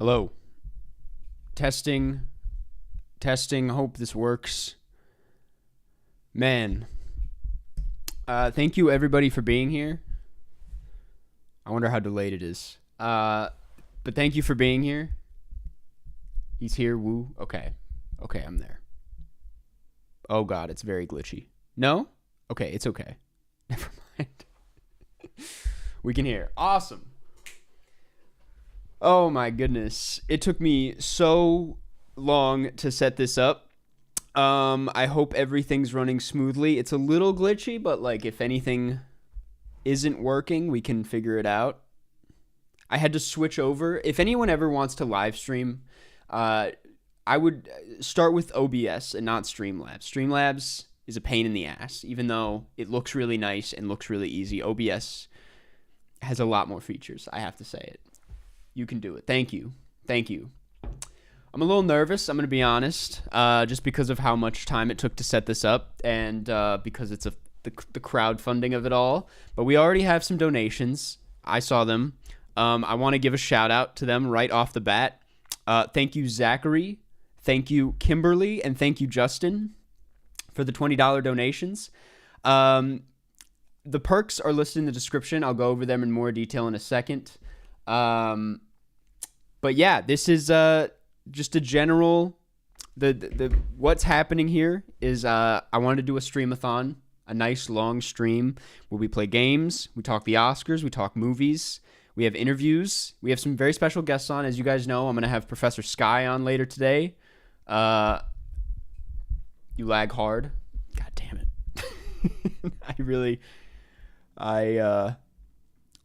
Hello. Testing. Hope this works. Man. Thank you everybody for being here. I wonder how delayed it is. But thank you for being here. He's here. Woo. Okay, I'm there. Oh God, it's very glitchy. No? Okay, it's okay. Never mind. We can hear. Awesome. Oh my goodness. It took me so long to set this up. I hope everything's running smoothly. It's a little glitchy, but like if anything isn't working, we can figure it out. I had to switch over. If anyone ever wants to live stream, I would start with OBS and not Streamlabs. Streamlabs is a pain in the ass, even though it looks really nice and looks really easy. OBS has a lot more features, I have to say it. You can do it. Thank you. I'm a little nervous, I'm going to be honest, just because of how much time it took to set this up and because it's the crowdfunding of it all. But we already have some donations. I saw them. I want to give a shout out to them right off the bat. Thank you, Zachary. Thank you, Kimberly. And thank you, Justin, for the $20 donations. The perks are listed in the description. I'll go over them in more detail in a second. But yeah, this is just a general, the what's happening here is I wanted to do a Stream-A-Thon, a nice long stream where we play games, we talk the Oscars, we talk movies, we have interviews, we have some very special guests on. As you guys know, I'm going to have Professor Sky on later today. You lag hard. God damn it.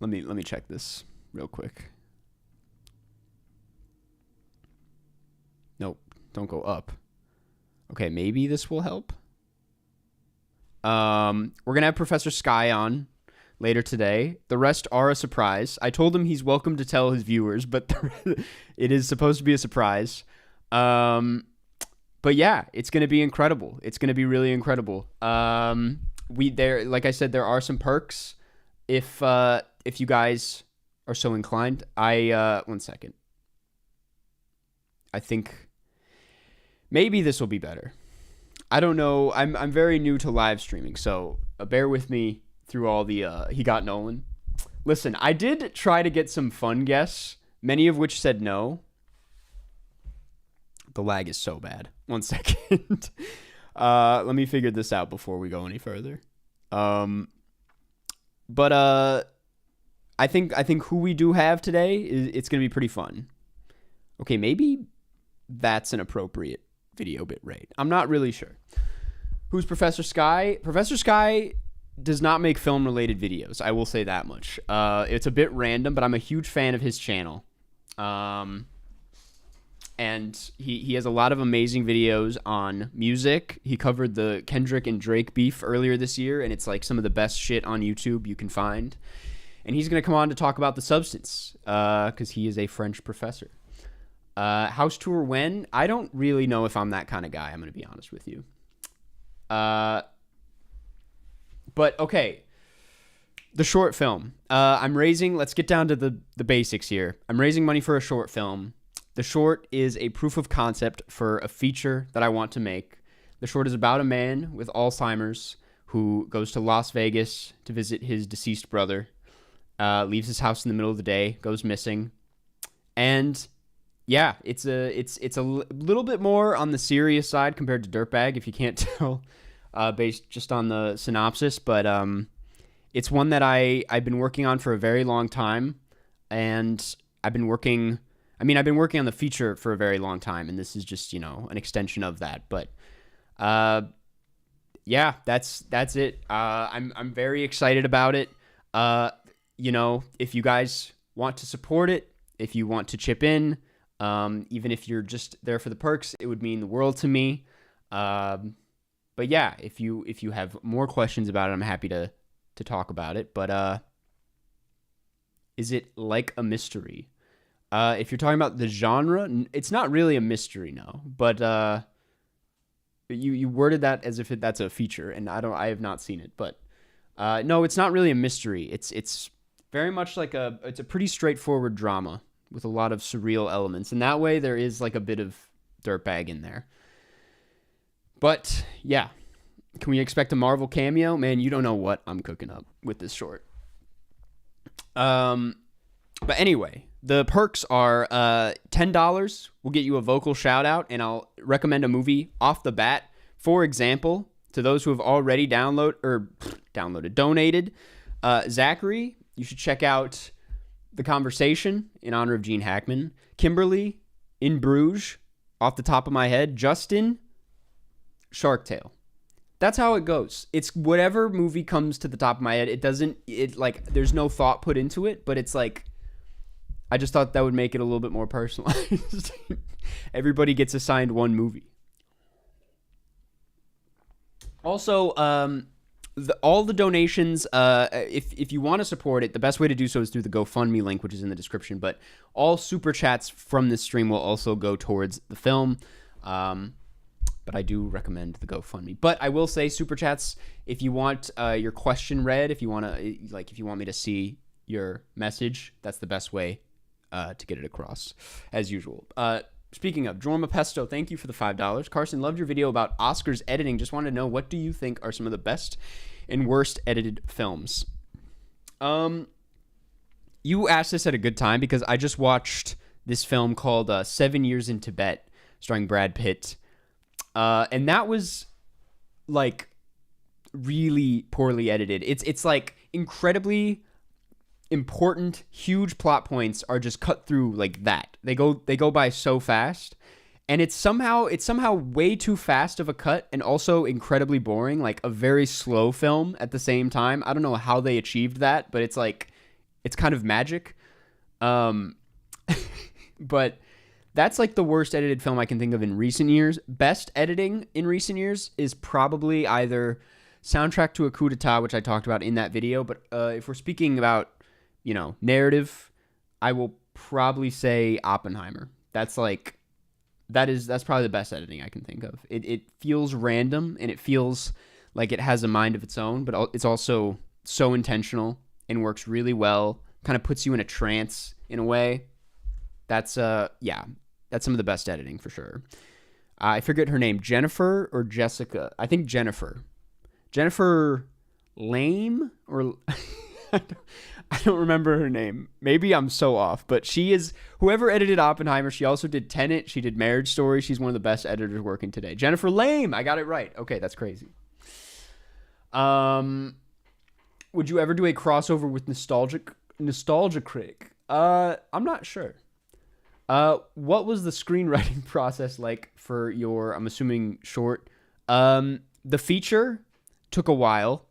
Let me check this real quick. Nope, don't go up. Okay, maybe this will help. We're gonna have Professor Sky on later today. The rest are a surprise. I told him he's welcome to tell his viewers, but it is supposed to be a surprise. But yeah, it's gonna be incredible. It's gonna be really incredible. Like I said, there are some perks if you guys are so inclined. One second. I think maybe this will be better. I don't know. I'm very new to live streaming, so bear with me through all the he got Nolan. Listen, I did try to get some fun guests, many of which said no. The lag is so bad. One second. Let me figure this out before we go any further. But I think who we do have today it's gonna be pretty fun. Okay, maybe that's an appropriate video bit rate. I'm not really sure. Who's Professor Sky? Professor Sky does not make film-related videos. I will say that much. It's a bit random, but I'm a huge fan of his channel. And he has a lot of amazing videos on music. He covered the Kendrick and Drake beef earlier this year, and it's like some of the best shit on YouTube you can find. And he's going to come on to talk about The Substance, because he is a French professor. House tour when? I don't really know if I'm that kind of guy, I'm going to be honest with you. But okay. The short film. Let's get down to the basics here. I'm raising money for a short film. The short is a proof of concept for a feature that I want to make. The short is about a man with Alzheimer's who goes to Las Vegas to visit his deceased brother, leaves his house in the middle of the day, goes missing, and yeah, it's a little bit more on the serious side compared to Dirtbag, if you can't tell, based just on the synopsis. But it's one that I've been working on for a very long time, and I've been working on the feature for a very long time, and this is just, an extension of that. But yeah, that's it. I'm very excited about it. If you guys want to support it, if you want to chip in, even if you're just there for the perks, it would mean the world to me. But yeah, if you have more questions about it, I'm happy to talk about it. But is it like a mystery? If you're talking about the genre, it's not really a mystery, no. But you worded that as if that's a feature, and I have not seen it. But no, it's not really a mystery. It's very much like it's a pretty straightforward drama with a lot of surreal elements. And that way there is like a bit of dirtbag in there. But yeah, can we expect a Marvel cameo? Man, you don't know what I'm cooking up with this short. But anyway, the perks are $10 will get you a vocal shout out, and I'll recommend a movie off the bat. For example, to those who have already donated, Zachary, you should check out The Conversation in honor of Gene Hackman. Kimberly, In Bruges, off the top of my head. Justin, Shark Tale. That's how it goes. It's whatever movie comes to the top of my head. There's no thought put into it, but it's like, I just thought that would make it a little bit more personalized. Everybody gets assigned one movie. Also, all the donations, if you want to support it, the best way to do so is through the GoFundMe link, which is in the description. But all super chats from this stream will also go towards the film. But I do recommend the GoFundMe. But I will say, super chats, if you want your question read, if you want me to see your message, that's the best way to get it across, as usual. Speaking of, Jorma Pesto, thank you for the $5. Karsten, loved your video about Oscars editing. Just wanted to know, what do you think are some of the best and worst edited films? You asked this at a good time, because I just watched this film called 7 Years in Tibet, starring Brad Pitt. And that was like really poorly edited. It's like incredibly important, huge plot points are just cut through like that. They go by so fast, and it's somehow way too fast of a cut, and also incredibly boring, like a very slow film at the same time. I don't know how they achieved that, but it's kind of magic. But that's like the worst edited film I can think of in recent years. Best editing in recent years is probably either Soundtrack to a Coup d'etat, which I talked about in that video. But if we're speaking about, narrative, I will probably say Oppenheimer. That's probably the best editing I can think of. It feels random, and it feels like it has a mind of its own, but it's also so intentional and works really well. Kind of puts you in a trance in a way. That's some of the best editing for sure. I forget her name, Jennifer or Jessica. I think Jennifer Lame, or I don't remember her name. Maybe I'm so off, but she is, whoever edited Oppenheimer. She also did Tenet. She did Marriage Story. She's one of the best editors working today. Jennifer Lame. I got it right. Okay, that's crazy. Would you ever do a crossover with Nostalgia Critic? I'm not sure. What was the screenwriting process like for your, I'm assuming, short? The feature took a while.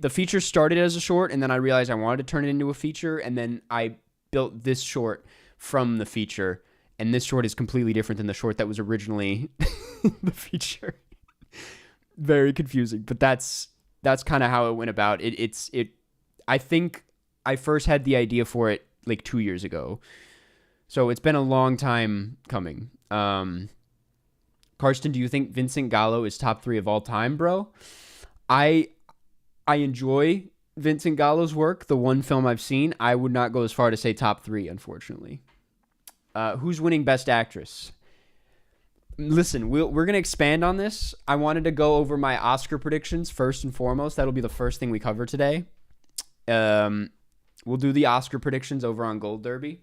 The feature started as a short, and then I realized I wanted to turn it into a feature, and then I built this short from the feature, and this short is completely different than the short that was originally the feature. Very confusing, but that's kind of how it went about. I think I first had the idea for it like 2 years ago. So it's been a long time coming. Karsten, do you think Vincent Gallo is top 3 of all time, bro? I enjoy Vincent Gallo's work. The one film I've seen, I would not go as far to say top 3, unfortunately. Who's winning Best Actress? Listen, we're going to expand on this. I wanted to go over my Oscar predictions first and foremost. That'll be the first thing we cover today. We'll do the Oscar predictions over on Gold Derby.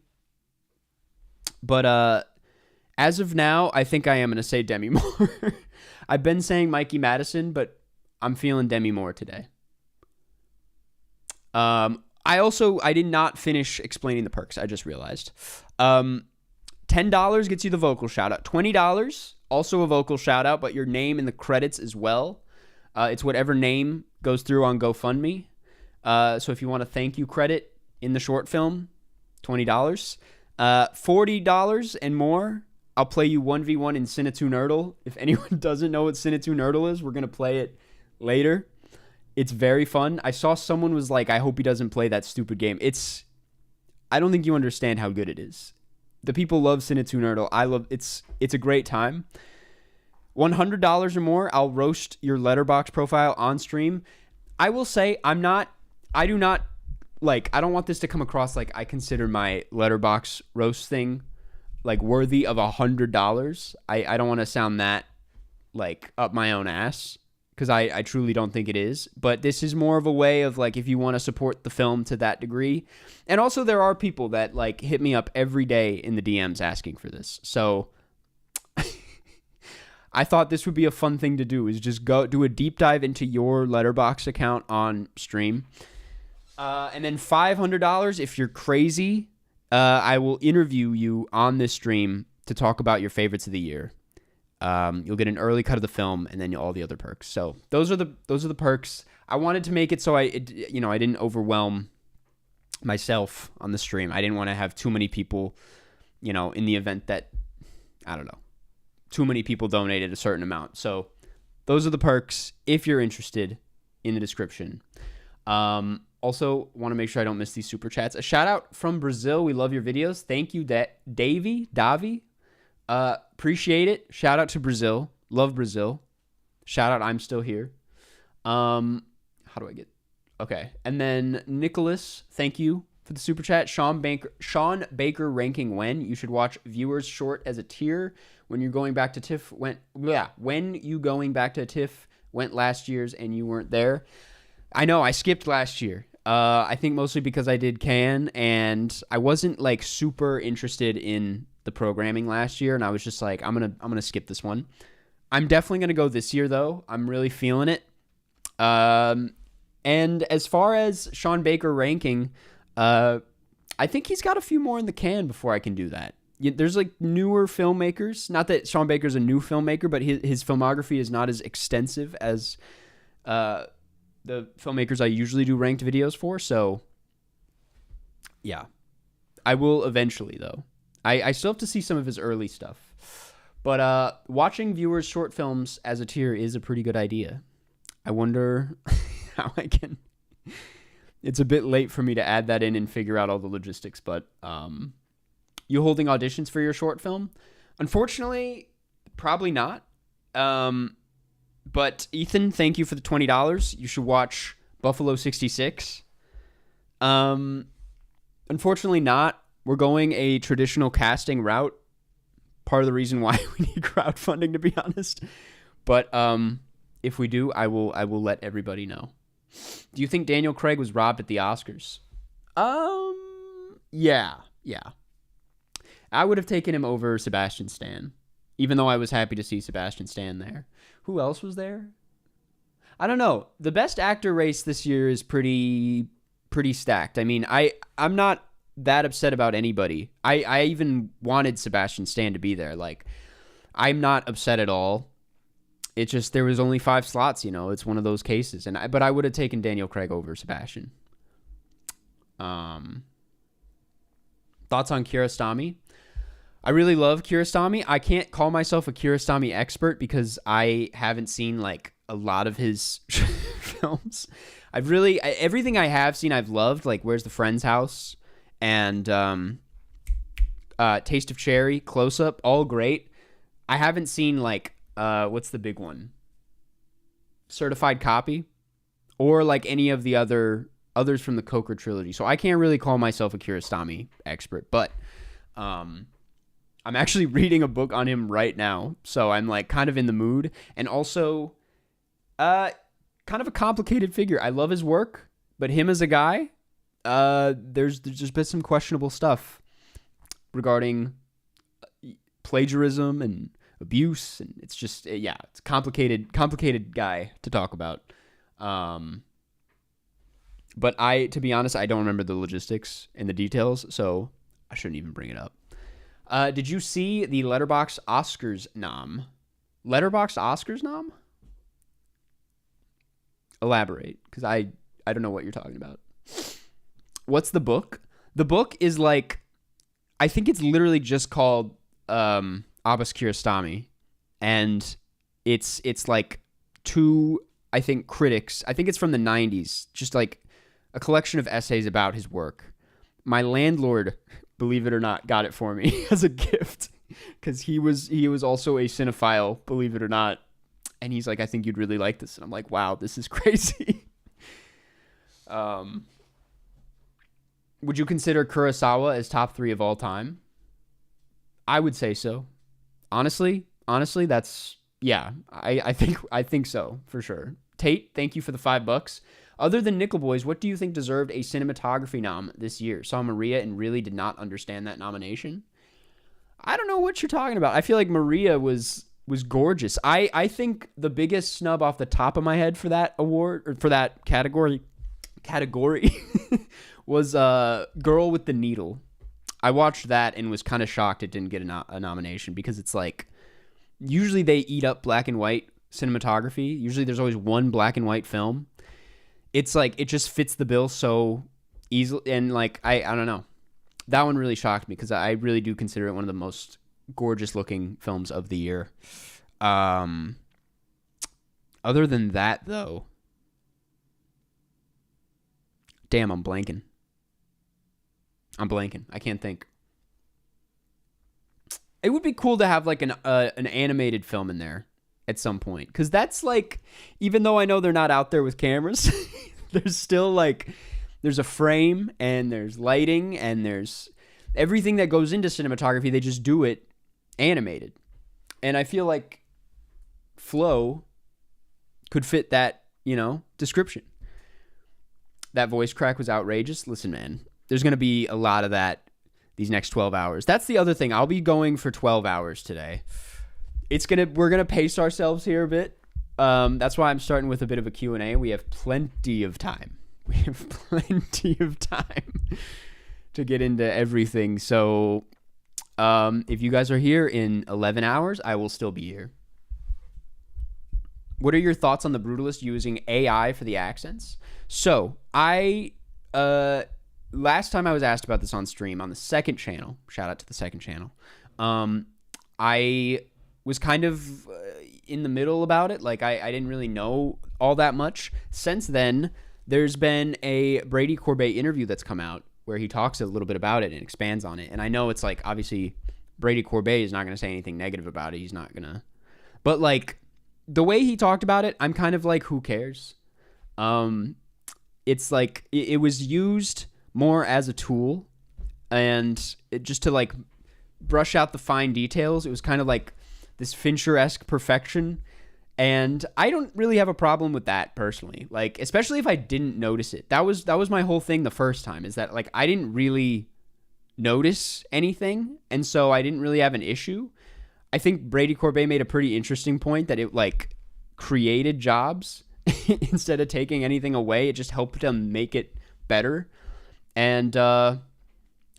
But as of now, I think I am going to say Demi Moore. I've been saying Mikey Madison, but I'm feeling Demi Moore today. I did not finish explaining the perks. I just realized. $10 gets you the vocal shout out. $20, also a vocal shout out, but your name in the credits as well. It's whatever name goes through on GoFundMe. So if you want a thank you credit in the short film, $20. $40 and more, I'll play you 1v1 in Cinenerdle. If anyone doesn't know what Cinenerdle is, we're going to play it later. It's very fun. I saw someone was like, I hope he doesn't play that stupid game. I don't think you understand how good it is. The people love Cinenerdle. It's a great time. $100 or more, I'll roast your Letterboxd profile on stream. I will say I do not like, I don't want this to come across like I consider my Letterboxd roast thing like worthy of $100. I don't want to sound that like up my own ass, because I truly don't think it is. But this is more of a way of like, if you want to support the film to that degree. And also there are people that like hit me up every day in the DMs asking for this. So I thought this would be a fun thing to do, is just go do a deep dive into your Letterboxd account on stream. And then $500, if you're crazy, I will interview you on this stream to talk about your favorites of the year. You'll get an early cut of the film, and then all the other perks. So those are the perks. I wanted to make it so I didn't overwhelm myself on the stream. I didn't want to have too many people, in the event that, I don't know, too many people donated a certain amount. So those are the perks if you're interested, in the description. Also, want to make sure I don't miss these super chats. A shout out from Brazil. We love your videos. Thank you, Davi. Appreciate it. Shout out to Brazil. Love Brazil. Shout out, I'm still here. How do I get? Okay. And then Nicholas, thank you for the super chat. Sean Baker ranking when you should watch viewers short as a tier when you're going back to TIFF. When you going back to TIFF went last year's and you weren't there. I know I skipped last year. I think mostly because I did Cannes and I wasn't like super interested in the programming last year, and I was just like, I'm gonna skip this one. I'm definitely gonna go this year though. I'm really feeling it. And as far as Sean Baker ranking, I think he's got a few more in the can before I can do that. There's like newer filmmakers. Not that Sean Baker's a new filmmaker, but his filmography is not as extensive as the filmmakers I usually do ranked videos for. So yeah, I will eventually though. I still have to see some of his early stuff. But watching viewers' short films as a tier is a pretty good idea. I wonder how I can... It's a bit late for me to add that in and figure out all the logistics, but you holding auditions for your short film? Unfortunately, probably not. But Ethan, thank you for the $20. You should watch Buffalo 66. Unfortunately not. We're going a traditional casting route. Part of the reason why we need crowdfunding, to be honest. But if we do, I will let everybody know. Do you think Daniel Craig was robbed at the Oscars? Yeah. I would have taken him over Sebastian Stan, even though I was happy to see Sebastian Stan there. Who else was there? I don't know. The best actor race this year is pretty stacked. I mean, I'm not that upset about anybody. I even wanted Sebastian Stan to be there. Like, I'm not upset at all. It just, there was only 5 slots, it's one of those cases. But I would have taken Daniel Craig over Sebastian. Thoughts on Kiarostami? I really love Kiarostami. I can't call myself a Kiarostami expert because I haven't seen like a lot of his films. Everything I have seen I've loved, like Where's the Friend's House and Taste of Cherry, Close Up, all great. I haven't seen like what's the big one? Certified Copy, or like any of the others from the Coker trilogy. So I can't really call myself a Kiarostami expert, but I'm actually reading a book on him right now, so I'm like kind of in the mood. And also kind of a complicated figure. I love his work, but him as a guy, there's just been some questionable stuff regarding plagiarism and abuse, and it's just it's a complicated guy to talk about. But to be honest, I don't remember the logistics and the details, so I shouldn't even bring it up. Did you see the Letterboxd Oscars nom? Letterboxd Oscars nom? Elaborate, because I don't know what you're talking about. What's the book? The book is like, I think it's literally just called Abbas Kiarostami, and it's like 2, I think, critics. I think it's from the 90s, just like a collection of essays about his work. My landlord, believe it or not, got it for me as a gift because he was also a cinephile, believe it or not. And he's like, I think you'd really like this. And I'm like, wow, this is crazy. Would you consider Kurosawa as top 3 of all time? I would say so. Honestly, that's, yeah, I think so for sure. Tate, thank you for the $5. Other than Nickel Boys, what do you think deserved a cinematography nom this year? Saw Maria and really did not understand that nomination. I don't know what you're talking about. I feel like Maria was gorgeous. I think the biggest snub off the top of my head for that award, or for that category was Girl with the Needle. I watched that and was kind of shocked it didn't get a nomination, because it's like, usually they eat up black and white cinematography. Usually there's always one black and white film. It's like, it just fits the bill so easily. And like, I don't know. That one really shocked me, because I really do consider it one of the most gorgeous looking films of the year. Other than that, though, damn, I'm blanking. I can't think. It would be cool to have like an animated film in there at some point, because that's like, even though I know they're not out there with cameras, there's still like, there's a frame and there's lighting and there's everything that goes into cinematography. They just do it animated, and I feel like Flow could fit that, description. That voice crack was outrageous. Listen, man, there's going to be a lot of that these next 12 hours. That's the other thing. I'll be going for 12 hours today. We're going to pace ourselves here a bit. That's why I'm starting with a bit of a Q&A. We have plenty of time. To get into everything. So if you guys are here in 11 hours, I will still be here. What are your thoughts on the Brutalist using AI for the accents? So last time I was asked about this on stream on the second channel, shout out to the second channel, I was kind of in the middle about it. Like, I didn't really know all that much. Since then, there's been a Brady Corbet interview that's come out where he talks a little bit about it and expands on it. And I know it's like, obviously, Brady Corbet is not going to say anything negative about it. He's not going to. But, like, the way he talked about it, I'm kind of like, who cares? It's like, it was used more as a tool, and just to like brush out the fine details. It was kind of like this Fincher-esque perfection, and I don't really have a problem with that personally. Like, especially if I didn't notice it. That was my whole thing the first time, is that like I didn't really notice anything, and so I didn't really have an issue. I think Brady Corbet made a pretty interesting point that it like created jobs instead of taking anything away. It just helped them make it better. And I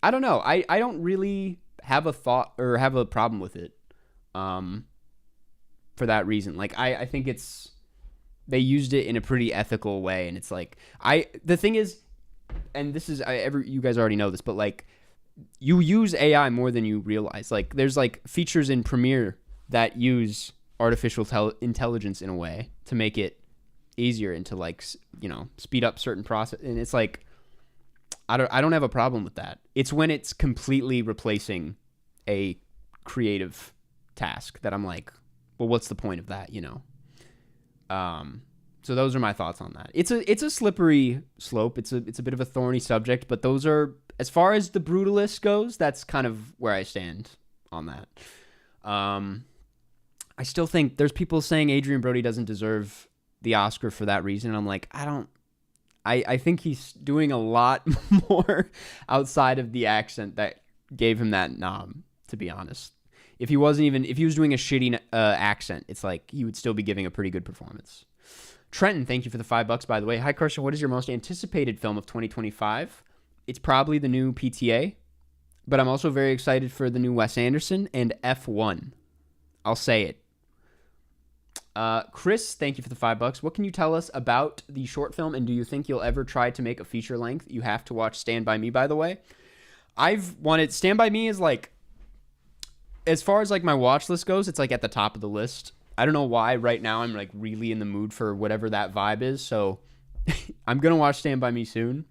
don't know. I don't really have a thought or have a problem with it for that reason. Like, I think they used it in a pretty ethical way. And it's like, the thing is, and this is, you guys already know this, but like, you use AI more than you realize. Like, there's like features in Premiere that use artificial intelligence in a way to make it easier and to like, speed up certain process. And it's like, I don't have a problem with that. It's when it's completely replacing a creative task that I'm like, well, what's the point of that, So those are my thoughts on that. It's a slippery slope. It's a bit of a thorny subject, but those are, as far as the Brutalist goes, that's kind of where I stand on that. I still think there's people saying Adrian Brody doesn't deserve the Oscar for that reason. And I'm like, I think he's doing a lot more outside of the accent that gave him that nom, to be honest. If he was doing a shitty accent, it's like he would still be giving a pretty good performance. Trenton, thank you for the $5, by the way. Hi, Karsten. What is your most anticipated film of 2025? It's probably the new PTA, but I'm also very excited for the new Wes Anderson and F1. I'll say it. Chris, thank you for the $5. What can you tell us about the short film, and do you think you'll ever try to make a feature length? You have to watch Stand By Me, by the way. Stand By Me is like, as far as like my watch list goes, it's like at the top of the list. I don't know why right now I'm like really in the mood for whatever that vibe is, so I'm gonna watch Stand By Me soon.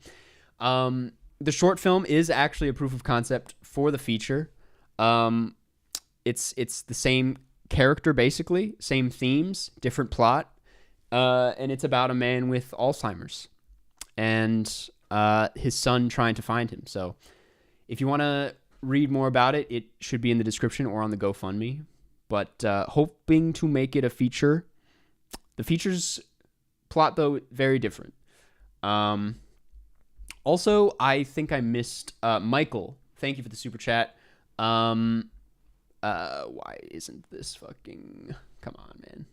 The short film is actually a proof of concept for the feature. It's the same character, basically, same themes, different plot, and it's about a man with Alzheimer's. And his son trying to find him. So if you want to read more about it, it should be in the description or on the GoFundMe. But hoping to make it a feature. The feature's plot, though, very different. Also, I think I missed Michael. Thank you for the super chat. Why isn't this fucking... Come on, man.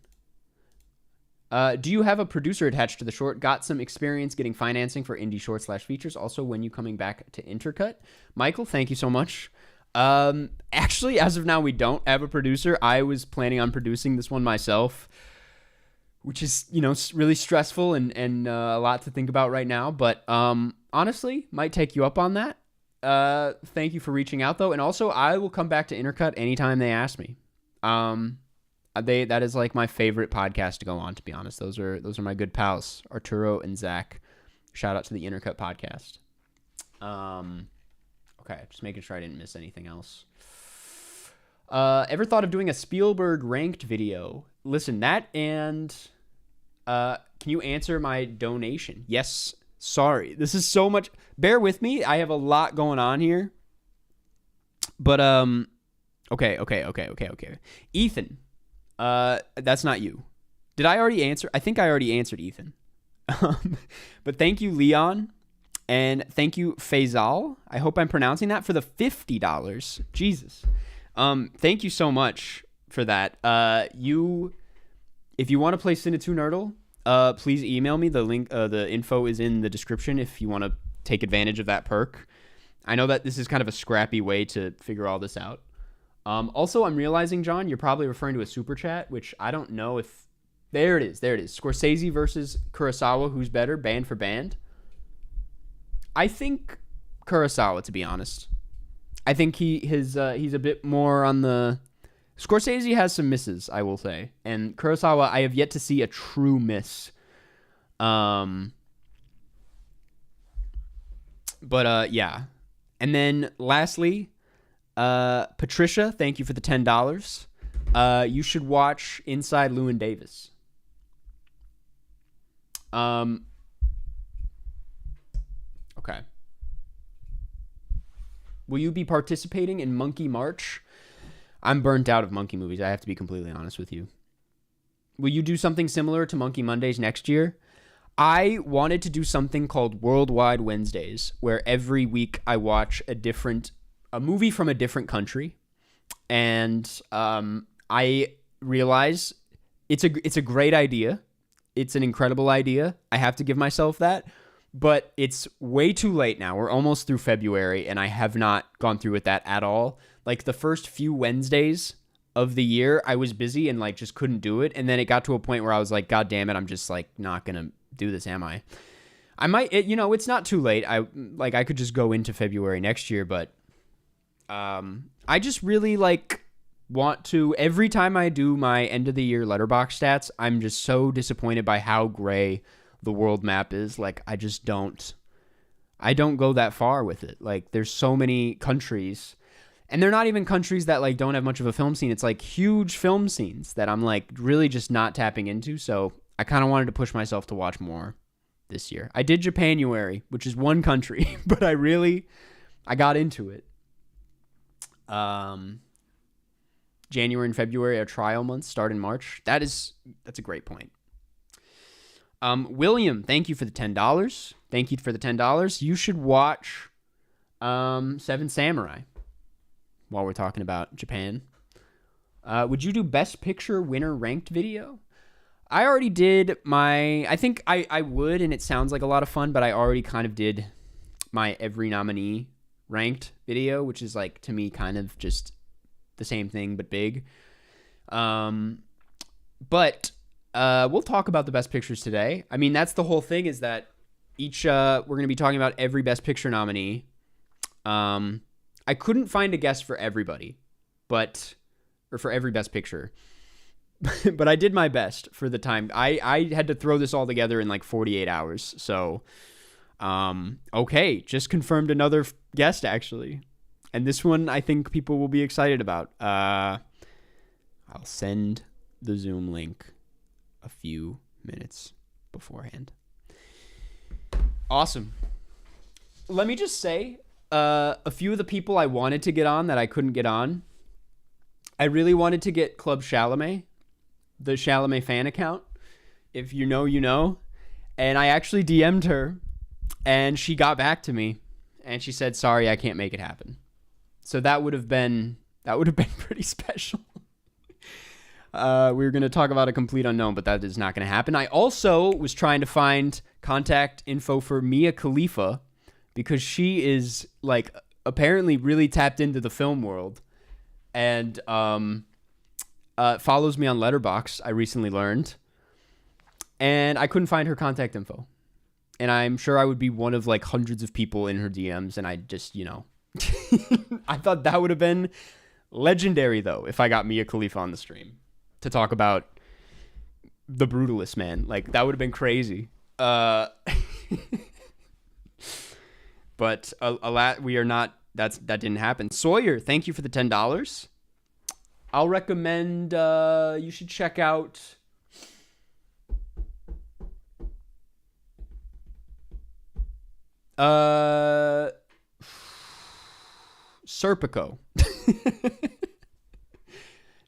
Do you have a producer attached to the short? Got some experience getting financing for indie short / features. Also, when you coming back to Intercut? Michael, thank you so much. Actually, as of now, we don't have a producer. I was planning on producing this one myself, which is, you know, really stressful and a lot to think about right now. But honestly, might take you up on that. Thank you for reaching out, though. And also, I will come back to Intercut anytime they ask me. That is like my favorite podcast to go on, to be honest. Those are my good pals, Arturo and Zach. Shout out to the Intercut podcast. Okay, just making sure I didn't miss anything else. Ever thought of doing a Spielberg ranked video? Listen, that and can you answer my donation? Yes. Sorry, this is so much. Bear with me. I have a lot going on here. But okay. Ethan. That's not you. Did I already answer? I think I already answered Ethan. But thank you, Leon. And thank you, Faisal. I hope I'm pronouncing that for the $50. Jesus. Thank you so much for that. If you want to play Cinenerdle, please email me. The link, the info is in the description if you want to take advantage of that perk. I know that this is kind of a scrappy way to figure all this out. Also, I'm realizing, John, you're probably referring to a super chat, which I don't know if... There it is. Scorsese versus Kurosawa. Who's better, band for band? I think Kurosawa, to be honest. I think he's a bit more on the... Scorsese has some misses, I will say. And Kurosawa, I have yet to see a true miss. But yeah. And then lastly, Patricia, thank you for the $10. You should watch Inside Llewyn Davis. Okay. Will you be participating in Monkey March? I'm burnt out of monkey movies. I have to be completely honest with you. Will you do something similar to Monkey Mondays next year? I wanted to do something called Worldwide Wednesdays, where every week I watch a movie from a different country. And I realize it's a great idea. It's an incredible idea. I have to give myself that. But it's way too late now. We're almost through February, and I have not gone through with that at all. Like, the first few Wednesdays of the year, I was busy and, like, just couldn't do it. And then it got to a point where I was like, God damn it, I'm just, like, not going to do this, am I? I might, it's not too late. I could just go into February next year, but I just really, want to... Every time I do my end-of-the-year Letterboxd stats, I'm just so disappointed by how gray the world map is. I don't go that far with it. There's so many countries, and they're not even countries that don't have much of a film scene. It's huge film scenes that I'm really just not tapping into. So I kind of wanted to push myself to watch more this year. I did Japanuary, which is one country, but I got into it. January and February are trial months, start in March. That's a great point. William, thank you for the $10. Thank you for the $10. You should watch Seven Samurai while we're talking about Japan. Would you do Best Picture winner ranked video? I already did I think I would, and it sounds like a lot of fun, but I already kind of did my every nominee ranked video, which is to me kind of just the same thing but big. But we'll talk about the best pictures today. I mean, that's the whole thing, is that we're going to be talking about every best picture nominee. I couldn't find a guest for everybody, or for every best picture, but I did my best for the time. I had to throw this all together in 48 hours. So, okay. Just confirmed another guest, actually. And this one I think people will be excited about. I'll send the Zoom link a few minutes beforehand. Awesome. let me just say, a few of the people I wanted to get on that I couldn't get on. I really wanted to get Club Chalamet, the Chalamet fan account. If you know, you know. And I actually DM'd her, and she got back to me, and she said, "Sorry, I can't make it happen." So that would have been pretty special. We were going to talk about a complete unknown, but that is not going to happen. I also was trying to find contact info for Mia Khalifa, because she is like apparently really tapped into the film world, and follows me on Letterboxd, I recently learned. And I couldn't find her contact info. And I'm sure I would be one of like hundreds of people in her DMs, and I just, I thought that would have been legendary, though, if I got Mia Khalifa on the stream to talk about The Brutalist, man. Like, that would have been crazy. But we are not, that didn't happen. Sawyer, thank you for the $10. I'll recommend you should check out Serpico.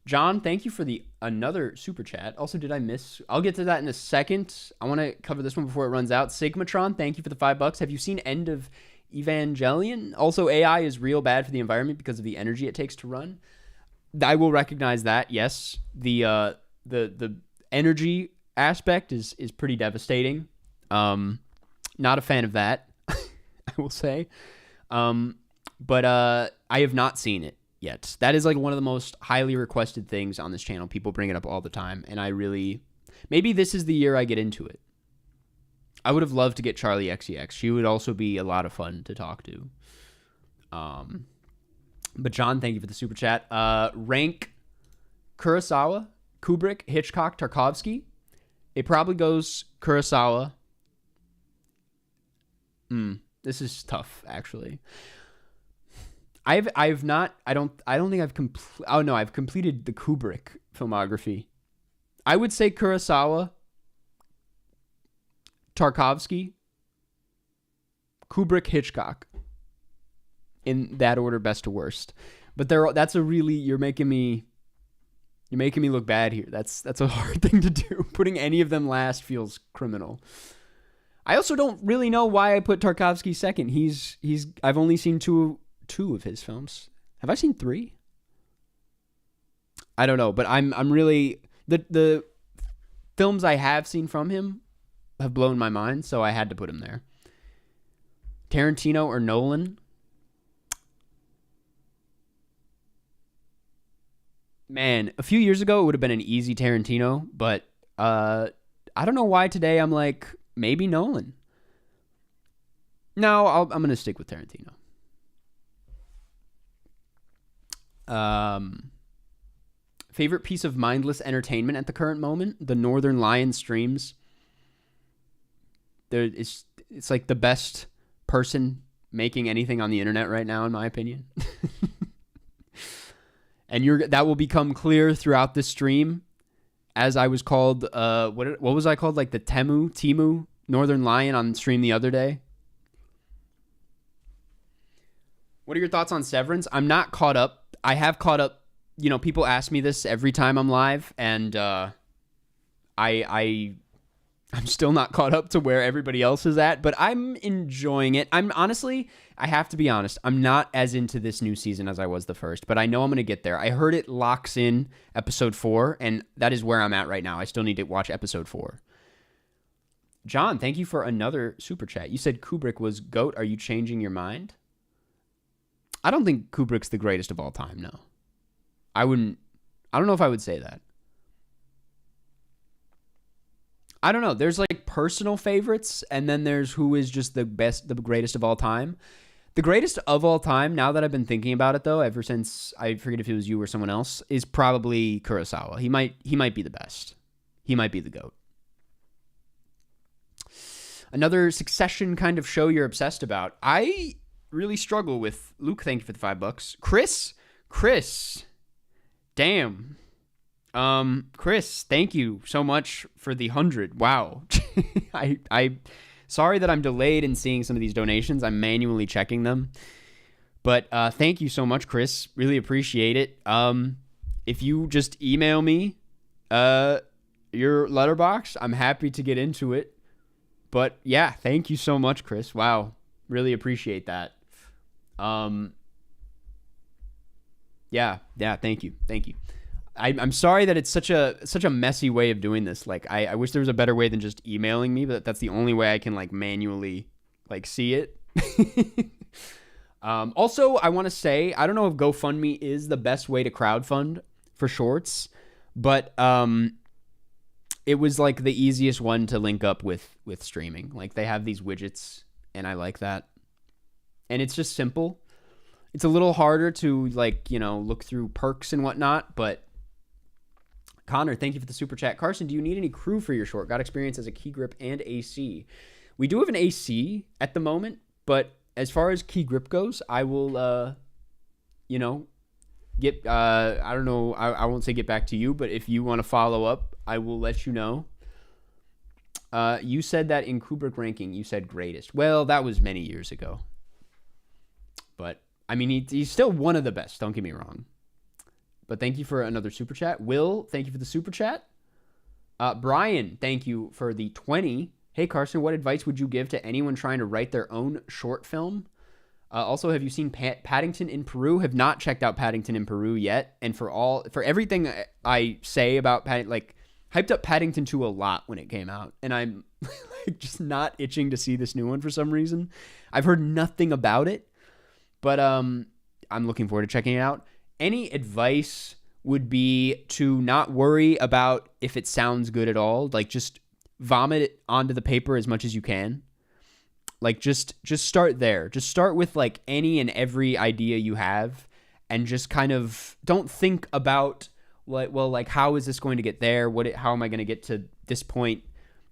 John, thank you for another super chat. Also, did I miss? I'll get to that in a second. I want to cover this one before it runs out. Sigmatron, thank you for the $5. Have you seen End of Evangelion? Also, AI is real bad for the environment because of the energy it takes to run. I will recognize that. Yes, the energy aspect is pretty devastating. Not a fan of that. I will say. But I have not seen it yet. That is like one of the most highly requested things on this channel. People bring it up all the time, and maybe this is the year I get into it. I would have loved to get Charlie XCX. She would also be a lot of fun to talk to. But John, thank you for the super chat. Rank Kurosawa, Kubrick, Hitchcock, Tarkovsky. It probably goes Kurosawa. This is tough, actually. I've completed the Kubrick filmography. I would say Kurosawa, Tarkovsky, Kubrick, Hitchcock, in that order, best to worst. But you're making me look bad here. That's a hard thing to do. Putting any of them last feels criminal. I also don't really know why I put Tarkovsky second. I've only seen two of his films. Have I seen 3? I don't know, but I'm really the films I have seen from him have blown my mind, so I had to put him there. Tarantino or Nolan? Man, a few years ago it would have been an easy Tarantino, but I don't know why today I'm like, maybe Nolan. No, I'm going to stick with Tarantino. Favorite piece of mindless entertainment at the current moment? The Northern Lion streams. It's like the best person making anything on the internet right now, in my opinion. And that will become clear throughout the stream, as I was called, what was I called? Like the Timu Northern Lion on stream the other day. What are your thoughts on Severance? I'm not caught up. I have caught up. People ask me this every time I'm live, and I'm still not caught up to where everybody else is at, but I'm enjoying it. I have to be honest, I'm not as into this new season as I was the first, but I know I'm going to get there. I heard it locks in episode 4, and that is where I'm at right now. I still need to watch episode 4. John, thank you for another super chat. You said Kubrick was GOAT. Are you changing your mind? I don't think Kubrick's the greatest of all time, no. I don't know if I would say that. I don't know. There's like personal favorites, and then there's who is just the greatest of all time. The greatest of all time, now that I've been thinking about it though, ever since, I forget if it was you or someone else, is probably Kurosawa. He might be the best. He might be the GOAT. Another Succession kind of show you're obsessed about. I really struggle with Luke. Thank you for the $5. Chris. Damn. Chris, thank you so much for the 100. Wow. Sorry that I'm delayed in seeing some of these donations. I'm manually checking them. But thank you so much, Chris. Really appreciate it. If you just email me your letterbox, I'm happy to get into it. But yeah, thank you so much, Chris. Wow. Really appreciate that. Yeah, thank you. I'm sorry that it's such a messy way of doing this. Like, I wish there was a better way than just emailing me, but that's the only way I can like manually like see it. Also, I want to say, I don't know if GoFundMe is the best way to crowdfund for shorts, but it was like the easiest one to link up with streaming. Like, they have these widgets, and I like that. And it's just simple. It's a little harder to, like, you know, look through perks and whatnot, but Connor, thank you for the super chat. Karsten, do you need any crew for your short? Got experience as a key grip and AC. We do have an AC at the moment, but as far as key grip goes, I will, you know, get, I don't know, I won't say get back to you, but if you want to follow up, I will let you know. You said that in Kubrick ranking, you said greatest. Well, that was many years ago. But, I mean, he's still one of the best, don't get me wrong. But thank you for another super chat. Will, thank you for the super chat. Brian, thank you for the 20. Hey, Karsten, what advice would you give to anyone trying to write their own short film? Also, have you seen Paddington in Peru? Have not checked out Paddington in Peru yet. And for everything I say about Paddington, like, hyped up Paddington 2 a lot when it came out. And I'm like, just not itching to see this new one for some reason. I've heard nothing about it, but I'm looking forward to checking it out. Any advice would be to not worry about if it sounds good at all. Like, just vomit it onto the paper as much as you can. Like, just start there. Just start with, like, any and every idea you have, and just kind of don't think about, like, well, like, how is this going to get there? How am I going to get to this point?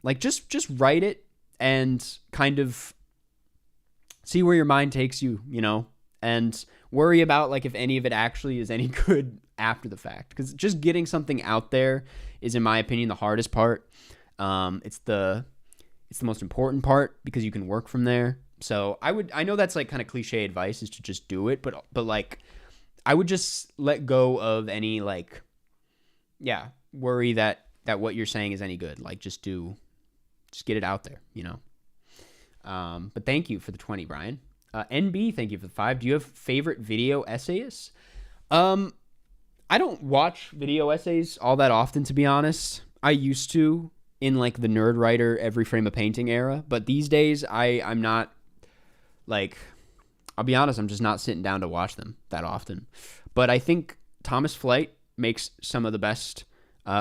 Like, just write it and kind of see where your mind takes you, you know, and worry about, like, if any of it actually is any good after the fact. Because just getting something out there is, in my opinion, the hardest part. It's the most important part because you can work from there. So I know that's like kind of cliche advice, is to just do it, but like, I would just let go of any, like, worry that what you're saying is any good. Like, just get it out there, you know? But thank you for the 20, Brian. NB, thank you for the 5. Do you have favorite video essayists? I don't watch video essays all that often, to be honest. I used to, in like the nerd writer every frame of painting era, but these days I'm not, like, I'll be honest, I'm just not sitting down to watch them that often. But I think Thomas Flight makes some of the best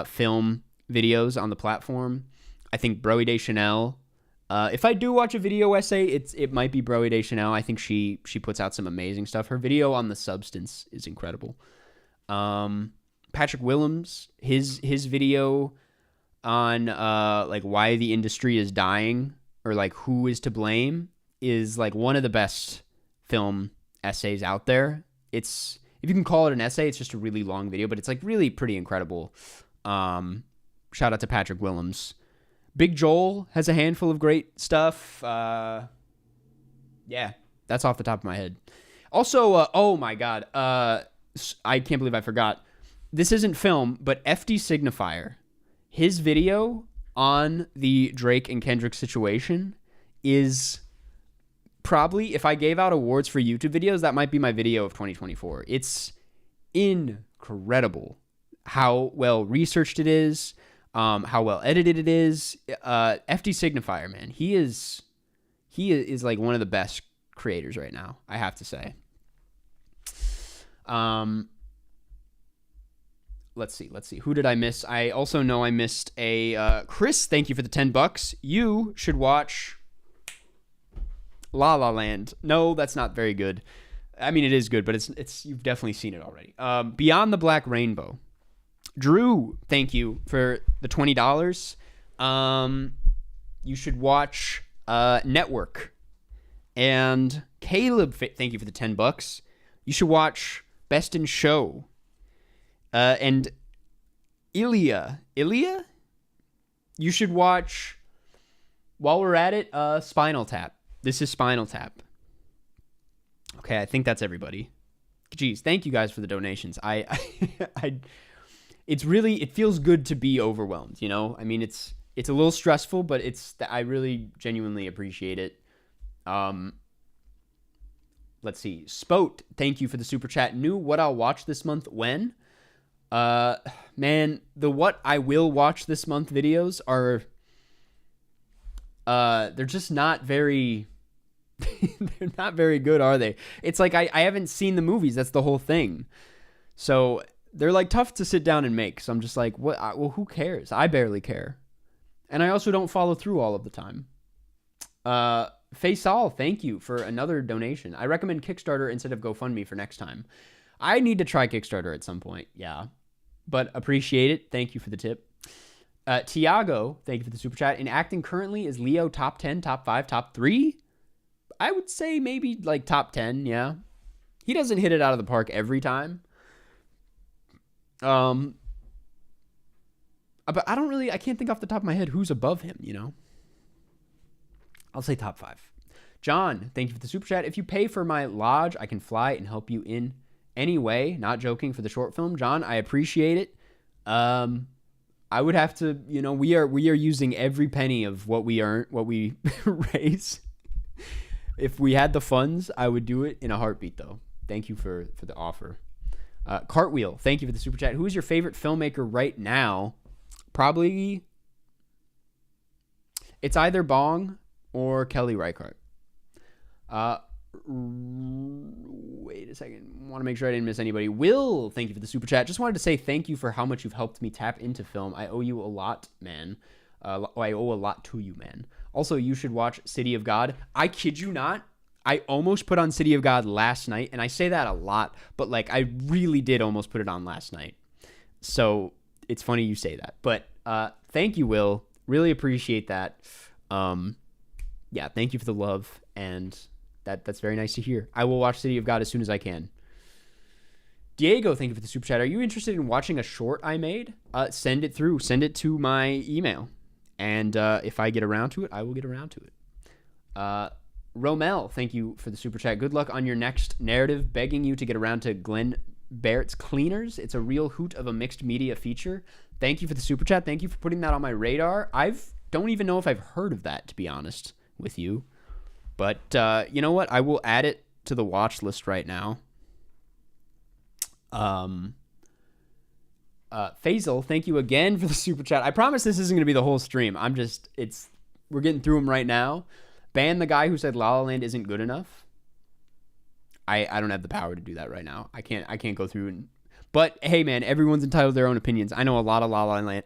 film videos on the platform. I think Broe Deschanel, if I do watch a video essay, it might be Broe Deschanel. I think she puts out some amazing stuff. Her video on The Substance is incredible. Patrick Willems, his video on like why the industry is dying, or like who is to blame, is like one of the best film essays out there. It's, if you can call it an essay, it's just a really long video, but it's like really pretty incredible. Shout out to Patrick Willems. Big Joel has a handful of great stuff. Yeah, that's off the top of my head. Also, oh my God, I can't believe I forgot. This isn't film, but FD Signifier, his video on the Drake and Kendrick situation is probably, if I gave out awards for YouTube videos, that might be my video of 2024. It's incredible how well researched it is, how well edited it is. FD Signifier, man, he is like one of the best creators right now, I have to say. Let's see. Who did I miss? I also know I missed a Chris. Thank you for the $10. You should watch La La Land. No, that's not very good. I mean, it is good, but it's you've definitely seen it already. Beyond the Black Rainbow. Drew, thank you for the $20. You should watch Network. And Caleb, thank you for the $10. You should watch Best in Show. And Ilya, you should watch While we're at it, Spinal Tap. This is Spinal Tap. Okay, I think that's everybody. Geez, thank you guys for the donations. It feels good to be overwhelmed, you know? I mean, it's a little stressful, but I really genuinely appreciate it. Let's see. Spote, thank you for the super chat. Knew what I'll watch this month when? Man, the what I will watch this month videos are they're just not very they're not very good, are they? It's like I haven't seen the movies. That's the whole thing. So they're like tough to sit down and make. So I'm just like, what? Well, who cares? I barely care. And I also don't follow through all of the time. Faisal, thank you for another donation. I recommend Kickstarter instead of GoFundMe for next time. I need to try Kickstarter at some point. Yeah. But appreciate it. Thank you for the tip. Tiago, thank you for the super chat. In acting currently, is Leo top 10, top 5, top 3? I would say maybe like top 10, yeah. He doesn't hit it out of the park every time. But I can't think off the top of my head who's above him, you know? I'll say top 5. John, thank you for the super chat. If you pay for my lodge, I can fly and help you in any way. Not joking, for the short film. John, I appreciate it. I would have to, you know, we are using every penny of what we earn, what we raise. If we had the funds, I would do it in a heartbeat, though. Thank you for the offer. Cartwheel, thank you for the super chat. Who is your favorite filmmaker right now? Probably, it's either Bong or Kelly Reichardt. Wait a second. Want to make sure I didn't miss anybody. Will, thank you for the super chat. Just wanted to say thank you for how much you've helped me tap into film. I owe you a lot, man. I owe a lot to you, man. Also, you should watch City of God. I kid you not. I almost put on City of God last night, and I say that a lot, but like I really did almost put it on last night. So it's funny you say that. But thank you, Will. Really appreciate that. Yeah, thank you for the love, and that's very nice to hear. I will watch City of God as soon as I can. Diego, thank you for the super chat. Are you interested in watching a short I made? Send it through. Send it to my email. And if I get around to it, I will get around to it. Romel, thank you for the super chat. Good luck on your next narrative. Begging you to get around to Glenn Barrett's Cleaners. It's a real hoot of a mixed media feature. Thank you for the super chat. Thank you for putting that on my radar. Don't even know if I've heard of that, to be honest with you. But you know what? I will add it to the watch list right now. Faisal, thank you again for the super chat. I promise this isn't going to be the whole stream. We're getting through them right now. Ban the guy who said La La Land isn't good enough. I don't have the power to do that right now. I can't go through but hey man, everyone's entitled to their own opinions. I know a lot of La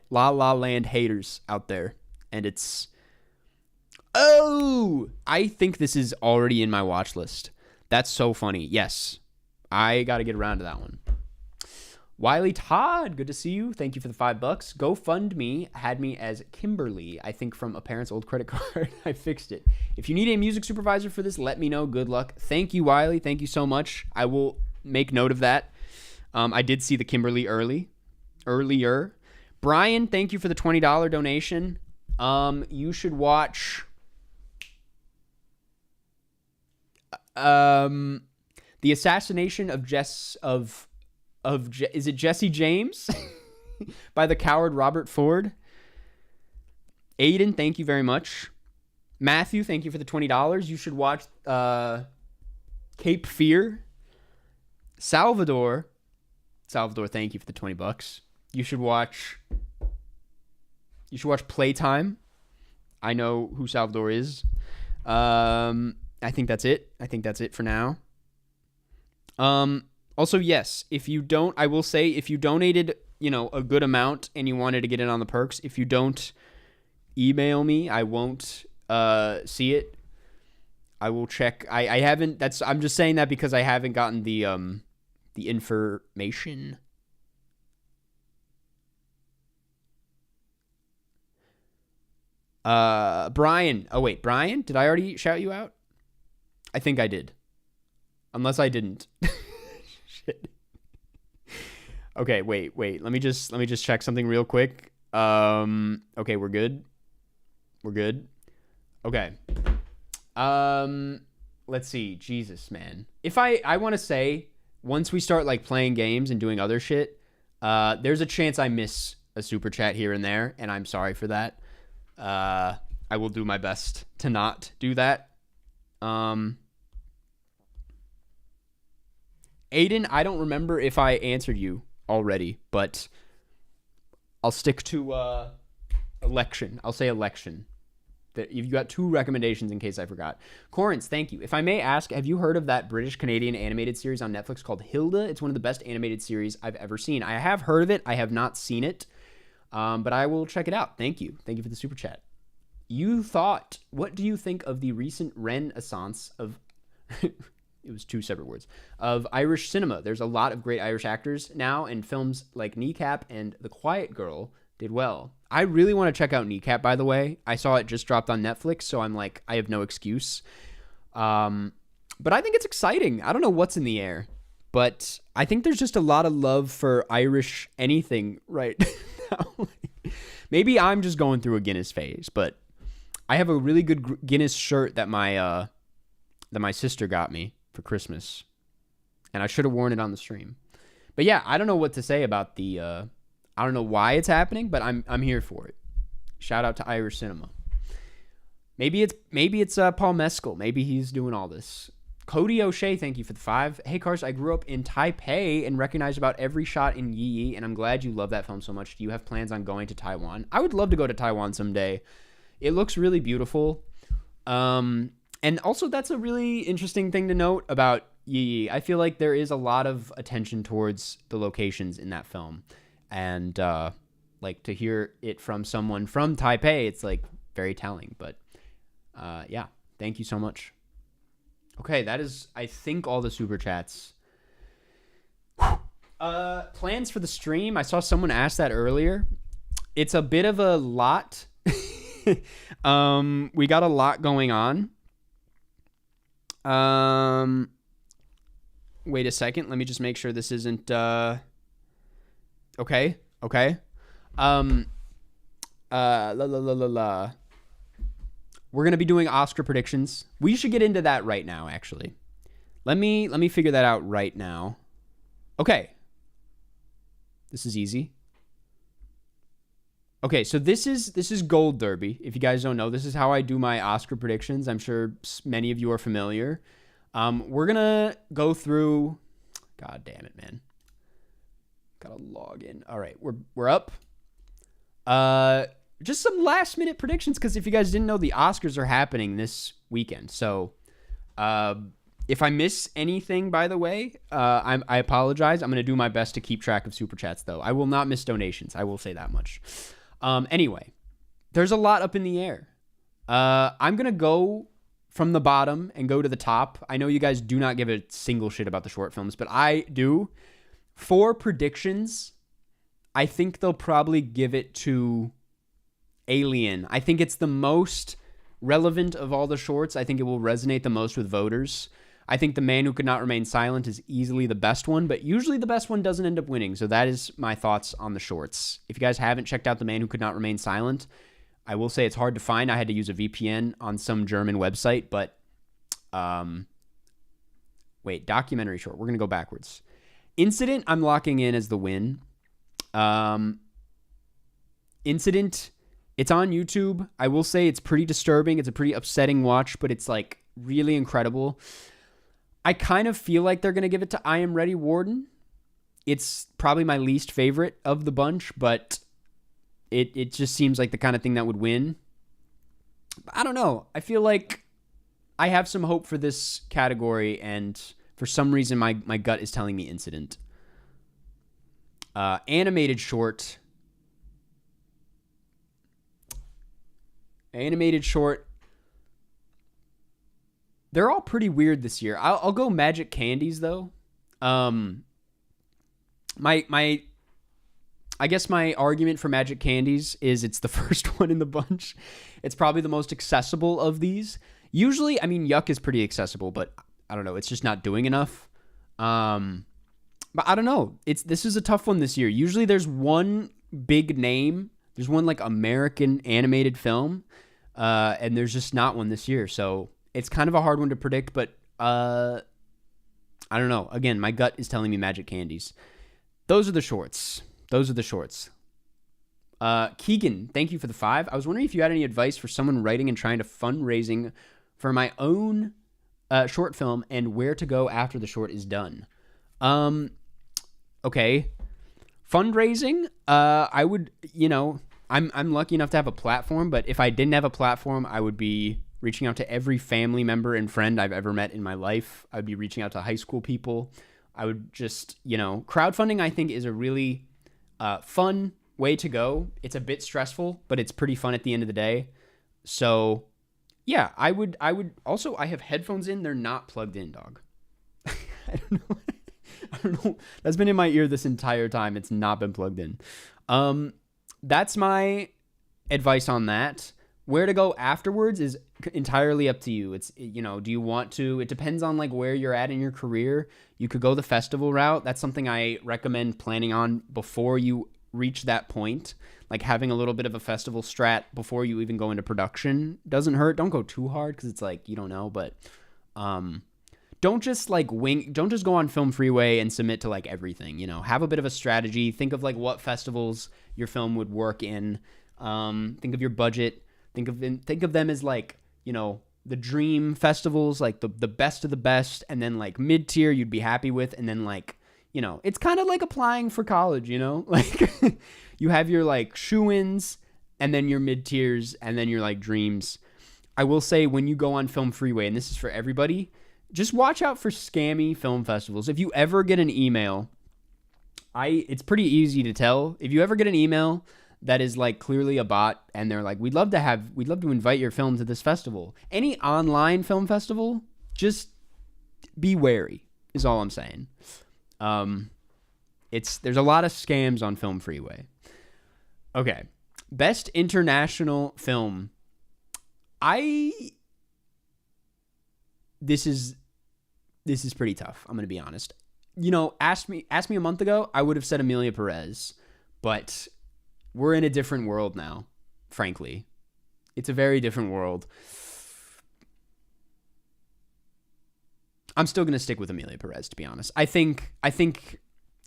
La Land haters out there, and I think this is already in my watch list. That's so funny. Yes. I got to get around to that one. Wiley Todd, good to see you. Thank you for the $5. GoFundMe had me as Kimberly, I think from a parent's old credit card. I fixed it. If you need a music supervisor for this, let me know. Good luck. Thank you, Wiley. Thank you so much. I will make note of that. I did see the Kimberly earlier. Brian, thank you for the $20 donation. You should watch The Assassination of is it Jesse James by the coward Robert Ford. Aiden, thank you very much. Matthew, thank you for the $20. You should watch Cape Fear. Salvador, thank you for the $20. You should watch Playtime. I know who Salvador is. I think that's it. I think that's it for now. Also, yes, I will say if you donated, a good amount and you wanted to get in on the perks, if you don't email me, I won't see it. I will check. I haven't. I'm just saying that because I haven't gotten the information. Brian. Oh wait, Brian, did I already shout you out? I think I did. Unless I didn't. Shit. Okay, wait. Let me just check something real quick. Okay, we're good. Okay. Let's see. Jesus, man. If I want to say, once we start like playing games and doing other shit, there's a chance I miss a super chat here and there, and I'm sorry for that. I will do my best to not do that. Aiden, I don't remember if I answered you already, but I'll stick to election. I'll say election. You've got 2 recommendations in case I forgot. Corrins, thank you. If I may ask, have you heard of that British-Canadian animated series on Netflix called Hilda? It's one of the best animated series I've ever seen. I have heard of it. I have not seen it, but I will check it out. Thank you. Thank you for the super chat. What do you think of the recent renaissance of... it was 2 separate words, of Irish cinema? There's a lot of great Irish actors now, and films like Kneecap and The Quiet Girl did well. I really want to check out Kneecap, by the way. I saw it just dropped on Netflix, so I'm like, I have no excuse. But I think it's exciting. I don't know what's in the air, but I think there's just a lot of love for Irish anything right now. Maybe I'm just going through a Guinness phase, but I have a really good Guinness shirt that my sister got me for Christmas, and I should have worn it on the stream. But yeah, I don't know what to say about the... I don't know why it's happening, but I'm here for it. Shout out to Irish cinema. Maybe it's Paul Mescal. Maybe he's doing all this. Cody O'Shea, thank you for the 5. Hey, Karsten, I grew up in Taipei and recognize about every shot in Yi Yi, and I'm glad you love that film so much. Do you have plans on going to Taiwan? I would love to go to Taiwan someday. It looks really beautiful. And also, that's a really interesting thing to note about Yi Yi. I feel like there is a lot of attention towards the locations in that film. And, like, to hear it from someone from Taipei, it's, like, very telling. But, yeah, thank you so much. Okay, that is, I think, all the super chats. Plans for the stream? I saw someone ask that earlier. It's a bit of a lot. We got a lot going on. Wait a second. Let me just make sure this isn't... Okay. We're gonna be doing Oscar predictions. We should get into that right now, actually. Let me figure that out right now. Okay. This is easy. Okay, so this is Gold Derby. If you guys don't know, this is how I do my Oscar predictions. I'm sure many of you are familiar. We're gonna go through... God damn it, man. Gotta log in. All right, we're up. Just some last minute predictions, because if you guys didn't know, the Oscars are happening this weekend. So, if I miss anything, by the way, I apologize. I'm gonna do my best to keep track of super chats, though. I will not miss donations. I will say that much. Anyway, there's a lot up in the air. I'm gonna go from the bottom and go to the top. I know you guys do not give a single shit about the short films, but I do. For predictions, I think they'll probably give it to Alien. I think it's the most relevant of all the shorts. I think it will resonate the most with voters. I think The Man Who Could Not Remain Silent is easily the best one, but usually the best one doesn't end up winning. So that is my thoughts on the shorts. If you guys haven't checked out The Man Who Could Not Remain Silent, I will say it's hard to find. I had to use a VPN on some German website, but wait, documentary short. We're going to go backwards. Incident, I'm locking in as the win. Incident, it's on YouTube. I will say it's pretty disturbing. It's a pretty upsetting watch, but it's like really incredible. I kind of feel like they're going to give it to I Am Ready Warden. It's probably my least favorite of the bunch, but it just seems like the kind of thing that would win. I don't know. I feel like I have some hope for this category, and for some reason my gut is telling me Incident. Animated short. They're all pretty weird this year. I'll go Magic Candies, though. I guess my argument for Magic Candies is it's the first one in the bunch. It's probably the most accessible of these. Usually, I mean, Yuck is pretty accessible, but I don't know. It's just not doing enough. But I don't know. This is a tough one this year. Usually there's one big name. There's one like American animated film. and there's just not one this year. So it's kind of a hard one to predict, but I don't know. Again, my gut is telling me Magic Candies. Those are the shorts. Keegan, thank you for the 5. I was wondering if you had any advice for someone writing and trying to fundraising for my own short film and where to go after the short is done. Okay. Fundraising, I would, I'm lucky enough to have a platform, but if I didn't have a platform, I would be reaching out to every family member and friend I've ever met in my life. I would be reaching out to high school people. I would just, crowdfunding, I think, is a really fun way to go. It's a bit stressful, but it's pretty fun at the end of the day. So yeah, I would also, I have headphones in. They're not plugged in, dog. I don't know. That's been in my ear this entire time. It's not been plugged in. That's my advice on that. Where to go afterwards is entirely up to you. It's, do you want to, it depends on like where you're at in your career. You could go the festival route. That's something I recommend planning on before you reach that point. Like having a little bit of a festival strat before you even go into production doesn't hurt. Don't go too hard because it's like, you don't know, but don't just like don't just go on Film Freeway and submit to like everything, have a bit of a strategy. Think of like what festivals your film would work in. Think of your budget. Think of them as like, the dream festivals, like the best of the best, and then like mid-tier you'd be happy with, and then like, it's kind of like applying for college, like you have your like shoo-ins and then your mid-tiers and then your like dreams. I will say when you go on Film Freeway, and this is for everybody, just watch out for scammy film festivals. If you ever get an email, it's pretty easy to tell. If you ever get an email that is like clearly a bot and they're like, we'd love to invite your film to this festival. Any online film festival, just be wary is all I'm saying. There's a lot of scams on Film Freeway. Okay. Best international film. This is pretty tough. I'm going to be honest. Ask me a month ago, I would have said Emilia Perez, but we're in a different world now, frankly. It's a very different world. I'm still going to stick with Emilia Perez, to be honest. I think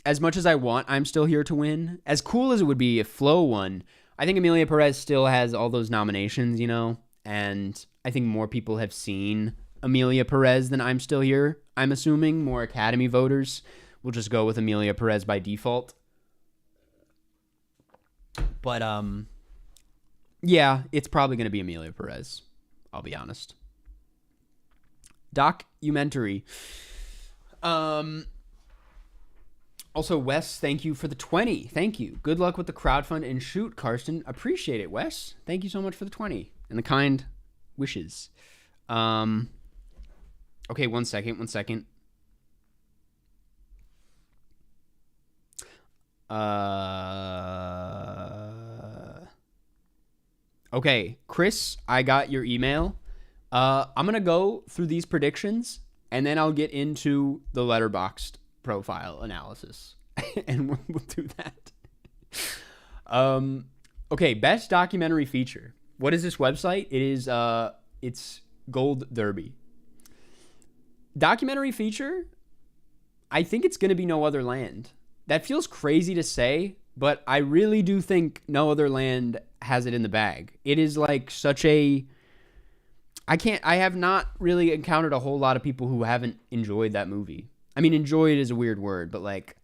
as much as I want I'm Still Here to win, as cool as it would be if Flo won, I think Emilia Perez still has all those nominations, and I think more people have seen Emilia Perez than I'm Still Here. I'm assuming more Academy voters will just go with Emilia Perez by default. But, yeah, it's probably going to be Emilia Perez. I'll be honest. Documentary. Also, Wes, thank you for the 20. Thank you. Good luck with the crowdfund and shoot, Karsten. Appreciate it, Wes. Thank you so much for the 20 and the kind wishes. Okay, one second. Okay, Chris, I got your email. I'm going to go through these predictions, and then I'll get into the Letterboxd profile analysis, and we'll do that. Okay, best documentary feature. What is this website? It is, it's Gold Derby. Documentary feature, I think it's going to be No Other Land. That feels crazy to say, but I really do think No Other Land has it in the bag. It is like such a... I have not really encountered a whole lot of people who haven't enjoyed that movie. I mean, enjoyed is a weird word, but like,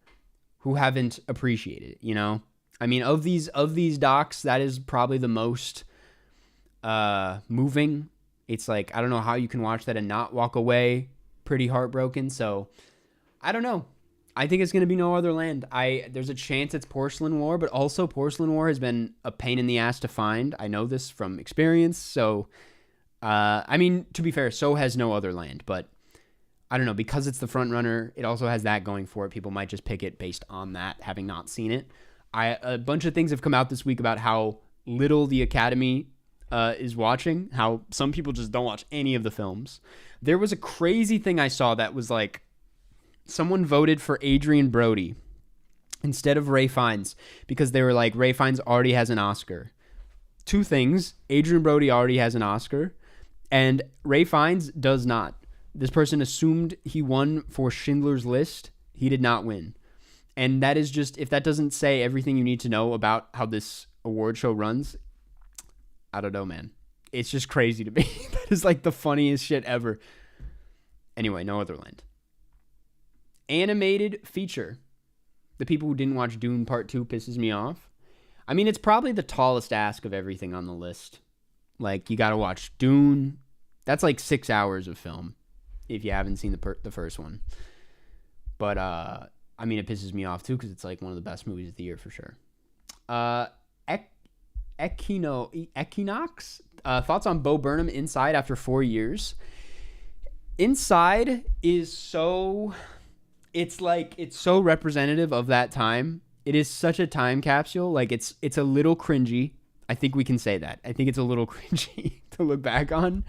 who haven't appreciated it, I mean, of these docs, that is probably the most moving. It's like, I don't know how you can watch that and not walk away pretty heartbroken. So, I don't know. I think it's going to be No Other Land. There's a chance it's Porcelain War, but also Porcelain War has been a pain in the ass to find. I know this from experience. So, I mean, to be fair, so has No Other Land, but I don't know, because it's the front runner, it also has that going for it. People might just pick it based on that, having not seen it. A bunch of things have come out this week about how little the Academy is watching, how some people just don't watch any of the films. There was a crazy thing I saw that was like, someone voted for Adrian Brody instead of Ray Fiennes because they were like, Ray Fiennes already has an Oscar. Two things. Adrian Brody already has an Oscar, and Ray Fiennes does not. This person assumed he won for Schindler's List. He did not win. And that is just, if that doesn't say everything you need to know about how this award show runs, I don't know, man. It's just crazy to me. That is like the funniest shit ever. Anyway, No Other Land. Animated feature. The people who didn't watch Dune Part 2 pisses me off. I mean, it's probably the tallest ask of everything on the list. Like, you gotta watch Dune. That's like 6 hours of film if you haven't seen the first one. But, I mean, it pisses me off too because it's like one of the best movies of the year for sure. Equinox? Thoughts on Bo Burnham Inside after 4 years? Inside is so... It's so representative of that time. It is such a time capsule. Like, it's a little cringy. I think we can say that. I think it's a little cringy to look back on.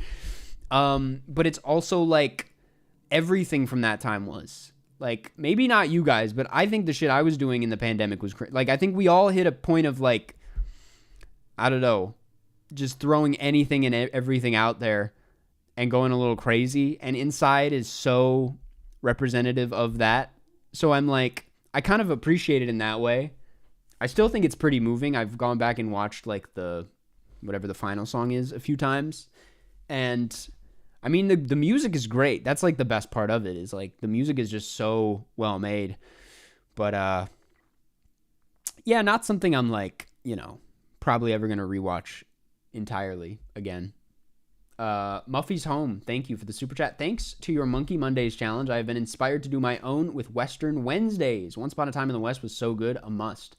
But it's also like everything from that time was. Like, maybe not you guys, but I think the shit I was doing in the pandemic was like, I think we all hit a point of like, I don't know, just throwing anything and everything out there and going a little crazy. And Inside is so representative of that. So I'm like, I kind of appreciate it in that way. I still think it's pretty moving. I've gone back and watched like whatever the final song is a few times. And I mean, the music is great. That's like the best part of it, is like the music is just so well made. But yeah, not something I'm like, probably ever going to rewatch entirely again. Muffy's Home, thank you for the super chat. Thanks to your Monkey Mondays challenge, I have been inspired to do my own with Western Wednesdays. Once Upon a Time in the West was so good, a must.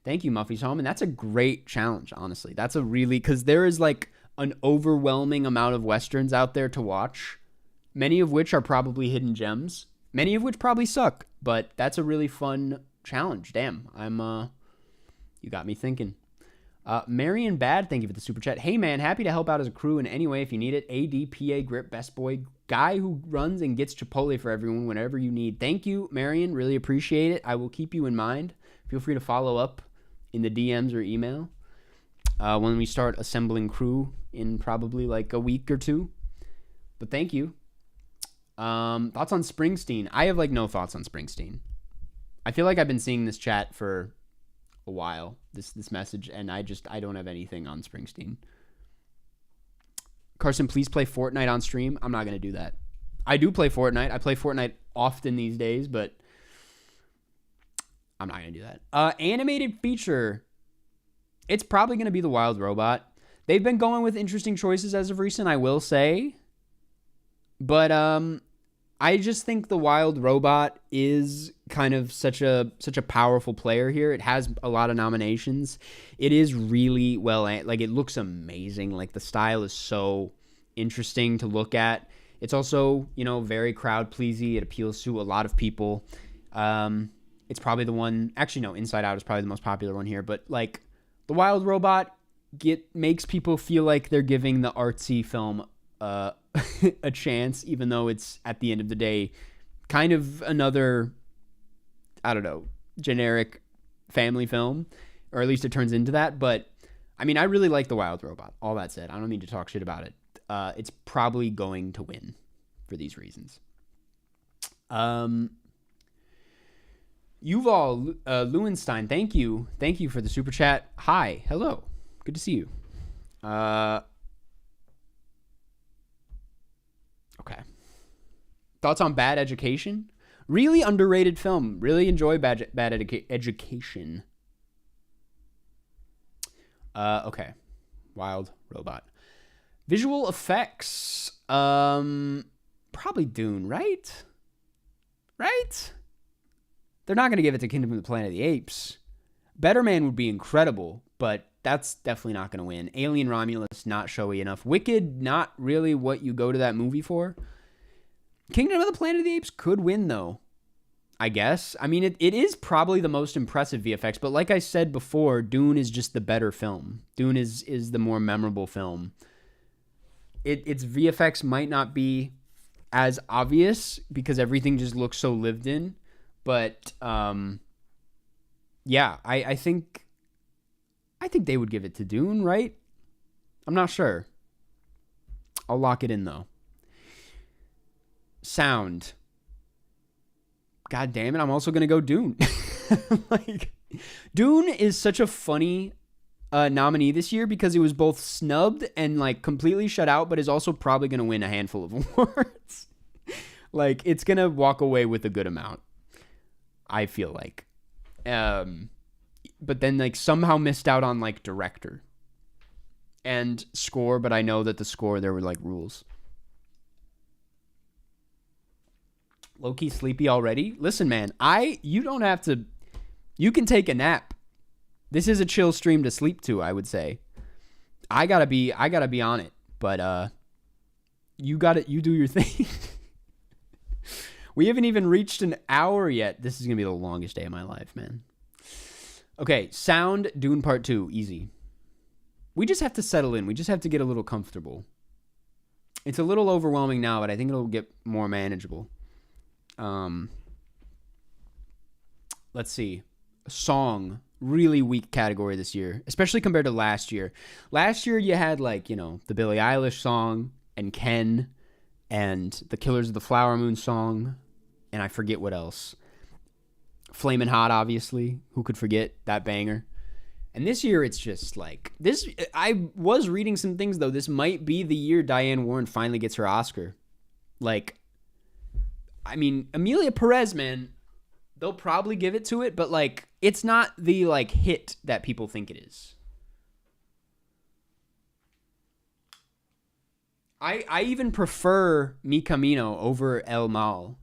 Thank you, Muffy's Home. And that's a great challenge, honestly. That's a really, because there is like an overwhelming amount of Westerns out there to watch, many of which are probably hidden gems, many of which probably suck, but that's a really fun challenge. Damn, you got me thinking. Marion Bad, thank you for the super chat. Hey man, happy to help out as a crew in any way if you need it. ADPA Grip Best Boy, guy who runs and gets Chipotle for everyone whenever you need. Thank you, Marion. Really appreciate it. I will keep you in mind. Feel free to follow up in the DMs or email when we start assembling crew in probably like a week or two. But thank you. Thoughts on Springsteen? I have like no thoughts on Springsteen. I feel like I've been seeing this chat for a while, this message, and I don't have anything on Springsteen. Karsten, please play Fortnite on stream. I'm not going to do that. I do play Fortnite. I play Fortnite often these days, but I'm not going to do that. Animated feature. It's probably going to be The Wild Robot. They've been going with interesting choices as of recent, I will say. But I just think The Wild Robot is kind of such a powerful player here. It has a lot of nominations. It is really like, it looks amazing. Like, the style is so interesting to look at. It's also, very crowd pleasy. It appeals to a lot of people. It's probably the one, actually no, Inside Out is probably the most popular one here, but like The Wild Robot makes people feel like they're giving the artsy film a chance, even though it's at the end of the day kind of another, I don't know, generic family film, or at least it turns into that. But I mean, I really like The Wild Robot. All that said, I don't need to talk shit about it. It's probably going to win for these reasons. Yuval Lewenstein, thank you for the super chat. Hi, hello, good to see you. Okay. Thoughts on Bad Education? Really underrated film. Really enjoy Bad Education. Okay. Wild Robot. Visual effects. Probably Dune, right? Right? They're not going to give it to Kingdom of the Planet of the Apes. Better Man would be incredible, but that's definitely not going to win. Alien Romulus, not showy enough. Wicked, not really what you go to that movie for. Kingdom of the Planet of the Apes could win, though, I guess. I mean, it is probably the most impressive VFX, but like I said before, Dune is just the better film. Dune is the more memorable film. Its VFX might not be as obvious because everything just looks so lived in, but yeah, I think they would give it to Dune, right? I'm not sure. I'll lock it in, though. Sound. God damn it, I'm also going to go Dune. Like, Dune is such a funny nominee this year because it was both snubbed and, like, completely shut out, but is also probably going to win a handful of awards. Like, it's going to walk away with a good amount, I feel like. But then, like, somehow missed out on, like, director and score, but I know that the score, there were, like, rules. Low-key sleepy already? Listen, man, you don't have to, you can take a nap. This is a chill stream to sleep to, I would say. I gotta be on it, but you do your thing. We haven't even reached an hour yet. This is gonna be the longest day of my life, man. Okay, sound, Dune Part 2, easy. We just have to settle in. We just have to get a little comfortable. It's a little overwhelming now, but I think it'll get more manageable. Let's see. Song, really weak category this year, especially compared to last year. Last year you had, like, you know, the Billie Eilish song and Ken and the Killers of the Flower Moon song, and I forget what else. Flamin' Hot, obviously. Who could forget that banger? And this year it's just like this. I was reading some things, though. This might be the year Diane Warren finally gets her Oscar. Like, I mean, Amelia Perez, man, they'll probably give it to it, but, like, it's not the, like, hit that people think it is. I even prefer Mi Camino over El Mal.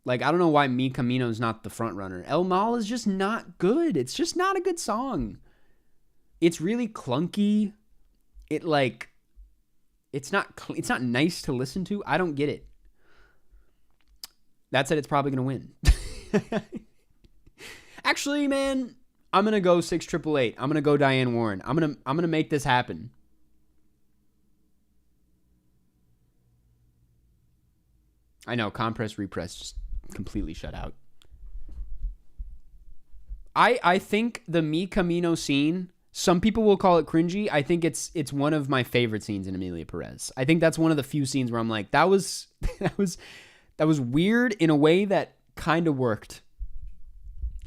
Like, I don't know why Mi Camino's not the front runner. El Mal is just not good. It's just not a good song. It's really clunky. It, like, it's not nice to listen to. I don't get it. That said, it's probably going to win. Actually, man, I'm going to go 688. I'm going to go Diane Warren. I'm going to make this happen. I know, compress, repress, just completely shut out. I think the Mi Camino scene, some people will call it cringy. I think it's one of my favorite scenes in Amelia Perez. I think that's one of the few scenes where I'm like, that was weird in a way that kind of worked.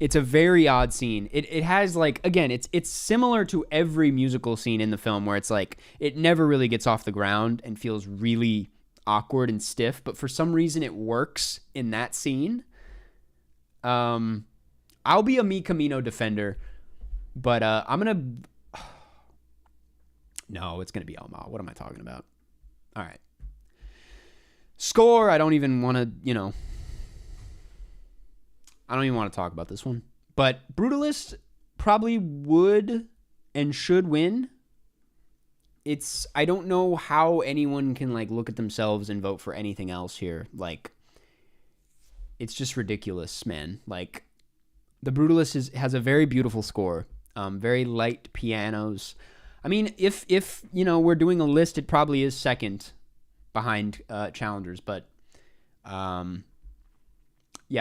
It's a very odd scene. It has, like, again, it's similar to every musical scene in the film where it's like it never really gets off the ground and feels really awkward and stiff, but for some reason it works in that scene. I'll be a Mi Camino defender, but I'm gonna no, it's gonna be El Mal. What am I talking about? All right. Score, I don't even want to, I don't even want to talk about this one. But Brutalist probably would and should win. I don't know how anyone can, like, look at themselves and vote for anything else here. Like, it's just ridiculous, man. Like, The Brutalist has a very beautiful score. Very light pianos. I mean, if we're doing a list, it probably is second behind challengers, but yeah,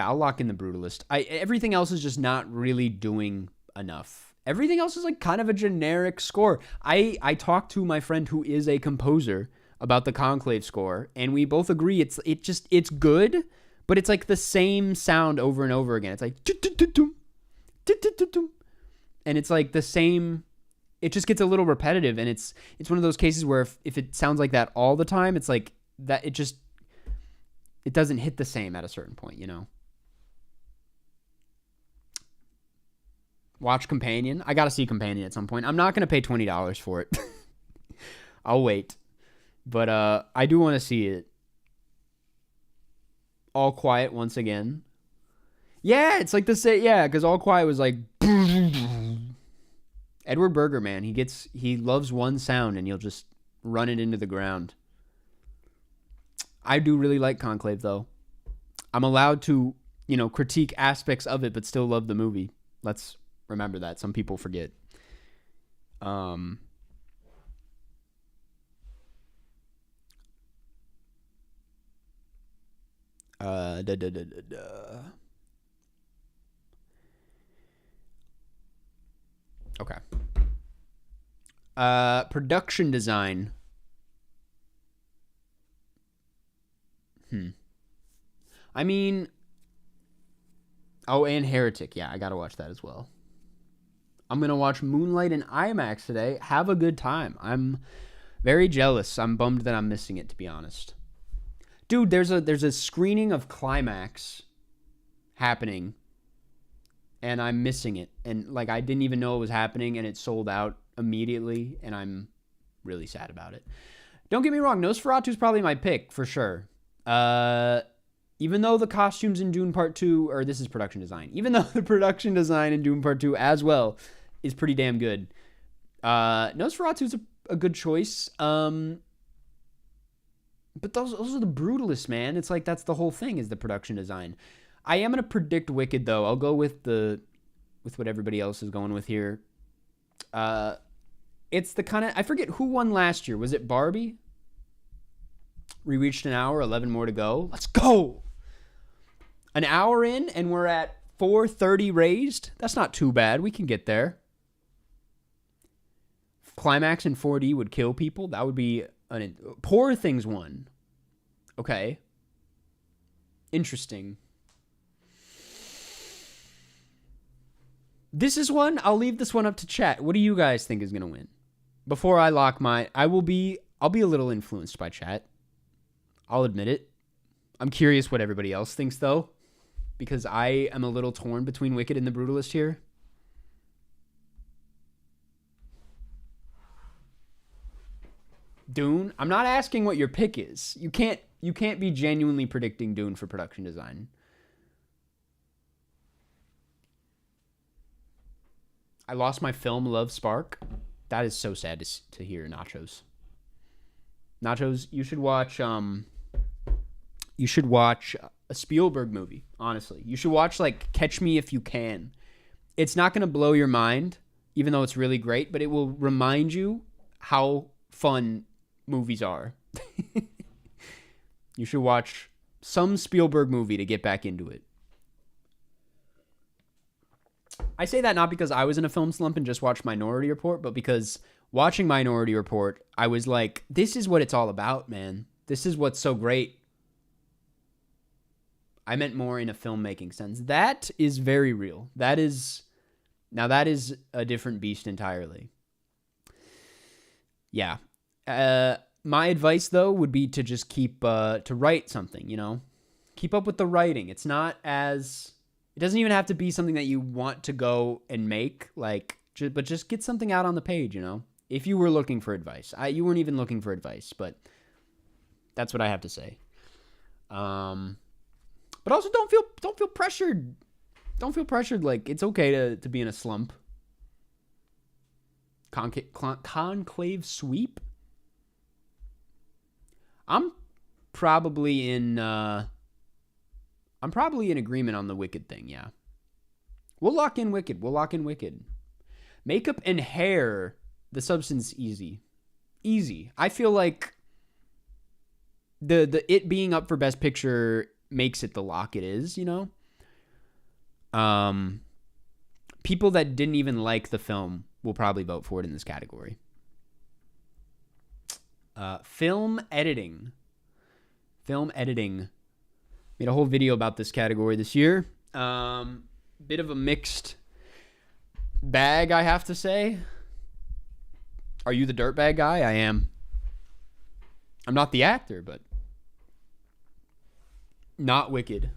I'll lock in The Brutalist. Everything else is just not really doing enough. Everything else is, like, kind of a generic score. I talked to my friend who is a composer about the Conclave score, and we both agree it's good, but it's like the same sound over and over again. It's like and it's like the same. It just gets a little repetitive, and it's one of those cases where if it sounds like that all the time, it's like that. It doesn't hit the same at a certain point, Watch Companion. I got to see Companion at some point. I'm not going to pay $20 for it. I'll wait. But I do want to see it. All Quiet once again. Yeah, it's like the same. Yeah, because All Quiet was like. Edward Berger, man. He loves one sound and he'll just run it into the ground. I do really like Conclave, though. I'm allowed to, critique aspects of it, but still love the movie. Let's remember that. Some people forget. Okay. Production design. I mean, oh, and Heretic. Yeah, I gotta watch that as well. I'm gonna watch Moonlight in IMAX today. Have a good time. I'm very jealous. I'm bummed that I'm missing it, to be honest. Dude, there's a screening of Climax happening, and I'm missing it. And like, I didn't even know it was happening, and it sold out immediately, and I'm really sad about it. Don't get me wrong, Nosferatu's probably my pick for sure. Even though the costumes in Dune Part 2, or this is production design, even though the production design in Dune Part 2 as well is pretty damn good. Nosferatu's a good choice. But those are the brutalists, man. It's like, that's the whole thing, is the production design. I am going to predict Wicked, though. I'll go with what everybody else is going with here. It's the kind of, I forget who won last year. Was it Barbie? We reached an hour, 11 more to go. Let's go. An hour in, and we're at 430 raised. That's not too bad. We can get there. Climax in 4D would kill people. That would be Poor Things won. Okay. Interesting. This is one, I'll leave this one up to chat. What do you guys think is going to win? Before I lock I'll be a little influenced by chat. I'll admit it. I'm curious what everybody else thinks, though, because I am a little torn between Wicked and The Brutalist here. Dune. I'm not asking what your pick is. You can't be genuinely predicting Dune for production design. I lost my film love spark. That is so sad to hear, Nachos. Nachos, you should watch a Spielberg movie, honestly. You should watch, like, Catch Me If You Can. It's not going to blow your mind, even though it's really great, but it will remind you how fun movies are. You should watch some Spielberg movie to get back into it. I say that not because I was in a film slump and just watched Minority Report, but because watching Minority Report, I was like, this is what it's all about, man. This is what's so great. I meant more in a filmmaking sense. That is very real. That is a different beast entirely. Yeah. My advice, though, would be to just keep, to write something, you know? Keep up with the writing. It doesn't even have to be something that you want to go and make, like, but just get something out on the page, you know? If you were looking for advice. You weren't even looking for advice, but that's what I have to say. But also don't feel pressured. Don't feel pressured, like, it's okay to be in a slump. Conclave sweep? I'm probably in agreement on the Wicked thing, yeah. We'll lock in Wicked. Makeup and hair, the substance, easy. I feel like the it being up for Best Picture makes it the lock it is, you know? People that didn't even like the film will probably vote for it in this category. Film editing. Made a whole video about this category this year. Bit of a mixed bag, I have to say. Are you the dirtbag guy? I am. I'm not the actor, but not Wicked.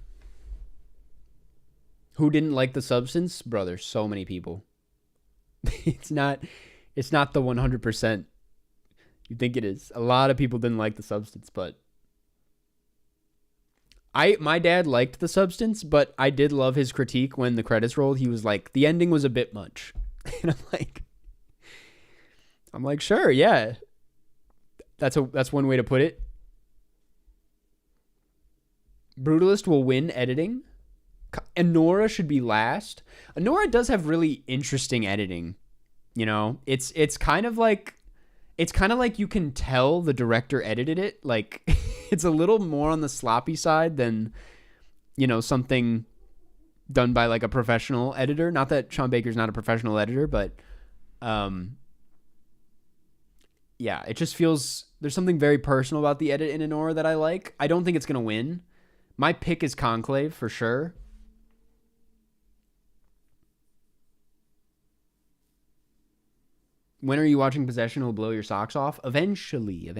Who didn't like The Substance? Brother, so many people. It's not the 100% you think it is. A lot of people didn't like The Substance, but my dad liked The Substance, but I did love his critique when the credits rolled. He was like, the ending was a bit much. And I'm like, sure, yeah. That's one way to put it. Brutalist will win editing. Anora should be last. Anora does have really interesting editing. You know, it's kind of like you can tell the director edited it. Like, it's a little more on the sloppy side than, you know, something done by like a professional editor. Not that Sean Baker's not a professional editor, but yeah, it just feels there's something very personal about the edit in Anora that I like. I don't think it's gonna win. My pick is Conclave for sure. When are you watching Possession will blow your socks off? Eventually.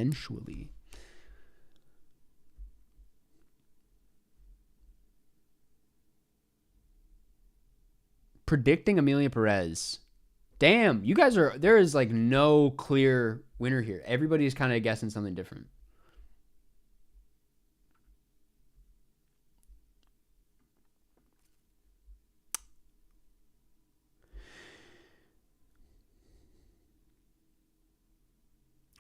Predicting Amelia Perez. Damn, you guys are, there is like no clear winner here. Everybody's kind of guessing something different.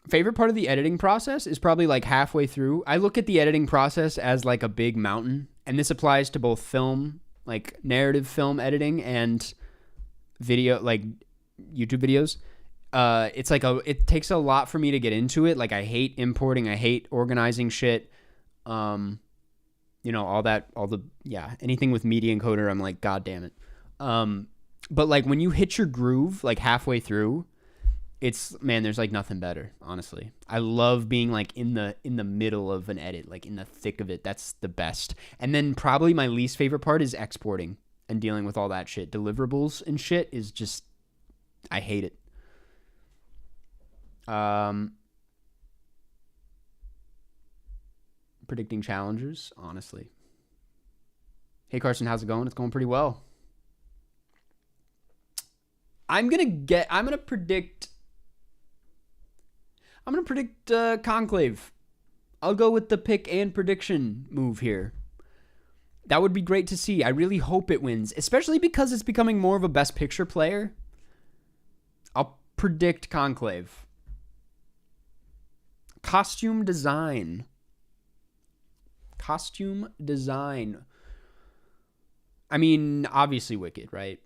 Favorite part of the editing process is probably like halfway through. I look at the editing process as like a big mountain, and this applies to both film, like narrative film editing, and video, like YouTube videos. It's like it takes a lot for me to get into it. Like I hate importing, I hate organizing shit. All the anything with media encoder, I'm like, God damn it. But like when you hit your groove, like halfway through, it's, man, there's like nothing better, honestly. I love being like in the middle of an edit, like in the thick of it. That's the best. And then probably my least favorite part is exporting and dealing with all that shit. Deliverables and shit is just, I hate it. Predicting challengers, honestly. Hey Karsten, how's it going? It's going pretty well. I'm gonna predict Conclave. I'll go with the pick and prediction move here. That would be great to see. I really hope it wins, especially because it's becoming more of a Best Picture player. I'll predict Conclave. Costume design. I mean, obviously Wicked, right?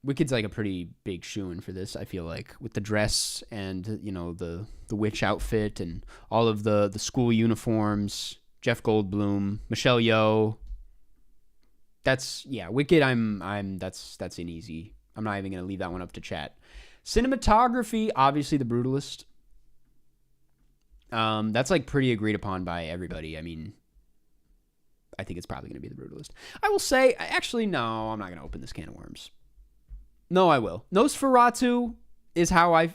Wicked's like a pretty big shoo-in for this, I feel like, with the dress and, you know, the witch outfit and all of the school uniforms, Jeff Goldblum, Michelle Yeoh. That's, yeah, Wicked, that's an easy. I'm not even going to leave that one up to chat. Cinematography, obviously The Brutalist. That's like pretty agreed upon by everybody. I mean, I think it's probably going to be The Brutalist. I will say, actually, no, I'm not going to open this can of worms. No, I will. Nosferatu is how I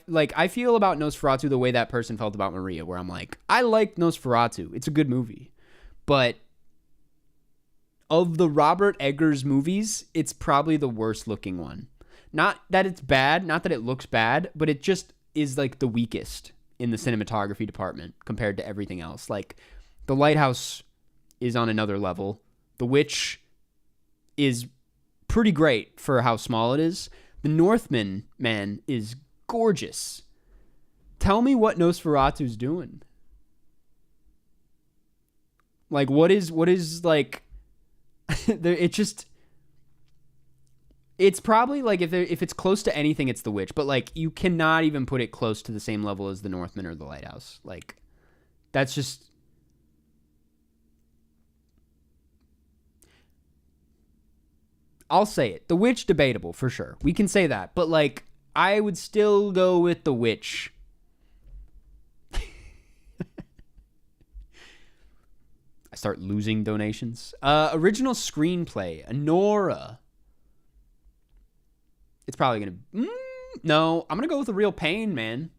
feel about Nosferatu the way that person felt about Maria, where I'm like, I like Nosferatu. It's a good movie. But of the Robert Eggers movies, it's probably the worst looking one. Not that it's bad, not that it looks bad, but it just is like the weakest in the cinematography department compared to everything else. Like, The Lighthouse is on another level. The Witch is pretty great for how small it is. The Northman, man, is gorgeous. Tell me what Nosferatu's doing. Like, what is like, it's probably like, if it's close to anything, it's The Witch, but like, you cannot even put it close to the same level as The Northman or The Lighthouse. Like, that's just, I'll say it. The Witch, debatable, for sure. We can say that. But, like, I would still go with The Witch. I start losing donations. Original screenplay. Anora. It's probably going to... no, I'm going to go with A Real Pain, man.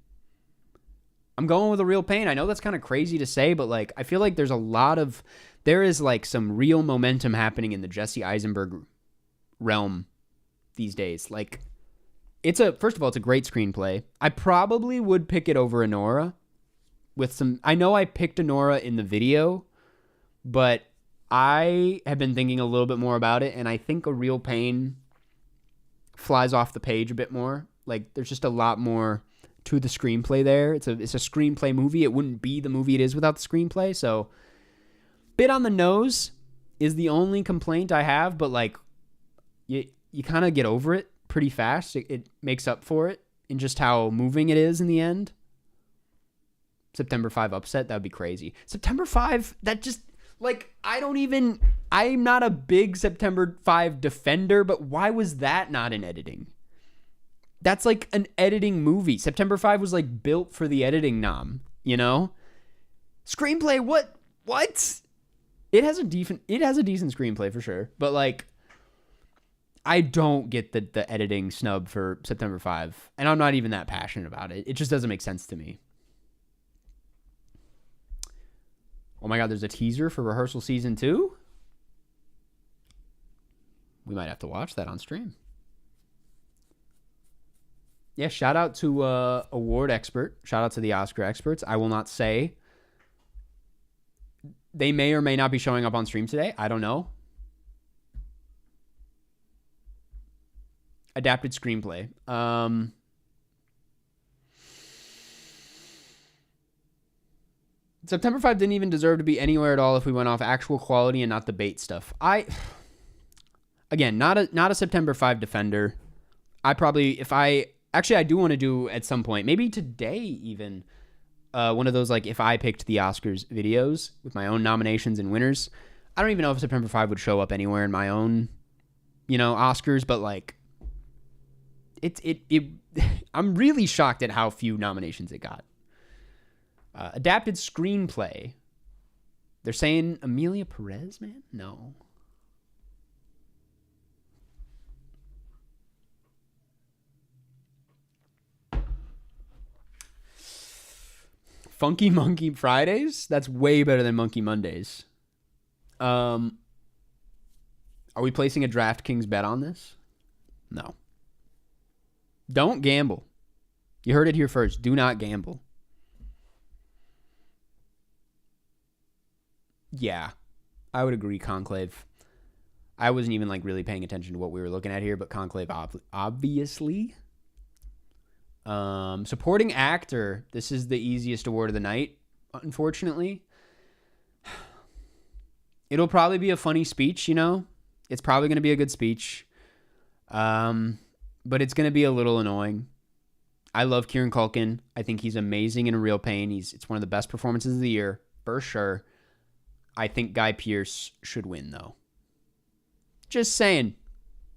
I'm going with A Real Pain. I know that's kind of crazy to say, but, like, I feel like there is, like, some real momentum happening in the Jesse Eisenberg realm these days. Like, first of all, it's a great screenplay. I probably would pick it over Anora with some, I know I picked Anora in the video, but I have been thinking a little bit more about it, and I think A Real Pain flies off the page a bit more. Like, there's just a lot more to the screenplay there. It's a screenplay movie. It wouldn't be the movie it is without the screenplay, so bit on the nose is the only complaint I have, but like, you kind of get over it pretty fast. It makes up for it in just how moving it is in the end. September 5 upset, that would be crazy. September 5, that just, like, I'm not a big September 5 defender, but why was that not in editing? That's like an editing movie. September 5 was like built for the editing nom, you know? Screenplay, what? It has a decent screenplay for sure, but like I don't get the editing snub for September 5, and I'm not even that passionate about it. It just doesn't make sense to me. Oh my god, there's a teaser for Rehearsal Season 2? We might have to watch that on stream. Yeah, shout out to award expert. Shout out to the Oscar experts. I will not say. They may or may not be showing up on stream today. I don't know. Adapted screenplay. September 5 didn't even deserve to be anywhere at all if we went off actual quality and not the bait stuff. Again, not a September 5 defender. I do want to do at some point, maybe today even, one of those like if I picked the Oscars videos with my own nominations and winners. I don't even know if September 5 would show up anywhere in my own, Oscars, but like I'm really shocked at how few nominations it got. Adapted screenplay. They're saying Amelia Perez, man? No. Funky Monkey Fridays? That's way better than Monkey Mondays. Are we placing a DraftKings bet on this? No. Don't gamble. You heard it here first. Do not gamble. Yeah, I would agree, Conclave. I wasn't even like really paying attention to what we were looking at here, but Conclave obviously. Supporting actor. This is the easiest award of the night, unfortunately. It'll probably be a funny speech, It's probably going to be a good speech. But it's going to be a little annoying. I love Kieran Culkin. I think he's amazing in A Real Pain. It's one of the best performances of the year, for sure. I think Guy Pearce should win, though. Just saying.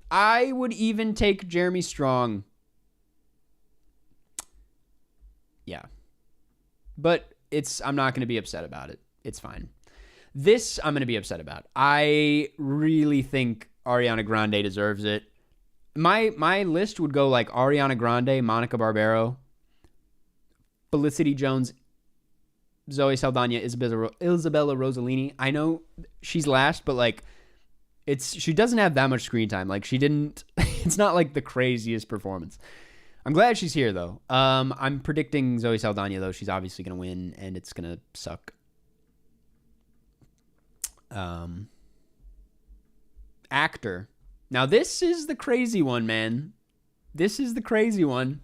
I would even take Jeremy Strong. Yeah. But I'm not going to be upset about it. It's fine. This I'm going to be upset about. I really think Ariana Grande deserves it. My list would go like Ariana Grande, Monica Barbero, Felicity Jones, Zoe Saldana, Isabella Rossellini. I know she's last, but like she doesn't have that much screen time. Like she didn't. It's not like the craziest performance. I'm glad she's here though. I'm predicting Zoe Saldana though. She's obviously gonna win, and it's gonna suck. Actor. Now, this is the crazy one, man. This is the crazy one.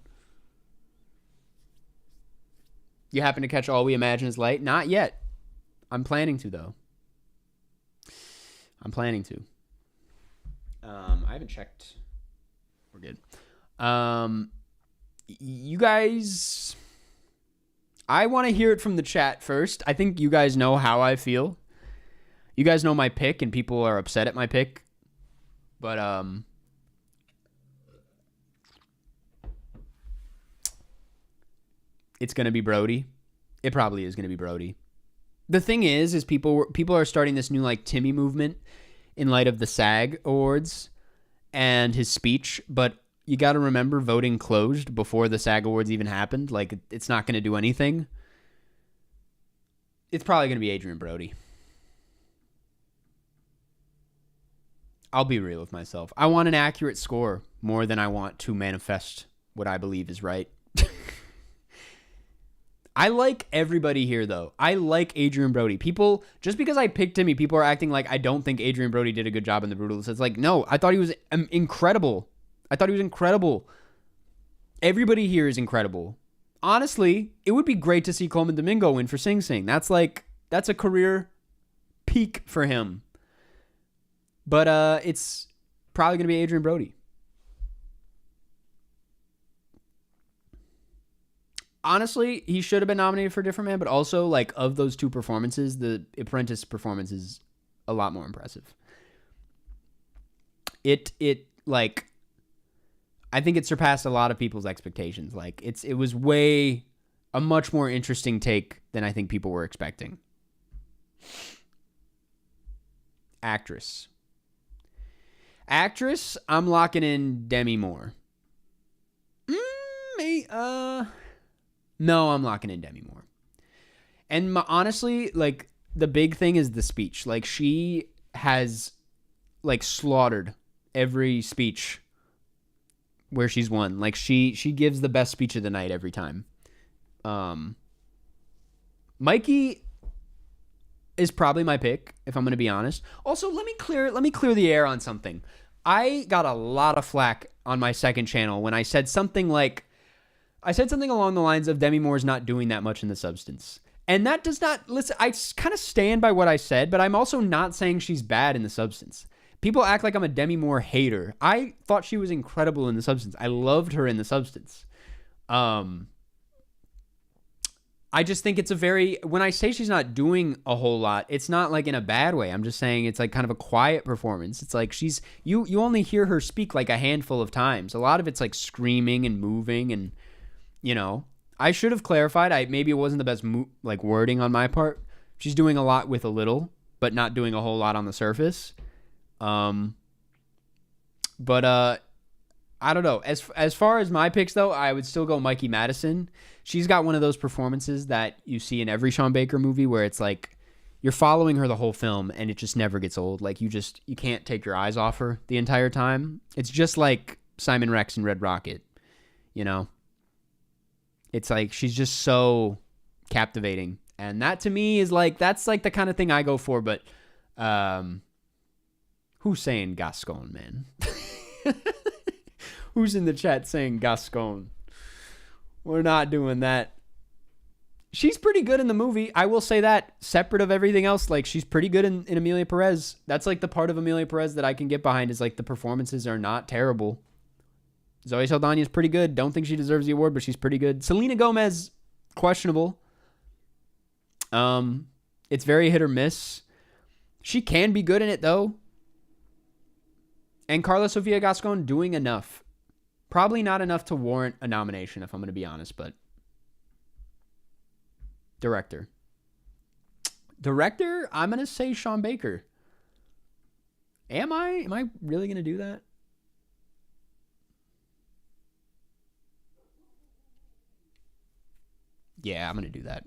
You happen to catch All We Imagine Is Light? Not yet. I'm planning to, though. I'm planning to. I haven't checked. We're good. You guys... I want to hear it from the chat first. I think you guys know how I feel. You guys know my pick, and people are upset at my pick. But, it's going to be Brody. It probably is going to be Brody. The thing is people are starting this new, like, Timmy movement in light of the SAG Awards and his speech. But you got to remember, voting closed before the SAG Awards even happened. Like, it's not going to do anything. It's probably going to be Adrian Brody. I'll be real with myself. I want an accurate score more than I want to manifest what I believe is right. I like everybody here, though. I like Adrian Brody. People, just because I picked him, people are acting like I don't think Adrian Brody did a good job in The Brutalist. It's like, no, I thought he was incredible. Everybody here is incredible. Honestly, it would be great to see Coleman Domingo win for Sing Sing. That's a career peak for him. But it's probably going to be Adrian Brody. Honestly, he should have been nominated for Different Man, but also, like, of those two performances, the Apprentice performance is a lot more impressive. I think it surpassed a lot of people's expectations. Like it was way a much more interesting take than I think people were expecting. Actress, I'm locking in Demi Moore. No, I'm locking in Demi Moore. And honestly, like the big thing is the speech. Like she has like slaughtered every speech where she's won. Like she gives the best speech of the night every time. Mikey is probably my pick, if I'm going to be honest. Also, let me clear the air on something. I got a lot of flack on my second channel when I said something along the lines of Demi Moore's not doing that much in the substance. And that does not, listen, I kind of stand by what I said, but I'm also not saying she's bad in the substance. People act like I'm a Demi Moore hater. I thought she was incredible in the substance. I loved her in the substance. I just think it's when I say she's not doing a whole lot, it's not like in a bad way. I'm just saying it's like kind of a quiet performance. It's like you only hear her speak like a handful of times. A lot of it's like screaming and moving and, you know, I should have clarified. Maybe it wasn't the best like wording on my part. She's doing a lot with a little, but not doing a whole lot on the surface. But I don't know. As far as my picks, though, I would still go Mikey Madison. She's got one of those performances that you see in every Sean Baker movie where it's like you're following her the whole film and it just never gets old. Like you can't take your eyes off her the entire time. It's just like Simon Rex in Red Rocket, you know? It's like she's just so captivating. And that to me is like, that's like the kind of thing I go for. But who's saying Gascon, man? Who's in the chat saying Gascon? We're not doing that. She's pretty good in the movie. I will say that, separate of everything else, like she's pretty good in Amelia Perez. That's like the part of Amelia Perez that I can get behind is like the performances are not terrible. Zoe Saldana is pretty good. Don't think she deserves the award, but she's pretty good. Selena Gomez, questionable. It's very hit or miss. She can be good in it though. And Carla Sofia Gascon doing enough. Probably not enough to warrant a nomination, if I'm going to be honest, but director, I'm going to say Sean Baker. Am I really going to do that? Yeah, I'm going to do that.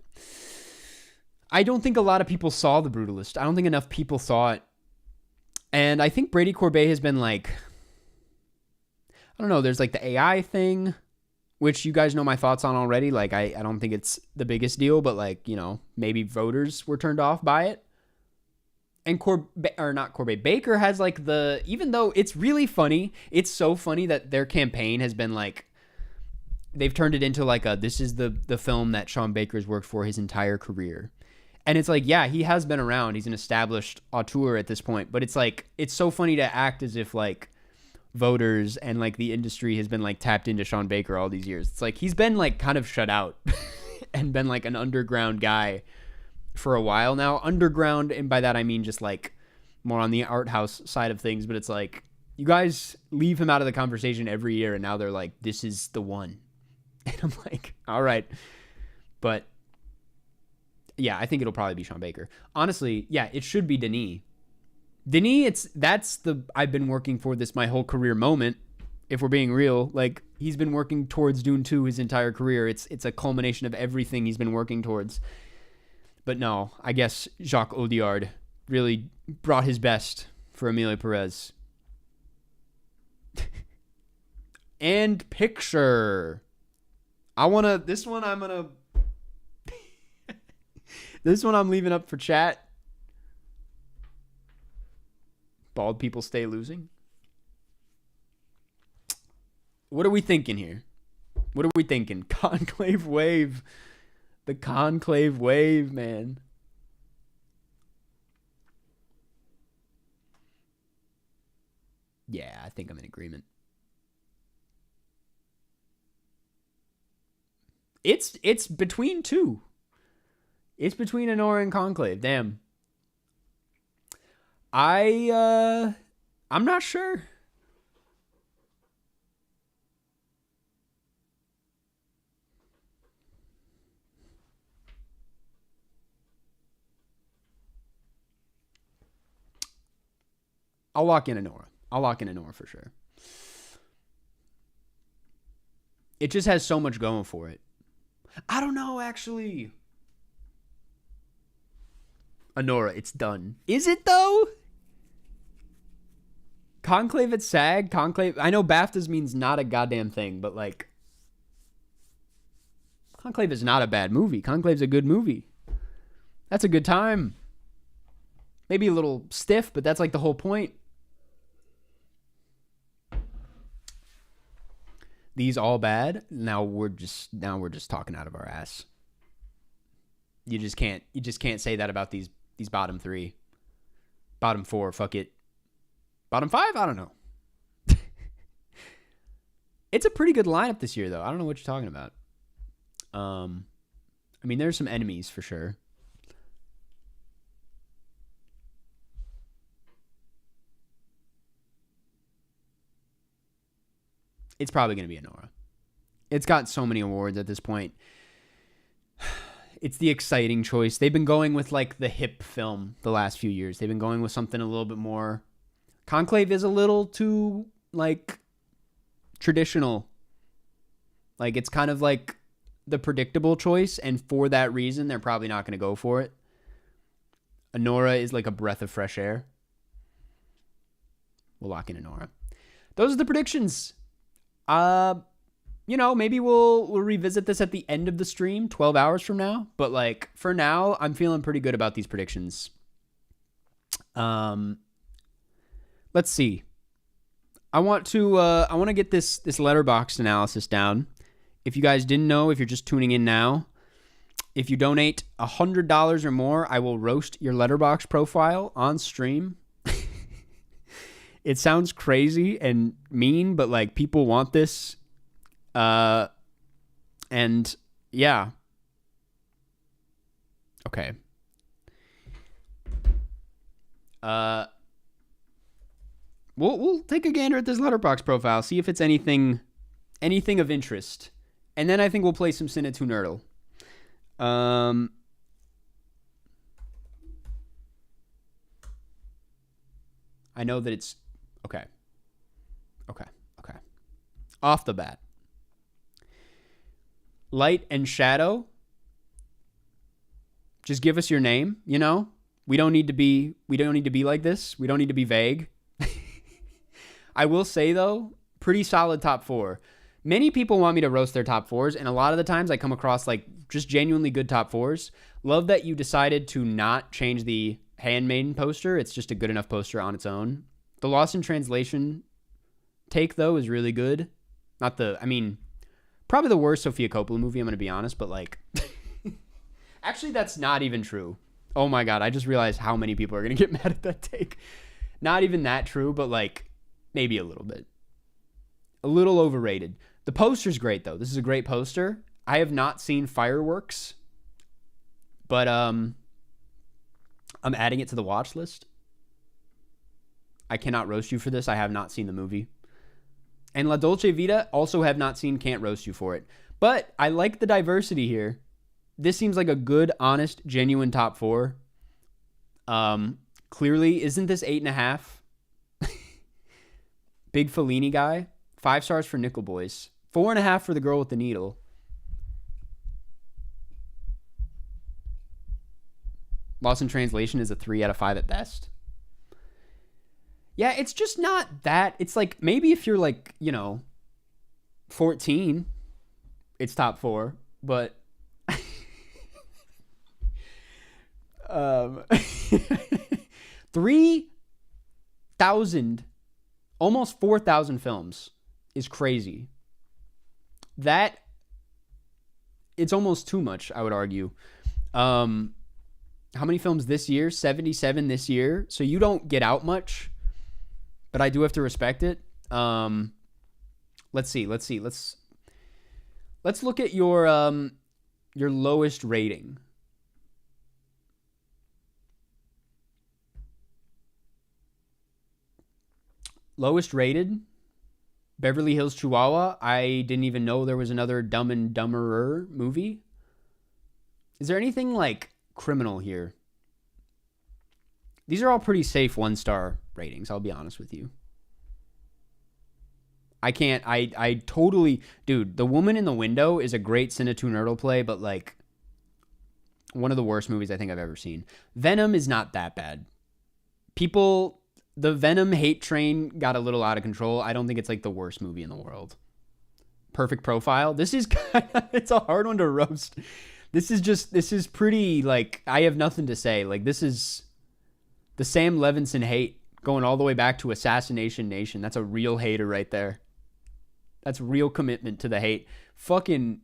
I don't think a lot of people saw The Brutalist. I don't think enough people saw it. And I think Brady Corbet has been like, I don't know, there's like the AI thing, which you guys know my thoughts on already. Like, I don't think it's the biggest deal, but like, you know, maybe voters were turned off by it. And Baker has like even though it's really funny, it's so funny that their campaign has been like, they've turned it into like this is the film that Sean Baker's worked for his entire career. And it's like, yeah, he has been around. He's an established auteur at this point. But it's like, it's so funny to act as if like voters and like the industry has been like tapped into Sean Baker all these years. It's like he's been like kind of shut out and been like an underground guy for a while now. Underground, and by that I mean just like more on the art house side of things. But it's like you guys leave him out of the conversation every year, and now they're like, this is the one. And I'm like, all right. But yeah, I think it'll probably be Sean Baker. Honestly, yeah, it should be Denis. Denis, that's the I've been working for this my whole career moment. If we're being real, like he's been working towards Dune 2 his entire career. It's a culmination of everything he's been working towards. But no, I guess Jacques Audiard really brought his best for Amelia Perez. And picture. This one I'm leaving up for chat. Bald people stay losing. What are we thinking here? What are we thinking? Conclave wave. The conclave wave, man. Yeah, I think I'm in agreement. It's between two. It's between Anora and Conclave. Damn. I'm not sure. I'll lock in Anora. I'll lock in Anora for sure. It just has so much going for it. I don't know, actually. Anora, it's done. Is it, though? Conclave at SAG? Conclave... I know BAFTAs means not a goddamn thing, but, like... Conclave is not a bad movie. Conclave's a good movie. That's a good time. Maybe a little stiff, but that's, like, the whole point. These all bad. Now we're just talking out of our ass. You just can't say that about these bottom three. Bottom four, fuck it. Bottom five, I don't know. It's a pretty good lineup this year, though. I don't know what you're talking about. I mean, there's some enemies for sure. It's probably going to be Anora. It's got so many awards at this point. It's the exciting choice. They've been going with, like, the hip film the last few years. They've been going with something a little bit more... Conclave is a little too, like, traditional. Like, it's kind of like the predictable choice, and for that reason, they're probably not going to go for it. Anora is like a breath of fresh air. We'll lock in Anora. Those are the predictions. You know, maybe we'll revisit this at the end of the stream, 12 hours from now. But, like, for now, I'm feeling pretty good about these predictions. Let's see. I want to get this Letterboxd analysis down. If you guys didn't know, if you're just tuning in now, if you donate $100 or more, I will roast your Letterboxd profile on stream. It sounds crazy and mean, but, like, people want this. And yeah. Okay. We'll take a gander at this Letterboxd profile, see if it's anything of interest. And then I think we'll play some Cinenerdle. I know that it's okay. Off the bat. Light and shadow. Just give us your name, you know? We don't need to be like this. We don't need to be vague. I will say, though, pretty solid top four. Many people want me to roast their top fours, and a lot of the times I come across, like, just genuinely good top fours. Love that you decided to not change the Handmaiden poster. It's just a good enough poster on its own. The Lost in Translation take, though, is really good. Probably the worst Sofia Coppola movie, I'm going to be honest, but, like... Actually, that's not even true. Oh my God, I just realized how many people are going to get mad at that take. Not even that true, but, like... Maybe a little bit. A little overrated. The poster's great, though. This is a great poster. I have not seen Fireworks, but I'm adding it to the watch list. I cannot roast you for this. I have not seen the movie. And La Dolce Vita, also have not seen, can't roast you for it. But I like the diversity here. This seems like a good, honest, genuine top four. Clearly, isn't this 8.5? Big Fellini guy. 5 stars for Nickel Boys. 4.5 for The Girl with the Needle. Lost in Translation is a 3 out of 5 at best. Yeah, it's just not that. It's like, maybe if you're like, 14, it's top 4. But 3,000, almost 4,000 films is crazy. That, it's almost too much, I would argue. How many films this year? 77 this year. So you don't get out much, but I do have to respect it. Let's see. Let's look at your lowest rating. Lowest rated, Beverly Hills Chihuahua. I didn't even know there was another Dumb and Dumberer movie. Is there anything like criminal here? These are all pretty safe 1-star ratings. I'll be honest with you. I totally, dude, The Woman in the Window is a great Cinenerdle play, but like one of the worst movies I think I've ever seen. Venom is not that bad. The Venom hate train got a little out of control. I don't think it's like the worst movie in the world. Perfect Profile. This is it's a hard one to roast. This is pretty, like, I have nothing to say. Like, this is the Sam Levinson hate going all the way back to Assassination Nation. That's a real hater right there. That's real commitment to the hate. Fucking,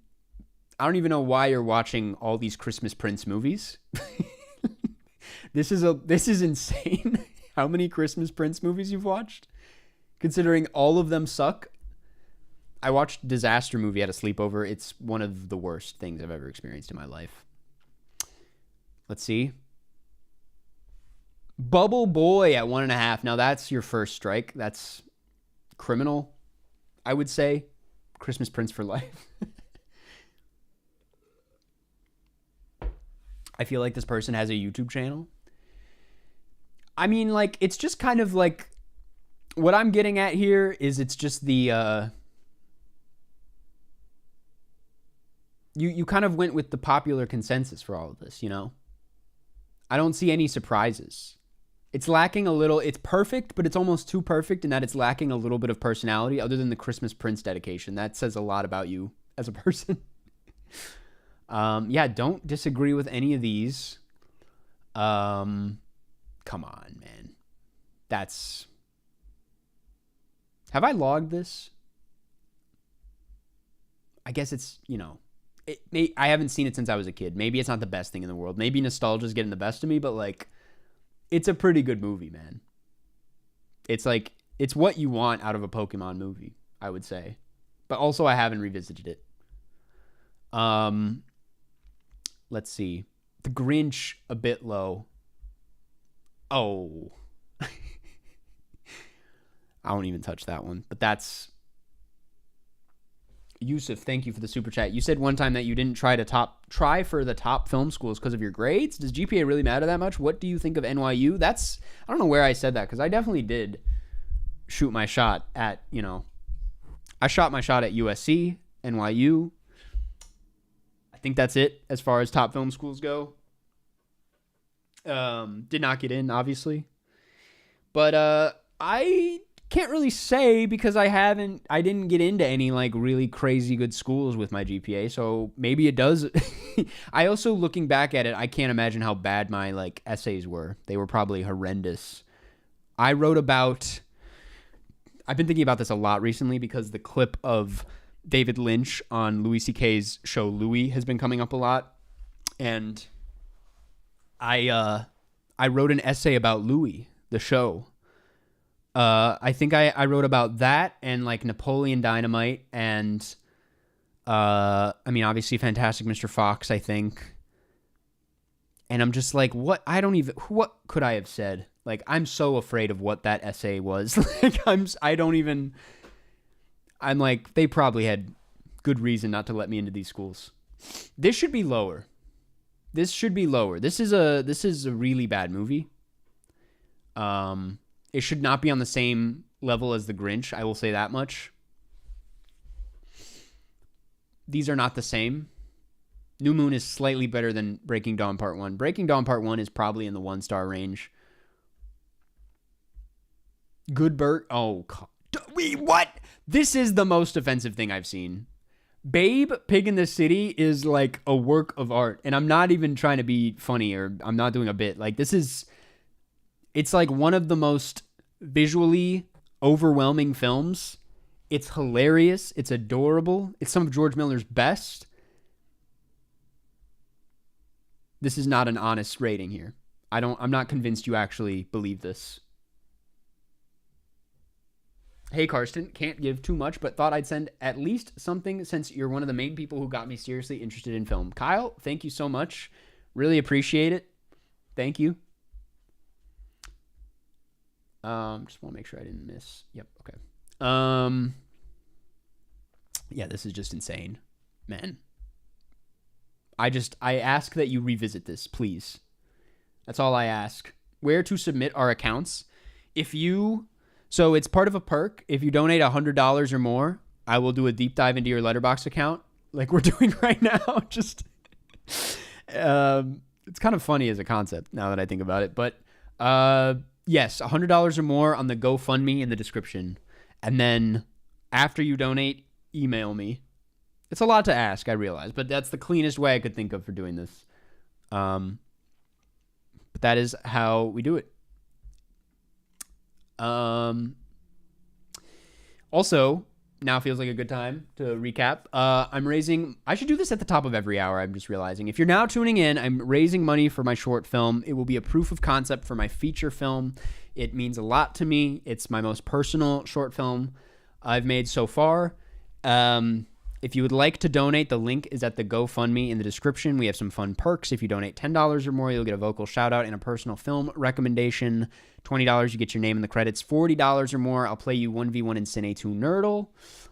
I don't even know why you're watching all these Christmas Prince movies. This is insane. How many Christmas Prince movies you've watched? Considering all of them suck. I watched Disaster Movie at a sleepover. It's one of the worst things I've ever experienced in my life. Let's see. Bubble Boy at 1.5. Now that's your first strike. That's criminal, I would say. Christmas Prince for life. I feel like this person has a YouTube channel. I mean, like, it's just kind of like, what I'm getting at here is it's just the, you kind of went with the popular consensus for all of this, you know? I don't see any surprises. It's lacking a little, it's perfect, but it's almost too perfect in that it's lacking a little bit of personality other than the Christmas Prince dedication. That says a lot about you as a person. Yeah, don't disagree with any of these. Come on, man. Have I logged this? I guess it's, you know, I haven't seen it since I was a kid. Maybe it's not the best thing in the world. Maybe nostalgia's getting the best of me, but like, it's a pretty good movie, man. It's like, it's what you want out of a Pokemon movie, I would say. But also I haven't revisited it. Let's see. The Grinch, a bit low. Oh. I won't even touch that one. But that's... Yusuf, thank you for the super chat. You said one time that you didn't try for the top film schools because of your grades. Does GPA really matter that much? What do you think of NYU? I don't know where I said that because I definitely did shoot my shot at, you know, I shot my shot at USC, NYU. I think that's it as far as top film schools go. Did not get in, obviously. But I can't really say because I didn't get into any like really crazy good schools with my GPA, so maybe it does. I also, looking back at it, I can't imagine how bad my like essays were. They were probably horrendous. I've been thinking about this a lot recently because the clip of David Lynch on Louis C.K.'s show Louis has been coming up a lot, and I wrote an essay about Louis, the show. I think I wrote about that and like Napoleon Dynamite and I mean obviously Fantastic Mr. Fox, I think. And I'm just like, what could I have said? Like, I'm so afraid of what that essay was. Like I'm like, they probably had good reason not to let me into these schools. This should be lower. This is a really bad movie. It should not be on the same level as The Grinch. I will say that much. These are not the same. New Moon is slightly better than Breaking Dawn Part 1. Breaking Dawn Part 1 is probably in the 1-star range. Good Burt. Oh, wait, what? This is the most offensive thing I've seen. Babe, Pig in the City is like a work of art. And I'm not even trying to be funny or I'm not doing a bit. Like, it's like one of the most visually overwhelming films. It's hilarious. It's adorable. It's some of George Miller's best. This is not an honest rating here. I'm not convinced you actually believe this. Hey, Karsten, can't give too much, but thought I'd send at least something since you're one of the main people who got me seriously interested in film. Kyle, thank you so much. Really appreciate it. Thank you. Just want to make sure I didn't miss. Yep. Okay. Yeah, this is just insane, man. I ask that you revisit this, please. That's all I ask. Where to submit our accounts? So it's part of a perk. If you donate $100 or more, I will do a deep dive into your Letterboxd account, like we're doing right now. Just, it's kind of funny as a concept now that I think about it. But yes, $100 or more on the GoFundMe in the description, and then after you donate, email me. It's a lot to ask, I realize, but that's the cleanest way I could think of for doing this. But that is how we do it. Also, now feels like a good time to recap. I should do this at the top of every hour, I'm just realizing. If you're now tuning in, I'm raising money for my short film. It will be a proof of concept for my feature film. It means a lot to me. It's my most personal short film I've made so far. If you would like to donate, the link is at the GoFundMe in the description. We have some fun perks. If you donate $10 or more, you'll get a vocal shout out and a personal film recommendation. $20, you get your name in the credits. $40 or more, I'll play you 1v1 in Cinenerdle.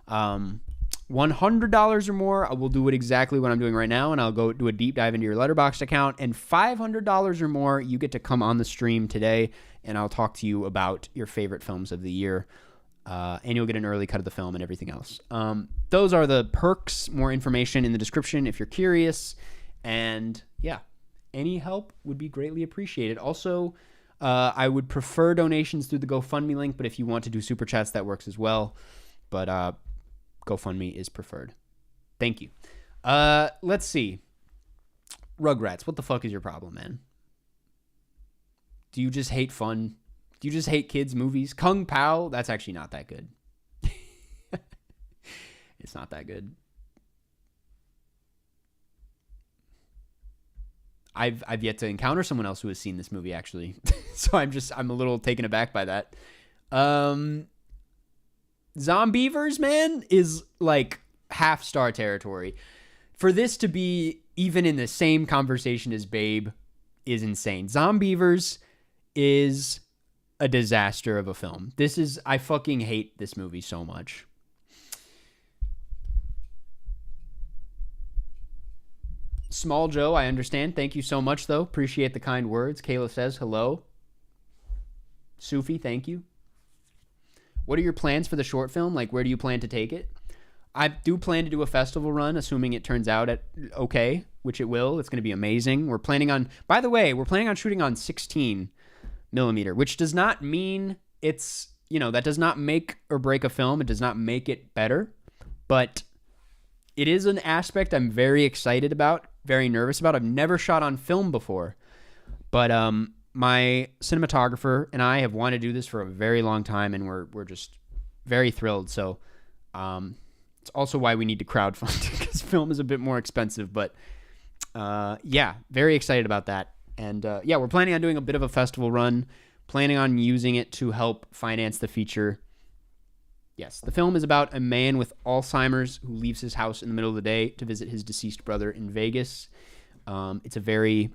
$100 or more, I will do it exactly what I'm doing right now, and I'll go do a deep dive into your Letterboxd account. And $500 or more, you get to come on the stream today, and I'll talk to you about your favorite films of the year. And you'll get an early cut of the film and everything else. Those are the perks. More information in the description if you're curious. And yeah, any help would be greatly appreciated. Also, I would prefer donations through the GoFundMe link, but if you want to do super chats, that works as well. But GoFundMe is preferred. Thank you. Let's see. Rugrats, what the fuck is your problem, man? Do you just hate fun? Do you just hate kids' movies? Kung Pao, that's actually not that good. It's not that good. I've yet to encounter someone else who has seen this movie, actually. So I'm a little taken aback by that. Zombievers, man, is like half-star territory. For this to be even in the same conversation as Babe is insane. Zombievers is a disaster of a film. I fucking hate this movie so much. Small Joe, I understand. Thank you so much, though. Appreciate the kind words. Kayla says hello. Sufi, thank you. What are your plans for the short film? Like, where do you plan to take it? I do plan to do a festival run, assuming it turns out okay, which it will. It's going to be amazing. By the way, we're planning on shooting on 16 millimeter, which does not mean that does not make or break a film. It does not make it better, but it is an aspect I'm very excited about, very nervous about. I've never shot on film before, but my cinematographer and I have wanted to do this for a very long time, and we're just very thrilled. So it's also why we need to crowdfund, because film is a bit more expensive, but yeah, very excited about that. And yeah, we're planning on doing a bit of a festival run, planning on using it to help finance the feature. Yes, the film is about a man with Alzheimer's who leaves his house in the middle of the day to visit his deceased brother in Vegas. It's a very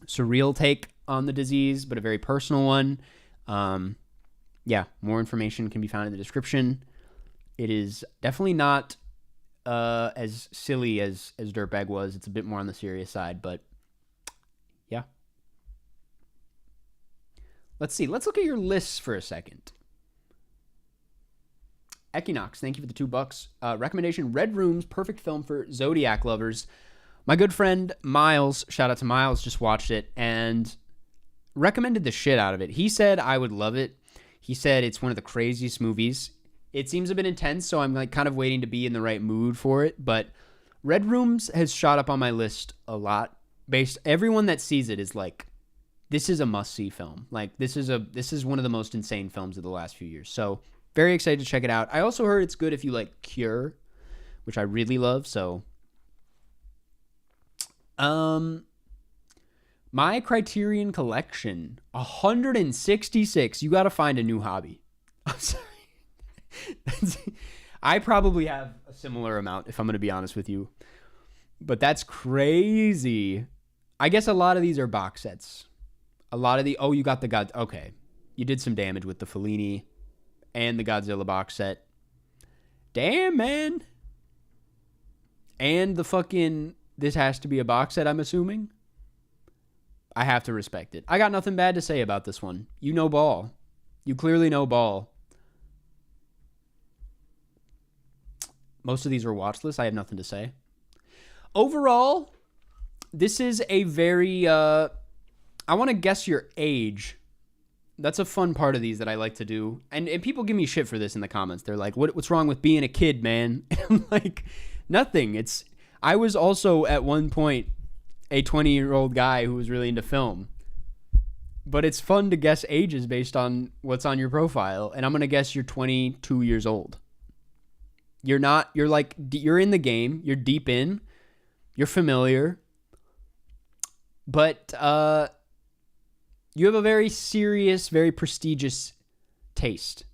surreal take on the disease, but a very personal one. Yeah, more information can be found in the description. It is definitely not as silly as Dirtbag was. It's a bit more on the serious side, but yeah. Let's see. Let's look at your lists for a second. Equinox, thank you for the $2. Recommendation, Red Rooms, perfect film for Zodiac lovers. My good friend Miles, shout out to Miles, just watched it and recommended the shit out of it. He said I would love it. He said it's one of the craziest movies. It seems a bit intense, so I'm like kind of waiting to be in the right mood for it. But Red Rooms has shot up on my list a lot. Everyone that sees it is like, this is a must-see film. Like this is one of the most insane films of the last few years. So very excited to check it out. I also heard it's good if you like Cure, which I really love. So, my Criterion collection, 166. You got to find a new hobby. I'm sorry. I probably have a similar amount, if I'm going to be honest with you. But that's crazy. I guess a lot of these are box sets. You got the God. Okay. You did some damage with the Fellini and the Godzilla box set. Damn, man. And the fucking, this has to be a box set, I'm assuming. I have to respect it. I got nothing bad to say about this one. You know ball. You clearly know ball. Most of these are watch lists. I have nothing to say. Overall, this is a very... I want to guess your age. That's a fun part of these that I like to do. And people give me shit for this in the comments. They're like, what's wrong with being a kid, man? And I'm like, nothing. I was also at one point a 20-year-old guy who was really into film. But it's fun to guess ages based on what's on your profile. And I'm going to guess you're 22 years old. You're in the game. You're deep in. You're familiar. But, you have a very serious, very prestigious taste.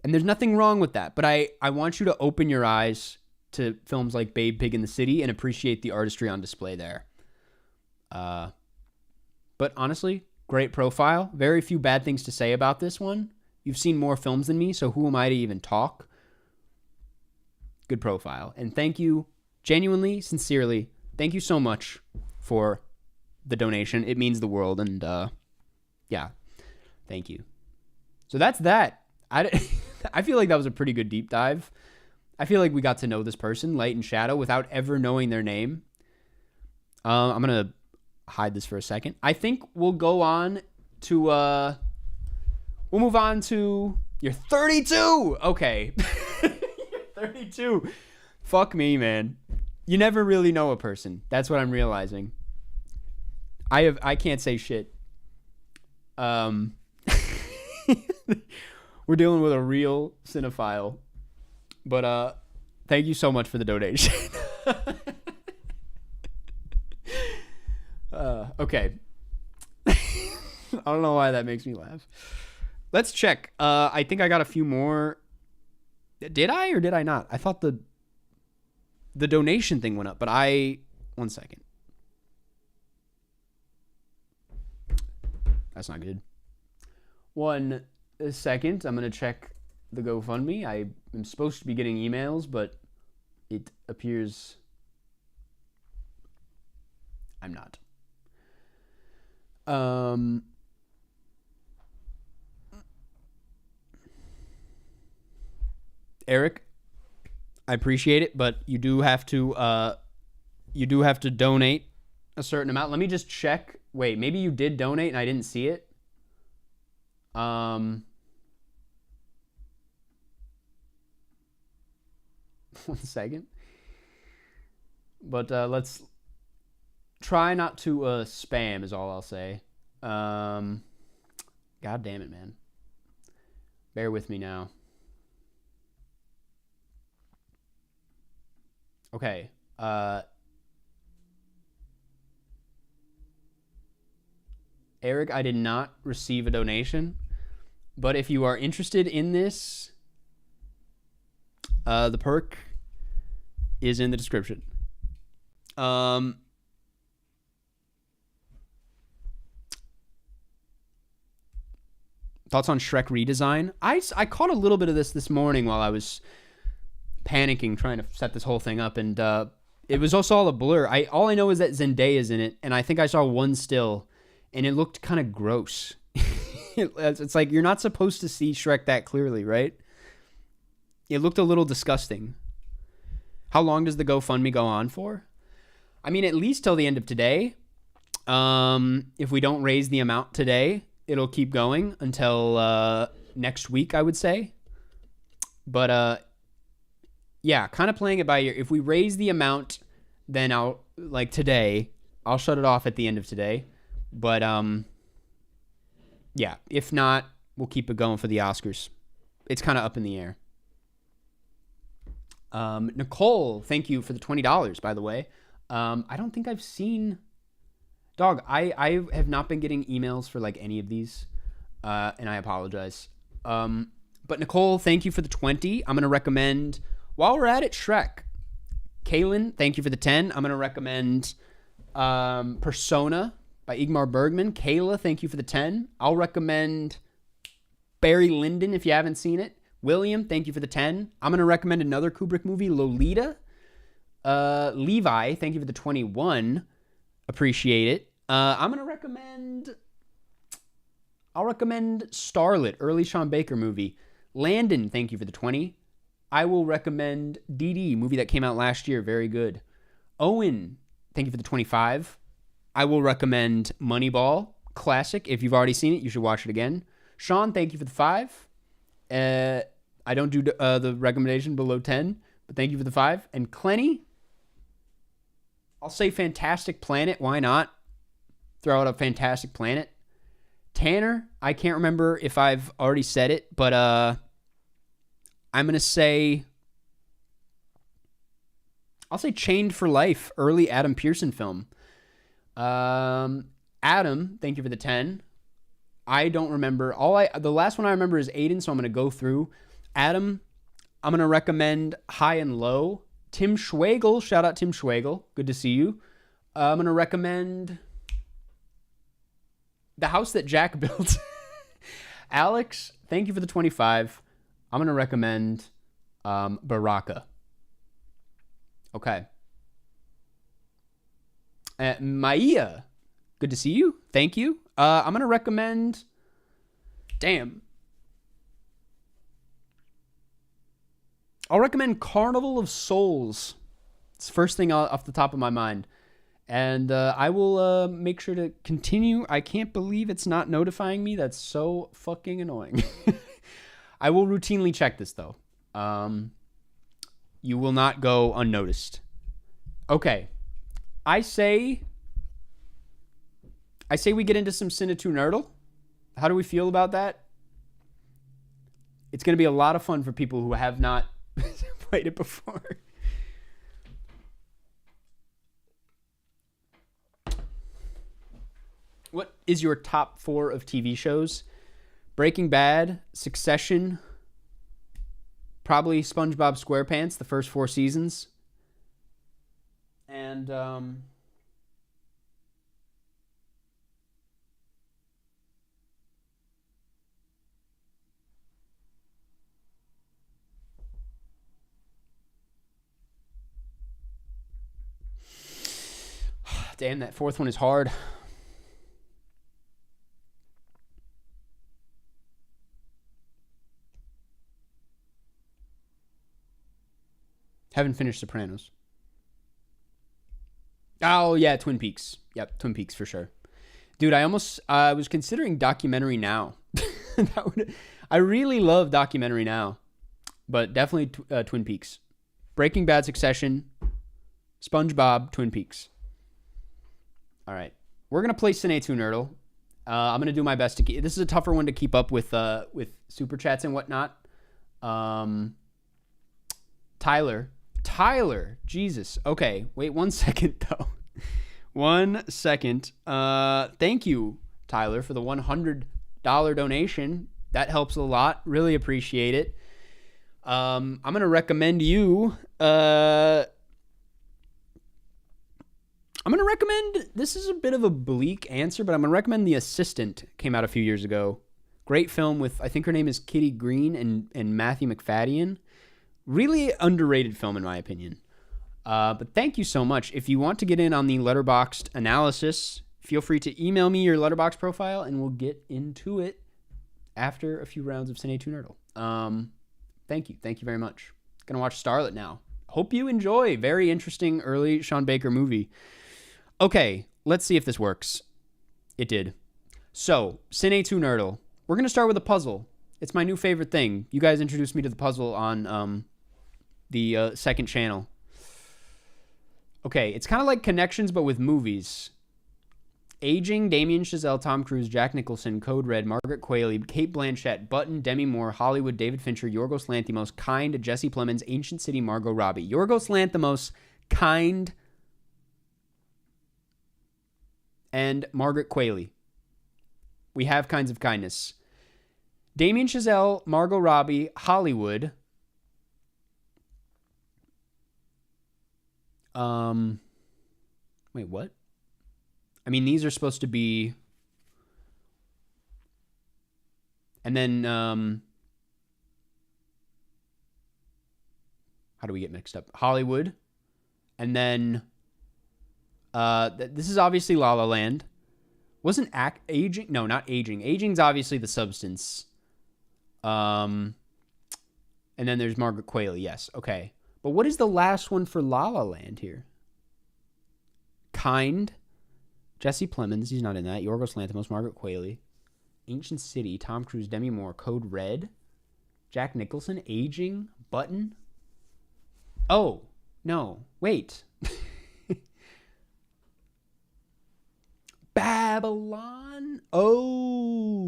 And there's nothing wrong with that. But I want you to open your eyes to films like Babe, Pig in the City and appreciate the artistry on display there. But honestly, great profile. Very few bad things to say about this one. You've seen more films than me, so who am I to even talk? Good profile. And thank you, genuinely, sincerely, thank you so much for the donation. It means the world, and yeah, thank you. So that's that. I feel like that was a pretty good deep dive. I feel like we got to know this person, Light and Shadow, without ever knowing their name. I'm going to hide this for a second. I think we'll go on to, we'll move on to, you're 32. Okay. You're 32. Fuck me, man. You never really know a person. That's what I'm realizing. I can't say shit. We're dealing with a real cinephile. But thank you so much for the donation. Okay. I don't know why that makes me laugh. Let's check. I think I got a few more. Did I or did I not? I thought the donation thing went up, but one second. That's not good. 1 second. I'm going to check the GoFundMe. I am supposed to be getting emails, but it appears I'm not. Eric, I appreciate it, but you do have to donate a certain amount. Let me just check. Wait, maybe you did donate and I didn't see it. 1 second. But let's try not to spam is all I'll say. God damn it, man. Bear with me now. Okay. Eric, I did not receive a donation, but if you are interested in this, the perk is in the description. Thoughts on Shrek redesign? I caught a little bit of this morning while I was panicking trying to set this whole thing up, and it was also all a blur. All I know is that Zendaya's in it, and I think I saw one still, and it looked kind of gross. It's like you're not supposed to see Shrek that clearly, right? It looked a little disgusting. How long does the GoFundMe go on for? I mean, at least till the end of today. If we don't raise the amount today, it'll keep going until next week, I would say. But yeah, kind of playing it by ear. If we raise the amount, then today, I'll shut it off at the end of today. But yeah, if not, we'll keep it going for the Oscars. It's kind of up in the air. Nicole, thank you for the $20, by the way. I don't think I've seen... Dog, I have not been getting emails for like any of these, and I apologize. But Nicole, thank you for the 20. I'm going to recommend, while we're at it, Shrek. Kaylin, thank you for the 10. I'm going to recommend Persona by Ingmar Bergman. Kayla, thank you for the 10. I'll recommend Barry Lyndon if you haven't seen it. William, thank you for the 10. I'm going to recommend another Kubrick movie, Lolita. Levi, thank you for the 21. Appreciate it. I'm going to recommend... I'll recommend Starlet, early Sean Baker movie. Landon, thank you for the 20. I will recommend DD, movie that came out last year, very good. Owen, thank you for the 25. I will recommend Moneyball, classic. If you've already seen it, you should watch it again. Sean, thank you for the 5. I don't do the recommendation below 10, but thank you for the 5. And Clenny, I'll say Fantastic Planet. Why not? Throw out a Fantastic Planet. Tanner, I can't remember if I've already said it, but I'm going to say, I'll say Chained for Life, early Adam Pearson film. Adam, thank you for the 10. I don't remember. The last one I remember is Aiden, so I'm going to go through. Adam, I'm going to recommend High and Low. Tim Schwagel, shout out Tim Schwagel. Good to see you. I'm going to recommend The House That Jack Built. Alex, thank you for the 25. I'm going to recommend Baraka. Okay. Maya, good to see you. Thank you. I'm going to recommend... Damn. I'll recommend Carnival of Souls. It's the first thing off the top of my mind. And I will make sure to continue. I can't believe it's not notifying me. That's so fucking annoying. I will routinely check this, though. You will not go unnoticed. Okay. I say we get into some Cinenerdle. How do we feel about that? It's going to be a lot of fun for people who have not played it before. What is your top 4 of TV shows? Breaking Bad, Succession, probably SpongeBob SquarePants, the first 4 seasons. And damn, that 4th one is hard. Haven't finished Sopranos. Oh, yeah, Twin Peaks. Yep, Twin Peaks for sure. Dude, I was considering Documentary Now. I really love Documentary Now. But definitely Twin Peaks. Breaking Bad, Succession, SpongeBob, Twin Peaks. All right. We're going to play Cinenerdle. I'm going to do my best to keep... This is a tougher one to keep up with Super Chats and whatnot. Tyler, Jesus. Okay, wait 1 second, though. 1 second. Thank you, Tyler, for the $100 donation. That helps a lot. Really appreciate it. I'm going to recommend you... I'm going to recommend... This is a bit of a bleak answer, but I'm going to recommend The Assistant. Came out a few years ago. Great film with... I think her name is Kitty Green and Matthew McFadden. Really underrated film, in my opinion. But thank you so much. If you want to get in on the Letterboxd analysis, feel free to email me your Letterboxd profile, and we'll get into it after a few rounds of Cinenerdle. Thank you. Thank you very much. Gonna watch Starlet now. Hope you enjoy. Very interesting early Sean Baker movie. Okay, let's see if this works. It did. So, Cinenerdle. We're gonna start with a puzzle. It's my new favorite thing. You guys introduced me to the puzzle on the second channel. Okay, it's kind of like Connections, but with movies. Aging, Damien Chazelle, Tom Cruise, Jack Nicholson, Code Red, Margaret Qualley, Cate Blanchett, Button, Demi Moore, Hollywood, David Fincher, Yorgos Lanthimos, Kind, Jesse Plemons, Ancient City, Margot Robbie. Yorgos Lanthimos, Kind, and Margaret Qualley. We have Kinds of Kindness. Damien Chazelle, Margot Robbie, Hollywood. Wait, what? I mean, these are supposed to be... And then, how do we get mixed up? Hollywood. And then, this is obviously La La Land. Wasn't aging? No, not aging. Aging's obviously the substance. And then there's Margaret Qualley. Yes. Okay. But what is the last one for La La Land here? Kind. Jesse Plemons. He's not in that. Yorgos Lanthimos. Margaret Qualley. Ancient City. Tom Cruise. Demi Moore. Code Red. Jack Nicholson. Aging. Button. Oh. No. Wait. Babylon? Oh.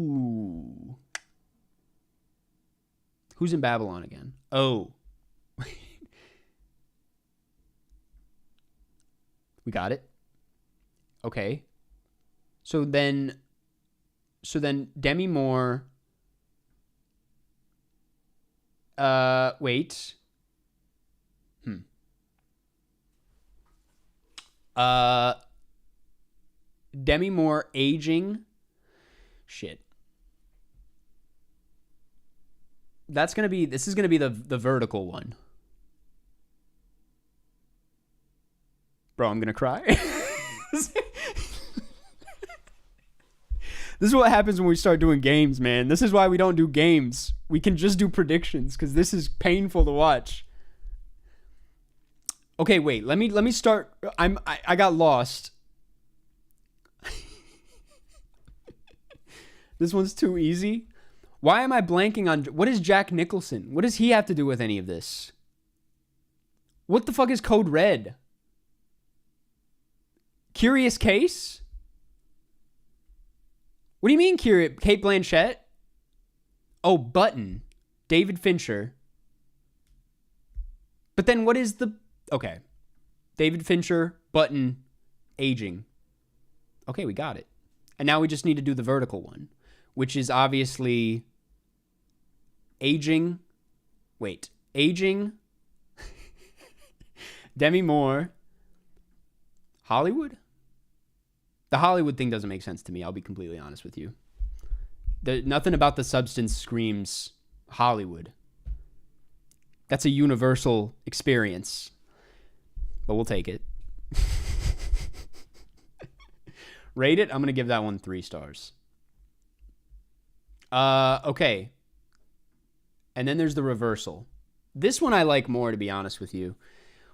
Who's in Babylon again? Oh. We got it. Okay. So then Demi Moore. Wait. Demi Moore aging. Shit. This is going to be the vertical one. Bro, I'm going to cry. This is what happens when we start doing games, man. This is why we don't do games. We can just do predictions because this is painful to watch. Okay, wait. Let me start. I got lost. This one's too easy. Why am I blanking on... What is Jack Nicholson? What does he have to do with any of this? What the fuck is Code Red? Curious Case? What do you mean Curious? Kate Blanchett? Oh, Button. David Fincher. But then what is the... Okay. David Fincher, Button, aging. Okay, we got it. And now we just need to do the vertical one, which is obviously aging. Wait. Aging. Demi Moore. Hollywood? The Hollywood thing doesn't make sense to me. I'll be completely honest with you. Nothing about the substance screams Hollywood. That's a universal experience. But we'll take it. Rate it. I'm going to give that one 3 stars. Okay. And then there's the reversal. This one I like more, to be honest with you.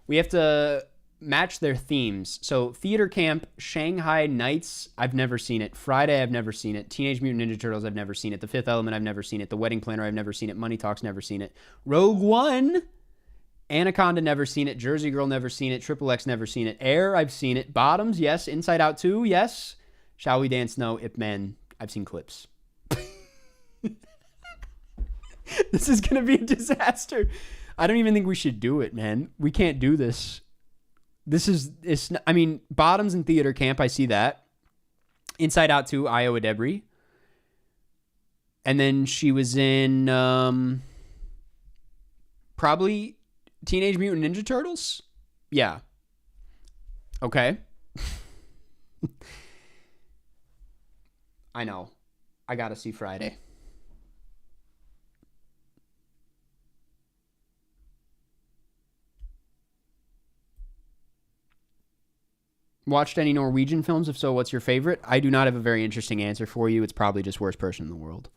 We have to match their themes. So Theater Camp, Shanghai Nights, I've never seen it. Friday, I've never seen it. Teenage Mutant Ninja Turtles, I've never seen it. The Fifth Element, I've never seen it. The Wedding Planner, I've never seen it. Money Talks, never seen it. Rogue One, Anaconda, never seen it. Jersey Girl, never seen it. Triple X, never seen it. Air, I've seen it. Bottoms, yes. Inside Out 2, yes. Shall We Dance? No. Ip Man, I've seen clips. This is going to be a disaster. I don't even think we should do it, man. We can't do this. I mean, Bottoms and Theater Camp, I see that. Inside Out 2, Iowa Debris. And then she was in probably Teenage Mutant Ninja Turtles? Yeah. Okay. I know. I gotta see Friday. Watched any Norwegian films? If so, what's your favorite? I do not have a very interesting answer for you. It's probably just Worst Person in the World.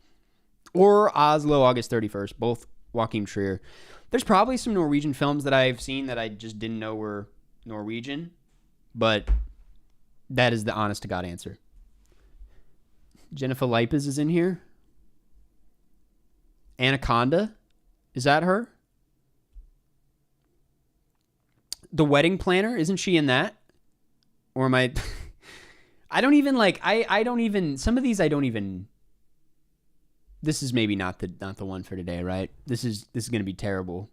Or Oslo, August 31st. Both Joachim Trier. There's probably some Norwegian films that I've seen that I just didn't know were Norwegian. But that is the honest to God answer. Jennifer Lopez is in here. Anaconda. Is that her? The Wedding Planner. Isn't she in that? Or am I... I don't even like... I don't even... Some of these I don't even... This is maybe not the one for today, right? This is going to be terrible.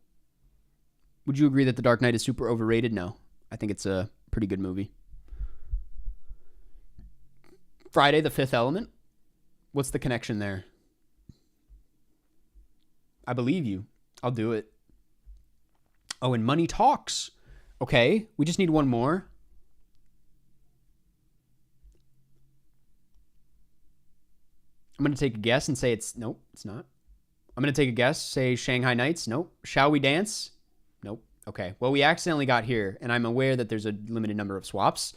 Would you agree that The Dark Knight is super overrated? No. I think it's a pretty good movie. Friday, The Fifth Element. What's the connection there? I believe you. I'll do it. Oh, and Money Talks. Okay. We just need one more. I'm going to take a guess and say it's... Nope, it's not. I'm going to take a guess, say Shanghai Nights. Nope. Shall We Dance? Nope. Okay. Well, we accidentally got here, and I'm aware that there's a limited number of swaps.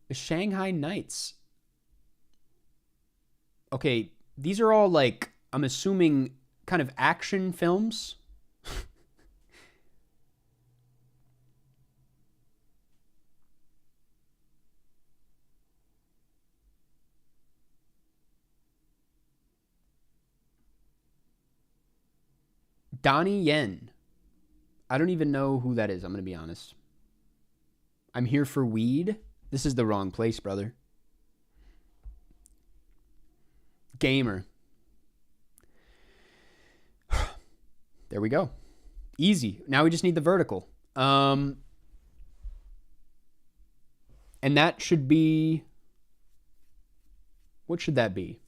The Shanghai Nights. Okay, these are all like, I'm assuming, kind of action films. Donnie Yen. I don't even know who that is, I'm going to be honest. I'm here for weed. This is the wrong place, brother. Gamer. There we go. Easy. Now we just need the vertical. And that should be... What should that be?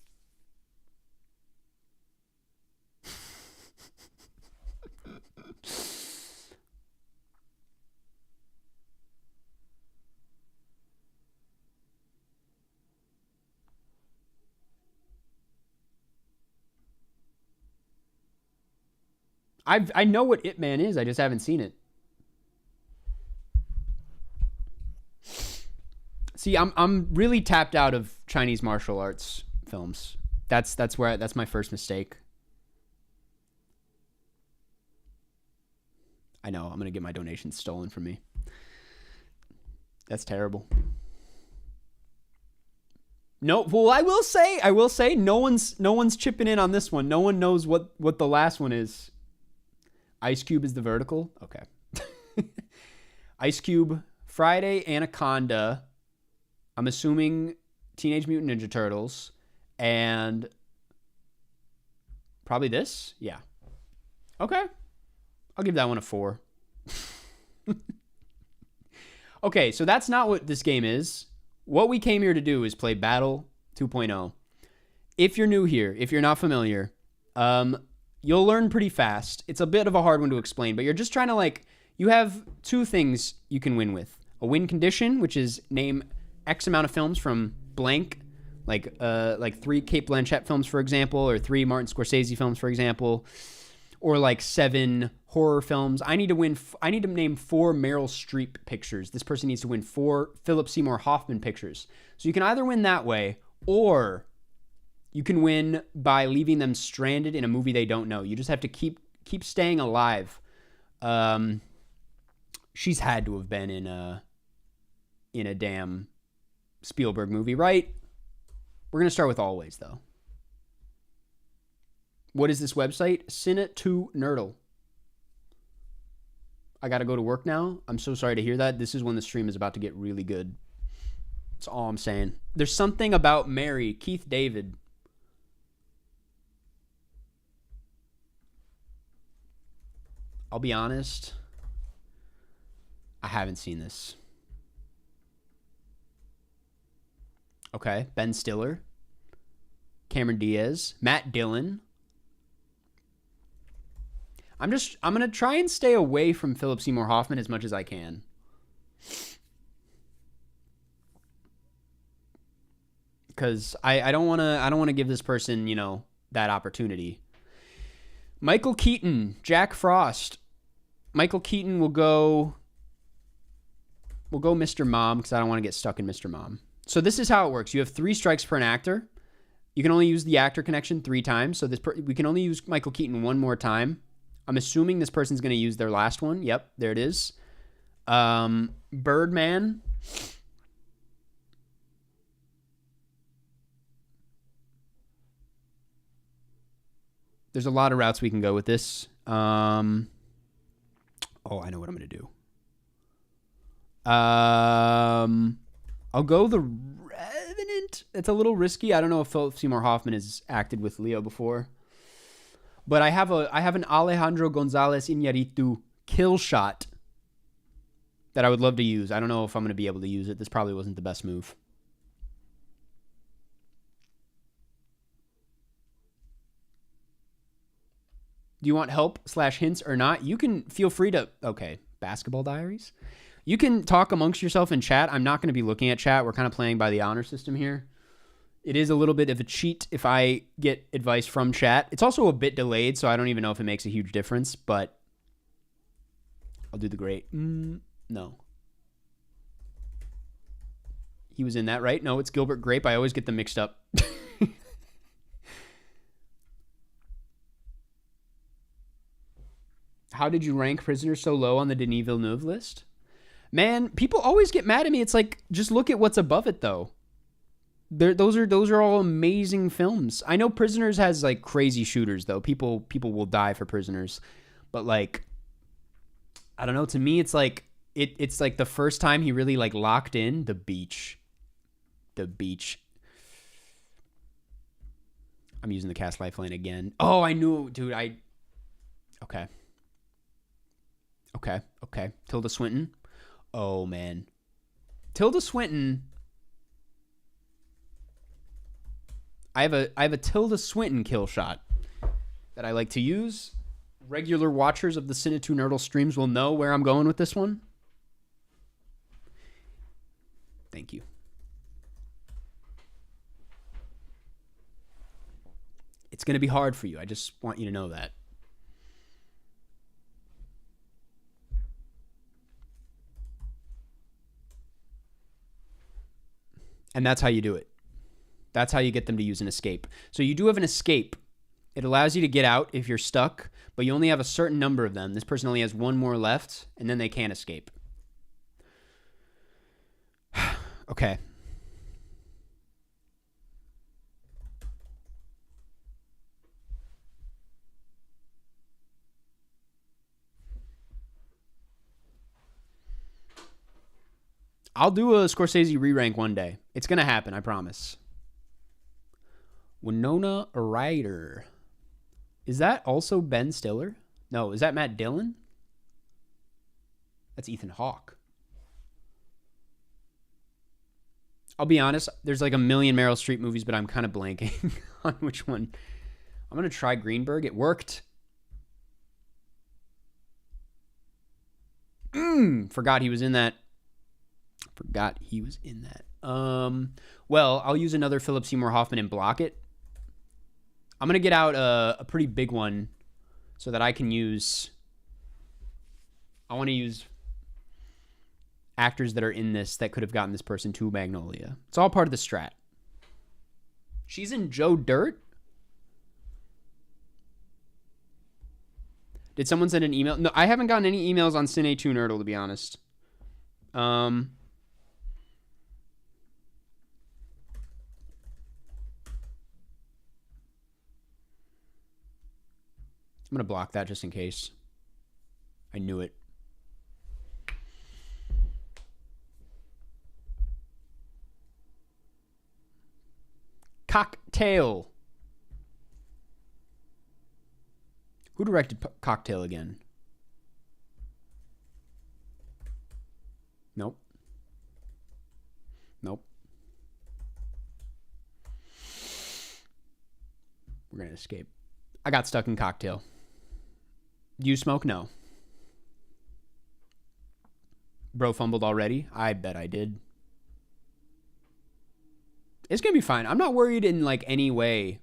I know what Ip Man is. I just haven't seen it. See, I'm really tapped out of Chinese martial arts films. That's my first mistake. I know I'm gonna get my donations stolen from me. That's terrible. No, well, I will say, no one's chipping in on this one. No one knows what the last one is. Ice Cube is the vertical? Okay. Ice Cube, Friday, Anaconda, I'm assuming Teenage Mutant Ninja Turtles, and probably this? Yeah. Okay. I'll give that one a 4. Okay, so that's not what this game is. What we came here to do is play Battle 2.0. If you're new here, if you're not familiar, you'll learn pretty fast. It's a bit of a hard one to explain, but you're just trying to, like, you have 2 things you can win with. A win condition, which is name X amount of films from blank, like 3 Cate Blanchett films, for example, or 3 Martin Scorsese films, for example, or like 7 horror films. I need to name 4 Meryl Streep pictures. This person needs to win 4 Philip Seymour Hoffman pictures. So you can either win that way, or you can win by leaving them stranded in a movie they don't know. You just have to keep staying alive. She's had to have been in a damn Spielberg movie, right? We're going to start with Always, though. What is this website? Cinenerdle. I got to go to work now. I'm so sorry to hear that. This is when the stream is about to get really good. That's all I'm saying. There's something about Mary, Keith David. I'll be honest. I haven't seen this. Okay. Ben Stiller. Cameron Diaz. Matt Dillon. I'm going to try and stay away from Philip Seymour Hoffman as much as I can. Because I don't want to give this person, that opportunity. Michael Keaton, Jack Frost. Michael Keaton will go Mr. Mom, because I don't want to get stuck in Mr. Mom. So this is how it works. You have 3 strikes per an actor. You can only use the actor connection 3 times. So we can only use Michael Keaton 1 more time. I'm assuming this person's going to use their last one. Yep, there it is. Birdman. There's a lot of routes we can go with this. Oh, I know what I'm going to do. I'll go The Revenant. It's a little risky. I don't know if Philip Seymour Hoffman has acted with Leo before. But I have an Alejandro Gonzalez Iñárritu kill shot that I would love to use. I don't know if I'm going to be able to use it. This probably wasn't the best move. Do you want help / hints or not? You can feel free to... Okay, Basketball Diaries. You can talk amongst yourself in chat. I'm not going to be looking at chat. We're kind of playing by the honor system here. It is a little bit of a cheat if I get advice from chat. It's also a bit delayed, so I don't even know if it makes a huge difference, but I'll do the great. No. He was in that, right? No, it's Gilbert Grape. I always get them mixed up. How did you rank Prisoners so low on the Denis Villeneuve list? Man, people always get mad at me. It's like, just look at what's above it, though. Those are all amazing films. I know Prisoners has like crazy shooters, though. People will die for Prisoners, but like, I don't know. To me, it's like it's like the first time he really like locked in the beach. The beach. I'm using the cast lifeline again. Oh, I knew, dude. Okay. Tilda Swinton. Oh man, Tilda Swinton. I have a Tilda Swinton kill shot that I like to use. Regular watchers of the Cinenerdle streams will know where I'm going with this one. Thank you. It's going to be hard for you. I just want you to know that. And that's how you do it. That's how you get them to use an escape. So you do have an escape. It allows you to get out if you're stuck, but you only have a certain number of them. This person only has one more left, and then they can't escape. Okay. I'll do a Scorsese re-rank one day. It's going to happen, I promise. Winona Ryder. Is that also Ben Stiller? No, is that Matt Dillon? That's Ethan Hawke. I'll be honest, there's like a million Meryl Streep movies, but I'm kind of blanking on which one. I'm going to try Greenberg. It worked. Forgot he was in that. Well, I'll use another Philip Seymour Hoffman and block it. I'm going to get out a pretty big one so that I can use... I want to use actors that are in this that could have gotten this person to Magnolia. It's all part of the strat. She's in Joe Dirt? Did someone send an email? No, I haven't gotten any emails on Cinenerdle, to be honest. I'm going to block that just in case. I knew it. Cocktail. Who directed Cocktail again? Nope. We're going to escape. I got stuck in Cocktail. Do you smoke? No. Bro fumbled already? I bet I did. It's going to be fine. I'm not worried in like any way.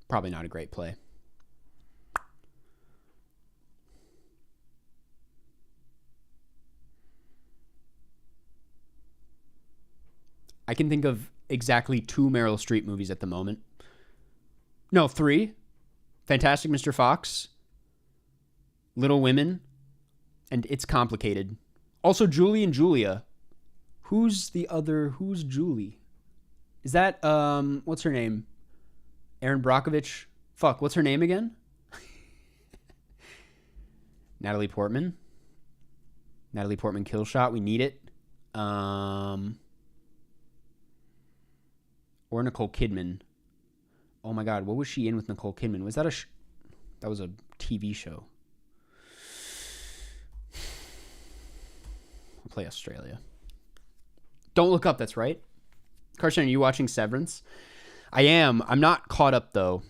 Probably not a great play. I can think of exactly 2 Meryl Streep movies at the moment. No, 3. Fantastic Mr. Fox, Little Women, and It's Complicated. Also, Julie and Julia. Who's Julie? Is that, what's her name? Erin Brockovich? Fuck, what's her name again? Natalie Portman. Natalie Portman kill shot. We need it. Or Nicole Kidman. Oh my God, what was she in with Nicole Kidman? Was that that was a TV show. I'll play Australia. Don't Look Up, that's right. Karsten, are you watching Severance? I am. I'm not caught up, though.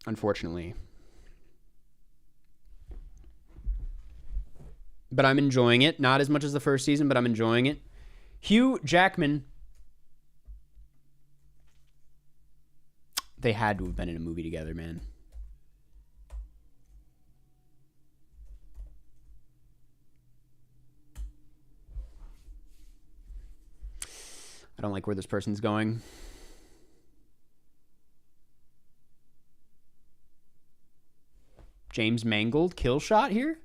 Unfortunately. but I'm enjoying it. Not as much as the first season, but I'm enjoying it. Hugh Jackman. They had to have been in a movie together, man. I don't like where this person's going. James Mangold kill shot here?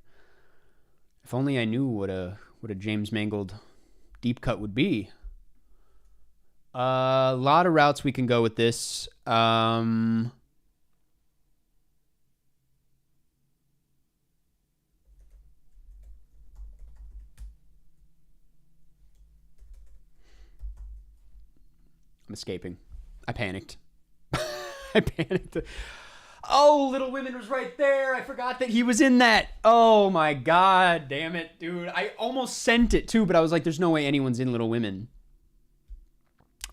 If only I knew what a James Mangold deep cut would be. A lot of routes we can go with this. I'm escaping. I panicked. I panicked. Oh, Little Women was right there. I forgot that he was in that. Oh my God, damn it, dude. I almost sent it too, but I was like, there's no way anyone's in Little Women.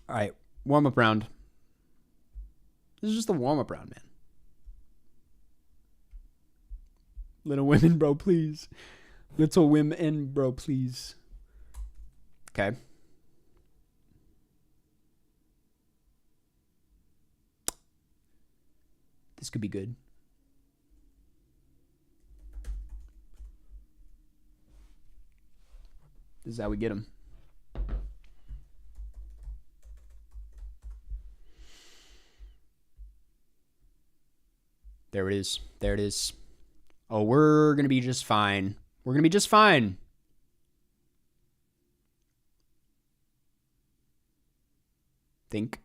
All right, warm-up round. This is just a warm-up round, man. Little Women, bro, please. Little Women, bro, please. Okay. This could be good. This is how we get them. There it is. There it is. Oh, we're going to be just fine. We're going to be just fine. Think.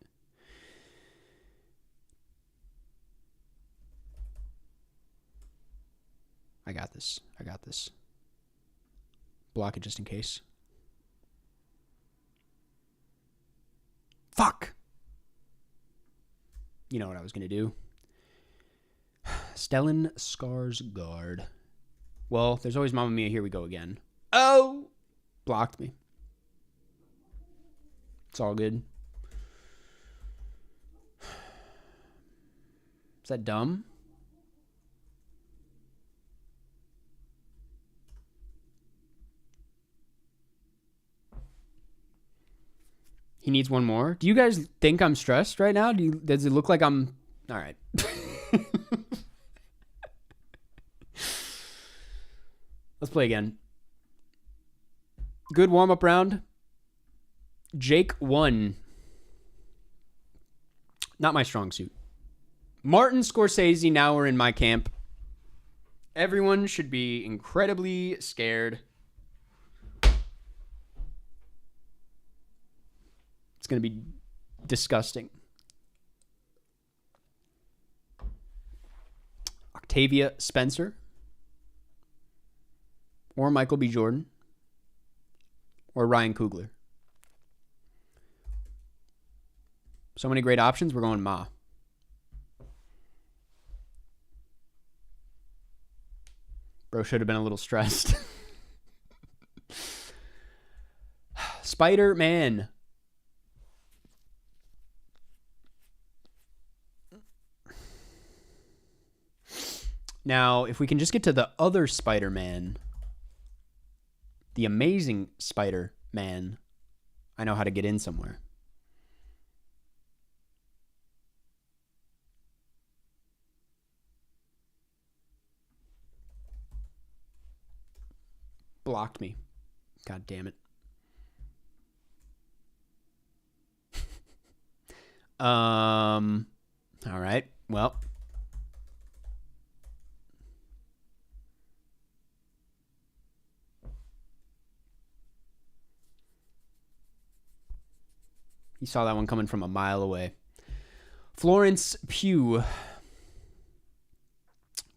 I got this. I got this. Block it just in case. Fuck! You know what I was going to do. Stellan Skarsgård. Well, there's always Mamma Mia. Here we go again. Oh! Blocked me. It's all good. Is that dumb? He needs one more. Do you guys think I'm stressed right now? Does it look like I'm... All right. Let's play again. Good warm-up round. Jake won. Not my strong suit. Martin Scorsese, now we're in my camp. Everyone should be incredibly scared. It's going to be disgusting. Octavia Spencer. Or Michael B. Jordan. Or Ryan Coogler. So many great options. We're going Ma. Bro should have been a little stressed. Spider-Man. Now, if we can just get to the other Spider-Man, the Amazing Spider-Man, I know how to get in somewhere. Blocked me. God damn it. All right. Well. He saw that one coming from a mile away. Florence Pugh.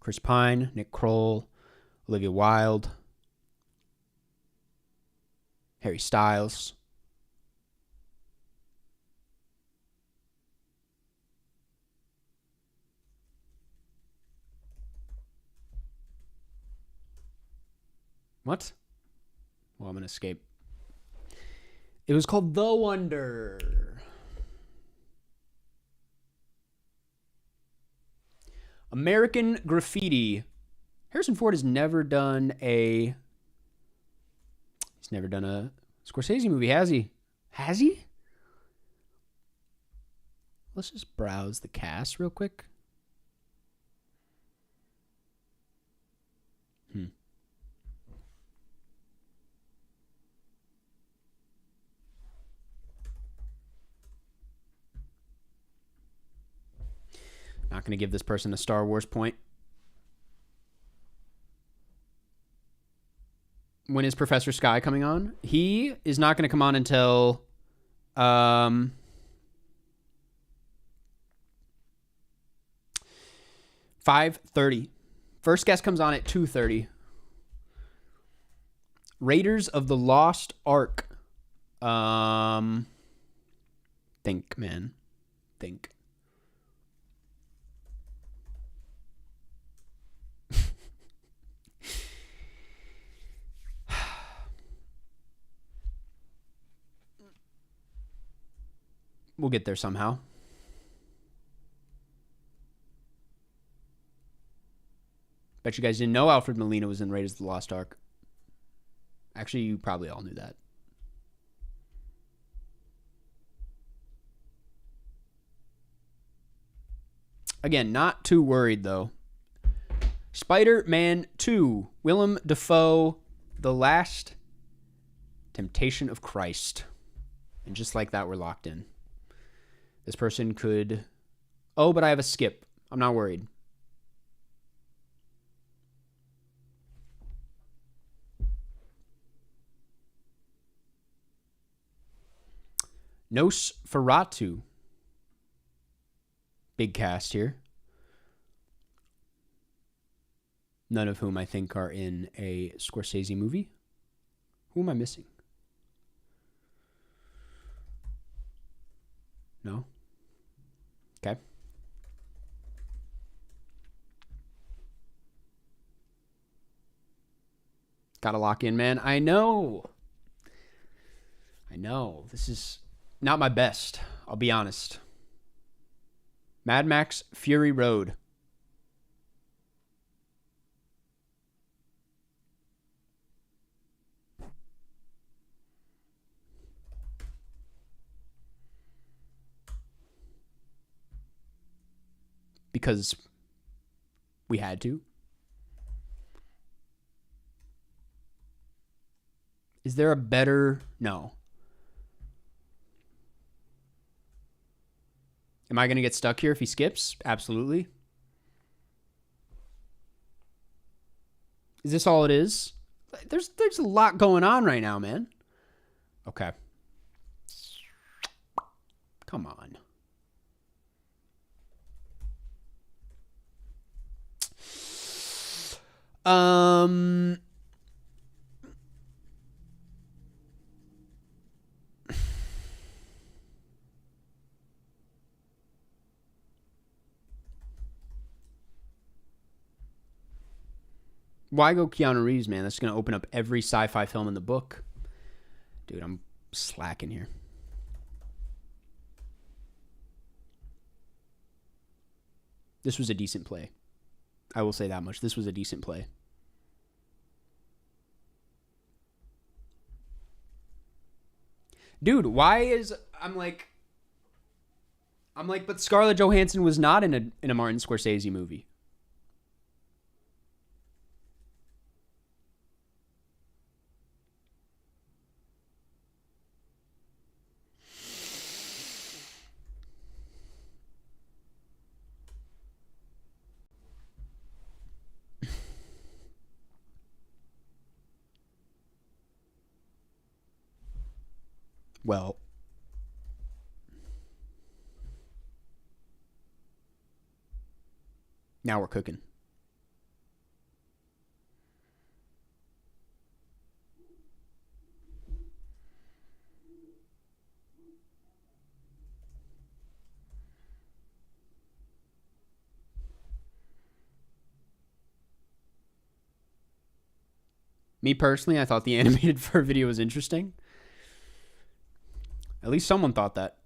Chris Pine, Nick Kroll, Olivia Wilde, Harry Styles. What? Well, I'm going to escape. It was called The Wonder. American Graffiti. Harrison Ford has never done a He's never done a Scorsese movie, has he? Has he? Let's just browse the cast real quick. Not going to give this person a Star Wars point. When is Professor Sky coming on? He is not going to come on until 5:30. First guest comes on at 2:30. Raiders of the Lost Ark. Think, man. Think. We'll get there somehow. Bet you guys didn't know Alfred Molina was in Raiders of the Lost Ark. Actually, you probably all knew that. Again, not too worried, though. Spider-Man 2. Willem Dafoe. The Last Temptation of Christ. And just like that, we're locked in. This person could... Oh, but I have a skip. I'm not worried. Nosferatu. Big cast here. None of whom I think are in a Scorsese movie. Who am I missing? No? Okay. Gotta lock in, man. I know. This is not my best. I'll be honest. Mad Max Fury Road. Because we had to. Is there a better... No. Am I going to get stuck here if he skips? Absolutely. Is this all it is? There's a lot going on right now, man. Okay. Come on. Why go Keanu Reeves, man? That's going to open up every sci-fi film in the book. Dude, I'm slacking here. This was a decent play. I will say that much. This was a decent play. Dude, why is... I'm like, but Scarlett Johansson was not in a Martin Scorsese movie. Well, now we're cooking. Me personally, I thought the animated fur video was interesting. At least someone thought that.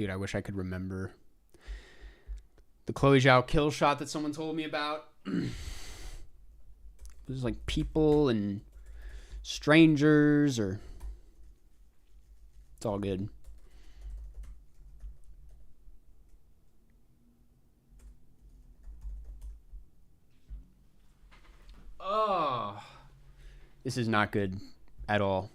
Dude, I wish I could remember the Chloe Zhao kill shot that someone told me about. It was like people and strangers, or it's all good. Oh, this is not good at all.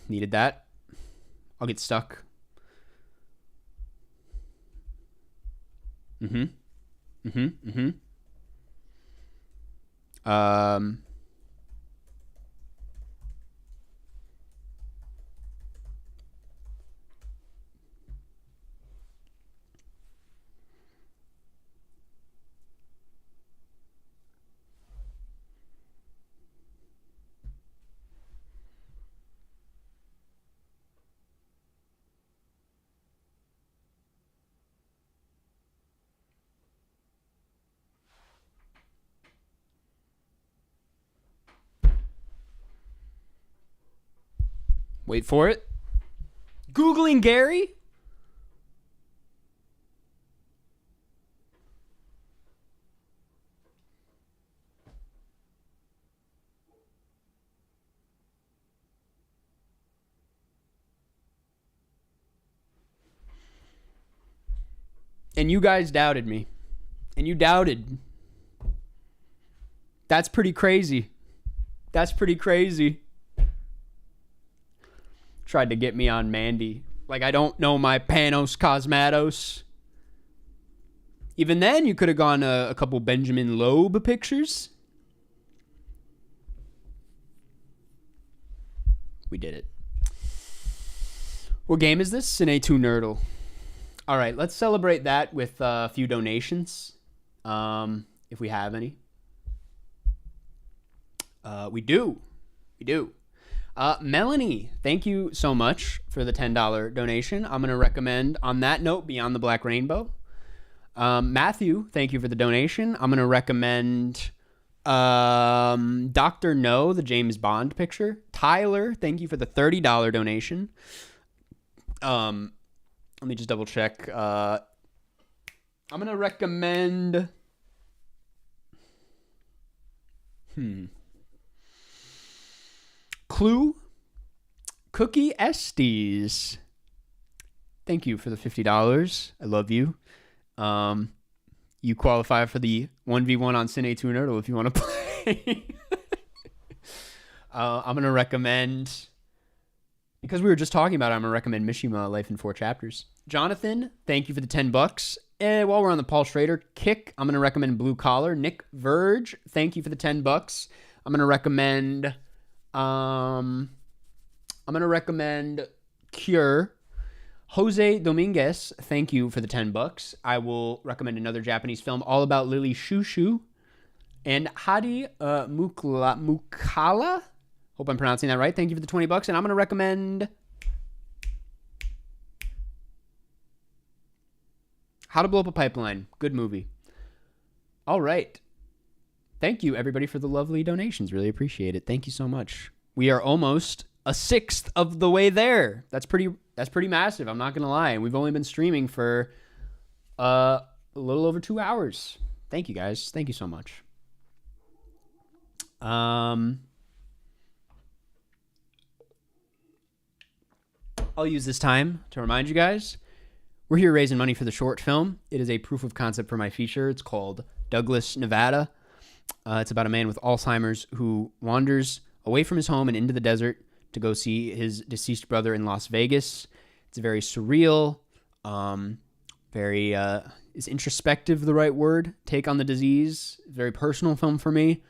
Needed that. I'll get stuck. Wait for it. Googling Gary? And you guys doubted me. And you doubted. That's pretty crazy. That's pretty crazy. Tried to get me on Mandy. Like, I don't know my Panos Cosmatos. Even then, you could have gone a couple Benjamin Loeb pictures. We did it. What game is this? Cinenerdle. All right, let's celebrate that with a few donations, if we have any. We do. Melanie, thank you so much for the $10 donation. I'm going to recommend, on that note, Beyond the Black Rainbow. Matthew, thank you for the donation. I'm going to recommend Dr. No, the James Bond picture. Tyler, thank you for the $30 donation. Let me just double check. I'm going to recommend... Clue, Cookie Estes. Thank you for the $50. I love you. You qualify for the 1v1 on Cinenerdle if you want to play. I'm going to recommend, because we were just talking about it, I'm going to recommend Mishima, Life in 4 Chapters. Jonathan, thank you for the $10. And while we're on the Paul Schrader kick, I'm going to recommend Blue Collar. Nick Verge, thank you for the $10. I'm going to recommend... I'm going to recommend Cure. Jose Dominguez, thank you for the $10. I will recommend another Japanese film all about Lily Shushu. And Hadi Mukala, hope I'm pronouncing that right. Thank you for the $20. And I'm going to recommend How to Blow Up a Pipeline. Good movie. All right. Thank you, everybody, for the lovely donations. Really appreciate it. Thank you so much. We are almost a sixth of the way there. That's pretty massive. I'm not going to lie. And we've only been streaming for a little over 2 hours. Thank you, guys. Thank you so much. I'll use this time to remind you guys, we're here raising money for the short film. It is a proof of concept for my feature. It's called Douglas, Nevada. It's about a man with Alzheimer's who wanders away from his home and into the desert to go see his deceased brother in Las Vegas. It's very surreal, is introspective the right word? Take on the disease. Very personal film for me.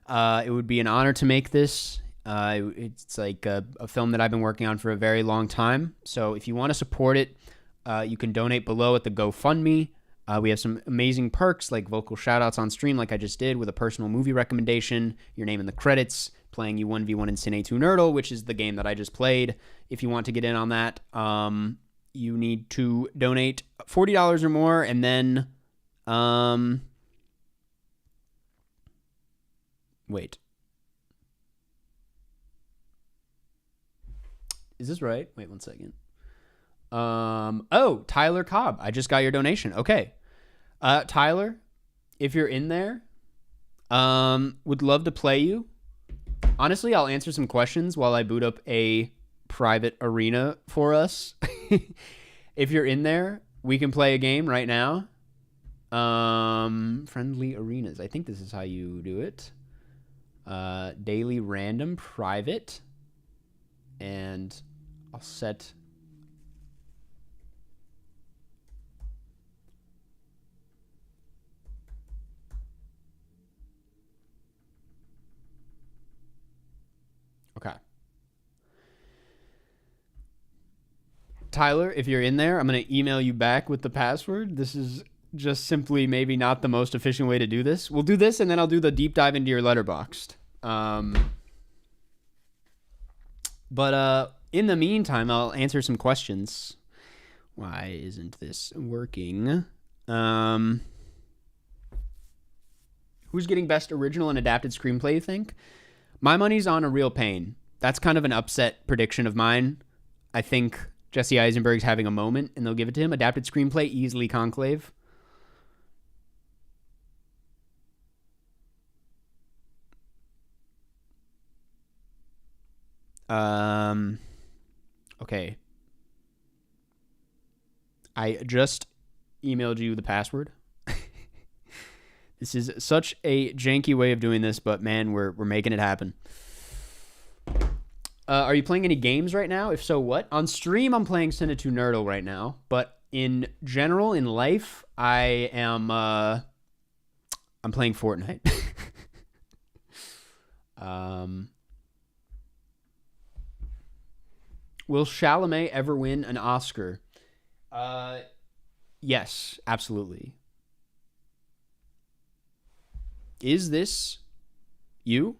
It would be an honor to make this. It's like a film that I've been working on for a very long time. So if you want to support it, you can donate below at the GoFundMe. We have some amazing perks like vocal shoutouts on stream like I just did with a personal movie recommendation, your name in the credits, playing you 1v1 in Cinenerdle, which is the game that I just played. If you want to get in on that, you need to donate $40 or more, and then Wait. Is this right? Wait 1 second. Oh, Tyler Cobb. I just got your donation. Okay. Tyler, if you're in there, would love to play you. Honestly, I'll answer some questions while I boot up a private arena for us. If you're in there, we can play a game right now. Friendly arenas. I think this is how you do it. Daily random private. And I'll set... Okay. Tyler, if you're in there, I'm going to email you back with the password. This is just simply maybe not the most efficient way to do this. We'll do this, and then I'll do the deep dive into your Letterboxd. But in the meantime, I'll answer some questions. Why isn't this working? Who's getting best original and adapted screenplay, you think? My money's on A Real Pain. That's kind of an upset prediction of mine. I think Jesse Eisenberg's having a moment, and they'll give it to him. Adapted screenplay, easily Conclave. Okay. I just emailed you the password. This is such a janky way of doing this, but man, we're making it happen. Are you playing any games right now? If so, what? On stream, I'm playing Cinenerdle right now, but in general, in life, I'm playing Fortnite. Will Chalamet ever win an Oscar? Yes, absolutely. Is this you?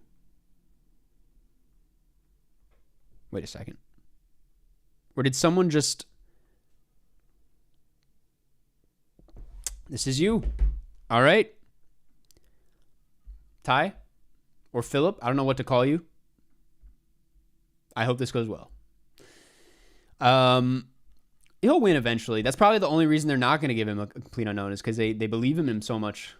Wait a second. Or did someone just... This is you. All right. Ty? Or Philip? I don't know what to call you. I hope this goes well. He'll win eventually. That's probably the only reason they're not going to give him a complete unknown is because they believe in him so much.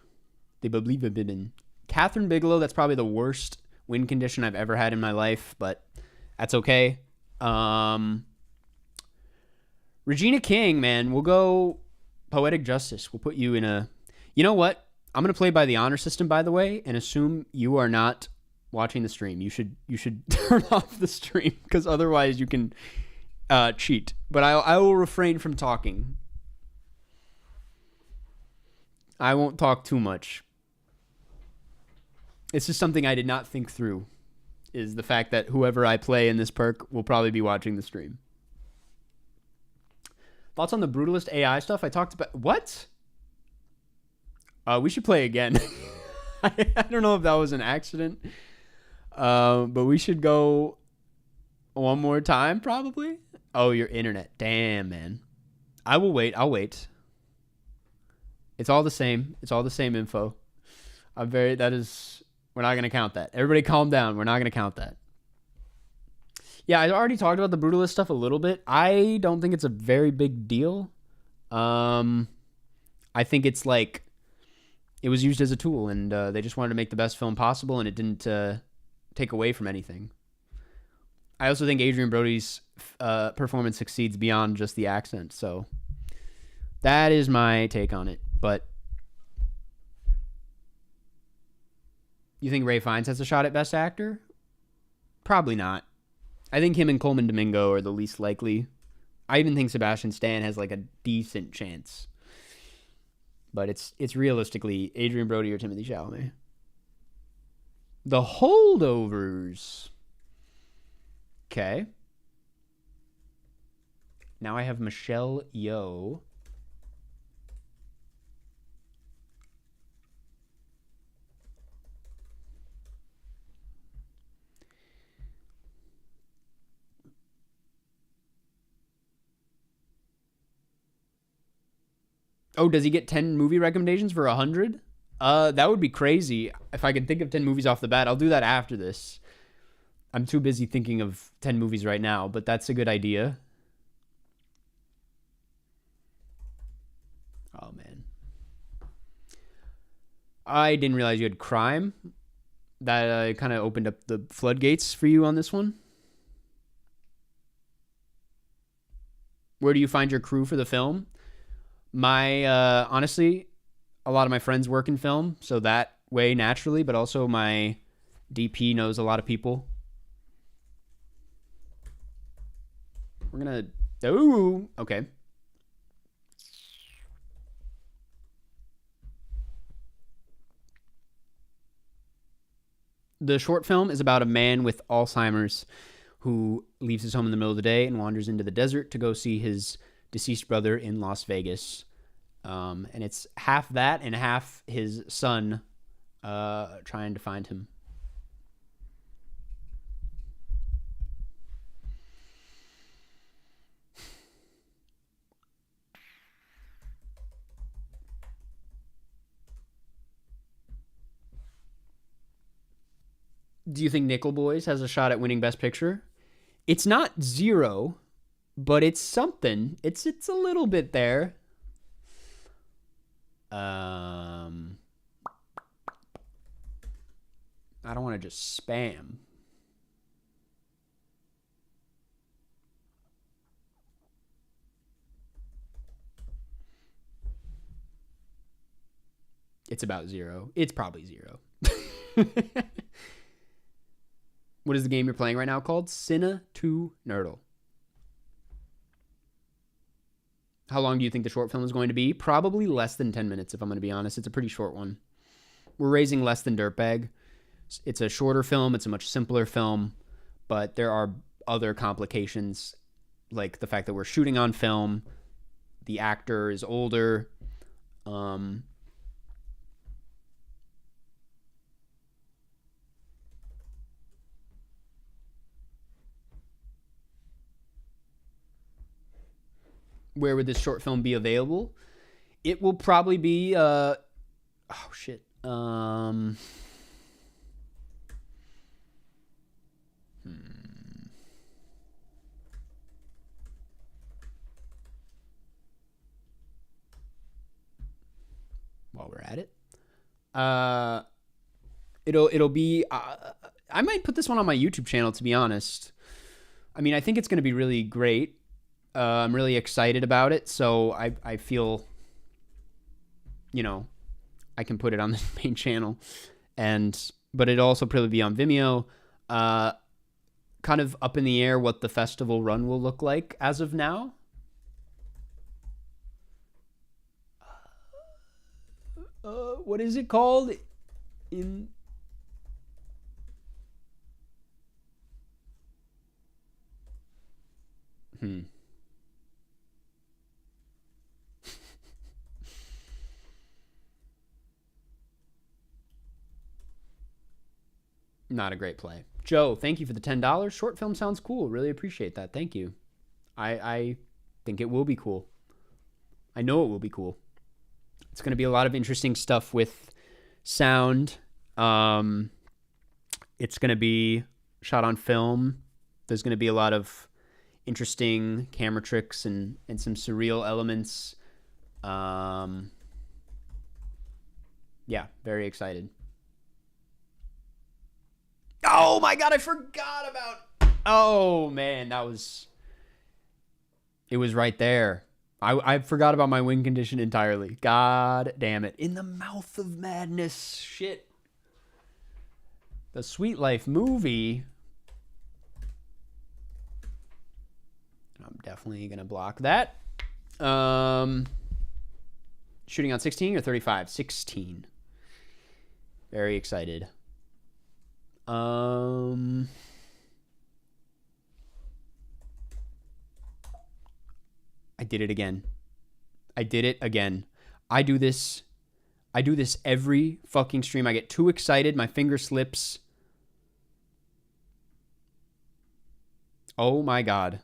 They believe in him. Catherine Bigelow, that's probably the worst win condition I've ever had in my life, but that's okay. Regina King, man, we'll go Poetic Justice. We'll put you in a... You know what? I'm going to play by the honor system, by the way, and assume you are not watching the stream. You should turn off the stream, because otherwise you can cheat. But I will refrain from talking. I won't talk too much. It's just something I did not think through, is the fact that whoever I play in this perk will probably be watching the stream. Thoughts on the Brutalist AI stuff? I talked about... What? We should play again. I don't know if that was an accident. But we should go one more time, probably. Oh, your internet. Damn, man. I will wait. I'll wait. It's all the same. It's all the same info. We're not going to count that. Everybody calm down. We're not going to count that. Yeah, I already talked about the Brutalist stuff a little bit. I don't think it's a very big deal. I think it's like, it was used as a tool, and they just wanted to make the best film possible, and it didn't take away from anything. I also think Adrian Brody's performance succeeds beyond just the accent, so that is my take on it. But you think Ray Fiennes has a shot at Best Actor? Probably not. I think him and Coleman Domingo are the least likely. I even think Sebastian Stan has like a decent chance. But it's realistically Adrian Brody or Timothée Chalamet. The Holdovers. Okay. Now I have Michelle Yeoh. Oh, does he get 10 movie recommendations for 100? That would be crazy. If I could think of 10 movies off the bat, I'll do that after this. I'm too busy thinking of 10 movies right now, but that's a good idea. Oh, man. I didn't realize you had crime. That kind of opened up the floodgates for you on this one. Where do you find your crew for the film? Honestly, a lot of my friends work in film, so that way naturally, but also my DP knows a lot of people. We're gonna, ooh, okay. The short film is about a man with Alzheimer's who leaves his home in the middle of the day and wanders into the desert to go see his deceased brother in Las Vegas. And it's half that and half his son trying to find him. Do you think Nickel Boys has a shot at winning Best Picture? It's not zero, but it's something. It's a little bit there. I don't want to just spam. It's about zero. It's probably zero. What is the game you're playing right now called? Cinenerdle. How long do you think the short film is going to be? Probably less than 10 minutes, if I'm going to be honest. It's a pretty short one. We're raising less than Dirtbag. It's a shorter film. It's a much simpler film. But there are other complications, like the fact that we're shooting on film. The actor is older. Where would this short film be available? It will probably be oh shit. While we're at it. It'll be I might put this one on my YouTube channel, to be honest. I mean, I think it's going to be really great. I'm really excited about it, so I feel, you know, I can put it on the main channel, but it'll also probably be on Vimeo. Kind of up in the air what the festival run will look like as of now. What is it called? Not a great play. Joe, thank you for the $10. Short film sounds cool. Really appreciate that. Thank you. I think it will be cool. I know it will be cool. It's going to be a lot of interesting stuff with sound. It's going to be shot on film. There's going to be a lot of interesting camera tricks and some surreal elements. Yeah, very excited. Oh my God, I forgot about... Oh man, it was right there. I forgot about my wing condition entirely. God damn it. In the Mouth of Madness. Shit. The Sweet Life movie. I'm definitely going to block that. Shooting on 16 or 35? 16. Very excited. I did it again. I did it again. I do this every fucking stream. I get too excited. My finger slips. Oh my God.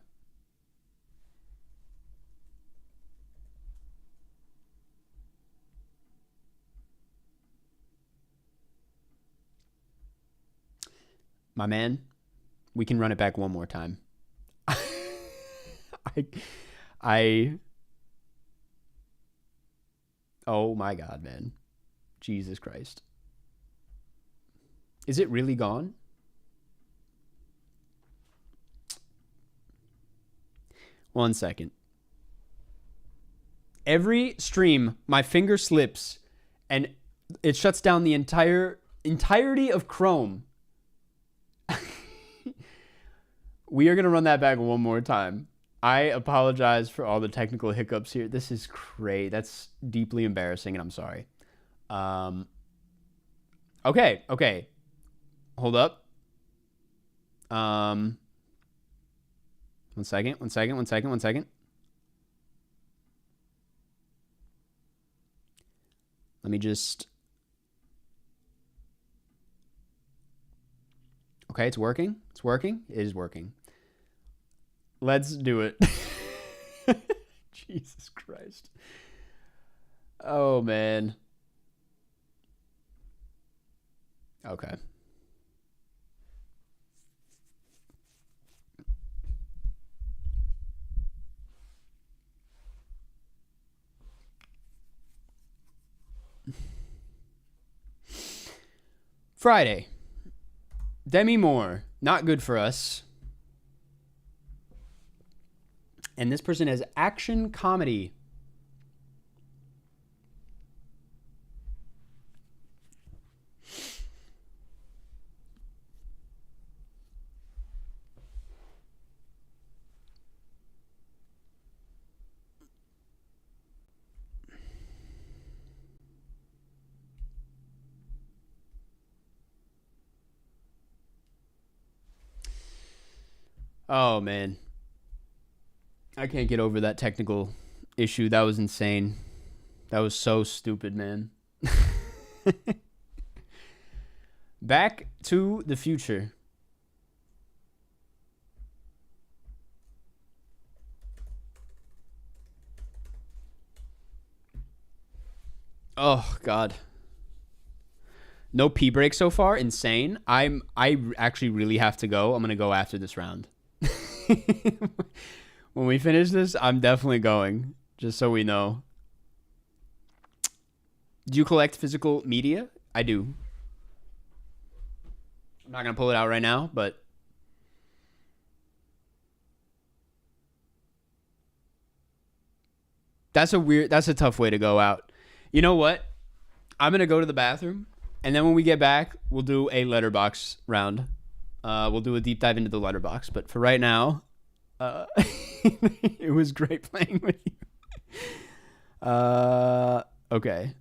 my man, we can run it back one more time. I oh my God, man. Jesus Christ. Is it really gone? One second. Every stream, my finger slips and it shuts down the entirety of Chrome. We are going to run that back one more time. I apologize for all the technical hiccups here. This is crazy. That's deeply embarrassing, and I'm sorry. Okay. Hold up. One second. Let me just... Okay, it's working. It is working. Let's do it. Jesus Christ. Oh, man. Okay. Friday. Demi Moore. Not good for us. And this person has action comedy. Oh, man. I can't get over that technical issue. That was insane. That was so stupid, man. Back to the Future. Oh, God. No pee break so far. Insane. I actually really have to go. I'm going to go after this round. When we finish this, I'm definitely going. Just so we know. Do you collect physical media? I do. I'm not going to pull it out right now, but... That's a tough way to go out. You know what? I'm going to go to the bathroom. And then when we get back, we'll do a Letterboxd round. We'll do a deep dive into the Letterboxd. But for right now, it was great playing with you. Okay.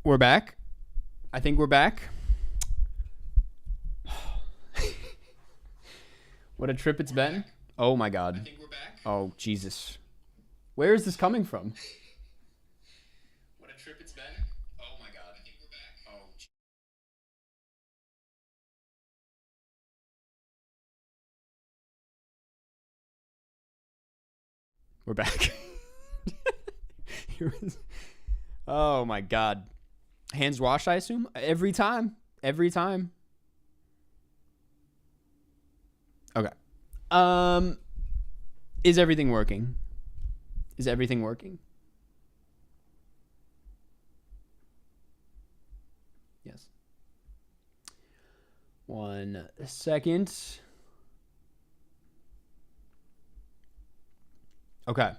We're back. I think we're back. What a trip it's been. Oh my God. I think we're back. Oh, Jesus. Where is this coming from? What a trip it's been. Oh my God. I think we're back. Oh. We're back. Oh my God. Hands washed, I assume? Every time. Every time. Okay. Is everything working? Is everything working? Yes. 1 second. Okay.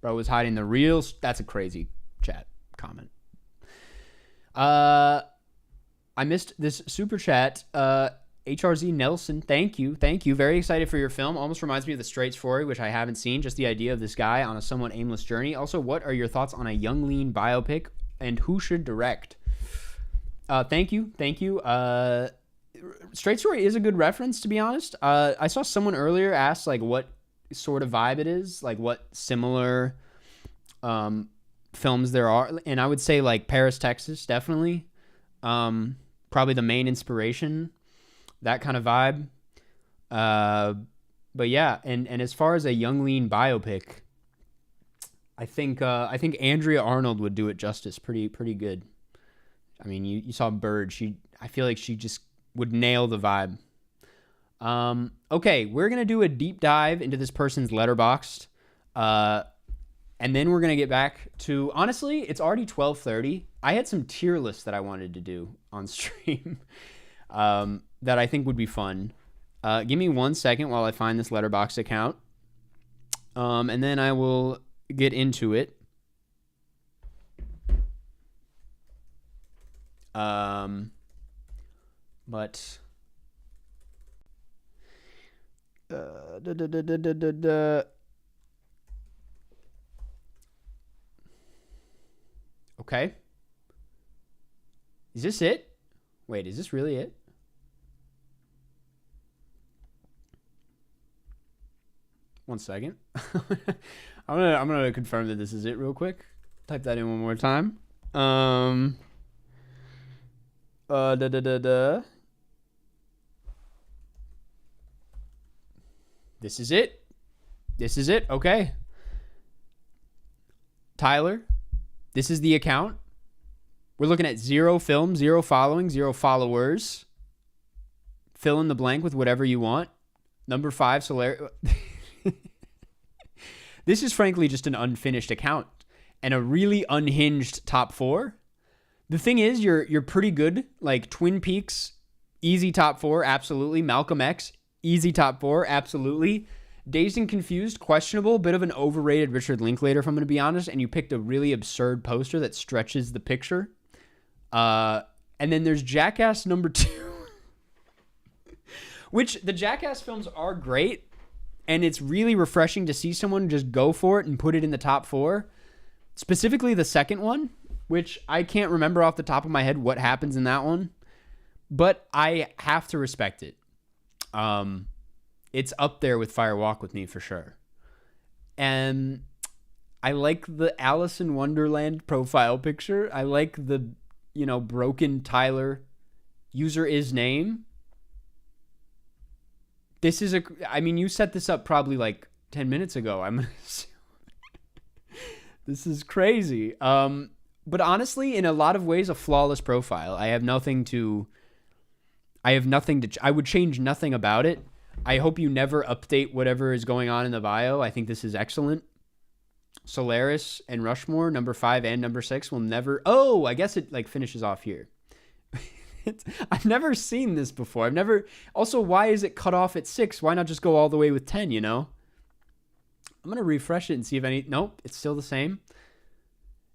Bro was hiding the reels. That's a crazy chat comment. I missed this super chat. HRZ Nelson, thank you. Thank you. Very excited for your film. Almost reminds me of The Straight Story, which I haven't seen. Just the idea of this guy on a somewhat aimless journey. Also, what are your thoughts on a young, lean biopic and who should direct? Thank you. Thank you. Straight Story is a good reference, to be honest. I saw someone earlier ask, like, what sort of vibe it is, like what similar films there are. And I would say, like, Paris, Texas, definitely. Probably the main inspiration, that kind of vibe. But yeah, and as far as a young, lean biopic, I think Andrea Arnold would do it justice pretty good. I mean, you saw Bird. I feel like she just would nail the vibe. Okay, we're going to do a deep dive into this person's Letterboxd. And then we're going to get back to, honestly, it's already 12:30. I had some tier lists that I wanted to do on stream that I think would be fun. Give me 1 second while I find this Letterboxd account. And then I will get into it. But... Okay. Is this it? Wait, is this really it? One second. I'm gonna confirm that this is it real quick. Type that in one more time. This is it. This is it. Okay. Tyler, this is the account. We're looking at 0 film, 0 following, 0 followers. Fill in the blank with whatever you want. Number 5, Solar. This is frankly just an unfinished account and a really unhinged top 4. The thing is, you're pretty good. Like Twin Peaks, easy top 4, absolutely. Malcolm X, easy top 4, absolutely. Dazed and Confused, questionable. Bit of an overrated Richard Linklater, if I'm going to be honest. And you picked a really absurd poster that stretches the picture. And then there's Jackass number 2. Which, the Jackass films are great. And it's really refreshing to see someone just go for it and put it in the top 4. Specifically the second one, which I can't remember off the top of my head what happens in that one. But I have to respect it. It's up there with Fire Walk with Me for sure. And I like the Alice in Wonderland profile picture. I like the, broken Tyler user is name. This is you set this up probably like 10 minutes ago. This is crazy. But honestly, in a lot of ways, a flawless profile. I would change nothing about it. I hope you never update whatever is going on in the bio. I think this is excellent. Solaris and Rushmore, number 5 and number 6 will never... Oh, I guess it finishes off here. I've never seen this before. Also, why is it cut off at 6? Why not just go all the way with 10, I'm going to refresh it and see if any... Nope, it's still the same.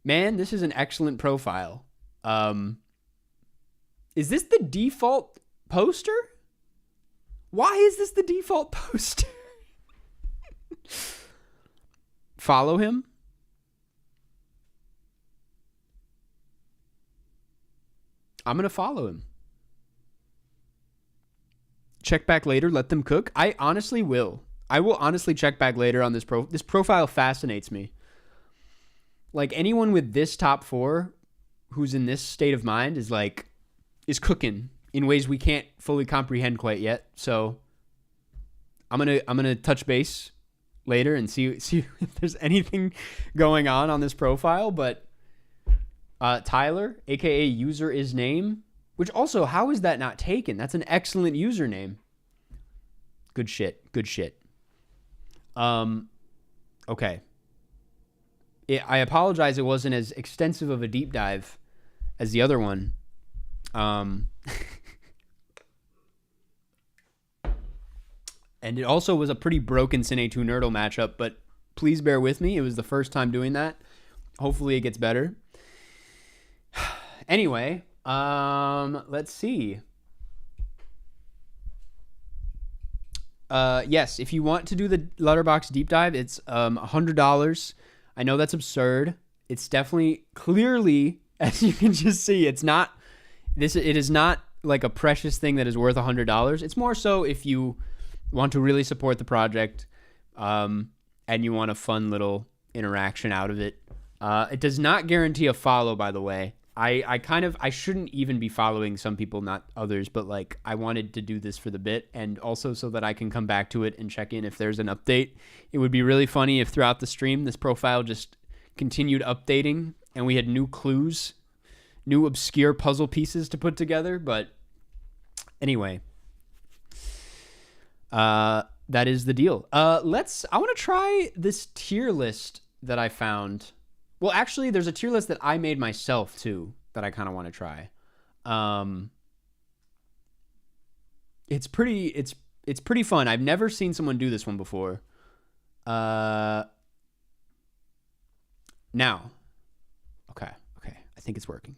Man, this is an excellent profile. Is this the default poster? Why is this the default poster? Follow him. I'm going to follow him. Check back later, let them cook. I honestly will. I will honestly check back later on this this profile fascinates me. Like anyone with this top 4 who's in this state of mind is cooking in ways we can't fully comprehend quite yet. So I'm going to touch base later and see if there's anything going on this profile, but Tyler, aka user is name, which also, how is that not taken? That's an excellent username. Good shit. Okay. I apologize it wasn't as extensive of a deep dive as the other one. And it also was a pretty broken Cinenerdle matchup, but please bear with me. It was the first time doing that. Hopefully it gets better. Anyway, let's see. Yes, if you want to do the Letterboxd deep dive, it's $100. I know that's absurd. It's definitely, clearly, as you can just see, it is not like a precious thing that is worth $100. It's more so if you want to really support the project, and you want a fun little interaction out of it. It does not guarantee a follow, by the way. I shouldn't even be following some people, not others, but like I wanted to do this for the bit and also so that I can come back to it and check in if there's an update. It would be really funny if throughout the stream this profile just continued updating and we had new clues, new obscure puzzle pieces to put together. But anyway, that is the deal. I want to try this tier list that I found. Well, actually, there's a tier list that I made myself, too, that I kind of want to try. It's pretty fun. I've never seen someone do this one before. Now. Okay. I think it's working.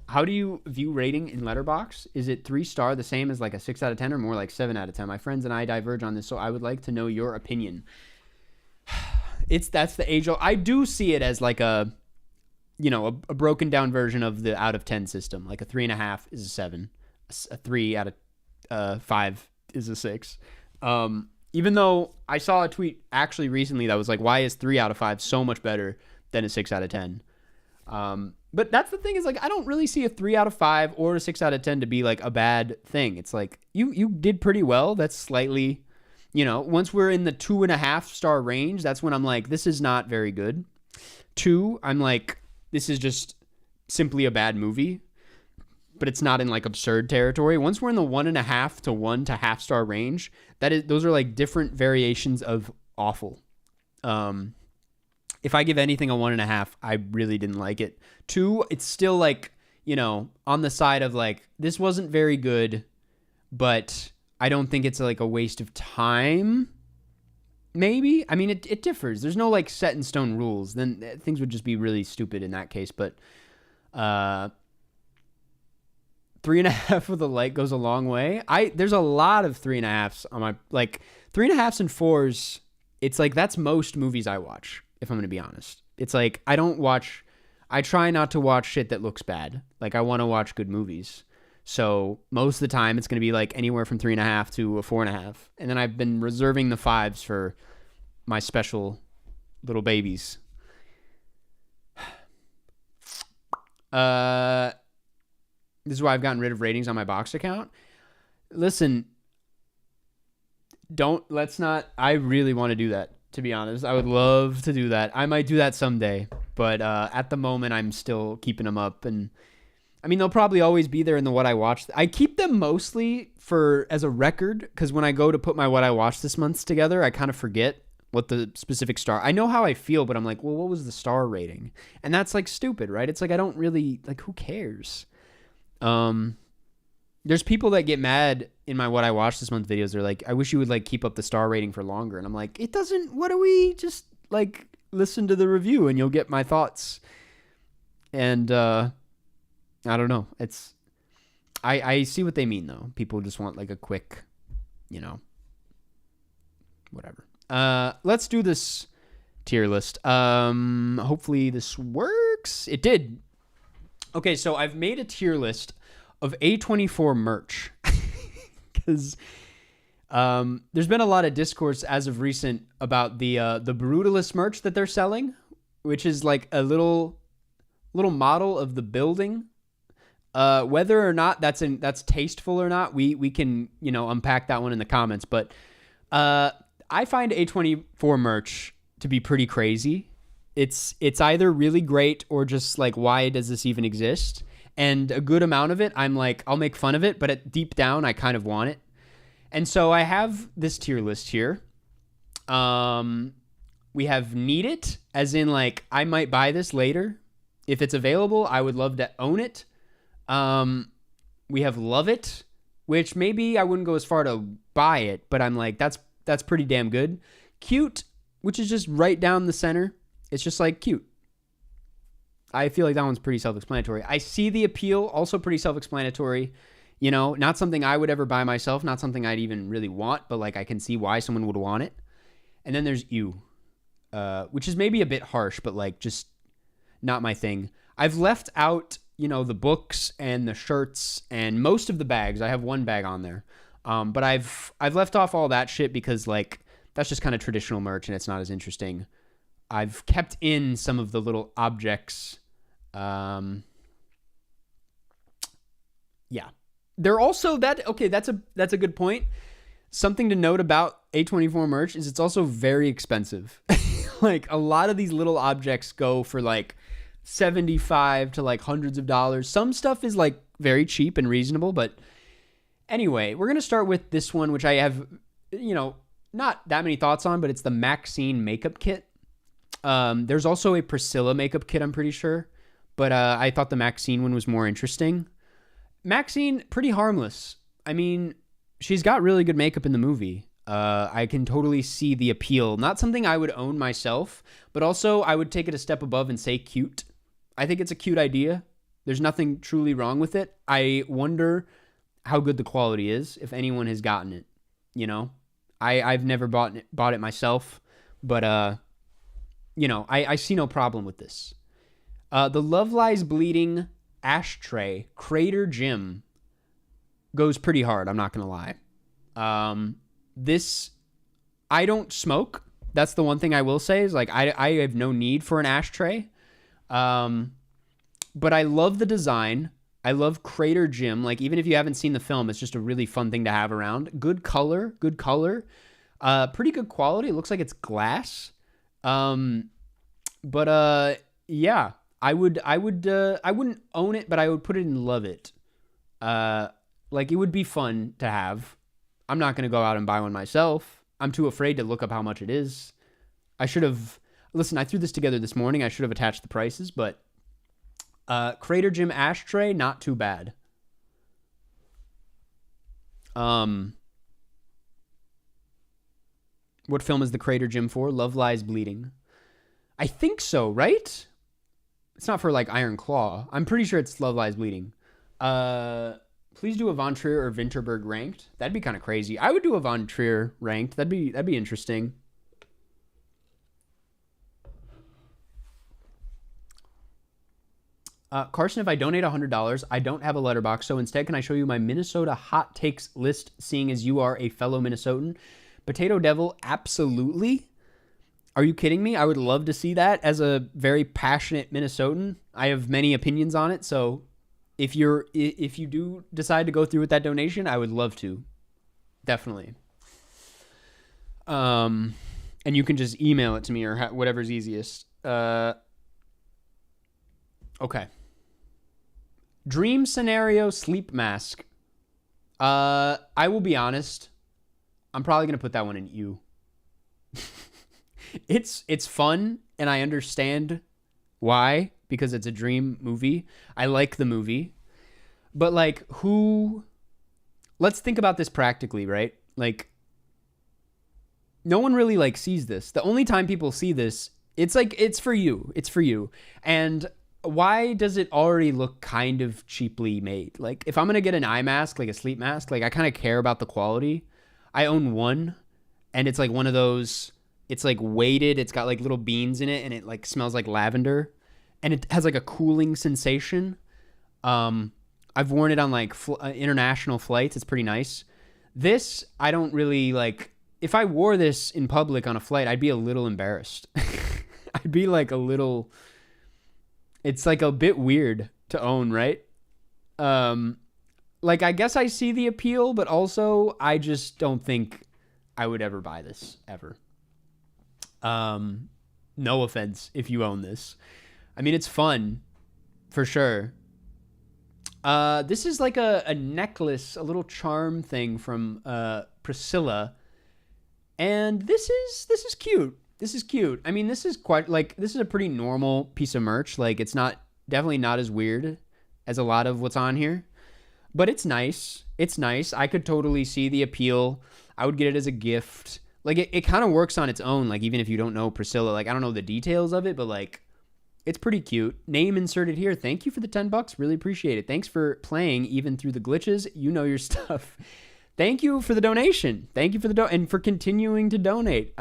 How do you view rating in Letterboxd? Is it 3-star, the same as like a 6 out of 10 or more like 7 out of 10? My friends and I diverge on this, so I would like to know your opinion. That's the age old. I do see it as like a broken down version of the out of 10 system. Like a 3.5 is a 7, a 3 out of 5 is a 6. Even though I saw a tweet actually recently that was like, why is 3 out of 5 so much better than a 6 out of 10? But that's the thing, is like I don't really see a 3 out of 5 or a 6 out of 10 to be like a bad thing. It's like you did pretty well. That's slightly. Once we're in the 2.5-star range, that's when I'm like, this is not very good. 2, I'm like, this is just simply a bad movie, but it's not in like absurd territory. Once we're in the 1.5 to 1 to half-star range, those are like different variations of awful. If I give anything a 1.5, I really didn't like it. 2, it's still like, on the side of like, this wasn't very good, but I don't think it's like a waste of time. Maybe. I mean, it differs. There's no like set in stone rules. Then things would just be really stupid in that case. But 3.5 with a like goes a long way. There's a lot of 3.5s on my 3.5s and 4s. It's like that's most movies I watch. If I'm gonna be honest, it's like I try not to watch shit that looks bad. Like I want to watch good movies. So most of the time it's going to be like anywhere from 3.5 to a 4.5. And then I've been reserving the 5s for my special little babies. This is why I've gotten rid of ratings on my Boxed account. Listen, I really want to do that, to be honest. I would love to do that. I might do that someday. But at the moment, I'm still keeping them up. And I mean, they'll probably always be there in the what I watched. I keep them mostly as a record, because when I go to put my what I watched this month together, I kind of forget what the specific star. I know how I feel, but I'm like, well, what was the star rating? And that's like stupid, right? It's like I don't really like. Who cares? There's people that get mad in my what I watched this month videos. They're like, I wish you would like keep up the star rating for longer. And I'm like, it doesn't. What do we just like listen to the review and you'll get my thoughts. And I don't know. I see what they mean though. People just want like a quick, whatever. Let's do this tier list. Hopefully this works. It did. Okay, so I've made a tier list of A24 merch because there's been a lot of discourse as of recent about the Brutalist merch that they're selling, which is like a little model of the building. Whether or not that's tasteful or not, we can unpack that one in the comments. But I find A24 merch to be pretty crazy. It's either really great or just like, why does this even exist? And a good amount of it, I'm like, I'll make fun of it, but deep down, I kind of want it. And so I have this tier list here. We have need it, as in like, I might buy this later. If it's available, I would love to own it. We have love it, which maybe I wouldn't go as far to buy it, but I'm like, that's pretty damn good. Cute, which is just right down the center. It's just like cute. I feel like that one's pretty self-explanatory. I see the appeal, also pretty self-explanatory. Not something I would ever buy myself, not something I'd even really want, but like I can see why someone would want it. And then there's you, which is maybe a bit harsh, but like just not my thing. I've left out, the books and the shirts and most of the bags. I have one bag on there. But I've left off all that shit because like that's just kind of traditional merch and it's not as interesting. I've kept in some of the little objects. Yeah. They're also that's a good point. Something to note about A24 merch is it's also very expensive. Like a lot of these little objects go for like $75 to like hundreds of dollars. Some stuff is like very cheap and reasonable, but anyway, we're going to start with this one, which I have, not that many thoughts on, but it's the Maxine makeup kit. There's also a Priscilla makeup kit, I'm pretty sure, but I thought the Maxine one was more interesting. Maxine, pretty harmless. I mean, she's got really good makeup in the movie. I can totally see the appeal. Not something I would own myself, but also I would take it a step above and say cute. I think it's a cute idea. There's nothing truly wrong with it. I wonder how good the quality is, if anyone has gotten it. I've never bought it myself, but I see no problem with this. The Love Lies Bleeding ashtray Crater Gym goes pretty hard, I'm not gonna lie. This, I don't smoke. That's the one thing I will say is like I have no need for an ashtray. But I love the design. I love Crater Gym. Like, even if you haven't seen the film, it's just a really fun thing to have around. Good color. Pretty good quality. It looks like it's glass. Yeah, I wouldn't own it, but I would put it in love it. Like, it would be fun to have. I'm not going to go out and buy one myself. I'm too afraid to look up how much it is. I threw this together this morning. I should have attached the prices, but Crater Gym ashtray, not too bad. What film is the Crater Gym for? Love Lies Bleeding. I think so, right? It's not for like Iron Claw. I'm pretty sure it's Love Lies Bleeding. Please do a Von Trier or Vinterberg ranked. That'd be kind of crazy. I would do a Von Trier ranked. That'd be interesting. Karsten, if I donate $100, I don't have a Letterboxd, so instead can I show you my Minnesota hot takes list, seeing as you are a fellow Minnesotan? Potato Devil, absolutely. Are you kidding me? I would love to see that as a very passionate Minnesotan. I have many opinions on it, so if you do decide to go through with that donation, I would love to. Definitely. And you can just email it to me or whatever's easiest. Okay. Dream scenario sleep mask. I will be honest. I'm probably going to put that one in you. It's fun, and I understand why, because it's a dream movie. I like the movie. But, like, let's think about this practically, right? Like, no one really, like, sees this. The only time people see this, it's for you. It's for you. And why does it already look kind of cheaply made? Like, if I'm going to get an eye mask, like a sleep mask, like, I kind of care about the quality. I own one, and it's, like, one of those, it's, like, weighted. It's got, like, little beans in it, and it, like, smells like lavender. And it has, like, a cooling sensation. I've worn it on like international flights. It's pretty nice. This, I don't really like. If I wore this in public on a flight, I'd be a little embarrassed. I'd be like a little. It's like a bit weird to own, right? Like, I guess I see the appeal, but also I just don't think I would ever buy this ever. No offense if you own this. I mean, it's fun for sure. This is like a necklace, a little charm thing from Priscilla, and this is cute. This is cute. I mean, this is quite like this is a pretty normal piece of merch. Like, it's definitely not as weird as a lot of what's on here, but it's nice. It's nice. I could totally see the appeal. I would get it as a gift. Like, it kind of works on its own. Like, even if you don't know Priscilla, like, I don't know the details of it, but like, it's pretty cute. Name inserted here. Thank you for the $10. Really appreciate it. Thanks for playing even through the glitches. You know your stuff. Thank you for the donation. Thank you for and for continuing to donate.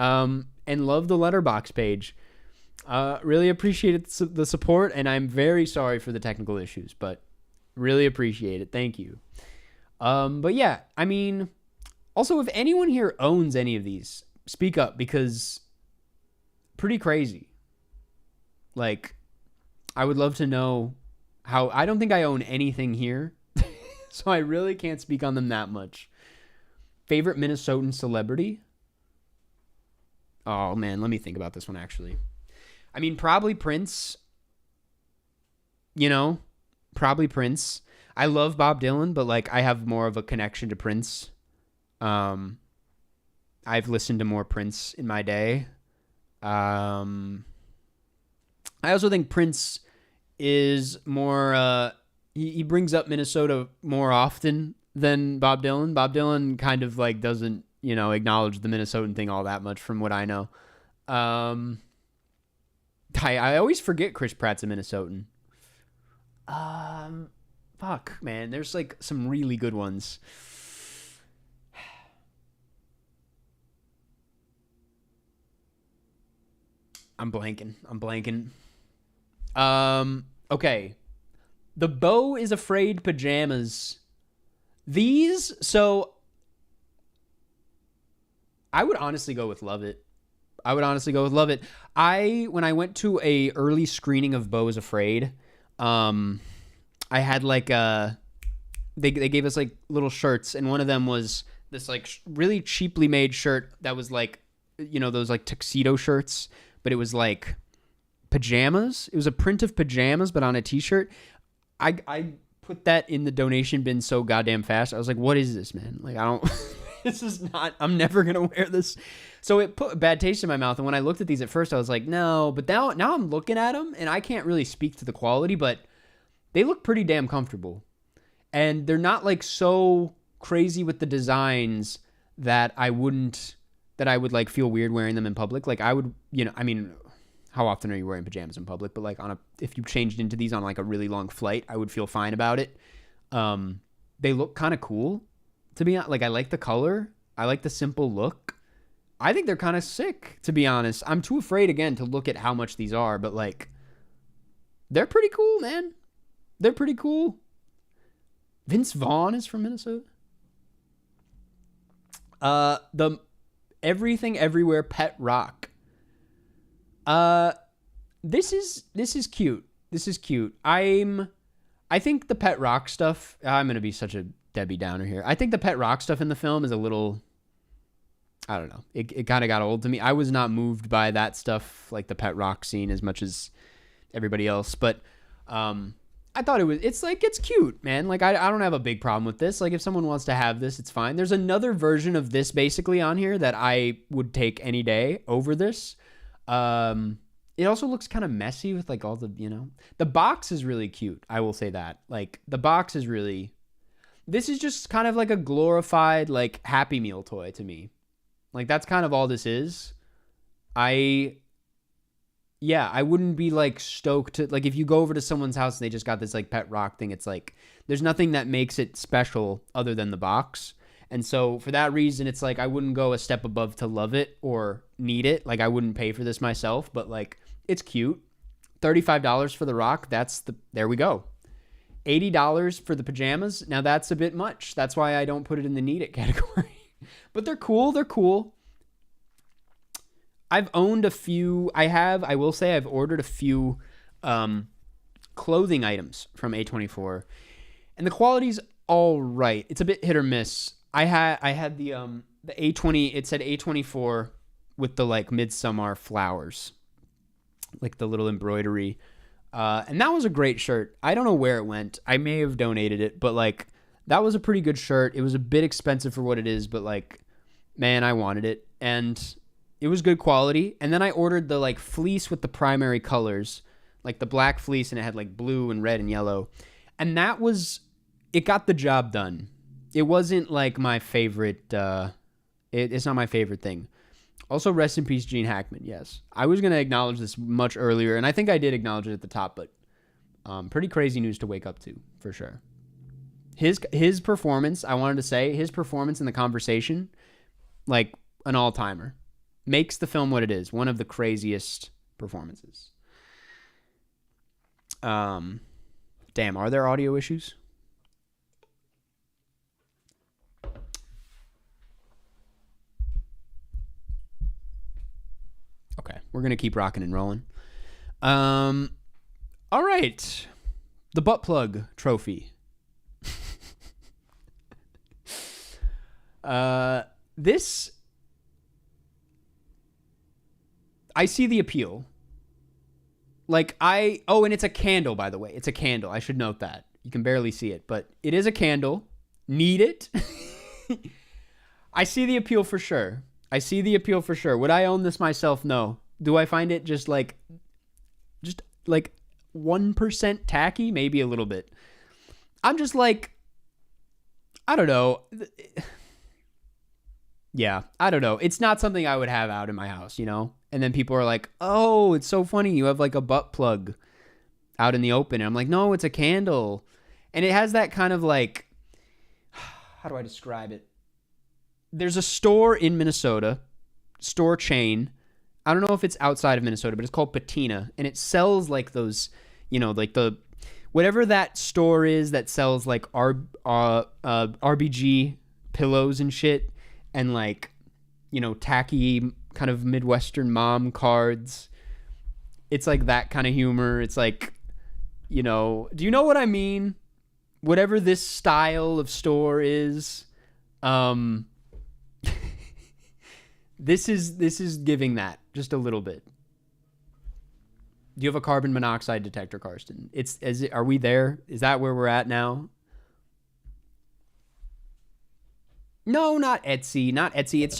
And love the Letterboxd page. Really appreciate the support, and I'm very sorry for the technical issues, but really appreciate it. Thank you. But yeah, I mean, also, if anyone here owns any of these, speak up, because pretty crazy. Like, I would love to know how. I don't think I own anything here, so I really can't speak on them that much. Favorite Minnesotan celebrity? Oh, man, let me think about this one, actually. I mean, probably Prince. You know, probably Prince. I love Bob Dylan, but, like, I have more of a connection to Prince. I've listened to more Prince in my day. I also think Prince is more, he brings up Minnesota more often than Bob Dylan. Bob Dylan kind of like doesn't, acknowledge the Minnesotan thing all that much from what I know. I always forget Chris Pratt's a Minnesotan. Fuck, man. There's like some really good ones. I'm blanking. Okay. The Beau is Afraid pajamas. These, so I would honestly go with Love It. When I went to a early screening of Beau is Afraid, I had like they gave us like little shirts, and one of them was this like really cheaply made shirt that was like, those like tuxedo shirts, but it was like pajamas. It was a print of pajamas, but on a t-shirt. I put that in the donation bin so goddamn fast. I was like, what is this, man? Like, I don't, this is not, I'm never going to wear this. So it put a bad taste in my mouth. And when I looked at these at first, I was like, no, but now I'm looking at them and I can't really speak to the quality, but they look pretty damn comfortable. And they're not like so crazy with the designs that I would like feel weird wearing them in public. Like I would, I mean, how often are you wearing pajamas in public? But like if you changed into these on like a really long flight, I would feel fine about it. They look kind of cool to be honest. Like I like the color. I like the simple look. I think they're kind of sick, to be honest. I'm too afraid again to look at how much these are, but like they're pretty cool, man. They're pretty cool. Vince Vaughn is from Minnesota. The Everything Everywhere Pet Rock. This is cute. This is cute. I think the Pet Rock stuff, I'm going to be such a Debbie Downer here. I think the Pet Rock stuff in the film is a little, I don't know. It kind of got old to me. I was not moved by that stuff, like the Pet Rock scene, as much as everybody else. But, I thought it's cute, man. Like, I don't have a big problem with this. Like, if someone wants to have this, it's fine. There's another version of this basically on here that I would take any day over this. It also looks kind of messy with like all the, the box is really cute. I will say that. Like the box is really, this is just kind of like a glorified like Happy Meal toy to me. Like that's kind of all this is. I wouldn't be like stoked to, like if you go over to someone's house and they just got this like Pet Rock thing, it's like, there's nothing that makes it special other than the box. And so for that reason, it's like I wouldn't go a step above to love it or need it. Like I wouldn't pay for this myself, but like it's cute. $35 for the rock. There we go. $80 for the pajamas. Now that's a bit much. That's why I don't put it in the need it category. But they're cool. They're cool. I've owned a few. I will say I've ordered a few clothing items from A24, and the quality's all right. It's a bit hit or miss. I had the A20. It said A24 with the like midsummer flowers, like the little embroidery, and that was a great shirt. I don't know where it went. I may have donated it, but like that was a pretty good shirt. It was a bit expensive for what it is, but like, man, I wanted it, and it was good quality. And then I ordered the like fleece with the primary colors, like the black fleece, and it had like blue and red and yellow, and it got the job done. It wasn't like my favorite. It's not my favorite thing. Also, rest in peace, Gene Hackman. Yes, I was gonna acknowledge this much earlier, and I think I did acknowledge it at the top, but pretty crazy news to wake up to for sure. His performance, I wanted to say, his performance in the conversation, like an all-timer, makes the film what it is. One of the craziest performances. Damn, are there audio issues? Okay, we're going to keep rocking and rolling. All right. The butt plug trophy. This, I see the appeal. Like and it's a candle, by the way. It's a candle. I should note that. You can barely see it, but it is a candle. Need it? I see the appeal for sure. Would I own this myself? No. Do I find it just like 1% tacky? Maybe a little bit. I'm just like, I don't know. Yeah, I don't know. It's not something I would have out in my house, you know? And then people are like, oh, it's so funny. You have like a butt plug out in the open. And I'm like, no, it's a candle. And it has that kind of like, how do I describe it? There's a store in Minnesota, store chain. I don't know if it's outside of Minnesota, but it's called Patina. And it sells like those, you know, like the, whatever that store is that sells like RBG pillows and shit. And like, you know, tacky kind of Midwestern mom cards. It's like that kind of humor. It's like, you know, do you know what I mean? Whatever this style of store is, this is giving that just a little bit. Do you have a carbon monoxide detector, Karsten? Are we there? Is that where we're at now? No, not Etsy.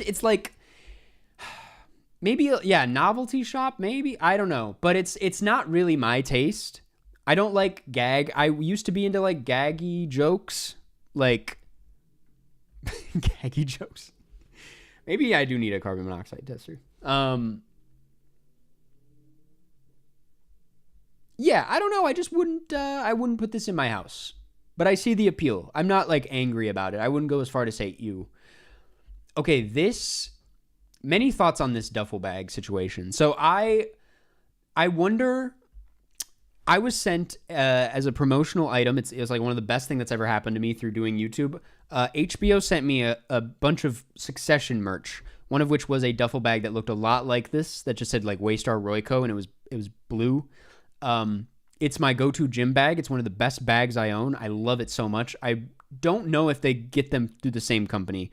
It's like maybe novelty shop. Maybe, I don't know, but it's not really my taste. I don't like gag. I used to be into like gaggy jokes, like gaggy jokes. Maybe I do need a carbon monoxide tester. Yeah, I don't know. I just wouldn't. I wouldn't put this in my house. But I see the appeal. I'm not like angry about it. I wouldn't go as far to say ew. Okay, many thoughts on this duffel bag situation. So I wonder, I was sent as a promotional item. It was like one of the best things that's ever happened to me through doing YouTube. HBO sent me a bunch of Succession merch, one of which was a duffel bag that looked a lot like this, that just said like Waystar Royco, and it was blue. It's my go-to gym bag. It's one of the best bags I own. I love it so much. I don't know if they get them through the same company,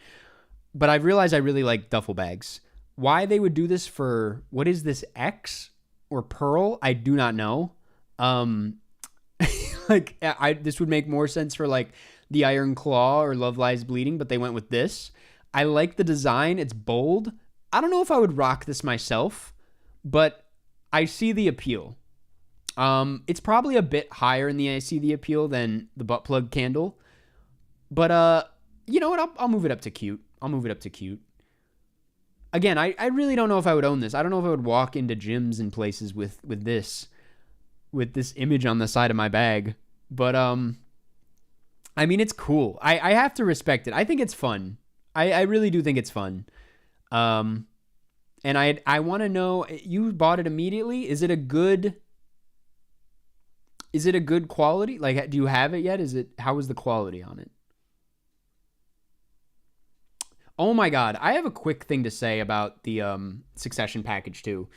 but I've realized I really like duffel bags. Why they would do this for, what is this, X or Pearl? I do not know. Like this would make more sense for like the Iron Claw or Love Lies Bleeding, but they went with this. I like the design. It's bold. I don't know if I would rock this myself, but I see the appeal. It's probably a bit higher in the I see the appeal than the butt plug candle, but you know what? I'll move it up to cute. Again, I really don't know if I would own this. I don't know if I would walk into gyms and places with this image on the side of my bag, but I mean, it's cool. I have to respect it. I think it's fun. I really do think it's fun. And I want to know, you bought it immediately. Is it a good Is it a good quality? Like, do you have it yet? How is the quality on it? Oh my God. I have a quick thing to say about the Succession package too.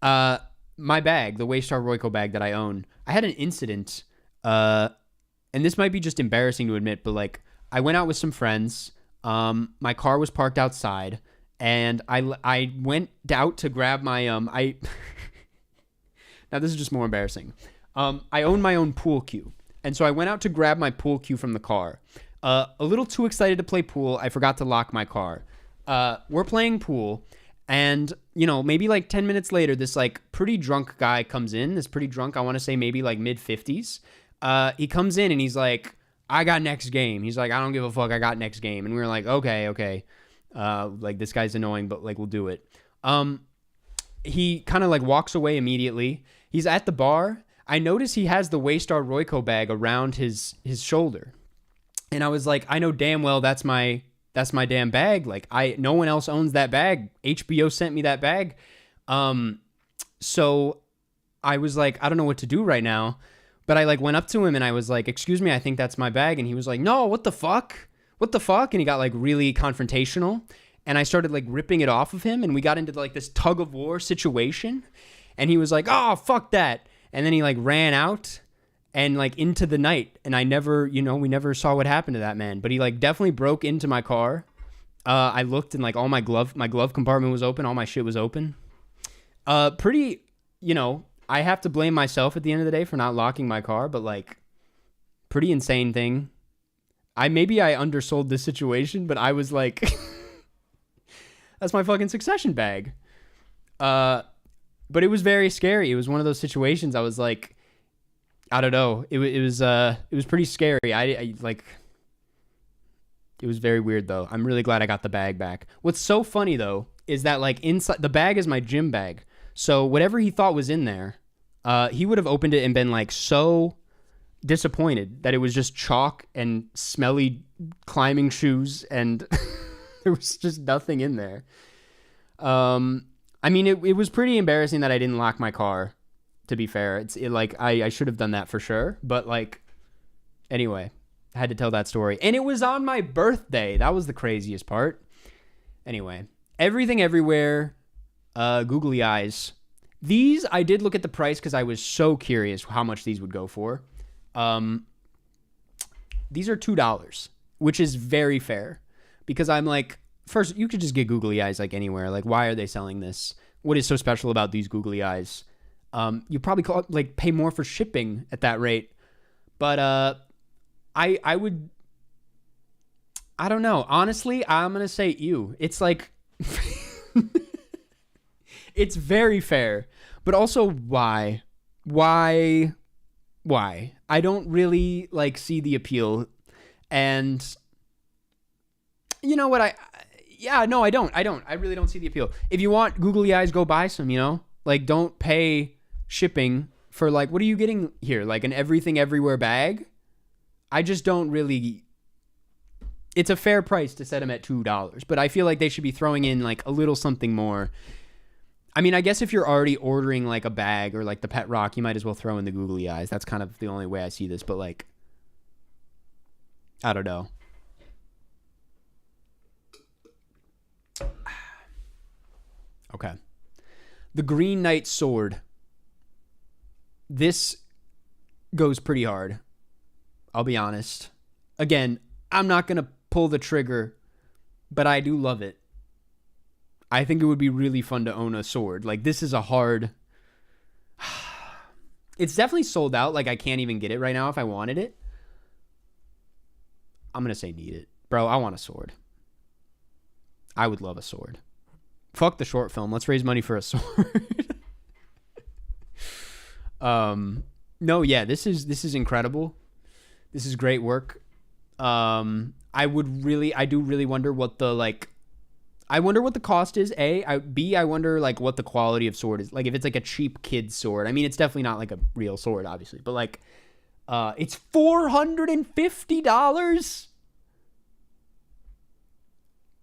My bag, the Waystar Royco bag that I own, I had an incident, and this might be just embarrassing to admit, but like, I went out with some friends. My car was parked outside, and I went out to grab my now this is just more embarrassing. I own my own pool cue, and so I went out to grab my pool cue from the car. A little too excited to play pool, I forgot to lock my car. We're playing pool, and, you know, maybe like 10 minutes later, this like pretty drunk guy comes in. This pretty drunk, I want to say maybe like mid-50s. He comes in and he's like, I got next game. He's like, I don't give a fuck, I got next game. And we were like, okay. Like, this guy's annoying, but like, we'll do it. He kind of like walks away immediately. He's at the bar. I notice he has the Waystar Royco bag around his shoulder. And I was like, I know damn well that's my damn bag. Like, no one else owns that bag. HBO sent me that bag. So I was like, I don't know what to do right now. But I like went up to him and I was like, excuse me, I think that's my bag. And he was like, no, what the fuck? What the fuck? And he got like really confrontational. And I started like ripping it off of him. And we got into like this tug of war situation. And he was like, oh, fuck that. And then he like ran out and like into the night. And I never, we never saw what happened to that man. But he like definitely broke into my car. I looked and like all my glove compartment was open. All my shit was open. Pretty, I have to blame myself at the end of the day for not locking my car, but like pretty insane thing. Maybe I undersold this situation, but I was like, that's my fucking Succession bag. But it was very scary. It was one of those situations. I was like, I don't know. It was pretty scary. I like, it was very weird though. I'm really glad I got the bag back. What's so funny though, is that like inside the bag is my gym bag. So whatever he thought was in there, he would have opened it and been like so disappointed that it was just chalk and smelly climbing shoes and there was just nothing in there. I mean, it was pretty embarrassing that I didn't lock my car, to be fair. I should have done that for sure. But like, anyway, I had to tell that story. And it was on my birthday. That was the craziest part. Anyway, Everything Everywhere, googly eyes. These, I did look at the price because I was so curious how much these would go for. These are $2, which is very fair. Because I'm like, first, you could just get googly eyes like anywhere. Like, why are they selling this? What is so special about these googly eyes? You probably pay more for shipping at that rate. But I don't know. Honestly, I'm going to say ew. It's like... It's very fair, but also why? I don't really see the appeal, and you know what? I don't. I really don't see the appeal. If you want googly eyes, go buy some. Don't pay shipping for what are you getting here? Like an Everything Everywhere bag? I just don't really. It's a fair price to set them at $2, but I feel like they should be throwing in a little something more. I mean, I guess if you're already ordering a bag or the pet rock, you might as well throw in the googly eyes. That's kind of the only way I see this, but I don't know. Okay. The Green Knight sword. This goes pretty hard. I'll be honest. Again, I'm not going to pull the trigger, but I do love it. I think it would be really fun to own a sword. This is a hard... It's definitely sold out. I can't even get it right now if I wanted it. I'm going to say need it. Bro, I want a sword. I would love a sword. Fuck the short film. Let's raise money for a sword. No, yeah, this is incredible. This is great work. I do really wonder what the I wonder what the cost is. B, I wonder what the quality of sword is. If it's a cheap kid's sword. I mean, it's definitely not a real sword, obviously, but it's $450.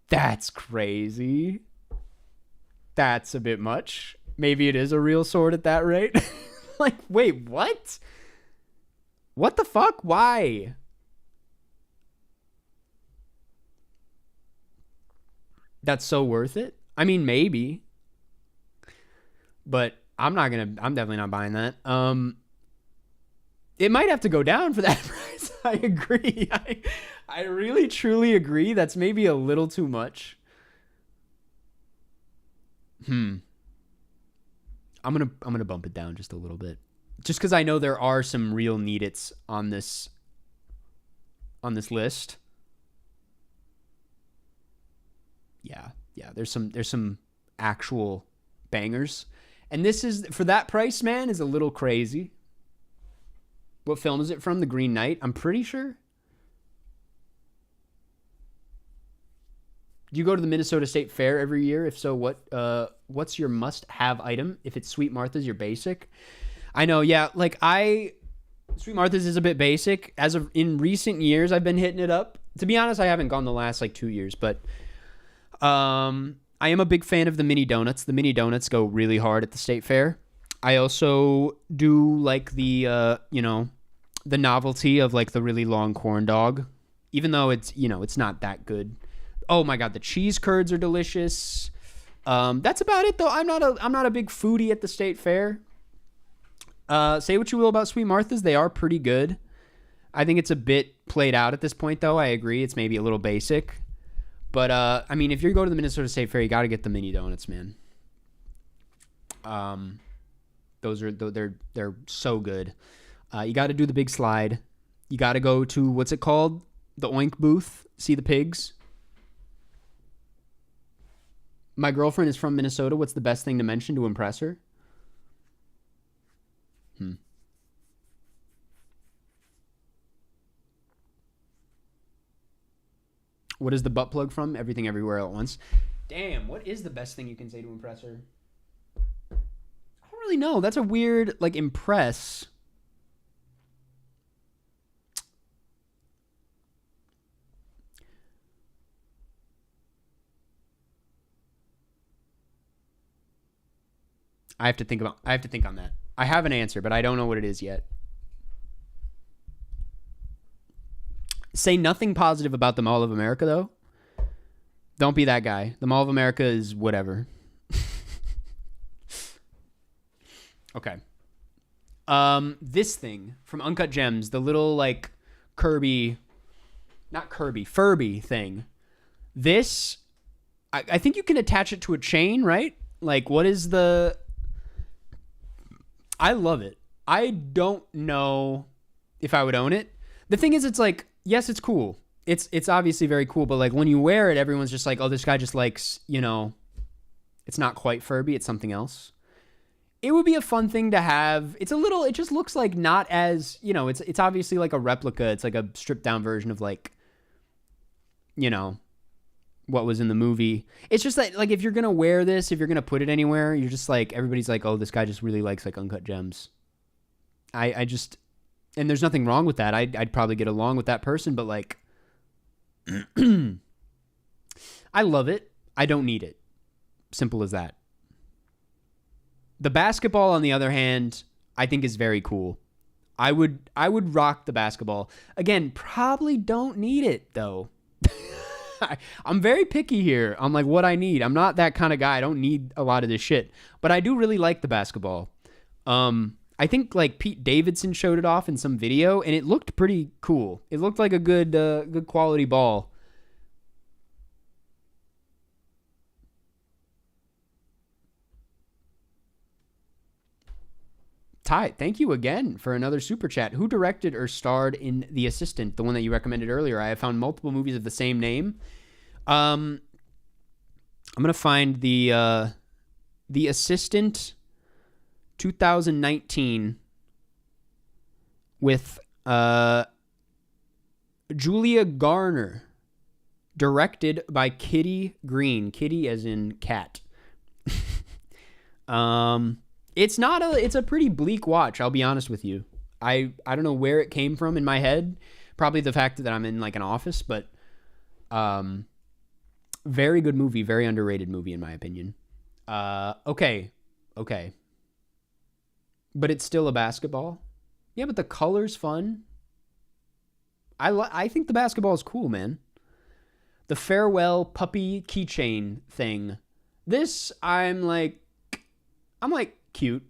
That's crazy. That's a bit much. Maybe it is a real sword at that rate. Wait, what? What the fuck? Why? That's so worth it? I mean, maybe. But I'm definitely not buying that. It might have to go down for that price. I agree. I really truly agree. That's maybe a little too much. I'm gonna bump it down just a little bit. Just because I know there are some real need-its on this list. Yeah. There's some actual bangers. And this is, for that price, man, is a little crazy. What film is it from? The Green Knight? I'm pretty sure. Do you go to the Minnesota State Fair every year? If so, what's your must-have item? If it's Sweet Martha's, your basic. I know, yeah. Like Sweet Martha's is a bit basic. In recent years, I've been hitting it up. To be honest, I haven't gone the last 2 years, but I am a big fan of the mini donuts. The mini donuts go really hard at the state fair. I also do like the novelty of like the really long corn dog, even though it's not that good. Oh my God, the cheese curds are delicious. That's about it though. I'm not a big foodie at the state fair. Say what you will about Sweet Martha's, they are pretty good. I think it's a bit played out at this point though. I agree, it's maybe a little basic. But I mean, if you go to the Minnesota State Fair, you got to get the mini donuts, man. They're so good. You got to do the big slide. You got to go to, what's it called? The Oink booth. See the pigs. My girlfriend is from Minnesota. What's the best thing to mention to impress her? What is the butt plug from? Everything Everywhere All at Once. Damn, what is the best thing you can say to impress her? I don't really know. That's a weird, impress. I have to think on that. I have an answer, but I don't know what it is yet. Say nothing positive about the Mall of America, though. Don't be that guy. The Mall of America is whatever. Okay. This thing from Uncut Gems, the little, Furby thing. This, I think you can attach it to a chain, right? What is the... I love it. I don't know if I would own it. The thing is, it's yes, it's cool. It's obviously very cool, but when you wear it, everyone's just like, oh, this guy just likes, it's not quite Furby, it's something else. It would be a fun thing to have. It just looks like not as, it's obviously like a replica. It's like a stripped down version of what was in the movie. It's just that if you're going to wear this, if you're going to put it anywhere, you're just everybody's like, oh, this guy just really likes Uncut Gems. I just, and there's nothing wrong with that. I'd probably get along with that person, but I love it. I don't need it. Simple as that. The basketball, on the other hand, I think is very cool. I would rock the basketball. Again, probably don't need it though. I'm very picky here on what I need. I'm not that kind of guy. I don't need a lot of this shit, but I do really like the basketball. I think Pete Davidson showed it off in some video, and it looked pretty cool. It looked like a good quality ball. Ty, thank you again for another super chat. Who directed or starred in The Assistant, the one that you recommended earlier? I have found multiple movies of the same name. I'm gonna find the Assistant 2019 with Julia Garner, directed by Kitty Green. Kitty as in cat. It's a pretty bleak watch, I'll be honest with you. I don't know where it came from in my head. Probably the fact that I'm in an office, but very good movie, very underrated movie in my opinion. Okay. But it's still a basketball. Yeah, but the color's fun. I think the basketball is cool, man. The farewell puppy keychain thing. This, I'm like, cute.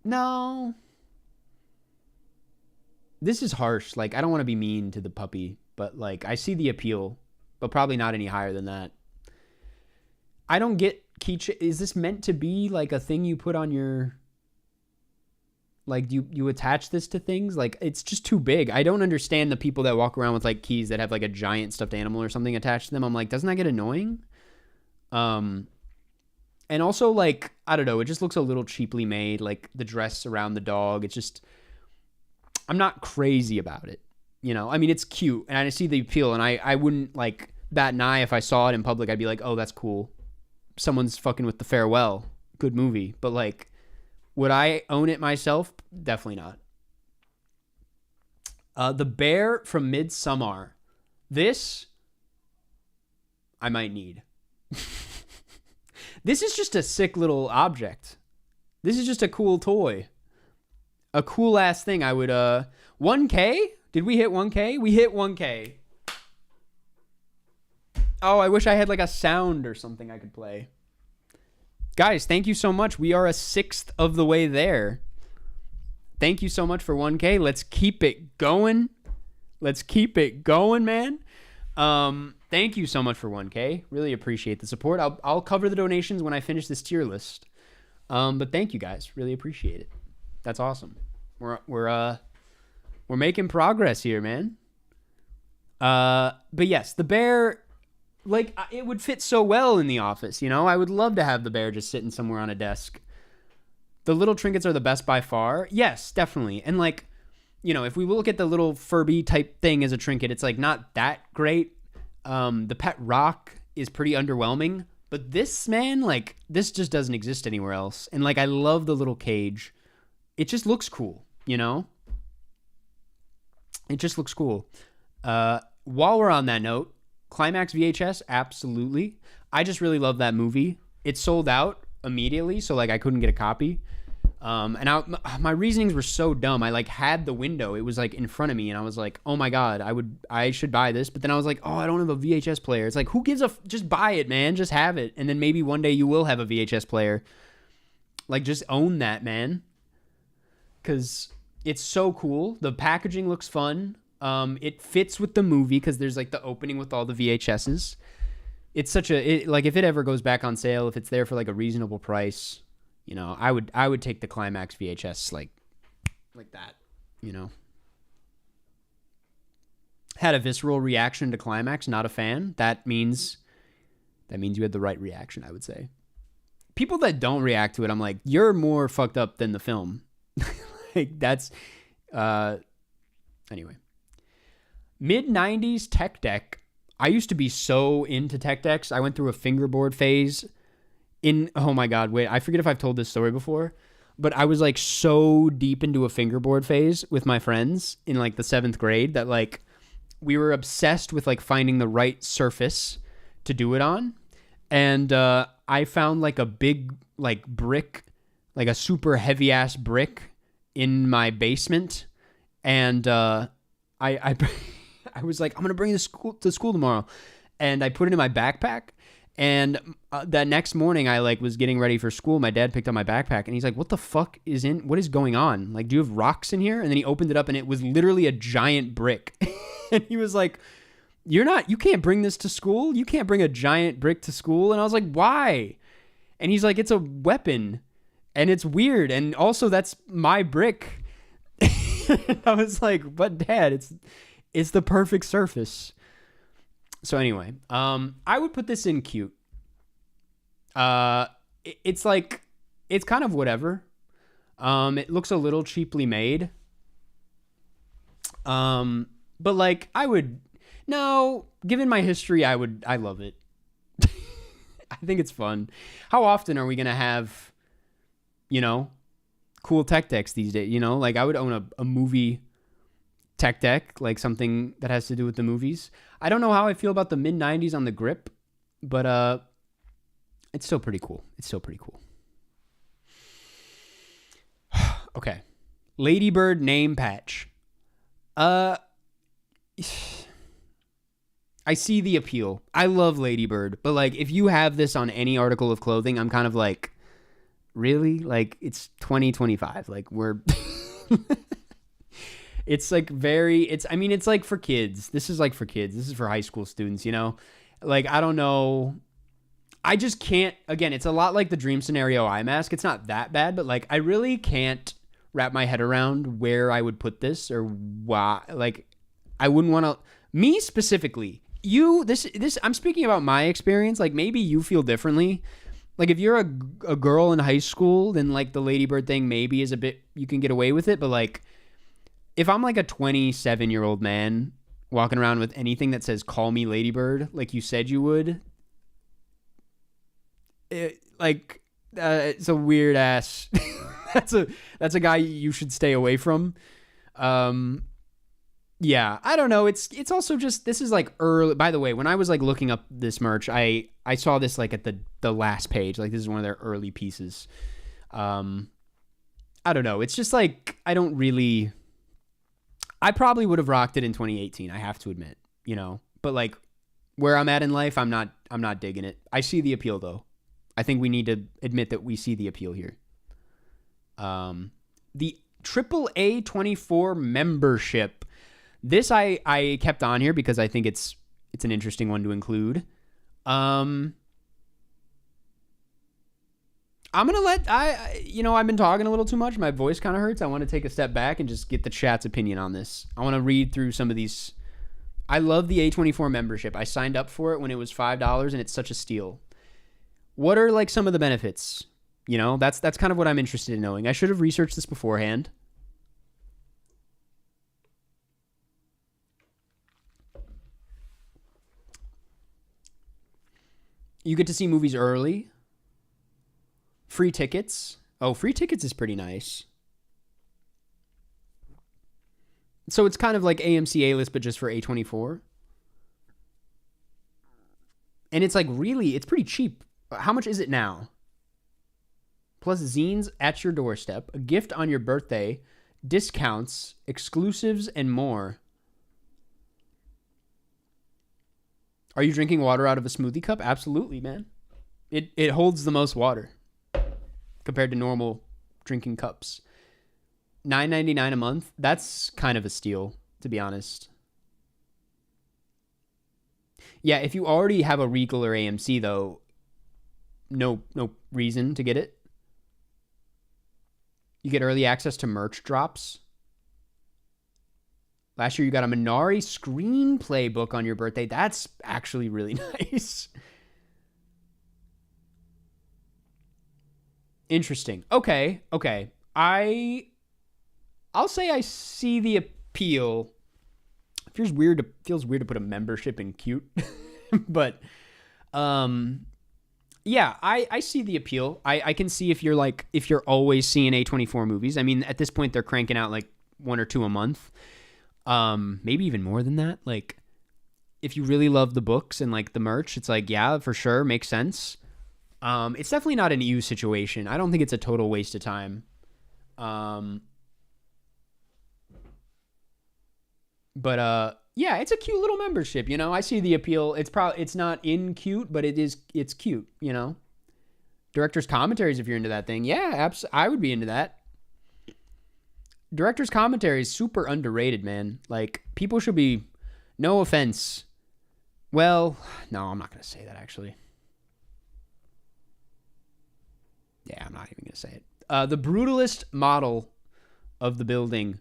No. This is harsh. Like, I don't want to be mean to the puppy, but like, I see the appeal, but probably not any higher than that. I don't get keychain. Is this meant to be like a thing you put on your, like, you attach this to things? Like, it's just too big. I don't understand the people that walk around with like keys that have like a giant stuffed animal or something attached to them. I'm like, doesn't that get annoying? And also, like, I don't know, it just looks a little cheaply made, like the dress around the dog. It's just, I'm not crazy about it. You know, I mean, it's cute and I see the appeal, and I wouldn't like bat an eye if I saw it in public. I'd be like, oh, that's cool. Someone's fucking with the farewell. Good movie. But like, would I own it myself? Definitely not. The bear from Midsommar. This, I might need. This is just a sick little object. This is just a cool toy. A cool ass thing. I would, 1K? Did we hit 1K? We hit 1K. Oh, I wish I had like a sound or something I could play. Guys, thank you so much. We are a sixth of the way there. Thank you so much for 1K. Let's keep it going. Let's keep it going, man. Thank you so much for 1K. Really appreciate the support. I'll cover the donations when I finish this tier list. But thank you guys. Really appreciate it. That's awesome. We're making progress here, man. But yes, the bear, like, it would fit so well in the office, you know? I would love to have the bear just sitting somewhere on a desk. The little trinkets are the best by far. Yes, definitely. And like, you know, if we look at the little Furby type thing as a trinket, it's like not that great. The pet rock is pretty underwhelming, but this, man, like, this just doesn't exist anywhere else. And like, I love the little cage. It just looks cool, you know? It just looks cool. While we're on that note, Climax VHS, absolutely. I just really love that movie. It sold out immediately, so like I couldn't get a copy. And my reasonings were so dumb. I like had the window. It was like in front of me, and I was like, oh my God, I should buy this. But then I was like, oh, I don't have a VHS player. It's like, who gives just buy it, man. Just have it. And then maybe one day you will have a VHS player. Like, just own that, man. Because it's so cool. The packaging looks fun. It fits with the movie because there's like the opening with all the VHSs. It's such like if it ever goes back on sale, if it's there for like a reasonable price, you know, I would take the Climax VHS like that, you know. Had a visceral reaction to Climax, not a fan. That means you had the right reaction, I would say. People that don't react to it, I'm like, you're more fucked up than the film. Like, that's anyway. Mid-90s tech deck. I used to be so into tech decks. I went through a fingerboard phase oh my God, wait, I forget if I've told this story before, but I was like so deep into a fingerboard phase with my friends in like the 7th grade that like we were obsessed with like finding the right surface to do it on. And I found like a big like brick, like a super heavy ass brick in my basement. And I was like, I'm going to bring this to school tomorrow. And I put it in my backpack. And that next morning, I like was getting ready for school. My dad picked up my backpack and he's like, what the fuck what is going on? Like, do you have rocks in here? And then he opened it up and it was literally a giant brick. And he was like, you can't bring this to school. You can't bring a giant brick to school. And I was like, why? And he's like, it's a weapon and it's weird. And also that's my brick. I was like, but Dad, it's the perfect surface. So anyway, I would put this in cute. It's like, it's kind of whatever. It looks a little cheaply made. But like, given my history, I love it. I think it's fun. How often are we going to have, you know, cool tech decks these days? You know, like I would own a movie tech deck, like something that has to do with the movies. I don't know how I feel about the mid-90s on the grip, but it's still pretty cool. Okay. Ladybird name patch. I see the appeal. I love Ladybird, but like if you have this on any article of clothing, I'm kind of like, really? Like it's 2025. Like we're it's like it's like for kids. This is like for kids. This is for high school students, you know? Like I don't know. I just can't, again, it's a lot like the dream scenario eye mask. It's not that bad, but like I really can't wrap my head around where I would put this or why. Like I wouldn't want to, me specifically, I'm speaking about my experience. Like maybe you feel differently. Like if you're a girl in high school, then like the Ladybird thing maybe is a bit, you can get away with it. But like if I'm like a 27-year-old man walking around with anything that says call me Ladybird, like you said you would, it's a weird ass. that's a guy you should stay away from. Yeah, I don't know. It's also just, this is like early. By the way, when I was like looking up this merch, I saw this like at the last page. Like this is one of their early pieces. I don't know. It's just like I probably would have rocked it in 2018. I have to admit, you know. But like where I'm at in life, I'm not digging it. I see the appeal though. I think we need to admit that we see the appeal here. The AAA24 membership. This I kept on here because I think it's an interesting one to include. I'm gonna I've been talking a little too much. My voice kind of hurts. I want to take a step back and just get the chat's opinion on this. I want to read through some of these. I love the A24 membership. I signed up for it when it was $5, and it's such a steal. What are like some of the benefits? You know, that's kind of what I'm interested in knowing. I should have researched this beforehand. You get to see movies early. Free tickets. Oh, free tickets is pretty nice. So it's kind of like AMC A-list, but just for A24. And it's like really, it's pretty cheap. How much is it now? Plus zines at your doorstep, a gift on your birthday, discounts, exclusives, and more. Are you drinking water out of a smoothie cup? Absolutely, man. It holds the most water compared to normal drinking cups. $9.99 a month. That's kind of a steal, to be honest. Yeah, if you already have a Regal or AMC, though, no reason to get it. You get early access to merch drops. Last year, you got a Minari screenplay book on your birthday. That's actually really nice. Interesting. Okay. I'll say I see the appeal. It feels weird to put a membership in cute, but yeah, I see the appeal. I can see if you're always seeing A24 movies. I mean, at this point, they're cranking out like 1 or 2 a month. Maybe even more than that. Like, if you really love the books and like the merch, it's like, yeah, for sure, makes sense. It's definitely not an EU situation. I don't think it's a total waste of time. But yeah, it's a cute little membership, you know. I see the appeal. It's not in cute, but it's cute, you know. Director's commentaries, if you're into that thing. Yeah, I would be into that. Director's commentary is super underrated, man. Like, people should be, no offense. Well, no, I'm not going to say that, actually. Yeah, I'm not even going to say it. The brutalist model of the building.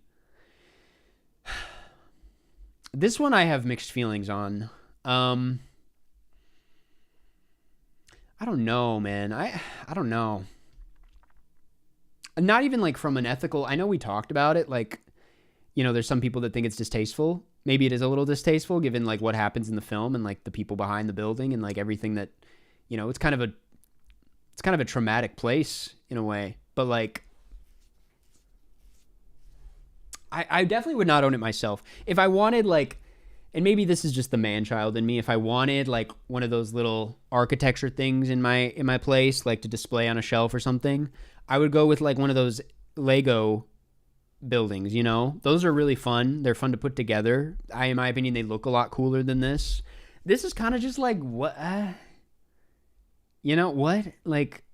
This one I have mixed feelings on. I don't know, man. I don't know. Not even like from an ethical, I know we talked about it, like, you know, there's some people that think it's distasteful. Maybe it is a little distasteful given like what happens in the film and like the people behind the building and like everything that, you know, it's kind of a traumatic place in a way. But like, I definitely would not own it myself. If I wanted like, and maybe this is just the man-child in me, if I wanted like one of those little architecture things in my place, like to display on a shelf or something, I would go with like one of those Lego buildings, you know? Those are really fun. They're fun to put together. In my opinion, they look a lot cooler than this. This is kind of just like, what? You know what? Like,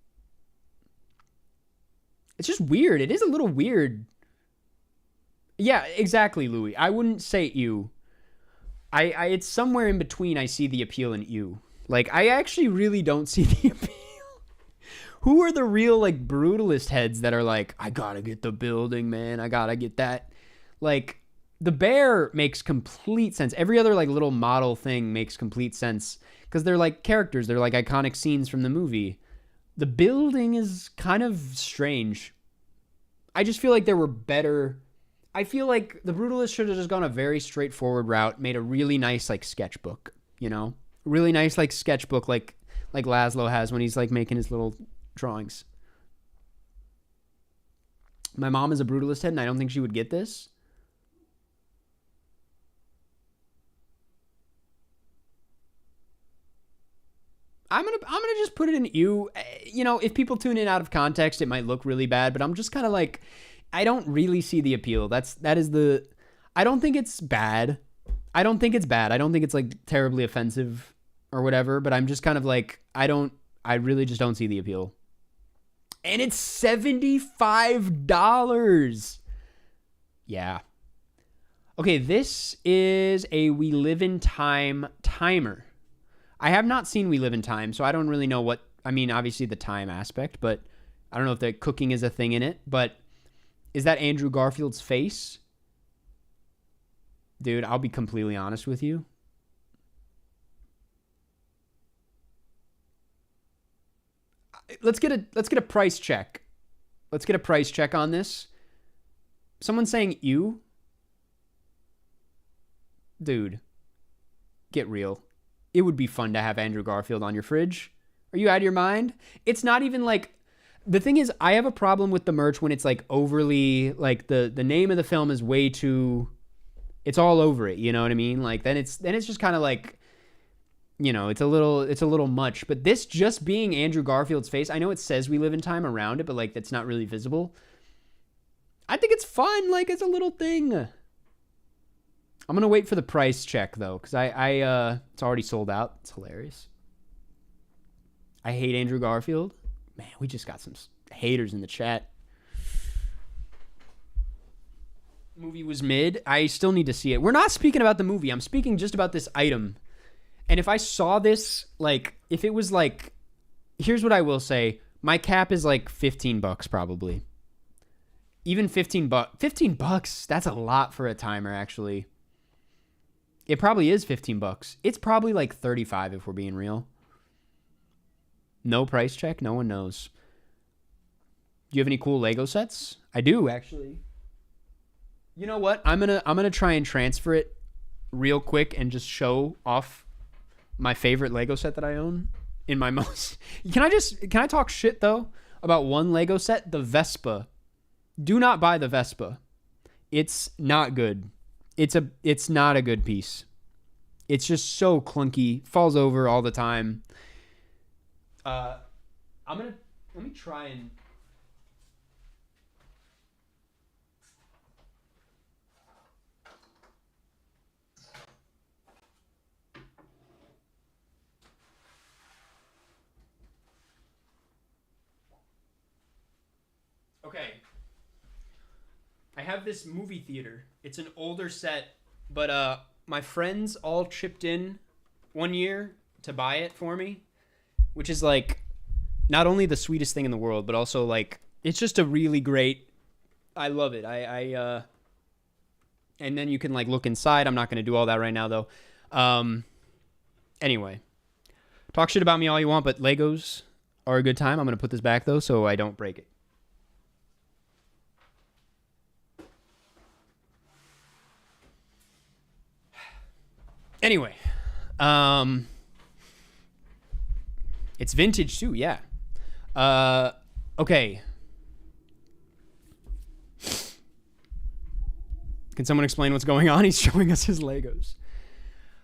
it's just weird. It is a little weird. Yeah, exactly, Louis. I wouldn't say you. It's somewhere in between. I see the appeal in you. Like, I actually really don't see the appeal. Who are the real, like, brutalist heads that are like, I gotta get the building, man. I gotta get that. Like, the bear makes complete sense. Every other, like, little model thing makes complete sense. Because they're, like, characters. They're, like, iconic scenes from the movie. The building is kind of strange. I just feel like there were better... I feel like the brutalist should have just gone a very straightforward route, made a really nice, like, sketchbook, you know? Really nice, like, sketchbook like Laszlo has when he's, like, making his little... drawings. My mom is a brutalist head and I don't think she would get this. I'm gonna just put it in you. You know, if people tune in out of context, it might look really bad, but I'm just kind of like, I don't really see the appeal. I don't think it's bad. I don't think it's like terribly offensive or whatever, but I'm just kind of like, I really just don't see the appeal. And it's $75. Yeah. Okay, this is a We Live in Time timer. I have not seen We Live in Time, so I don't really know what... I mean, obviously the time aspect, but I don't know if the cooking is a thing in it. But is that Andrew Garfield's face? Dude, I'll be completely honest with you. Let's get a price check. Let's get a price check on this. Someone's saying you? Dude, get real. It would be fun to have Andrew Garfield on your fridge. Are you out of your mind? It's not even like... The thing is, I have a problem with the merch when it's like overly... Like the name of the film is way too... It's all over it, you know what I mean? Like then it's just kind of like... You know, it's a little much. But this just being Andrew Garfield's face, I know it says We Live in Time around it, but like that's not really visible. I think it's fun. Like it's a little thing. I'm gonna wait for the price check though, because it's already sold out. It's hilarious. I hate Andrew Garfield. Man, we just got some haters in the chat. Movie was mid. I still need to see it. We're not speaking about the movie. I'm speaking just about this item. And if I saw this, like, if it was like, here's what I will say. My cap is like $15 probably. Even $15, that's a lot for a timer, actually. It probably is $15. It's probably like 35 if we're being real. No price check, no one knows. Do you have any cool Lego sets? I do, actually. You know what? I'm gonna try and transfer it real quick and just show off my favorite Lego set that I own in my most... Can I talk shit, though, about one Lego set? The Vespa. Do not buy the Vespa. It's not good. It's not a good piece. It's just so clunky. Falls over all the time. Let me try and... Okay. I have this movie theater. It's an older set, but my friends all chipped in one year to buy it for me, which is like not only the sweetest thing in the world, but also like it's just a really great... I love it. And then you can like look inside. I'm not going to do all that right now though. Anyway, talk shit about me all you want, but Legos are a good time. I'm going to put this back though so I don't break it. Anyway, it's vintage too, yeah. Okay. Can someone explain what's going on? He's showing us his Legos.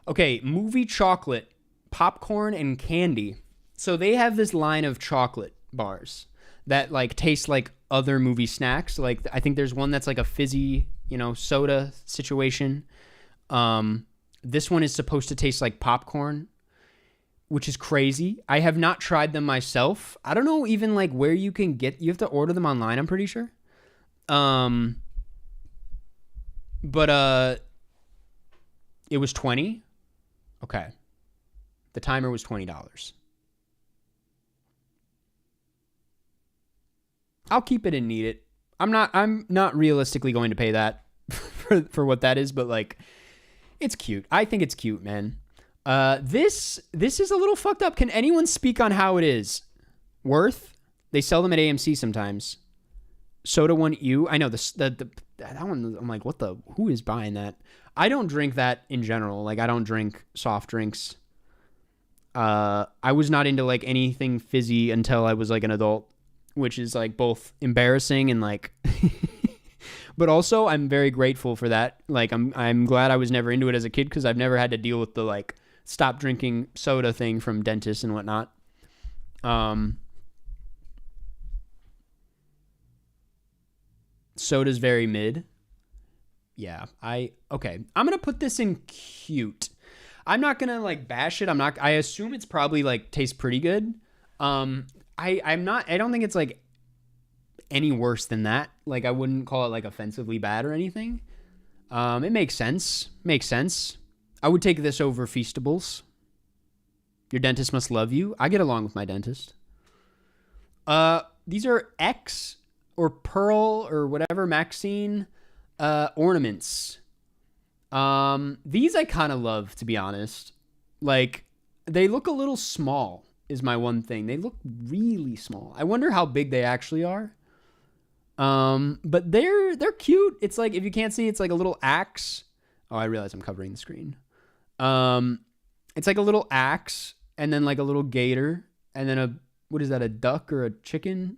Okay, movie chocolate, popcorn, and candy. So they have this line of chocolate bars that like taste like other movie snacks. Like I think there's one that's like a fizzy, soda situation. This one is supposed to taste like popcorn, which is crazy. I have not tried them myself. I don't know even like where you can you have to order them online, I'm pretty sure. But it was $20. Okay. The timer was $20. I'll keep it and need it. I'm not realistically going to pay that for what that is, but like it's cute. I think it's cute, man. This is a little fucked up. Can anyone speak on how it is? Worth? They sell them at AMC sometimes. Soda One U. I know that one. I'm like, who is buying that? I don't drink that in general. Like I don't drink soft drinks. I was not into like anything fizzy until I was like an adult, which is like both embarrassing and like, but also I'm very grateful for that. Like I'm glad I was never into it as a kid because I've never had to deal with the like stop drinking soda thing from dentists and whatnot. Soda's very mid. Yeah, okay. I'm gonna put this in cute. I'm not gonna like bash it. I assume it's probably like tastes pretty good. I don't think it's like any worse than that. Like I wouldn't call it like offensively bad or anything. It makes sense. I would take this over Feastables. Your dentist must love you. I get along with my dentist. These are X or Pearl or whatever Maxine ornaments. These I kind of love, to be honest. Like they look a little small is my one thing. They look really small. I wonder how big they actually are. But they're cute. It's like, if you can't see, it's like a little axe. Oh, I realize I'm covering the screen. It's like a little axe and then like a little gator and then what is that? A duck or a chicken?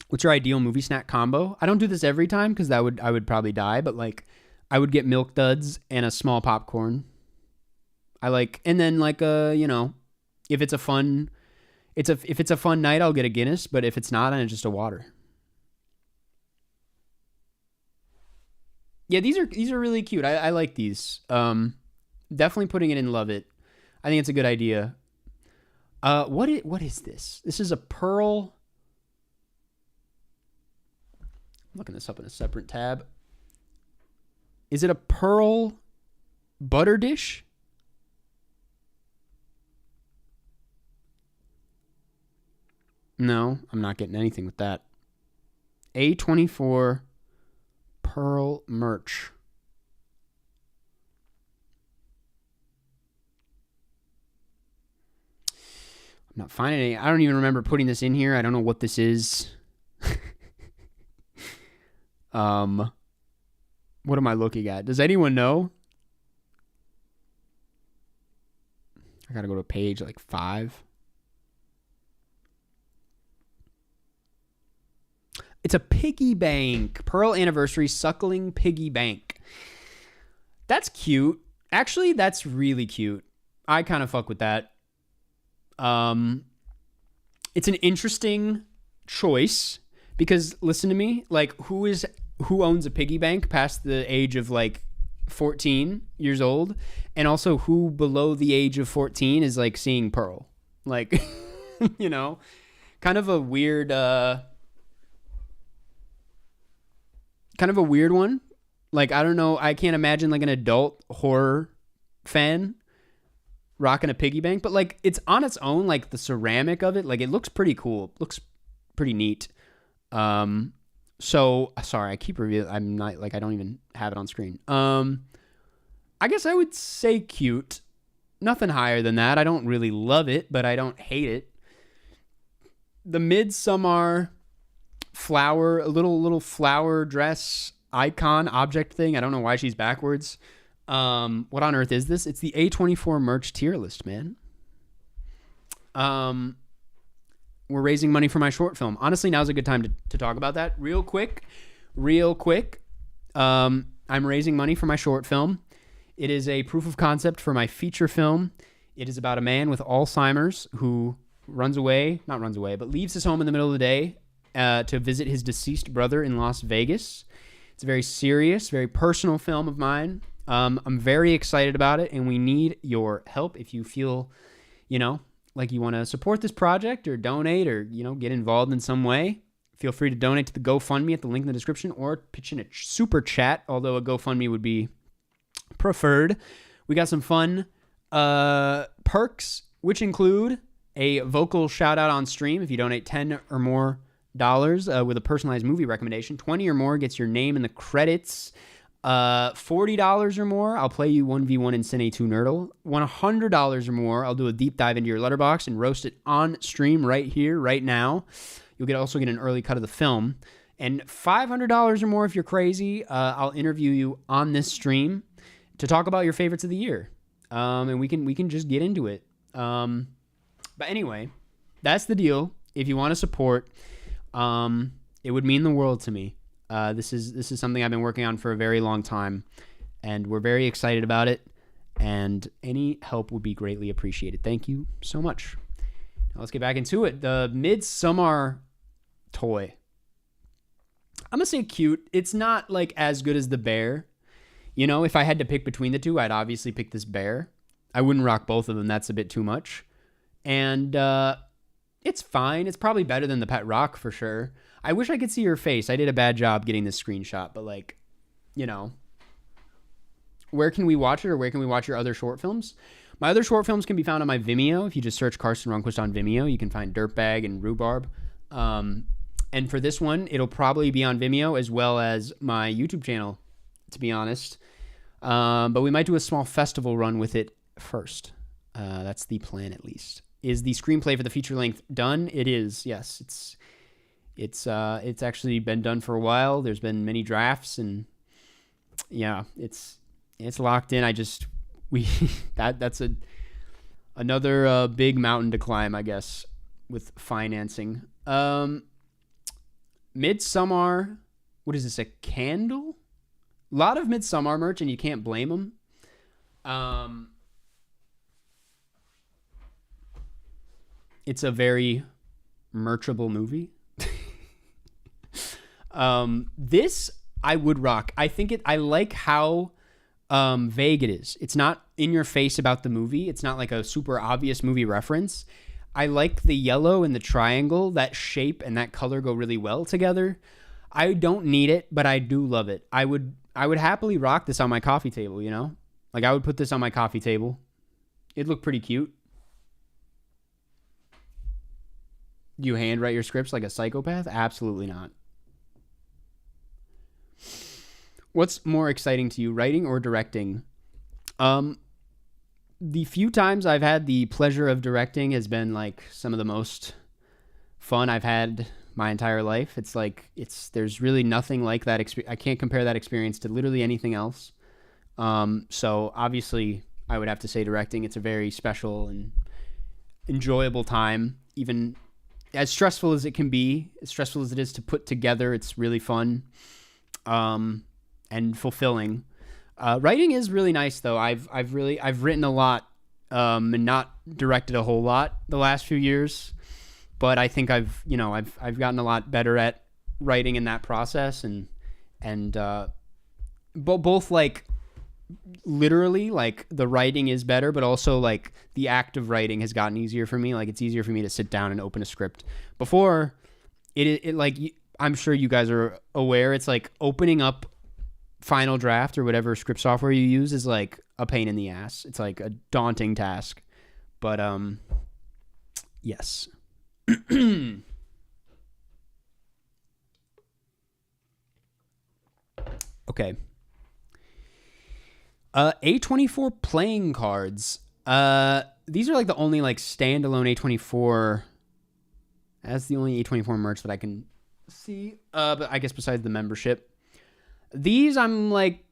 What's your ideal movie snack combo? I don't do this every time because I would probably die, but like I would get Milk Duds and a small popcorn. And then like if it's a fun night, I'll get a Guinness, but if it's not, then it's just a water. Yeah, these are really cute. I like these. Definitely putting it in Love It. I think it's a good idea. What is this? This is a pearl. I'm looking this up in a separate tab. Is it a pearl butter dish? No, I'm not getting anything with that. A24 pearl merch. I'm not finding any. I don't even remember putting this in here. I don't know what this is. What am I looking at? Does anyone know? I gotta go to page like 5. It's a piggy bank. Pearl Anniversary Suckling Piggy Bank. That's cute. Actually, that's really cute. I kind of fuck with that. It's an interesting choice because listen to me, like who owns a piggy bank past the age of like 14 years old, and also who below the age of 14 is like seeing Pearl, like kind of a weird one. Like I don't know, I can't imagine like an adult horror fan rocking a piggy bank, but like it's on its own, like the ceramic of it, like it looks pretty cool, looks pretty neat. So sorry, I keep revealing. I'm not like, I don't even have it on screen. I guess I would say cute. Nothing higher than that. I don't really love it, but I don't hate it. The Midsummer flower, a little flower dress icon object thing. I don't know why she's backwards. What on earth is this? It's the A24 merch tier list, man. We're raising money for my short film. Honestly, now's a good time to talk about that real quick. I'm raising money for my short film. It is a proof of concept for my feature film. It is about a man with Alzheimer's who leaves his home in the middle of the day to visit his deceased brother in Las Vegas. It's a very serious, very personal film of mine. I'm very excited about it, and we need your help. If you feel, like you want to support this project or donate or, get involved in some way, feel free to donate to the GoFundMe at the link in the description or pitch in a super chat, although a GoFundMe would be preferred. We got some fun perks, which include a vocal shout out on stream if you donate $10 or more with a personalized movie recommendation. 20 or more gets your name in the credits. $40 or more, I'll play you 1v1 in Cinenerdle. $100 or more, I'll do a deep dive into your Letterboxd and roast it on stream right here, right now. You'll also get an early cut of the film. And $500 or more if you're crazy, I'll interview you on this stream to talk about your favorites of the year. And we can just get into it. But anyway, that's the deal. If you want to support, it would mean the world to me. This is something I've been working on for a very long time, and we're very excited about it, and any help would be greatly appreciated. Thank you so much. Now let's get back into it. The Midsummer toy. I'm going to say cute. It's not like as good as the bear. If I had to pick between the two, I'd obviously pick this bear. I wouldn't rock both of them. That's a bit too much. And it's fine. It's probably better than the Pet Rock for sure. I wish I could see your face. I did a bad job getting this screenshot, but where can we watch it, or where can we watch your other short films? My other short films can be found on my Vimeo. If you just search Karsten Runquist on Vimeo, you can find Dirtbag and Rhubarb. And for this one, it'll probably be on Vimeo as well as my YouTube channel, to be honest. But we might do a small festival run with it first. That's the plan, at least. Is the screenplay for the feature length done? It is. Yes, it's actually been done for a while. There's been many drafts, and yeah, it's locked in. That's another big mountain to climb, I guess, with financing. Midsummer, what is this, a candle? A lot of Midsummer merch, and you can't blame them. It's a very merchable movie. This I would rock. I like how vague it is. It's not in your face about the movie. It's not like a super obvious movie reference. I like the yellow and the triangle. That shape and that color go really well together. I don't need it, but I do love it. I would happily rock this on my coffee table, Like I would put this on my coffee table. It'd look pretty cute. Do you handwrite your scripts like a psychopath? Absolutely not. What's more exciting to you, writing or directing? The few times I've had the pleasure of directing has been like some of the most fun I've had my entire life. There's really nothing like that. I can't compare that experience to literally anything else. So obviously I would have to say directing. It's a very special and enjoyable time, even as stressful as it can be, as stressful as it is to put together. It's really fun. And fulfilling. Writing is really nice though. I've written a lot, and not directed a whole lot the last few years, but I think I've gotten a lot better at writing in that process, and both like literally like the writing is better, but also like the act of writing has gotten easier for me. Like it's easier for me to sit down and open a script. Before it like, I'm sure you guys are aware, it's like opening up Final Draft or whatever script software you use is like a pain in the ass. It's like a daunting task. But yes. Okay. A24 playing cards. These are like the only like standalone A24. That's the only A24 merch that I can see. But I guess besides the membership. These, I'm like,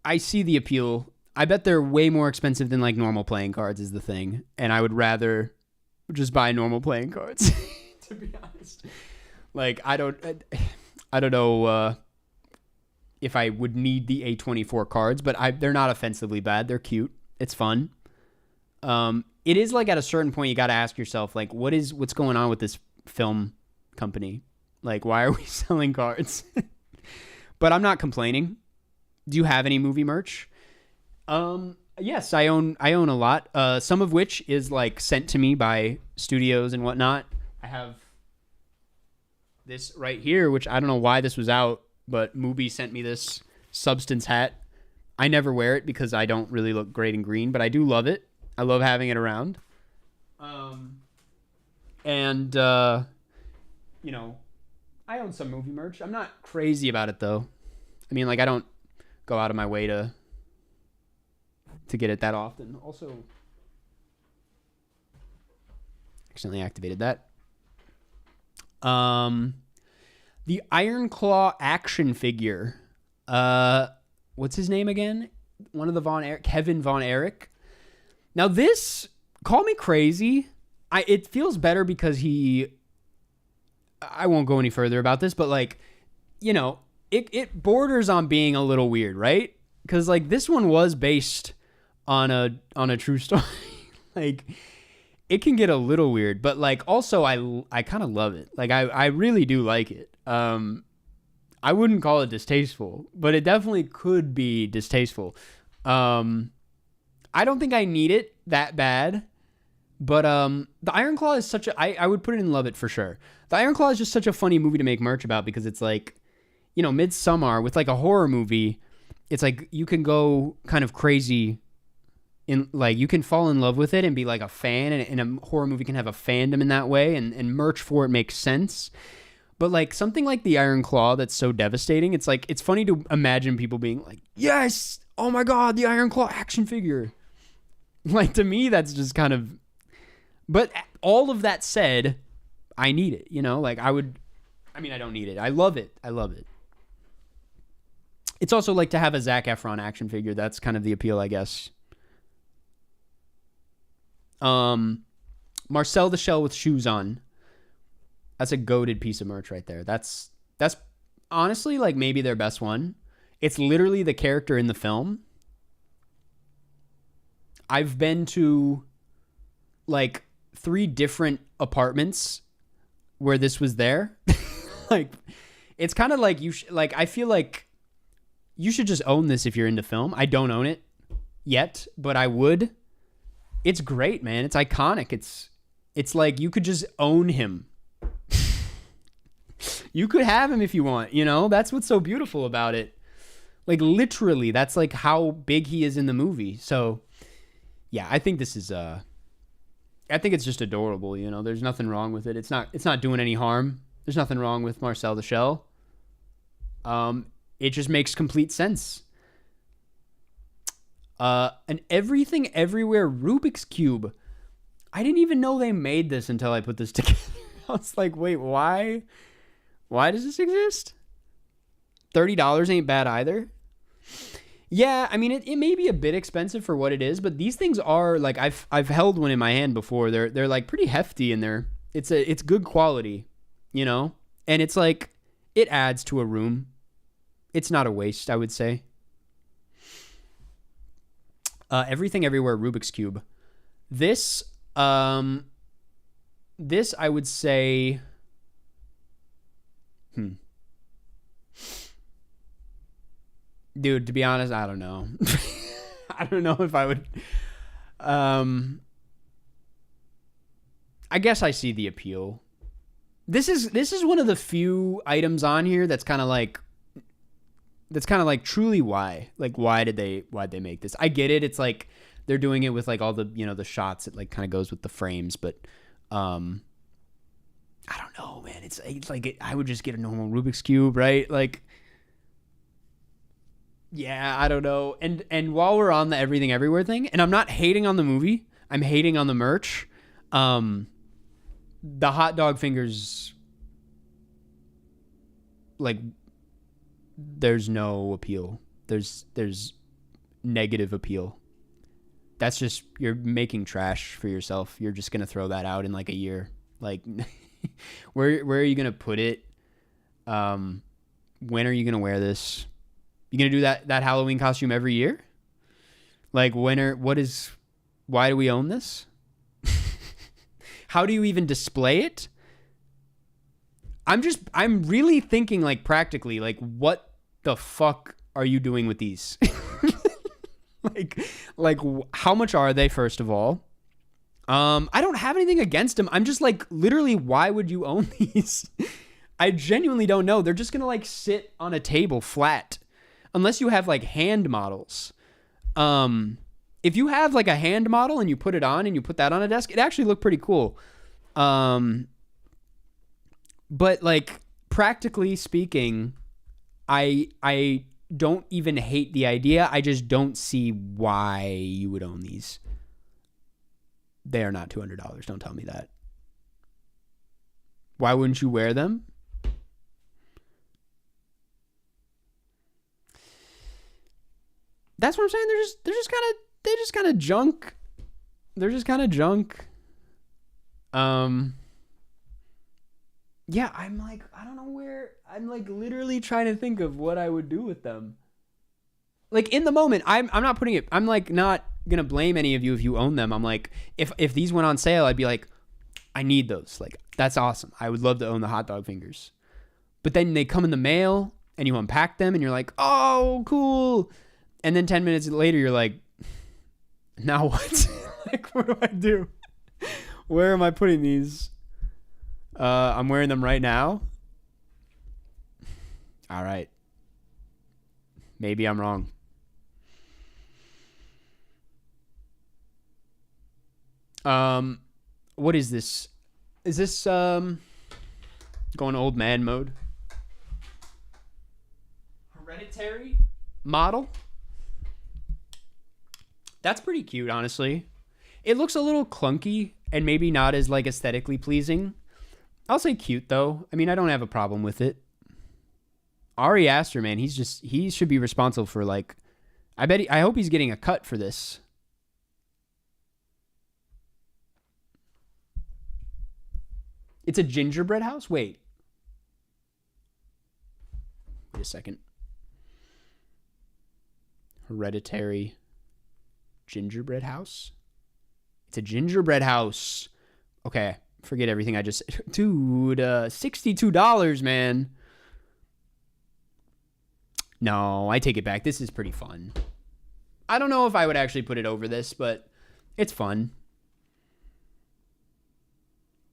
I see the appeal. I bet they're way more expensive than like normal playing cards is the thing. And I would rather just buy normal playing cards, to be honest. Like, I don't know if I would need the A24 cards, but they're not offensively bad. They're cute. It's fun. it is like at a certain point you got to ask yourself, like, what's going on with this film company? Like, why are we selling cards? But I'm not complaining. Do you have any movie merch? Yes, I own a lot. Some of which is like sent to me by studios and whatnot. I have this right here, which I don't know why this was out, but Mubi sent me this Substance hat. I never wear it because I don't really look great in green, but I do love it. I love having it around. You know, I own some movie merch. I'm not crazy about it though. I mean, like, I don't go out of my way to get it that often. Also, accidentally activated that. The Iron Claw action figure. What's his name again? One of the Kevin Von Erich. Now this, call me crazy. It feels better because I won't go any further about this, but like, you know, it borders on being a little weird, right? Because like this one was based on a true story. Like, it can get a little weird, but like also I kind of love it. Like I really do like it. I wouldn't call it distasteful, but it definitely could be distasteful. I don't think I need it that bad, but the Iron Claw is I would put it in love it for sure. The Iron Claw is just such a funny movie to make merch about because it's like, you know, Midsommar with like a horror movie. It's like you can go kind of crazy in, like, you can fall in love with it and be like a fan, and a horror movie can have a fandom in that way, and merch for it makes sense. But like something like the Iron Claw that's so devastating, it's like, it's funny to imagine people being like, yes, oh my God, the Iron Claw action figure. Like, to me, that's just kind of, but all of that said, I need it, you know, like I don't need it. I love it. It's also like to have a Zac Efron action figure. That's kind of the appeal, I guess. Marcel the Shell with shoes on. That's a goated piece of merch right there. That's honestly like maybe their best one. It's literally the character in the film. I've been to like 3 different apartments where this was there. Like, it's kind of like I feel like you should just own this if you're into film. I don't own it yet, but I would. It's great, man. It's iconic. It's like you could just own him. You could have him if you want, you know? That's what's so beautiful about it. Like, literally, that's like how big he is in the movie. So, yeah, I think this is I think it's just adorable, you know? There's nothing wrong with it. It's not doing any harm. There's nothing wrong with Marcel the Shell. It just makes complete sense. An Everything Everywhere Rubik's Cube. I didn't even know they made this until I put this together. I was like, wait, why? Why does this exist? $30 ain't bad either. Yeah, I mean, it may be a bit expensive for what it is, but these things are like, I've held one in my hand before. They're like pretty hefty, and it's good quality, you know? And it's like, it adds to a room. It's not a waste, I would say. Everything Everywhere Rubik's Cube. This I would say, dude, to be honest, I don't know. I don't know if I would. I guess I see the appeal. This is one of the few items on here that's kind of like truly why. Like, why'd they make this? I get it. It's like they're doing it with like all the, you know, the shots. It like kind of goes with the frames, but I don't know, man. It's like I would just get a normal Rubik's Cube, right? Like, yeah, I don't know. And while we're on the Everything Everywhere thing, and I'm not hating on the movie, I'm hating on the merch. The hot dog fingers, like, there's no appeal. There's negative appeal. That's just, you're making trash for yourself. You're just gonna throw that out in like a year. Like, where are you gonna put it? When are you gonna wear this? You gonna do that Halloween costume every year? Like, why do we own this? How do you even display it? I'm really thinking like practically, like what the fuck are you doing with these? like how much are they, first of all? I don't have anything against them. I'm just like, literally, why would you own these? I genuinely don't know. They're just gonna like sit on a table flat, unless you have like hand models. If you have like a hand model and you put it on and you put that on a desk, it actually looked pretty cool. But like practically speaking, I don't even hate the idea. I just don't see why you would own these. They are not $200. Don't tell me that. Why wouldn't you wear them? That's what I'm saying. They're just kind of junk. They're just kind of junk. Yeah, I'm like, I don't know where. I'm like literally trying to think of what I would do with them. Like in the moment, I'm not putting it. I'm like not gonna blame any of you if you own them. I'm like, if these went on sale, I'd be like, I need those. Like that's awesome. I would love to own the hot dog fingers. But then they come in the mail and you unpack them and you're like, oh, cool. And then 10 minutes later, you're like, now what? Like, what do I do? Where am I putting these? I'm wearing them right now. All right. Maybe I'm wrong. What is this? Is this going old man mode? Hereditary model? That's pretty cute, honestly. It looks a little clunky and maybe not as like aesthetically pleasing. I'll say cute though. I mean, I don't have a problem with it. Ari Aster, man, he should be responsible for like, I hope he's getting a cut for this. It's a gingerbread house? Wait a second. Hereditary gingerbread house? It's a gingerbread house. Okay, forget everything I just... Dude, $62, man. No, I take it back. This is pretty fun. I don't know if I would actually put it over this, but it's fun.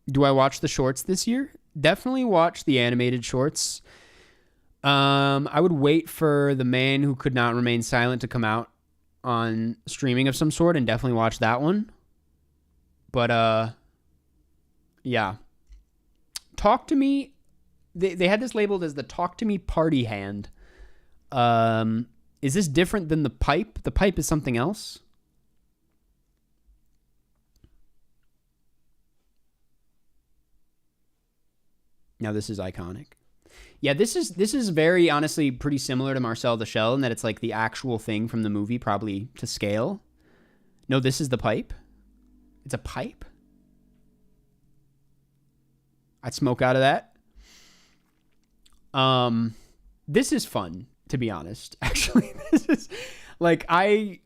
Do I watch the shorts this year? Definitely watch the animated shorts. I would wait for The Man Who Could Not Remain Silent to come out on streaming of some sort and definitely watch that one. But, yeah. Talk to Me. They had this labeled as the Talk to Me Party Hand. Is this different than the pipe? The pipe is something else. Now this is iconic. Yeah, this is very honestly pretty similar to Marcel the Shell in that it's like the actual thing from the movie, probably to scale. No, this is the pipe. It's a pipe. I'd smoke out of that. This is fun, to be honest. Actually, this is like I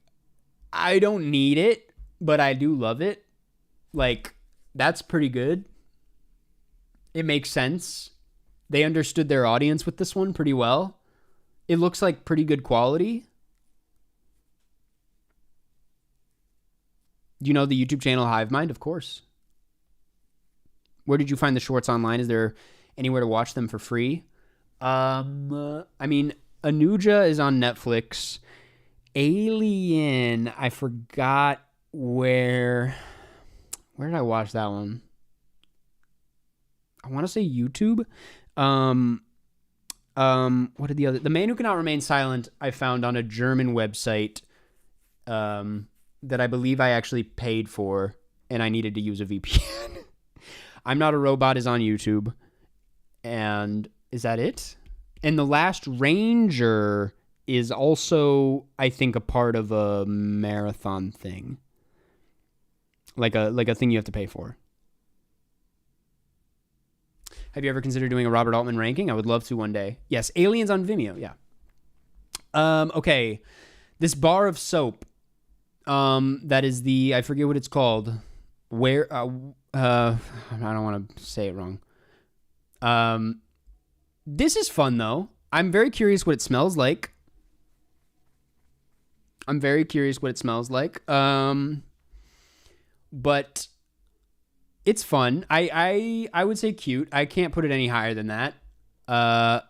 don't need it, but I do love it. Like that's pretty good. It makes sense. They understood their audience with this one pretty well. It looks like pretty good quality. Do you know the YouTube channel Hivemind? Of course. Where did you find the shorts online? Is there anywhere to watch them for free? I mean, Anuja is on Netflix. Alien, I forgot where did I watch that one? I want to say YouTube. What did The Man Who Cannot Remain Silent I found on a German website that I believe I actually paid for and I needed to use a VPN. I'm Not a Robot is on YouTube. And is that it? And The Last Ranger is also, I think, a part of a marathon thing. Like a thing you have to pay for. Have you ever considered doing a Robert Altman ranking? I would love to one day. Yes, Aliens on Vimeo, yeah. Okay. This bar of soap, that is I forget what it's called. I don't want to say it wrong. This is fun though. I'm very curious what it smells like. But it's fun. I would say cute. I can't put it any higher than that. I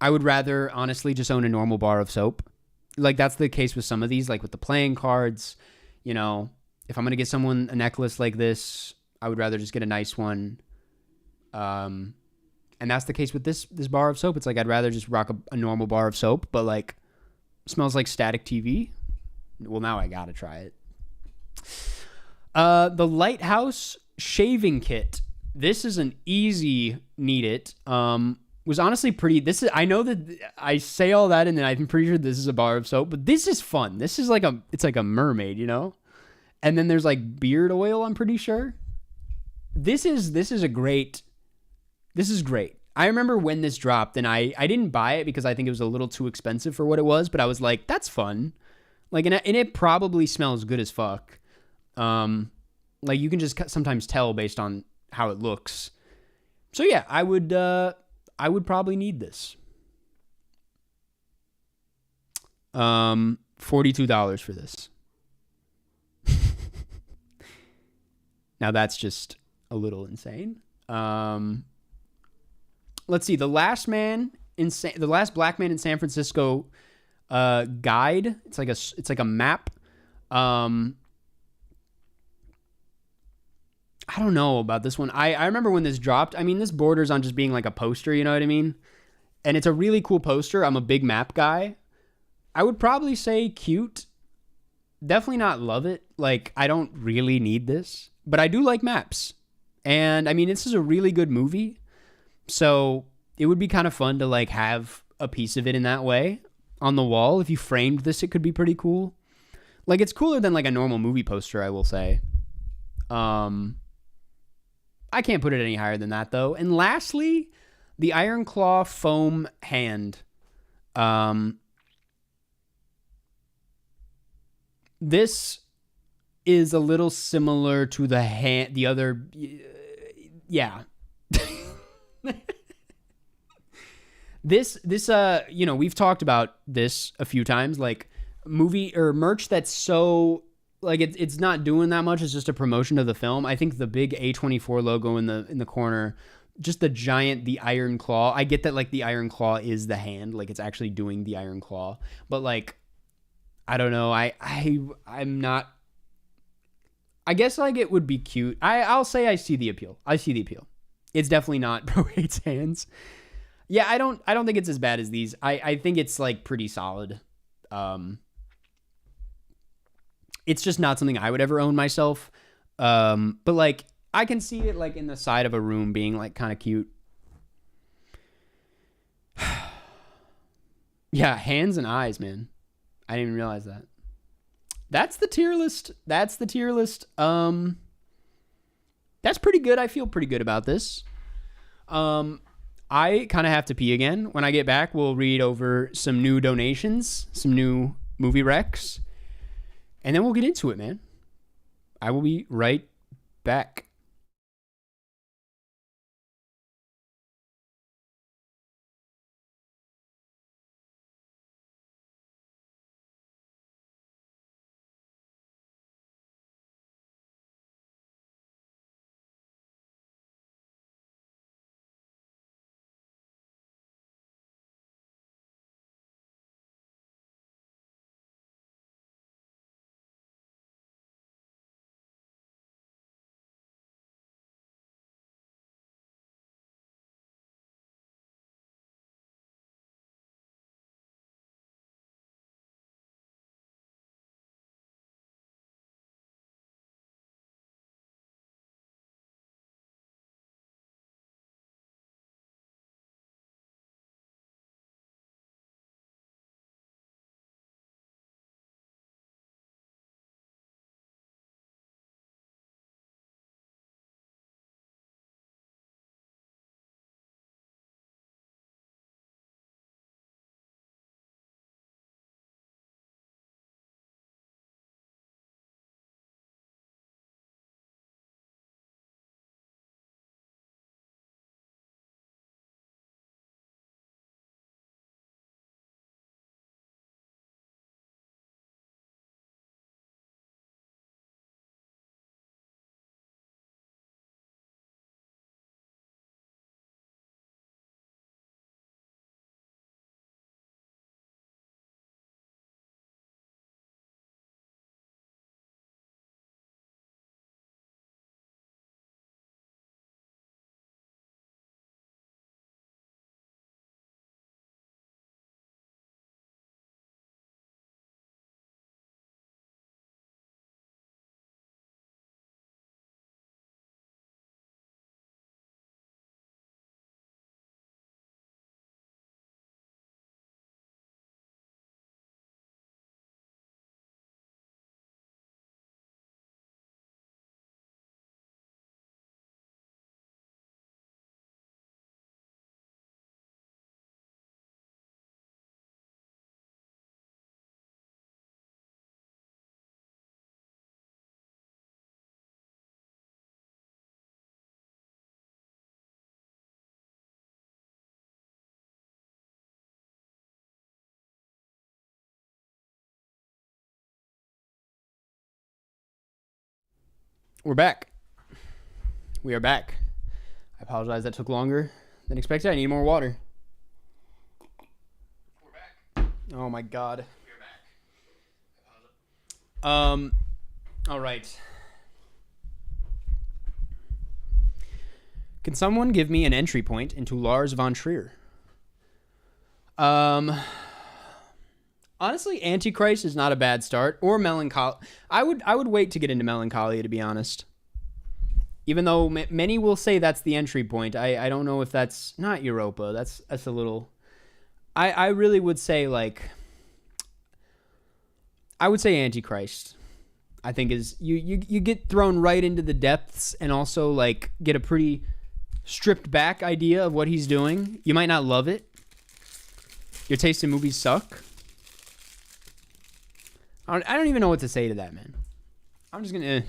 would rather honestly just own a normal bar of soap. Like that's the case with some of these, like with the playing cards. You know, if I'm gonna get someone a necklace like this, I would rather just get a nice one. And that's the case with this bar of soap. It's like I'd rather just rock a normal bar of soap, but like smells like static TV. Well, now I gotta try it. The Lighthouse shaving kit. This is an easy need it. Was honestly pretty. I know that I say all that and then I'm pretty sure this is a bar of soap, but this is fun. This is it's like a mermaid, you know? And then there's like beard oil, I'm pretty sure. This is great. I remember when this dropped and I didn't buy it because I think it was a little too expensive for what it was, but I was like, that's fun. Like, and it probably smells good as fuck. Like you can just sometimes tell based on how it looks. So yeah, I would probably need this. $42 for this. Now that's just a little insane. Let's see. The last black man in San Francisco guide. It's like a map. I don't know about this one. I remember when this dropped. I mean, this borders on just being like a poster, you know what I mean? And it's a really cool poster. I'm a big map guy. I would probably say cute. Definitely not love it. Like, I don't really need this. But I do like maps. And, I mean, this is a really good movie. So, it would be kind of fun to, like, have a piece of it in that way on the wall. If you framed this, it could be pretty cool. Like, it's cooler than, like, a normal movie poster, I will say. I can't put it any higher than that, though. And lastly, the Iron Claw foam hand. This is a little similar to the other. Yeah. This, you know, we've talked about this a few times, like movie or merch that's so like it's not doing that much. It's just a promotion of the film. I think the big A24 logo in the corner, just the Iron Claw. I get that like the Iron Claw is the hand, like it's actually doing the Iron Claw, but like I don't know. I'm not. I guess like it would be cute. I'll say I see the appeal. It's definitely not Bro Hates Hands. Yeah, I don't think it's as bad as these. I think it's like pretty solid. It's just not something I would ever own myself. But like I can see it like in the side of a room being like kind of cute. Yeah, hands and eyes, man. I didn't even realize that. That's the tier list. That's pretty good. I feel pretty good about this. I kind of have to pee again. When I get back, we'll read over some new donations, some new movie recs, and then we'll get into it, man. I will be right back. We're back. We are back. I apologize that took longer than expected. I need more water. We're back. Oh my god. We're back. All right. Can someone give me an entry point into Lars von Trier? Honestly, Antichrist is not a bad start, or Melancholy. I would wait to get into Melancholia, to be honest. Even though many will say that's the entry point, I don't know if that's not Europa. That's a little. I really would say I would say Antichrist. I think is you get thrown right into the depths and also like get a pretty stripped back idea of what he's doing. You might not love it. Your taste in movies suck. I don't even know what to say to that, man. I'm just gonna.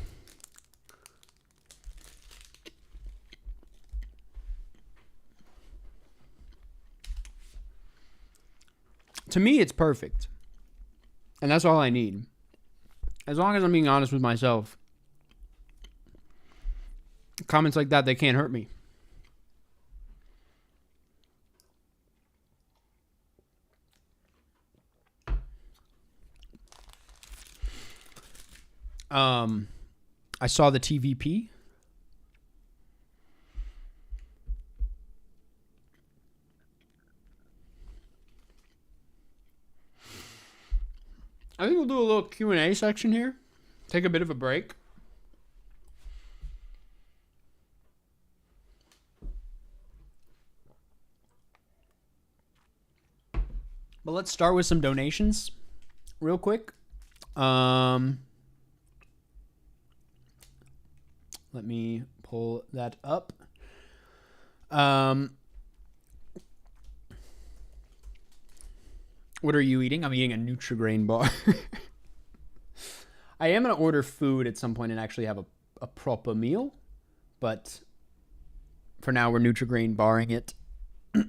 To me, it's perfect. And that's all I need. As long as I'm being honest with myself. Comments like that, they can't hurt me. I saw the TVP. I think we'll do a little Q&A section here. Take a bit of a break. But let's start with some donations real quick. Let me pull that up. What are you eating? I'm eating a Nutri-Grain bar. I am going to order food at some point and actually have a proper meal. But for now, we're Nutri-Grain barring it. How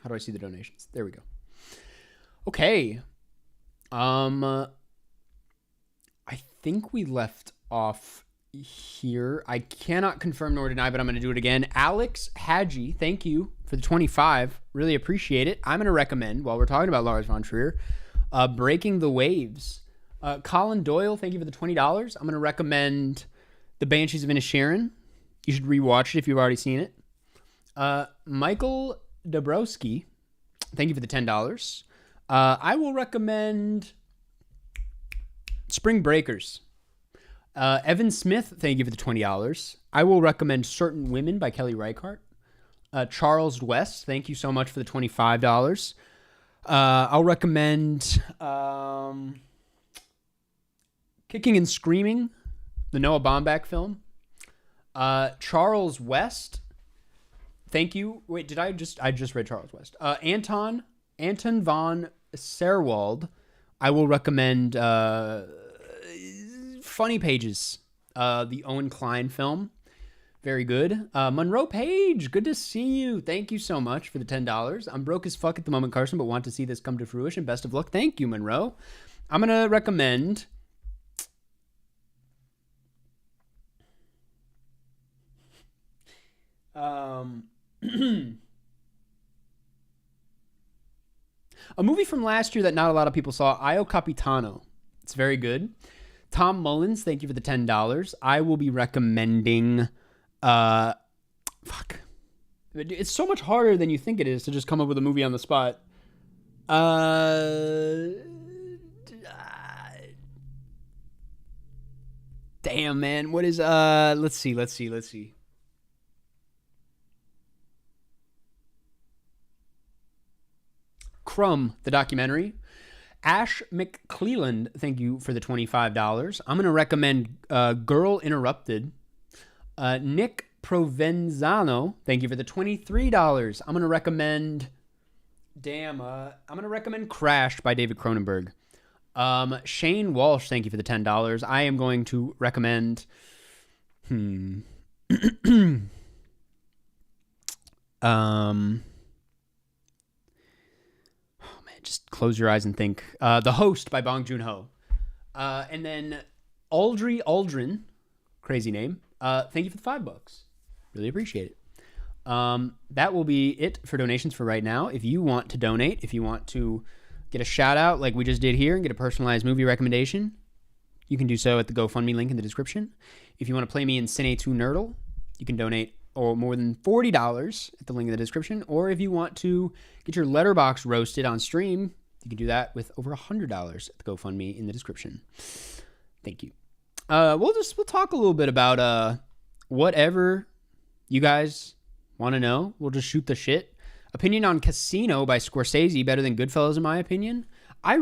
do I see the donations? There we go. Okay. I think we left off here. I cannot confirm nor deny, but I'm going to do it again. Alex Hadji, thank you for the 25. Really appreciate it. I'm going to recommend, while we're talking about Lars von Trier, Breaking the Waves. Colin Doyle, thank you for the $20. I'm going to recommend The Banshees of Inisherin. You should rewatch it if you've already seen it. Michael Dabrowski, thank you for the $10. I will recommend Spring Breakers. Evan Smith, thank you for the $20. I will recommend Certain Women by Kelly Reichardt. Charles West, thank you so much for the $25. I'll recommend Kicking and Screaming, the Noah Baumbach film. Charles West, thank you. Wait, I just read Charles West. Anton von Serwald, I will recommend Funny Pages, the Owen Klein film. Very good. Monroe Page, good to see you. Thank you so much for the $10. I'm broke as fuck at the moment, Karsten, but want to see this come to fruition. Best of luck. Thank you, Monroe. I'm going to recommend... a movie from last year that not a lot of people saw, Io Capitano. It's very good. Tom Mullins, thank you for the $10. I will be recommending... fuck. It's so much harder than you think it is to just come up with a movie on the spot. Damn, man. What is... Let's see. Crumb, the documentary. Ash McClelland, thank you for the $25. I'm going to recommend Girl Interrupted. Nick Provenzano, thank you for the $23. I'm going to recommend... I'm going to recommend Crash by David Cronenberg. Shane Walsh, thank you for the $10. I am going to recommend... just close your eyes and think. The Host by Bong Joon-ho. And then Aldry Aldrin, crazy name. Thank you for the $5. Really appreciate it. That will be it for donations for right now. If you want to donate, if you want to get a shout out like we just did here and get a personalized movie recommendation, you can do so at the GoFundMe link in the description. If you want to play me in Cinenerdle, you can donate more than $40 at the link in the description. Or if you want to get your Letterboxd roasted on stream, you can do that with over $100 at the GoFundMe in the description. Thank you. We'll talk a little bit about whatever you guys want to know. We'll just shoot the shit. Opinion on Casino by Scorsese, better than Goodfellas in my opinion. I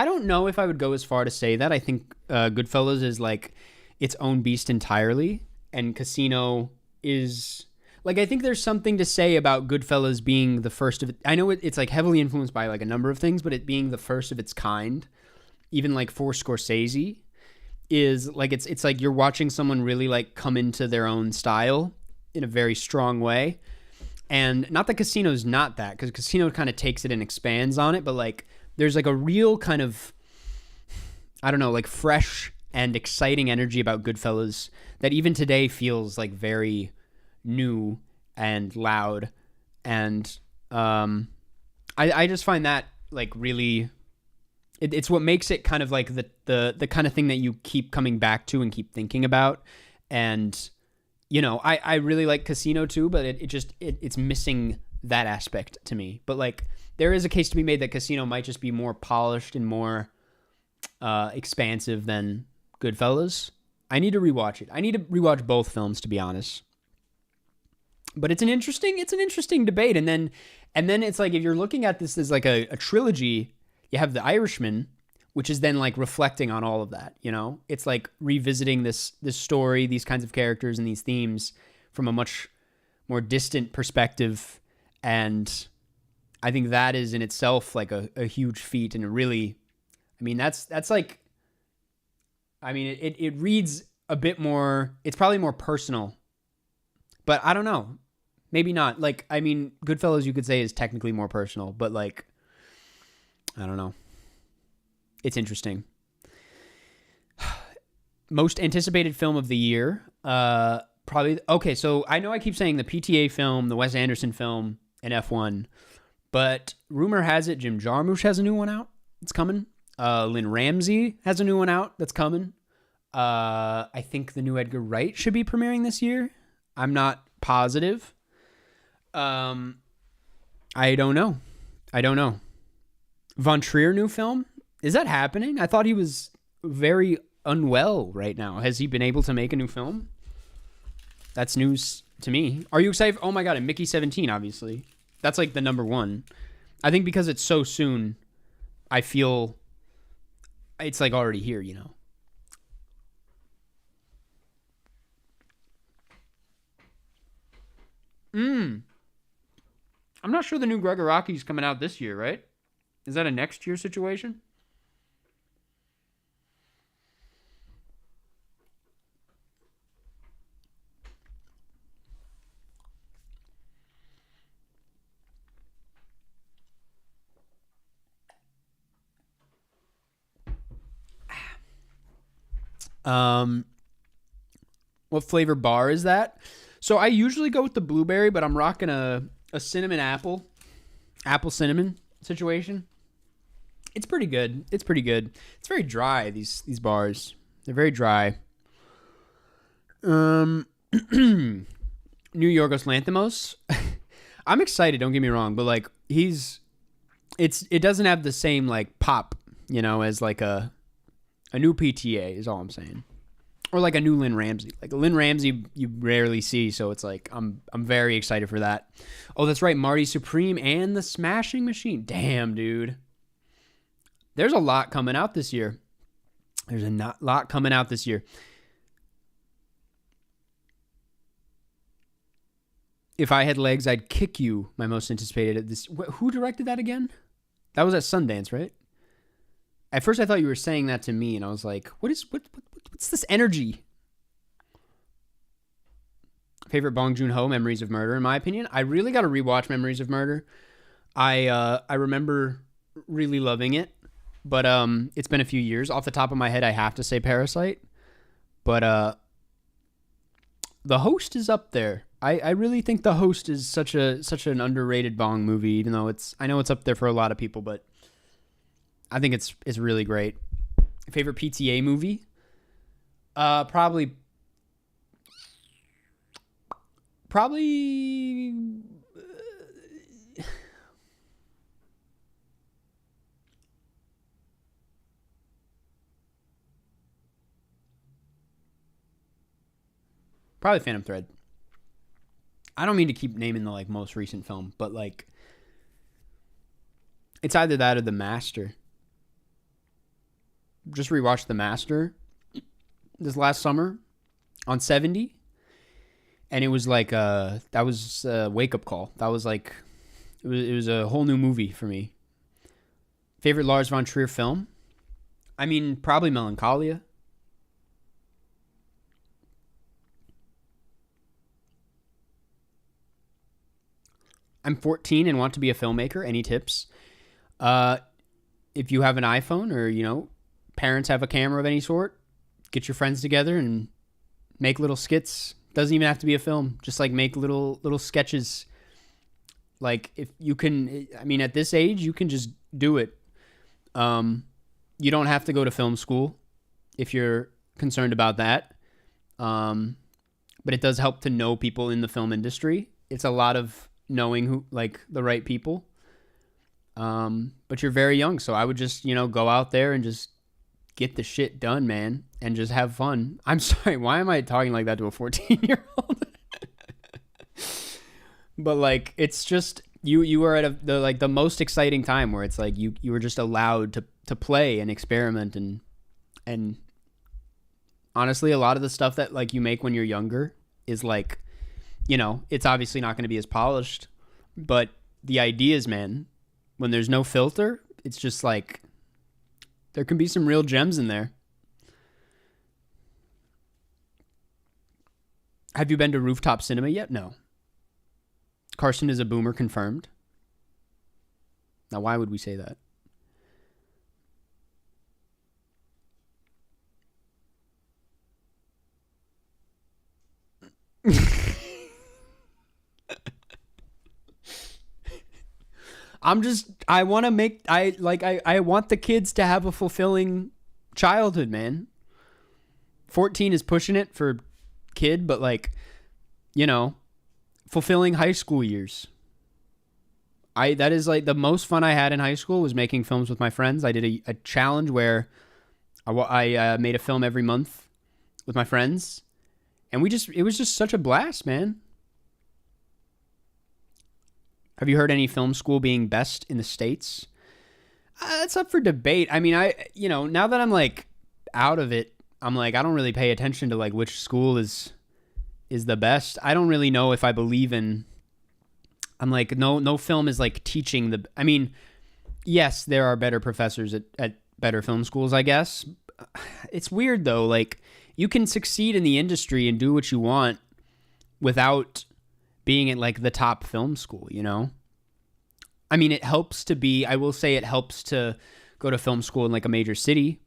don't know if I would go as far to say that. I think Goodfellas is like its own beast entirely, and Casino is like, I think there's something to say about Goodfellas being the first of it. I know it's like heavily influenced by like a number of things, but it being the first of its kind, even like for Scorsese, is like it's like you're watching someone really like come into their own style in a very strong way. And not that Casino's not that, because Casino kind of takes it and expands on it, but like there's like a real kind of, I don't know, like fresh and exciting energy about Goodfellas that even today feels like very new and loud. And I just find that like really, it's what makes it kind of like the kind of thing that you keep coming back to and keep thinking about. And, you know, I really like Casino too, but it's missing that aspect to me. But like, there is a case to be made that Casino might just be more polished and more expansive than Goodfellas. I need to rewatch it. I need to rewatch both films, to be honest. But it's an interesting debate. And then it's like, if you're looking at this as like a trilogy, you have The Irishman, which is then like reflecting on all of that, you know? It's like revisiting this story, these kinds of characters and these themes from a much more distant perspective. And I think that is in itself like a huge feat, and it really, I mean, that's like, I mean, it reads a bit more, it's probably more personal, but I don't know, maybe not. Like, I mean, Goodfellas you could say is technically more personal, but like, I don't know. It's interesting. Most anticipated film of the year, probably, okay, so I know I keep saying the PTA film, the Wes Anderson film, and F1, but rumor has it Jim Jarmusch has a new one out. It's coming. Lynn Ramsey has a new one out that's coming. I think the new Edgar Wright should be premiering this year. I'm not positive. I don't know. Von Trier new film? Is that happening? I thought he was very unwell right now. Has he been able to make a new film? That's news to me. Are you excited? Oh my God, and Mickey 17, obviously. That's like the number one. I think because it's so soon, I feel it's like already here, you know? I'm not sure the new Gregoroki's coming out this year, right? Is that a next year situation? What flavor bar is that? So I usually go with the blueberry, but I'm rocking a cinnamon apple cinnamon situation. It's pretty good. It's very dry, these bars. They're very dry. New Yorgos Lanthimos. I'm excited, don't get me wrong, but like it doesn't have the same like pop, you know, as like a new PTA is all I'm saying. Or like a new Lynn Ramsey. Like a Lynn Ramsey you rarely see, so it's like I'm very excited for that. Oh, that's right, Marty Supreme and the Smashing Machine. Damn, dude. There's a lot coming out this year. If I Had Legs, I'd Kick You, my most anticipated. Who directed that again? That was at Sundance, right? At first I thought you were saying that to me, and I was like, what's this energy? Favorite Bong Joon-ho, Memories of Murder, in my opinion. I really got to rewatch Memories of Murder. I remember really loving it, but it's been a few years. Off the top of my head, I have to say Parasite, but The Host is up there. I really think The Host is such an underrated Bong movie, even though I know it's up there for a lot of people, but I think it's really great. Favorite PTA movie? Probably Phantom Thread. I don't mean to keep naming the like most recent film, but like it's either that or The Master. Just rewatched The Master this last summer on 70, and it was like that was a wake up call. That was like it was a whole new movie for me. Favorite Lars von Trier film? I mean, probably Melancholia. I'm 14 and want to be a filmmaker. Any tips? If you have an iPhone or, parents have a camera of any sort, get your friends together and make little skits. Doesn't even have to be a film. Just like make little sketches. Like if you can, I mean, at this age, you can just do it. You don't have to go to film school if you're concerned about that. But it does help to know people in the film industry. It's a lot of knowing who, like, the right people. But you're very young, so I would just, go out there and just get the shit done, man, and just have fun. I'm sorry, why am I talking like that to a 14-year-old? But like, it's just you are at the most exciting time where it's like you were just allowed to play and experiment and honestly, a lot of the stuff that like you make when you're younger is like, it's obviously not going to be as polished, but the ideas, man, when there's no filter, it's just like there can be some real gems in there. Have you been to Rooftop Cinema yet? No. Karsten is a boomer confirmed. Now, why would we say that? I want the kids to have a fulfilling childhood, man. 14 is pushing it for kid, but like, fulfilling high school years. That is like the most fun I had in high school was making films with my friends. I did a challenge where I made a film every month with my friends, and it was just such a blast, man. Have you heard any film school being best in the States? That's up for debate. I mean, now that I'm like out of it, I'm like, I don't really pay attention to like which school is the best. I don't really know if I believe in, I'm like, no film is like teaching I mean, yes, there are better professors at better film schools, I guess. It's weird though. Like you can succeed in the industry and do what you want without being at like the top film school, I mean, it helps I will say it helps to go to film school in like a major city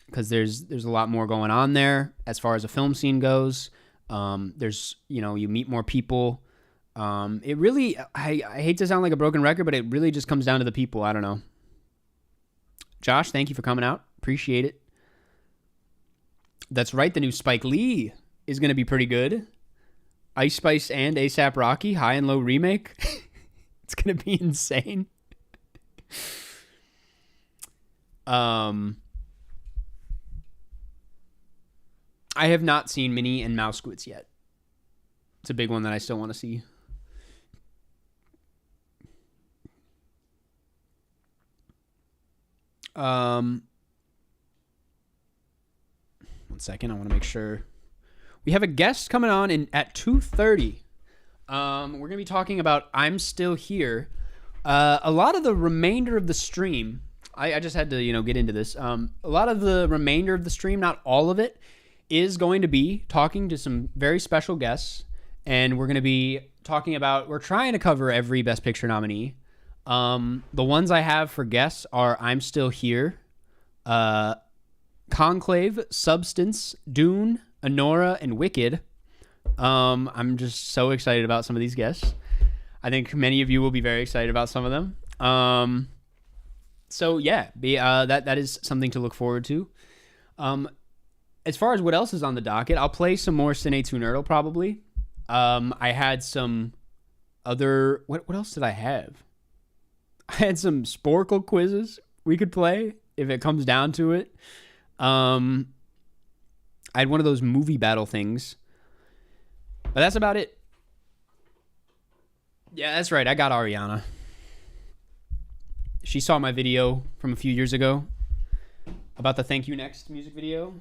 because there's a lot more going on there as far as a film scene goes. There's, you meet more people. It really, I hate to sound like a broken record, but it really just comes down to the people. I don't know. Josh, thank you for coming out. Appreciate it. That's right. The new Spike Lee is going to be pretty good. Ice Spice and A$AP Rocky, high and low remake. It's going to be insane. I have not seen Minnie and Mouse yet. It's a big one that I still want to see. One second, I want to make sure. We have a guest coming on at 2:30. We're going to be talking about I'm Still Here. A lot of the remainder of the stream, I just had to, get into this. A lot of the remainder of the stream, not all of it, is going to be talking to some very special guests. And we're going to be talking about, we're trying to cover every Best Picture nominee. The ones I have for guests are I'm Still Here, Conclave, Substance, Dune, Honora, and Wicked. I'm just so excited about some of these guests. I think many of you will be very excited about some of them. So yeah, that is something to look forward to. As far as what else is on the docket, I'll play some more Cinenerdle probably. I had some other... What else did I have? I had some Sporkle quizzes we could play if it comes down to it. I had one of those movie battle things. But that's about it. Yeah, that's right. I got Ariana. She saw my video from a few years ago about the Thank You Next music video.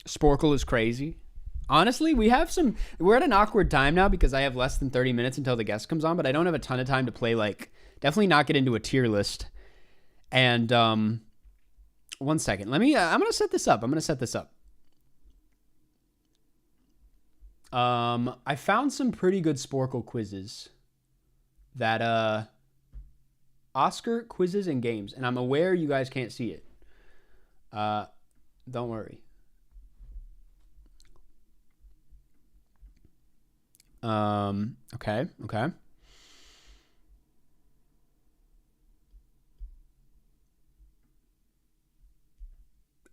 Sporkle is crazy. Honestly, we're at an awkward time now because I have less than 30 minutes until the guest comes on, but I don't have a ton of time to play, definitely not get into a tier list. And, 1 second. I'm going to set this up. I found some pretty good Sporkle quizzes that, Oscar quizzes and games, and I'm aware you guys can't see it. Don't worry. Okay.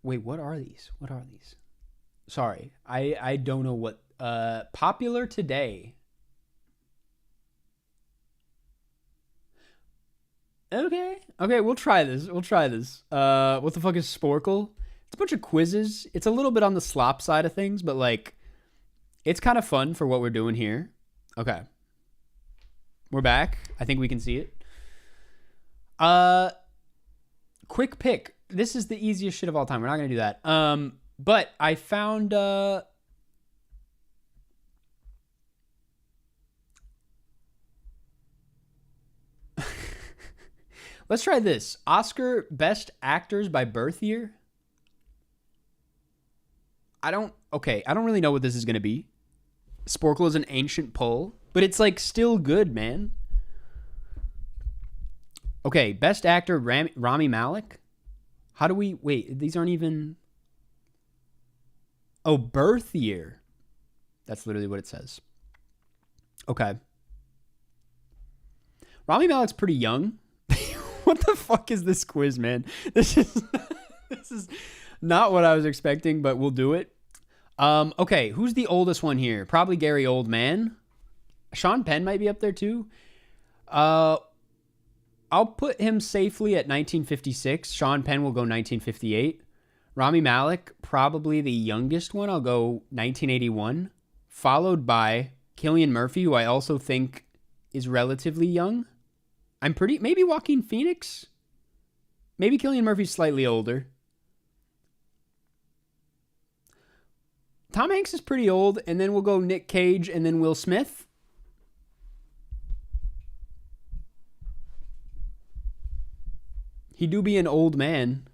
Wait, what are these? Sorry, I don't know what, popular today. Okay, we'll try this. What the fuck is Sporkle? It's a bunch of quizzes. It's a little bit on the slop side of things, but it's kind of fun for what we're doing here. Okay. We're back. I think we can see it. Quick pick. This is the easiest shit of all time. We're not going to do that. But I found, let's try this. Oscar Best Actors by Birth Year. I don't really know what this is going to be. Sporkle is an ancient poll, but it's still good, man. Okay, Best Actor Rami Malek. How do we... Wait, these aren't even... Oh, Birth Year. That's literally what it says. Okay. Rami Malek's pretty young. What the fuck is this quiz, man? This is not what I was expecting, but we'll do it. Okay, who's the oldest one here? Probably Gary Oldman. Sean Penn might be up there too. I'll put him safely at 1956. Sean Penn will go 1958. Rami Malek, probably the youngest one. I'll go 1981. Followed by Cillian Murphy, who I also think is relatively young. Maybe Joaquin Phoenix? Maybe Cillian Murphy's slightly older. Tom Hanks is pretty old, and then we'll go Nick Cage and then Will Smith. He do be an old man.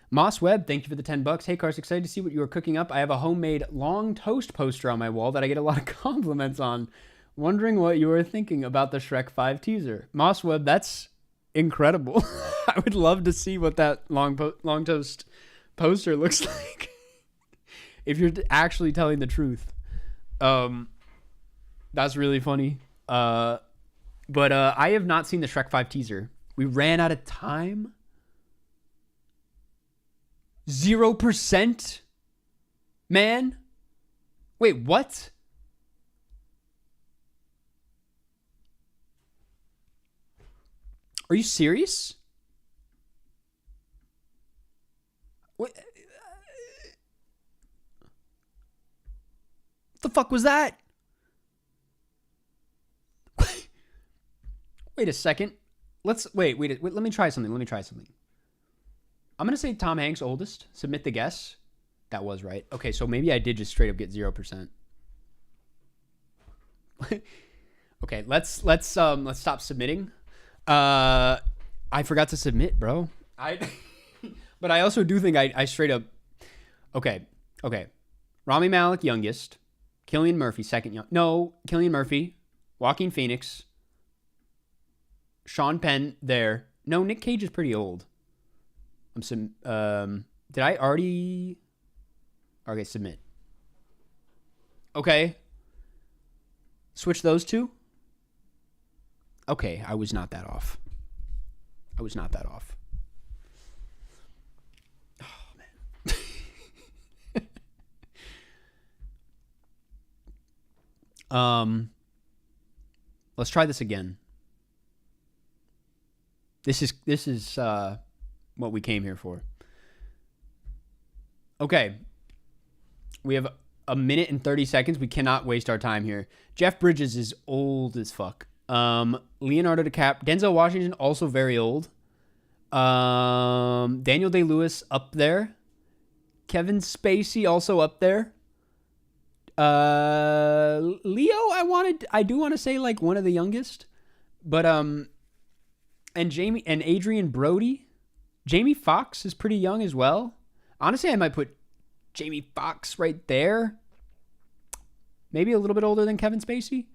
Moss Webb, thank you for the $10. Hey, Karsten, excited to see what you are cooking up. I have a homemade long toast poster on my wall that I get a lot of compliments on. Wondering what you are thinking about the Shrek 5 teaser. Moss Webb, that's incredible. I would love to see what that long toast poster looks like. If you're actually telling the truth. That's really funny. But I have not seen the Shrek 5 teaser. We ran out of time. 0%? Man? Wait, what? Are you serious? What the fuck was that? Wait a second. Wait, let me try something. I'm going to say Tom Hanks oldest. Submit the guess. That was right. Okay, so maybe I did just straight up get 0%. Okay, let's stop submitting. I forgot to submit, bro. But I also do think I straight up... Okay. Rami Malek, youngest. Cillian Murphy, second young... No, Cillian Murphy. Joaquin Phoenix. Sean Penn there. No, Nick Cage is pretty old. Did I already? Okay, submit. Okay. Switch those two. Okay, I was not that off. Oh, man. Let's try this again. This is what we came here for. Okay. We have a minute and 30 seconds. We cannot waste our time here. Jeff Bridges is old as fuck. Leonardo DiCaprio, Denzel Washington, also very old. Daniel Day-Lewis up there. Kevin Spacey also up there. Leo, I do want to say like one of the youngest, but and Adrian Brody. Jamie Foxx is pretty young as well. Honestly, I might put Jamie Foxx right there. Maybe a little bit older than Kevin Spacey.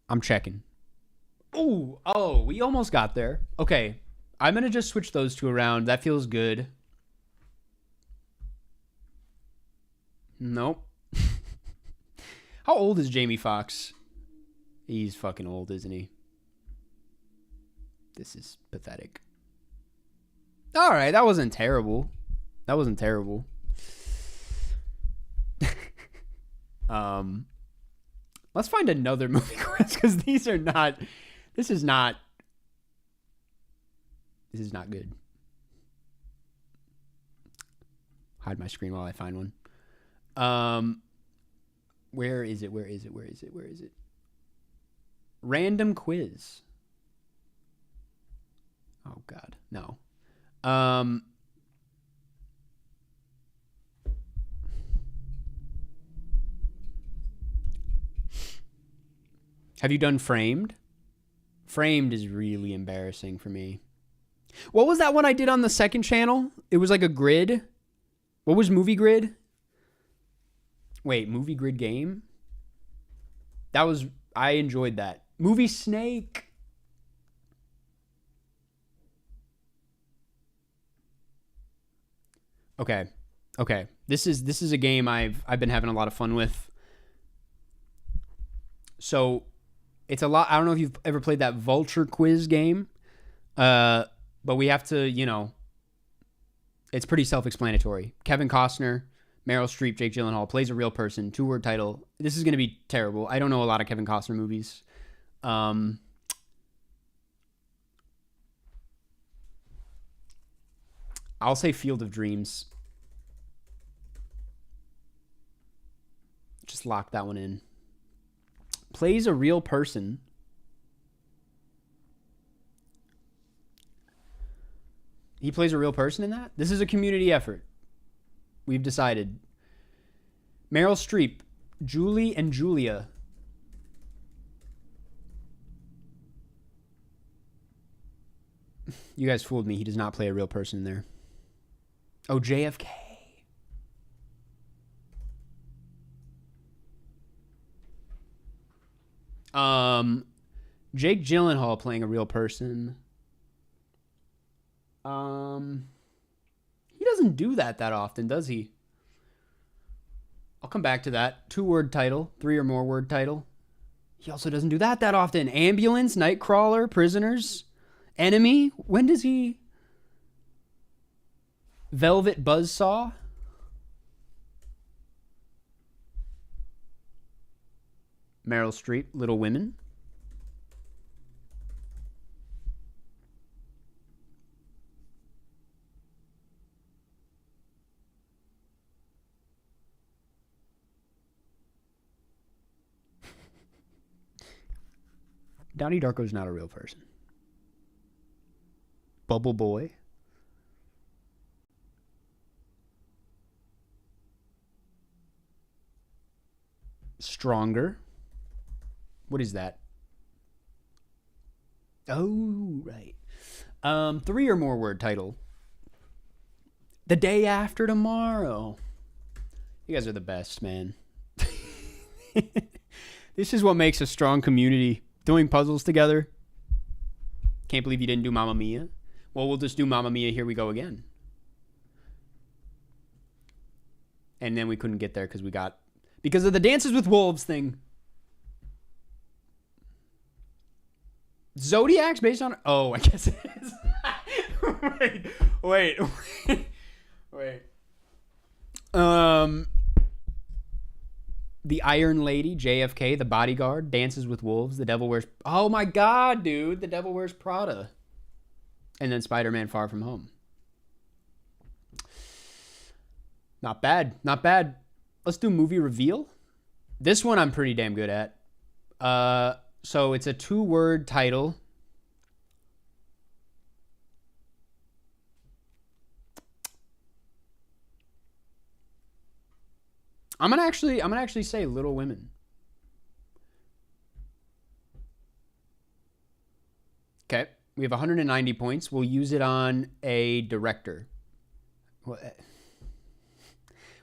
I'm checking. Oh, we almost got there. Okay, I'm going to just switch those two around. That feels good. Nope. How old is Jamie Foxx? He's fucking old, isn't he? This is pathetic. All right, that wasn't terrible. Let's find another movie quiz because this is not good. Hide my screen while I find one. Where is it? Random quiz. Oh God, no. Have you done Framed? Framed is really embarrassing for me. What was that one I did on the second channel? It was like a grid. What was Movie Grid? Wait, Movie Grid game? I enjoyed that. Movie Snake. Okay. This is a game I've been having a lot of fun with. So it's a lot. I don't know if you've ever played that Vulture quiz game. But we have to, it's pretty self-explanatory. Kevin Costner, Meryl Streep, Jake Gyllenhaal plays a real person. 2-word title. This is going to be terrible. I don't know a lot of Kevin Costner movies. I'll say Field of Dreams. Just lock that one in. Plays a real person. He plays a real person in that? This is a community effort. We've decided. Meryl Streep, Julie and Julia. You guys fooled me. He does not play a real person there. Oh, JFK. Jake Gyllenhaal playing a real person. He doesn't do that often, does he? I'll come back to that. 2-word title, 3 or more word title. He also doesn't do that often. Ambulance, Nightcrawler, Prisoners, Enemy. When does he? Velvet Buzzsaw. Meryl Streep, Little Women. Donnie Darko's not a real person. Bubble Boy. Stronger. What is that? Oh, right. 3 or more word title. The Day After Tomorrow. You guys are the best, man. This is what makes a strong community. Doing puzzles together. Can't believe you didn't do Mamma Mia. Well, we'll just do Mamma Mia, Here We Go Again. And then we couldn't get there because of the Dances with Wolves thing. Zodiac's based on... Oh, I guess it is. Wait. The Iron Lady, JFK, The Bodyguard, Dances with Wolves, The Devil Wears... Oh my God, dude. The Devil Wears Prada. And then Spider-Man Far From Home. Not bad. Let's do movie reveal. This one I'm pretty damn good at. So it's a 2-word title. I'm gonna actually say Little Women. Okay, we have 190 points. We'll use it on a director.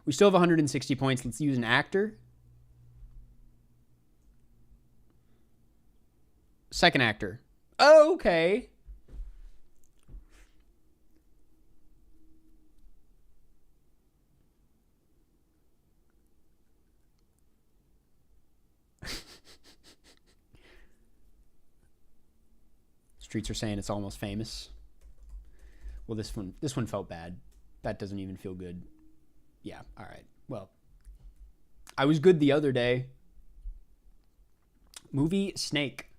We still have 160 points. Let's use an actor. Second actor. Oh, okay. Streets are saying it's Almost Famous. Well, this one felt bad. That doesn't even feel good. Yeah, all right. Well, I was good the other day. Movie Snake.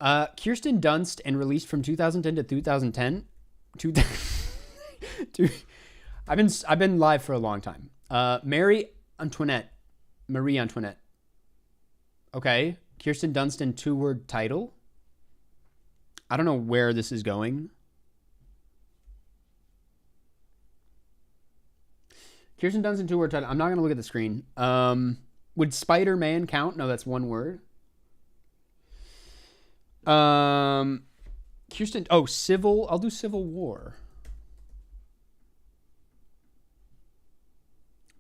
Kirsten Dunst and released from 2010 to 2010. I've been live for a long time. Marie Antoinette. Okay. Kirsten Dunst and 2-word title. I don't know where this is going. Kirsten Dunst and 2-word title. I'm not going to look at the screen. Would Spider-Man count? No, that's 1 word. Kirsten. Oh, Civil. I'll do Civil War.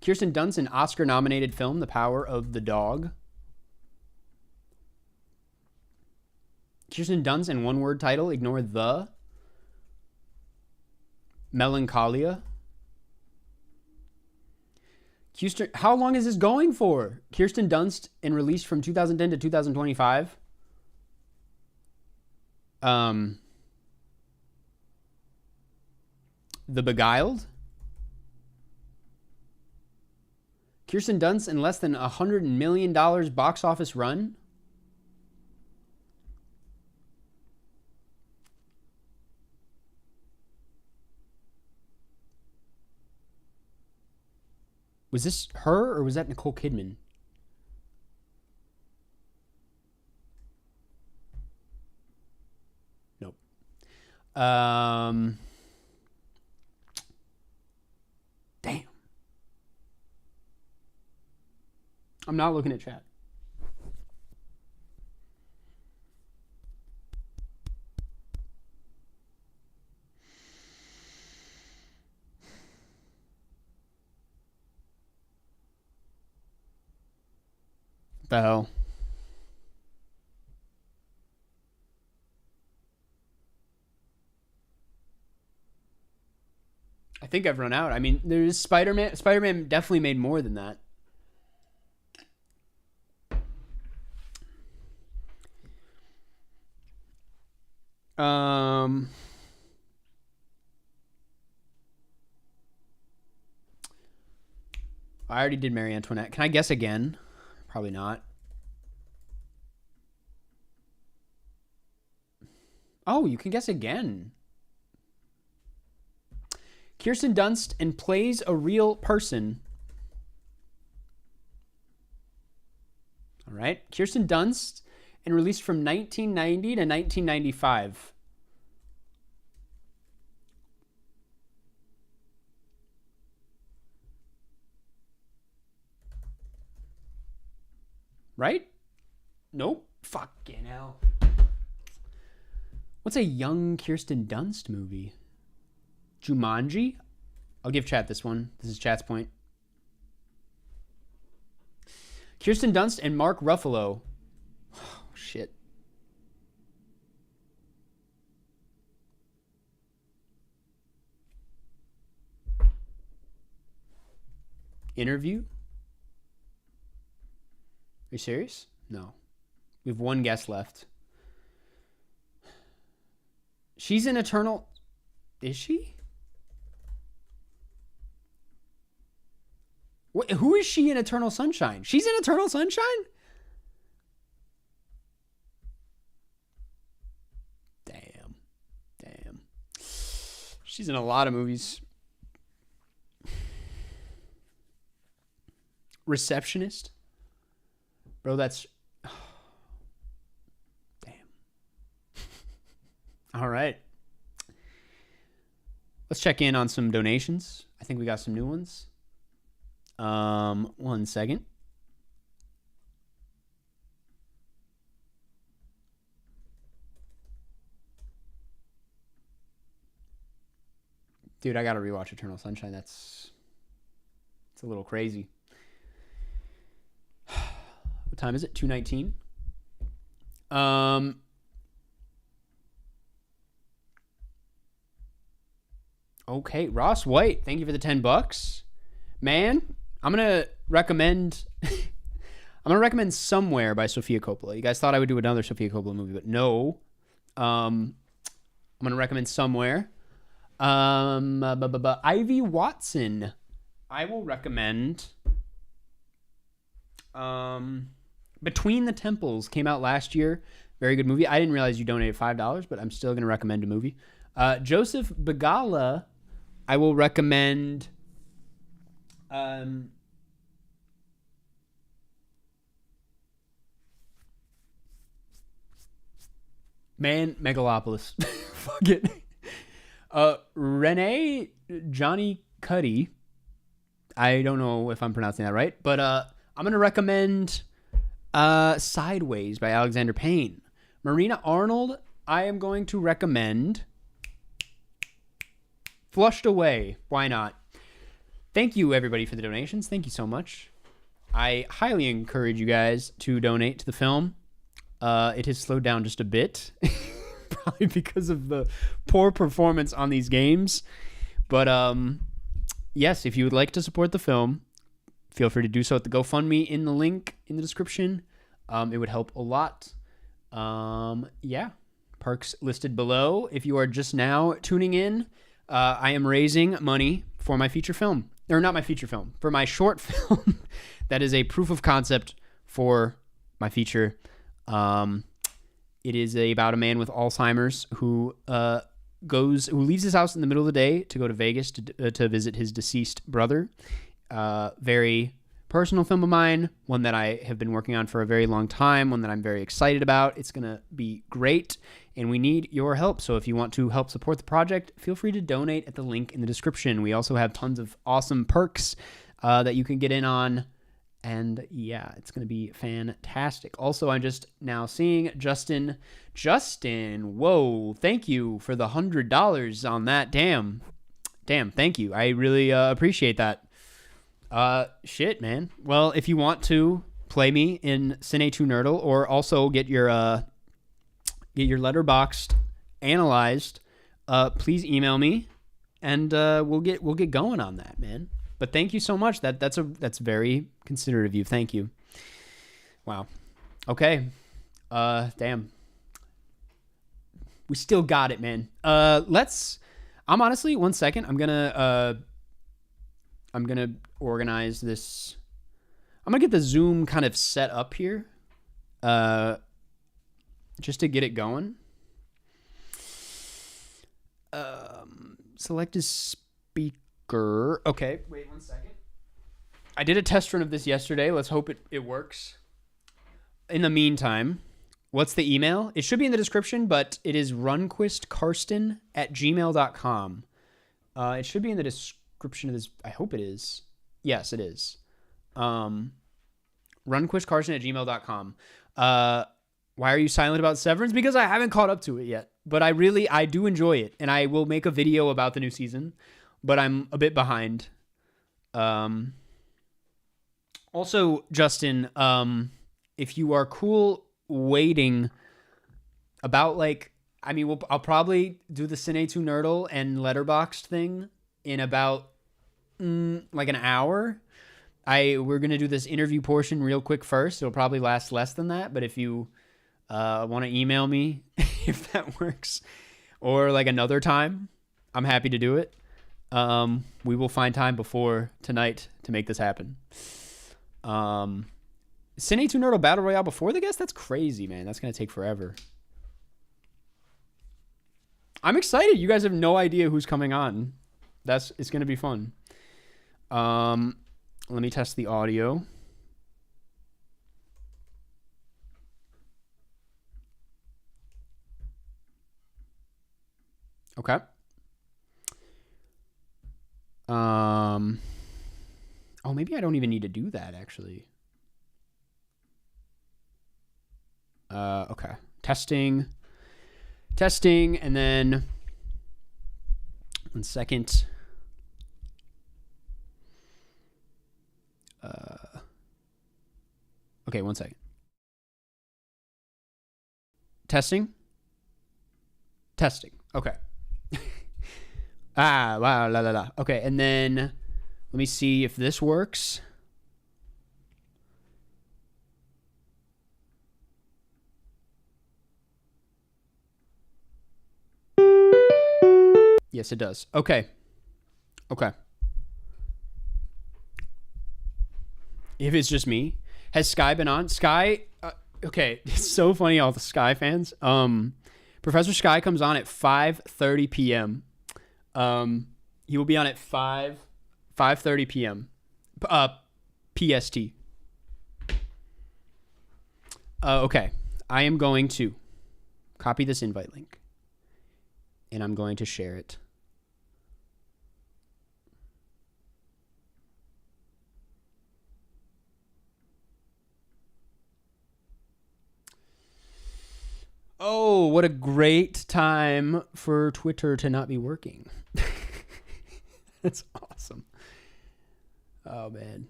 Kirsten Dunst in Oscar-nominated film, The Power of the Dog. Kirsten Dunst in 1-word title, ignore the. Melancholia. Kirsten, how long is this going for? Kirsten Dunst in release from 2010 to 2025. The Beguiled. Kirsten Dunst in less than $100 million box office run. Was this her or was that Nicole Kidman? Nope. Damn. I'm not looking at chat. What the hell? I think I've run out. I mean, there's Spider-Man. Spider-Man definitely made more than that. I already did Marie Antoinette. Can I guess again? Probably not. Oh, you can guess again. Kirsten Dunst and plays a real person. All right. Kirsten Dunst and released from 1990 to 1995. Right? Nope. Fucking hell. What's a young Kirsten Dunst movie? Jumanji? I'll give chat this one. This is chat's point. Kirsten Dunst and Mark Ruffalo. Oh, shit. Interview? Are you serious? No. We have one guest left. She's in Eternal... Is she? Who is she in Eternal Sunshine? She's in Eternal Sunshine? Damn. She's in a lot of movies. Receptionist? Bro, that's... Damn. All right. Let's check in on some donations. I think we got some new ones. 1 second. Dude, I gotta rewatch Eternal Sunshine. It's a little crazy. What time is it? 2:19. Okay, Ross White, thank you for the $10. Man, I'm gonna recommend Somewhere by Sofia Coppola. You guys thought I would do another Sofia Coppola movie, but no. I'm gonna recommend Somewhere. Ivy Watson. I will recommend Between the Temples. Came out last year. Very good movie. I didn't realize you donated $5, but I'm still gonna recommend a movie. Joseph Begala. I will recommend Megalopolis. Fuck it. Renee Johnny Cuddy. I don't know if I'm pronouncing that right, but I'm going to recommend Sideways by Alexander Payne. Marina Arnold, I am going to recommend Flushed Away. Why not? Thank you, everybody, for the donations. Thank you so much. I highly encourage you guys to donate to the film. It has slowed down just a bit, probably because of the poor performance on these games. But yes, if you would like to support the film, feel free to do so at the GoFundMe in the link in the description. It would help a lot. Yeah, perks listed below. If you are just now tuning in, I am raising money for my feature film. Or not my feature film, for my short film that is a proof of concept for my feature. It is about a man with Alzheimer's who leaves his house in the middle of the day to go to Vegas to visit his deceased brother. Very personal film of mine, one that I have been working on for a very long time, one that I'm very excited about. It's going to be great, and we need your help. So if you want to help support the project, feel free to donate at the link in the description. We also have tons of awesome perks that you can get in on. And yeah, it's going to be fantastic. Also, I'm just now seeing Justin, whoa, thank you for the $100 on that. Damn, thank you. I really appreciate that. Shit, man. Well, if you want to play me in Cinenerdle or also get your Letterboxd analyzed, please email me and we'll get going on that, man. But thank you so much. That's very considerate of you. Thank you. Wow. Okay. Damn. We still got it, man. I'm honestly, 1 second. I'm gonna organize this. I'm gonna get the Zoom kind of set up here. Just to get it going. Select a speaker. Okay, wait 1 second. I did a test run of this yesterday. Let's hope it works. In the meantime, what's the email? It should be in the description, but it is runquistkarsten@gmail.com. It should be in the description of this. I hope it is. Yes, it is. runquistkarsten@gmail.com. Why are you silent about Severance? Because I haven't caught up to it yet. But I do enjoy it, and I will make a video about the new season. But I'm a bit behind. Also, Justin, if you are cool waiting about like, I mean, I'll probably do the Cinenerdle and Letterboxd thing in about like an hour. We're gonna do this interview portion real quick first. It'll probably last less than that, but if you want to email me if that works, or like another time, I'm happy to do it. We will find time before tonight to make this happen. Cinenerdle Battle Royale before the guest? That's crazy, man. That's gonna take forever. I'm excited. You guys have no idea who's coming on. It's gonna be fun. Let me test the audio. Okay. Oh, maybe I don't even need to do that, actually. Okay. Testing, and then 1 second. Okay, 1 second. Testing. Okay. Wow, la la la. Okay, and then let me see if this works. Yes, it does. Okay. If it's just me. Has Sky been on? Sky, okay, it's so funny, all the Sky fans. Professor Sky comes on at 5:30 p.m. He will be on at 5:30 p.m. PST. Okay, I am going to copy this invite link, and I'm going to share it. Oh, what a great time for Twitter to not be working. That's awesome. Oh, man.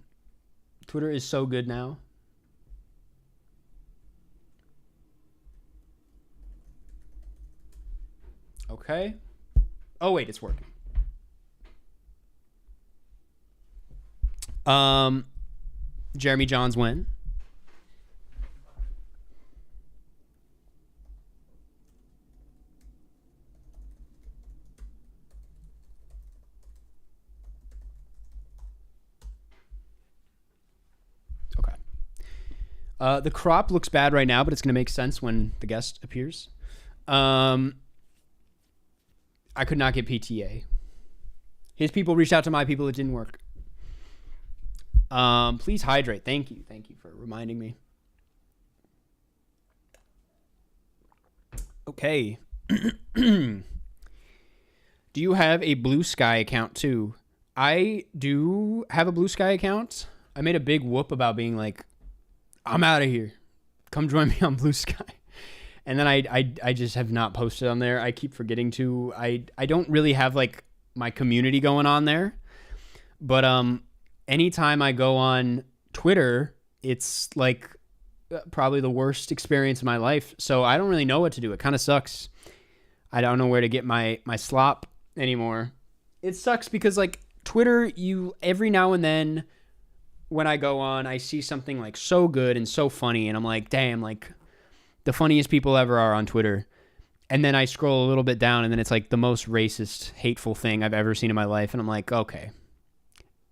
Twitter is so good now. Okay. Oh, wait, it's working. Jeremy Johns when? The crop looks bad right now, but it's going to make sense when the guest appears. I could not get PTA. His people reached out to my people. It didn't work. Please hydrate. Thank you. Thank you for reminding me. Okay. Do you have a Blue Sky account too? I do have a Blue Sky account. I made a big whoop about being like, I'm out of here. Come join me on Blue Sky. And then I just have not posted on there. I keep forgetting to. I don't really have like my community going on there. But anytime I go on Twitter, it's like probably the worst experience of my life. So I don't really know what to do. It kind of sucks. I don't know where to get my slop anymore. It sucks because like Twitter, you every now and then when I go on, I see something like so good and so funny, and I'm like, damn, like the funniest people ever are on Twitter. And then I scroll a little bit down, and then it's like the most racist, hateful thing I've ever seen in my life, and I'm like, okay.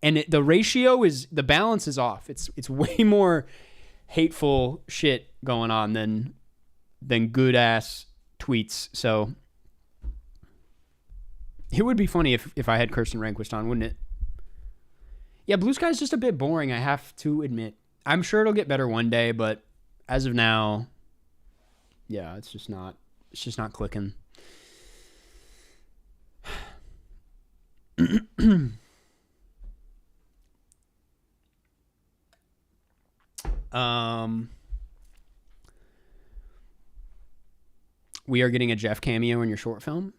And the balance is off. It's way more hateful shit going on than good ass tweets. So it would be funny if I had Karsten Runquist on, wouldn't it? Yeah, Blue Sky is just a bit boring, I have to admit. I'm sure it'll get better one day, but as of now, yeah, it's just not clicking. We are getting a Jeff cameo in your short film.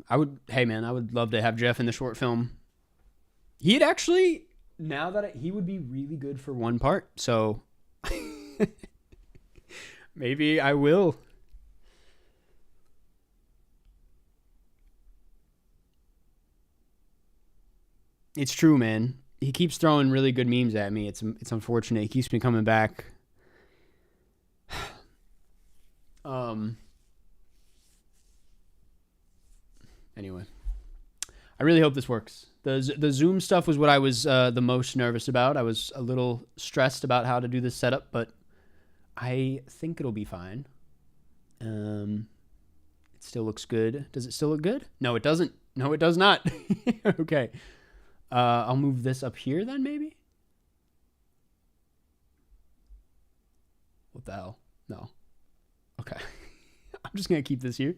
Hey man, I would love to have Jeff in the short film. He had actually now that he would be really good for one part, so maybe I will. It's true, man. He keeps throwing really good memes at me. It's unfortunate. He keeps me coming back. Anyway, I really hope this works. The Zoom stuff was what I was the most nervous about. I was a little stressed about how to do this setup, but I think it'll be fine. It still looks good. Does it still look good? No, it doesn't. No, it does not. Okay. I'll move this up here then, maybe? What the hell? No. Okay. I'm just going to keep this here.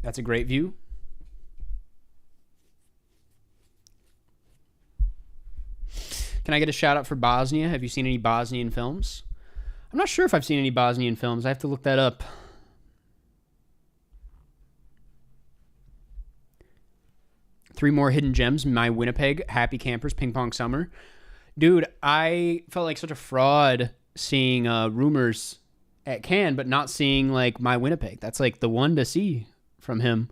That's a great view. Can I get a shout out for Bosnia? Have you seen any Bosnian films? I'm not sure if I've seen any Bosnian films. I have to look that up. Three more hidden gems. My Winnipeg, Happy Campers, Ping Pong Summer. Dude, I felt like such a fraud seeing rumors at Cannes, but not seeing like My Winnipeg. That's like the one to see from him.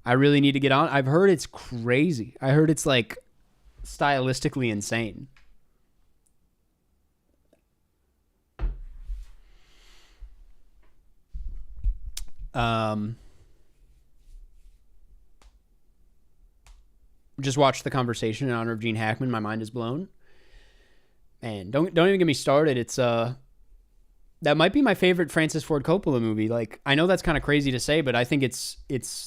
I really need to get on. I've heard it's crazy. I heard it's like stylistically insane. Just watched The Conversation in honor of Gene Hackman. My mind is blown. Man, don't even get me started. It's that might be my favorite Francis Ford Coppola movie. Like, I know that's kind of crazy to say, but I think it's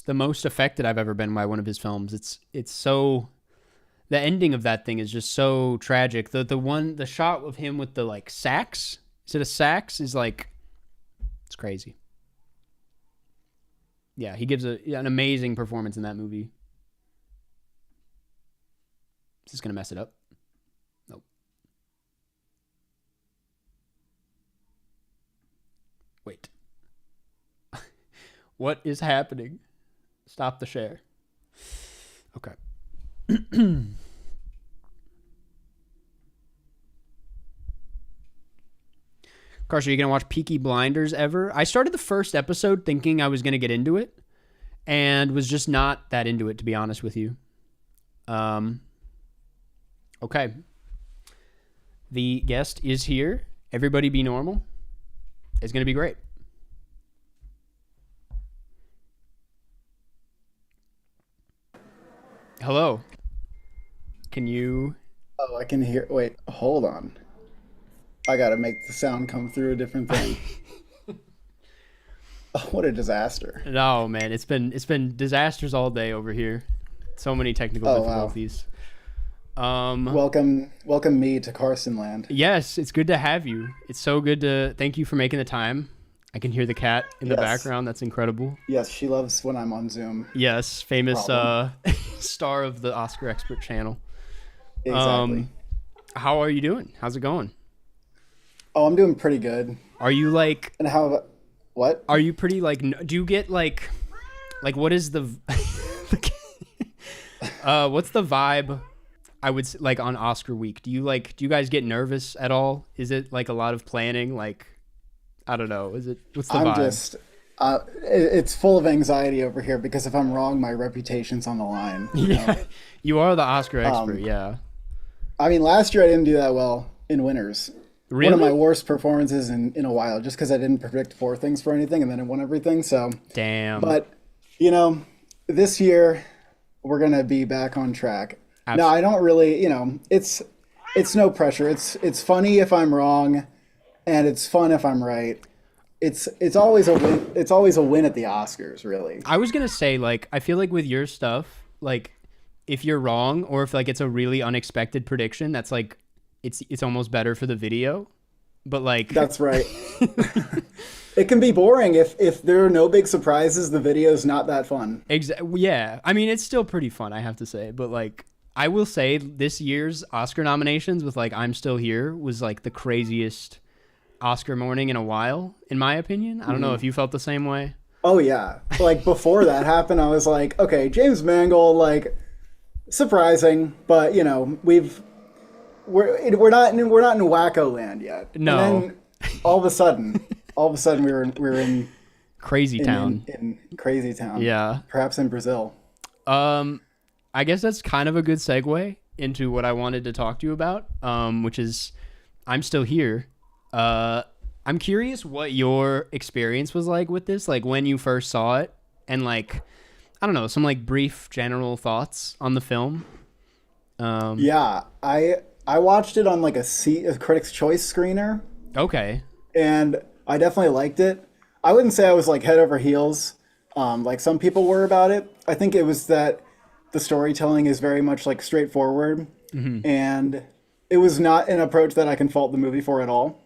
the most affected I've ever been by one of his films. It's so, the ending of that thing is just so tragic. The shot of him with the like sax, is it a sax? Is like, it's crazy. Yeah, he gives an amazing performance in that movie. Is this gonna mess it up? Nope. Wait. What is happening? Stop the share. Okay. Karsten, are you going to watch Peaky Blinders ever? I started the first episode thinking I was going to get into it and was just not that into it, to be honest with you. Okay. The guest is here. Everybody be normal. It's going to be great. Hello. Can you... Oh, I can hear... Wait, hold on. I gotta make the sound come through a different thing. Oh, what a disaster. No, man. It's been disasters all day over here. So many technical difficulties. Wow. Welcome me to Karsten land. Yes, it's good to have you. It's so good to... Thank you for making the time. I can hear the cat in the background. That's incredible. Yes, she loves when I'm on Zoom. Yes, famous star of the Oscar Expert channel. Exactly. How are you doing? How's it going? Oh, I'm doing pretty good. Are you like... And how about... What? Are you pretty like... Do you get like what is the... what's the vibe... I would say, like on Oscar week, do you guys get nervous at all? Is it like a lot of planning? Like, I don't know. What's the vibe? I'm just, it's full of anxiety over here because if I'm wrong, my reputation's on the line. Yeah. You are the Oscar expert. Yeah. I mean, last year I didn't do that well in winners. Really? One of my worst performances in a while, just because I didn't predict 4 things for anything and then I won everything. So, damn. But, this year we're going to be back on track. Absolutely. No, I don't really, it's no pressure. It's funny if I'm wrong and it's fun if I'm right. It's always a win. It's always a win at the Oscars, really. I was going to say, like, I feel like with your stuff, like if you're wrong or if like it's a really unexpected prediction, that's like, it's almost better for the video, but like. That's right. It can be boring if there are no big surprises, the video's not that fun. Yeah. I mean, it's still pretty fun, I have to say, but like, I will say this year's Oscar nominations with like I'm Still Here was like the craziest Oscar morning in a while, in my opinion. I don't know if you felt the same way. Oh yeah. Like before that happened, I was like, okay, James Mangold, like surprising, but you know, we're not in wacko land yet. No. And then all of a sudden we were in Crazy Town. In Crazy Town. Yeah. Perhaps in Brazil. I guess that's kind of a good segue into what I wanted to talk to you about, which is I'm Still Here. I'm curious what your experience was like with this, like when you first saw it, and like, I don't know, some like brief general thoughts on the film. Yeah, I watched it on like a Critics' Choice screener. Okay. And I definitely liked it. I wouldn't say I was like head over heels, like some people were about it. I think it was that the storytelling is very much like straightforward, and it was not an approach that I can fault the movie for at all.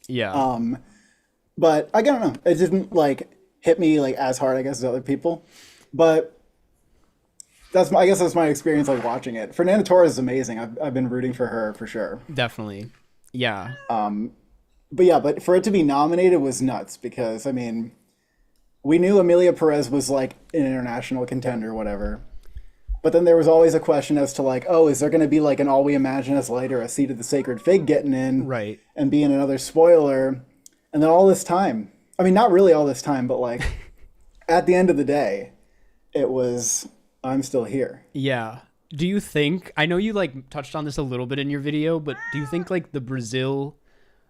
Yeah. But I don't know. It didn't like hit me like as hard, I guess, as other people. But I guess that's my experience like watching it. Fernanda Torres is amazing. I've been rooting for her for sure. Definitely. Yeah. But for it to be nominated was nuts because I mean, we knew Emilia Perez was like an international contender, whatever. But then there was always a question as to like, oh, is there going to be like an All We Imagine Us Later, A Seed of the Sacred Fig getting in, right, and being another spoiler? And then all this time, I mean, not really all this time, but like at the end of the day, it was I'm Still Here. Yeah. Do you think, I know you like touched on this a little bit in your video, but do you think like the Brazil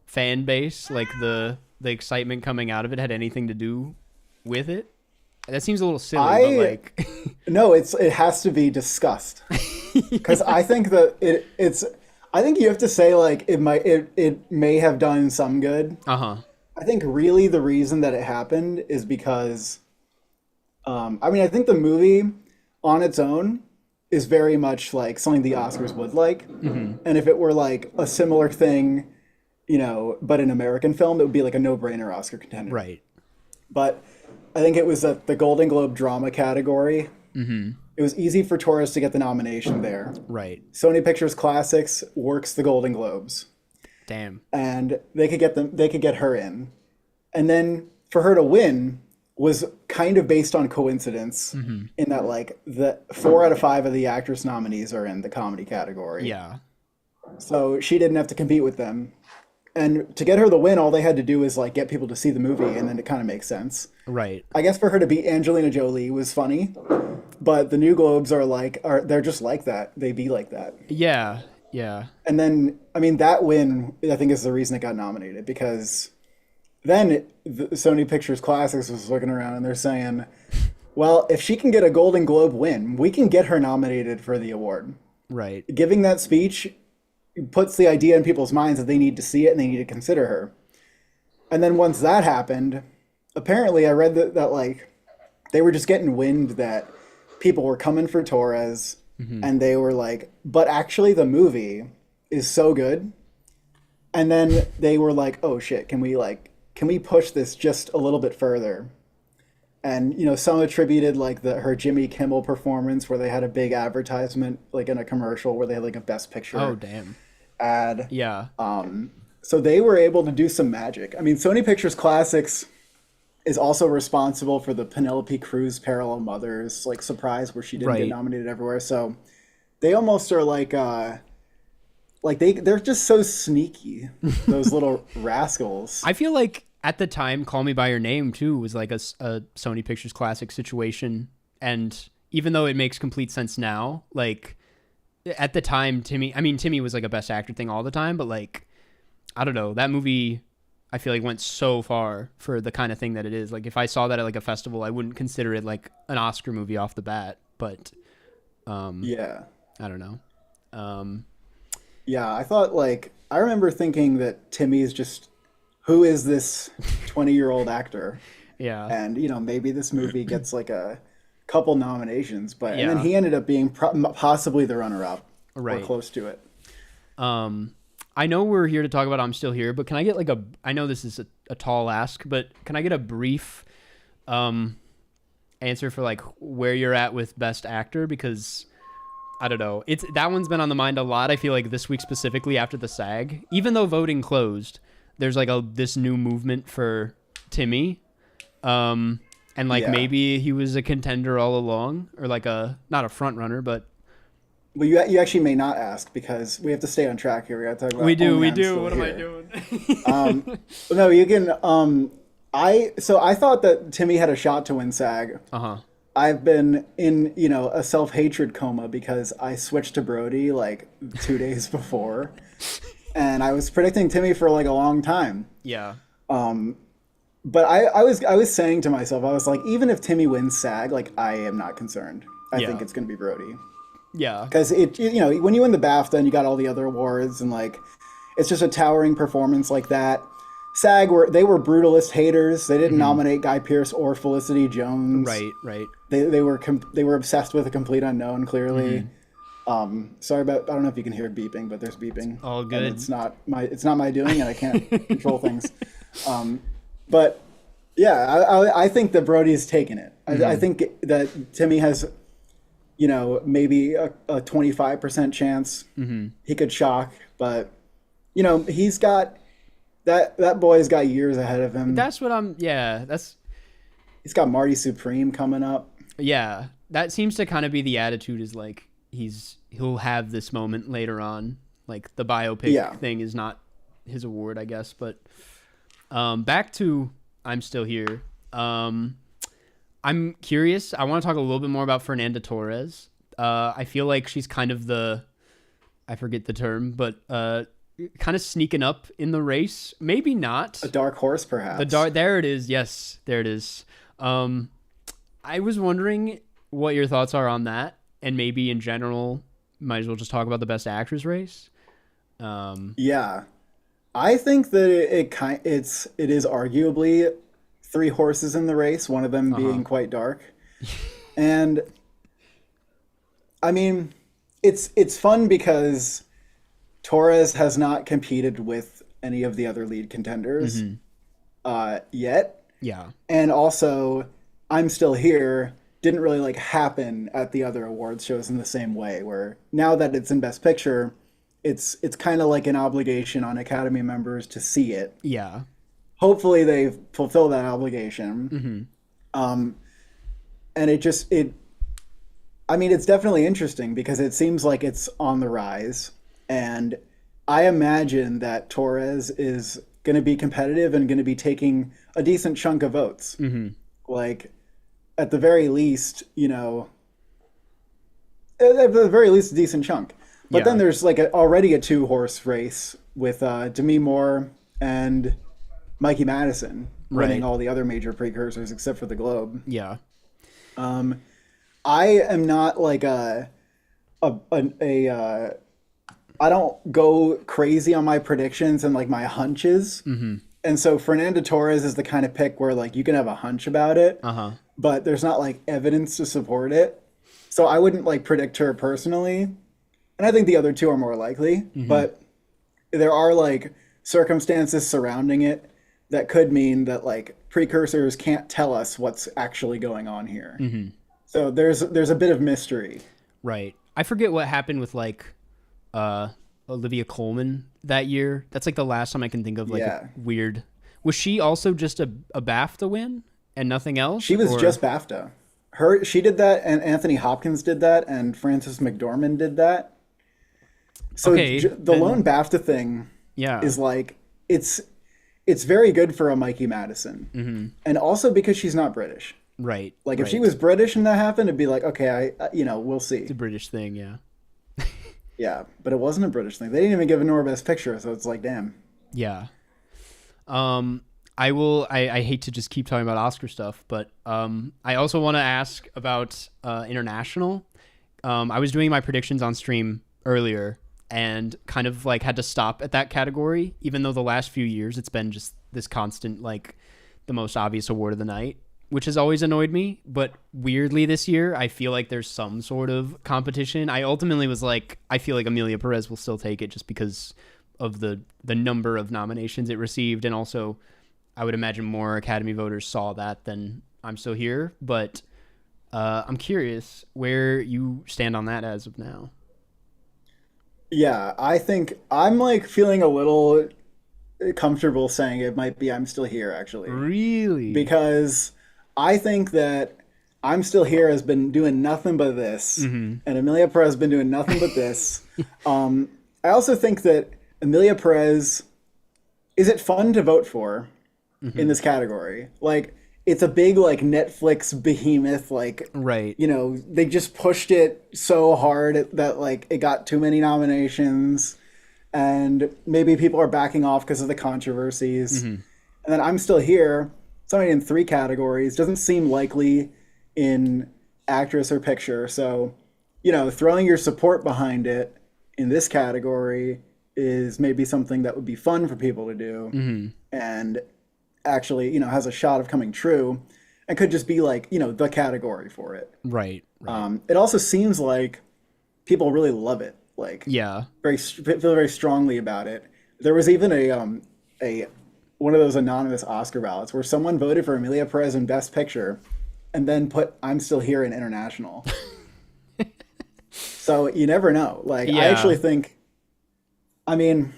fan base, like the excitement coming out of it had anything to do with it? That seems a little silly, but like no, it has to be discussed because I think that it's. I think you have to say like it may have done some good. I think really the reason that it happened is because, I mean, I think the movie on its own is very much like something the Oscars would like, and if it were like a similar thing, you know, but an American film, it would be like a no-brainer Oscar contender. Right. But I think it was the Golden Globe drama category. It was easy for Torres to get the nomination there. Right. Sony Pictures Classics works the Golden Globes. Damn. And they could get her in. And then for her to win was kind of based on coincidence in that like the 4 out of 5 of the actress nominees are in the comedy category. Yeah. So she didn't have to compete with them. And to get her the win, all they had to do is like get people to see the movie, and then it kind of makes sense. Right. I guess for her to beat Angelina Jolie was funny, but the new Globes they're just like that. They be like that. Yeah. Yeah. And then, I mean, that win, I think, is the reason it got nominated, because then the Sony Pictures Classics was looking around and they're saying, well, if she can get a Golden Globe win, we can get her nominated for the award. Right. Giving that speech puts the idea in people's minds that they need to see it and they need to consider her. And then once that happened, apparently I read that like they were just getting wind that people were coming for Torres, and they were like, but actually the movie is so good. And then they were like, oh shit, can we push this just a little bit further? And, you know, some attributed like her Jimmy Kimmel performance where they had a big advertisement, like in a commercial where they had like a Best Picture ad. Yeah. So they were able to do some magic. I mean, Sony Pictures Classics is also responsible for the Penelope Cruz Parallel Mothers like surprise where she didn't get nominated everywhere. So they almost are like they're just so sneaky, those little rascals. I feel like at the time, Call Me by Your Name too was like a Sony Pictures Classic situation, and even though it makes complete sense now, like at the time, Timmy was like a Best Actor thing all the time, but like I don't know, that movie I feel like went so far for the kind of thing that it is. Like if I saw that at like a festival, I wouldn't consider it like an Oscar movie off the bat, but yeah, I don't know. Yeah, I thought I remember thinking that Timmy's just, who is this 20-year-old actor? Yeah. And, you know, maybe this movie gets like a couple nominations, but and then he ended up being possibly the runner-up or close to it. I know we're here to talk about I'm Still Here, but can I get like I know this is a tall ask, but can I get a brief answer for like where you're at with Best Actor? Because I don't know, that one's been on the mind a lot. I feel like this week specifically after the SAG, even though voting closed, there's like this new movement for Timmy. And like Yeah. maybe he was a contender all along, or like not a front runner, but Well, you actually may not ask because we have to stay on track here. We got to talk about. we do. Still What am I Here. doing? No, you can. I thought that Timmy had a shot to win SAG. Uh-huh. I've been in a self-hatred coma because I switched to Brody like 2 days before, and I was predicting Timmy for like a long time. Yeah. But I was saying to myself, I was like, even if Timmy wins SAG, like I am not concerned. I think it's gonna be Brody. Yeah. Because when you win the BAFTA and you got all the other awards and like it's just a towering performance like that. SAG they were brutalist haters. They didn't nominate Guy Pearce or Felicity Jones. Right. They were obsessed with a complete unknown. Clearly. Sorry about. I don't know if you can hear beeping, but there's beeping. All good. And it's not my doing, and I can't control things. But yeah, I think that Brody's taken it. I think that Timmy has, maybe a 25% chance he could shock, but he's got that boy's got years ahead of him. That's what He's got Marty Supreme coming up. Yeah, that seems to kind of be the attitude, is like he'll have this moment later on. Like the biopic thing is not his award, I guess. But back to I'm Still Here. I'm curious. I want to talk a little bit more about Fernanda Torres. I feel like she's kind of I forget the term, but kind of sneaking up in the race. Maybe not. A dark horse, perhaps. There it is. Yes, there it is. I was wondering what your thoughts are on that, and maybe in general, might as well just talk about the Best Actress race. Yeah, I think that it is arguably three horses in the race. One of them being quite dark, and I mean, it's fun because Torres has not competed with any of the other lead contenders yet. Yeah, and also I'm Still Here didn't really like happen at the other awards shows in the same way, where now that it's in Best Picture, it's kind of like an obligation on Academy members to see it. Yeah. Hopefully they fulfill that obligation. And it's definitely interesting because it seems like it's on the rise, and I imagine that Torres is going to be competitive and going to be taking a decent chunk of votes. Like, at the very least, a decent chunk. But then there's like already a 2-horse race with Demi Moore and Mikey Madison winning all the other major precursors except for the Globe. Yeah. I am not like I don't go crazy on my predictions and like my hunches. And so Fernanda Torres is the kind of pick where like you can have a hunch about it, but there's not like evidence to support it. So I wouldn't like predict her personally. And I think the other two are more likely, but there are like circumstances surrounding it that could mean that like precursors can't tell us what's actually going on here. So there's a bit of mystery. Right. I forget what happened with like Olivia Colman that year. That's like the last time I can think of like a weird. Was she also just a BAFTA win and nothing else? She was just BAFTA. She did that, and Anthony Hopkins did that, and Frances McDormand did that. So the lone BAFTA thing is like it's very good for a Mikey Madison, and also because she's not British. Right. Like if she was British and that happened, it'd be like, okay, we'll see. It's a British thing, yeah. Yeah, but it wasn't a British thing. They didn't even give Nora Best Picture, so it's like, damn. Yeah. I hate to just keep talking about Oscar stuff, but I also want to ask about international. I was doing my predictions on stream earlier and kind of like had to stop at that category, even though the last few years it's been just this constant, like the most obvious award of the night, which has always annoyed me. But weirdly this year, I feel like there's some sort of competition. I ultimately was like, I feel like Amelia Perez will still take it just because of the number of nominations it received. And also, I would imagine more Academy voters saw that than I'm Still Here. But I'm curious where you stand on that as of now. Yeah, I think I'm like feeling a little comfortable saying it might be I'm Still Here, actually. Really? Because I think that I'm Still Here has been doing nothing but this, and Amelia Perez has been doing nothing but this. I also think that Amelia Perez, is it fun to vote for in this category? Like, it's a big like Netflix behemoth, like, Right. you know, they just pushed it so hard that like it got too many nominations, and maybe people are backing off because of the controversies. And then I'm Still Here, something in 3 categories, doesn't seem likely in actress or picture. So, you know, throwing your support behind it in this category is maybe something that would be fun for people to do, and actually, you know, has a shot of coming true, and could just be like, you know, the category for it. Right. It also seems like people really love it. Like, feel very strongly about it. There was even a one of those anonymous Oscar ballots where someone voted for Amelia Perez in Best Picture, and then put I'm Still Here in International. So you never know. Like, I actually think, I mean,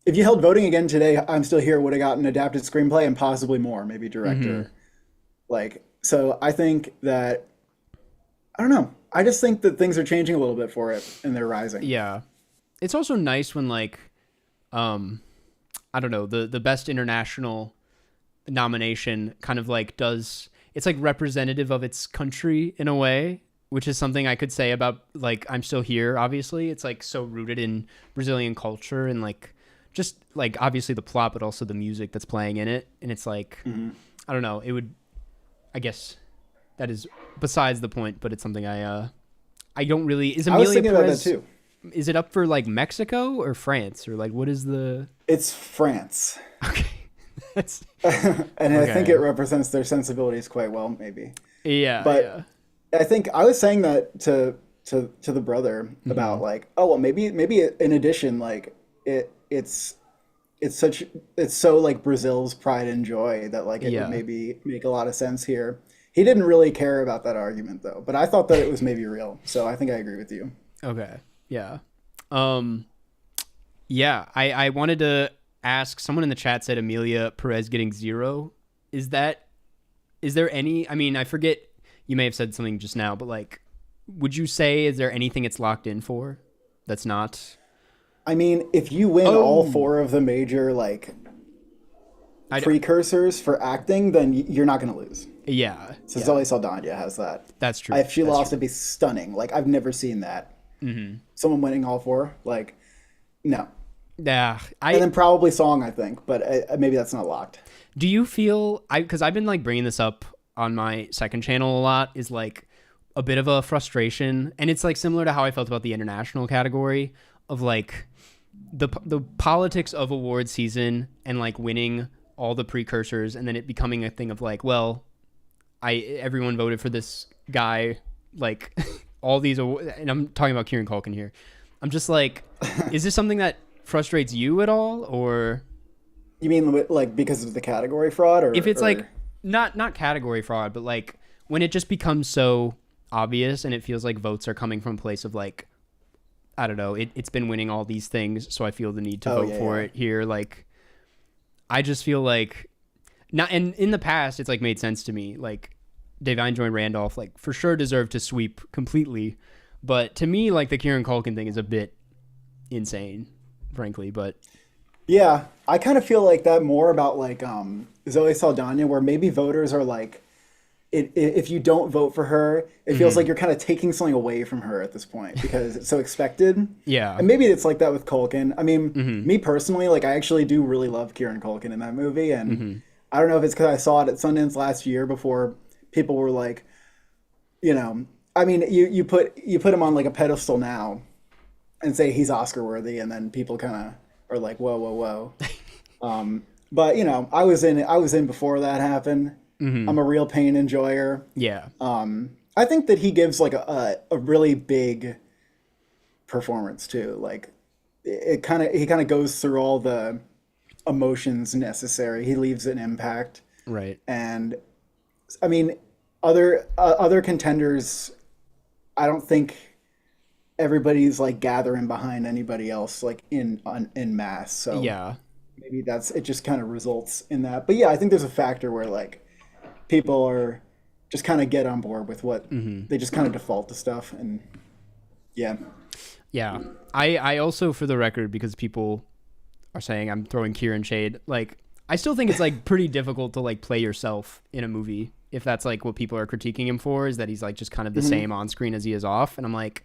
if you held voting again today, I'm Still Here would have gotten adapted screenplay and possibly more, maybe director. Like, so I think that, I don't know. I just think that things are changing a little bit for it, and they're rising. Yeah. It's also nice when, like, I don't know, the best international nomination kind of like it's like representative of its country in a way, which is something I could say about like I'm Still Here. Obviously, it's like so rooted in Brazilian culture, and like just like obviously the plot, but also the music that's playing in it. And it's like, I don't know, I guess that is besides the point, but it's something I don't really, is Amelia I was thinking Perez, about that too. Is it up for like Mexico or France, or like what is the? It's France. Okay. That's and I think it represents their sensibilities quite well, maybe. Yeah. But I think I was saying that to the brother about like, oh well, maybe in addition, like it's so like Brazil's pride and joy that like it would maybe make a lot of sense here. He didn't really care about that argument though, but I thought that it was maybe real. So I think I agree with you. Okay. Yeah. Yeah, I wanted to ask, someone in the chat said Amelia Perez getting 0. Is there any, I mean, I forget, you may have said something just now, but like, would you say, is there anything it's locked in for that's not? I mean, if you win all 4 of the major like precursors for acting, then you're not going to lose. Yeah. So Zoe Saldana has that. That's true. If she lost, it'd be stunning. Like, I've never seen that. Someone winning all 4, like, no. Yeah. And then probably song, I think, but maybe that's not locked. Do you feel, because I've been like bringing this up on my second channel a lot, is like a bit of a frustration, and it's like similar to how I felt about the international category of like the politics of award season and like winning all the precursors, and then it becoming a thing of like, well, everyone voted for this guy, like all these, and I'm talking about Kieran Culkin here. I'm just like, is this something that frustrates you at all, or? You mean like because of the category fraud, or if it's like not category fraud, but like when it just becomes so obvious and it feels like votes are coming from a place of like, I don't know, it's been winning all these things, so I feel the need to vote for it here. Like, I just feel like, not, and in the past it's like made sense to me. Like, Da'Vine Joy Randolph, like for sure deserved to sweep completely, but to me, like the Kieran Culkin thing is a bit insane, frankly. But yeah, I kind of feel like that more about like Zoe Saldana, where maybe voters are like, if you don't vote for her, it feels like you're kind of taking something away from her at this point because it's so expected. Yeah. And maybe it's like that with Culkin. I mean, me personally, like I actually do really love Kieran Culkin in that movie. And I don't know if it's because I saw it at Sundance last year before people were like, you know, I mean, you put him on like a pedestal now and say he's Oscar worthy, and then people kind of are like, whoa. But you know, I was in before that happened. I'm a real pain enjoyer. Yeah. I think that he gives like a really big performance too. Like he kind of goes through all the emotions necessary. He leaves an impact. Right. And I mean, other contenders, I don't think everybody's like gathering behind anybody else like in mass. So yeah, maybe it just kind of results in that. But yeah, I think there's a factor where like people are just kind of get on board with what they just kind of default to stuff. And yeah. I also, for the record, because people are saying I'm throwing Kieran shade, like I still think it's like pretty difficult to like play yourself in a movie, if that's like what people are critiquing him for, is that he's like just kind of the same on screen as he is off. And I'm like,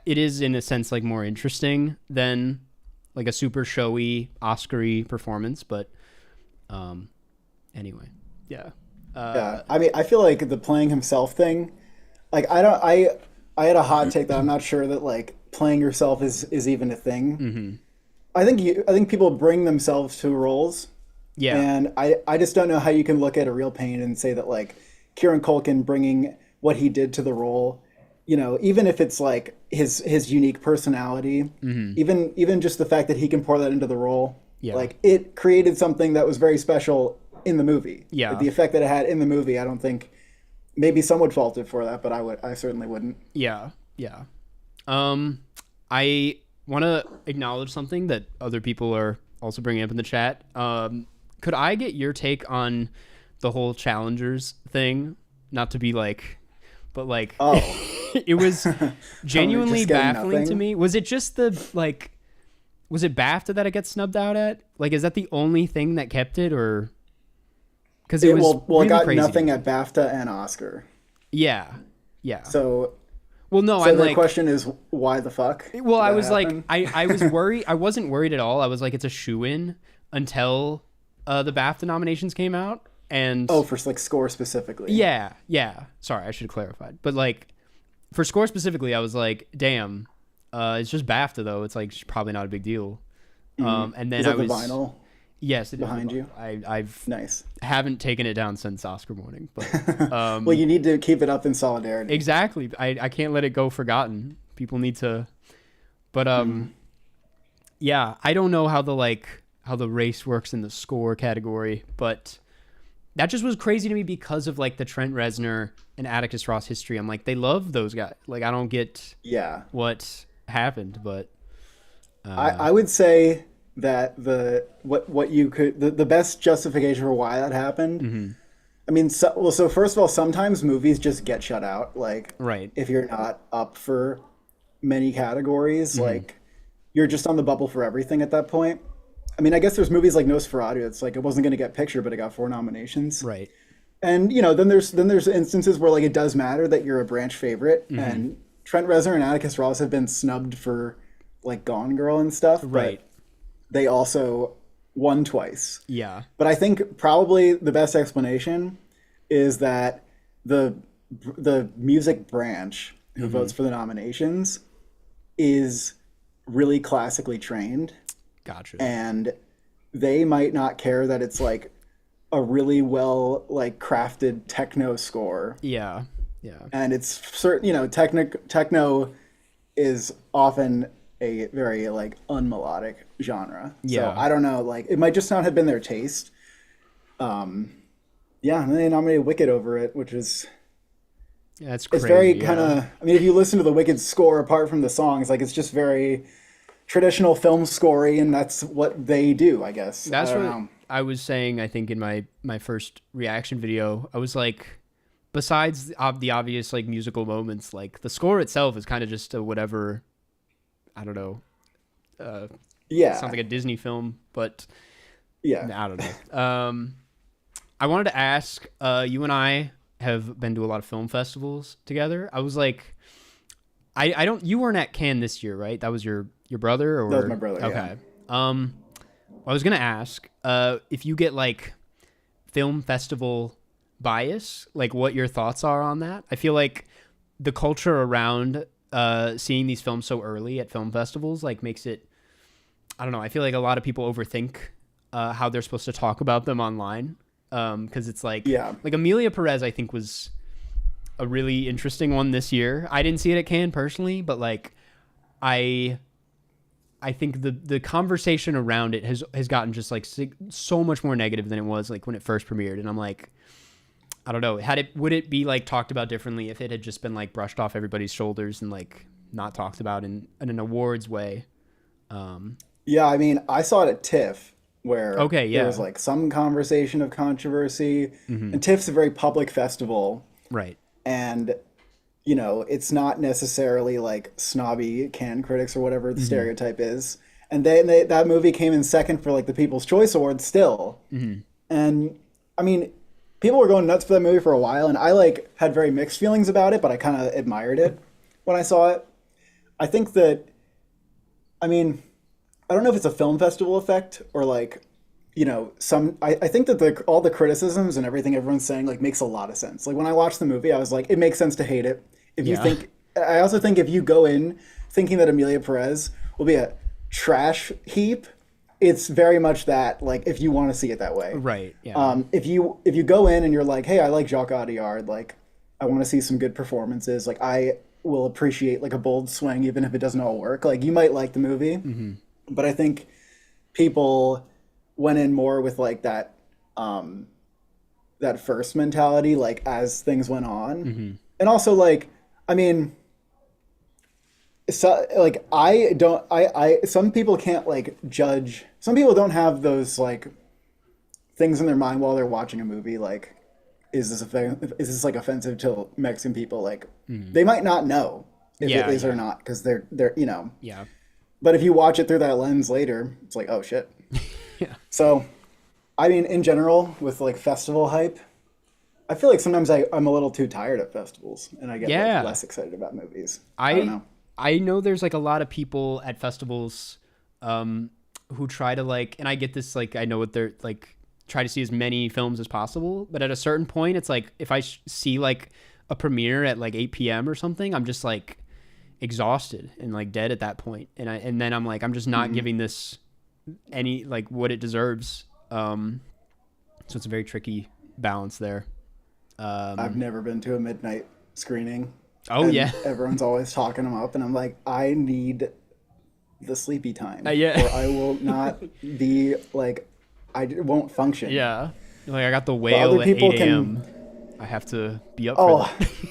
it is in a sense like more interesting than like a super showy Oscar-y performance. But anyway, yeah. I mean, I feel like the playing himself thing, like I had a hot take that I'm not sure that like playing yourself is even a thing. I think people bring themselves to roles. Yeah. And I just don't know how you can look at a real pain and say that like Kieran Culkin bringing what he did to the role, you know, even if it's like his unique personality, even just the fact that he can pour that into the role, like it created something that was very special in the movie. Yeah. Like, the effect that it had in the movie, I don't think maybe some would fault it for that, but I certainly wouldn't. Yeah. Yeah. I want to acknowledge something that other people are also bringing up in the chat. Could I get your take on the whole challengers thing? Not to be like, but like, it was genuinely baffling to me. Was it just the like, was it BAFTA that it gets snubbed out at? Like, is that the only thing that kept it, or? Because it was really it got nothing at BAFTA and Oscar. Yeah. So. Well, no, so the question is, why the fuck? Well, I was happen? Like, I was worried. I wasn't worried at all. I was like, it's a shoo-in until the BAFTA nominations came out. And for like score specifically. Yeah. Sorry, I should have clarified. But like, for score specifically, I was like, damn, it's just BAFTA though. It's like probably not a big deal. And then is that the vinyl? Yes, it behind you. I've nice. Haven't taken it down since Oscar morning, but well, you need to keep it up in solidarity. Exactly. I can't let it go forgotten. People need to. But yeah, I don't know how the race works in the score category, but that just was crazy to me because of like the Trent Reznor and Atticus Ross history. I'm like, they love those guys. Like, I don't get what happened, but I would say that the best justification for why that happened. I mean, so first of all, sometimes movies just get shut out. Like, if you're not up for many categories, like you're just on the bubble for everything at that point. I mean, I guess there's movies like Nosferatu. It's like it wasn't going to get picture, but it got 4 nominations. Right. And you know, then there's instances where like it does matter that you're a branch favorite. And Trent Reznor and Atticus Ross have been snubbed for like Gone Girl and stuff. Right. But they also won twice. Yeah. But I think probably the best explanation is that the music branch who votes for the nominations is really classically trained. Gotcha. And they might not care that it's like a really well like crafted techno score. Yeah. And it's certain, you know, techno is often a very like unmelodic genre. So I don't know, like it might just not have been their taste. And they nominated Wicked over it, which is it's crazy. It's very kind of, I mean, if you listen to the Wicked score apart from the songs, like it's just very traditional film scoring, and that's what they do, I guess. That's what I was saying, I think in my first reaction video. I was like, besides the obvious like musical moments, like the score itself is kind of just a whatever, I don't know. It sounds like a Disney film, but I don't know. I wanted to ask, you and I have been to a lot of film festivals together. I was like, you weren't at Cannes this year, right? That was your brother? Or? That was my brother, okay. I was going to ask, if you get like film festival bias, like what your thoughts are on that. I feel like the culture around seeing these films so early at film festivals like makes it, I don't know, I feel like a lot of people overthink how they're supposed to talk about them online, because it's like Amelia Perez I think was a really interesting one this year. I didn't see it at Cannes personally, but like I think the conversation around it has gotten just like so much more negative than it was like when it first premiered, and I'm like, I don't know, would it be like talked about differently if it had just been like brushed off everybody's shoulders and like not talked about in an awards way? Yeah, I mean, I saw it at TIFF where there was like some conversation of controversy, and TIFF's a very public festival. Right. And, you know, it's not necessarily like snobby Cannes critics or whatever the stereotype is. And that movie came in second for like the People's Choice Award still. And I mean, people were going nuts for that movie for a while, and I like had very mixed feelings about it, but I kind of admired it when I saw it. I think that, I mean, I don't know if it's a film festival effect or like, you know, I think that all the criticisms and everything everyone's saying like makes a lot of sense. Like when I watched the movie, I was like, it makes sense to hate it. If you think, I also think if you go in thinking that Emilia Perez will be a trash heap, it's very much that, like, if you want to see it that way. Right. Yeah. If you go in and you're like, hey, I like Jacques Audiard, like, I want to see some good performances, like, I will appreciate, like, a bold swing, even if it doesn't all work. Like, you might like the movie, but I think people went in more with, like, that first mentality, like, as things went on. And also, like, I mean... So like some people can't like judge. Some people don't have those like things in their mind while they're watching a movie. Like, is this like offensive to Mexican people? Like, they might not know if it is or not because they're you know. Yeah. But if you watch it through that lens later, it's like, oh shit. Yeah. So, I mean, in general, with like festival hype, I feel like sometimes I'm a little too tired of festivals, and I get like, less excited about movies. I don't know. I know there's like a lot of people at festivals who try to like, and I get this, like, I know what they're like, try to see as many films as possible. But at a certain point, it's like, if I see like a premiere at like 8 p.m. or something, I'm just like exhausted and like dead at that point. And then I'm like, I'm just not giving this any, like what it deserves. So it's a very tricky balance there. I've never been to a midnight screening. Oh, yeah. Everyone's always talking them up, and I'm like, I need the sleepy time. Yeah. Or I will not be, like, I won't function. Yeah. Like, I got the whale at 8 a.m. I have to be up for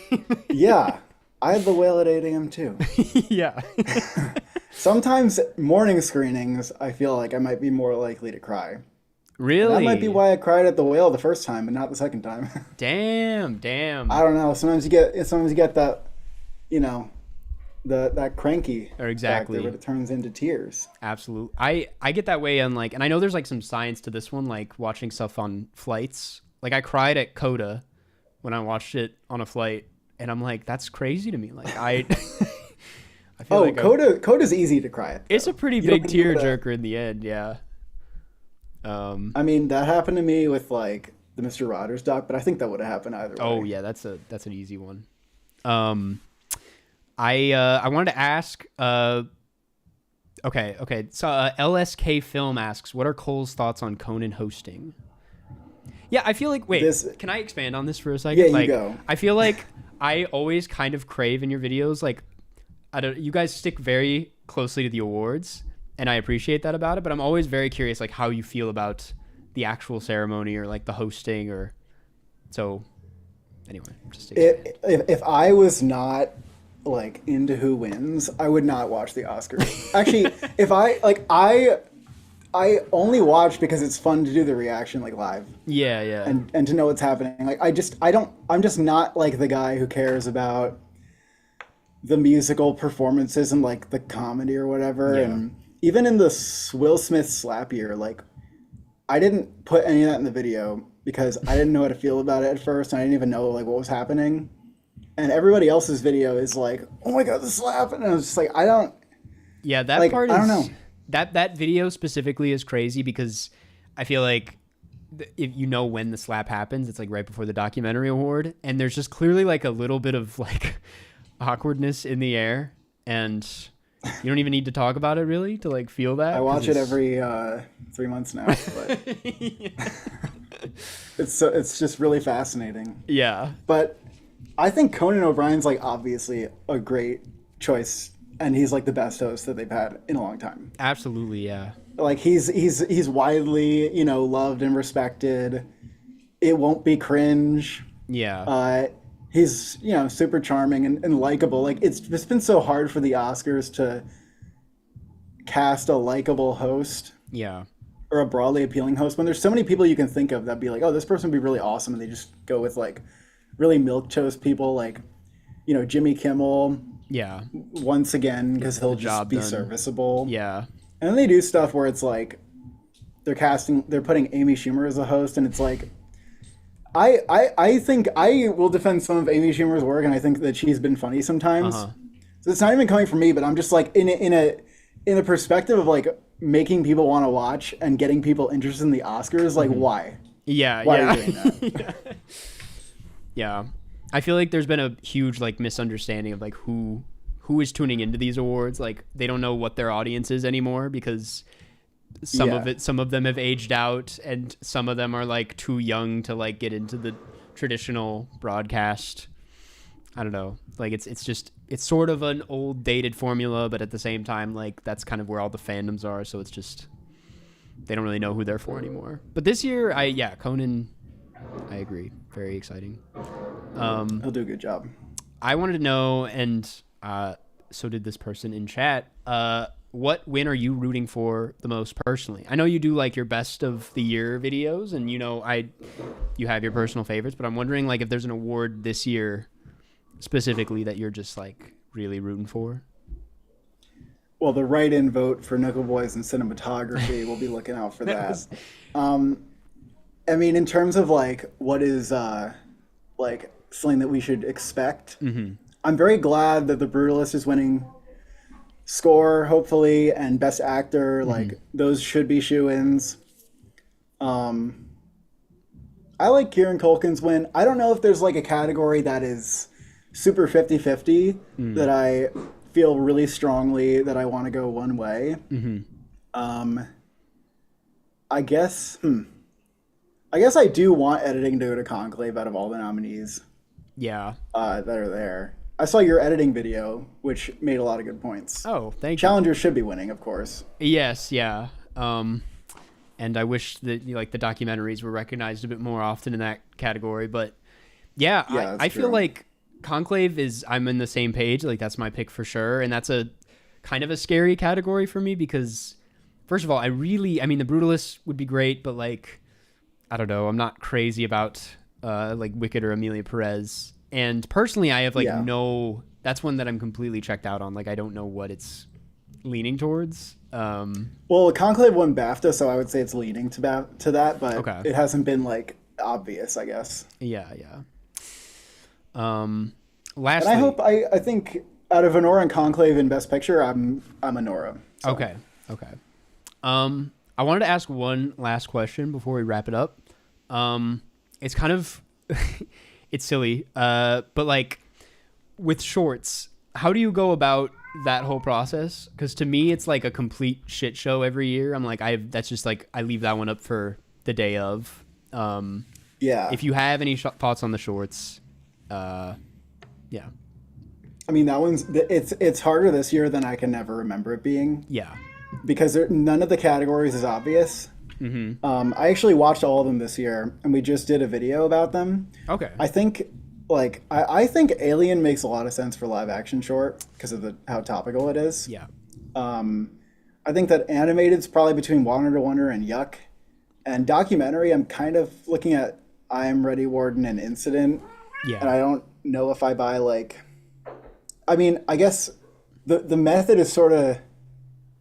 that. Yeah. I had the whale at 8 a.m. too. Yeah. Sometimes morning screenings, I feel like I might be more likely to cry. Really? And that might be why I cried at the whale the first time, but not the second time. Damn. I don't know. Sometimes you get that, you know, that cranky exactly factor, but it turns into tears. Absolutely. I get that way on like, and I know there's like some science to this one, like watching stuff on flights. Like I cried at Coda when I watched it on a flight, and I'm like, that's crazy to me. Like I feel like Coda's easy to cry at. It's a pretty big tearjerker in the end. Yeah. I mean, that happened to me with like the Mr. Rogers doc, but I think that would have happened either way. Oh yeah, that's an easy one. I wanted to ask. Okay. So LSK Film asks, what are Cole's thoughts on Conan hosting? Yeah, I feel like. Wait, can I expand on this for a second? Yeah, you go. I feel like I always kind of crave in your videos, like, you guys stick very closely to the awards. And I appreciate that about it, but I'm always very curious, like, how you feel about the actual ceremony or like the hosting, or so. Anyway, just if I was not like into who wins, I would not watch the Oscars. Actually, if I only watch because it's fun to do the reaction like live. Yeah. And to know what's happening. Like I'm just not like the guy who cares about the musical performances and like the comedy or whatever. Yeah. And even in the Will Smith slap year, like, I didn't put any of that in the video because I didn't know how to feel about it at first, and I didn't even know like what was happening. And everybody else's video is like, "Oh my god, the slap!" And I was just like, I don't. Yeah, that like, part is. I don't know. That video specifically is crazy because I feel like if you know when the slap happens, it's like right before the documentary award, and there's just clearly like a little bit of like awkwardness in the air, and you don't even need to talk about it really to like feel that. I watch it every 3 months now, but it's just really fascinating. Yeah. But I think Conan O'Brien's like obviously a great choice, and he's like the best host that they've had in a long time. Absolutely, yeah. Like he's widely, you know, loved and respected. It won't be cringe. Yeah. He's, you know, super charming and likable. Like it's been so hard for the Oscars to cast a likable host. Yeah. Or a broadly appealing host when there's so many people you can think of that'd be like, oh, this person would be really awesome, and they just go with like really milquetoast people like, Jimmy Kimmel. Yeah. Once again, because he'll just be serviceable. Yeah. And then they do stuff where it's like they're putting Amy Schumer as a host, and it's like I think I will defend some of Amy Schumer's work, and I think that she's been funny sometimes. So it's not even coming from me, but I'm just like in a perspective of like making people want to watch and getting people interested in the Oscars. Like, why? Yeah. Why are you doing that? Yeah. I feel like there's been a huge like misunderstanding of like who is tuning into these awards. Like they don't know what their audience is anymore because some of them have aged out and some of them are like too young to like get into the traditional broadcast. I don't know. Like it's sort of an old dated formula, but at the same time, like that's kind of where all the fandoms are. So it's just, they don't really know who they're for anymore. But this year, Conan, I agree. Very exciting. He'll do a good job. I wanted to know, and so did this person in chat, what win are you rooting for the most personally? I know you do like your best of the year videos, and you have your personal favorites, but I'm wondering like if there's an award this year specifically that you're just like really rooting for. Well, the write-in vote for Nickel Boys and cinematography, we'll be looking out for that. I mean, in terms of like what is like something that we should expect, I'm very glad that The Brutalist is winning score, hopefully, and Best Actor. Like those should be shoo-ins. I like Kieran Culkin's win. I don't know if there's like a category that is super 50-50 that I feel really strongly that I want to go one way. I guess I do want editing to go to Conclave out of all the nominees. Yeah. That are there. I saw your editing video, which made a lot of good points. Oh, thank you. Challengers should be winning, of course. Yes, yeah. And I wish that like the documentaries were recognized a bit more often in that category. But yeah, I feel like Conclave I'm in the same page. Like that's my pick for sure. And that's a kind of a scary category for me because first of all, I mean, The Brutalist would be great, but like, I don't know. I'm not crazy about like Wicked or Amelia Perez. And personally, I have like that's one that I'm completely checked out on. Like, I don't know what it's leaning towards. Well, Conclave won BAFTA, so I would say it's leaning to that, but it hasn't been like obvious, I guess. Yeah. Lastly, and I think out of Honora and Conclave in Best Picture, I'm Honora. So. Okay. I wanted to ask one last question before we wrap it up. It's kind of it's silly, but like with shorts, how do you go about that whole process? Because to me, it's like a complete shit show every year. I'm like, that's just like I leave that one up for the day of. If you have any thoughts on the shorts, I mean, that one's it's harder this year than I can ever remember it being. Yeah, because none of the categories is obvious. I actually watched all of them this year, and we just did a video about them. Okay. I think I think Alien makes a lot of sense for live action short because of how topical it is. Yeah. I think that animated's probably between Wander to Wonder and Yuck, and documentary I'm kind of looking at I Am Ready, Warden, and Incident. Yeah. And I don't know if I buy I mean, I guess the method is sort of.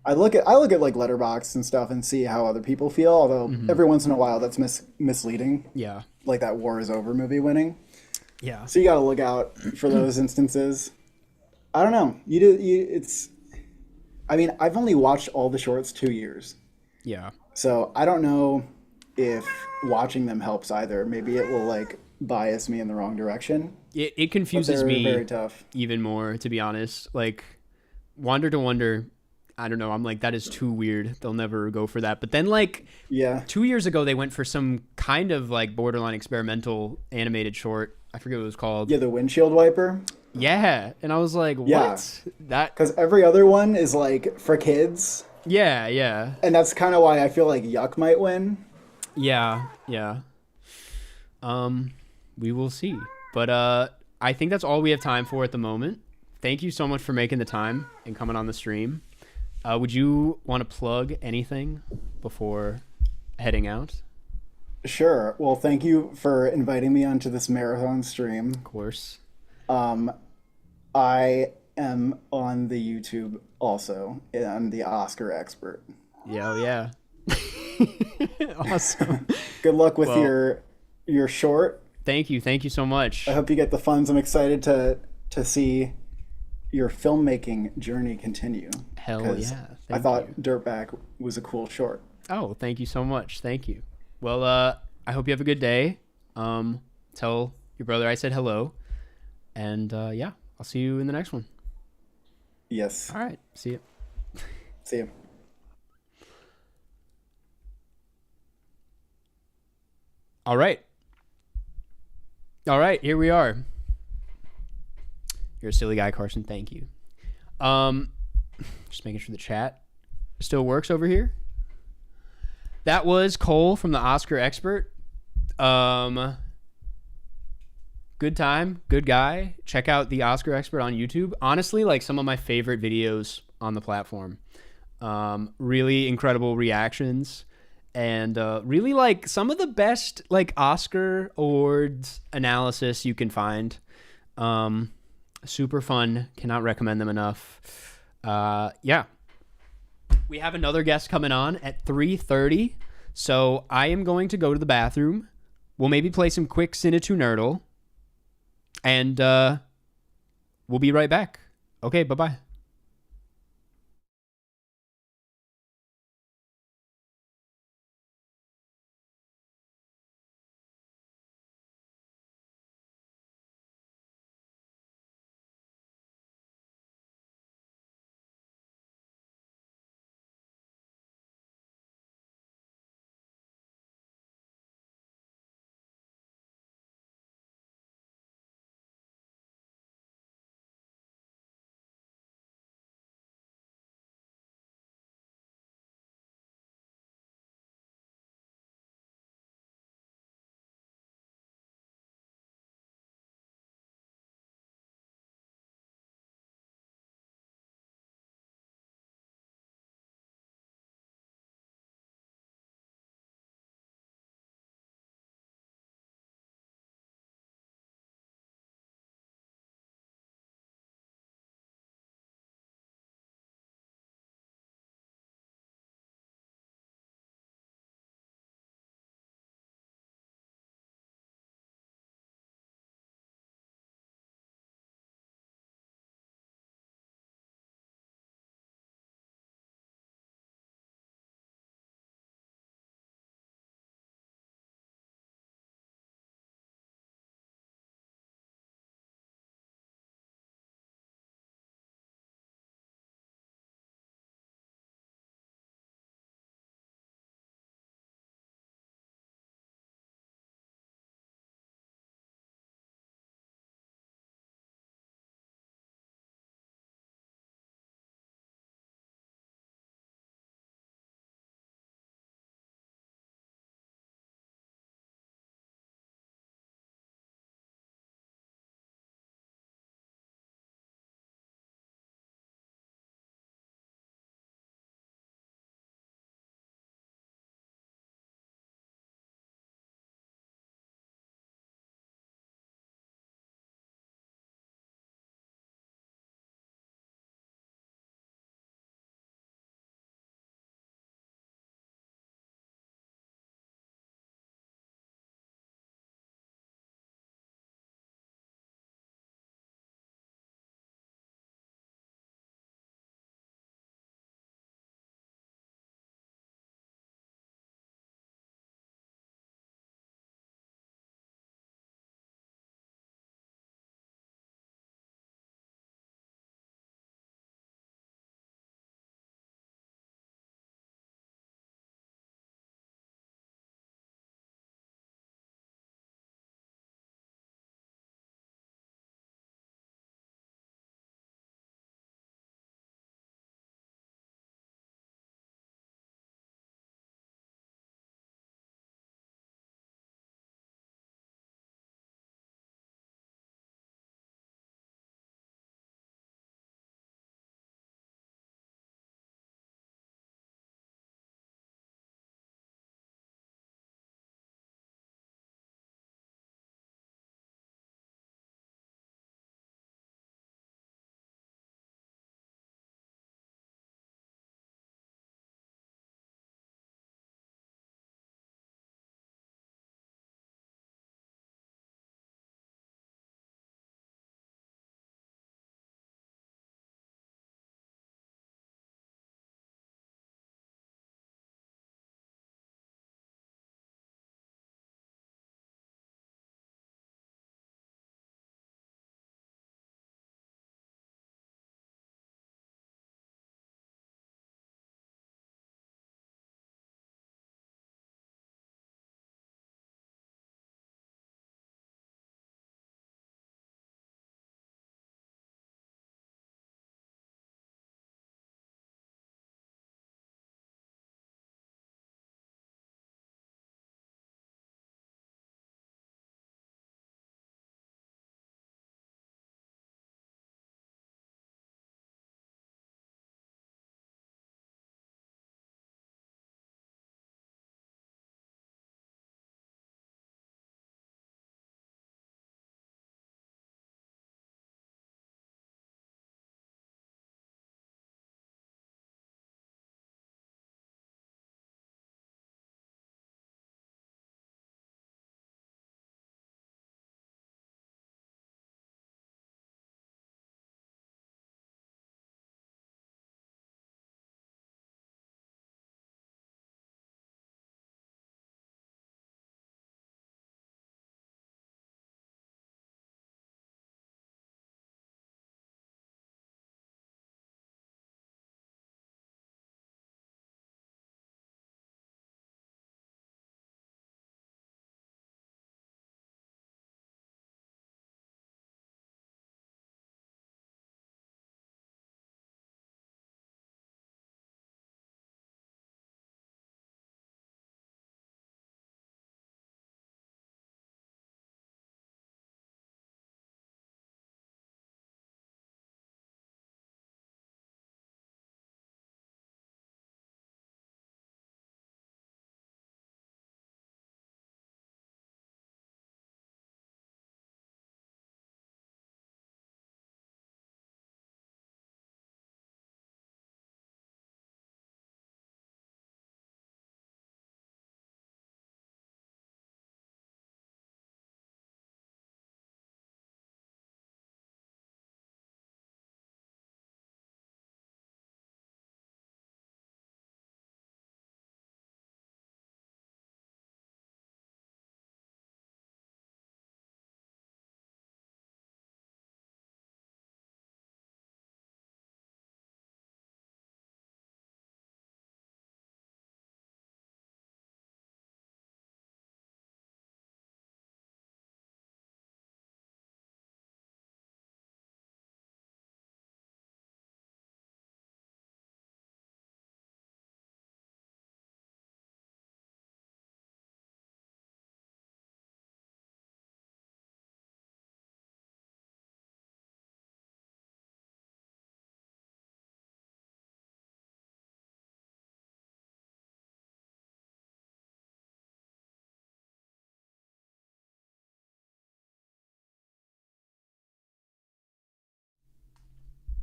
I look at like Letterboxd and stuff and see how other people feel. Although every once in a while that's misleading. Yeah, like that War Is Over movie winning. Yeah. So you got to look out for those instances. I don't know. I mean, I've only watched all the shorts 2 years. Yeah. So I don't know if watching them helps either. Maybe it will like bias me in the wrong direction. It confuses me very tough. Even more, to be honest. Like Wander to Wonder. I don't know. I'm like, that is too weird. They'll never go for that. But then 2 years ago, they went for some kind of like borderline experimental animated short. I forget what it was called. Yeah, the windshield wiper. Yeah. And I was like, what? Yeah. Because every other one is like for kids. Yeah. And that's kind of why I feel like Yuck might win. Yeah. We will see. But I think that's all we have time for at the moment. Thank you so much for making the time and coming on the stream. Would you want to plug anything before heading out? Sure. Well, thank you for inviting me onto this marathon stream. Of course. Um, I am on the YouTube also. And I'm the Oscar expert. Yeah, oh yeah. Awesome. Good luck with Well, your short. thank you. Thank you so I much. hope you get the funds. I'm excited to see your filmmaking journey continue Hell because yeah. I Thank you. thought Dirtbag was a cool short. Oh, thank you so much. Thank you. Well, I hope you have a good day. Tell your brother I said hello. And yeah, I'll see you in the next one. Yes. All right. See you. See you. All right. All right. Here we are. You're a silly guy, Karsten. Thank you. Um, just making sure the chat still works over here. That was Cole from the Oscar Expert. Good time, good guy. Check out the Oscar Expert on YouTube. Honestly, like some of my favorite videos on the platform. Really incredible reactions, and really like some of the best like Oscar awards analysis you can find. Super fun. Cannot recommend them enough. Yeah. We have another guest coming on at 3:30, so I am going to go to the bathroom. We'll maybe play some quick Cinenerdle, and we'll be right back. Okay, bye-bye.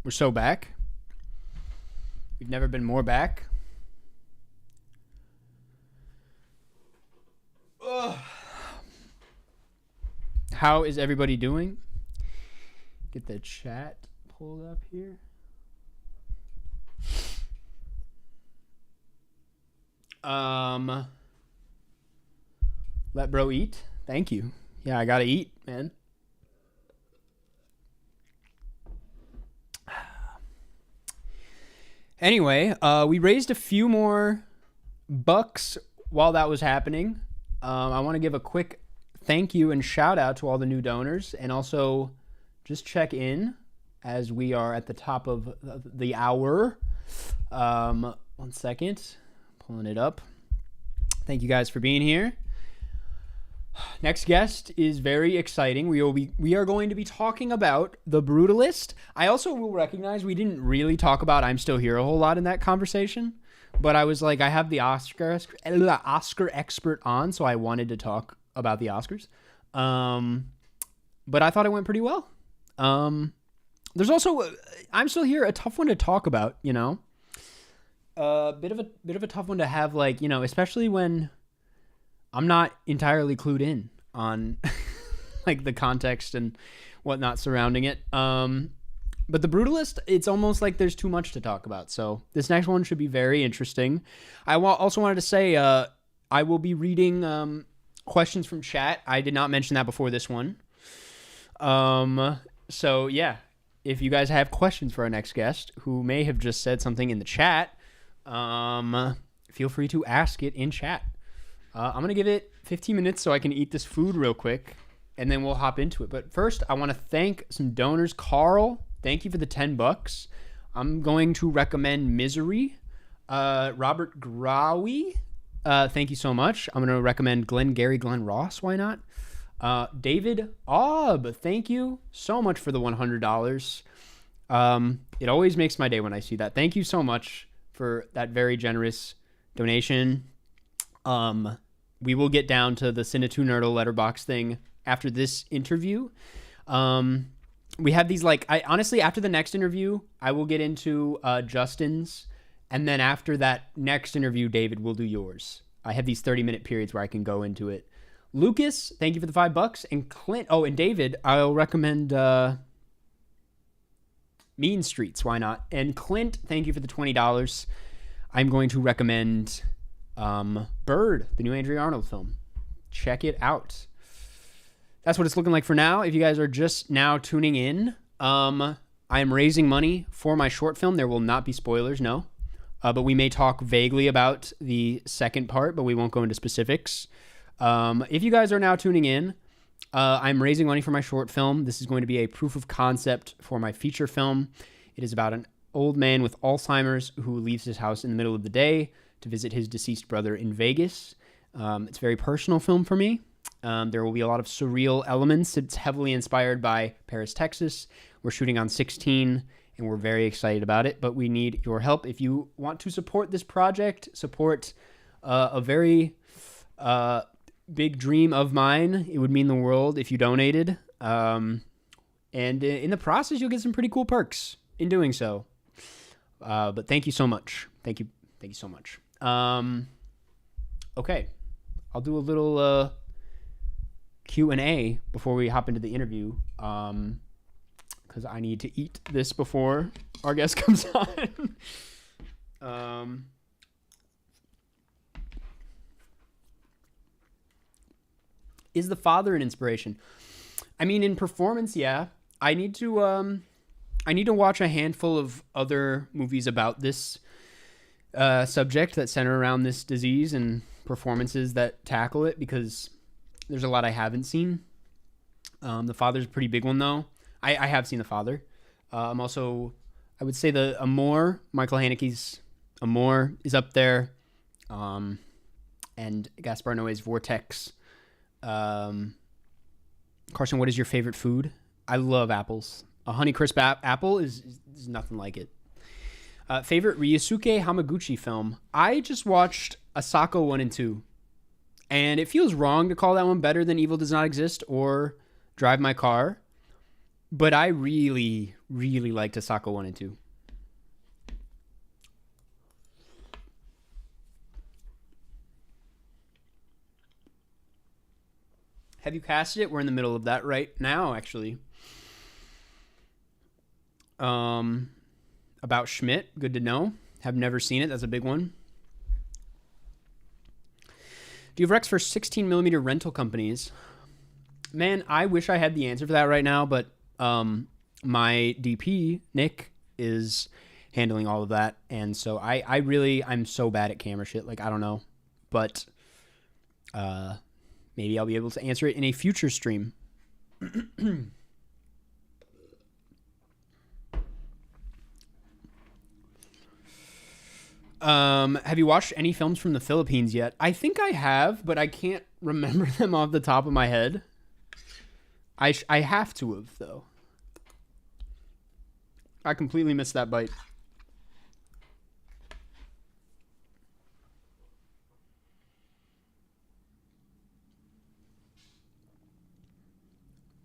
We're so back. We've never been more back. Ugh. How is everybody doing? Get the chat pulled up here. Let bro eat. Thank you. Yeah, I gotta eat, man. Anyway, we raised a few more bucks while that was happening. I want to give a quick thank you and shout out to all the new donors, and also just check in as we are at the top of the hour. 1 second, pulling it up. Thank you guys for being here. Next guest is very exciting. We are going to be talking about The Brutalist. I also will recognize we didn't really talk about I'm Still Here a whole lot in that conversation, but I was like, I have the Oscar expert on, so I wanted to talk about the Oscars. But I thought it went pretty well. There's also I'm Still Here, a tough one to talk about, you know. Bit of a tough one to have, like, you know, especially when I'm not entirely clued in on like the context and whatnot surrounding it. But The Brutalist, it's almost like there's too much to talk about. So this next one should be very interesting. I also wanted to say I will be reading questions from chat. I did not mention that before this one. So yeah, if you guys have questions for our next guest who may have just said something in the chat, feel free to ask it in chat. I'm going to give it 15 minutes so I can eat this food real quick, and then we'll hop into it. But first, I want to thank some donors. Carl, thank you for the $10. I'm going to recommend Misery. Robert Grawi, thank you so much. I'm going to recommend Glenn Ross. Why not? David Aub, thank you so much for the $100. It always makes my day when I see that. Thank you so much for that very generous donation. We will get down to the Cinenerdle Letterboxd thing after this interview. We have these, like, I honestly, after the next interview, I will get into Justin's, and then after that next interview, David, will do yours. I have these 30-minute periods where I can go into it. Lucas, thank you for the $5, and Clint. Oh, and David, I'll recommend Mean Streets. Why not? And Clint, thank you for the $20. I'm going to recommend Bird, the new Andrea Arnold film. Check it out. That's what it's looking like for now. If you guys are just now tuning in, I am raising money for my short film. There will not be spoilers, no. But we may talk vaguely about the second part, but we won't go into specifics. If you guys are now tuning in, I'm raising money for my short film. This is going to be a proof of concept for my feature film. It is about an old man with Alzheimer's who leaves his house in the middle of the day to visit his deceased brother in Vegas. It's a very personal film for me. There will be a lot of surreal elements. It's heavily inspired by Paris, Texas. We're shooting on 16, and we're very excited about it, but we need your help. If you want to support this project, support a very big dream of mine, it would mean the world if you donated. And in the process, you'll get some pretty cool perks in doing so. But thank you so much. Thank you so much. Okay, I'll do a little Q&A before we hop into the interview, because I need to eat this before our guest comes on. Is the father an inspiration? I mean, in performance, yeah. I need to watch a handful of other movies about this subject that center around this disease and performances that tackle it, because there's a lot I haven't seen. The Father's a pretty big one, though. I have seen The Father. I'm also, I would say the Amour, Michael Haneke's Amour is up there. And Gaspar Noé's Vortex. Karsten, what is your favorite food? I love apples. A Honeycrisp apple is nothing like it. Favorite Ryusuke Hamaguchi film? I just watched Asako 1 and 2. And it feels wrong to call that one better than Evil Does Not Exist or Drive My Car. But I really, Really like Tasako 1 and 2. Have you casted it? We're in the middle of that right now, actually. About Schmidt, good to know. Have never seen it. That's a big one. Do you have recs for 16mm rental companies? Man, I wish I had the answer for that right now, but my DP, Nick, is handling all of that. And so I'm so bad at camera shit. Like, I don't know. But maybe I'll be able to answer it in a future stream. Have you watched any films from the Philippines yet? I think I have, but I can't remember them off the top of my head. I have to have, though. I completely missed that bite.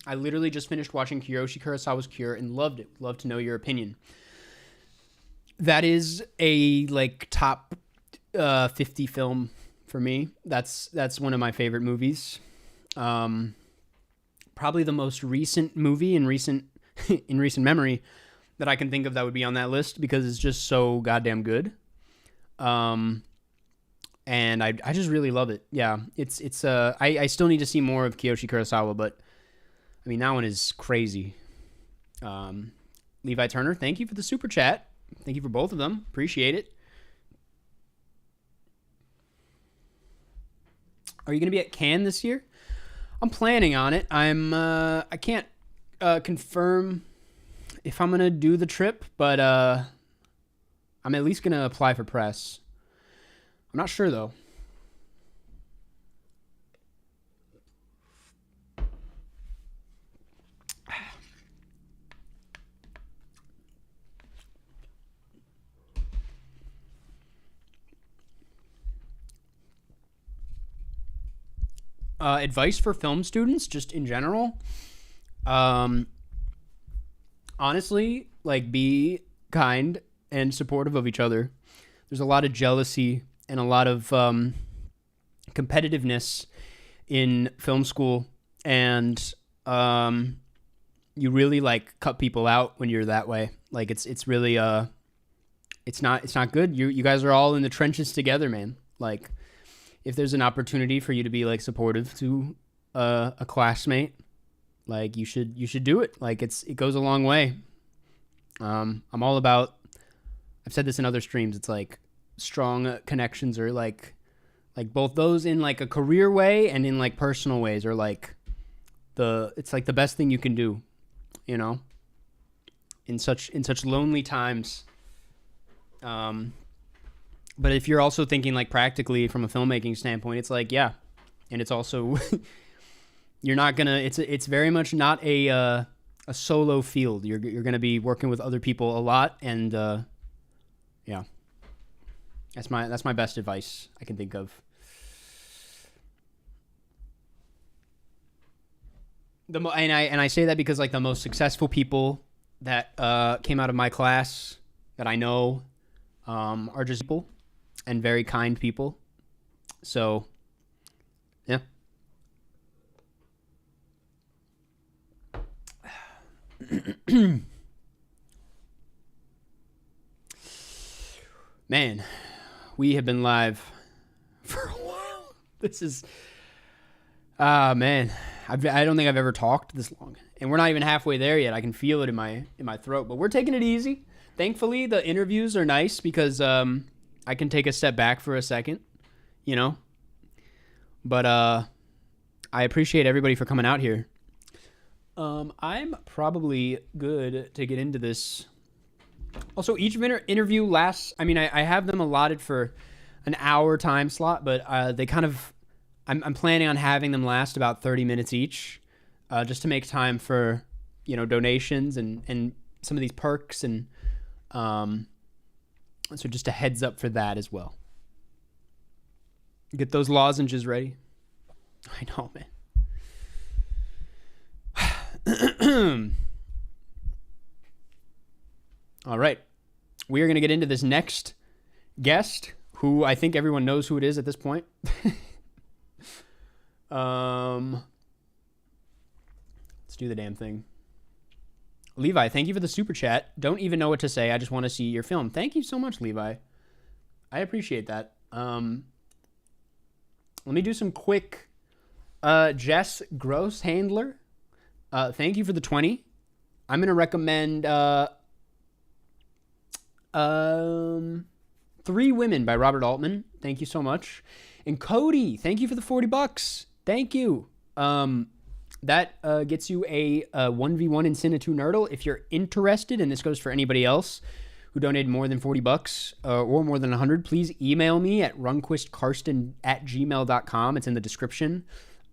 I literally just finished watching Kiyoshi Kurosawa's Cure and loved it. Love to know your opinion. That is a like top 50 film for me. That's one of my favorite movies. Probably the most recent movie in recent memory that I can think of that would be on that list because it's just so goddamn good. And I just really love it. Yeah, it's I still need to see more of Kiyoshi Kurosawa, but I mean that one is crazy. Levi Turner, thank you for the super chat. Thank you for both of them. Appreciate it. Are you going to be at Cannes this year? I'm planning on it. I can't confirm if I'm going to do the trip, but I'm at least going to apply for press. I'm not sure, though. Advice for film students, just in general. Honestly, like, be kind and supportive of each other. There's a lot of jealousy and a lot of competitiveness in film school, and you really like cut people out when you're that way. Like it's really it's not good. You guys are all in the trenches together, man. Like, if there's an opportunity for you to be like supportive to a classmate, like you should do it. Like it goes a long way. I'm all about, I've said this in other streams, it's like strong connections are like both those in like a career way and in like personal ways are like it's like the best thing you can do, you know, in such lonely times. But if you're also thinking like practically from a filmmaking standpoint, it's like, yeah. And it's also, you're not gonna, it's very much not a solo field. You're gonna be working with other people a lot. And, yeah, that's my best advice I can think of. And I say that because like the most successful people that came out of my class that I know are just people and very kind people. So, yeah. Man, we have been live for a while. This is, man, I don't think I've ever talked this long, and we're not even halfway there yet. I can feel it in my throat, but we're taking it easy. Thankfully, the interviews are nice because I can take a step back for a second, you know. But I appreciate everybody for coming out here. I'm probably good to get into this. Also, each interview lasts, I mean, I have them allotted for an hour time slot, but they kind of, I'm planning on having them last about 30 minutes each, just to make time for, you know, donations and some of these perks. And so just a heads up for that as well. Get those lozenges ready. I know, man. All right. We are going to get into this next guest, who I think everyone knows who it is at this point. Let's do the damn thing. Levi, thank you for the super chat. Don't even know what to say. I just want to see your film. Thank you so much, Levi. I appreciate that. Let me do some quick. Jess Grosshandler, thank you for the 20. I'm going to recommend 3 Women by Robert Altman. Thank you so much. And Cody, thank you for the $40. Thank you. That gets you a 1v1 in Cinenerdle. If you're interested, and this goes for anybody else who donated more than $40 or more than 100, please email me at runquistkarsten@gmail.com. It's in the description.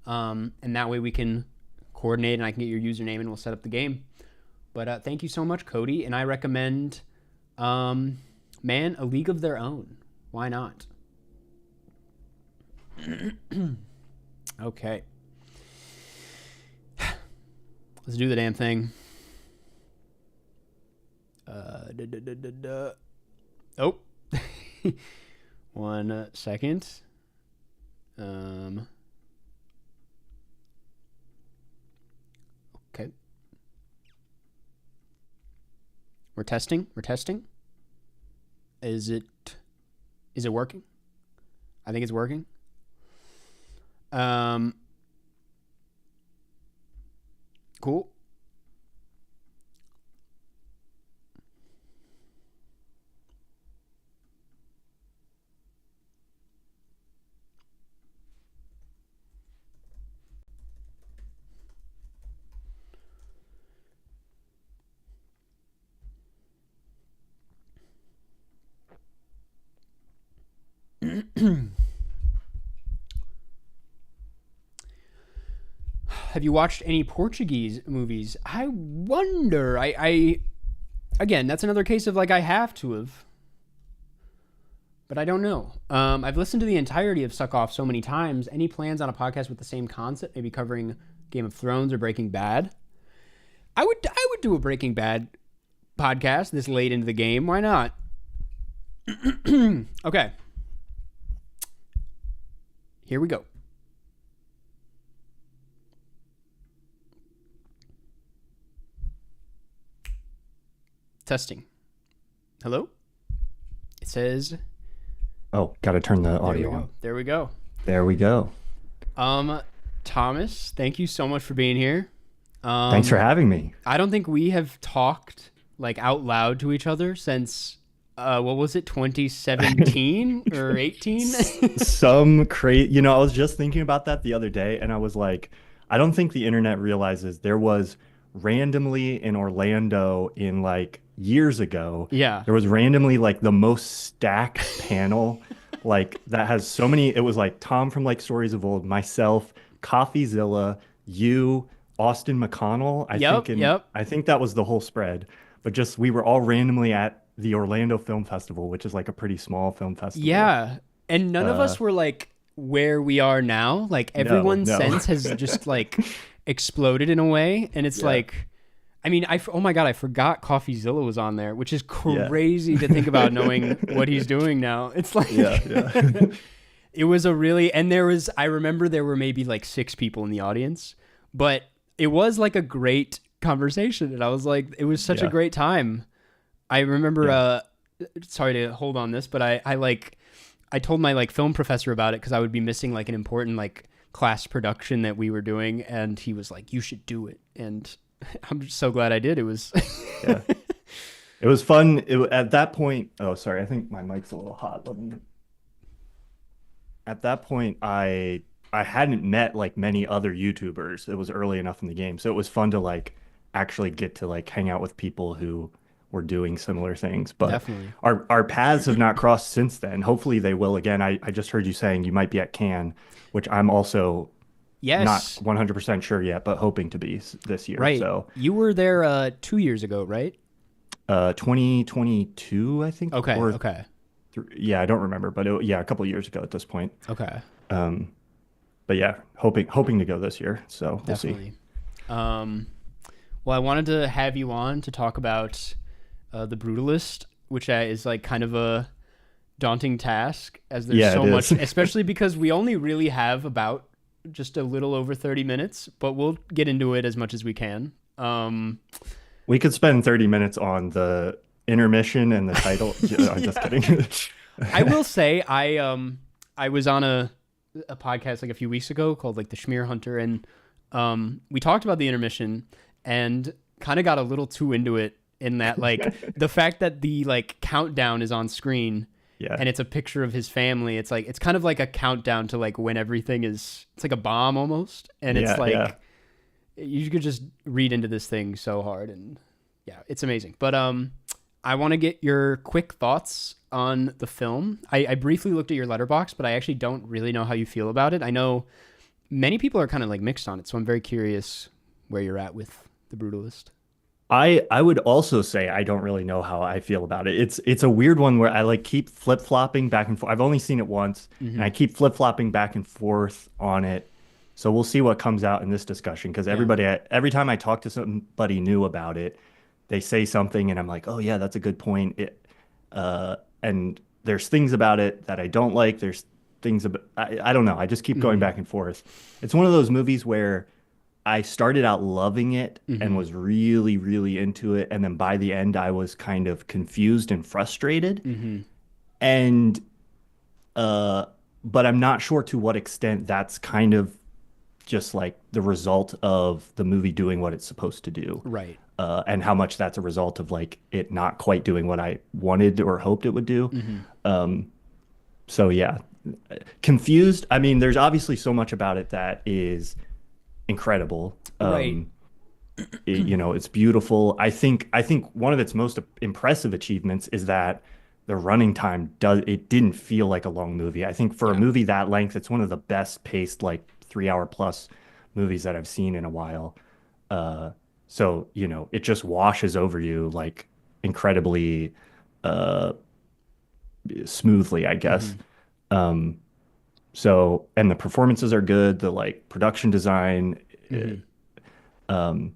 And that way we can coordinate and I can get your username and we'll set up the game. But thank you so much, Cody. And I recommend, A League of Their Own. Why not? Okay. Let's do the damn thing. Oh. 1 second. Okay. We're testing. Is it working? I think it's working. Cool. Have you watched any Portuguese movies? I wonder. I again, that's another case of like I have to have, but I don't know. I've listened to the entirety of Suck Off so many times. Any plans on a podcast with the same concept, maybe covering Game of Thrones or Breaking Bad? I would do a Breaking Bad podcast this late into the game. Why not? Okay. Here we go. Testing. Hello? It says... Oh, gotta turn the audio on. There we go. There we go. Thomas, thank you so much for being here. Thanks for having me. I don't think we have talked like out loud to each other since... what was it, 2017 or 18? Some crazy, I was just thinking about that the other day and I was like, I don't think the internet realizes there was randomly in Orlando in like years ago. Yeah. There was randomly like the most stacked panel like that has so many. It was like Tom from like Stories of Old, myself, CoffeeZilla, you, Austin McConnell. I think that was the whole spread. But just we were all randomly at the Orlando Film Festival, which is like a pretty small film festival. Yeah. And none of us were like where we are now. Like everyone's sense has just like exploded in a way. And it's like, I mean, oh my God, I forgot CoffeeZilla was on there, which is crazy to think about knowing what he's doing now. It's like, it was a really, and I remember there were maybe like 6 people in the audience, but it was like a great conversation. And I was like, it was such a great time. I remember, sorry to hold on this, but I told my like film professor about it because I would be missing like an important like class production that we were doing. And he was like, you should do it. And I'm just so glad I did. It was, it was fun. At that point, oh, sorry. I think my mic's a little hot. At that point, I hadn't met like many other YouTubers. It was early enough in the game. So it was fun to like actually get to like hang out with people who were doing similar things. But definitely our paths have not crossed since then. Hopefully they will again. I just heard you saying you might be at Cannes, which I'm also not 100% sure yet, but hoping to be this year. Right. So you were there 2 years ago, right? 2022, I think. Okay. Okay. Yeah, I don't remember, but a couple of years ago at this point. Okay. But yeah, hoping to go this year. So we'll see. Well, I wanted to have you on to talk about The Brutalist, which is like kind of a daunting task, as there's so much, especially because we only really have about just a little over 30 minutes, but we'll get into it as much as we can. We could spend 30 minutes on the intermission and the title. I'm just kidding. I will say I was on a podcast like a few weeks ago called like the Schmear Hunter, and we talked about the intermission and kind of got a little too into it in that like the fact that the like countdown is on screen. Yeah. And it's a picture of his family. It's like, it's kind of like a countdown to like when everything is, it's like a bomb almost. And it's like, you could just read into this thing so hard, and yeah, it's amazing. But I want to get your quick thoughts on the film. I briefly looked at your Letterboxd, but I actually don't really know how you feel about it. I know many people are kind of like mixed on it, so I'm very curious where you're at with The Brutalist. I would also say I don't really know how I feel about it. It's a weird one where I like keep flip-flopping back and forth. I've only seen it once, and I keep flip-flopping back and forth on it. So we'll see what comes out in this discussion, because every time I talk to somebody new about it, they say something and I'm like, oh yeah, that's a good point. And there's things about it that I don't like. There's things about, I don't know. I just keep going back and forth. It's one of those movies where I started out loving it and was really, really into it. And then by the end, I was kind of confused and frustrated. And, but I'm not sure to what extent that's kind of just like the result of the movie doing what it's supposed to do. Right. And how much that's a result of like it not quite doing what I wanted or hoped it would do. So yeah, confused. I mean, there's obviously so much about it that is incredible. Right. It's beautiful. I think one of its most impressive achievements is that the running time didn't feel like a long movie. I think for a movie that length, it's one of the best paced like 3-hour plus movies that I've seen in a while. So, it just washes over you like incredibly smoothly, I guess. So, and the performances are good, the like production design, and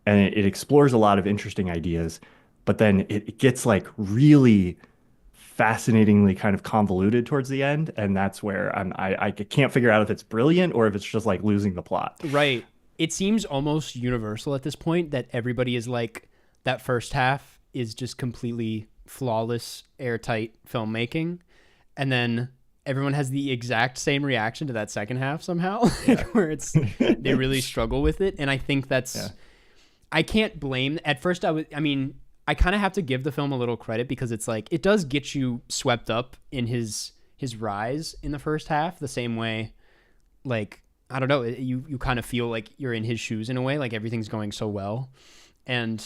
it explores a lot of interesting ideas, but then it gets like really fascinatingly kind of convoluted towards the end, and that's where I can't figure out if it's brilliant or if it's just like losing the plot. Right. It seems almost universal at this point that everybody is like, that first half is just completely flawless, airtight filmmaking, and then everyone has the exact same reaction to that second half somehow, where they really struggle with it. And I think that's, I can't blame. At first, I kind of have to give the film a little credit, because it's like, it does get you swept up in his rise in the first half, the same way, like, I don't know, you kind of feel like you're in his shoes in a way, like everything's going so well. And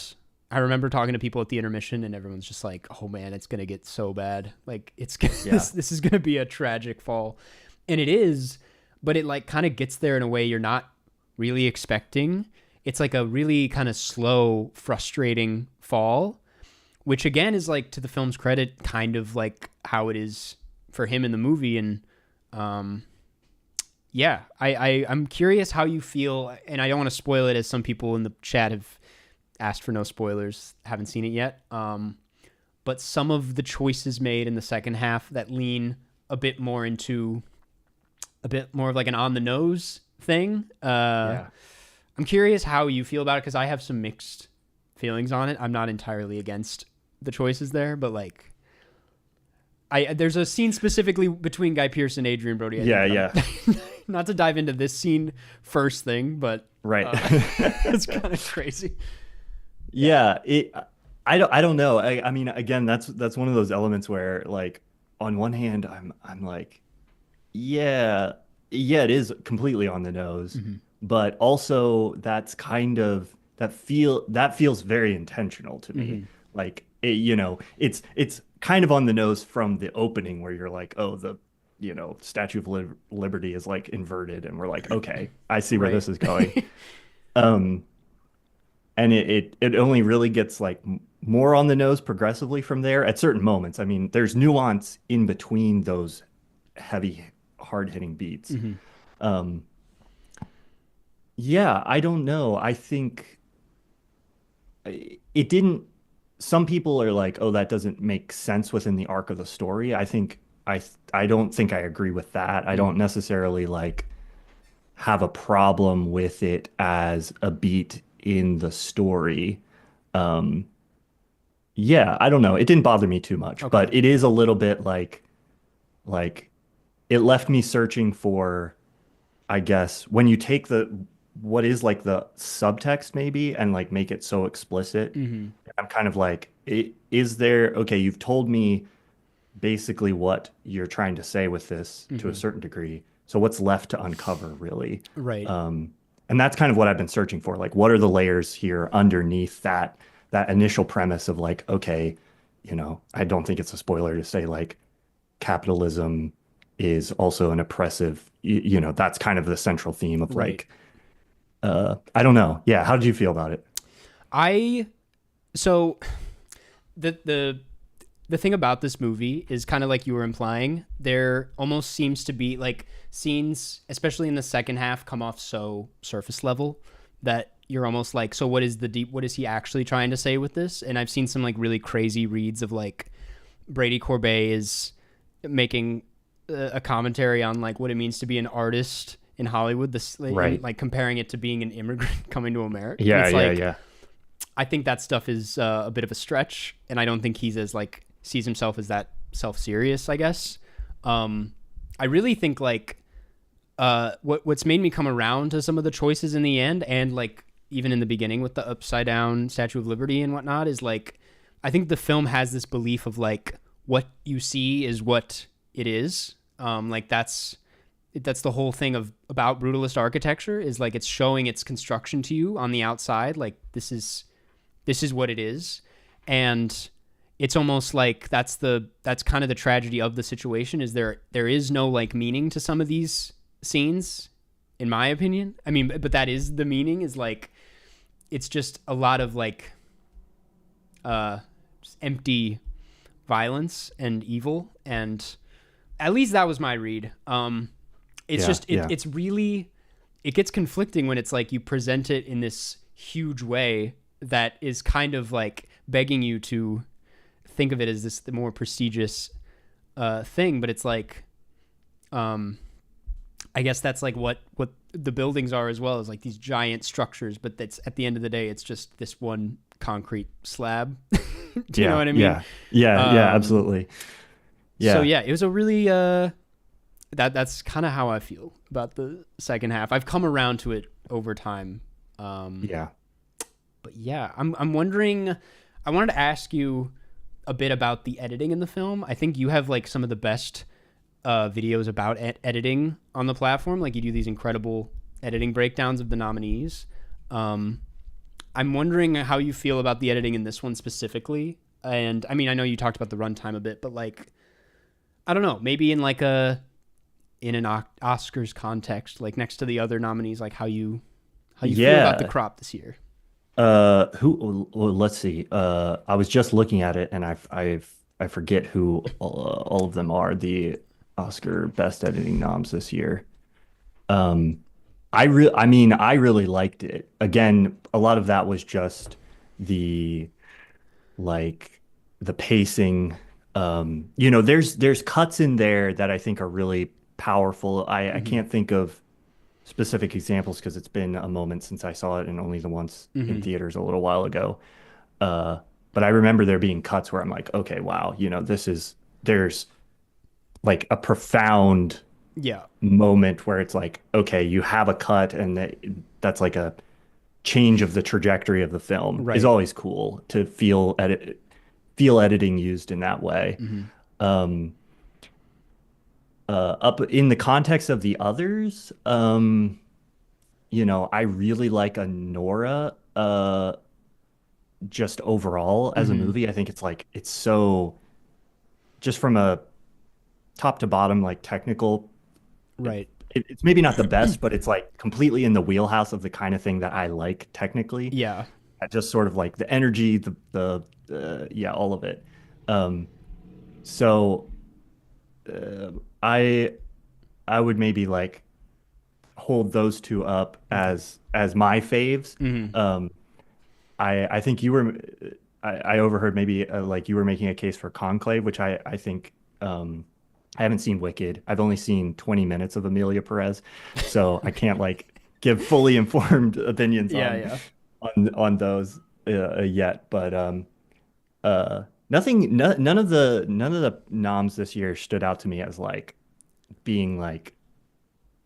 I remember talking to people at the intermission, and everyone's just like, oh man, it's going to get so bad. Like this is going to be a tragic fall. And it is, but it like kind of gets there in a way you're not really expecting. It's like a really kind of slow, frustrating fall, which again is like, to the film's credit, kind of like how it is for him in the movie. And I'm curious how you feel, and I don't want to spoil it, as some people in the chat have asked for no spoilers, haven't seen it yet. But some of the choices made in the second half that lean a bit more into a bit more of like an on the nose thing. I'm curious how you feel about it, because I have some mixed feelings on it. I'm not entirely against the choices there, but like, there's a scene specifically between Guy Pearce and Adrian Brody. Not to dive into this scene first thing, but right, it's kind of crazy. Yeah, I don't know. I mean, again, that's one of those elements where, like, on one hand, I'm like, yeah, it is completely on the nose, but also that's kind of that feels very intentional to me. Like, it's kind of on the nose from the opening, where you're like, oh, the Statue of Liberty is like inverted, and we're like, okay, I see where this is going. And it only really gets like more on the nose progressively from there at certain moments. I mean, there's nuance in between those heavy, hard-hitting beats. I don't know. I think it didn't some people are like, oh, that doesn't make sense within the arc of the story. I don't think I agree with that. I don't necessarily like have a problem with it as a beat in the story. Um, yeah, I don't know. It didn't bother me too much, Okay. but it is a little bit like it left me searching for, I guess, when you take what is like the subtext maybe and like make it so explicit, Hmm. I'm kind of like, is there, okay, you've told me basically what you're trying to say with this to a Hmm. certain degree. So what's left to uncover really? Right. And that's kind of what I've been searching for. Like, what are the layers here underneath that initial premise of like, okay, I don't think it's a spoiler to say like capitalism is also an oppressive, that's kind of the central theme of Right. like, I don't know. Yeah, how did you feel about it? I so the the thing about this movie is kind of like you were implying. There almost seems to be like scenes, especially in the second half, come off so surface level that you're almost like, so what is he actually trying to say with this? And I've seen some like really crazy reads of like Brady Corbet is making a commentary on like what it means to be an artist in Hollywood, this and Right. like comparing it to being an immigrant coming to America. And Yeah, it's yeah, like, yeah. I think that stuff is a bit of a stretch, and I don't think he's as like sees himself as that self serious. I guess. I really think like what's made me come around to some of the choices in the end, and like even in the beginning with the upside down Statue of Liberty and whatnot, is like I think the film has this belief of like what you see is what it is. Like that's the whole thing of about brutalist architecture is like it's showing its construction to you on the outside, like this is what it is. And it's almost like that's kind of the tragedy of the situation is there is no like meaning to some of these scenes, in my opinion. I mean, but that is the meaning, is like it's just a lot of like just empty violence and evil. And at least that was my read. It's Yeah, just yeah. it's really, it gets conflicting when it's like you present it in this huge way that is kind of like begging you to think of it as this the more prestigious thing, but it's like I guess that's like what the buildings are as well, as like these giant structures, but that's at the end of the day it's just this one concrete slab. Do you know Yeah, what I mean? yeah. Yeah, yeah, Um, absolutely. so Yeah. yeah, it was a really that's kind of how I feel about the second half. I've come around to it over time. Um, Yeah. but yeah, I'm wondering. I wanted to ask you a bit about the editing in the film. I think you have like some of the best videos about editing on the platform. Like you do these incredible editing breakdowns of the nominees. Um, I'm wondering how you feel about the editing in this one specifically. And I mean, I know you talked about the runtime a bit, but like, I don't know, maybe in like in an Oscars context, like next to the other nominees, like how you feel about the Yeah. crop this year. Well, let's see. I was just looking at it and I forget who all of them are, the Oscar Best Editing noms this year. Um, I mean, I really liked it. Again, a lot of that was just the like the pacing. There's cuts in there that I think are really powerful. I Hmm. can't think of specific examples because it's been a moment since I saw it and only the once in Hmm. theaters a little while ago. Uh, but I remember there being cuts where I'm like, okay, wow, there's like a profound Yeah. moment where it's like, okay, you have a cut and that's like a change of the trajectory of the film is Right. always cool to feel editing used in that way. Hmm. Um, Up in the context of the others, I really like Nora just overall as a Hmm. movie. I think it's so just from a top to bottom like technical. It, Right. it's maybe not the best, but it's like completely in the wheelhouse of the kind of thing that I like technically. Yeah. Just sort of like the energy, yeah, all of it. Um, so uh, I I would maybe like hold those two up Okay. as my faves. Hmm. Um, I think I overheard maybe like you were making a case for Conclave, which I think I haven't seen Wicked. I've only seen 20 minutes of Amelia Perez, so I can't like give fully informed opinions Yeah, yeah. on those yet. But nothing, no, none of the noms this year stood out to me as like being like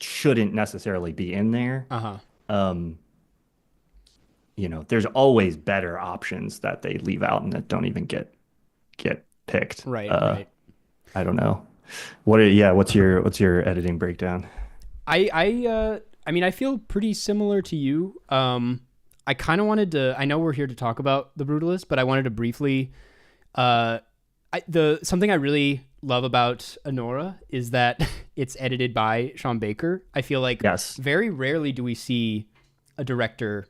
shouldn't necessarily be in there. Uh-huh. Um, there's always better options that they leave out and that don't even get picked. Right, right. I don't know. What's your editing breakdown? I mean, I feel pretty similar to you. I kind of wanted to. I know we're here to talk about The Brutalist, but I wanted to briefly. Something I really love about Anora is that it's edited by Sean Baker. I feel like Yes. very rarely do we see a director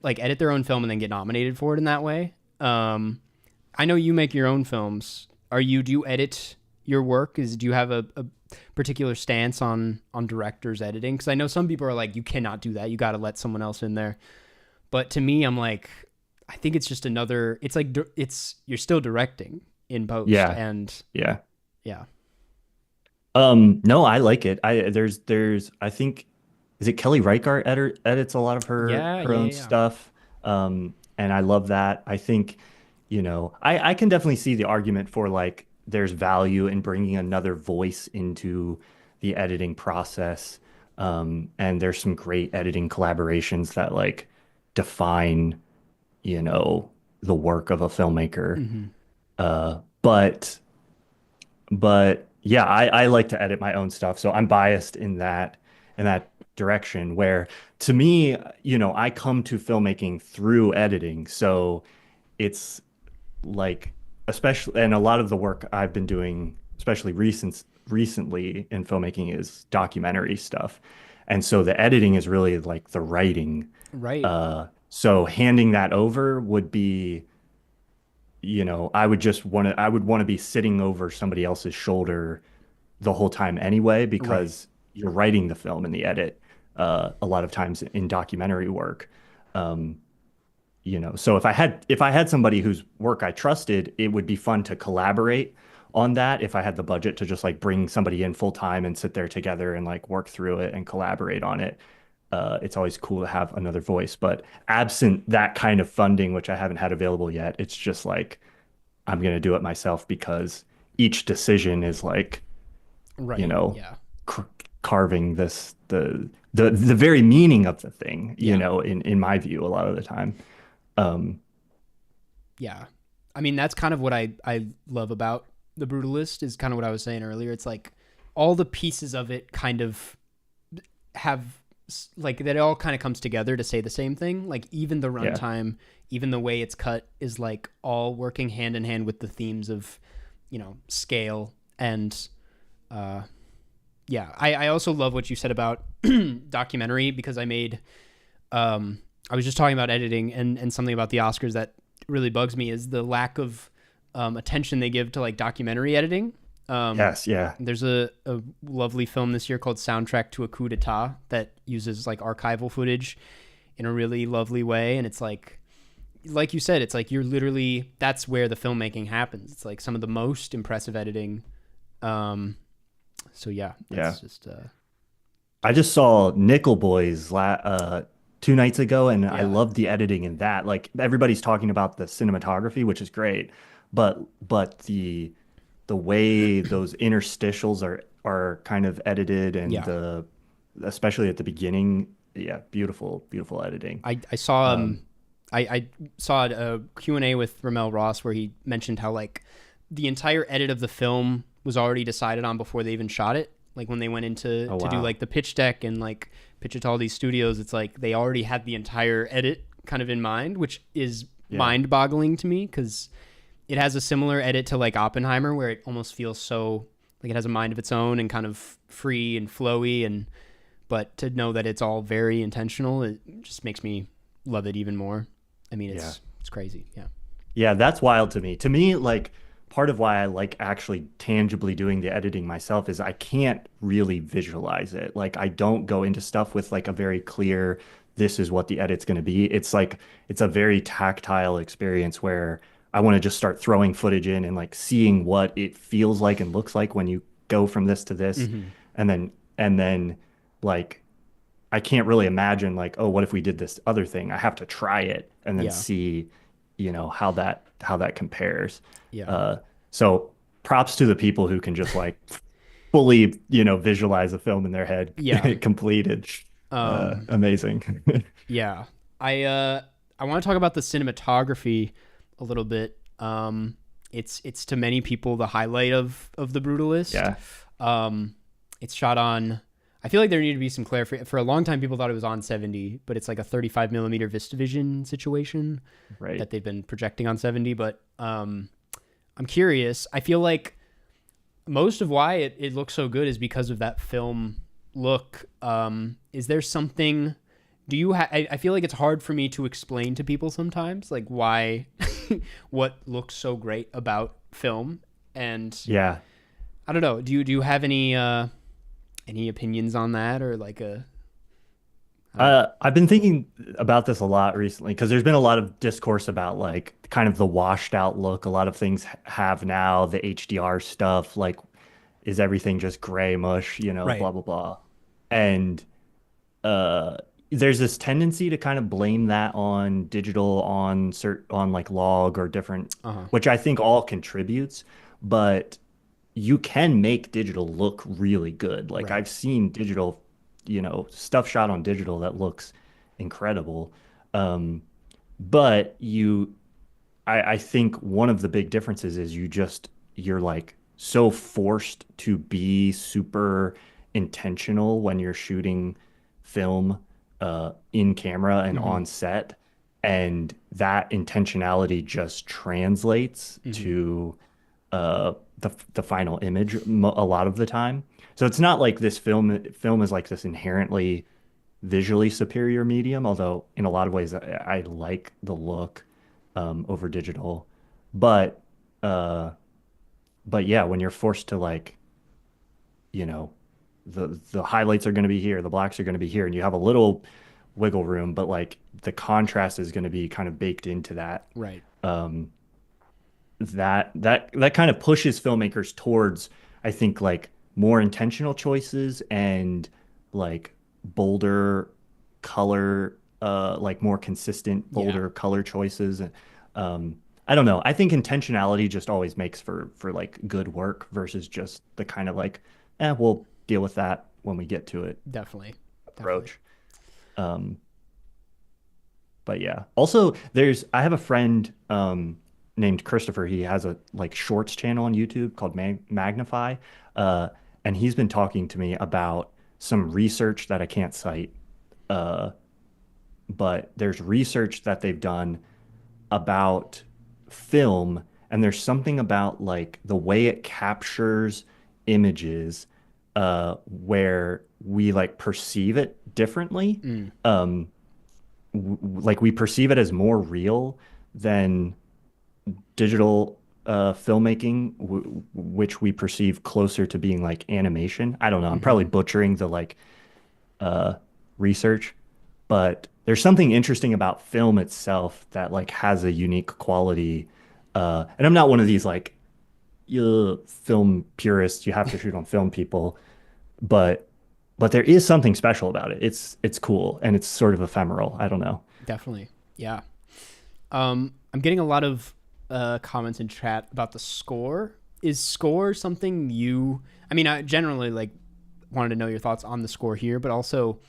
like edit their own film and then get nominated for it in that way. I know you make your own films. Do you edit your work? Do you have a particular stance on directors editing? Because I know some people are like, you cannot do that. You got to let someone else in there. But to me, I'm like, I think it's just another. It's like you're still directing in post. Yeah. And Yeah. yeah. No, I like it. I think, is it Kelly Reichardt edits a lot of her own stuff. And I love that. I think, I can definitely see the argument for like there's value in bringing another voice into the editing process. And there's some great editing collaborations that like define, the work of a filmmaker. Mm-hmm. But yeah, I like to edit my own stuff. So I'm biased in that direction where to me, I come to filmmaking through editing. So it's like, especially, and a lot of the work I've been doing, especially recently in filmmaking, is documentary stuff. And so the editing is really like the writing. Right. So handing that over would be, I would want to be sitting over somebody else's shoulder the whole time anyway, because you're writing the film in the edit, a lot of times in documentary work. So if I had somebody whose work I trusted, it would be fun to collaborate on that. If I had the budget to just like bring somebody in full time and sit there together and like work through it and collaborate on it. It's always cool to have another voice, but absent that kind of funding, which I haven't had available yet, it's just like, I'm going to do it myself because each decision is like, carving the very meaning of the thing, in my view, a lot of the time. Yeah. I mean, that's kind of what I love about The Brutalist, is kind of what I was saying earlier. It's like all the pieces of it kind of have like that, it all kind of comes together to say the same thing. Like even the runtime, even the way it's cut is like all working hand in hand with the themes of, scale. And I also love what you said about documentary, because I was just talking about editing and something about the Oscars that really bugs me is the lack of attention they give to like documentary editing. Yes, yeah. There's a lovely film this year called Soundtrack to a Coup d'etat that uses like archival footage in a really lovely way. And it's like you said, it's like that's where the filmmaking happens. It's like some of the most impressive editing. So yeah, that's just. I just saw Nickel Boys 2 nights ago, and I loved the editing in that. Like everybody's talking about the cinematography, which is great, but the way those interstitials are kind of edited, and especially at the beginning, beautiful editing. I saw I saw a Q&A with Ramel Ross where he mentioned how like the entire edit of the film was already decided on before they even shot it. Like when they went into to do like the pitch deck and like pitch it to all these studios, it's like they already had the entire edit kind of in mind, which is mind-boggling to me, because it has a similar edit to like Oppenheimer, where it almost feels so like it has a mind of its own and kind of free and flowy, but to know that it's all very intentional, it just makes me love it even more. I mean, it's crazy. Yeah. Yeah, that's wild to me. To me, like part of why I like actually tangibly doing the editing myself is I can't really visualize it. Like I don't go into stuff with like a very clear, this is what the edit's going to be. It's like it's a very tactile experience where I want to just start throwing footage in and like seeing what it feels like and looks like when you go from this to this. Mm-hmm. And then like I can't really imagine like, oh, what if we did this other thing? I have to try it and then Yeah. see, how that compares. Yeah. So props to the people who can just like fully, visualize a film in their head, Yeah. completed. Amazing. Yeah. I want to talk about the cinematography a little bit. It's to many people the highlight of The Brutalist. Yeah. It's shot on, I feel like there needed to be some clarification. For a long time, people thought it was on 70, but it's like a 35 millimeter VistaVision situation Right. that they've been projecting on 70. But I'm curious. I feel like most of why it looks so good is because of that film look. Is there something? Do you? I feel like it's hard for me to explain to people sometimes, like why, what looks so great about film, and Yeah. I don't know. Do you have any opinions on that, or like I've been thinking about this a lot recently because there's been a lot of discourse about like kind of the washed out look a lot of things have now, the HDR stuff, like is everything just gray mush, right? blah blah blah. And there's this tendency to kind of blame that on digital, on like log or different, which I think all contributes, but you can make digital look really good. Like Right. I've seen digital, stuff shot on digital that looks incredible. But I think one of the big differences is you're like so forced to be super intentional when you're shooting film in camera and on set, and that intentionality just translates to the final image a lot of the time. So it's not like this film is like this inherently visually superior medium, although in a lot of ways I like the look over digital. But yeah, when you're forced to like, the highlights are going to be here, the blacks are going to be here, and you have a little wiggle room, but like the contrast is going to be kind of baked into that. Right. That kind of pushes filmmakers towards, I think, like more intentional choices and like bolder color, like more consistent, bolder color choices. I don't know. I think intentionality just always makes for like good work versus just the kind of like, we'll deal with that when we get to it Definitely. approach. But yeah. Also, I have a friend named Christopher. He has a like shorts channel on YouTube called Magnify, and he's been talking to me about some research that I can't cite, but there's research that they've done about film, and there's something about like the way it captures images where we like perceive it differently. Like we perceive it as more real than digital filmmaking, which we perceive closer to being like animation. I don't know. I'm probably butchering the like research, but there's something interesting about film itself that like has a unique quality. And I'm not one of these like film purists, you have to shoot on film people, but there is something special about it. It's cool and it's sort of ephemeral. I don't know. Definitely. Yeah. I'm getting a lot of comments in chat about the score. Is score something I generally like wanted to know your thoughts on the score here, but also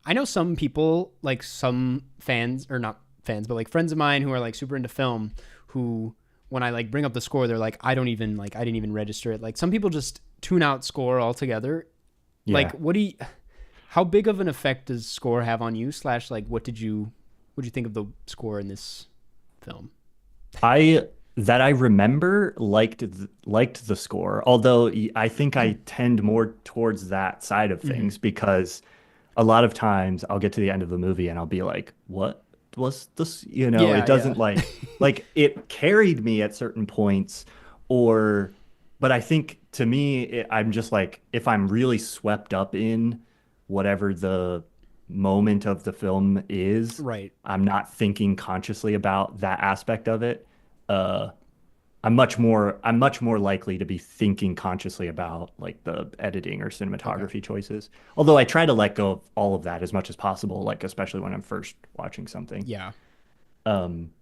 I know some people, like some fans, or not fans, but like friends of mine who are like super into film, who when I like bring up the score, they're like, I didn't even register it. Like some people just tune out score altogether. Yeah. Like how big of an effect does score have on you? / like what did you think of the score in this film? I remember liked the score, although I think I tend more towards that side of things because a lot of times I'll get to the end of the movie and I'll be like, what was this? It doesn't like it carried me at certain points, but I think to me, I'm just like, if I'm really swept up in whatever the moment of the film is, Right. I'm not thinking consciously about that aspect of it. I'm much more likely to be thinking consciously about like the editing or cinematography choices. Although I try to let go of all of that as much as possible, like especially when I'm first watching something. Yeah. Um,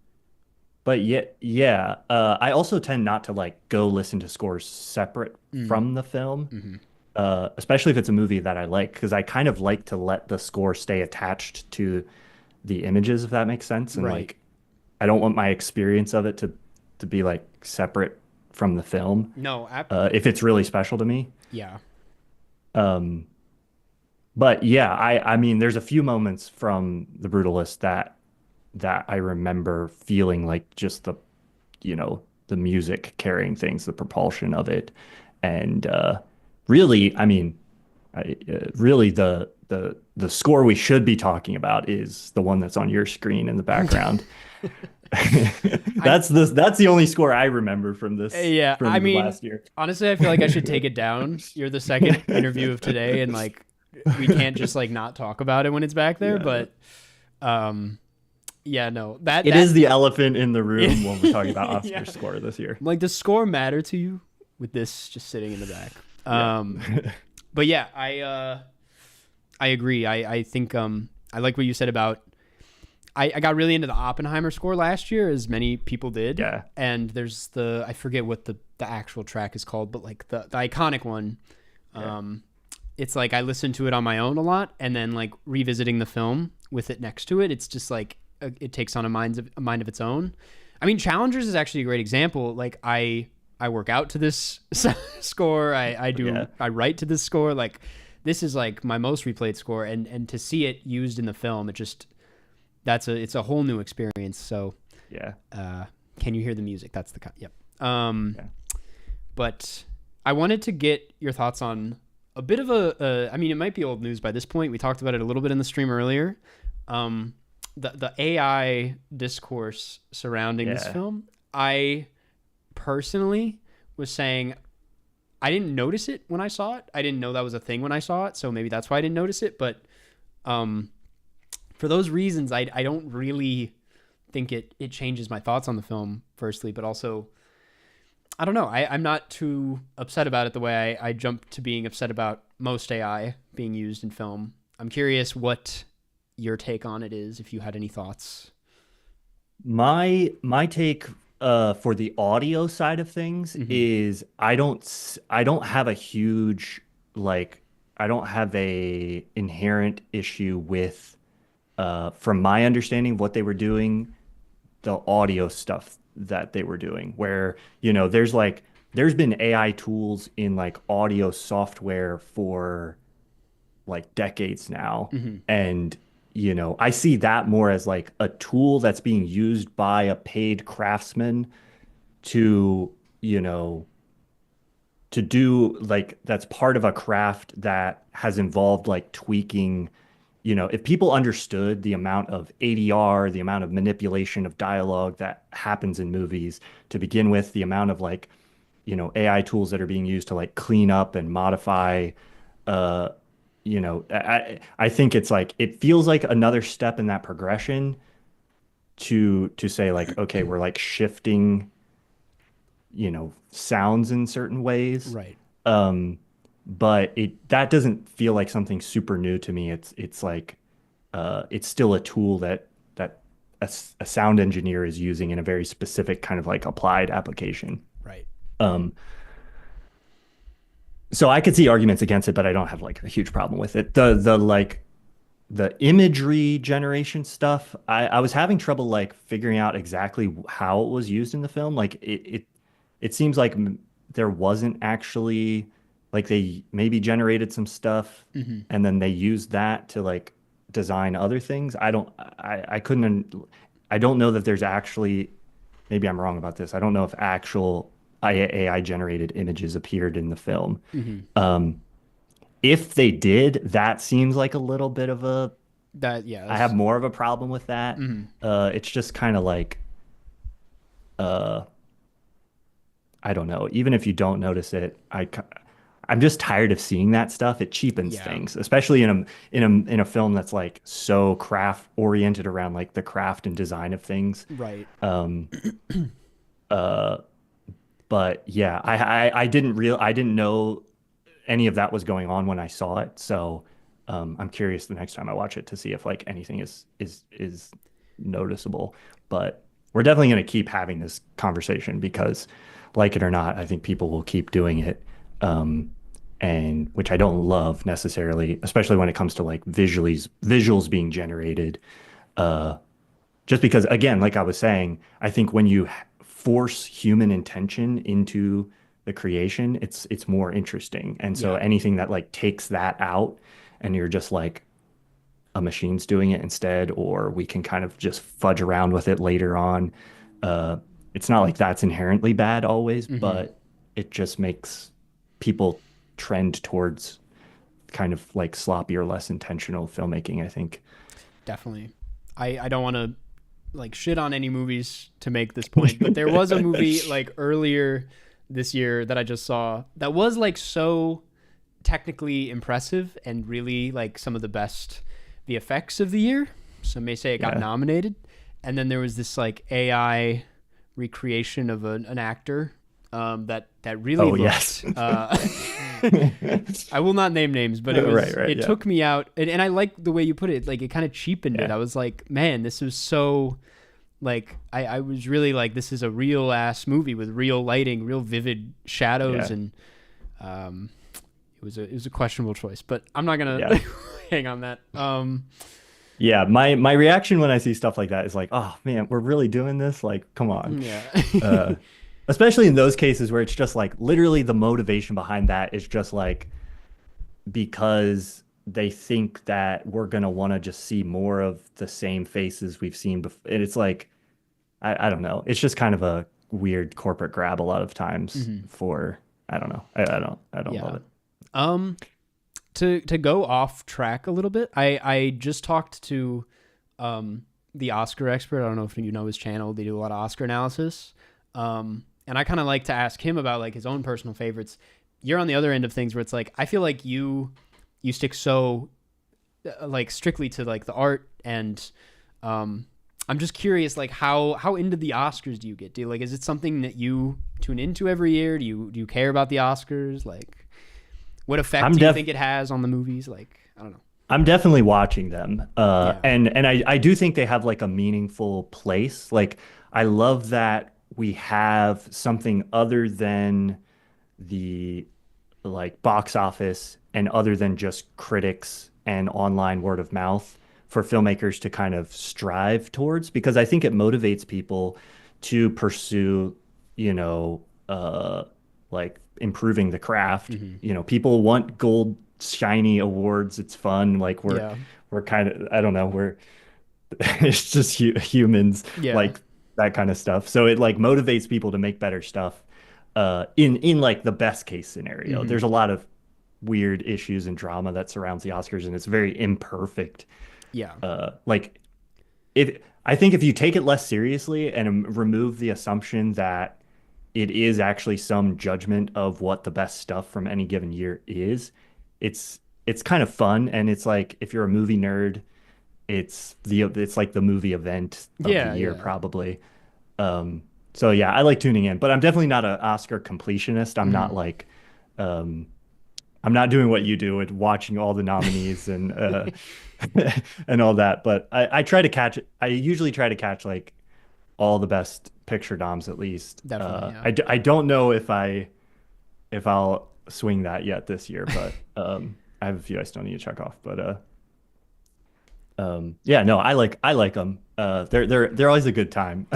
but yeah. I also tend not to like go listen to scores separate from the film, especially if it's a movie that I like, because I kind of like to let the score stay attached to the images, if that makes sense. And Right. like, I don't want my experience of it to be like separate from the film. No. If it's really special to me. Yeah. But yeah, I mean, there's a few moments from The Brutalist that I remember feeling like just the music carrying things, the propulsion of it, and really, I mean, really the score we should be talking about is the one that's on your screen in the background. That's the only score I remember from this. Yeah, from I mean, last year. honestly, I feel like I should take it down. You're the second interview of today, and like, we can't just like not talk about it when it's back there. Yeah. But, yeah, no, that is the elephant in the room when we're talking about Oscar's score this year. Like, does score matter to you with this just sitting in the back? But yeah, I agree. I think I like what you said about. I got really into the Oppenheimer score last year, as many people did. Yeah. And there's I forget what the actual track is called, but like the iconic one. Yeah. It's like I listened to it on my own a lot, and then like revisiting the film with it next to it, it's just like it takes on a mind of its own. I mean, Challengers is actually a great example. Like I work out to this score. I write to this score. Like this is like my most replayed score, and to see it used in the film, it's a whole new experience. So yeah. Can you hear the music? That's the yep. But I wanted to get your thoughts on a bit of I mean, it might be old news by this point. We talked about it a little bit in the stream earlier. The AI discourse surrounding this film. I personally was saying I didn't notice it when I saw it. I didn't know that was a thing when I saw it, so maybe that's why I didn't notice it. But for those reasons, I don't really think it changes my thoughts on the film, firstly, but also, I don't know. I'm not too upset about it the way I jumped to being upset about most AI being used in film. I'm curious what your take on it is, if you had any thoughts. My take for the audio side of things is I don't have a huge I don't have a inherent issue with from my understanding of what they were doing, the audio stuff that they were doing, where there's been AI tools in like audio software for like decades now, and I see that more as like a tool that's being used by a paid craftsman to do like, that's part of a craft that has involved like tweaking. If people understood the amount of ADR, the amount of manipulation of dialogue that happens in movies to begin with, the amount of like, AI tools that are being used to like clean up and modify, I think it's like, it feels like another step in that progression to say like, okay, we're like shifting, sounds in certain ways. Right. But that doesn't feel like something super new to me. It's like it's still a tool that a sound engineer is using in a very specific kind of like applied application. Right. So I could see arguments against it, but I don't have like a huge problem with it. The imagery generation stuff, I was having trouble like figuring out exactly how it was used in the film. Like it seems like there wasn't actually, like, they maybe generated some stuff and then they used that to like design other things. I don't know that there's actually, maybe I'm wrong about this, I don't know if actual AI generated images appeared in the film. If they did, that seems like a little bit of I have more of a problem with that. It's just kind of like I don't know, even if you don't notice it, I'm just tired of seeing that stuff. It cheapens things, especially in a film that's like so craft oriented around like the craft and design of things. Right. But yeah, I didn't know any of that was going on when I saw it. So I'm curious the next time I watch it to see if like anything is noticeable. But we're definitely going to keep having this conversation because, like it or not, I think people will keep doing it. And which I don't love necessarily, especially when it comes to like visuals being generated. Just because, again, like I was saying, I think when you force human intention into the creation, it's more interesting. And so anything that like takes that out and you're just like a machine's doing it instead, or we can kind of just fudge around with it later on. It's not like that's inherently bad always, but it just makes people trend towards kind of like sloppy or less intentional filmmaking, I think. Definitely. I don't want to like shit on any movies to make this point, but there was a movie like earlier this year that I just saw that was like so technically impressive and really like some of the best VFX of the year. Some may say it got nominated. And then there was this like AI recreation of an actor that really looked, I will not name names, but it took me out, and I like the way you put it, like it kind of cheapened it. I was like, man, this was so like I was really like, this is a real ass movie with real lighting, real vivid shadows, and it was a questionable choice, but I'm not gonna hang on that. Yeah, my reaction when I see stuff like that is like, oh man, we're really doing this? Like, come on. Yeah. Especially in those cases where it's just like literally the motivation behind that is just like because they think that we're gonna want to just see more of the same faces we've seen before. And it's like, I don't know. It's just kind of a weird corporate grab a lot of times for, I don't know. I don't love it. To go off track a little bit, I just talked to the Oscar expert. I don't know if you know his channel. They do a lot of Oscar analysis. And I kind of like to ask him about like his own personal favorites. You're on the other end of things where it's like, I feel like you stick so like strictly to like the art, and I'm just curious, like how into the Oscars do you get? Is it something that you tune into every year? Do you care about the Oscars? Like what effect do you think it has on the movies? Like, I don't know. I'm definitely watching them. And I do think they have like a meaningful place. Like I love that we have something other than the like box office and other than just critics and online word of mouth for filmmakers to kind of strive towards, because I think it motivates people to pursue, like improving the craft. People want gold shiny awards. It's fun. Like we're kind of, I don't know, it's just humans like that kind of stuff. So it like motivates people to make better stuff in like the best case scenario. There's a lot of weird issues and drama that surrounds the Oscars, and it's very imperfect. I think if you take it less seriously and remove the assumption that it is actually some judgment of what the best stuff from any given year is, it's kind of fun. And it's like, if you're a movie nerd, it's like the movie event of the year probably. So yeah, I like tuning in, but I'm definitely not an Oscar completionist. I'm not like, I'm not doing what you do with watching all the nominees and and all that. But I try to catch it. I usually try to catch like all the best picture noms at least. Definitely, I don't know if I'll swing that yet this year, but I have a few I still need to check off. But I like them. They're always a good time.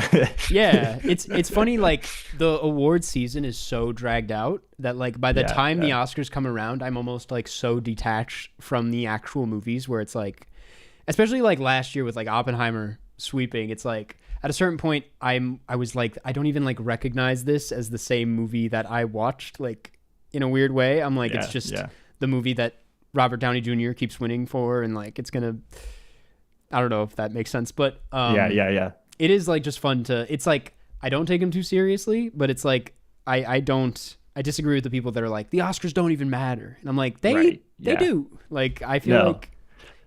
Yeah, it's funny, like the award season is so dragged out that like by the time the Oscars come around, I'm almost like so detached from the actual movies, where it's like, especially like last year with like Oppenheimer sweeping, it's like at a certain point I was like, I don't even like recognize this as the same movie that I watched, like in a weird way. I'm like, it's just the movie that Robert Downey Jr. keeps winning for, and like it's gonna, I don't know if that makes sense, but it is like just fun to, it's like I don't take him too seriously, but it's like I don't I disagree with the people that are like, the Oscars don't even matter. And I'm like, they do. Like, I feel like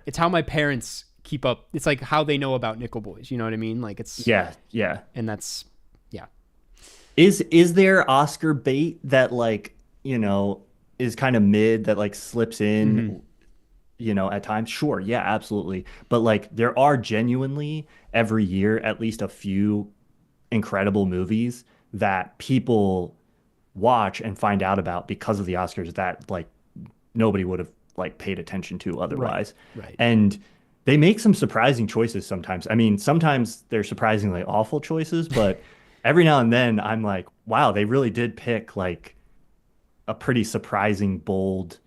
it's how my parents keep up. It's like how they know about Nickel Boys. You know what I mean? Like it's yeah. And that's Is there Oscar bait that like, is kind of mid that like slips in, at times? Sure. Yeah, absolutely. But like there are genuinely every year at least a few incredible movies that people watch and find out about because of the Oscars that like nobody would have like paid attention to otherwise. Right. And they make some surprising choices sometimes. I mean, sometimes they're surprisingly awful choices, but every now and then I'm like, wow, they really did pick like a pretty surprising, bold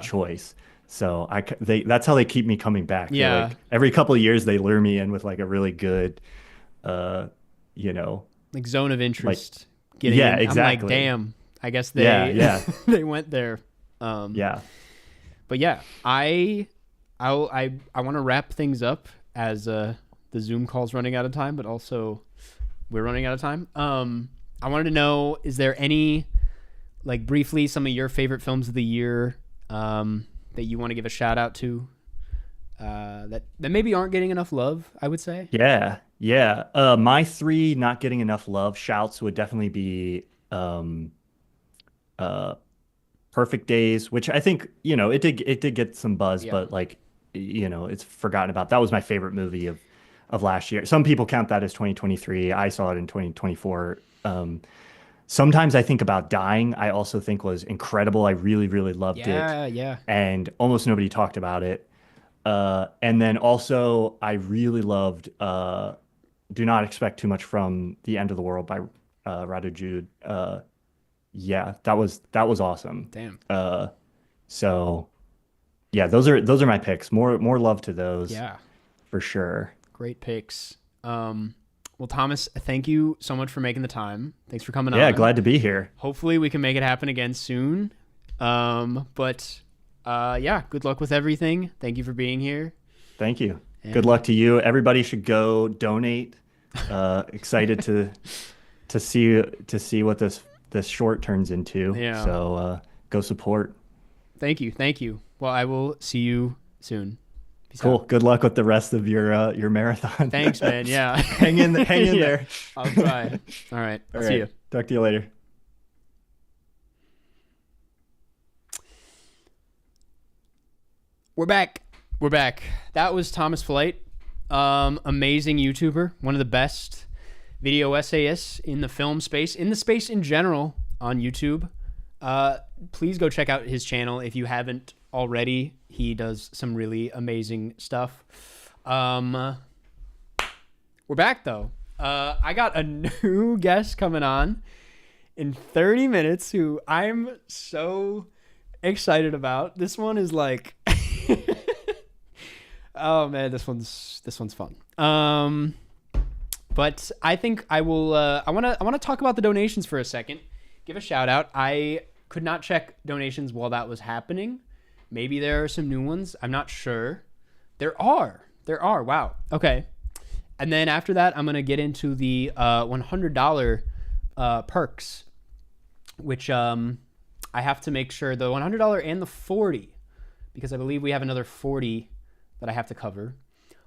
choice. So that's how they keep me coming back. Yeah. Like, every couple of years they lure me in with like a really good, like zone of interest. Like, yeah, exactly. I'm like, damn, I guess they they went there. But yeah, I want to wrap things up as the Zoom call's running out of time, but also we're running out of time. I wanted to know, is there any, like, briefly, some of your favorite films of the year that you want to give a shout out to that maybe aren't getting enough love, I would say? Yeah. My 3 not getting enough love shouts would definitely be Perfect Days, which I think, it did get some buzz, but like, it's forgotten about. That was my favorite movie of last year. Some people count that as 2023. I saw it in 2024. Sometimes I think about Dying. I also think was incredible. I really, really loved it. Yeah. And almost nobody talked about it. And then also I really loved Do Not Expect Too Much from The End of the World by Radu Jude. Yeah, that was awesome. Damn. So yeah, those are my picks. More love to those. Yeah, for sure. Great picks. Well, Thomas, thank you so much for making the time. Thanks for coming on. Yeah, glad to be here. Hopefully we can make it happen again soon. But good luck with everything. Thank you for being here. Thank you. And good luck to you. Everybody should go donate. Excited to see what this short turns into. Yeah. So go support. Thank you. Well, I will see you soon. Peace cool. out. Good luck with the rest of your marathon. Thanks, man. Yeah. hang in there. I'll try. All right. I'll see you. Talk to you later. We're back. That was Thomas Flight. Amazing YouTuber. One of the best video essayists in the film space, in the space in general on YouTube. Please go check out his channel if you haven't already. He does some really amazing stuff. We're back though. I got a new guest coming on in 30 minutes who I'm so excited about. This one is like oh man, this one's fun. But I think I will I want to talk about the donations for a second. Give a shout out. I could not check donations while that was happening. Maybe there are some new ones. I'm not sure. There are. Wow. Okay. And then after that, I'm going to get into the $100 perks, which I have to make sure the $100 and the 40, because I believe we have another 40 that I have to cover.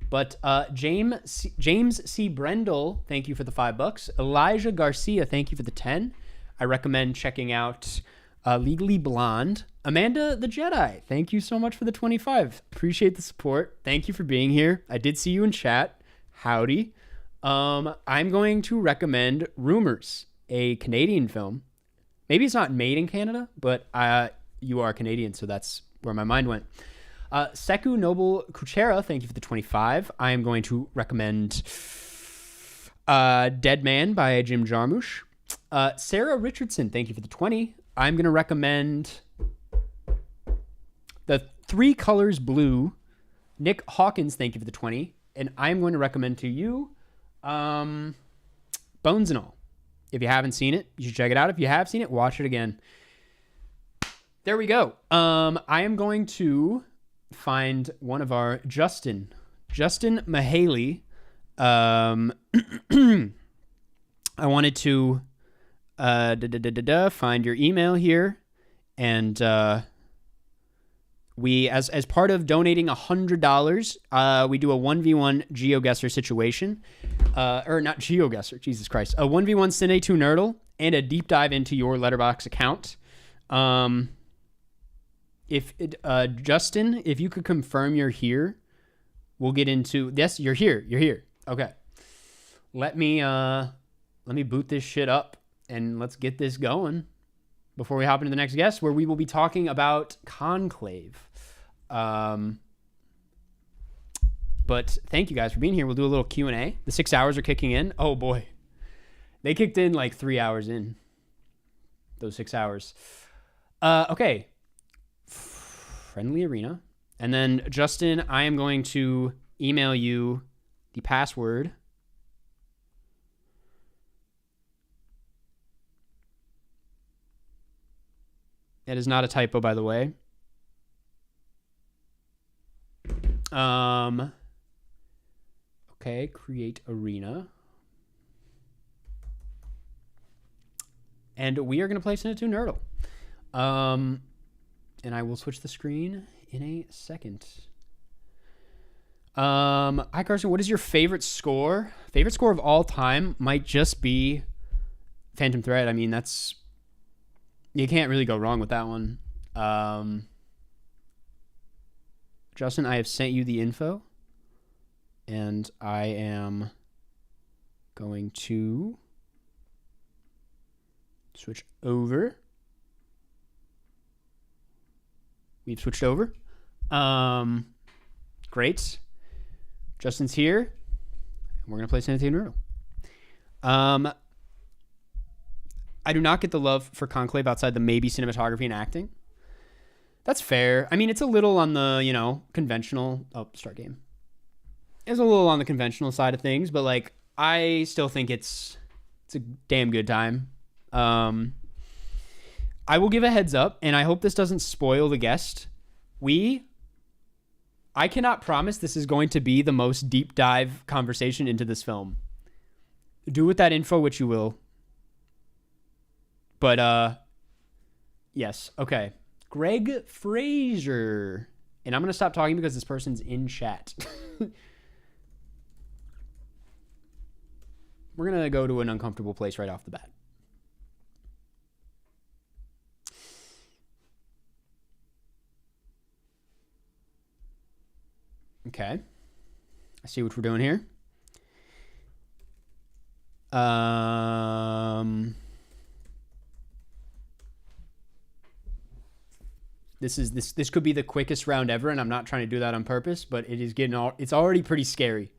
But James C. Brendel, thank you for the $5. Elijah Garcia, thank you for the 10. I recommend checking out Legally Blonde. Amanda the Jedi, thank you so much for the 25. Appreciate the support. Thank you for being here. I did see you in chat. Howdy. I'm going to recommend Rumors, a Canadian film. Maybe it's not made in Canada, but you are Canadian, so that's where my mind went. Seku Noble Kuchera, thank you for the 25. I am going to recommend Dead Man by Jim Jarmusch. Sarah Richardson, thank you for the 20. I'm going to recommend The Three Colors Blue. Nick Hawkins, thank you for the 20. And I'm going to recommend to you Bones and All. If you haven't seen it, you should check it out. If you have seen it, watch it again. There we go. I am going to find one of our Justin Mahaley. I wanted to Find your email here. And we, as part of donating $100, we do a 1v1 GeoGuessr situation. Or not GeoGuessr, Jesus Christ. A 1v1 Cinenerdle and a deep dive into your Letterboxd account. Justin, if you could confirm you're here, we'll get into... Yes, you're here. You're here. Okay. Let me boot this shit up and let's get this going before we hop into the next guest, where we will be talking about Conclave. But thank you guys for being here. We'll do a little Q&A. The 6 hours are kicking in. Oh boy. They kicked in like 3 hours in. Those 6 hours. Okay. Friendly arena. And then Justin, I am going to email you the password. It is not a typo, by the way. Okay, create arena. And we are going to play Cinenerdle. And I will switch the screen in a second. Hi, Karsten. What is your favorite score? Favorite score of all time might just be Phantom Thread. I mean, that's... You can't really go wrong with that one. Justin, I have sent you the info. And I am going to switch over. We've switched over. Great. Justin's here. And we're going to play Cinenerdle. I do not get the love for Conclave outside the maybe cinematography and acting. That's fair. I mean, it's a little on the, conventional... Oh, start game. It's a little on the conventional side of things, but, like, I still think it's a damn good time. I will give a heads up, and I hope this doesn't spoil the guest. I cannot promise this is going to be the most deep dive conversation into this film. Do with that info what you will. But, yes. Okay. Greg Fraser. And I'm going to stop talking because this person's in chat. We're going to go to an uncomfortable place right off the bat. Okay. I see what we're doing here. This could be the quickest round ever, and I'm not trying to do that on purpose, but it's already pretty scary.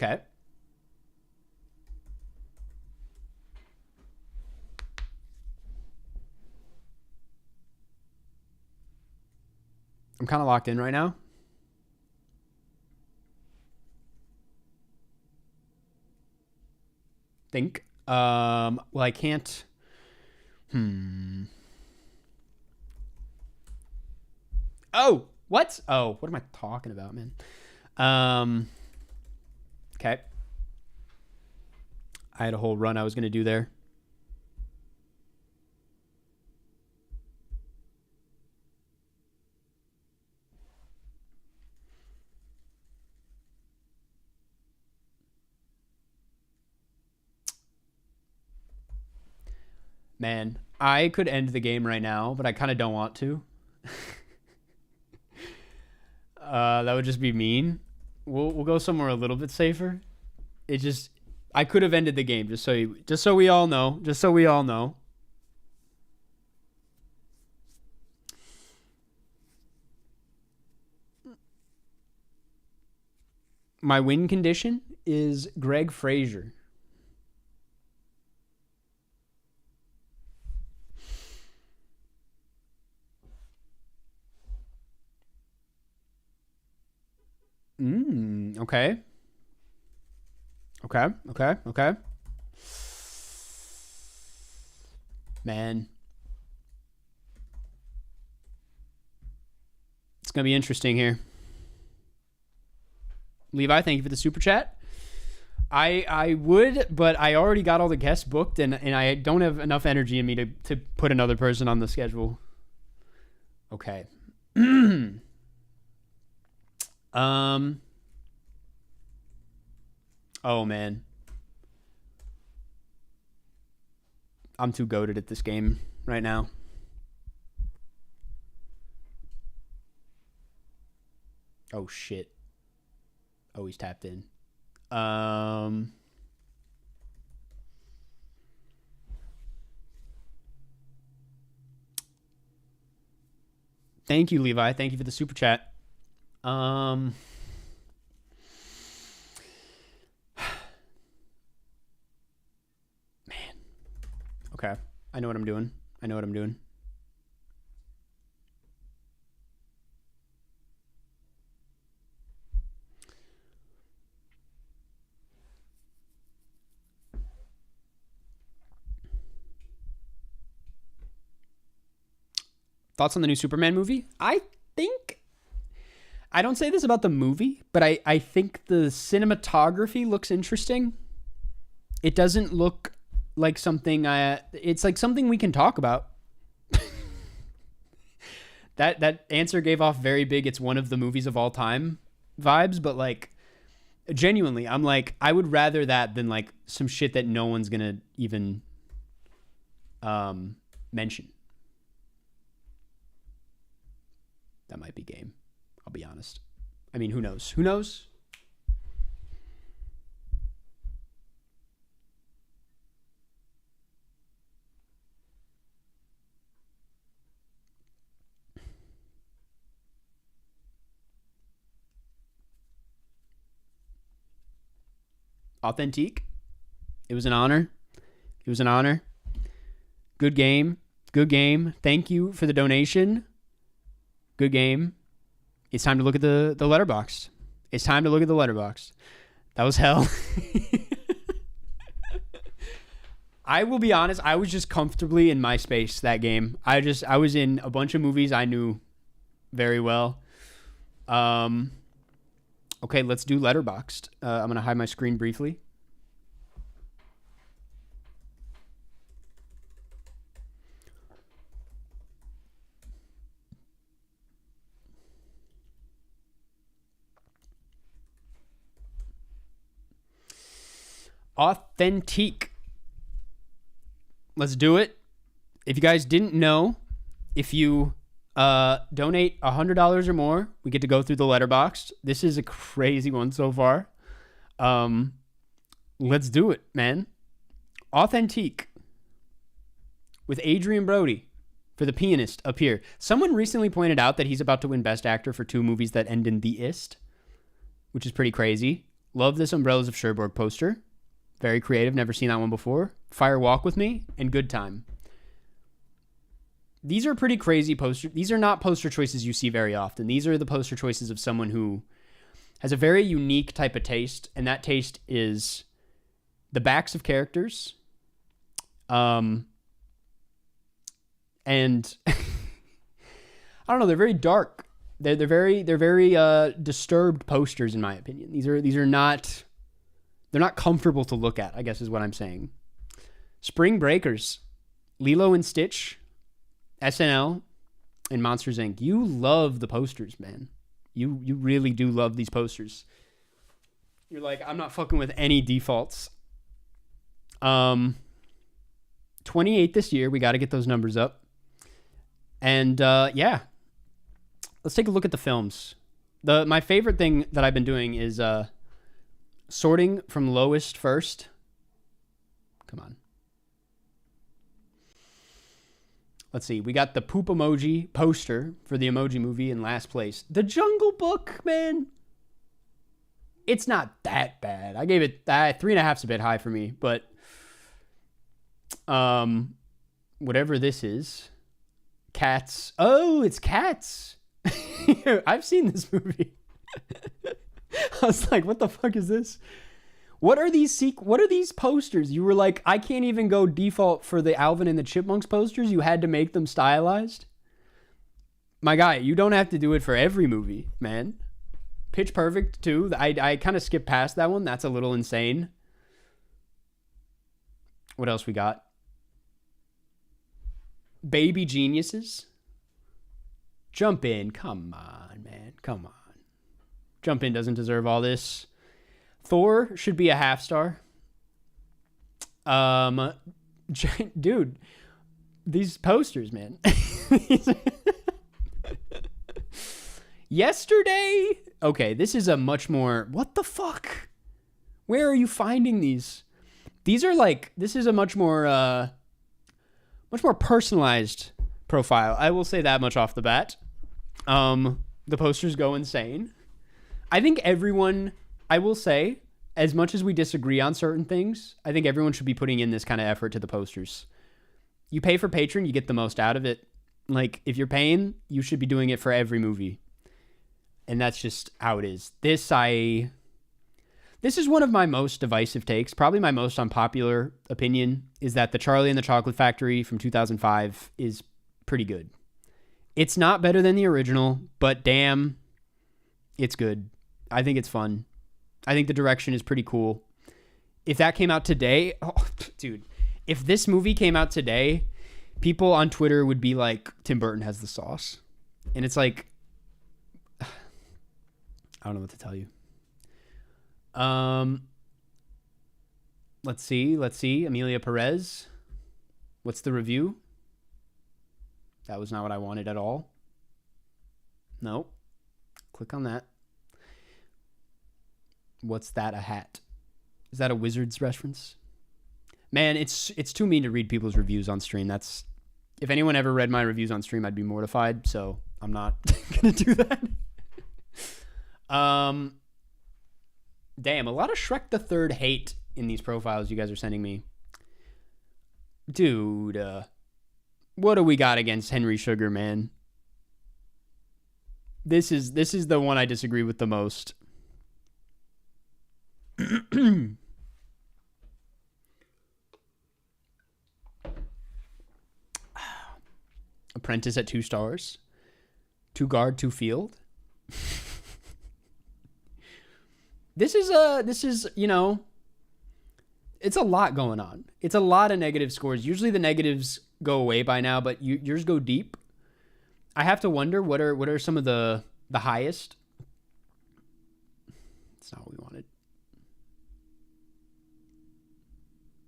Okay. I'm kind of locked in right now. Think. Well, I can't. Oh, what? Oh, what am I talking about, man? Okay. I had a whole run I was going to do there. Man, I could end the game right now, but I kind of don't want to. That would just be mean. We'll go somewhere a little bit safer. I could have ended the game just so we all know. My win condition is Greg Fraser. Okay. Man. It's going to be interesting here. Levi, thank you for the super chat. I would, but I already got all the guests booked, and I don't have enough energy in me to put another person on the schedule. Okay. Oh, man. I'm too goated at this game right now. Oh, shit. Oh, he's tapped in. Thank you, Levi. Thank you for the super chat. Man. Okay. I know what I'm doing. Thoughts on the new Superman movie? I don't say this about the movie, but I think the cinematography looks interesting. It doesn't look like something it's like something we can talk about. That answer gave off very big it's one of the movies of all time vibes, but like genuinely, I'm like, I would rather that than like some shit that no one's gonna even mention. That might be game. I'll be honest. I mean, who knows? Who knows? Authentique. It was an honor. Good game. Thank you for the donation. Good game. It's time to look at the Letterboxd. That was hell. I will be honest, I was just comfortably in my space that game. I was in a bunch of movies I knew very well. Okay, let's do Letterboxd. I'm going to hide my screen briefly. Authentique. Let's do it. If you guys didn't know, if you donate $100 or more, we get to go through the Letterboxd. This is a crazy one so far. Let's do it, man. Authentique with Adrian Brody for The Pianist up here. Someone recently pointed out that he's about to win Best Actor for 2 movies that end in the ist, which is pretty crazy. Love this Umbrellas of Cherbourg poster. Very creative. Never seen that one before. Fire Walk With Me and Good Time. These are pretty crazy posters. These are not poster choices you see very often. These are the poster choices of someone who has a very unique type of taste, and that taste is the backs of characters. And I don't know, they're very dark. They're very disturbed posters in my opinion. These are not, they're not comfortable to look at, I guess is what I'm saying. Spring Breakers, Lilo and Stitch, SNL, and Monsters Inc. You love the posters, man. You really do love these posters. You're like, I'm not fucking with any defaults. 28 this year. We got to get those numbers up. And yeah, let's take a look at the films. My favorite thing that I've been doing is sorting from lowest first. Come on. Let's see. We got the poop emoji poster for the Emoji Movie in last place. The Jungle Book, man. It's not that bad. I gave it 3.5 is a bit high for me, but whatever this is. Cats. Oh, it's Cats. I've seen this movie. I was like, what the fuck is this? What are these posters? You were like, I can't even go default for the Alvin and the Chipmunks posters. You had to make them stylized. My guy, you don't have to do it for every movie, man. Pitch Perfect too. I kind of skipped past that one. That's a little insane. What else we got? Baby Geniuses. Jump In. Come on, man. Come on. Jump In doesn't deserve all this. Thor should be a half star. Dude, these posters, man. Yesterday. Okay, this is a much more. What the fuck? Where are you finding these? These are like. This is a much more personalized profile. I will say that much off the bat. The posters go insane. I think everyone. I will say, as much as we disagree on certain things, I think everyone should be putting in this kind of effort to the posters. You pay for Patreon, you get the most out of it. Like, if you're paying, you should be doing it for every movie. And that's just how it is. This is one of my most divisive takes. Probably my most unpopular opinion is that the Charlie and the Chocolate Factory from 2005 is pretty good. It's not better than the original, but damn, it's good. I think it's fun. I think the direction is pretty cool. If that came out today, dude, if this movie came out today, people on Twitter would be like, Tim Burton has the sauce. And it's like, I don't know what to tell you. Let's see. Amelia Perez. What's the review? That was not what I wanted at all. Nope. Click on that. What's that, a hat? Is that a Wizards reference? Man, it's too mean to read people's reviews on stream. That's, if anyone ever read my reviews on stream, I'd be mortified, so I'm not gonna do that. Damn, a lot of Shrek the Third hate in these profiles you guys are sending me. Dude, what do we got against Henry Sugar, man? This is the one I disagree with the most. Apprentice at 2 stars. 2 guard, 2 field. This is, you know, it's a lot going on. It's a lot of negative scores. Usually the negatives go away by now, but yours go deep. I have to wonder what are some of the highest. It's not what we wanted.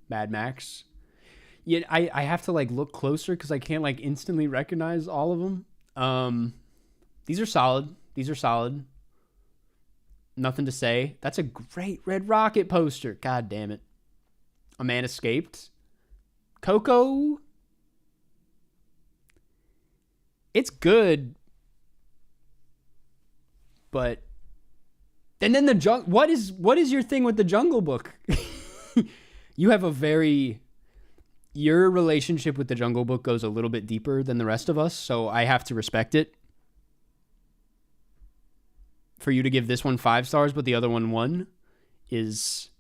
Mad Max. Yeah, I have to like look closer because I can't like instantly recognize all of them. These are solid. Nothing to say. That's a great Red Rocket poster. God damn it. A Man Escaped. Coco. It's good. But and then the what is your thing with the Jungle Book? You have your relationship with the Jungle Book goes a little bit deeper than the rest of us, so I have to respect it. For you to give this one 5 stars, but the other one 1 is,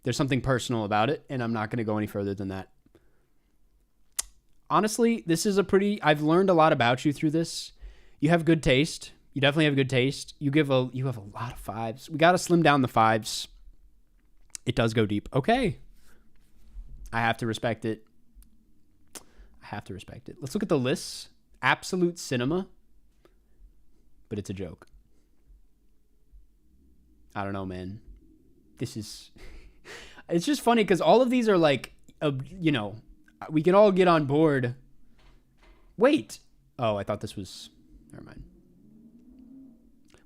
there's something personal about it, and I'm not going to go any further than that. Honestly, this is I've learned a lot about you through this. You have good taste. You definitely have good taste. You have a lot of 5s. We got to slim down the 5s. It does go deep. Okay. I have to respect it. Let's look at the lists. Absolute Cinema. But it's a joke. I don't know, man. This is... It's just funny because all of these are like, you know, we can all get on board. Wait. Oh, I thought this was... Never mind.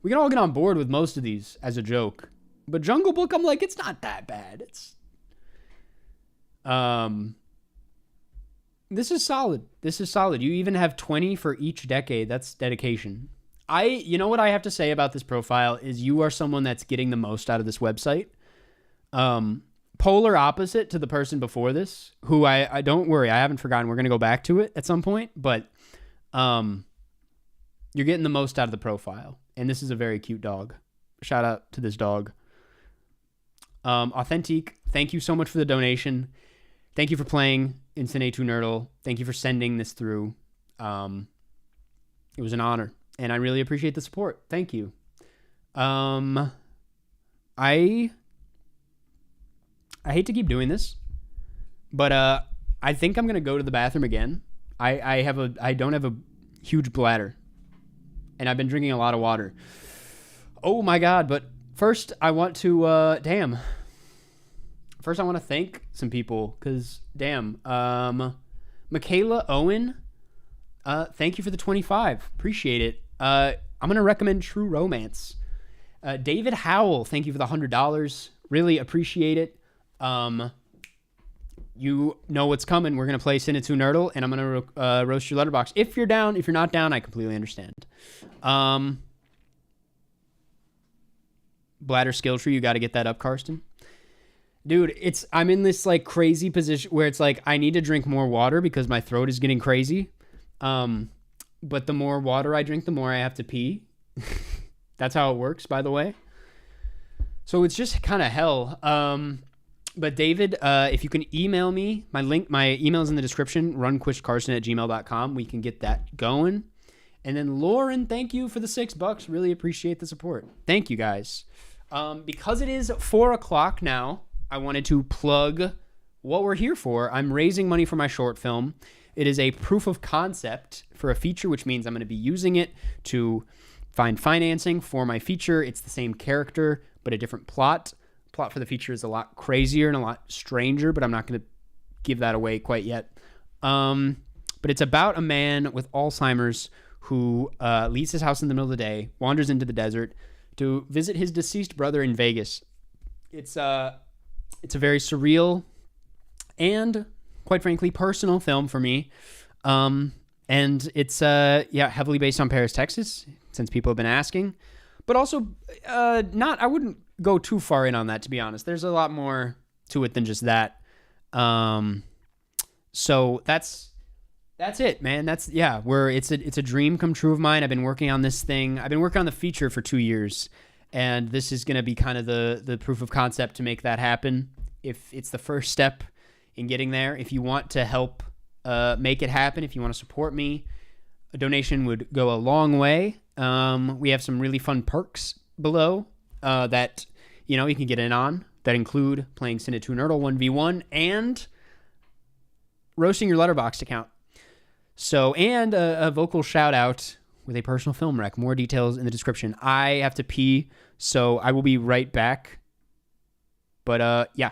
We can all get on board with most of these as a joke. But Jungle Book, I'm like, it's not that bad. It's... This is solid. You even have 20 for each decade. That's dedication. You know what I have to say about this profile is you are someone that's getting the most out of this website. Polar opposite to the person before this, who I don't worry, I haven't forgotten. We're going to go back to it at some point, but you're getting the most out of the profile. And this is a very cute dog. Shout out to this dog. Authentic, thank you so much for the donation. Thank you for playing in Cinenerdle. Thank you for sending this through. It was an honor. And I really appreciate the support. Thank you. I hate to keep doing this, but I think I'm gonna go to the bathroom again. I don't have a huge bladder, and I've been drinking a lot of water. Oh my god! But first, I want to First, I want to thank some people because Michaela Owen, thank you for the 25. Appreciate it. I'm gonna recommend True Romance. David Howell, thank you for the $100. Really appreciate it. You know what's coming. We're gonna play Cinenerdle, and I'm gonna roast your Letterboxd. If you're down, if you're not down, I completely understand. Bladder skill tree, you got to get that up, Karsten. Dude, I'm in this like crazy position where it's like I need to drink more water because my throat is getting crazy. But the more water I drink, the more I have to pee. That's how it works, by the way. So it's just kind of hell. But David, if you can email me, my email's in the description, runquistkarsten@gmail.com. We can get that going. And then Lauren, thank you for the $6. Really appreciate the support. Thank you guys. Because it is 4:00 now, I wanted to plug what we're here for. I'm raising money for my short film. It is a proof of concept for a feature, which means I'm going to be using it to find financing for my feature. It's the same character, but a different plot. Plot for the feature is a lot crazier and a lot stranger, but I'm not going to give that away quite yet. But it's about a man with Alzheimer's who leaves his house in the middle of the day, wanders into the desert to visit his deceased brother in Vegas. It's a very surreal and, quite frankly, personal film for me. And it's heavily based on Paris, Texas, since people have been asking. But also, I wouldn't go too far in on that, to be honest. There's a lot more to it than just that. So that's it, man. It's a dream come true of mine. I've been working on this thing. I've been working on the feature for 2 years, and this is going to be kind of the proof of concept to make that happen. If it's the first step in getting there, if you want to help make it happen, if you want to support me, a donation would go a long way. We have some really fun perks below that you can get in on, that include playing Cinenerdle 1v1 and roasting your Letterboxd account. So, and a vocal shout out with a personal film rec. More details in the description. I have to pee, so I will be right back. But yeah.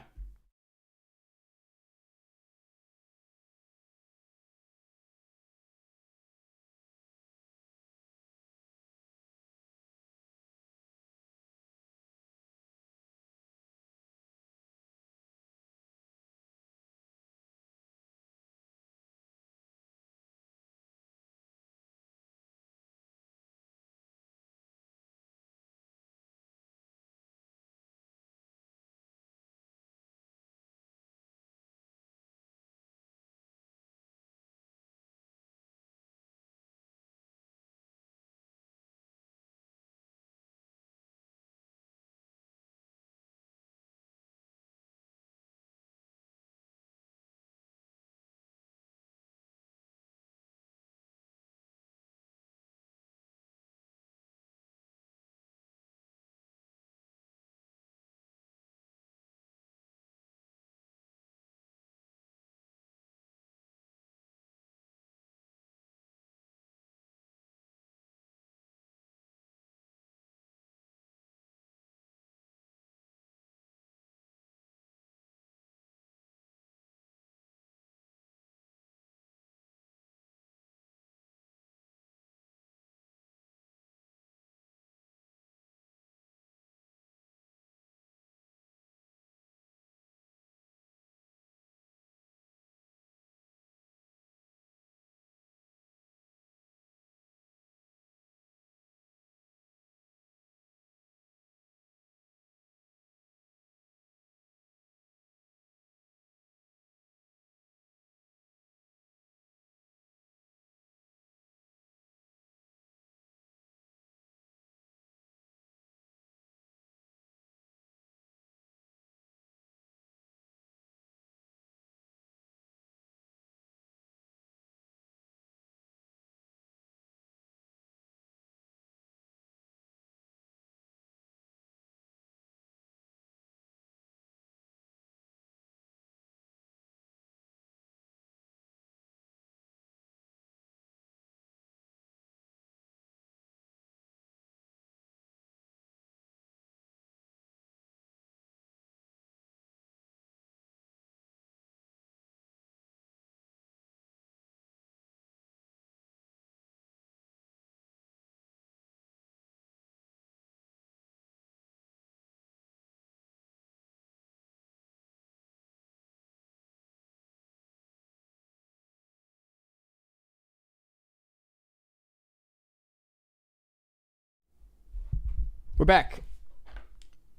We're back.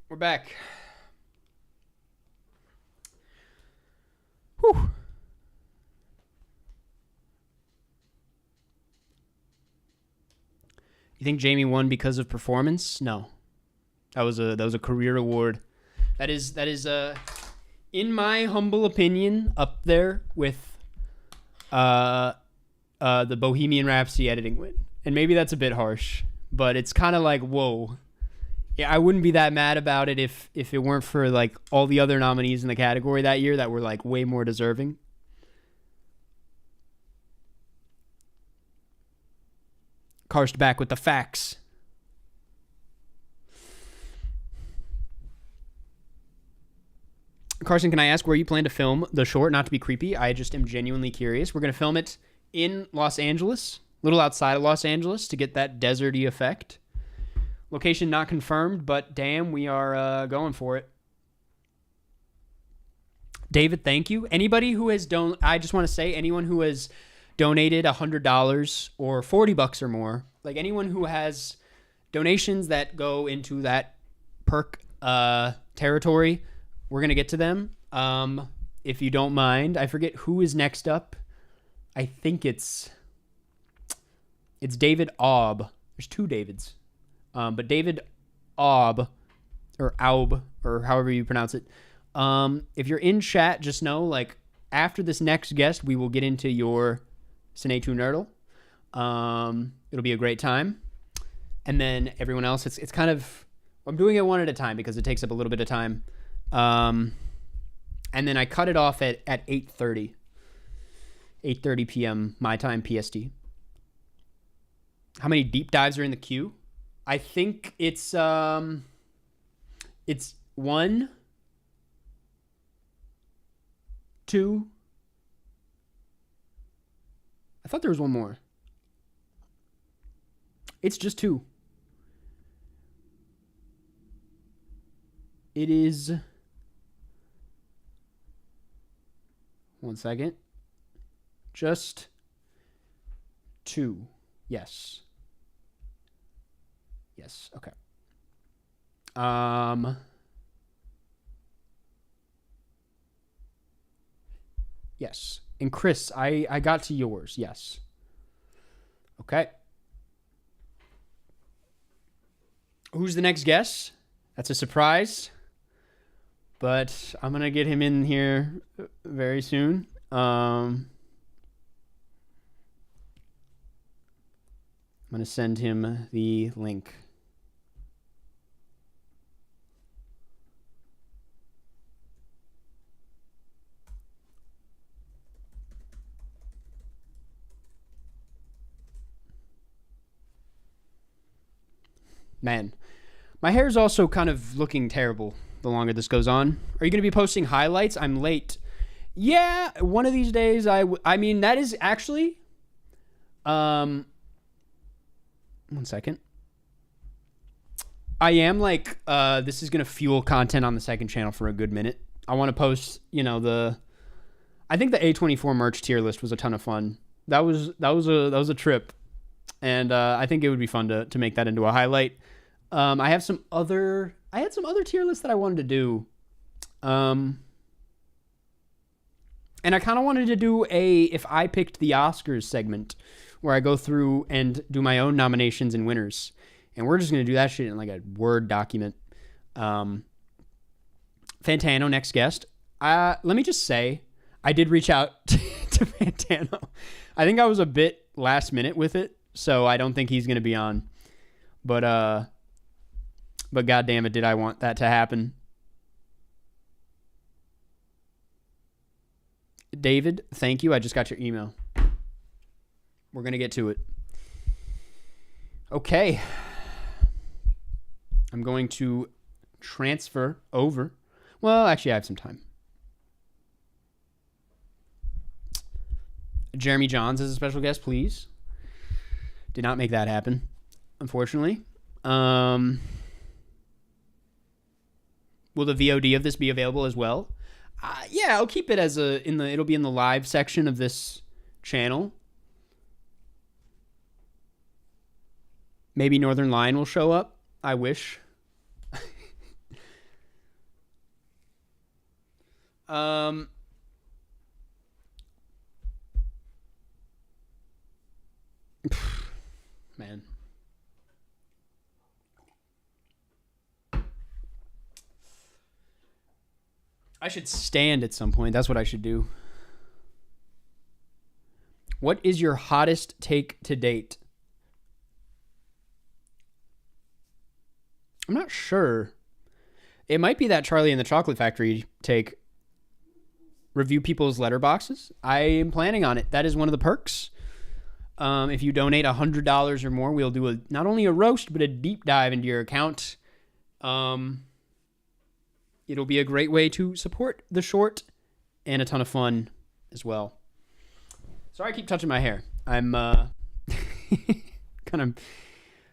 We're back. Whew. You think Jamie won because of performance? No. That was a career award. That is in my humble opinion up there with the Bohemian Rhapsody editing win. And maybe that's a bit harsh, but it's kind of like, whoa. Yeah, I wouldn't be that mad about it if it weren't for like all the other nominees in the category that year that were like way more deserving. Karst back with the facts. Karsten, can I ask where you plan to film the short? Not to be creepy, I just am genuinely curious. We're going to film it in Los Angeles, a little outside of Los Angeles to get that deserty effect. Location not confirmed, but damn, we are going for it. David, thank you. Anybody who has I just want to say, anyone who has donated $100 or $40 or more, like anyone who has donations that go into that perk territory, we're going to get to them. If you don't mind, I forget who is next up. I think it's David Aub. There's two Davids. But David Aub, or Aub, or however you pronounce it. If you're in chat, just know, like, after this next guest, we will get into your Cinenerdle. It'll be a great time. And then everyone else, it's kind of, I'm doing it one at a time because it takes up a little bit of time. And then I cut it off at 8:30 p.m. my time, PST. How many deep dives are in the queue? I think it's 1, 2. I thought there was one more. It's just 2. It is. One second. Just 2. Yes. Yes. Okay. Yes. And Chris, I got to yours. Yes. Okay. Who's the next guest? That's a surprise. But I'm going to get him in here very soon. I'm going to send him the link. Man, my hair is also kind of looking terrible the longer this goes on. Are you going to be posting highlights? I'm late. Yeah, one of these days I mean, that is actually... one second. I am like, this is going to fuel content on the second channel for a good minute. I want to post, I think the A24 merch tier list was a ton of fun. That was a trip. And I think it would be fun to make that into a highlight. I had some other tier lists that I wanted to do. And I kind of wanted to do if I picked the Oscars segment where I go through and do my own nominations and winners. And we're just going to do that shit in like a Word document. Fantano, next guest. Let me just say, I did reach out to Fantano. I think I was a bit last minute with it, so I don't think he's going to be on. But goddamn it, did I want that to happen. David, thank you. I just got your email. We're going to get to it. Okay. I'm going to transfer over. Well, actually, I have some time. Jeremy Johns is a special guest, please. Did not make that happen, unfortunately. Will the VOD of this be available as well? Yeah, I'll keep it as it'll be in the live section of this channel. Maybe Northern Lion will show up. I wish. Man. I should stand at some point. That's what I should do. What is your hottest take to date? I'm not sure. It might be that Charlie and the Chocolate Factory take. Review people's letterboxes. I am planning on it. That is one of the perks. If you donate $100 or more, we'll do not only a roast, but a deep dive into your account. It'll be a great way to support the short and a ton of fun as well. Sorry I keep touching my hair. I'm kind of...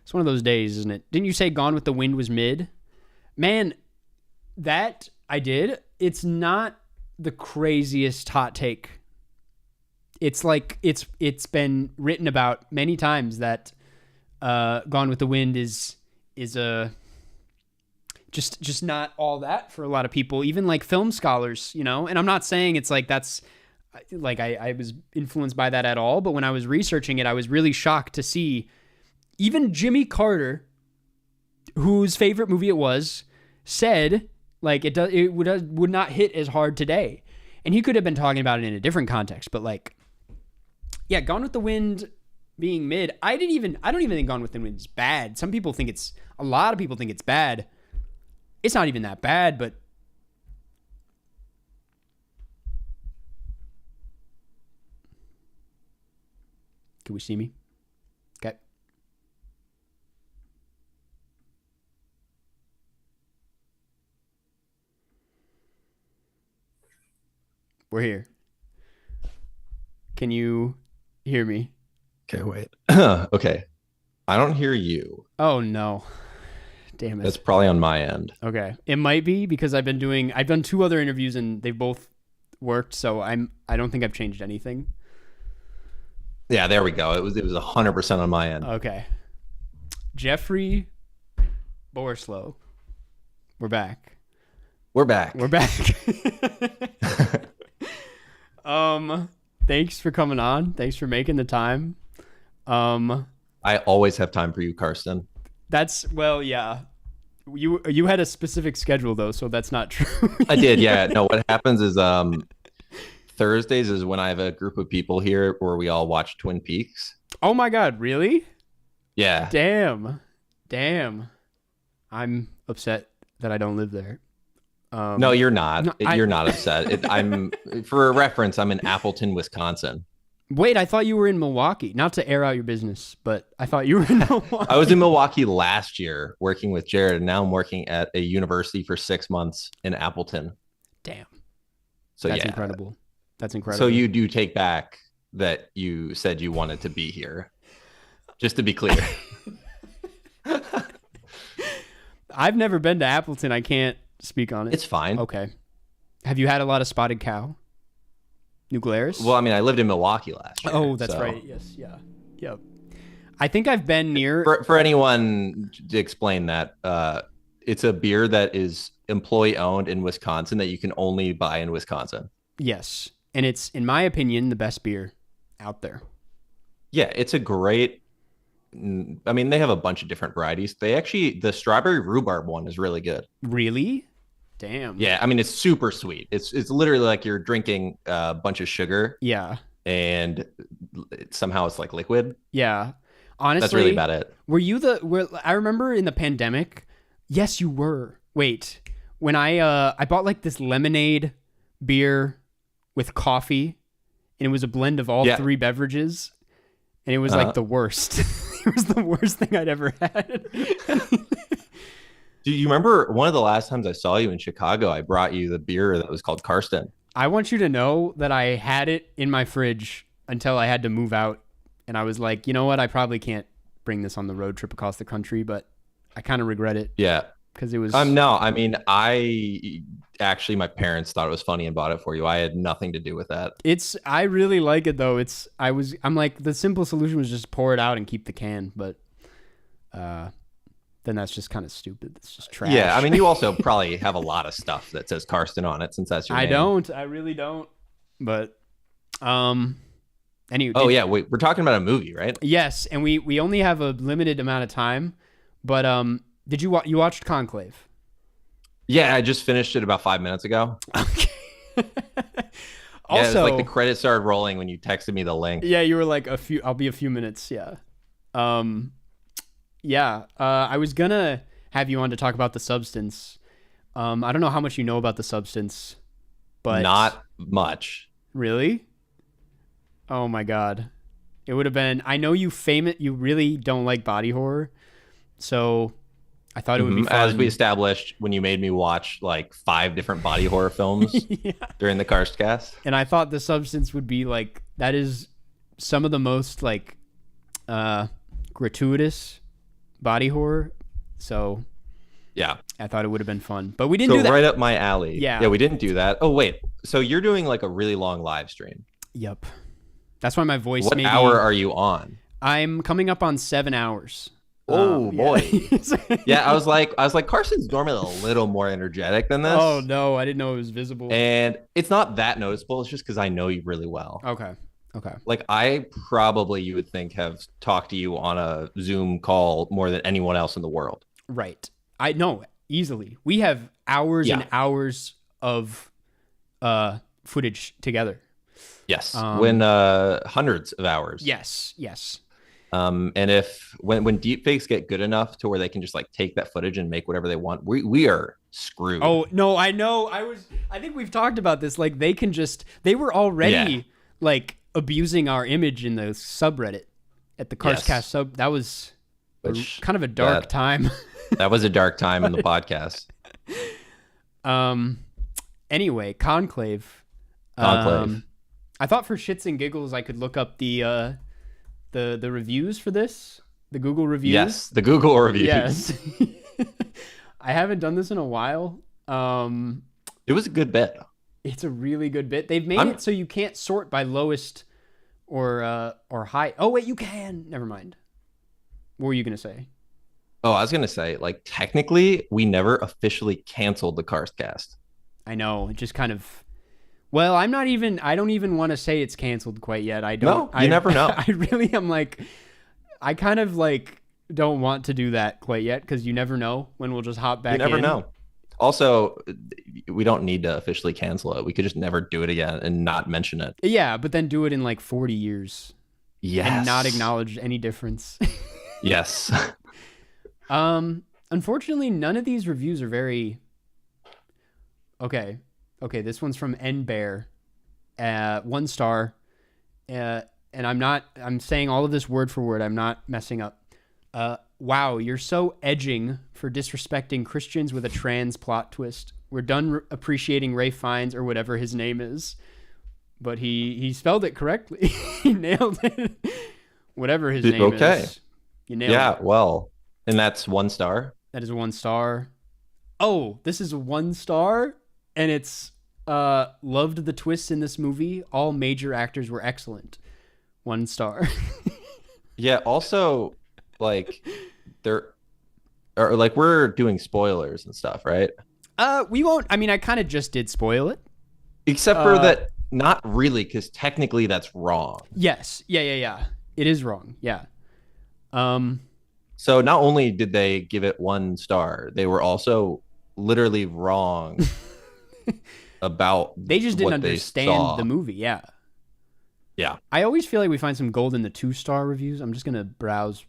It's one of those days, isn't it? Didn't you say Gone with the Wind was mid? Man, that I did. It's not the craziest hot take. It's like it's been written about many times that Gone with the Wind is a just not all that for a lot of people, even like film scholars, you know. And I'm not saying it's like that's like I was influenced by that at all, but when I was researching it, I was really shocked to see even Jimmy Carter, whose favorite movie it was, said like it would not hit as hard today. And he could have been talking about it in a different context, but like, yeah, Gone with the Wind being mid, I don't even think Gone with the Wind is bad. A lot of people think it's bad. It's not even that bad, but can we see me? Okay. We're here. Can you hear me? Okay, wait. Okay. I don't hear you. Oh, no. Damn it. That's probably on my end. Okay. It might be because I've done 2 other interviews and they've both worked, so I don't think I've changed anything. Yeah, there we go. It was 100% on my end. Okay. Jeffrey Borslow. We're back. We're back. Thanks for coming on. Thanks for making the time. I always have time for you, Karsten. Yeah. You had a specific schedule though, so that's not true. I did, yeah. No, what happens is Thursdays is when I have a group of people here where we all watch Twin Peaks. Oh my God, really? Yeah. Damn. I'm upset that I don't live there. No, you're not. You're not upset. I'm for a reference, I'm in Appleton, Wisconsin. Wait, I thought you were in Milwaukee. Not to air out your business, but I thought you were in Milwaukee. I was in Milwaukee last year working with Jared, and now I'm working at a university for 6 months in Appleton. Damn. So That's yeah. incredible. That's incredible. So you do take back that you said you wanted to be here. Just to be clear. I've never been to Appleton. I can't speak on it. It's fine. Okay. Have you had a lot of spotted cow? New Glarus? Well, I mean, I lived in Milwaukee last year. Oh, that's right. Yes. Yeah. Yep. I think I've been near. For anyone to explain that, it's a beer that is employee owned in Wisconsin that you can only buy in Wisconsin. Yes. And it's, in my opinion, the best beer out there. Yeah, it's a great. I mean, they have a bunch of different varieties. The strawberry rhubarb one is really good. Really? Damn. Yeah, I mean, it's super sweet. It's literally like you're drinking a bunch of sugar. Yeah. And somehow it's like liquid. Yeah. Honestly, that's really about it. I remember in the pandemic. Yes, you were. Wait, when I bought like this lemonade beer with coffee, and it was a blend of all 3 beverages, and it was like the worst. It was the worst thing I'd ever had. Do you remember one of the last times I saw you in Chicago, I brought you the beer that was called Karsten. I want you to know that I had it in my fridge until I had to move out. And I was like, you know what? I probably can't bring this on the road trip across the country, but I kind of regret it. Yeah. Because it was... No, I mean, my parents thought it was funny and bought it for you. I had nothing to do with that. I really like it though. I'm like, the simple solution was just pour it out and keep the can, but then that's just kind of stupid. It's just trash. Yeah, I mean, you also probably have a lot of stuff that says Karsten on it since that's your name. I really don't. But anyway. Oh yeah, wait, we're talking about a movie, right? Yes, and we only have a limited amount of time. But did you watched Conclave? Yeah, I just finished it about 5 minutes ago. Okay. Also, Also, like the credits started rolling when you texted me the link. Yeah, you were like I'll be a few minutes. Yeah. I was gonna have you on to talk about The Substance. I don't know how much you know about The Substance, but not much. Really? Oh my god. It would have been. I know you really don't like body horror, so I thought it would be fun. As we established when you made me watch like 5 different body horror films during the Karstcast. And I thought The Substance would be like, that is some of the most like gratuitous body horror. So yeah, I thought it would have been fun, but we didn't do that. Right up my alley. Yeah, we didn't do that. Oh wait, so you're doing like a really long live stream? Yep. That's why my voice. What hour are you on? I'm coming up on 7 hours. Oh boy. Yeah. I was like Karsten's normally a little more energetic than this. Oh no, I didn't know it was visible. And it's not that noticeable. It's just because I know you really well. Okay. Like I probably, you would think, have talked to you on a Zoom call more than anyone else in the world. Right. I know, easily. We have hours and hours of footage together. Yes. Hundreds of hours. Yes. And when deepfakes get good enough to where they can just like take that footage and make whatever they want, we are screwed. Oh no, I know. I think we've talked about this. Like they were already like abusing our image in the subreddit at the Karstcast sub. That was kind of a dark time. That was a dark time in the podcast. Anyway, Conclave. I thought for shits and giggles I could look up the reviews for this, the Google reviews. Yes, the Google reviews. Yes. I haven't done this in a while. It was a good bit. It's a really good bit. They've made it so you can't sort by lowest or high. Oh wait, you can. Never mind. What were you gonna say? Oh, I was gonna say, like, technically, we never officially canceled the Karstcast. I know. It just kind of. Well, I don't even want to say it's canceled quite yet. I don't. No, you never know. I really am like, I kind of like don't want to do that quite yet because you never know when we'll just hop back in. You never know. Also, we don't need to officially cancel it. We could just never do it again and not mention it. Yeah, but then do it in like 40 years. Yes. And not acknowledge any difference. Yes. Unfortunately, none of these reviews are very... Okay, this one's from NBear. 1 star. And I'm saying all of this word for word. I'm not messing up. Wow, you're so edging for disrespecting Christians with a trans plot twist. We're done appreciating Ray Fiennes or whatever his name is. But he spelled it correctly. He nailed it. Whatever his name is. You nailed it. Yeah, well, and that's 1 star? That is 1 star. Oh, this is 1 star? And it's loved the twists in this movie. All major actors were excellent. 1 star. Yeah, also, like, we're doing spoilers and stuff, right? We won't. I mean, I kind of just did spoil it. Except for that, not really, because technically that's wrong. Yes. Yeah. It is wrong. Yeah. So not only did they give it 1 star, they were also literally wrong about they just didn't understand the movie. Yeah. I always feel like we find some gold in the 2-star reviews. I'm just gonna browse.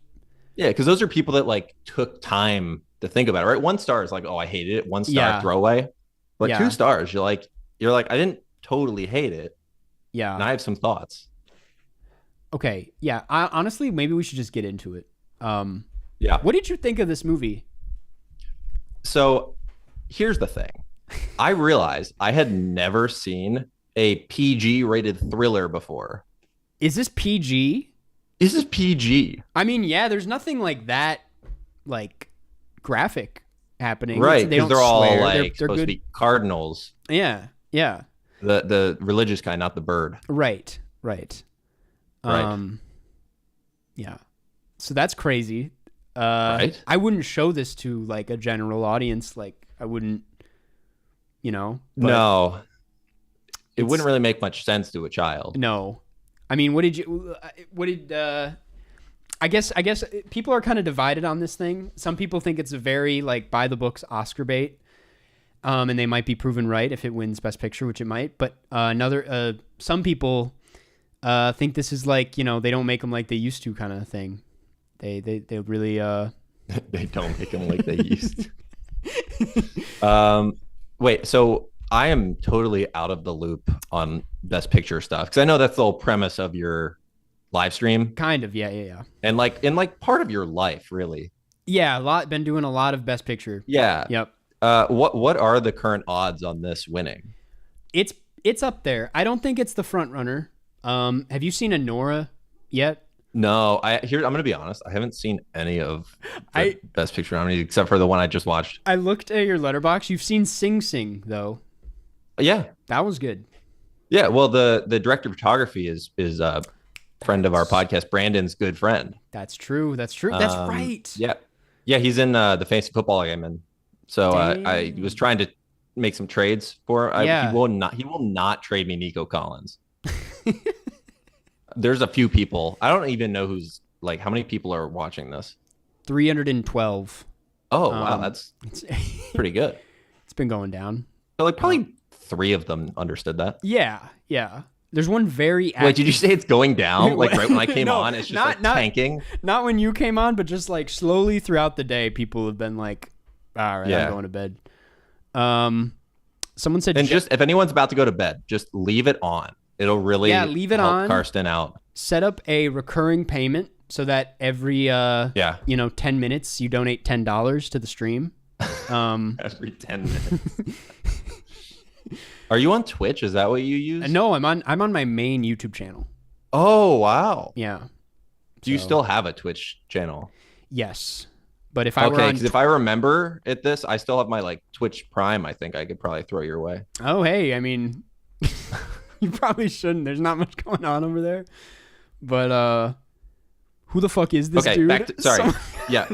Yeah, because those are people that like took time to think about it, right? 1 star is like, oh, I hated it. 1 star throwaway. But 2 stars, you're like, I didn't totally hate it. Yeah. And I have some thoughts. Okay. Yeah. Honestly, maybe we should just get into it. Yeah. What did you think of this movie? So here's the thing. I realized I had never seen a PG rated thriller before. Is this PG? This is PG. I mean, yeah, there's nothing like that, like graphic happening. Right. They don't they're all swear. like they're supposed good. to be cardinals. Yeah. The religious kind, not the bird. Right. Right. Yeah. So that's crazy. Right. I wouldn't show this to like a general audience. Like I wouldn't, but no, it wouldn't really make much sense to a child. No, I mean, what did I guess people are kind of divided on this thing. Some people think it's a very like by the books Oscar bait. And they might be proven right if it wins Best Picture, which it might. But some people think this is like, they don't make them like they used to kind of thing. They really they don't make them like they used to. Wait, so I am totally out of the loop on Best Picture stuff because I know that's the whole premise of your live stream. Kind of, yeah. And like in like part of your life, really. Yeah, been doing a lot of Best Picture. Yeah. Yep. What are the current odds on this winning? It's up there. I don't think it's the front runner. Have you seen Anora yet? No, I'm gonna be honest. I haven't seen any of the Best Picture nominees except for the one I just watched. I looked at your Letterboxd. You've seen Sing Sing though. Yeah, that was good. Yeah, well, the director of photography is a friend of our podcast, Brandon's good friend. That's true. That's right. Yeah. He's in the fantasy football game, and so I was trying to make some trades for him. He will not trade me Nico Collins. There's a few people. I don't even know who's like how many people are watching this. 312. Oh wow, that's pretty good. It's been going down. So like probably 3 of them understood that. Yeah. There's one very active... Wait, did you say it's going down? Like right when I came on, it's just tanking? Not when you came on, but just like slowly throughout the day, people have been like, all right, I'm going to bed. Someone said... And just if anyone's about to go to bed, just leave it on. It'll really leave it help on. Karsten out. Set up a recurring payment so that every 10 minutes you donate $10 to the stream. Every 10 minutes. Are you on Twitch? Is that what you use? No, I'm on my main YouTube channel. Oh wow. Yeah. Do you still have a Twitch channel? Yes. But if I were on... because if I remember I still have my like Twitch Prime. I think I could probably throw your way. Oh hey, I mean, you probably shouldn't. There's not much going on over there. But who the fuck is this dude? Sorry. Yeah.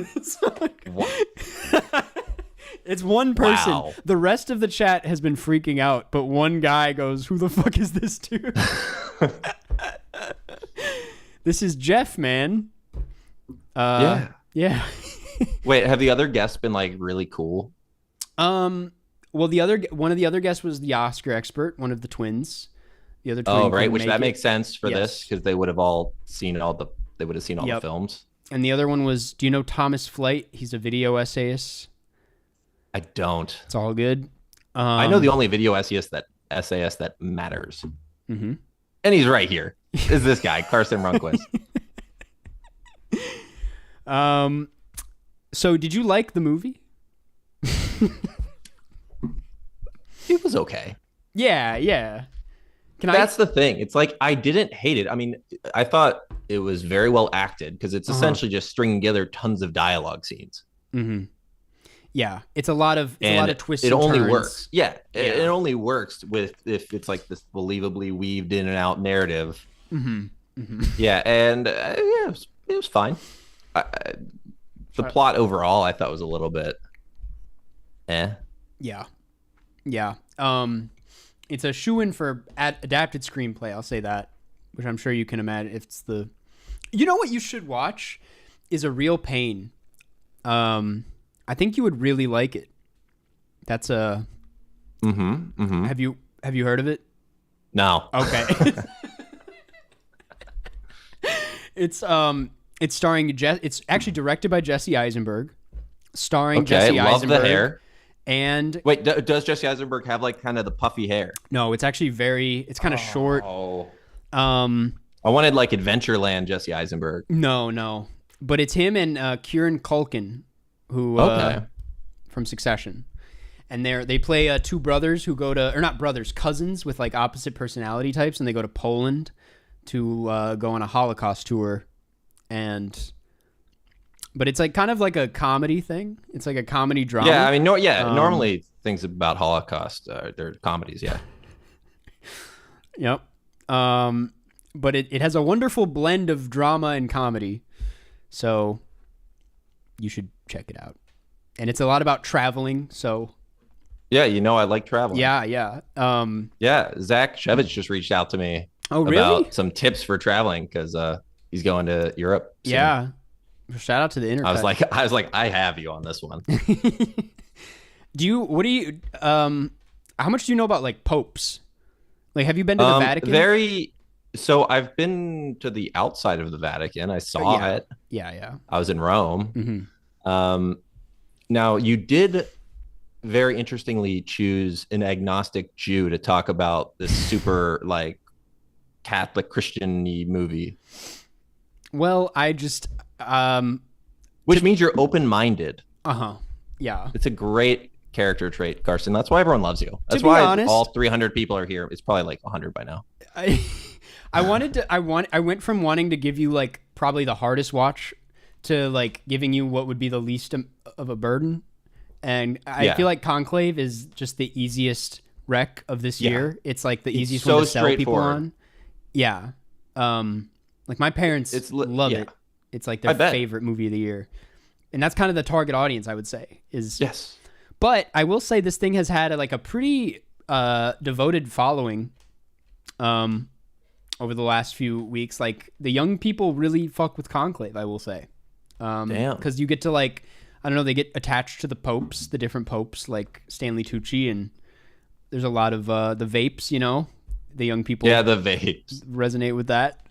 It's one person. Wow. The rest of the chat has been freaking out, but one guy goes, "Who the fuck is this dude?" This is Jeff, man. Yeah. Wait, have the other guests been like really cool? Well, one of the other guests was the Oscar expert, one of the twins. The other twin. Oh, right, which that makes sense for this because they would have all seen the films. And the other one was, do you know Thomas Flight? He's a video essayist. I don't. It's all good. I know the only video essayist that matters. Mm-hmm. And he's right here. Is this guy, Karsten Runquist. So did you like the movie? It was okay. Yeah. That's the thing. It's like, I didn't hate it. I mean, I thought it was very well acted because it's essentially just stringing together tons of dialogue scenes. Mm-hmm. Yeah, it's a lot of twists. It and only turns. works. Yeah, it only works if it's like this believably weaved in and out narrative. Mm-hmm. Mm-hmm. Yeah, and it was fine. The plot overall, I thought was a little bit, Yeah. It's a shoo-in for adapted screenplay. I'll say that, which I'm sure you can imagine. It's the, you know what you should watch is A Real Pain. I think you would really like it. That's a. Mm-hmm. Have you heard of it? No. Okay. It's starring it's actually directed by Jesse Eisenberg, starring Jesse Eisenberg. Love the hair. And wait, does Jesse Eisenberg have like kind of the puffy hair? No, it's actually it's kind of short. Oh. I wanted like Adventureland Jesse Eisenberg. No, but it's him and Kieran Culkin, who from Succession, and they play two brothers who go to, or not brothers, cousins with like opposite personality types, and they go to Poland to go on a Holocaust tour, but it's like kind of like a comedy thing. It's like a comedy drama. Yeah, I mean, normally things about Holocaust, they're comedies. Yeah. Yep. But it has a wonderful blend of drama and comedy. So you should check it out. And it's a lot about traveling, so Yeah, I like traveling. yeah. Yeah, Zach Shevich just reached out to me. Oh, really? About some tips for traveling because he's going to Europe soon. Yeah. Shout out to the Intercut. I was like, I have you on this one. How much do you know about like popes? Like, have you been to the Vatican? So I've been to the outside of the Vatican. I saw it. Yeah. I was in Rome. Mm-hmm. Now you did very interestingly choose an agnostic Jew to talk about this super like Catholic Christian-y movie. Well, I just which means you're open-minded. Yeah. It's a great character trait, Karsten. That's why everyone loves you. That's why honest, all 300 people are here. It's probably like 100 by now. I went from wanting to give you like probably the hardest watch to like giving you what would be the least of a burden. And I feel like Conclave is just the easiest rec of this year. It's like the easiest one to sell people on. Yeah. Like my parents love it. It's like their favorite movie of the year. And that's kind of the target audience, I would say. Yes. But I will say this thing has had a pretty devoted following over the last few weeks. Like the young people really fuck with Conclave, I will say. Damn. Because you get to like, I don't know, they get attached to the popes, the different popes, like Stanley Tucci, and there's a lot of the vapes, the young people. Yeah, the vapes resonate with that.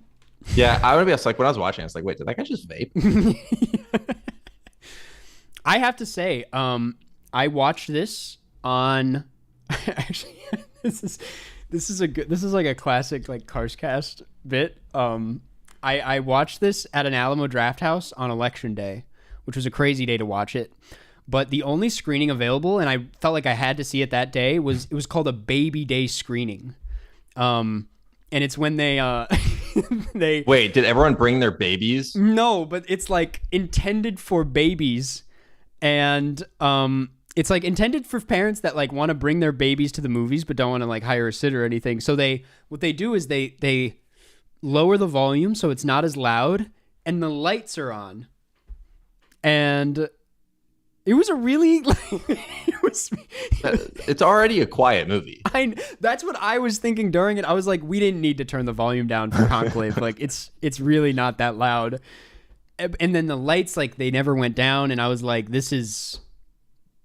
Yeah, I would be like when I was watching, I was like, wait, did that guy just vape? I have to say, I watched this on. Actually, this is like a classic like Carscast bit. I watched this at an Alamo Draft House on Election Day, which was a crazy day to watch it. But the only screening available, and I felt like I had to see it that day, was called a Baby Day screening. And it's when they Wait, did everyone bring their babies? No, but it's like intended for babies, and it's like intended for parents that like want to bring their babies to the movies but don't want to like hire a sitter or anything. So what they do is they lower the volume so it's not as loud, and the lights are on. And it was a really it's already a quiet movie. That's what I was thinking during it. I was like, we didn't need to turn the volume down for Conclave. Like it's really not that loud. And then the lights, like they never went down, and I was like, this is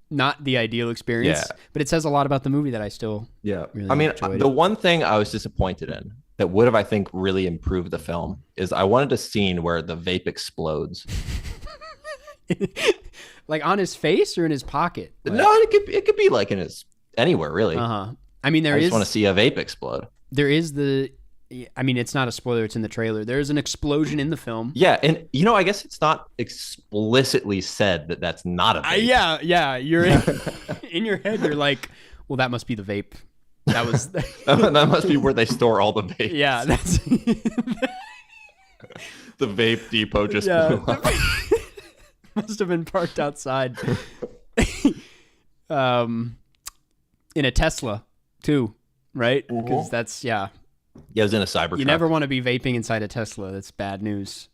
not the ideal experience. Yeah. But it says a lot about the movie that I still really enjoyed. The one thing I was disappointed in that would have, I think, really improved the film is I wanted a scene where the vape explodes. Like on his face or in his pocket? Like, no, it could be like in his anywhere really. I mean, I just want to see a vape explode. There is it's not a spoiler, it's in the trailer. There's an explosion in the film. Yeah, and I guess it's not explicitly said that that's not a vape. Yeah. You're in your head, you're like, well, that must be the vape. That was that must be where they store all the vapes. Yeah, that's the vape depot just blew up. Must have been parked outside. In a Tesla too, right? Because that's Yeah, it was in a Cybertruck. You never want to be vaping inside a Tesla. That's bad news.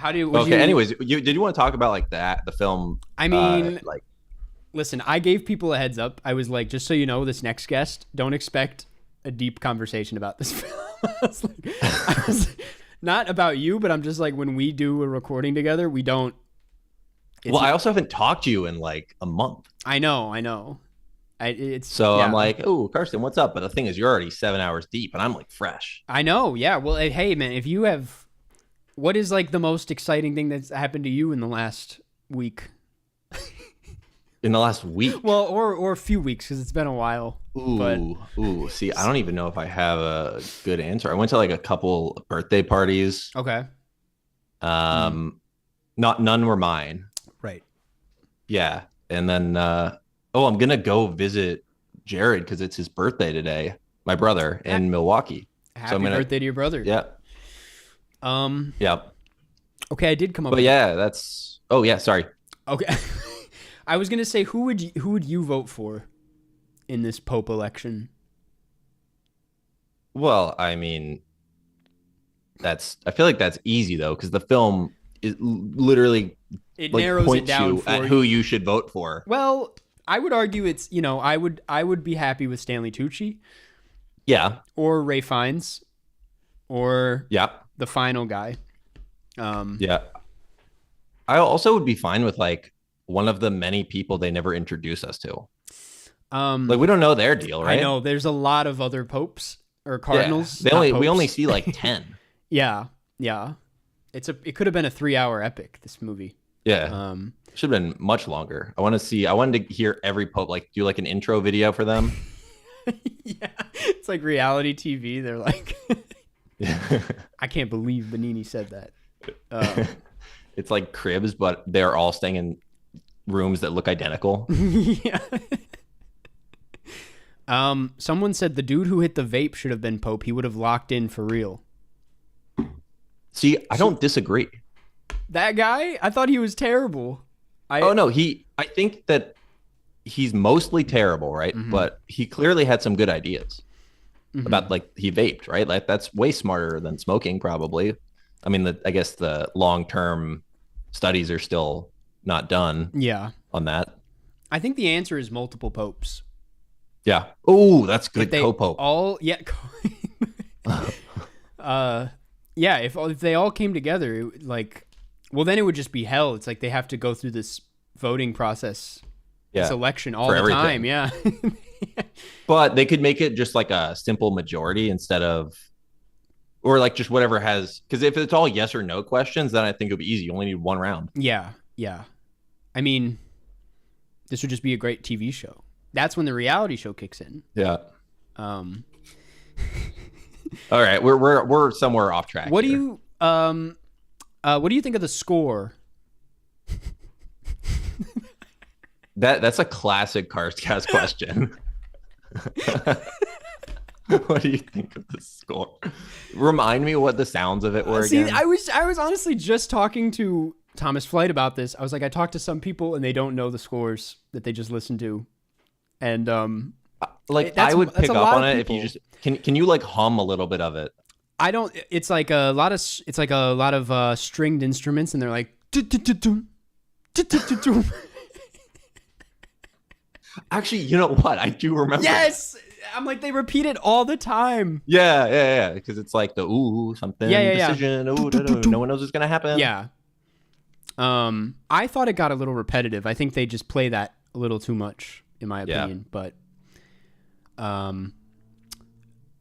Anyways, did you want to talk about like the film? I mean, listen, I gave people a heads up. I was like, just so you know, this next guest, don't expect a deep conversation about this film. I was not about you, but I'm just like, when we do a recording together, we don't. I also haven't talked to you in like a month. I know. I'm like, oh, Karsten, what's up? But the thing is, you're already 7 hours deep, and I'm like fresh. I know. Yeah. Well, hey, man, if you have, what is like the most exciting thing that's happened to you in the last week? In the last week? Well, or a few weeks, because it's been a while. Ooh. See, I don't even know if I have a good answer. I went to like a couple birthday parties. Okay. None were mine. Right. Yeah, and then I'm gonna go visit Jared because it's his birthday today. My brother in Milwaukee. Happy birthday to your brother. Yeah. Yeah. Okay, I did come up. But yeah, that's. Oh yeah, sorry. Okay. I was gonna say, who would you vote for in this Pope election? Well, I mean, I feel like that's easy though, because the film literally It like narrows it points down you for at who you should vote for. Well, I would argue it's, I would be happy with Stanley Tucci Yeah. or Ray Fiennes or Yeah. the final guy. Yeah. I also would be fine with like one of the many people they never introduce us to. Like we don't know their deal, right? I know there's a lot of other popes or cardinals. Yeah. We popes. only see like 10. Yeah. It could have been a 3-hour epic, this movie. Yeah. Should have been much longer. I wanted to hear every pope, like do like an intro video for them. Yeah. It's like reality TV. They're like, I can't believe Benini said that. It's like cribs, but they're all staying in rooms that look identical. Yeah. Someone said the dude who hit the vape should have been Pope. He would have locked in for real. See, I don't disagree. That guy? I thought he was terrible. No, I think that he's mostly terrible, right? Mm-hmm. But he clearly had some good ideas about like he vaped, right? Like that's way smarter than smoking, probably. I mean, I guess the long-term studies are still not done. Yeah. On that. I think the answer is multiple popes. Yeah. Oh, that's good. If Co-pope. Yeah, if they all came together, then it would just be hell. It's like they have to go through this voting process, this election all the time. Yeah. But they could make it just like a simple majority instead of, or like just whatever has, because if it's all yes or no questions, then I think it would be easy. You only need one round. Yeah. I mean, this would just be a great TV show. That's when the reality show kicks in. Yeah. All right, we're somewhere off track. What do you think of the score? That's a classic Karstcast question. What do you think of the score? Remind me what the sounds of it were again. I was honestly just talking to Thomas Flight about this. I was like, I talked to some people and they don't know the scores that they just listened to, and I would pick up on it if you just can you like hum a little bit of it? I don't. It's like a lot of stringed instruments, and they're like. Actually, you know what? I do remember. Yes, I'm like they repeat it all the time. Yeah. Because it's like the something decision. Ooh, no one knows what's gonna happen. Yeah. I thought it got a little repetitive. I think they just play that a little too much, in my opinion. But,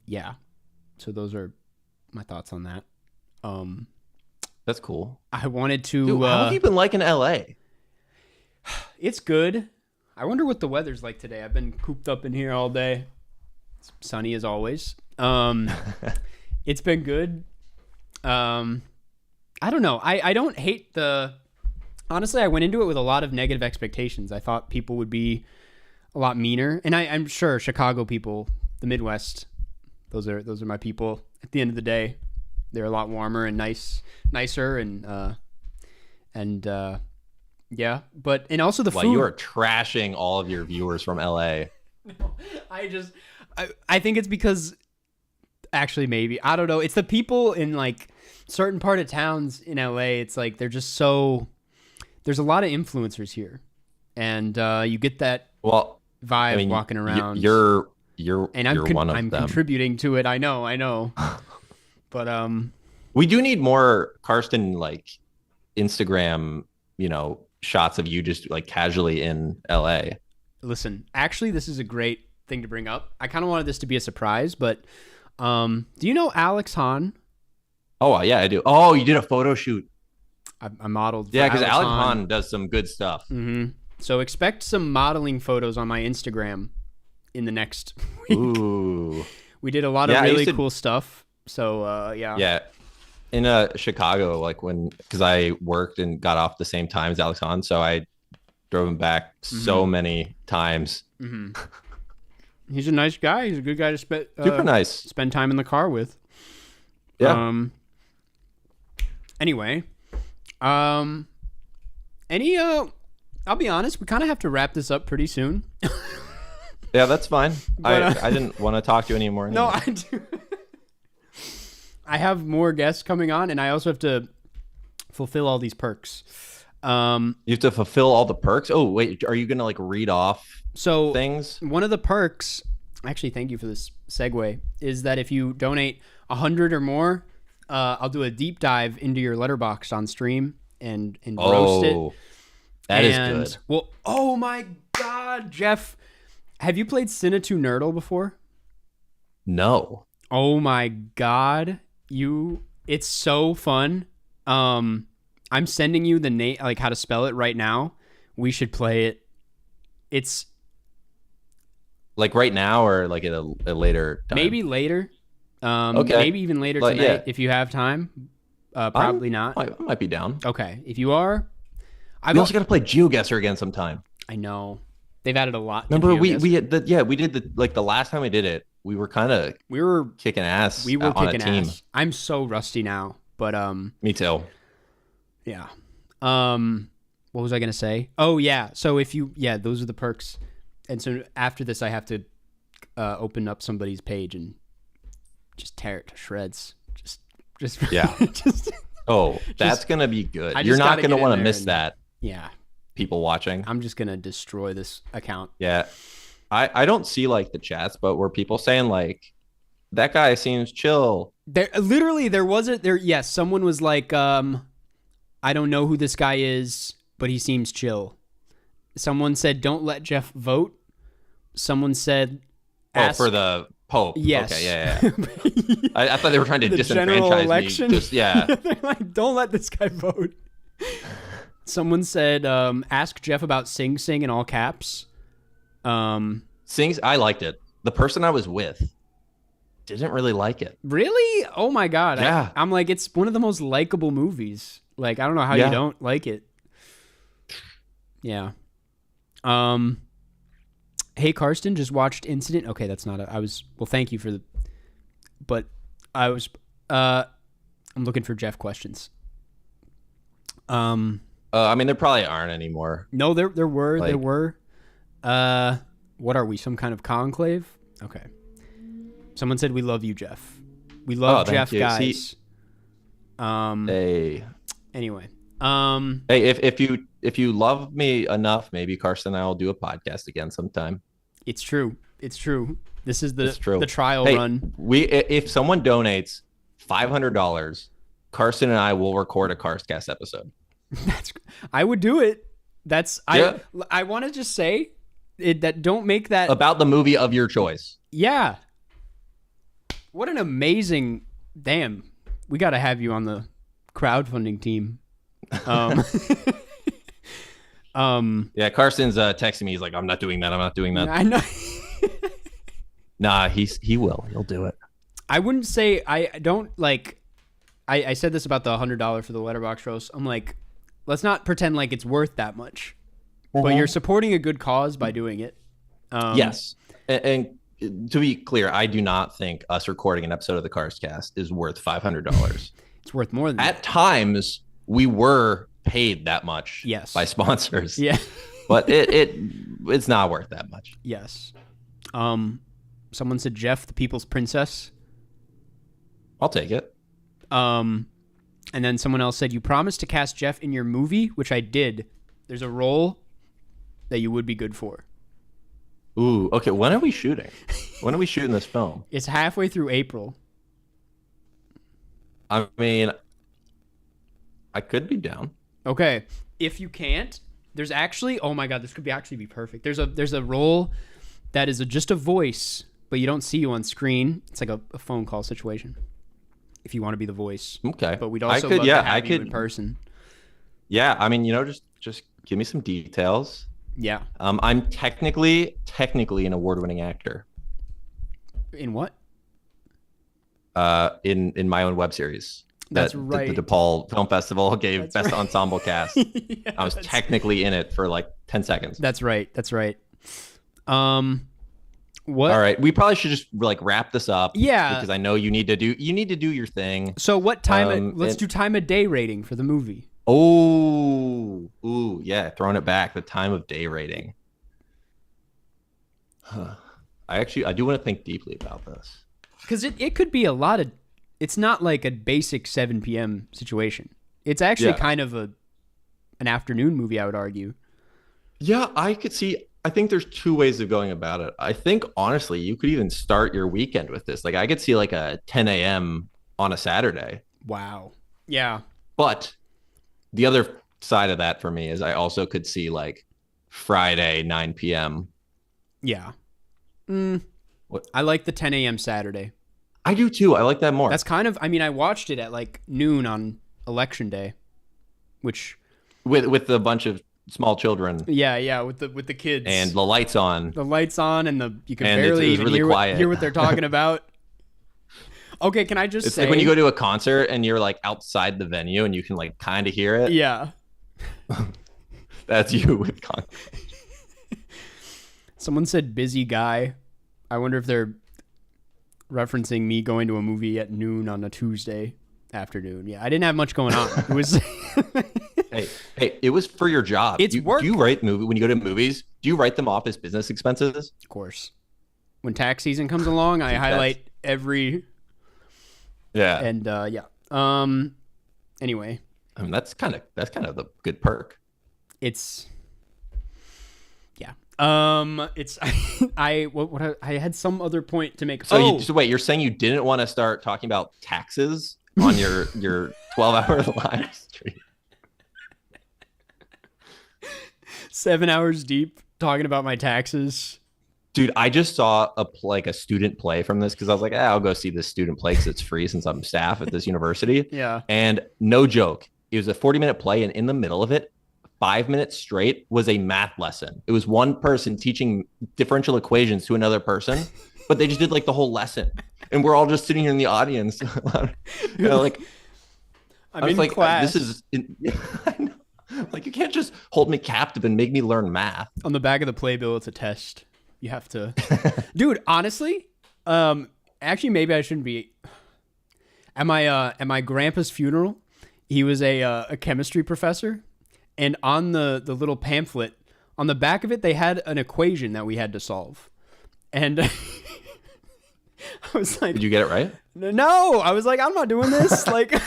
yeah. So those are my thoughts on that. That's cool. I wanted to. Dude, how have you been liking LA? It's good. I wonder what the weather's like today. I've been cooped up in here all day. It's sunny as always. It's been good. I don't know. I don't hate the. Honestly, I went into it with a lot of negative expectations. I thought people would be a lot meaner, and I'm sure Chicago people, the Midwest, those are my people. At the end of the day, they're a lot warmer and nicer, and yeah. But and also the food. You are trashing all of your viewers from LA. No, I think it's because actually maybe I don't know. It's the people in like certain part of towns in LA. It's like they're just so. There's a lot of influencers here, and you get that vibe walking around. You're one of them. I'm contributing to it. I know. But we do need more Karsten like Instagram, shots of you just like casually in LA. Listen, actually, this is a great thing to bring up. I kind of wanted this to be a surprise, but do you know Alex Hahn? Oh yeah, I do. Oh, you did a photo shoot. I modeled. Yeah, because Alex Hahn does some good stuff. Mm-hmm. So expect some modeling photos on my Instagram in the next week. Ooh. We did a lot of really cool stuff. So yeah. Yeah. In Chicago, like because I worked and got off the same time as Alex Hahn, so I drove him back so many times. Mm-hmm. He's a nice guy. He's a good guy to super nice. Spend time in the car with. Yeah. Anyway, I'll be honest, we kind of have to wrap this up pretty soon. Yeah, that's fine. But, I didn't want to talk to you anymore. No, I do. I have more guests coming on, and I also have to fulfill all these perks. You have to fulfill all the perks. Oh wait, are you gonna like read off things? One of the perks, actually, thank you for this segue, is that if you donate 100 or more, I'll do a deep dive into your Letterboxd on stream and roast it. That is good. Well, oh my God, Jeff, have you played Cinenerdle before? No. Oh my God, it's so fun. I'm sending you the name, like how to spell it right now. We should play it. It's like right now or like at a later time? Maybe later. Okay. Maybe even later tonight if you have time. Probably not. I might be down. Okay. If you are, we also got to play GeoGuessr again sometime. I know. They've added a lot. Remember we did the last time we did it, we were kicking ass. We were on kicking a team. ass. I'm so rusty now, but me too. Yeah. What was I gonna say? Oh yeah. So those are the perks. And so after this, I have to open up somebody's page and just tear it to shreds. Just yeah. That's gonna be good. You're not gonna want to miss that. Yeah. People watching. I'm just gonna destroy this account. Yeah. I don't see like the chats, but were people saying like that guy seems chill? Someone was like, I don't know who this guy is, but he seems chill. Someone said, don't let Jeff vote. Someone said, for the Pope. Yes. Okay, yeah. I thought they were trying to disenfranchise election. Me. They're like, don't let this guy vote. Someone said, ask Jeff about Sing Sing in all caps. Sings, I liked it. The person I was with didn't really like it. Really? Oh my God. Yeah. I'm like, it's one of the most likable movies. Like, I don't know how you don't like it. Yeah. Hey, Karsten, just watched Incident. Okay, that's not thank you for the, but I'm looking for Jeff questions. I mean, there probably aren't anymore. No, there were. What are we, some kind of conclave? Okay. Someone said, we love you, Jeff. We love Jeff, guys. Hey. Anyway. Hey, if you love me enough, maybe Karsten and I will do a podcast again sometime. It's true. This is the trial run. If someone donates $500, Karsten and I will record a Karstcast episode. I would do it. I want to just say that don't make that about the movie of your choice. Yeah. What an amazing we got to have you on the crowdfunding team. Yeah, Karsten's texting me. He's like, I'm not doing that. I know. Nah, he will. He'll do it. I wouldn't say I don't like. I said this about the $100 for the Letterboxd roast. I'm like, let's not pretend like it's worth that much. But you're supporting a good cause by doing it. Yes, and to be clear, I do not think us recording an episode of the Karstcast is worth $500. It's worth more than that. At times, we were paid that much. Yes. By sponsors. Yeah. But it's not worth that much. Yes. Someone said Jeff, the People's Princess. I'll take it. And then someone else said, you promised to cast Jeff in your movie, which I did. There's a role that you would be good for. Ooh, okay. When are we shooting? When are we shooting this film? It's halfway through April. I mean, I could be down. Okay. If you can't, there's actually, oh my God, this could actually be perfect. There's a role that is just a voice, but you don't see you on screen. It's like a phone call situation. If you want to be the voice. Okay. But we'd also love to have you in person. Yeah, I mean, just give me some details. Yeah. I'm technically an award-winning actor. In what? In my own web series. That's right. The DePaul Film Festival gave Best Ensemble Cast. Yeah, I was technically in it for like 10 seconds. That's right. What? All right, we probably should just like wrap this up. Yeah, because I know you need to do your thing. So what time? Let's do time of day rating for the movie. Oh, ooh, yeah, throwing it back. The time of day rating. I do want to think deeply about this because it could be a lot of. It's not like a basic 7 p.m. situation. It's actually kind of an afternoon movie, I would argue. Yeah, I could see. I think there's two ways of going about it. I think, honestly, you could even start your weekend with this. Like, I could see like a 10 a.m. on a Saturday. Wow. Yeah. But the other side of that for me is I also could see like Friday, 9 p.m. Yeah. I like the 10 a.m. Saturday. I do too. I like that more. That's kind of, I mean, I watched it at like noon on election day, which with a bunch of small children. Yeah, with the kids and the lights on. And you can barely even really hear what they're talking about. Okay, can I just say, like when you go to a concert and you're like outside the venue and you can like kind of hear it. Yeah. That's you with concert. Someone said busy guy. I wonder if they're referencing me going to a movie at noon on a Tuesday afternoon. Yeah, I didn't have much going on. It was Hey, it was for your job. It's work. Do you write when you go to movies? Do you write them off as business expenses? Of course. When tax season comes along, I highlight every. Yeah. And anyway. I mean, that's kind of the good perk. It's. Yeah. It's I had some other point to make. So wait, you're saying you didn't want to start talking about taxes on your 12-hour live stream? 7 hours deep talking about my taxes. Dude, I just saw a student play from this because I was like, I'll go see this student play because it's free since I'm staff at this university. Yeah. And no joke, it was a 40-minute play, and in the middle of it, 5 minutes straight was a math lesson. It was one person teaching differential equations to another person, but they just did like the whole lesson, and we're all just sitting here in the audience. Like, I'm in like, class. I know. Like, you can't just hold me captive and make me learn math. On the back of the playbill, it's a test. You have to, dude. Honestly, actually, maybe I shouldn't be. At my grandpa's funeral, he was a chemistry professor, and on the little pamphlet on the back of it, they had an equation that we had to solve, and I was like, "Did you get it right?" No, I was like, "I'm not doing this." Like,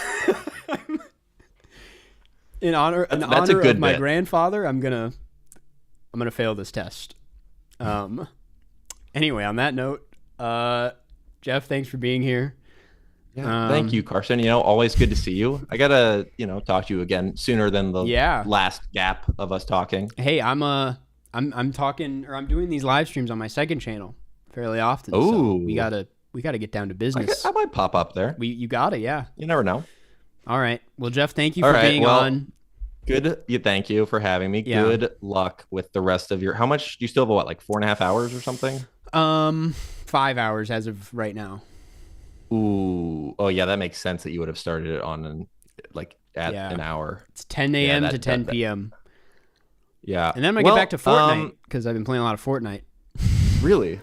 in honor of my grandfather, I'm gonna fail this test. Anyway, on that note, Jeff, thanks for being here. Yeah, thank you, Karsten. Always good to see you. I gotta, talk to you again sooner than the last gap of us talking. Hey, I'm talking, or I'm doing these live streams on my second channel fairly often. Oh, so we gotta get down to business. I might pop up there. You gotta, yeah. You never know. All right. Well, Jeff, thank you for being on. Good. Thank you for having me. Yeah. Good luck with the rest of your. How much do you still have? Like 4.5 hours or something? 5 hours as of right now. Ooh. Oh yeah, that makes sense that you would have started it on an hour. It's 10 a.m. to 10 p.m. Yeah. And then I'm gonna get back to Fortnite because I've been playing a lot of Fortnite. Really?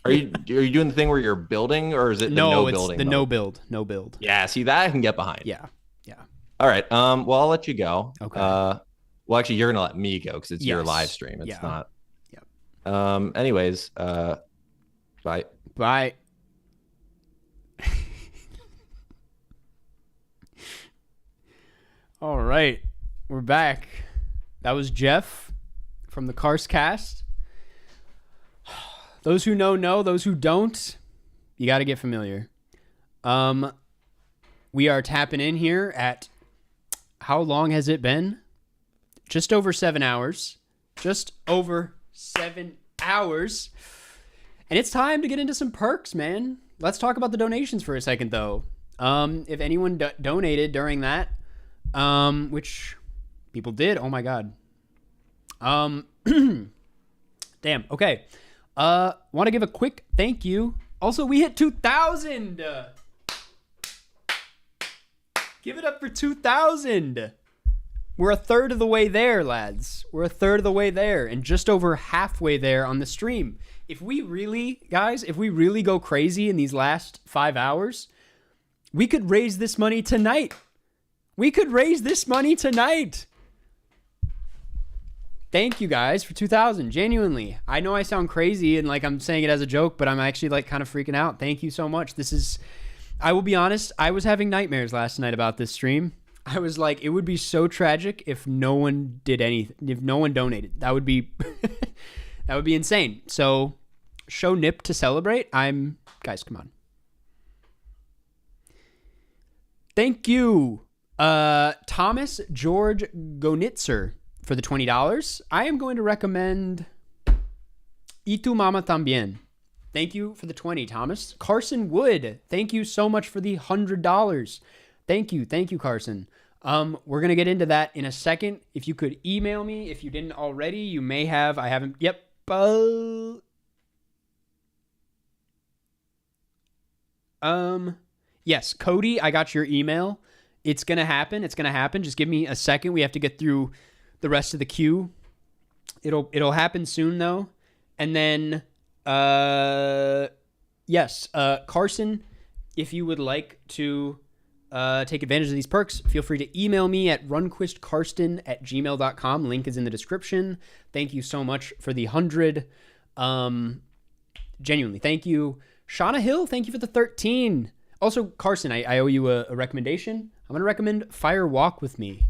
Are you doing the thing where you're building, or is it no building? The no build. Yeah. See, that I can get behind. Yeah. All right. Well, I'll let you go. Okay. Well, actually, you're gonna let me go because it's your live stream. It's not. Yeah. Anyways. Bye. Bye. All right, we're back. That was Jeff from the Karstcast. Those who know. Those who don't, you got to get familiar. We are tapping in here at. How long has it been? Just over 7 hours. And it's time to get into some perks, man. Let's talk about the donations for a second, though. If anyone donated during that, which people did. Oh, my God. Damn. Okay. Want to give a quick thank you. Also, we hit 2,000. Give it up for 2,000. We're a third of the way there, lads. We're a third of the way there and just over halfway there on the stream. If we really go crazy in these last 5 hours, we could raise this money tonight. Thank you guys for 2,000. Genuinely. I know I sound crazy and like I'm saying it as a joke, but I'm actually like kind of freaking out. Thank you so much. I will be honest, I was having nightmares last night about this stream. I was like, it would be so tragic if no one did anything, if no one donated. That would be that would be insane. So show Nip to celebrate. Guys, come on. Thank you, Thomas George Gonitzer, for the $20. I am going to recommend Y Tu Mama Tambien. Thank you for the 20, Thomas. Carson Wood, thank you so much for the $100. Thank you, Carson. We're gonna get into that in a second. If you could email me, if you didn't already, you may have. I haven't. Yep. Yes, Cody, I got your email. It's gonna happen. Just give me a second. We have to get through the rest of the queue. It'll happen soon though. And then yes, Carson, if you would like to take advantage of these perks, feel free to email me at runquistkarsten@gmail.com. Link is in the description. Thank you so much for the 100. Genuinely, thank you. Shauna Hill, thank you for the 13. Also, Carson, I owe you a recommendation. I'm going to recommend Fire Walk with Me.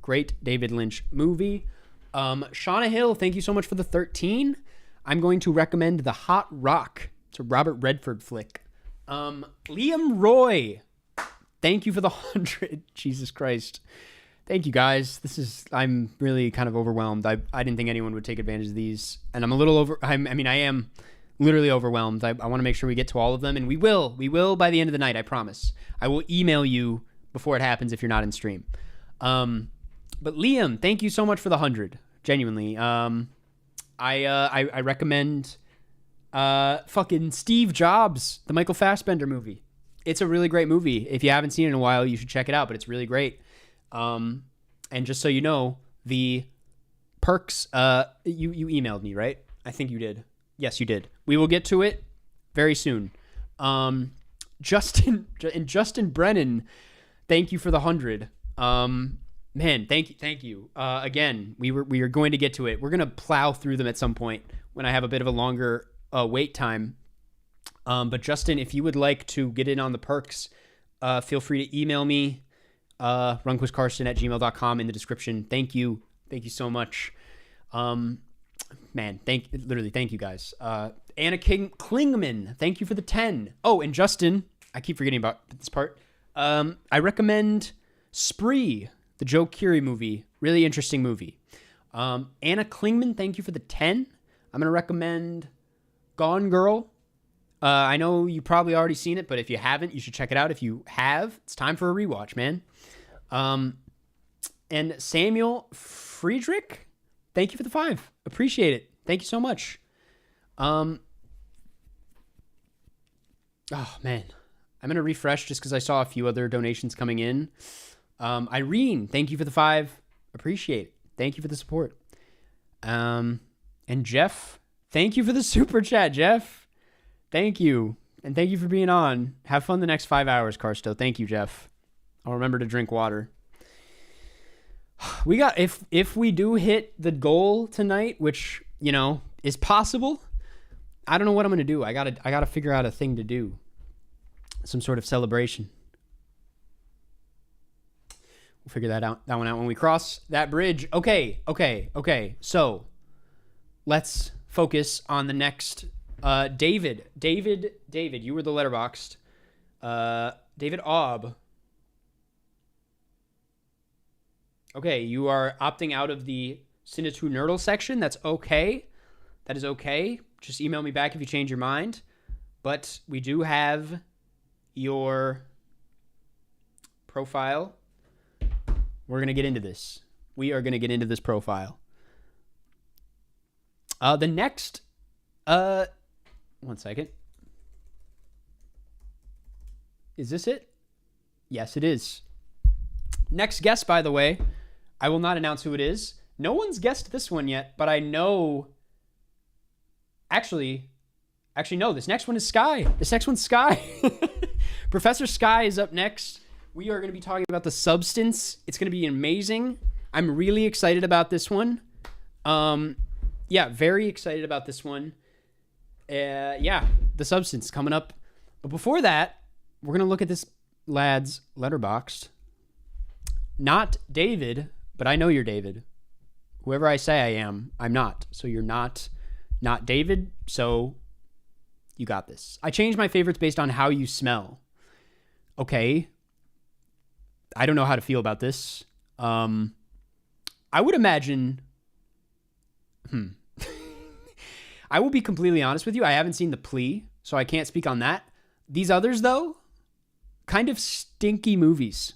Great David Lynch movie. Shauna Hill, thank you so much for the 13. I'm going to recommend The Hot Rock. It's a Robert Redford flick. Liam Roy, thank you for the 100. Jesus Christ. Thank you, guys. I'm really kind of overwhelmed. I didn't think anyone would take advantage of these. And I'm a little I am literally overwhelmed. I want to make sure we get to all of them. And we will. We will by the end of the night, I promise. I will email you before it happens if you're not in stream. But Liam, thank you so much for the 100. Genuinely. I recommend fucking Steve Jobs, the Michael Fassbender movie. It's a really great movie. If you haven't seen it in a while, you should check it out, but it's really great. And just so you know, the perks, you emailed me, right? I think you did. Yes, you did. We will get to it very soon. Justin Brennan, thank you for the 100. Man, thank you. Again, we are going to get to it. We're going to plow through them at some point when I have a bit of a longer wait time. But Justin, if you would like to get in on the perks, feel free to email me, runquistkarsten@gmail.com in the description. Thank you so much. Man, thank you guys. Anna Klingman, thank you for the 10. Oh, and Justin, I keep forgetting about this part. I recommend Spree, the Joe Keery movie. Really interesting movie. Anna Klingman, thank you for the 10. I'm going to recommend Gone Girl. I know you probably already seen it, but if you haven't, you should check it out. If you have, it's time for a rewatch, man. And Samuel Friedrich, thank you for the 5. Appreciate it. Thank you so much. Oh, man. I'm going to refresh just because I saw a few other donations coming in. Irene, thank you for the 5. Appreciate it. Thank you for the support. And Jeff, thank you for the super chat, Jeff. Thank you. And thank you for being on. Have fun the next 5 hours, Karsto. Thank you, Jeff. I'll remember to drink water. We got, if we do hit the goal tonight, which, you know, is possible, I don't know what I'm going to do. I gotta figure out a thing to do. Some sort of celebration. We'll figure that one out when we cross that bridge. Okay. So let's focus on the next. David, you were the Letterboxd. David Aub. Okay, you are opting out of the Cinenerdle section. That's okay. That is okay. Just email me back if you change your mind. But we do have your profile. We're going to get into this. We are going to get into this profile. The next... one second. Is this it? Yes, it is. Next guest, by the way, I will not announce who it is. No one's guessed this one yet, but I know... Actually, no, this next one is Sky. This next one's Sky. Professor Sky is up next. We are going to be talking about The Substance. It's going to be amazing. I'm really excited about this one. Yeah, very excited about this one. Yeah, The Substance coming up. But before that, we're going to look at this lad's Letterboxd. not David, but I know you're David. Whoever I say I am, I'm not. So you're not David, so you got this. I changed my favorites based on how you smell. Okay. I don't know how to feel about this. I would imagine... I will be completely honest with you. I haven't seen The Plea, so I can't speak on that. These others, though, kind of stinky movies.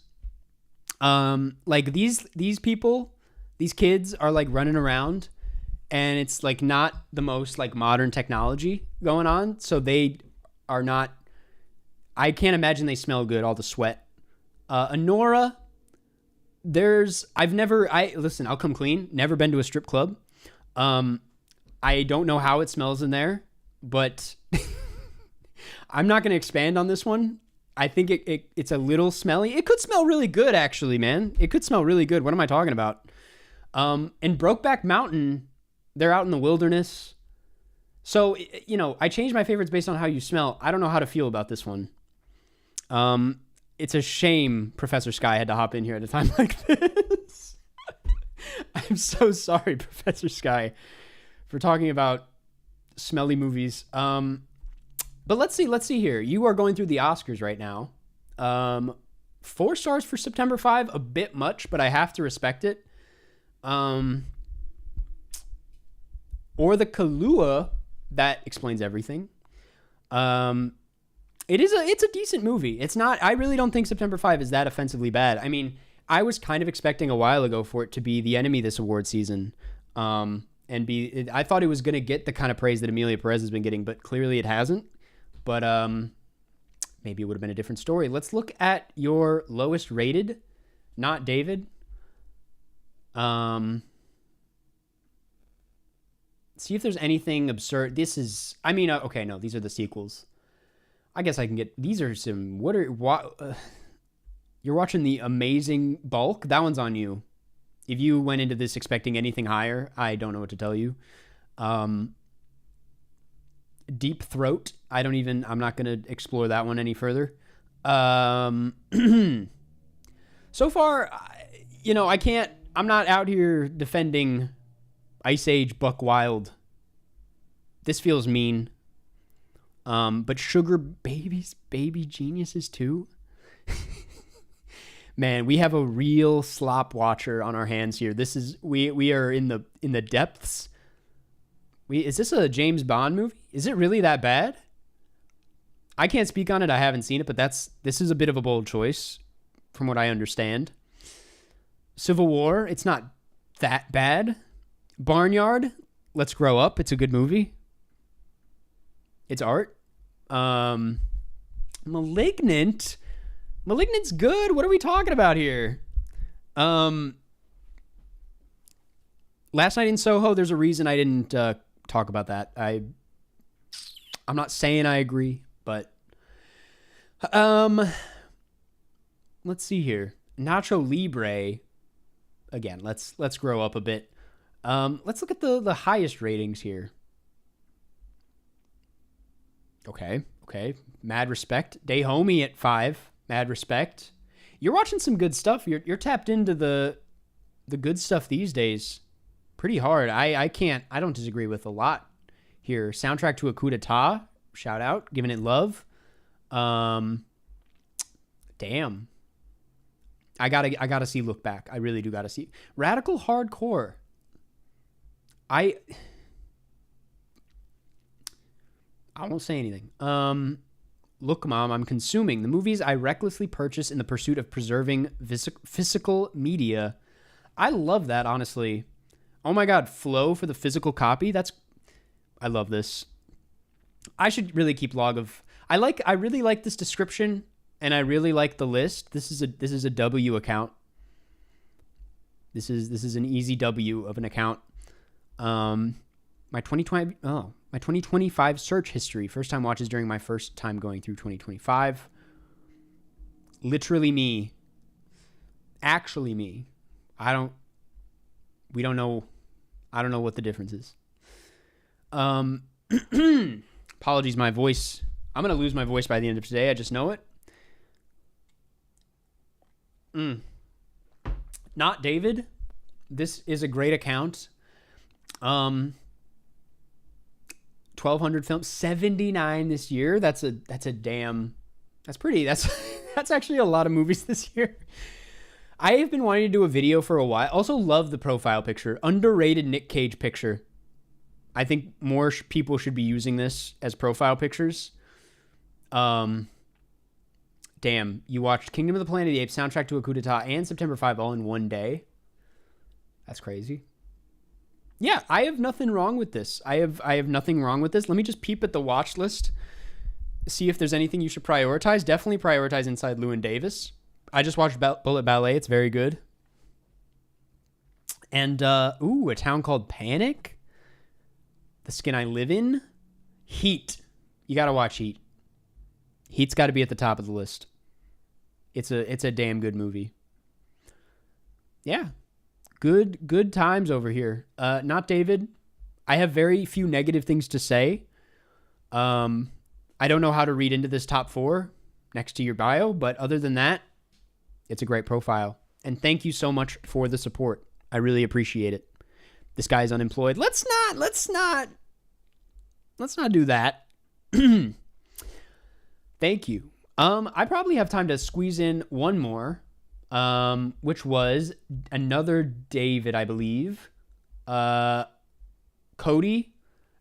Like these people, these kids are like running around, and it's like not the most like modern technology going on, so they are not. I can't imagine they smell good. All the sweat. Honora, listen. I'll come clean. Never been to a strip club. I don't know how it smells in there, but I'm not going to expand on this one. I think it's a little smelly. It could smell really good, actually, man. It could smell really good. What am I talking about? In Brokeback Mountain, they're out in the wilderness. So, I changed my favorites based on how you smell. I don't know how to feel about this one. It's a shame Professor Sky had to hop in here at a time like this. I'm so sorry, Professor Sky, for talking about smelly movies. But let's see here. You are going through the Oscars right now. 4 stars for September 5, a bit much, but I have to respect it. Or the Kahlua, that explains everything. It's a decent movie. It's not. I really don't think September 5 is that offensively bad. I mean, I was kind of expecting a while ago for it to be the enemy this award season. I thought it was going to get the kind of praise that Emilia Perez has been getting, but clearly it hasn't. But maybe it would have been a different story. Let's look at your lowest rated, not David. See if there's anything absurd. These are the sequels. I guess I can get, these are some, you're watching The Amazing Bulk. That one's on you. If you went into this expecting anything higher, I don't know what to tell you. Deep Throat. I'm not going to explore that one any further. So far, I'm not out here defending Ice Age Buck Wild. This feels mean. But Sugar Babies, Baby Geniuses too. Man, we have a real slop watcher on our hands here. This is we are in the depths. Is this a James Bond movie? Is it really that bad? I can't speak on it. I haven't seen it, but this is a bit of a bold choice from what I understand. Civil War, it's not that bad. Barnyard, Let's Grow Up. It's a good movie. It's art. Malignant's good. What are we talking about here? Last Night in Soho, there's a reason I didn't talk about that. I'm not saying I agree, but let's see here. Nacho Libre. Again, let's grow up a bit. Let's look at the highest ratings here. Okay. Mad respect. Day Homie at 5. Mad respect. You're watching some good stuff. You're tapped into the good stuff these days pretty hard. I don't disagree with a lot here. Soundtrack to a Coup d'etat. Shout out. Giving it love. Damn. I gotta see Look Back. I really do gotta see. Radical Hardcore. I won't say anything. Look, Mom, I'm consuming the movies I recklessly purchase in the pursuit of preserving physical media. I love that, honestly. Oh my God, flow for the physical copy. I love this. I should really keep log of. I really like this description, and I really like the list. This is a W account. This is an easy W of an account. My 2025 search history. First time watches during my first time going through 2025. Literally me. Actually me. I don't know what the difference is. Apologies, my voice. I'm going to lose my voice by the end of today. I just know it. Not David. This is a great account. 1,200 films, 79 this year. That's actually a lot of movies this year. I have been wanting to do a video for a while. Also love the profile picture. Underrated Nick Cage picture. I think more people should be using this as profile pictures. Damn, you watched Kingdom of the Planet of the Apes, soundtrack to a coup d'etat, and September 5 all in one day. That's crazy. Yeah, I have nothing wrong with this. I have nothing wrong with this. Let me just peep at the watch list. See if there's anything you should prioritize. Definitely prioritize Inside Llewyn Davis. I just watched Bullet Ballet. It's very good. And, A Town Called Panic. The Skin I Live In. Heat. You got to watch Heat. Heat's got to be at the top of the list. It's a damn good movie. Yeah. Good times over here. Not David. I have very few negative things to say. I don't know how to read into this top 4 next to your bio, but other than that, it's a great profile. And thank you so much for the support. I really appreciate it. This guy's unemployed. Let's not do that. Thank you. I probably have time to squeeze in one more, which was another David, I believe. Cody.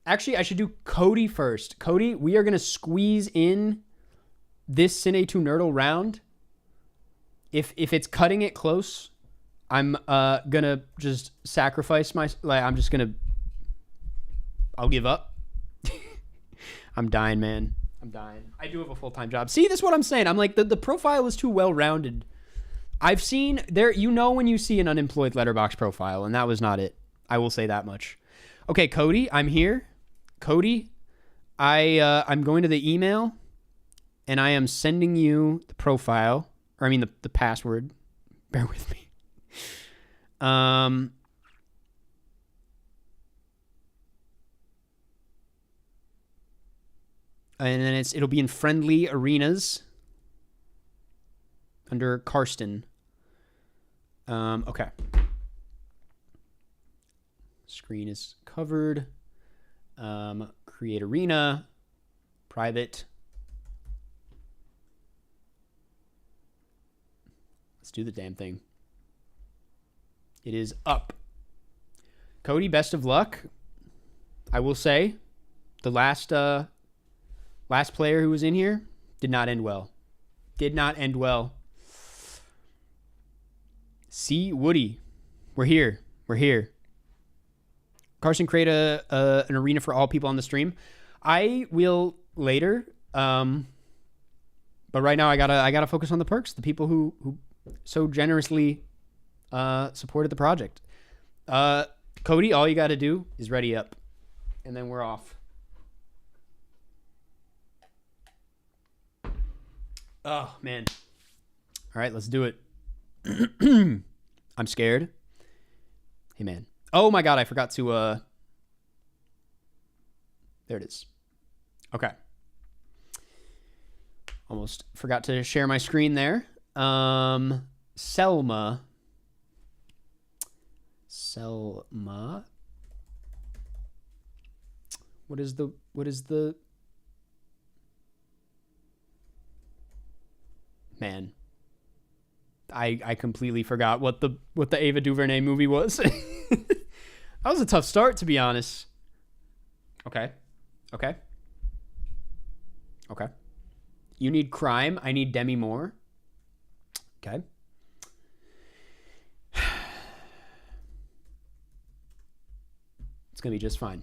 Actually, I should do Cody first. Cody, we are going to squeeze in this Cinenerdle round. If it's cutting it close, I'm going to just sacrifice I'll give up. I'm dying, man. I'm dying. I do have a full-time job. See, this is what I'm saying. I'm like, the profile is too well-rounded. I've seen there, when you see an unemployed Letterboxd profile, and that was not it. I will say that much. Okay, Cody, I'm here. Cody, I'm going to the email, and I am sending you the profile, or I mean the password. Bear with me. And then it'll be in friendly arenas under Karsten. Okay. Screen is covered. Create arena. Private. Let's do the damn thing. It is up. Cody, best of luck. I will say, the last player who was in here did not end well. Did not end well. See, Woody, we're here. We're here. Karsten, create an arena for all people on the stream. I will later, but right now I gotta focus on the perks. The people who so generously supported the project. Cody, all you got to do is ready up, and then we're off. Oh, man. All right, let's do it. I'm scared. Hey, man. Oh, my God, I forgot to... There it is. Okay. Almost forgot to share my screen there. Selma. What is the... Man, I completely forgot what the Ava DuVernay movie was. That was a tough start, to be honest. Okay. You need crime. I need Demi Moore. Okay. It's gonna be just fine.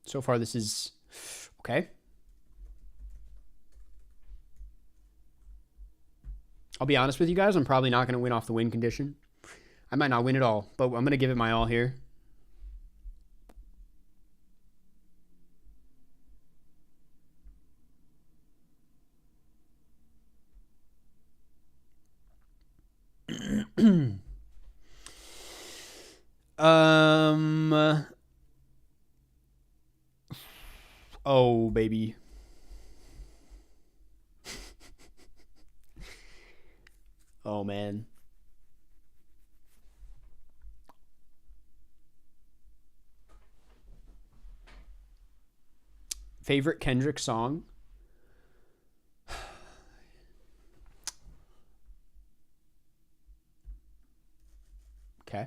So far this is okay. I'll be honest with you guys, I'm probably not going to win off the win condition. I might not win at all, but I'm going to give it my all here. Oh, baby. Oh, man. Favorite Kendrick song? Okay.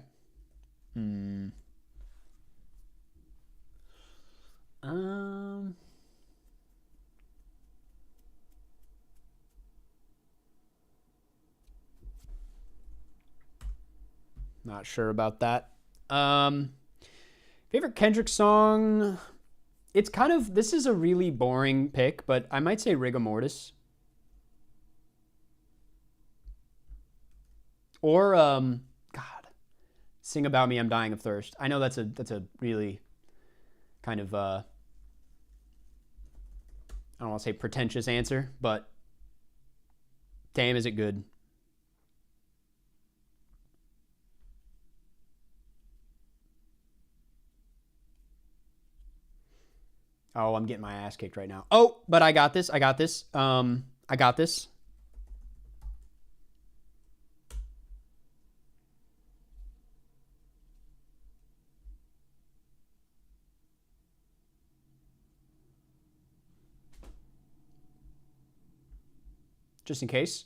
Not sure about that. Favorite Kendrick song? It's kind of, this is a really boring pick, but I might say Rigor Mortis. Or, God, Sing About Me, I'm Dying of Thirst. I know that's a really kind of, I don't want to say pretentious answer, but damn, is it good. Oh, I'm getting my ass kicked right now. Oh, but I got this. I got this. I got this. Just in case.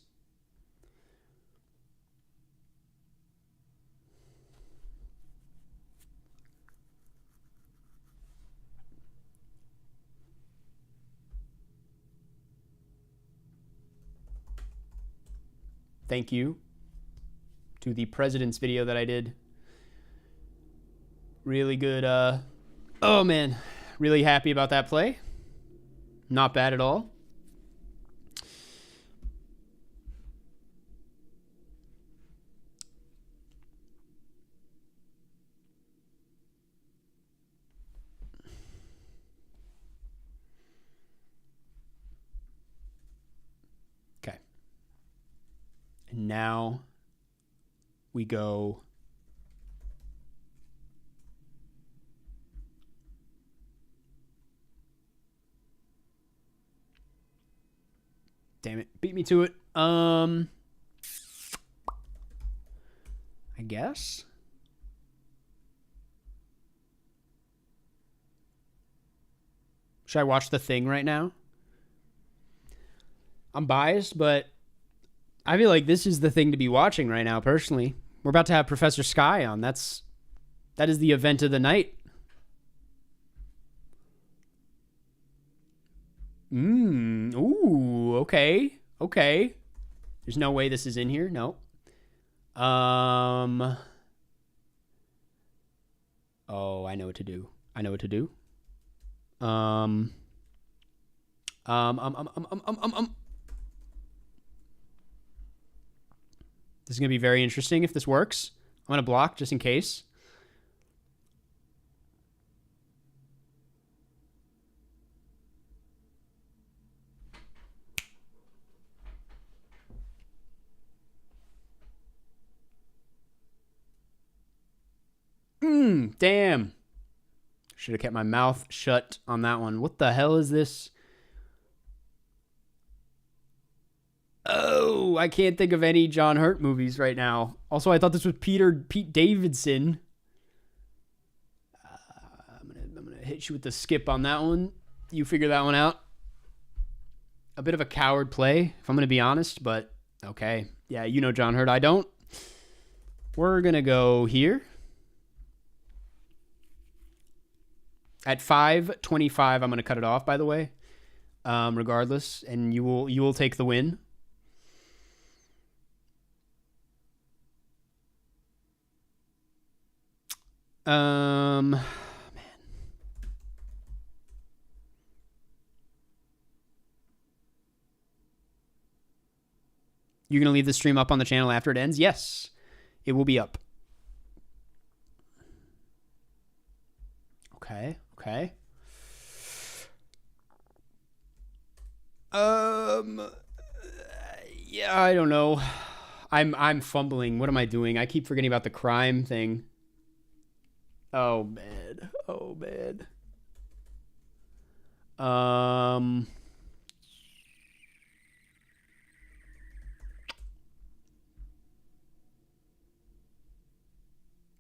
Thank you to the President's video that I did. Really good. Oh, man. Really happy about that play. Not bad at all. Okay. And now we go damn it, beat me to it. I guess. Should I watch The Thing right now? I'm biased, but I feel like this is the thing to be watching right now, personally. We're about to have Professor Sky on. That is the event of the night. Ooh, okay. Okay. There's no way this is in here. No. Oh, I know what to do. I know what to do. This is going to be very interesting if this works. I'm going to block just in case. Damn. Should have kept my mouth shut on that one. What the hell is this? Oh, I can't think of any John Hurt movies right now. Also, I thought this was Pete Davidson. I'm gonna hit you with the skip on that one. You figure that one out. A bit of a coward play, if I'm gonna be honest, but okay. Yeah, you know John Hurt. I don't. We're gonna go here. At 5:25, I'm going to cut it off, by the way, regardless, and you will take the win. Man. You're going to leave the stream up on the channel after it ends? Yes, it will be up. Okay. Okay. Yeah, I don't know. I'm fumbling. What am I doing? I keep forgetting about the crime thing. Oh man. Oh man.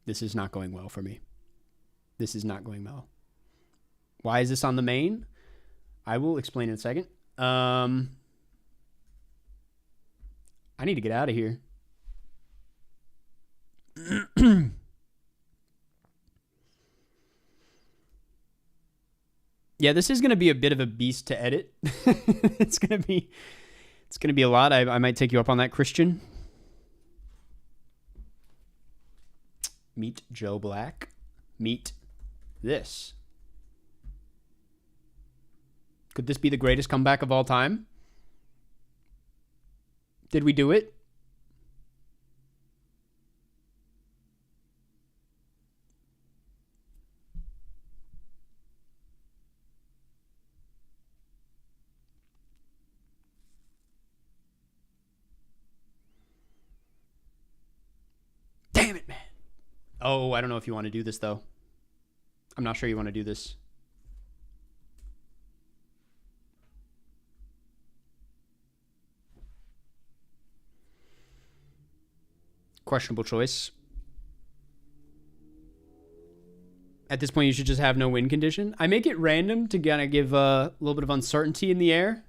This is not going well for me. This is not going well. Why is this on the main? I will explain in a second. I need to get out of here. Yeah, this is going to be a bit of a beast to edit. It's going to be a lot. I might take you up on that, Christian. Meet Joe Black. Meet this. Could this be the greatest comeback of all time? Did we do it? Damn it, man. Oh, I don't know if you want to do this, though. I'm not sure you want to do this. Questionable choice. At this point, you should just have no win condition. I make it random to kind of give a little bit of uncertainty in the air.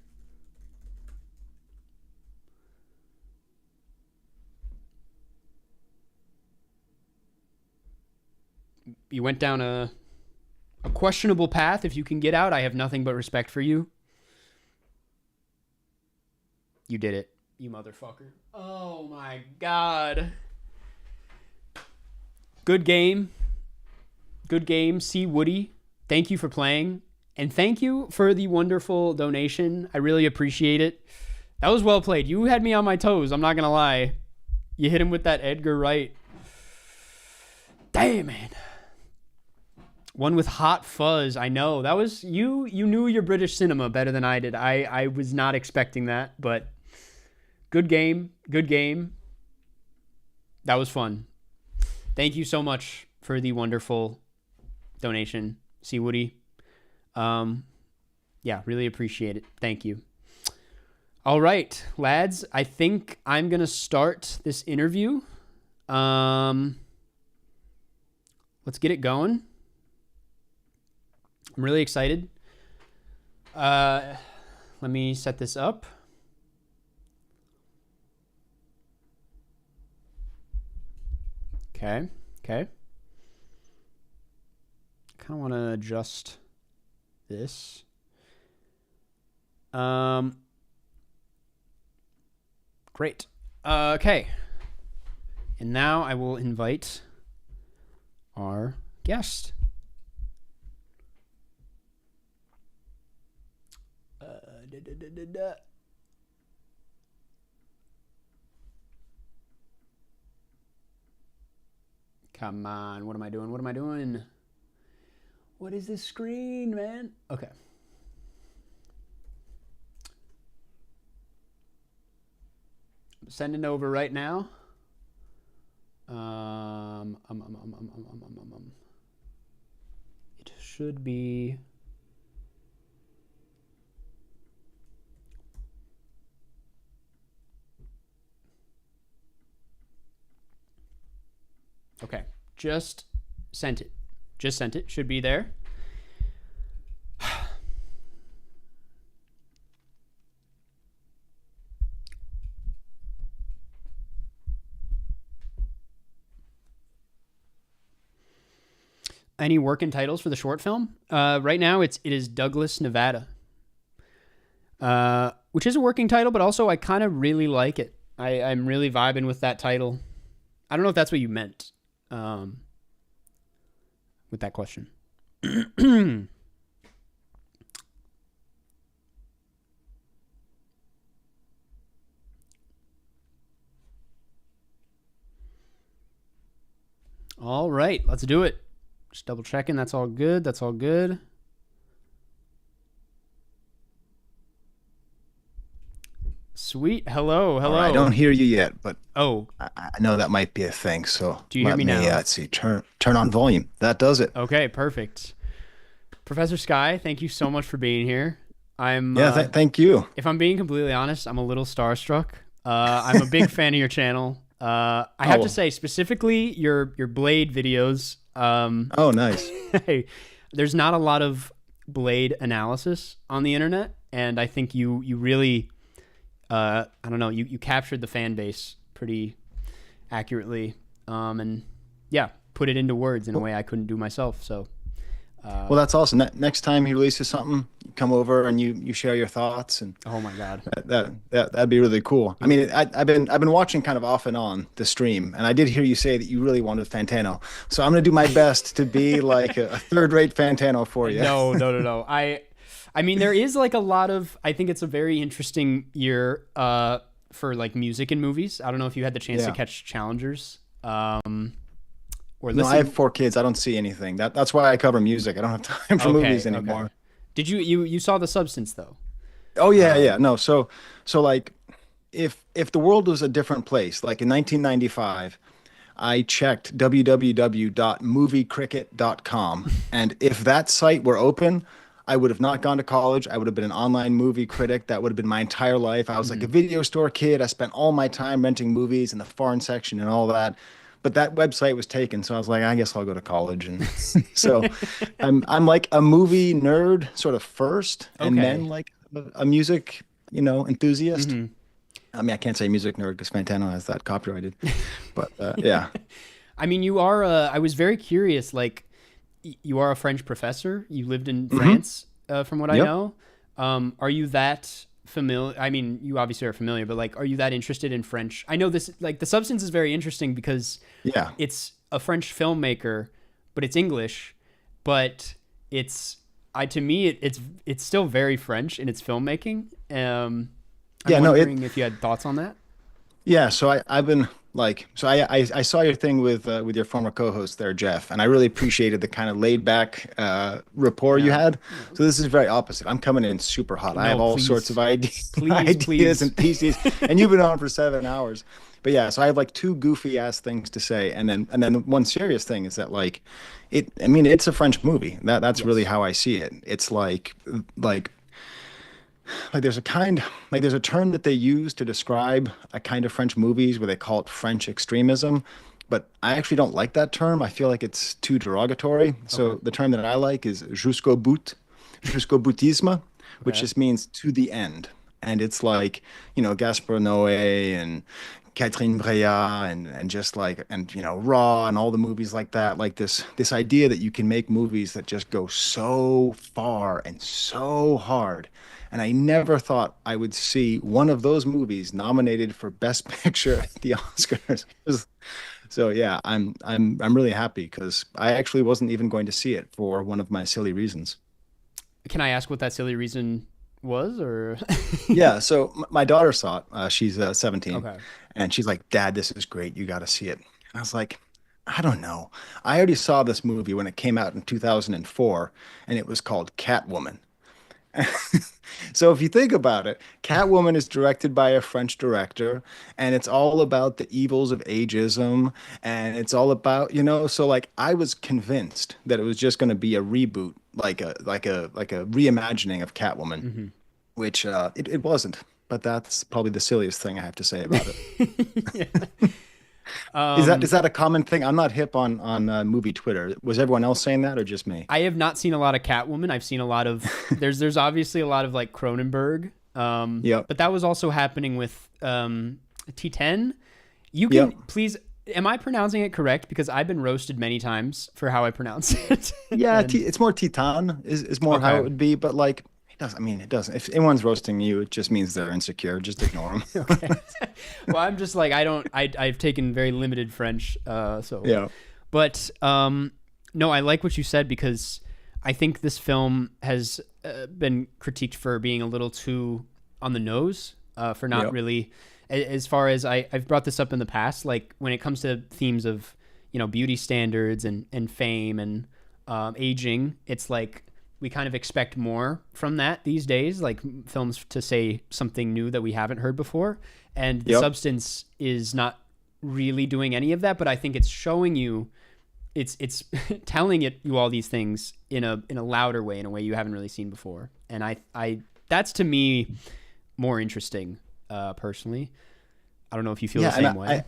You went down a questionable path. If you can get out, I have nothing but respect for you. You did it, you motherfucker. Oh my God. Good game. Good game. C. Woody, thank you for playing. And thank you for the wonderful donation. I really appreciate it. That was well played. You had me on my toes. I'm not going to lie. You hit him with that Edgar Wright. Damn, man. One with Hot Fuzz. I know. That was... You knew your British cinema better than I did. I was not expecting that, but... Good game. Good game. That was fun. Thank you so much for the wonderful donation, C. Woody. Yeah, really appreciate it. Thank you. All right, lads. I think I'm going to start this interview. Let's get it going. I'm really excited. Let me set this up. Okay. Kind of want to adjust this. Great. Okay. And now I will invite our guest. Come on. What am I doing? What is this screen, man? Okay. I'm sending over right now. It should be... Okay, just sent it. Should be there. Any working titles for the short film? Right now, it is Douglas, Nevada, which is a working title, but also I kind of really like it. I'm really vibing with that title. I don't know if that's what you meant. With that question. All right, let's do it. Just double checking. That's all good. Sweet. Hello. All right, I don't hear you yet, but Oh, I know that might be a thing. So do you hear me now? Let's see. Turn on volume. That does it. Okay, perfect. Professor Sky, thank you so much for being here. Thank you. If I'm being completely honest, I'm a little starstruck. I'm a big fan of your channel. I have to say, specifically your Blade videos. Oh, nice. There's not a lot of Blade analysis on the internet, and I think you really, I don't know, you captured the fan base pretty accurately, and yeah, put it into words in a way I couldn't do myself. So. Well, that's awesome. Next time he releases something, you come over and you share your thoughts, and oh my god, that'd be really cool. I mean, I've been watching kind of off and on the stream, and I did hear you say that you really wanted Fantano, so I'm gonna do my best to be like a third-rate Fantano for you. No. I mean, there is like a lot of. I think it's a very interesting year for like music and movies. I don't know if you had the chance to catch Challengers. No, I have 4 kids. I don't see anything. That's why I cover music. I don't have time for movies anymore. Okay. Did you saw The Substance though? Oh yeah. No, so like if the world was a different place, like in 1995, I checked www.moviecricket.com, and if that site were open, I would have not gone to college. I would have been an online movie critic. That would have been my entire life. I was like a video store kid. I spent all my time renting movies in the foreign section and all that. But that website was taken, so I was like, I guess I'll go to college, and so I'm like a movie nerd sort of first, and then like a music enthusiast. Mm-hmm. I mean, I can't say music nerd because Fantano has that copyrighted, but yeah. I mean, you are. I was very curious. Like, you are a French professor. You lived in Mm-hmm. France, from what I know. Are you that familiar? I mean, you obviously are familiar, but like, are you that interested in French? I know this, like, The Substance is very interesting because it's a French filmmaker, but it's English, but to me it's still very French in its filmmaking. I'm wondering if you had thoughts on that. Yeah, so I've been like, so I saw your thing with your former co-host there, Jeff, and I really appreciated the kind of laid back rapport you had. So this is very opposite. I'm coming in super hot. I have all sorts of ideas and theses, and you've been on for 7 hours. But yeah, so I have like 2 goofy ass things to say, and then one serious thing is that like it's a French movie. That's really how I see it. It's like there's a term that they use to describe a kind of French movies where they call it French extremism, but I actually don't like that term. I feel like it's too derogatory. Okay. So the term that I like is jusqu'au boutisme, which just means to the end. And it's like, Gaspar Noé and Catherine Breillat and just like, and Raw and all the movies like that, like this idea that you can make movies that just go so far and so hard. And I never thought I would see one of those movies nominated for Best Picture at the Oscars. So yeah, I'm really happy because I actually wasn't even going to see it for one of my silly reasons. Can I ask what that silly reason was, or? Yeah, so my daughter saw it. She's 17, okay. And she's like, "Dad, this is great. You got to see it." And I was like, I don't know. I already saw this movie when it came out in 2004, and it was called Catwoman. So if you think about it, Catwoman is directed by a French director, and it's all about the evils of ageism, and it's all about, so like I was convinced that it was just going to be a reboot, like a reimagining of Catwoman, mm-hmm. which it wasn't. But that's probably the silliest thing I have to say about it. Is that a common thing? I'm not hip on movie Twitter. Was everyone else saying that or just me? I have not seen a lot of Catwoman. I've seen a lot of there's obviously a lot of like Cronenberg. But that was also happening with T10. You can please, am I pronouncing it correct? Because I've been roasted many times for how I pronounce it. Yeah, it's more Titan is more how it would be, but like it doesn't. If anyone's roasting you, it just means they're insecure. Just ignore them. Okay. Well, I'm just like, I've taken very limited French. So yeah. But no, I like what you said because I think this film has been critiqued for being a little too on the nose, for not really, as far as I've brought this up in the past, like when it comes to themes of, beauty standards and fame and aging, it's like, we kind of expect more from that these days, like films to say something new that we haven't heard before. And The Substance is not really doing any of that, but I think it's showing you, it's telling you all these things in a louder way, in a way you haven't really seen before. And I that's to me more interesting, personally. I don't know if you feel the same way.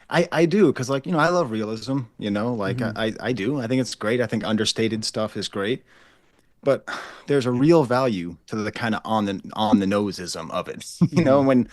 I do, because like, I love realism, like I do. I think it's great. I think understated stuff is great. But there's a real value to the kind of on the noseism of it. When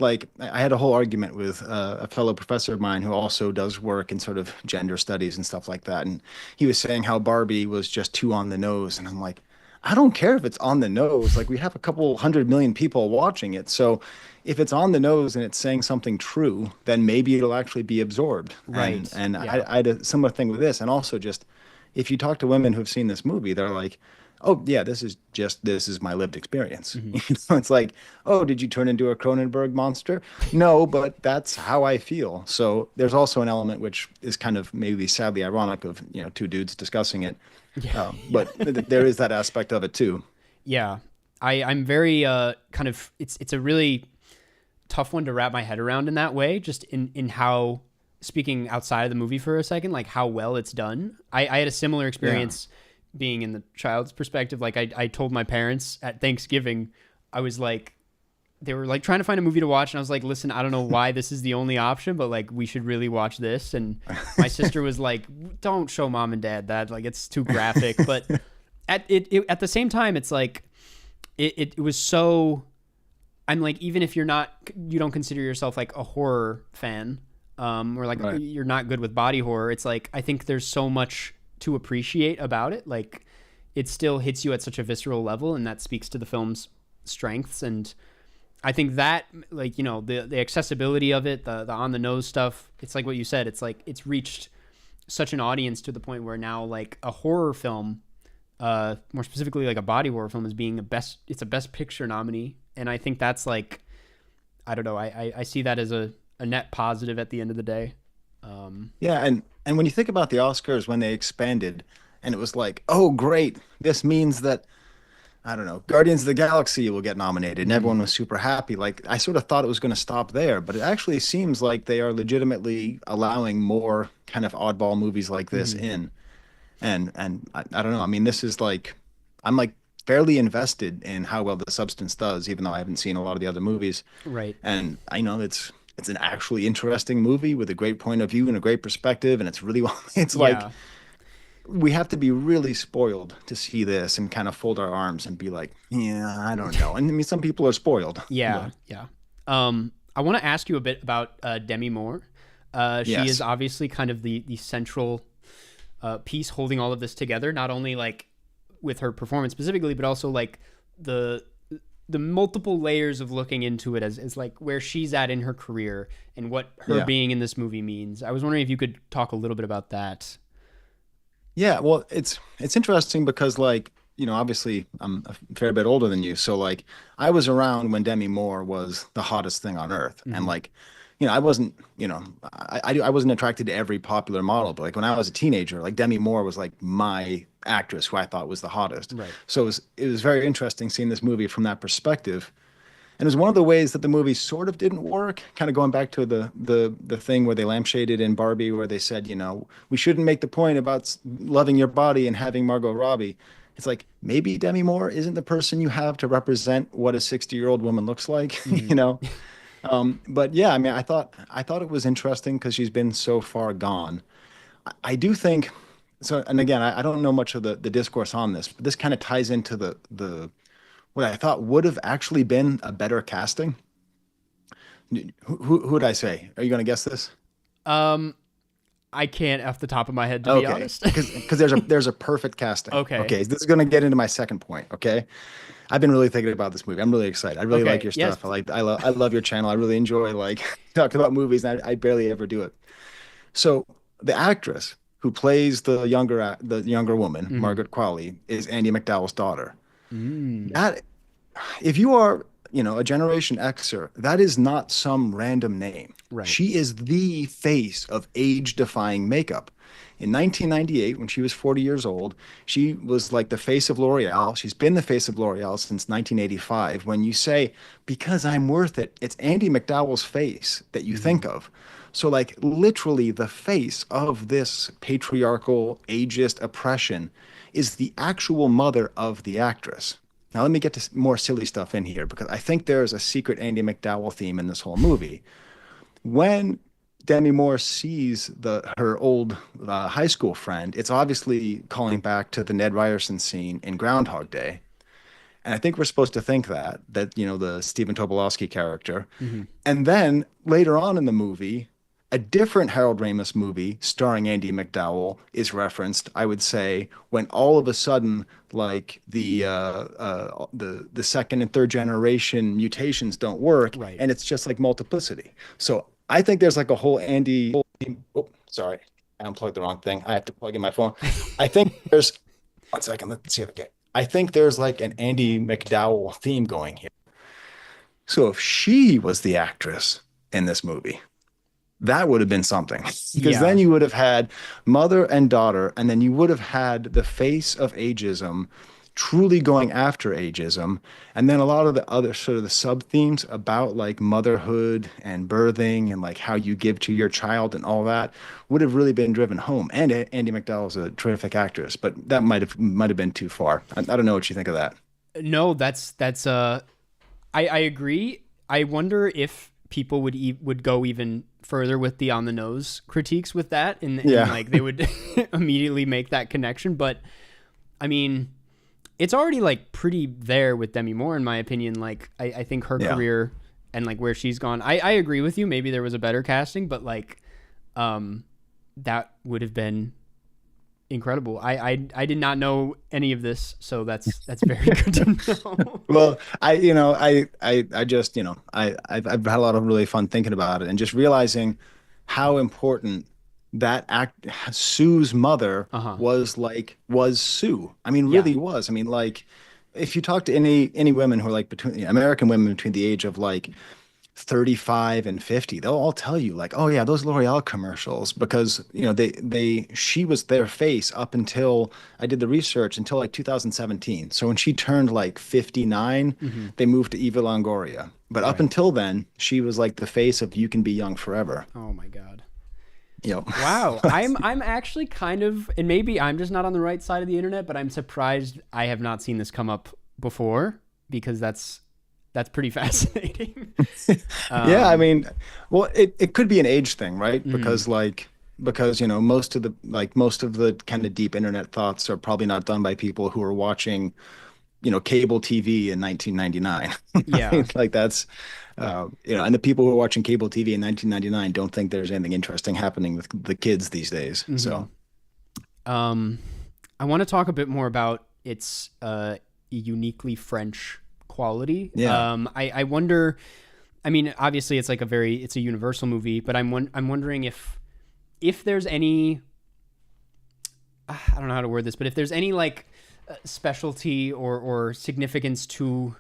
like I had a whole argument with a fellow professor of mine who also does work in sort of gender studies and stuff like that. And he was saying how Barbie was just too on the nose. And I'm like, I don't care if it's on the nose. Like, we have a couple 100 million people watching it. So if it's on the nose and it's saying something true, then maybe it'll actually be absorbed. Right. And I had a similar thing with this. And also, just if you talk to women who've seen this movie, they're like, oh yeah, this is my lived experience. It's like, oh, did you turn into a Cronenberg monster? No, but that's how I feel. So there's also an element which is kind of maybe sadly ironic of, two dudes discussing it. But there is that aspect of it too. Yeah. I'm very kind of, it's a really tough one to wrap my head around in that way, just in how, speaking outside of the movie for a second, like how well it's done. I had a similar experience being in the child's perspective. Like I told my parents at Thanksgiving, I was like, they were like trying to find a movie to watch, and I was like, listen, I don't know why this is the only option, but like we should really watch this. And my sister was like, don't show mom and dad that, like it's too graphic. But at the same time, it's like it was so, I'm like, even if you don't consider yourself like a horror fan, or like you're not good with body horror, it's like I think there's so much to appreciate about it. Like it still hits you at such a visceral level, and that speaks to the film's strengths. And I think that, like, the accessibility of it, the on the nose stuff, it's like what you said, it's like it's reached such an audience to the point where now like a horror film, more specifically like a body horror film, is being it's a best picture nominee. And I think that's like, I don't know, I see that as a net positive at the end of the day. Yeah, and when you think about the Oscars when they expanded, and it was like, oh great, this means that, I don't know, Guardians of the Galaxy will get nominated, and everyone was super happy. Like, I sort of thought it was going to stop there, but it actually seems like they are legitimately allowing more kind of oddball movies like this in. And I don't know. I mean, this is like, I'm like fairly invested in how well The Substance does, even though I haven't seen a lot of the other movies. Right. And I know it's an actually interesting movie with a great point of view and a great perspective, and it's really well. It's like, we have to be really spoiled to see this and kind of fold our arms and be like, yeah, I don't know. And I mean, some people are spoiled. Yeah. I want to ask you a bit about Demi Moore. She is obviously kind of the central piece holding all of this together, not only like with her performance specifically, but also like the multiple layers of looking into it as like where she's at in her career and what her being in this movie means. I was wondering if you could talk a little bit about that. Yeah, well, it's interesting because, like, obviously I'm a fair bit older than you. So like I was around when Demi Moore was the hottest thing on earth. And like, I wasn't, I wasn't attracted to every popular model, but like when I was a teenager, like Demi Moore was like my actress who I thought was the hottest. Right. So it was very interesting seeing this movie from that perspective. And it was one of the ways that the movie sort of didn't work, kind of going back to the thing where they lampshaded in Barbie, where they said, we shouldn't make the point about loving your body and having Margot Robbie. It's like, maybe Demi Moore isn't the person you have to represent what a 60-year-old woman looks like, But yeah, I mean, I thought it was interesting because she's been so far gone. I do think so. And again, I don't know much of the discourse on this, but this kind of ties into the what I thought would have actually been a better casting. Who would I say? Are you going to guess this? I can't off the top of my head, to be honest. Because there's a perfect casting. Okay, this is going to get into my second point. Okay, I've been really thinking about this movie. I'm really excited. I really like your stuff. Yes. I love your channel. I really enjoy like talking about movies, and I barely ever do it. So the actress who plays the younger woman, Margaret Qualley, is Andy McDowell's daughter. That, if you are, a Generation Xer, that is not some random name. Right. She is the face of age-defying makeup. In 1998, when she was 40 years old, she was like the face of L'Oreal. She's been the face of L'Oreal since 1985. When you say, because I'm worth it, it's Andie MacDowell's face that you think of. So, like, literally the face of this patriarchal, ageist oppression is the actual mother of the actress. Now, let me get to more silly stuff in here, because I think there's a secret Andie MacDowell theme in this whole movie. When Demi Moore sees her old high school friend, it's obviously calling back to the Ned Ryerson scene in Groundhog Day. And I think we're supposed to think that, the Stephen Tobolowsky character. And then later on in the movie, a different Harold Ramis movie starring Andie MacDowell is referenced, I would say, when all of a sudden, like, the second and third generation mutations don't work, Right. and it's just like multiplicity. So I think there's like a whole Andie. Oh, sorry, I unplugged the wrong thing. I have to plug in my phone. I think there's 1 second. Let's see if I get. I think there's like an Andie MacDowell theme going here. So if she was the actress in this movie, that would have been something, because then you would have had mother and daughter, and then you would have had the face of ageism truly going after ageism, and then a lot of the other sort of the sub themes about like motherhood and birthing and like how you give to your child and all that would have really been driven home. And Andie MacDowell is a terrific actress, but that might have been too far. I don't know what you think of that. No, that's I agree. I wonder if people would go even further with the on the nose critiques with that, and like they would immediately make that connection. But I mean, it's already like pretty there with Demi Moore, in my opinion. Like I think her career and like where she's gone, I agree with you. Maybe there was a better casting, but like that would have been incredible. I did not know any of this, so that's very good to know. Well, I've had a lot of really fun thinking about it and just realizing how important that Sue's mother was Sue. I mean, really was. I mean, like, if you talk to any women who are like American women between the age of like 35 and 50, they'll all tell you like, oh yeah, those L'Oreal commercials, because she was their face up until, I did the research, until like 2017. So when she turned like 59, they moved to Eva Longoria. But up until then, she was like the face of You Can Be Young Forever. Oh my God. Yep. Wow. I'm actually kind of, and maybe I'm just not on the right side of the internet, but I'm surprised I have not seen this come up before, because that's pretty fascinating. Yeah, I mean, well, it could be an age thing, right? Because most of the kind of deep internet thoughts are probably not done by people who are watching, cable TV in 1999. Yeah. Like that's, and the people who are watching cable TV in 1999 don't think there's anything interesting happening with the kids these days. So, I want to talk a bit more about its uniquely French quality. Yeah. I wonder, I mean, obviously it's like it's a universal movie, but I'm wondering if there's any, I don't know how to word this, but if there's any like specialty or significance to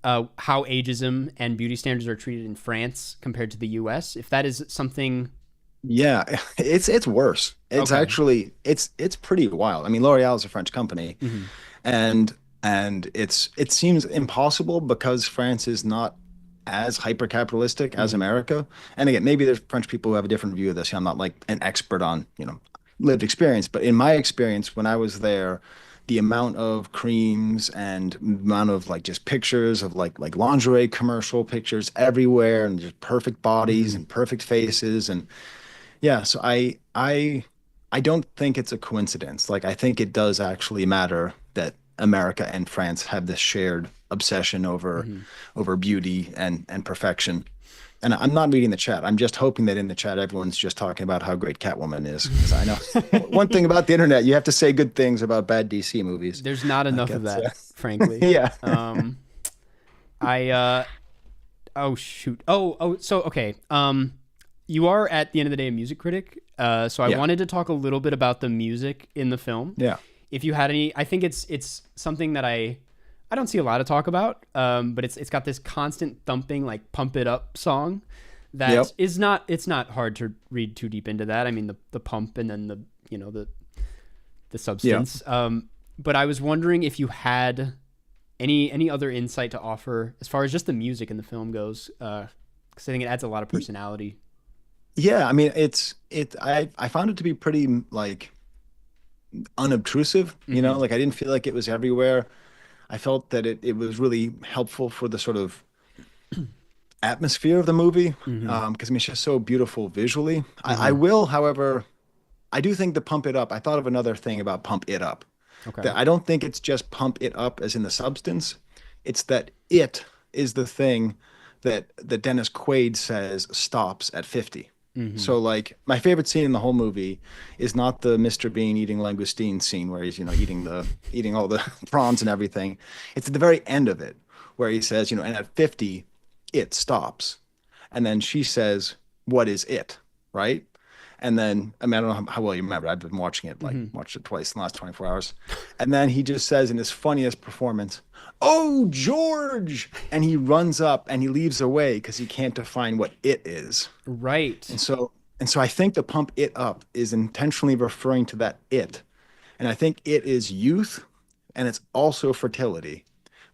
how ageism and beauty standards are treated in France compared to the US, if that is something. Yeah, it's worse. It's actually, it's pretty wild. I mean, L'Oreal is a French company, and it seems impossible because France is not as hyper-capitalistic as America. And again, maybe there's French people who have a different view of this. I'm not like an expert on, lived experience, but in my experience, when I was there, the amount of creams and amount of like just pictures of like lingerie commercial pictures everywhere, and just perfect bodies and perfect faces. And yeah, so I don't think it's a coincidence. Like, I think it does actually matter that America and France have this shared obsession over beauty and perfection. And I'm not reading the chat. I'm just hoping that in the chat, everyone's just talking about how great Catwoman is. Because I know one thing about the internet, you have to say good things about bad DC movies. There's not enough of that, frankly. Yeah. Oh shoot. So okay. You are at the end of the day a music critic. So I wanted to talk a little bit about the music in the film. Yeah. If you had any, I think it's something that I don't see a lot of talk about, but it's got this constant thumping, like pump it up song that is not, it's not hard to read too deep into that. I mean, the pump and then the substance. But I was wondering if you had any other insight to offer as far as just the music in the film goes, because I think it adds a lot of personality. Yeah, I mean, I found it to be pretty like unobtrusive, you know, like I didn't feel like it was everywhere. I felt that it was really helpful for the sort of atmosphere of the movie, because I mean, it's just so beautiful visually. I will, however, I do think the pump it up. I thought of another thing about pump it up. Okay. That I don't think it's just pump it up as in the substance. It's that it is the thing that Dennis Quaid says stops at 50. So like my favorite scene in the whole movie is not the Mr. Bean eating langoustine scene where he's, eating all the prawns and everything. It's at the very end of it where he says, and at 50, it stops. And then she says, what is it? Right? And then, I mean, I don't know how well you remember. I've been watching it, watched it twice in the last 24 hours. And then he just says in his funniest performance, "Oh, George!" And he runs up and he leaves away because he can't define what it is. Right. And so I think the pump it up is intentionally referring to that it. And I think it is youth and it's also fertility.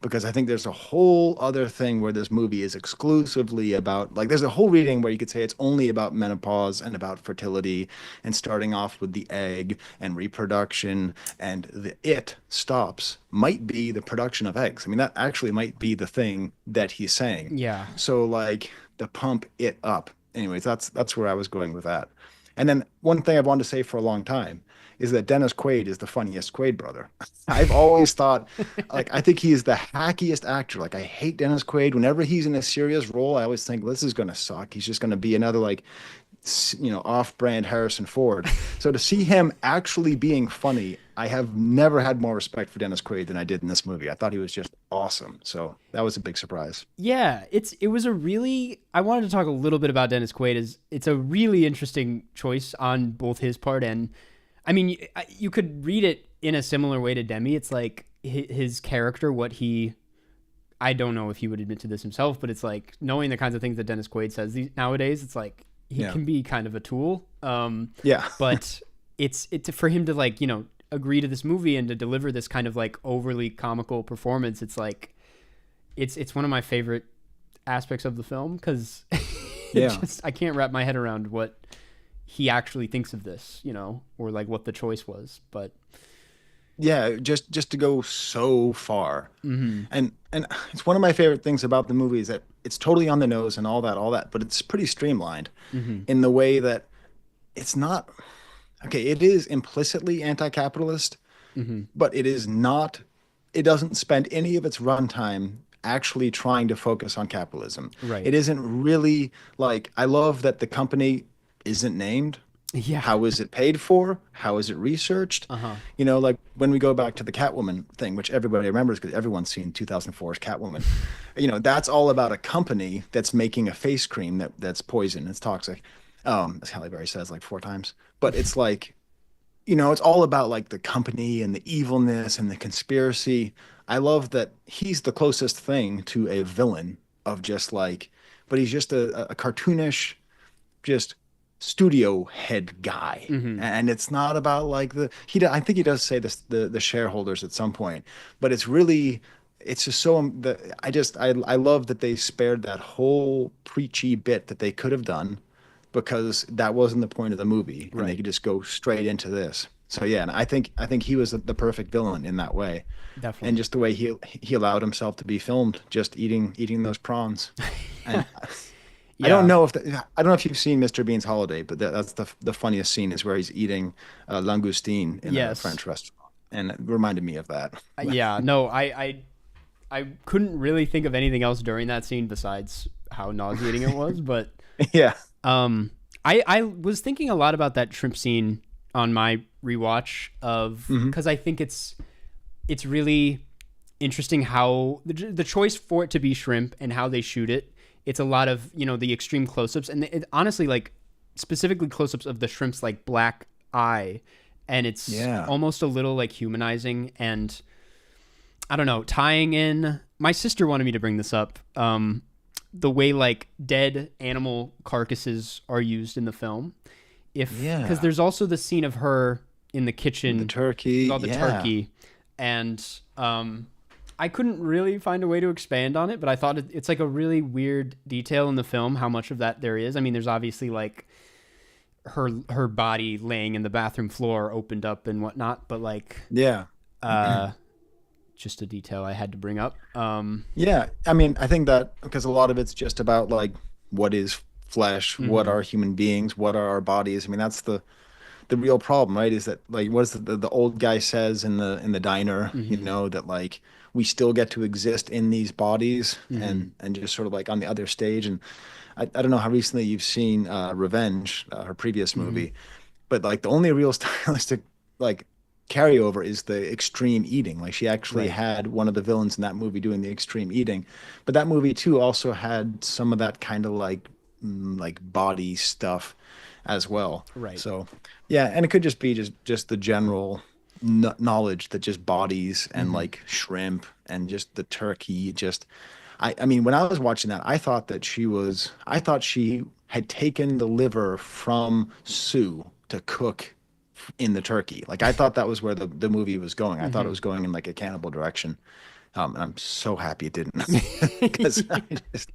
Because I think there's a whole other thing where this movie is exclusively about, like, there's a whole reading where you could say it's only about menopause and about fertility and starting off with the egg and reproduction, and the it stops might be the production of eggs. I mean, that actually might be the thing that he's saying. Yeah. So like the pump it up. Anyways, that's where I was going with that. And then one thing I've wanted to say for a long time is that Dennis Quaid is the funniest Quaid brother. I've always thought, like, I think he is the hackiest actor. Like, I hate Dennis Quaid. Whenever he's in a serious role, I always think, this is going to suck. He's just going to be another, like, off-brand Harrison Ford. So to see him actually being funny, I have never had more respect for Dennis Quaid than I did in this movie. I thought he was just awesome. So that was a big surprise. Yeah, it was a really, I wanted to talk a little bit about Dennis Quaid. It's a really interesting choice on both his part and, I mean, you could read it in a similar way to Demi. It's like his character, I don't know if he would admit to this himself, but it's like knowing the kinds of things that Dennis Quaid says nowadays, it's like he can be kind of a tool. But it's for him to, like, agree to this movie and to deliver this kind of like overly comical performance. It's like, it's one of my favorite aspects of the film because I can't wrap my head around what he actually thinks of this, or like what the choice was, but yeah, just to go so far. And it's one of my favorite things about the movie is that it's totally on the nose and all that, but it's pretty streamlined in the way that it's not, okay, it is implicitly anti-capitalist, but it is not, it doesn't spend any of its runtime actually trying to focus on capitalism. Right. It isn't really like, I love that the company isn't named. Yeah. How is it paid for? How is it researched? Like when we go back to the Catwoman thing, which everybody remembers because everyone's seen 2004's Catwoman, that's all about a company that's making a face cream that's poison. It's toxic. As Halle Berry says like 4 times. But it's like, it's all about like the company and the evilness and the conspiracy. I love that he's the closest thing to a villain of just like, but he's just a cartoonish, just studio head guy. And it's not about like I think he does say this, the shareholders at some point, but it's just so I love that they spared that whole preachy bit that they could have done because that wasn't the point of the movie and they could just go straight into this. So yeah, and I think he was the perfect villain in that way. Definitely. And just the way he allowed himself to be filmed just eating those prawns. And I don't know if you've seen Mr. Bean's Holiday, but that's the funniest scene is where he's eating langoustine in a French restaurant, and it reminded me of that. I couldn't really think of anything else during that scene besides how nauseating it was, but yeah. I was thinking a lot about that shrimp scene on my rewatch because I think it's really interesting how the choice for it to be shrimp and how they shoot it. It's a lot of, the extreme close-ups and honestly, like specifically close-ups of the shrimp's like black eye. And it's almost a little like humanizing. And I don't know, tying in, my sister wanted me to bring this up. the way like dead animal carcasses are used in the film. Because there's also the scene of her in the kitchen, the turkey, with all the turkey, and I couldn't really find a way to expand on it, but I thought it's like a really weird detail in the film how much of that there is. I mean, there's obviously like her body laying in the bathroom floor opened up and whatnot, but like just a detail I had to bring up. Yeah, I mean, I think that because a lot of it's just about like what is flesh, what are human beings, what are our bodies. I mean, that's the real problem, right? Is that like what is the old guy says in the diner, you know, that like we still get to exist in these bodies and just sort of like on the other stage. And I don't know how recently you've seen Revenge, her previous movie, but like the only real stylistic like carryover is the extreme eating. Like she actually had one of the villains in that movie doing the extreme eating, but that movie too also had some of that kind of like body stuff as well. Right. So yeah, and it could just be just the general knowledge that just bodies and like shrimp and just the turkey, just I mean, when I was watching that, I thought she had taken the liver from Sue to cook in the turkey. Like I thought that was where the movie was going. I thought it was going in like a cannibal direction. And I'm so happy it didn't. Because I just...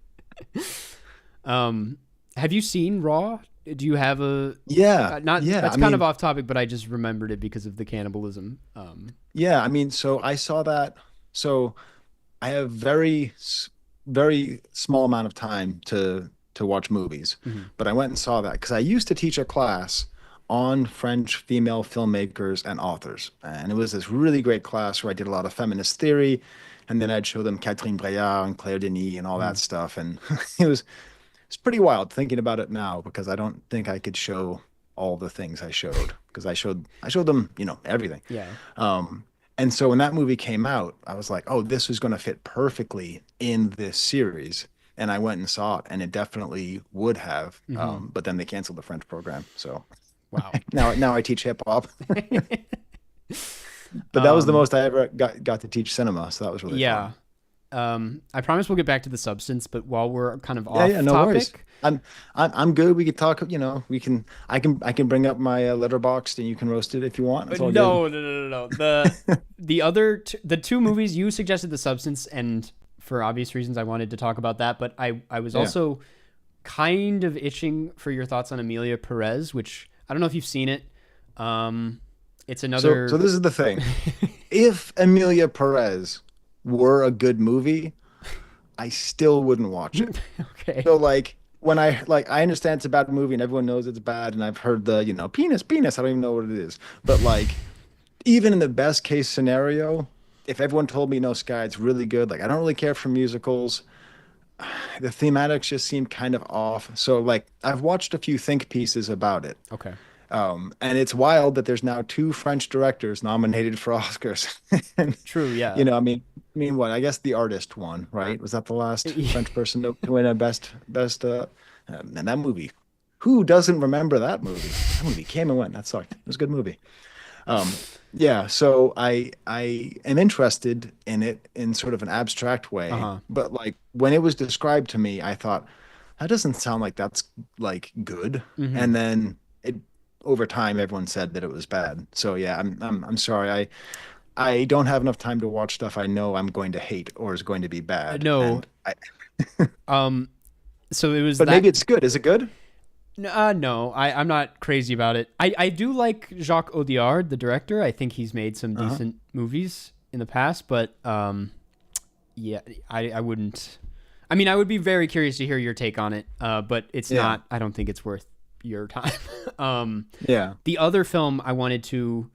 have you seen Raw? Do you have a that's kind of off topic, but I just remembered it because of the cannibalism. Yeah, I mean, so I saw that. So I have very small amount of time to watch movies, but I went and saw that because I used to teach a class on French female filmmakers and authors, and it was this really great class where I did a lot of feminist theory, and then I'd show them Catherine Breillat and Claire Denis and all that stuff, and it's pretty wild thinking about it now because I don't think I could show all the things I showed because I showed them, you know, everything. Yeah. And so when that movie came out, I was like, oh, this was going to fit perfectly in this series. And I went and saw it, and it definitely would have. But then they canceled the French program. So wow. now I teach hip hop. But that was the most I ever got to teach cinema. So that was really fun. I promise we'll get back to the substance, but while we're kind of off no topic, worries. I'm good. We could talk. You know, I can bring up my Letterboxd and you can roast it if you want. It's all no. good. The two movies you suggested, the substance, and for obvious reasons, I wanted to talk about that. But I was also kind of itching for your thoughts on Amelia Perez, which I don't know if you've seen it. It's another. So this is the thing. If Amelia Perez were a good movie, I still wouldn't watch it. Okay. So like when I understand it's a bad movie and everyone knows it's bad and I've heard the, you know, penis, I don't even know what it is. But like even in the best case scenario, if everyone told me no, Sky, it's really good. Like I don't really care for musicals. The thematics just seem kind of off. So like I've watched a few think pieces about it. Okay. And it's wild that there's now 2 French directors nominated for Oscars. True, yeah. You know, I mean what? I guess The Artist won, right? Was that the last French person to win a best and that movie. Who doesn't remember that movie? That movie came and went. That sucked. It was a good movie. Yeah, so I am interested in it in sort of an abstract way, but like when it was described to me, I thought that doesn't sound like that's like good. And then over time, everyone said that it was bad. So yeah, I'm sorry. I don't have enough time to watch stuff I know I'm going to hate or is going to be bad. No. So it was. But maybe it's good. Is it good? No, I'm not crazy about it. I do like Jacques Audiard, the director. I think he's made some decent movies in the past, but yeah, I wouldn't. I mean, I would be very curious to hear your take on it, but it's not. I don't think it's worth your time. Yeah. The other film I wanted to,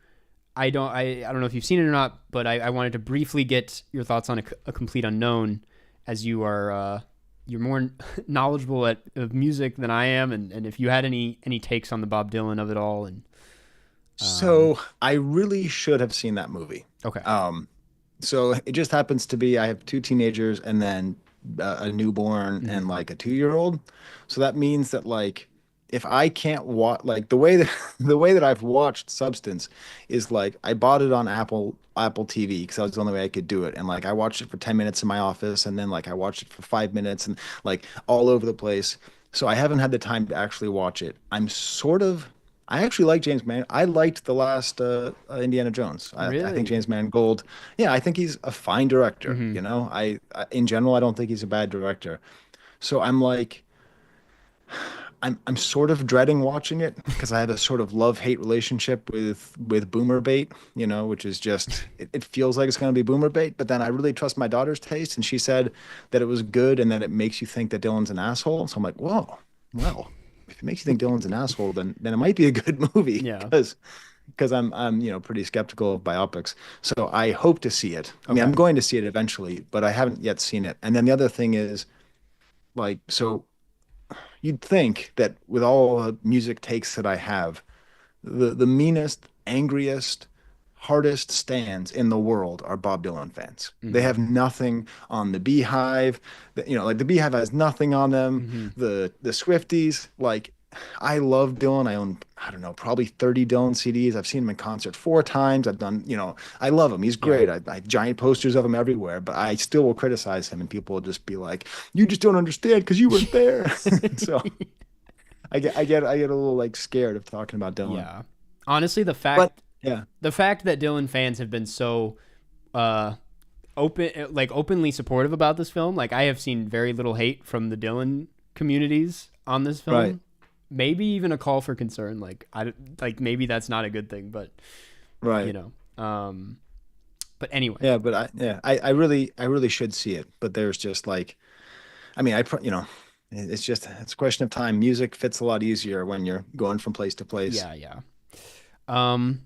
I don't know if you've seen it or not, but I wanted to briefly get your thoughts on a Complete Unknown, as you are you're more knowledgeable of music than I am, and if you had any takes on the Bob Dylan of it all. And so I really should have seen that movie. Okay. So it just happens to be I have 2 teenagers and then a newborn and like a 2-year-old. So that means that like if I can't watch, like the way that the way that I've watched Substance is like I bought it on Apple TV because that was the only way I could do it, and like I watched it for 10 minutes in my office, and then like I watched it for 5 minutes, and like all over the place. So I haven't had the time to actually watch it. I actually like James Man. I liked the last Indiana Jones. I think Really? James Mangold. Yeah, I think he's a fine director. Hmm. You know, in general, I don't think he's a bad director. So I'm like, I'm sort of dreading watching it because I have a sort of love-hate relationship with boomer bait, you know, which is just it feels like it's going to be boomer bait, but then I really trust my daughter's taste, and she said that it was good and that it makes you think that Dylan's an asshole. So I'm like, whoa, well, if it makes you think Dylan's an asshole, then it might be a good movie Yeah. because I'm pretty skeptical of biopics. So I hope to see it. I mean, Okay. I'm going to see it eventually, but I haven't yet seen it. And then the other thing is like so you'd think that with all the music takes that I have, the meanest, angriest, hardest stands in the world are Bob Dylan fans. They Hmm. have nothing on the Beehive. Like the Beehive has nothing on them. Hmm. The Swifties, like I love Dylan. I own, I don't know, probably 30 Dylan CDs. I've seen him in concert 4 times. I've done, I love him. He's Yeah. great. I have giant posters of him everywhere, but I still will criticize him and people will just be like, you just don't understand because you weren't there. So I get a little like scared of talking about Dylan. Yeah. Honestly, But yeah, the fact that Dylan fans have been so uh openly supportive about this film, like I have seen very little hate from the Dylan communities on this film. right, Maybe even a call for concern. Like maybe that's not a good thing, but you right. know. But anyway. Yeah, but I really should see it. But there's just like, I mean, it's a question of time. Music fits a lot easier when you're going from place to place. Yeah, yeah. Um,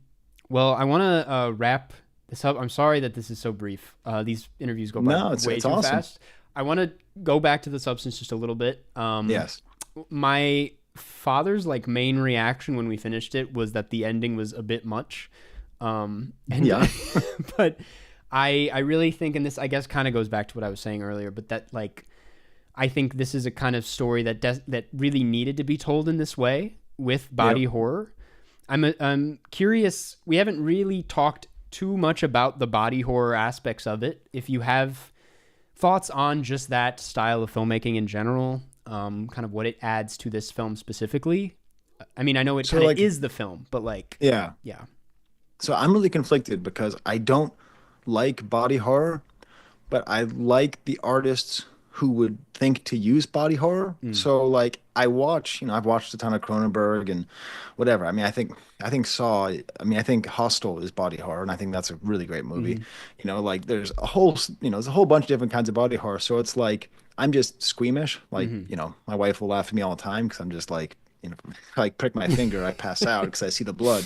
well, I want to wrap this up. I'm sorry that this is so brief. These interviews go by No, it's way it's too awesome. fast. I want to go back to the substance just a little bit. Yes. My father's like main reaction when we finished it was that the ending was a bit much. And Yeah. but I really think, and this I guess kind of goes back to what I was saying earlier, but that like I think this is a kind of story that really needed to be told in this way with body Yep. horror. I'm curious. We haven't really talked too much about the body horror aspects of it. If you have thoughts on just that style of filmmaking in general, kind of what it adds to this film specifically. I mean, I know it So kind of like, is the film, but like, yeah. yeah, So I'm really conflicted because I don't like body horror, but I like the artists who would think to use body horror. So like I've watched a ton of Cronenberg and whatever. I mean, I think Saw, I think Hostel is body horror, and I think that's a really great movie. Like there's a whole bunch of different kinds of body horror. So it's like I'm just squeamish. Like, my wife will laugh at me all the time because I'm just like, like prick my finger, I pass out because I see the blood.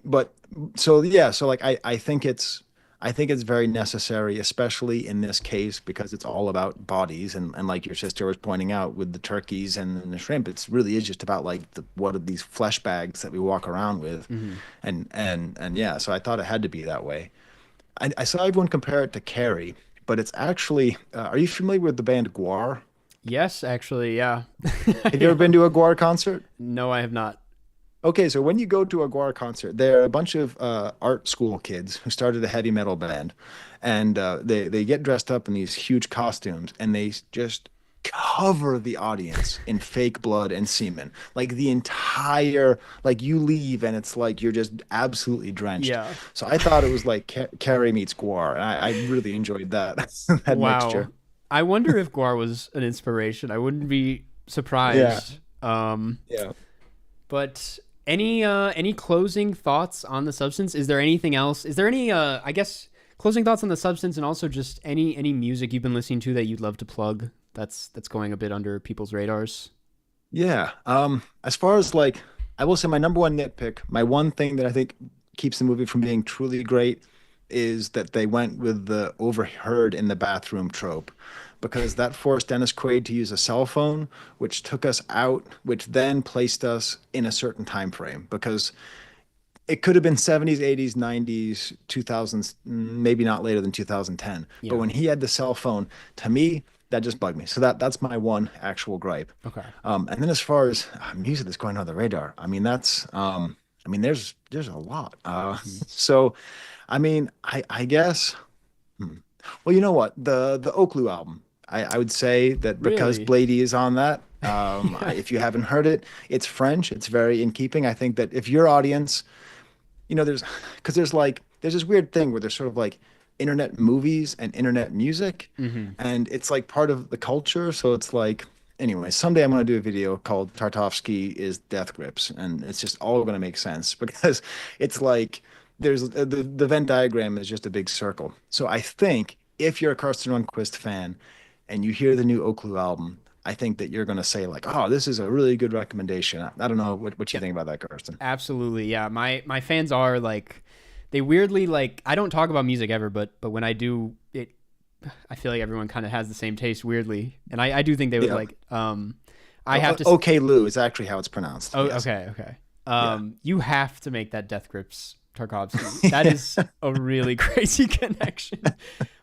But so yeah, so like I think it's very necessary, especially in this case, because it's all about bodies and like your sister was pointing out with the turkeys and the shrimp, it's really is just about like what are these flesh bags that we walk around with. And yeah, so I thought it had to be that way. I saw everyone compare it to Carrie, but it's actually are you familiar with the band Guar? yes, actually, yeah. Have you ever been to a Guar concert? No, I have not. Okay, so when you go to a Guar concert, there are a bunch of art school kids who started a heavy metal band, and they get dressed up in these huge costumes, and they just cover the audience in fake blood and semen. Like the entire, like you leave, and it's like you're just absolutely drenched. Yeah. So I thought it was like Carrie meets Guar, and I really enjoyed that that Wow. mixture. I wonder if Guar was an inspiration. I wouldn't be surprised. Yeah. But any closing thoughts on the substance? Is there anything else? Is there any I guess closing thoughts on the substance, and also just any music you've been listening to that you'd love to plug that's going a bit under people's radars? Yeah. As far as like, I will say my number one nitpick, my one thing that I think keeps the movie from being truly great is that they went with the overheard in the bathroom trope, because that forced Dennis Quaid to use a cell phone, which took us out, which then placed us in a certain time frame, because it could have been 70s, 80s, 90s, 2000s, maybe not later than 2010. Yeah. But when he had the cell phone, to me, that just bugged me. So that's my one actual gripe. Okay. And then as far as music that's going on the radar, I mean, there's a lot. So, I mean, I guess, well, you know what? The Oakley album, I would say that because Really? Blady is on that, if you haven't heard it, it's French. It's very in keeping. I think that if your audience, because there's this weird thing where there's sort of like internet movies and internet music, and it's like part of the culture. So it's like, anyway, someday I'm going to do a video called Tartovsky is Death Grips, and it's just all going to make sense because it's like there's the Venn diagram is just a big circle. So I think if you're a Karsten Runquist fan and you hear the new Oakley album, I think that you're going to say like, oh, this is a really good recommendation. I don't know what you think about that, Karsten. Absolutely. Yeah. My fans are like, they weirdly like, I don't talk about music ever, but when I do it, I feel like everyone kind of has the same taste weirdly. And I do think they would like, I have to. Okay, Lou is actually how it's pronounced. Oh, yes. okay. You have to make that Death Grips Tarkovsky. That is a really crazy connection.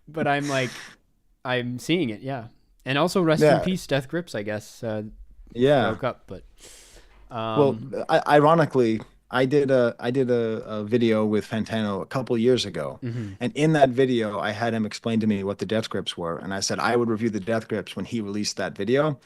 But I'm seeing it. Yeah. And also rest in peace, Death Grips, I guess. Broke up, but. Ironically, I did a video with Fantano a couple years ago, and in that video, I had him explain to me what the Death Grips were, and I said I would review the Death Grips when he released that video,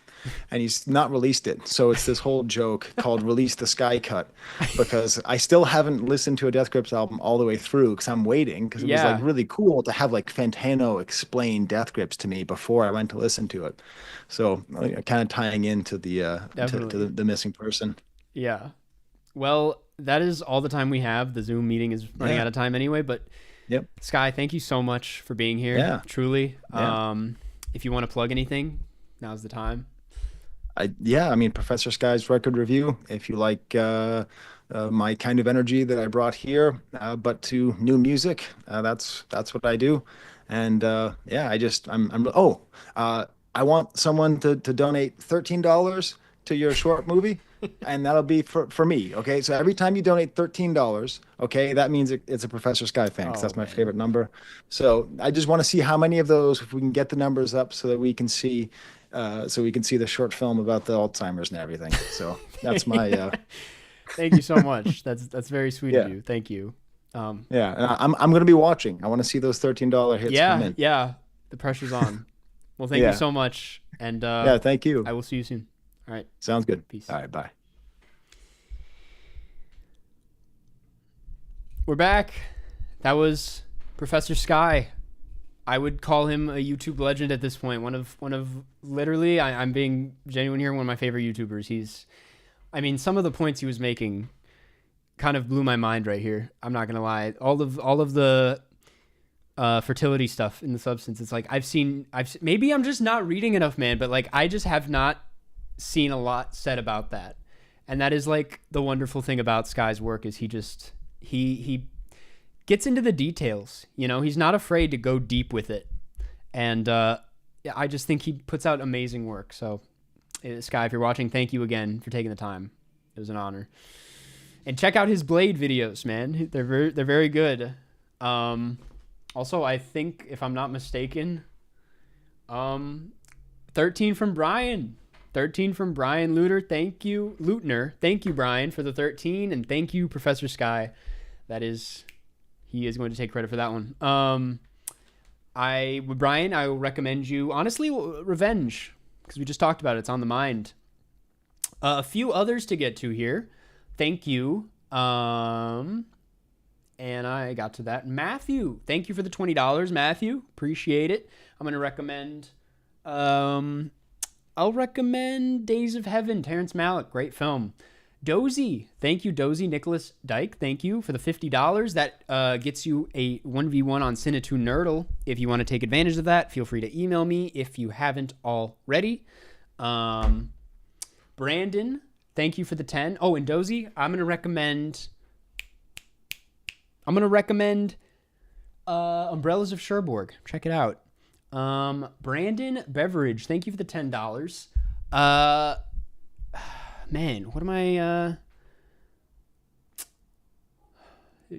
and he's not released it. So it's this whole joke called "Release the Sky Cut," because I still haven't listened to a Death Grips album all the way through because I'm waiting because it was like really cool to have like Fantano explain Death Grips to me before I went to listen to it. So kind of tying into the to the missing person. Yeah. Well, that is all the time we have. The Zoom meeting is running out of time anyway, but Sky, thank you so much for being here. Yeah. Truly. Yeah. If you want to plug anything, now's the time. I mean, Professor Sky's record review, if you like my kind of energy that I brought here, but to new music, that's what I do. And I want someone to donate $13 to your short movie. And that'll be for me, okay? So every time you donate $13, okay, that means it's a Professor Sky fan, because that's my favorite number. So I just want to see how many of those, if we can get the numbers up so that we can see the short film about the Alzheimer's and everything. So that's my Thank you so much. That's very sweet of you. Thank you. And I'm going to be watching. I want to see those $13 hits come in. Yeah. The pressure's on. Well, thank you so much. And thank you. I will see you soon. All right. Sounds good. Peace. All right. Bye. We're back. That was Professor Sky. I would call him a YouTube legend at this point. One of literally, I'm being genuine here, one of my favorite YouTubers. Some of the points he was making kind of blew my mind right here. I'm not going to lie. All of the fertility stuff in the substance. It's like, maybe I'm just not reading enough, man, but like, I just have not seen a lot said about that. And that is like the wonderful thing about Sky's work is he gets into the details, he's not afraid to go deep with it. And I just think he puts out amazing work. So Sky, if you're watching, thank you again for taking the time. It was an honor. And check out his Blade videos, man. They're very good. Also, I think if I'm not mistaken, 13 from Brian. 13 from Brian Lutner. Thank you, Brian, for the 13, and thank you, Professor Sky. He is going to take credit for that one. Brian, I will recommend you, honestly, Revenge, because we just talked about it. It's on the mind. A few others to get to here. Thank you. And I got to that. Matthew, thank you for the $20, Matthew. Appreciate it. I'm going to recommend... I'll recommend Days of Heaven, Terrence Malick, great film. Dozy, thank you, Dozy. Nicholas Dyke, thank you for the $50. That gets you a 1v1 on Cinenerdle. If you want to take advantage of that, feel free to email me if you haven't already. Brandon, thank you for the 10. Oh, and Dozy, I'm going to recommend Umbrellas of Cherbourg. Check it out. Brandon Beveridge, thank you for the $10. Man, what am I,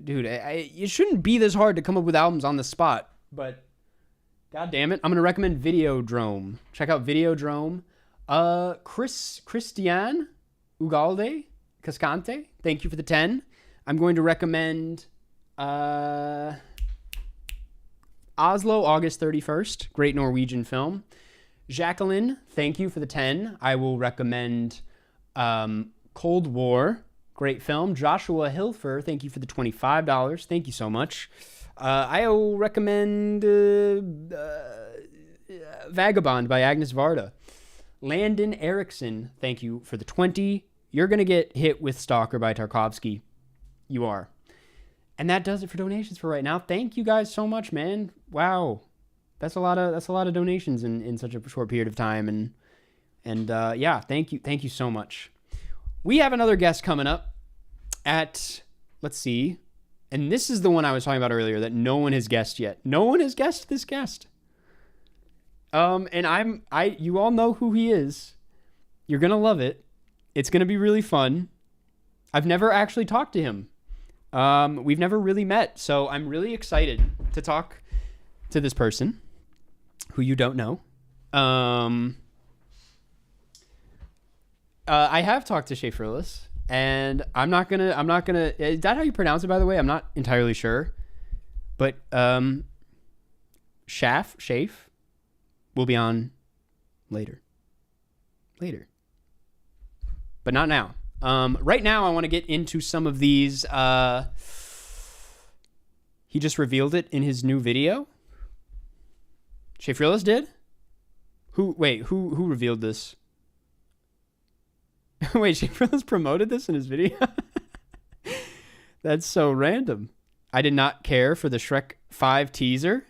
dude, it shouldn't be this hard to come up with albums on the spot, but God damn it. I'm going to recommend Videodrome. Check out Videodrome. Christian Ugalde Cascante, thank you for the 10. I'm going to recommend Oslo, August 31st. Great Norwegian film. Jacqueline, thank you for the 10. I will recommend Cold War. Great film. Joshua Hilfer, thank you for the $25. Thank you so much. I will recommend Vagabond by Agnes Varda. Landon Erickson, thank you for the 20. You're going to get hit with Stalker by Tarkovsky. You are. And that does it for donations for right now. Thank you guys so much, man. Wow. That's a lot of donations in such a short period of time. And yeah, thank you so much. We have another guest coming up at, let's see. And this is the one I was talking about earlier that no one has guessed yet. No one has guessed this guest. And you all know who he is. You're going to love it. It's going to be really fun. I've never actually talked to him. We've never really met. So I'm really excited to talk to this person who you don't know. I have talked to Shafrillis. And I'm not gonna, is that how you pronounce it, by the way? I'm not entirely sure. But, Shaf will be on later. But not now. Right now I want to get into some of these, he just revealed it in his new video. Shafrillis did? Who revealed this? Wait, Shafrillis promoted this in his video? That's so random. I did not care for the Shrek 5 teaser.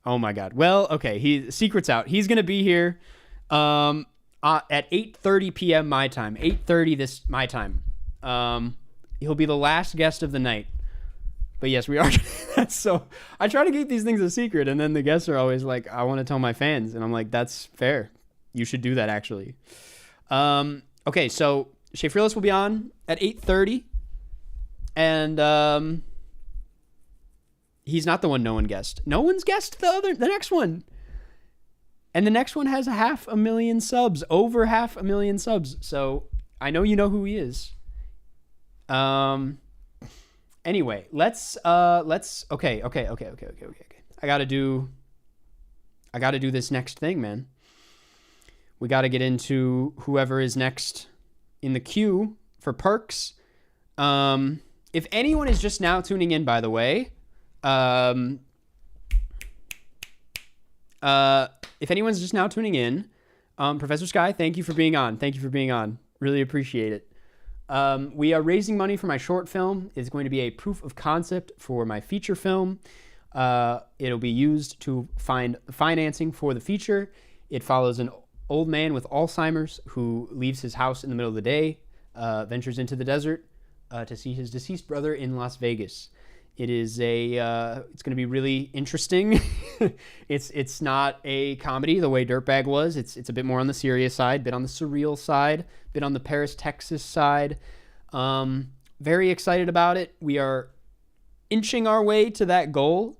Oh my God. Well, okay. Secret's out. He's going to be here at 8:30 p.m. my time. 8:30 my time. He'll be the last guest of the night. But yes, we are. That's so. I try to keep these things a secret, and then the guests are always like, I want to tell my fans. And I'm like, that's fair. You should do that, actually. Okay, so Shafrillis will be on at 8:30, and he's not the one no one guessed. No one's guessed the next one, and the next one has 500,000 subs, over 500,000 subs. So I know you know who he is. Anyway, let's okay. I gotta do this next thing, man. We got to get into whoever is next in the queue for perks. If anyone is just now tuning in, by the way, if anyone's just now tuning in, Professor Sky, thank you for being on. Really appreciate it. We are raising money for my short film. It's going to be a proof of concept for my feature film. It'll be used to find financing for the feature. It follows an old man with Alzheimer's who leaves his house in the middle of the day, ventures into the desert to see his deceased brother in Las Vegas. It's going to be really interesting. It's not a comedy the way Dirtbag was. It's a bit more on the serious side, bit on the surreal side, bit on the Paris, Texas side. Very excited about it. We are inching our way to that goal.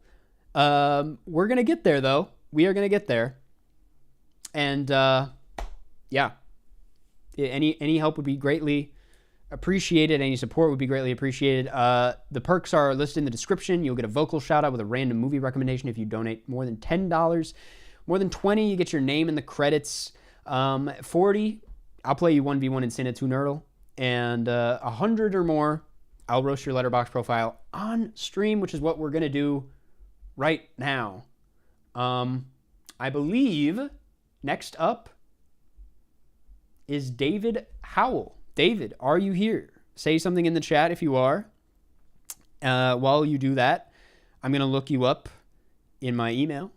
We're going to get there, though. We are going to get there. And yeah, any help would be greatly appreciated. Any support would be greatly appreciated. The perks are listed in the description. You'll get a vocal shout out with a random movie recommendation if you donate more than $10. More than 20, you get your name in the credits. 40, I'll play you 1v1 in Cinenerdle. And 100 or more, I'll roast your Letterboxd profile on stream, which is what we're going to do right now. I believe next up is David Howell. David, are you here? Say something in the chat if you are. While you do that, I'm going to look you up in my email.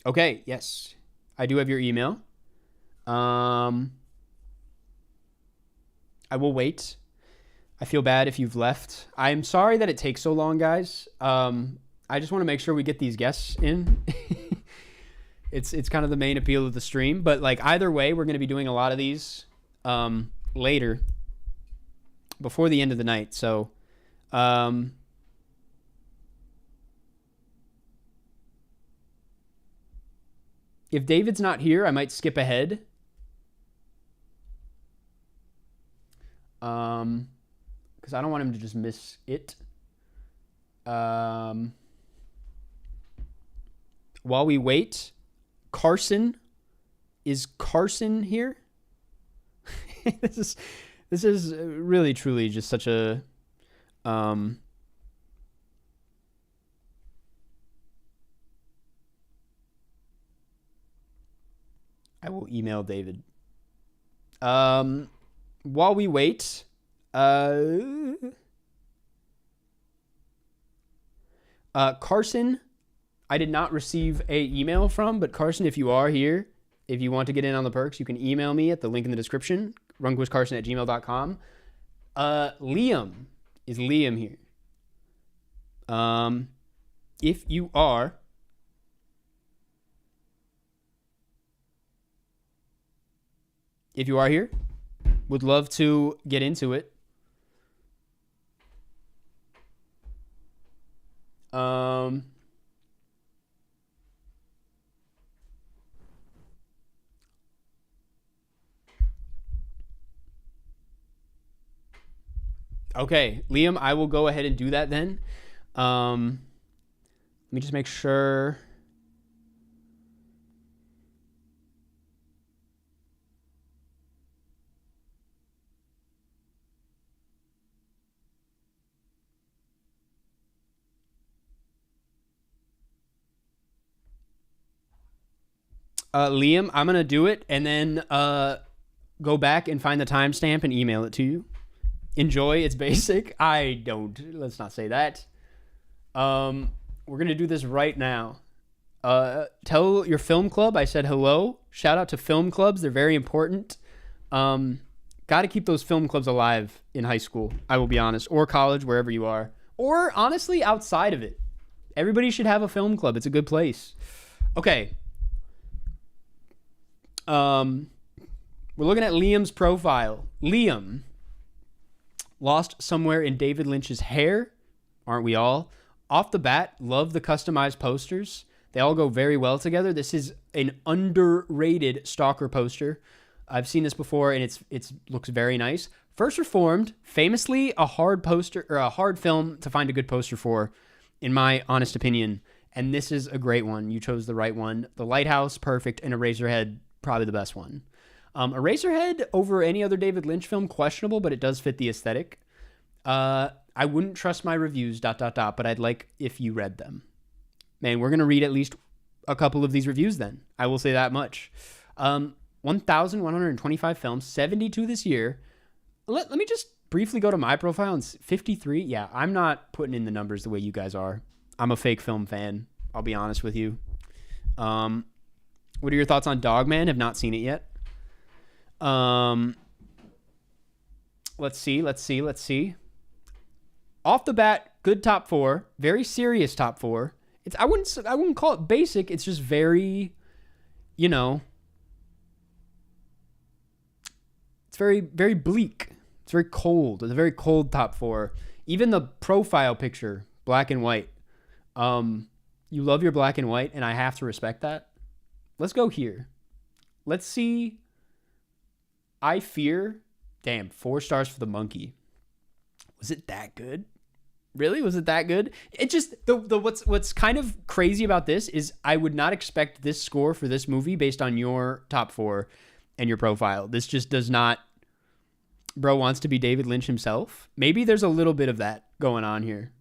Okay, yes. I do have your email. I will wait. I feel bad if you've left. I'm sorry that it takes so long, guys. I just want to make sure we get these guests in. It's kind of the main appeal of the stream. But like either way, we're going to be doing a lot of these later, before the end of the night. So If David's not here, I might skip ahead. Because I don't want him to just miss it. While we wait, Karsten. Is Karsten here? This is really truly just such a I will email David. While we wait, Carson, I did not receive a email from, but Carson, if you are here, if you want to get in on the perks, you can email me at the link in the description, runquistcarson@gmail.com. Liam, is Liam here? If you are, here, would love to get into it. Okay, Liam, I will go ahead and do that then. Let me just make sure. Liam, I'm going to do it and then go back and find the timestamp and email it to you. Enjoy, it's basic. Let's not say that. We're going to do this right now. Tell your film club I said hello. Shout out to film clubs. They're very important. Got to keep those film clubs alive in high school, I will be honest, or college, wherever you are. Or honestly, outside of it. Everybody should have a film club. It's a good place. Okay. We're looking at Liam's profile. Liam, lost somewhere in David Lynch's hair, aren't we all? Off the bat, love the customized posters. They all go very well together. This is an underrated stalker poster. I've seen this before, and it looks very nice. First Reformed, famously a hard poster or a hard film to find a good poster for, in my honest opinion. And this is a great one. You chose the right one. The Lighthouse, perfect, and Eraserhead, probably the best one. Eraserhead over any other David Lynch film, questionable, but it does fit the aesthetic. I wouldn't trust my reviews, ... but I'd like if you read them. Man, we're going to read at least a couple of these reviews then. I will say that much. 1,125 films, 72 this year. Let me just briefly go to my profile and 53. Yeah, I'm not putting in the numbers the way you guys are. I'm a fake film fan. I'll be honest with you. What are your thoughts on Dogman? Have not seen it yet. Let's see. Off the bat, good top 4. Very serious top 4. I wouldn't call it basic. It's just very, it's very, very bleak. It's very cold. It's a very cold top 4. Even the profile picture, black and white. You love your black and white, and I have to respect that. Let's go here. Let's see. I Fear. Damn, 4 stars for The Monkey. Was it that good? Really? Was it that good? It just what's kind of crazy about this is I would not expect this score for this movie based on your top 4 and your profile. This just does not. Bro wants to be David Lynch himself. Maybe there's a little bit of that going on here.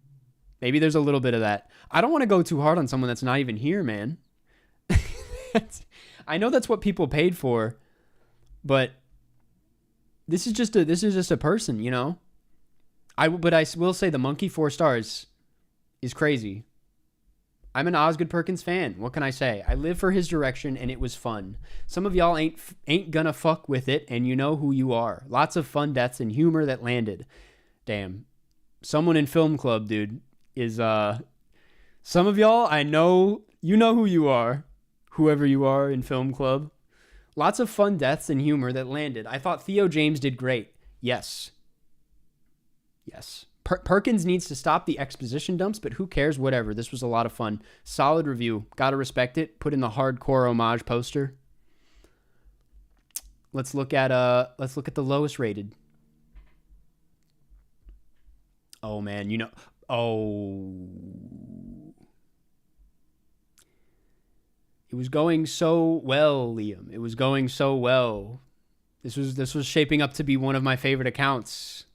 Maybe there's a little bit of that. I don't want to go too hard on someone that's not even here, man. I know that's what people paid for, but this is just a person, But I will say The Monkey 4 stars is crazy. I'm an Osgood Perkins fan. What can I say? I live for his direction, and it was fun. Some of y'all ain't gonna fuck with it, and you know who you are. Lots of fun deaths and humor that landed. Damn. Someone in Film Club, dude, is some of y'all, I know, you know who you are. Whoever you are in Film Club. Lots of fun deaths and humor that landed. I thought Theo James did great. Yes. Perkins needs to stop the exposition dumps, but who cares? Whatever. This was a lot of fun. Solid review. Gotta respect it. Put in the hardcore homage poster. Let's look at the lowest rated. Oh man, you know. Oh. It was going so well, Liam. It was going so well. This was shaping up to be one of my favorite accounts.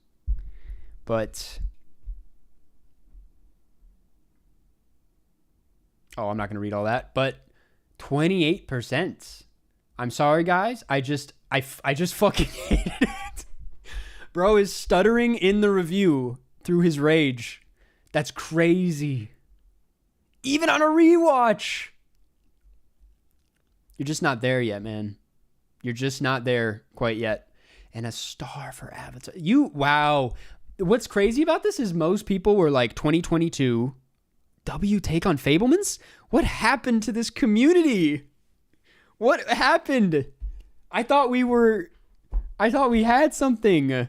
But oh, I'm not going to read all that, but 28%. I'm sorry guys. I just fucking hated it. Bro is stuttering in the review through his rage. That's crazy. Even on a rewatch. You're just not there yet, man. You're just not there quite yet. And a star for Avatar. Wow. What's crazy about this is most people were like 2022. W take on Fablemans? What happened to this community? What happened? I thought we had something.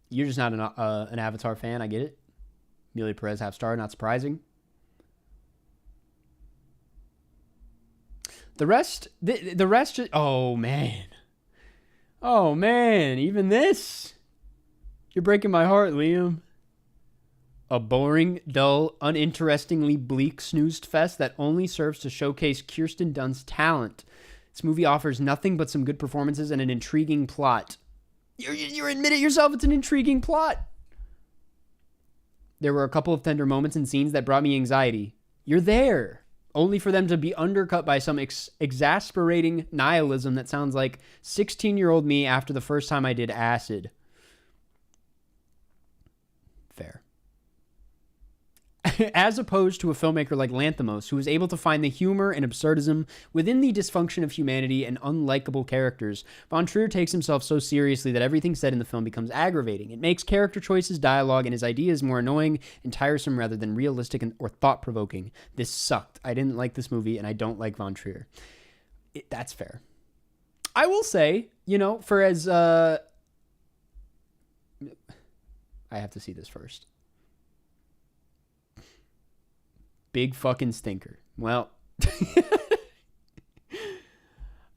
You're just not an Avatar fan. I get it. Amelia Perez half star, not surprising. The rest just, oh man, even this, you're breaking my heart, Liam. A boring, dull, uninterestingly bleak snoozed fest that only serves to showcase Kirsten Dunst's talent. This movie offers nothing but some good performances and an intriguing plot. You're admitting yourself it's an intriguing plot. There were a couple of tender moments and scenes that brought me anxiety. You're there. Only for them to be undercut by some exasperating nihilism that sounds like 16-year-old me after the first time I did acid. Fair. As opposed to a filmmaker like Lanthimos, who is able to find the humor and absurdism within the dysfunction of humanity and unlikable characters, Von Trier takes himself so seriously that everything said in the film becomes aggravating. It makes character choices, dialogue, and his ideas more annoying and tiresome rather than realistic or thought-provoking. This sucked. I didn't like this movie, and I don't like Von Trier. That's fair. I will say, for as... I have to see this first. Big fucking stinker. Well.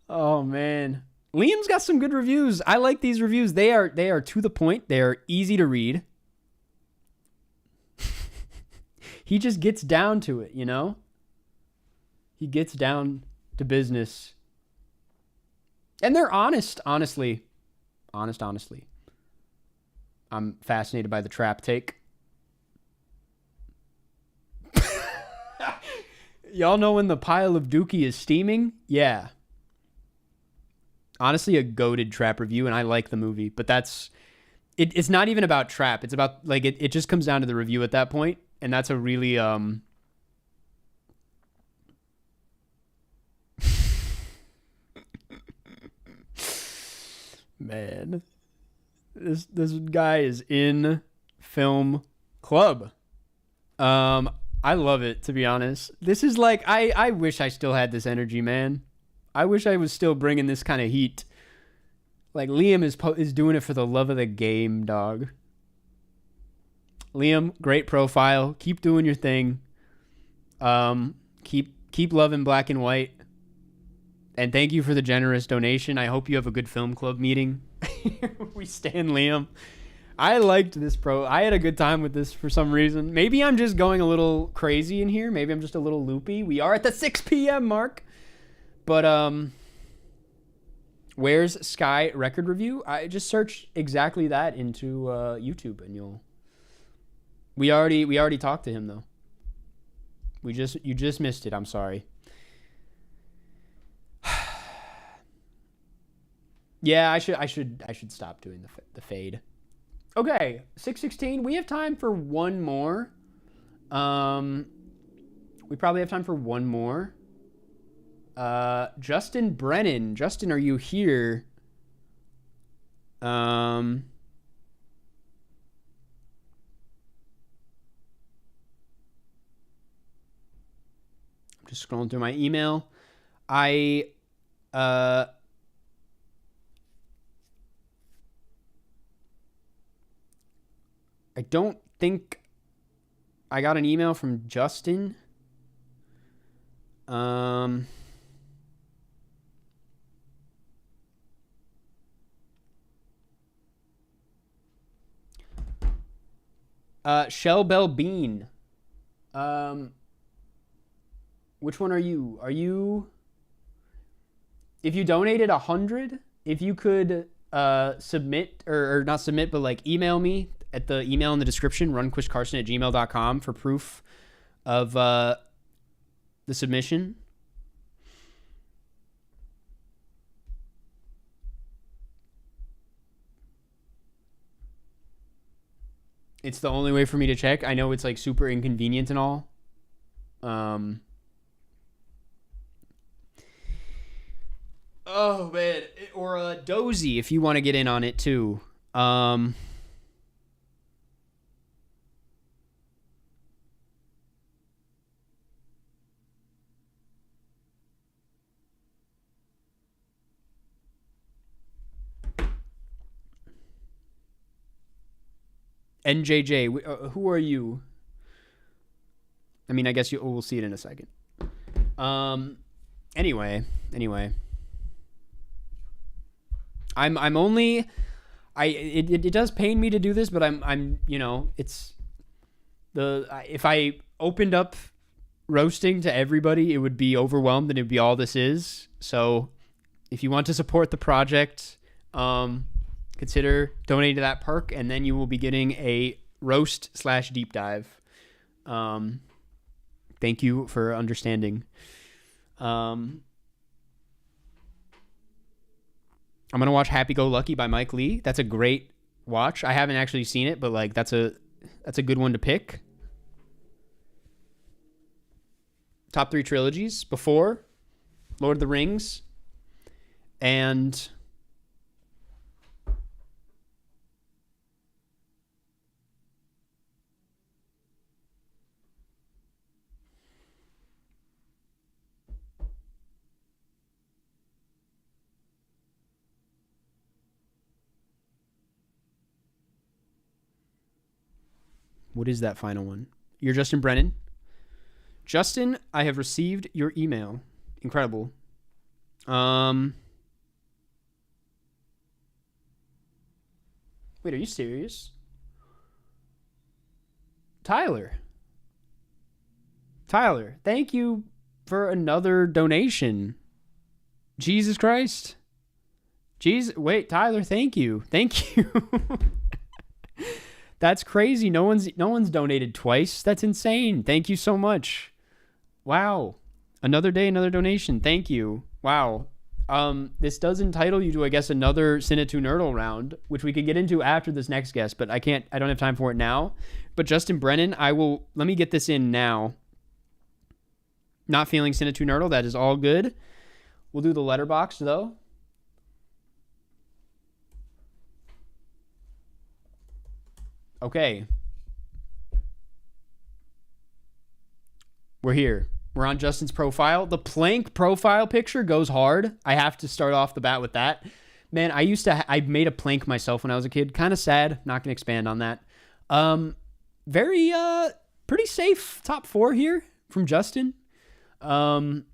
Oh, man. Liam's got some good reviews. I like these reviews. They are to the point. They are easy to read. He just gets down to it, He gets down to business. And they're honest, honestly. Honestly. I'm fascinated by the trap take. Y'all know when the pile of dookie is steaming? Yeah. Honestly, a goated trap review, and I like the movie, but it's not even about trap. It's about, it just comes down to the review at that point, and that's a really, man. This guy is in film club. I love it, to be honest. This is like, I wish I still had this energy, man. I wish I was still bringing this kind of heat. Like, Liam is doing it for the love of the game, dog. Liam, great profile. Keep doing your thing. Keep loving black and white. And thank you for the generous donation. I hope you have a good film club meeting. We stand Liam. I liked this I had a good time with this for some reason. Maybe I'm just going a little crazy in here. Maybe I'm just a little loopy. We are at the 6 p.m. mark. But, where's Sky Record Review? I just search exactly that into YouTube and we already talked to him though. You just missed it. I'm sorry. Yeah, I should stop doing the fade. Okay, 6:16. We have time for one more. We probably have time for one more. Justin Brennan. Justin, are you here? I'm just scrolling through my email. I don't think I got an email from Justin. Shell Bell Bean. Which one are you? Are you... If you donated 100, if you could submit, or not submit, but like email me at the email in the description, runquistkarsten@gmail.com, for proof of the submission. It's the only way for me to check. I know it's like super inconvenient and all. Oh man, or Dozy if you want to get in on it too. NJJ, who are you? I mean, I guess we'll see it in a second. Anyway. I'm only, it does pain me to do this, but I'm it's if I opened up roasting to everybody, it would be overwhelmed and it would be all this is. So if you want to support the project, consider donating to that perk, and then you will be getting a roast/deep dive. Thank you for understanding. I'm gonna watch Happy Go Lucky by Mike Lee. That's a great watch. I haven't actually seen it, but like that's a good one to pick. Top 3 trilogies before Lord of the Rings, and what is that final one? You're Justin Brennan. Justin, I have received your email. Incredible. Wait, are you serious? Tyler, thank you for another donation. Jesus Christ. Wait, Tyler, thank you. That's crazy. No one's donated twice. That's insane. Thank you so much. Wow. Another day, another donation. Thank you. Wow. This does entitle you to, I guess, another Cinenerdle round, which we could get into after this next guest, but I don't have time for it now. But Justin Brennan, let me get this in now. Not feeling Cinenerdle, that is all good. We'll do the Letterboxd though. Okay. We're here. We're on Justin's profile. The plank profile picture goes hard. I have to start off the bat with that. Man, I made a plank myself when I was a kid. Kind of sad. Not going to expand on that. Very, pretty safe top 4 here from Justin. This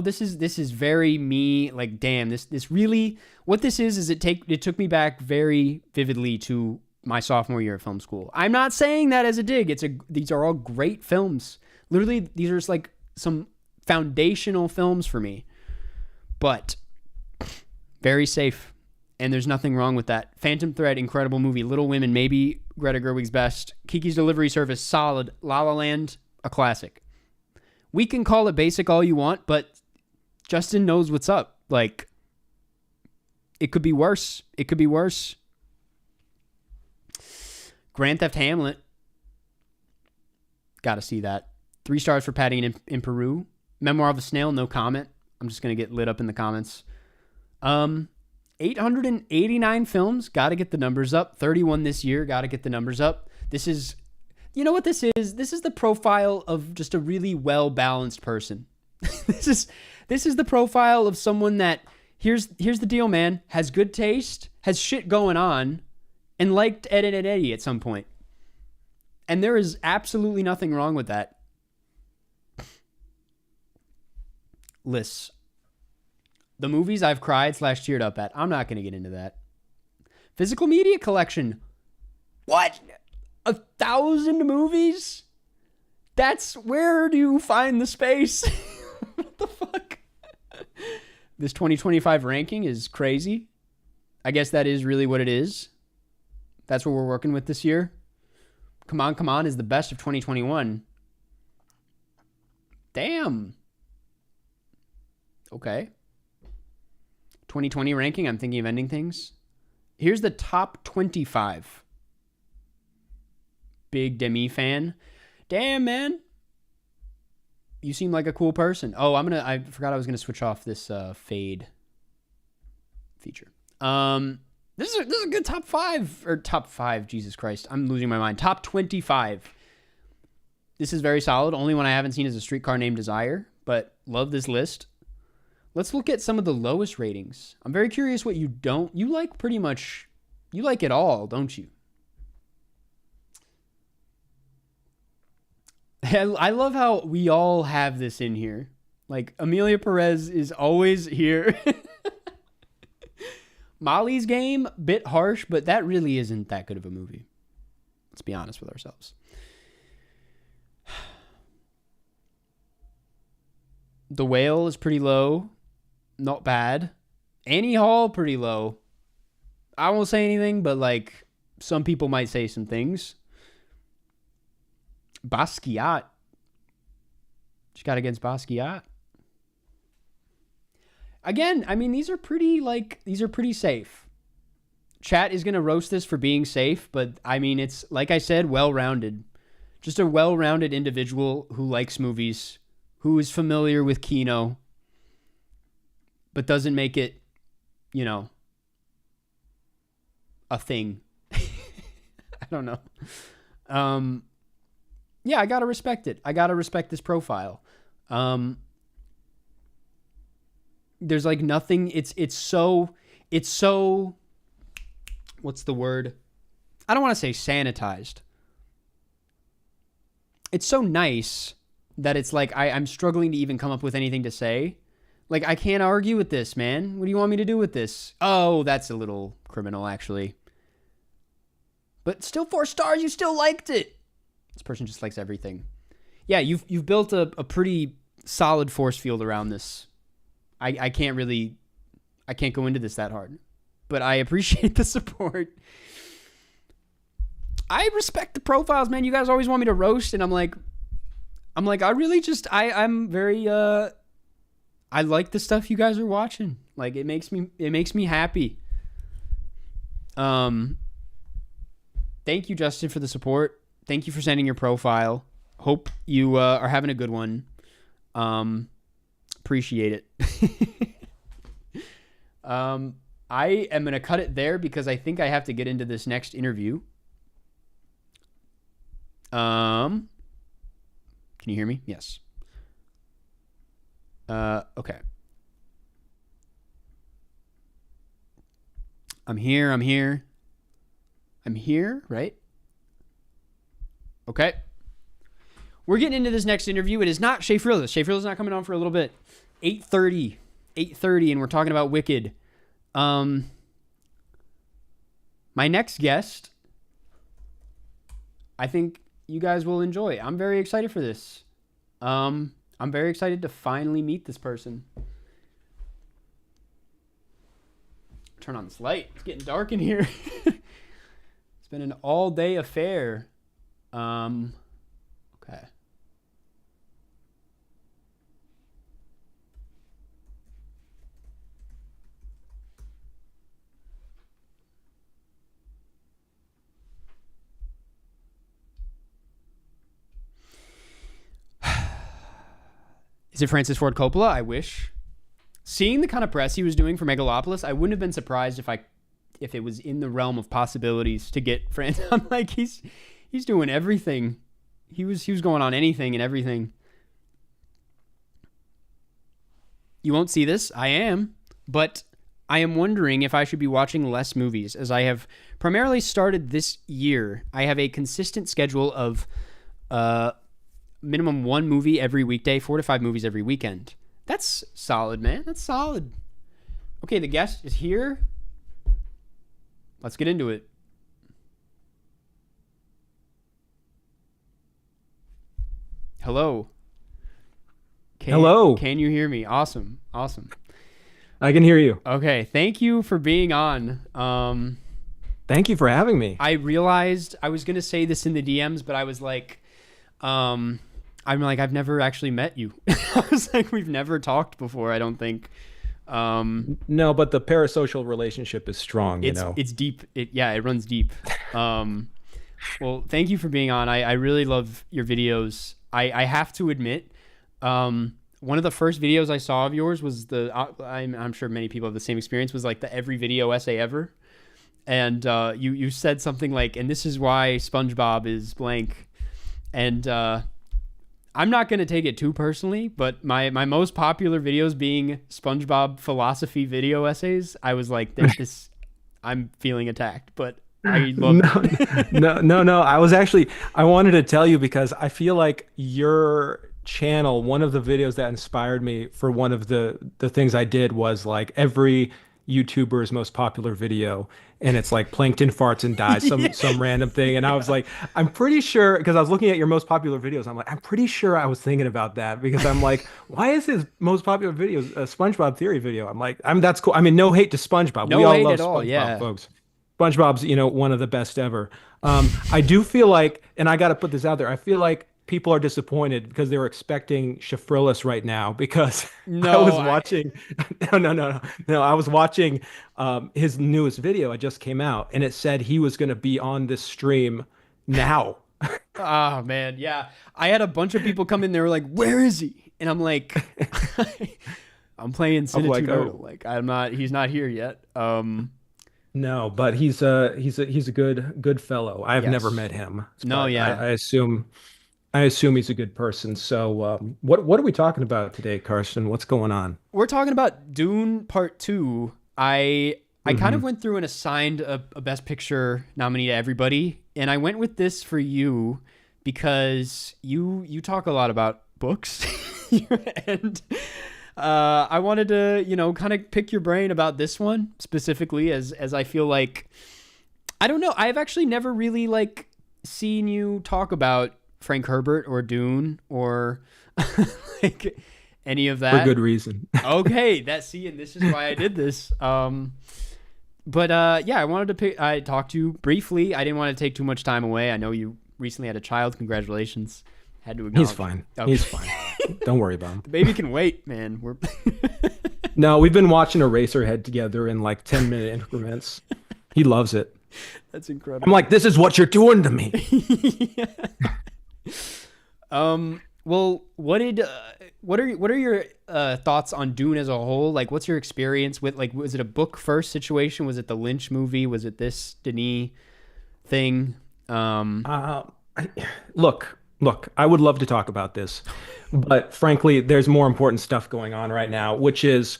is very me. Like, damn, this really, what this is it took me back very vividly to my sophomore year of film school. I'm not saying that as a dig. These are all great films. Literally, these are just like some foundational films for me. But very safe. And there's nothing wrong with that. Phantom Thread, incredible movie. Little Women, maybe Greta Gerwig's best. Kiki's Delivery Service, solid. La La Land, a classic. We can call it basic all you want, but Justin knows what's up. Like, it could be worse. Grand Theft Hamlet. Gotta see that. 3 stars for Patty in Peru. Memoir of a Snail, no comment. I'm just gonna get lit up in the comments. 889 films. Gotta get the numbers up. 31 this year. Gotta get the numbers up. This is, you know what this is? This is the profile of just a really well-balanced person. This is the profile of someone that, here's the deal, man, has good taste, has shit going on, and liked Ed, Ed, Ed, Eddie at some point. And there is absolutely nothing wrong with that. Lists. The movies I've cried / teared up at. I'm not going to get into that. Physical media collection. What? 1,000 movies? That's where do you find the space? What the fuck? This 2025 ranking is crazy. I guess that is really what it is. That's what we're working with this year. Come On is the best of 2021. Damn. Okay. 2020 ranking, I'm thinking of ending things. Here's the top 25. Big Demi fan. Damn, man. You seem like a cool person. Oh, I forgot I was gonna switch off this fade feature. This is a good top 5. Jesus Christ, I'm losing my mind. Top 25. This is very solid. Only one I haven't seen is A Streetcar Named Desire, but love this list. Let's look at some of the lowest ratings. I'm very curious what you don't. You like pretty much. You like it all, don't you? I love how we all have this in here. Like, Amelia Perez is always here. Molly's Game, bit harsh, but that really isn't that good of a movie. Let's be honest with ourselves. The Whale is pretty low. Not bad. Annie Hall, pretty low. I won't say anything, but like, some people might say some things. Basquiat. What you got against Basquiat? Again, I mean, these are pretty safe. Chat is going to roast this for being safe, but I mean, it's, like I said, well-rounded. Just a well-rounded individual who likes movies, who is familiar with Kino, but doesn't make it, a thing. I don't know. Yeah, I gotta respect it. I gotta respect this profile. There's like nothing. It's so. What's the word? I don't want to say sanitized. It's so nice that it's like I'm struggling to even come up with anything to say. Like, I can't argue with this, man. What do you want me to do with this? Oh, that's a little criminal, actually. But still 4 stars. You still liked it. This person just likes everything. Yeah, you've built a pretty solid force field around this. I can't go into this that hard. But I appreciate the support. I respect the profiles, man. You guys always want me to roast, and I'm like, I really just, I'm very, I like the stuff you guys are watching. Like, it makes me happy. Thank you, Justin, for the support. Thank you for sending your profile. Hope you are having a good one. Appreciate it. I am going to cut it there because I think I have to get into this next interview. Can you hear me? Yes. Okay. I'm here, right? Okay. We're getting into this next interview. It is not Shay Frillis. Shay Frillis is not coming on for a little bit. 8:30, and we're talking about Wicked. My next guest, I think you guys will enjoy. I'm very excited for this. I'm very excited to finally meet this person. Turn on this light. It's getting dark in here. It's been an all-day affair. Okay. Is it Francis Ford Coppola? I wish. Seeing the kind of press he was doing for Megalopolis, I wouldn't have been surprised if it was in the realm of possibilities to get Francis. I'm like, he's doing everything. He was going on anything and everything. You won't see this. I am. But I am wondering if I should be watching less movies, as I have primarily started this year. I have a consistent schedule of minimum 1 movie every weekday, 4 to 5 movies every weekend. That's solid, man. That's solid. Okay, the guest is here. Let's get into it. Hello. Hello. Can you hear me? Awesome. I can hear you. Okay, thank you for being on. Thank you for having me. I realized I was going to say this in the DMs, but I was like, I'm like, I've never actually met you. I was like, we've never talked before, I don't think. No, but the parasocial relationship is strong, you know. It's deep. It runs deep. Well, thank you for being on. I really love your videos. I have to admit, one of the first videos I saw of yours was I'm sure many people have the same experience, was like the every video essay ever. And you said something like, and this is why SpongeBob is blank. And I'm not going to take it too personally, but my most popular videos being SpongeBob philosophy video essays, I was like, this I'm feeling attacked, but I love it. No. I wanted to tell you because I feel like your channel, one of the videos that inspired me for one of the things I did was like every YouTuber's most popular video, and it's like plankton farts and dies, some random thing. And I was like, I'm pretty sure, because I was looking at your most popular videos, I'm like, I'm pretty sure I was thinking about that, because I'm like, why is his most popular video a SpongeBob theory video? I'm like, that's cool. I mean, no hate to SpongeBob. No we all hate love at all, SpongeBob, yeah. folks. SpongeBob's, one of the best ever. I do feel like, and I got to put this out there, I feel like people are disappointed because they were expecting Shafrillis right now, because I was watching, I was watching his newest video. It just came out, and it said he was going to be on this stream now. Oh, man, yeah. I had a bunch of people come in, they were like, where is he? And I'm like, I'm playing Cinenerdle. Like, he's not here yet. No, but he's a good fellow. I've never met him. No, yeah. I assume he's a good person. So what are we talking about today, Karsten? What's going on? We're talking about Dune Part 2. I kind of went through and assigned a Best Picture nominee to everybody, and I went with this for you because you talk a lot about books, and I wanted to kind of pick your brain about this one specifically, as I feel like, I don't know, I've actually never really like seen you talk about Frank Herbert or Dune or like any of that. For good reason. Okay, and this is why I did this. But I wanted to I talked to you briefly. I didn't want to take too much time away. I know you recently had a child. Congratulations. Had to acknowledge. He's fine. Okay. He's fine. Don't worry about him. The baby can wait, man. No, we've bんwatching Eraserhead together in like 10-minute increments. He loves it. That's incredible. I'm like, this is what you're doing to me. Yeah. Well, what are your thoughts on Dune as a whole? Like, what's your experience with, like, was it a book first situation? Was it the Lynch movie? Was it this Denis thing? Look, I would love to talk about this, but frankly, there's more important stuff going on right now, which is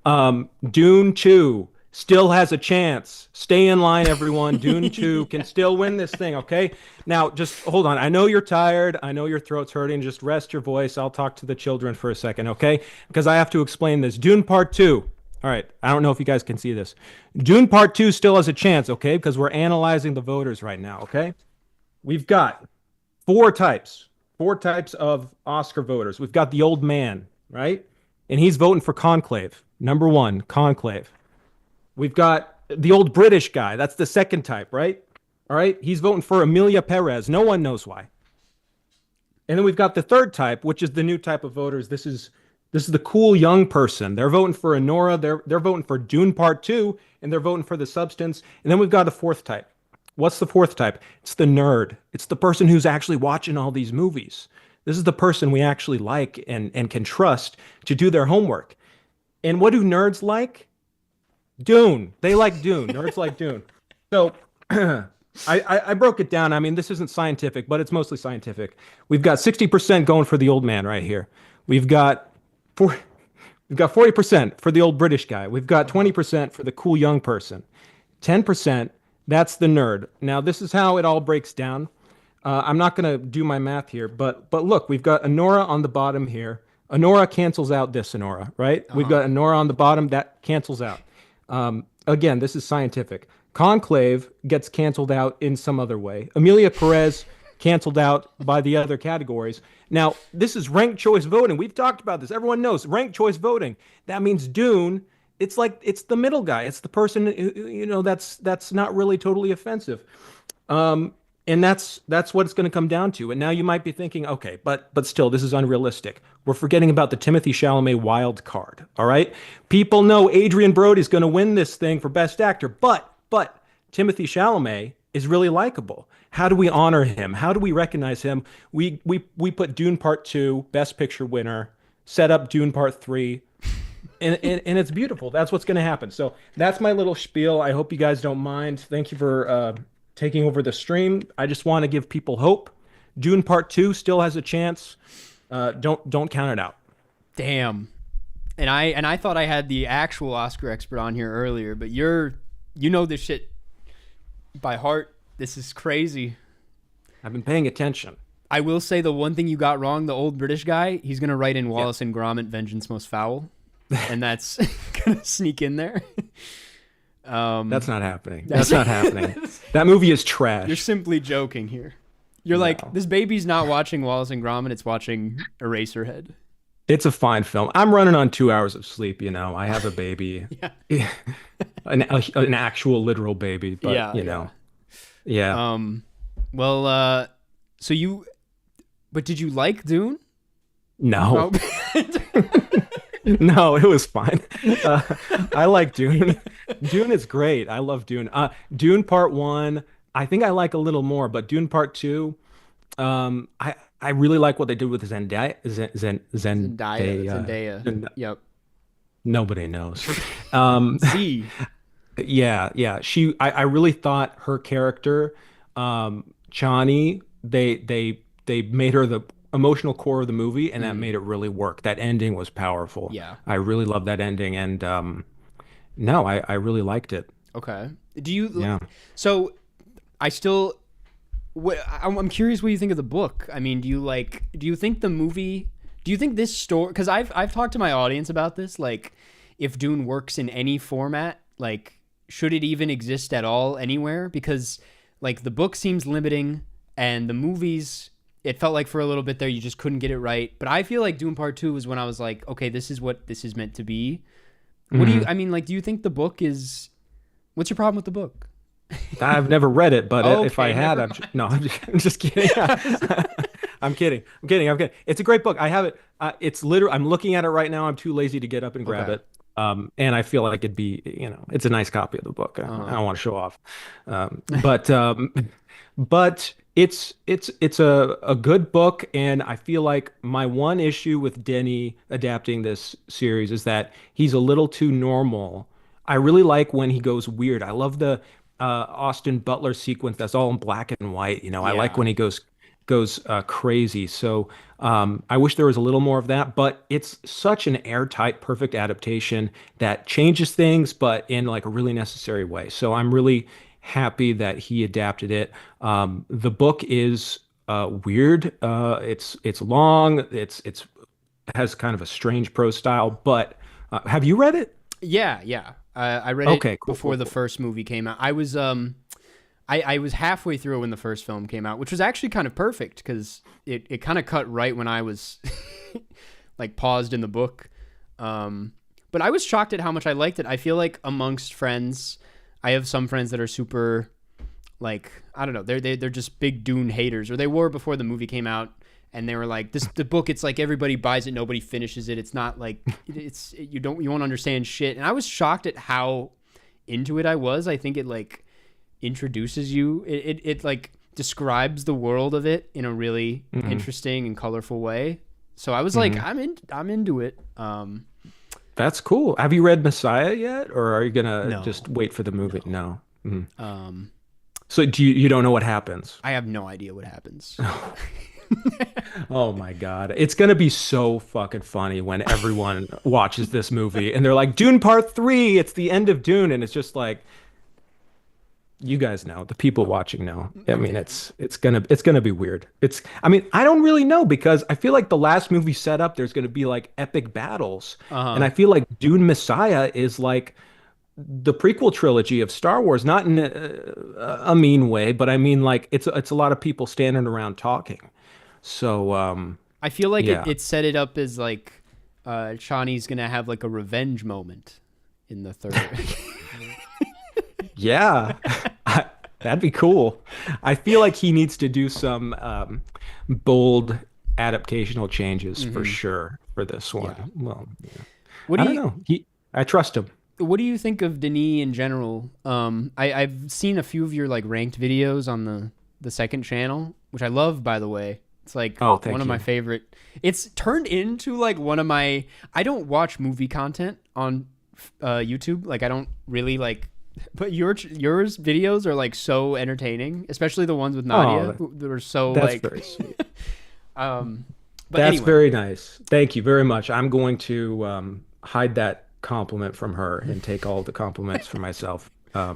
Dune 2 still has a chance. Stay in line, everyone. Dune 2 can still win this thing, okay? Now, just hold on. I know you're tired. I know your throat's hurting. Just rest your voice. I'll talk to the children for a second, okay? Because I have to explain this. Dune Part 2. All right. I don't know if you guys can see this. Dune Part 2 still has a chance, okay? Because we're analyzing the voters right now, okay? We've got four types of Oscar voters. We've got the old man, right? And he's voting for Conclave. Number 1, Conclave. We've got the old British guy. That's the second type, right? All right. He's voting for Emilia Perez. No one knows why. And then we've got the third type, which is the new type of voters. This is the cool young person. They're voting for Honora. They're voting for Dune Part 2, and they're voting for the substance. And then we've got the fourth type. What's the fourth type? It's the nerd. It's the person who's actually watching all these movies. This is the person we actually like and can trust to do their homework. And what do nerds like? Dune. They like Dune. Nerds like Dune. So I broke it down. I mean, this isn't scientific, but it's mostly scientific. We've got 60% going for the old man right here. We've got We've got 40% for the old British guy. We've got 20% for the cool young person. 10%, that's the nerd. Now, this is how it all breaks down. I'm not going to do my math here, but look, we've got Honora on the bottom here. Honora cancels out this Honora, right? We've got Honora on the bottom. That cancels out. Again, this is scientific. Conclave gets canceled out in some other way. Amelia Perez canceled out by the other categories. Now, this is ranked choice voting. We've talked about this. Everyone knows ranked choice voting. That means Dune, it's like it's the middle guy. It's the person that's not really totally offensive. And that's what it's going to come down to. And now you might be thinking, okay, but still, this is unrealistic. We're forgetting about the Timothée Chalamet wild card. All right, people know Adrian Brody's going to win this thing for Best Actor, but Timothée Chalamet is really likable. How do we honor him? How do we recognize him? We put Dune Part 2 Best Picture winner, set up Dune Part 3, and it's beautiful. That's what's going to happen. So that's my little spiel. I hope you guys don't mind. Thank you for taking over the stream. I just want to give people hope. Dune Part 2 still has a chance. Don't count it out. Damn. And I thought I had the actual Oscar expert on here earlier, but you know this shit by heart. This is crazy. I've been paying attention. I will say the one thing you got wrong, the old British guy, he's going to write in Wallace and Gromit, Vengeance Most Foul. And that's going to sneak in there. That's not happening. That's not happening. That movie is trash. You're simply joking here. You're like, this baby's not watching Wallace and Gromit, it's watching Eraserhead. It's a fine film. I'm running on 2 hours of sleep, I have a baby. an actual literal baby, but Yeah. Well, but did you like Dune? No. No, it was fine. I like Dune. Dune is great. I love Dune. Dune Part 1, I think I like a little more, but Dune Part 2, I really like what they did with Zendaya. Zendaya. Yep. Nobody knows. Z. Yeah. I really thought her character, Chani, they made her the emotional core of the movie, and that made it really work. That ending was powerful. Yeah. I really love that ending, and I really liked it. Okay. So I'm curious what you think of the book. I mean, do you think this story, because I've talked to my audience about this, like, if Dune works in any format, like, should it even exist at all anywhere? Because, like, the book seems limiting, and the movies, it felt like for a little bit there you just couldn't get it right. But I feel like Dune Part 2 was when I was like, okay, this is what this is meant to be. What do you think the book is, what's your problem with the book? I've never read it, but if I had, I'm just kidding. I'm kidding. It's a great book. I have it. It's literally, I'm looking at it right now. I'm too lazy to get up and grab it. And I feel like it'd be, it's a nice copy of the book. I don't want to show off. But it's a good book, and I feel like my one issue with Denny adapting this series is that he's a little too normal. I really like when he goes weird. I love the Austin Butler sequence that's all in black and white. I like when he goes crazy. So I wish there was a little more of that, but it's such an airtight, perfect adaptation that changes things, but in like a really necessary way. So I'm really happy that he adapted it. The book is weird. It's long. It has kind of a strange prose style. But have you read it? Yeah. I read it before the first movie came out. I was I was halfway through when the first film came out, which was actually kind of perfect because it kind of cut right when I was like paused in the book. But I was shocked at how much I liked it. I feel like amongst friends, I have some friends that are super, like, I don't know, they're just big Dune haters, or they were before the movie came out, and they were like, the book, it's like everybody buys it, nobody finishes it. It's not like you won't understand shit. And I was shocked at how into it I was. I think it like introduces you. It like describes the world of it in a really interesting and colorful way. So I was like, I'm into it. That's cool. Have you read Messiah yet, or are you gonna just wait for the movie? No. Mm-hmm. So you don't know what happens? I have no idea what happens. Oh my God. It's gonna be so fucking funny when everyone watches this movie and they're like, Dune Part 3, it's the end of Dune, and it's just like, you guys know, the people watching know. I mean, it's gonna be weird. I mean, I don't really know because I feel like the last movie set up there's gonna be like epic battles. And I feel like Dune Messiah is like the prequel trilogy of Star Wars, not in a mean way, but I mean like it's a lot of people standing around talking. So I feel like yeah. it set it up as like Shawnee's gonna have like a revenge moment in the third. Yeah, that'd be cool. I feel like he needs to do some bold adaptational changes for sure for this one. Yeah. Well, yeah. What do I don't know. I trust him. What do you think of Denis in general? I've seen a few of your like ranked videos on the second channel, which I love, by the way. It's like one of my favorite. It's turned into like one of my. I don't watch movie content on YouTube. Like I don't really like. But yours videos are like so entertaining, especially the ones with Nadia. Who were so that's like. Very sweet. But that's anyway. very nice. Thank you very much. I'm going to hide that compliment from her and take all the compliments for myself.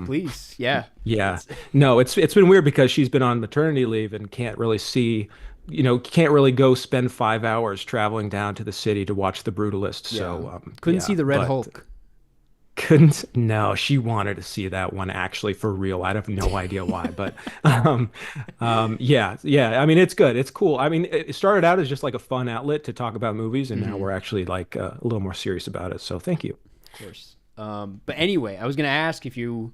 Please, yeah. Yeah. No, it's been weird because she's been on maternity leave and can't really see, can't really go spend 5 hours traveling down to the city to watch The Brutalist. Yeah. So couldn't see the Red Hulk. No, she wanted to see that one actually for real. I have no idea why, but yeah. I mean, it's good. It's cool. I mean, it started out as just like a fun outlet to talk about movies, and now we're actually like a little more serious about it. So thank you. Of course. But anyway, I was gonna ask if you,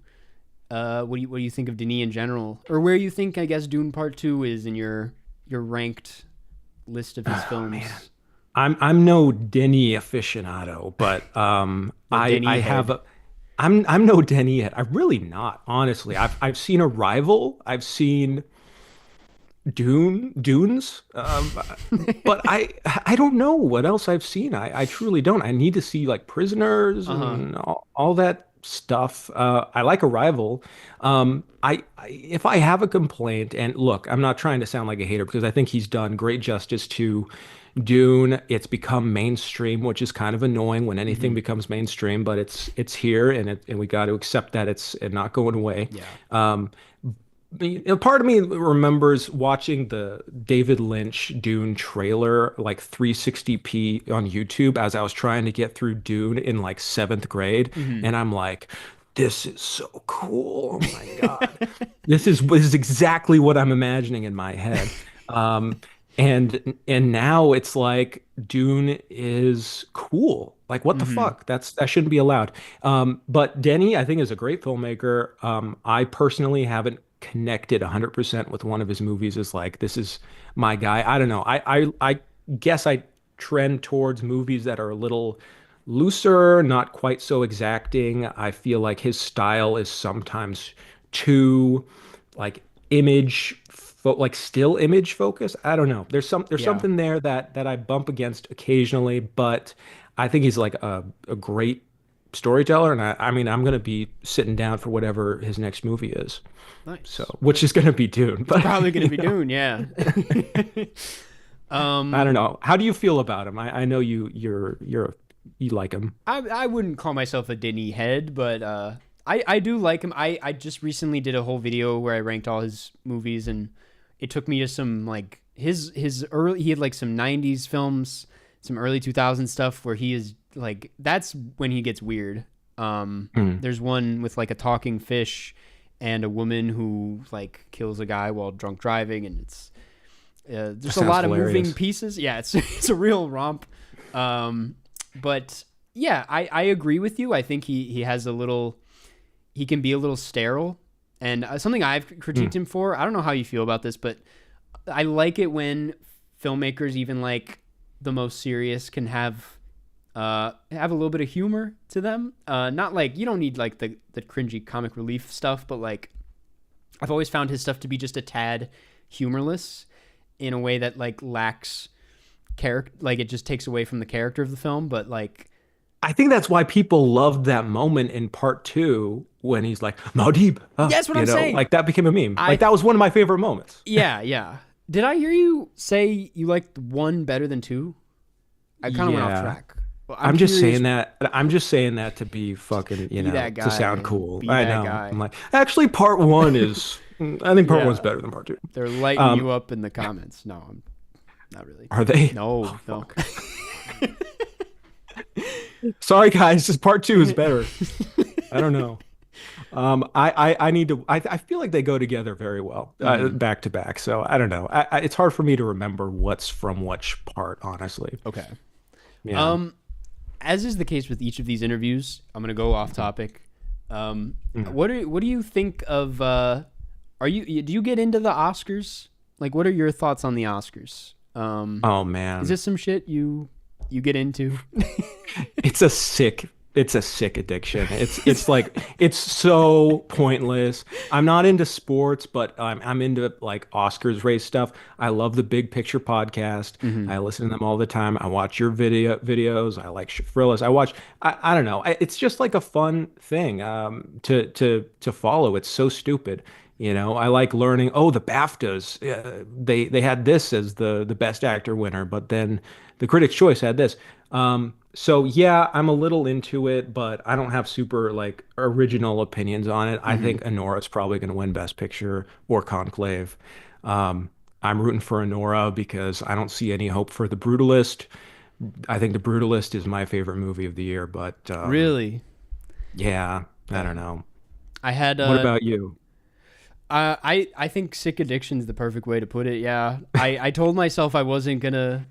what do you think of Denis in general, or where you think I guess Dune Part 2 is in your ranked list of his films. Man. I'm no Denis aficionado, but I have a, I'm no Denis yet. I'm really not, honestly. I've seen Arrival, I've seen Dunes, but I don't know what else I've seen. I truly don't. I need to see like Prisoners and all that stuff. I like Arrival. If I have a complaint, and look, I'm not trying to sound like a hater because I think he's done great justice to Dune. It's become mainstream, which is kind of annoying when anything becomes mainstream, but it's here, and we got to accept that it's not going away. Yeah. Part of me remembers watching the David Lynch Dune trailer like 360p on YouTube as I was trying to get through Dune in like 7th grade, and I'm like, this is so cool. Oh my God. This is exactly what I'm imagining in my head. And now it's like Dune is cool. Like what the fuck? That shouldn't be allowed. But Denis, I think, is a great filmmaker. I personally haven't connected 100% with one of his movies as like, this is my guy. I don't know. I guess I trend towards movies that are a little looser, not quite so exacting. I feel like his style is sometimes too like like still image focus. I don't know. There's something there that I bump against occasionally, but I think he's like a great storyteller, and I mean I'm gonna be sitting down for whatever his next movie is. Nice. So which is gonna be Dune, but probably gonna be Dune, yeah. I don't know. How do you feel about him? I know you like him. I wouldn't call myself a Denis head, but I do like him. I just recently did a whole video where I ranked all his movies, and it took me to some like his early. He had like some '90s films, some early 2000s stuff where he is like, that's when he gets weird. There's one with like a talking fish and a woman who like kills a guy while drunk driving, and it's there's a lot of moving pieces. Yeah, it's a real romp. But yeah, I agree with you. I think he has he can be a little sterile, and something I've critiqued him for. I don't know how you feel about this, but I like it when filmmakers, even like the most serious, can have a little bit of humor to them. Not like, you don't need like the cringy comic relief stuff, but like I've always found his stuff to be just a tad humorless in a way that like lacks character, like it just takes away from the character of the film. But like, I think that's why people loved that moment in part 2 when he's like, Maudib. That's what I'm saying. Like that became a meme. Like that was one of my favorite moments. Yeah. Did I hear you say you liked 1 better than 2? I kind of went off track. Well, I'm just saying that. I'm just saying that to be fucking, that guy, to sound cool. be I that know. guy. I'm like, actually, part 1 is. I think part 1's better than part 2. They're lighting you up in the comments. No, I'm not really. Are they? No, no. Sorry, guys. Just part 2 is better. I don't know. I need to. I feel like they go together very well, back to back. So I don't know. It's hard for me to remember what's from which part, honestly. Okay. Yeah. As is the case with each of these interviews, I'm gonna go off topic. What do you think of? Do you get into the Oscars? Like, what are your thoughts on the Oscars? Oh man, is this some shit you get into? It's a sick addiction. It's like, it's so pointless. I'm not into sports, but I'm into like Oscars race stuff. I love the Big Picture podcast. I listen to them all the time. I watch your videos. I like Shafrillas. I don't know. It's just like a fun thing to follow. It's so stupid. I like learning. Oh, the BAFTAs. They had this as the best actor winner, but then the Critics' Choice had this. So yeah, I'm a little into it, but I don't have super like original opinions on it. I think Anora's probably going to win Best Picture or Conclave. I'm rooting for Anora because I don't see any hope for The Brutalist. I think The Brutalist is my favorite movie of the year, but really, yeah, I don't know. I had. What about you? I think sick addiction is the perfect way to put it. Yeah, I told myself I wasn't gonna.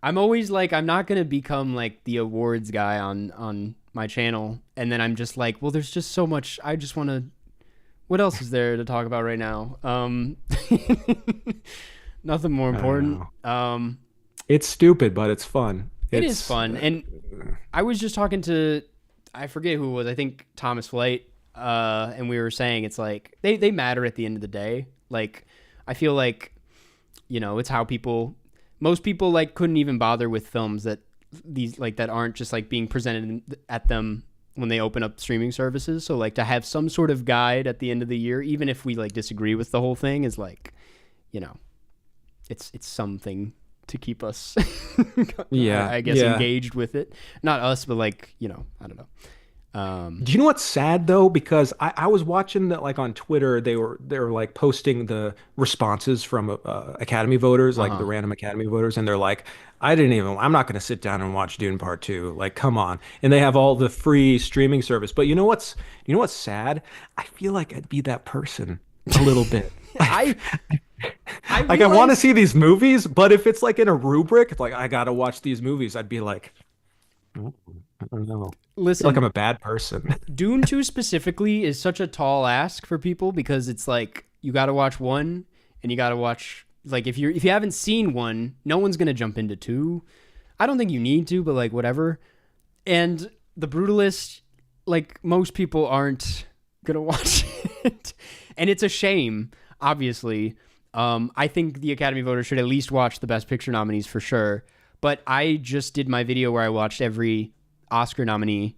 I'm always like, I'm not gonna become like the awards guy on my channel, and then I'm just like, well, there's just so much. I just want to. What else is there to talk about right now? Nothing more important. It's stupid, but it's fun. It is fun, and I was just talking to, I forget who it was. I think Thomas Flight, and we were saying it's like they matter at the end of the day. Like, I feel like, it's how most people like couldn't even bother with films that aren't just like being presented at them when they open up streaming services. So like to have some sort of guide at the end of the year, even if we like disagree with the whole thing, is like, it's something to keep us, I guess, engaged with it. Not us, but like, I don't know. Do you know what's sad though? Because I was watching that, like on Twitter, they were like posting the responses from Academy voters, like the random Academy voters, and they're like, I'm not going to sit down and watch Dune Part 2. Like, come on. And they have all the free streaming service. But you know what's sad? I feel like I'd be that person a little bit. I want to see these movies, but if it's like in a rubric, like I got to watch these movies, I'd be like, I don't know. Listen, like I'm a bad person. Dune 2 specifically is such a tall ask for people because it's like you got to watch 1 and you got to watch, like, if you haven't seen 1, no one's going to jump into 2. I don't think you need to, but like whatever. And The Brutalist, like most people aren't going to watch it. And it's a shame, obviously. I think the Academy voters should at least watch the Best Picture nominees for sure. But I just did my video where I watched every Oscar nominee.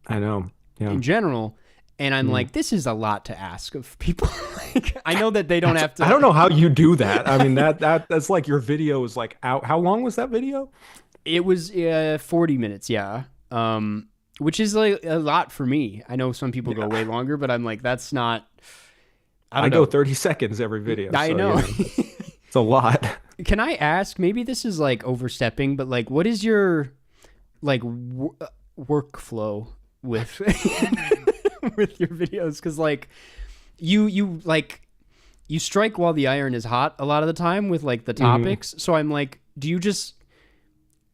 I know. Yeah. In general, and I'm like, this is a lot to ask of people. Like, I know that they don't have to. I don't know how you do that. I mean, that's like your video is like out. How long was that video? It was 40 minutes. Yeah. Which is like a lot for me. I know some people go way longer, but I'm like, that's not. I go 30 seconds every video. I know. It's a lot. Can I ask, maybe this is like overstepping, but like, what is your like workflow with with your videos? Because like you strike while the iron is hot a lot of the time with like the topics. So I'm like, do you just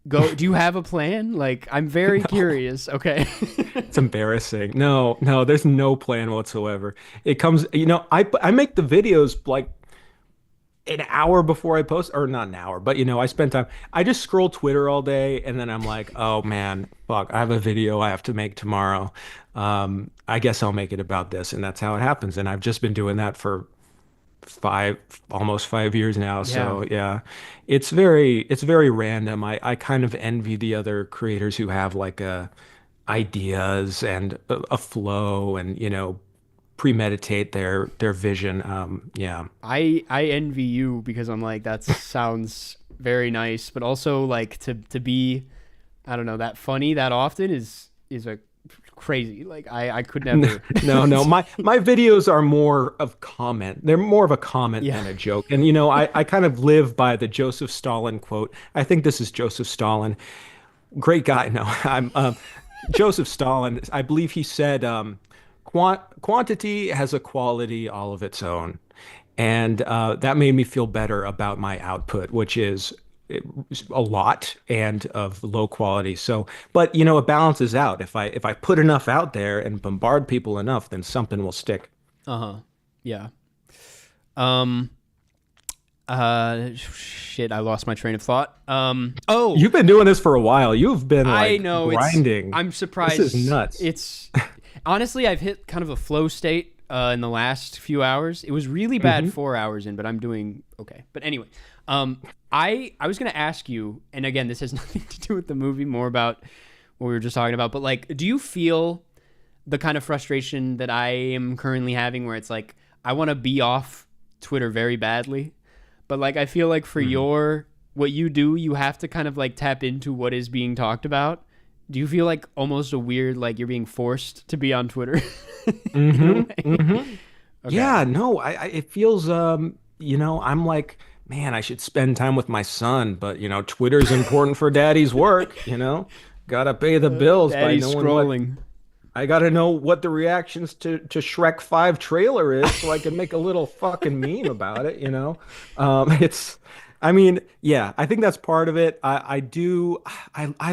go? Do you have a plan? Like, I'm very curious. Okay. It's embarrassing. No, there's no plan whatsoever. It comes, I make the videos like an hour before I post, or not an hour, but I spend time. I just scroll Twitter all day, and then I'm like, oh man, fuck, I have a video I have to make tomorrow. I guess I'll make it about this, and that's how it happens. And I've just been doing that for almost 5 years now. Yeah. So yeah, it's very random. I kind of envy the other creators who have like ideas and a flow and premeditate their vision. Yeah. I envy you because I'm like, that sounds very nice, but also like to be, I don't know, that funny that often is a crazy. Like I could never. No. My videos are more of comment. They're more of a comment than a joke. And I kind of live by the Joseph Stalin quote. I think this is Joseph Stalin. Great guy. No, I'm Joseph Stalin. I believe he said, quantity has a quality all of its own. And that made me feel better about my output, which is a lot and of low quality. So, but it balances out. If I put enough out there and bombard people enough, then something will stick. Yeah. Shit, I lost my train of thought. You've been doing this for a while. You've been like I know, grinding. I'm surprised. This is nuts. It's honestly, I've hit kind of a flow state in the last few hours. It was really bad 4 hours in, but I'm doing okay. But anyway, I was gonna ask you, and again, this has nothing to do with the movie, more about what we were just talking about. But like, do you feel the kind of frustration that I am currently having, where it's like I want to be off Twitter very badly, but like I feel like for what you do, you have to kind of like tap into what is being talked about. Do you feel like almost a weird, like you're being forced to be on Twitter? Okay. Yeah, no, it feels, I'm like, man, I should spend time with my son, but Twitter's important for daddy's work, gotta pay the bills by Daddy's knowing scrolling. I gotta know what the reactions to Shrek 5 trailer is so I can make a little fucking meme about it, I think that's part of it. I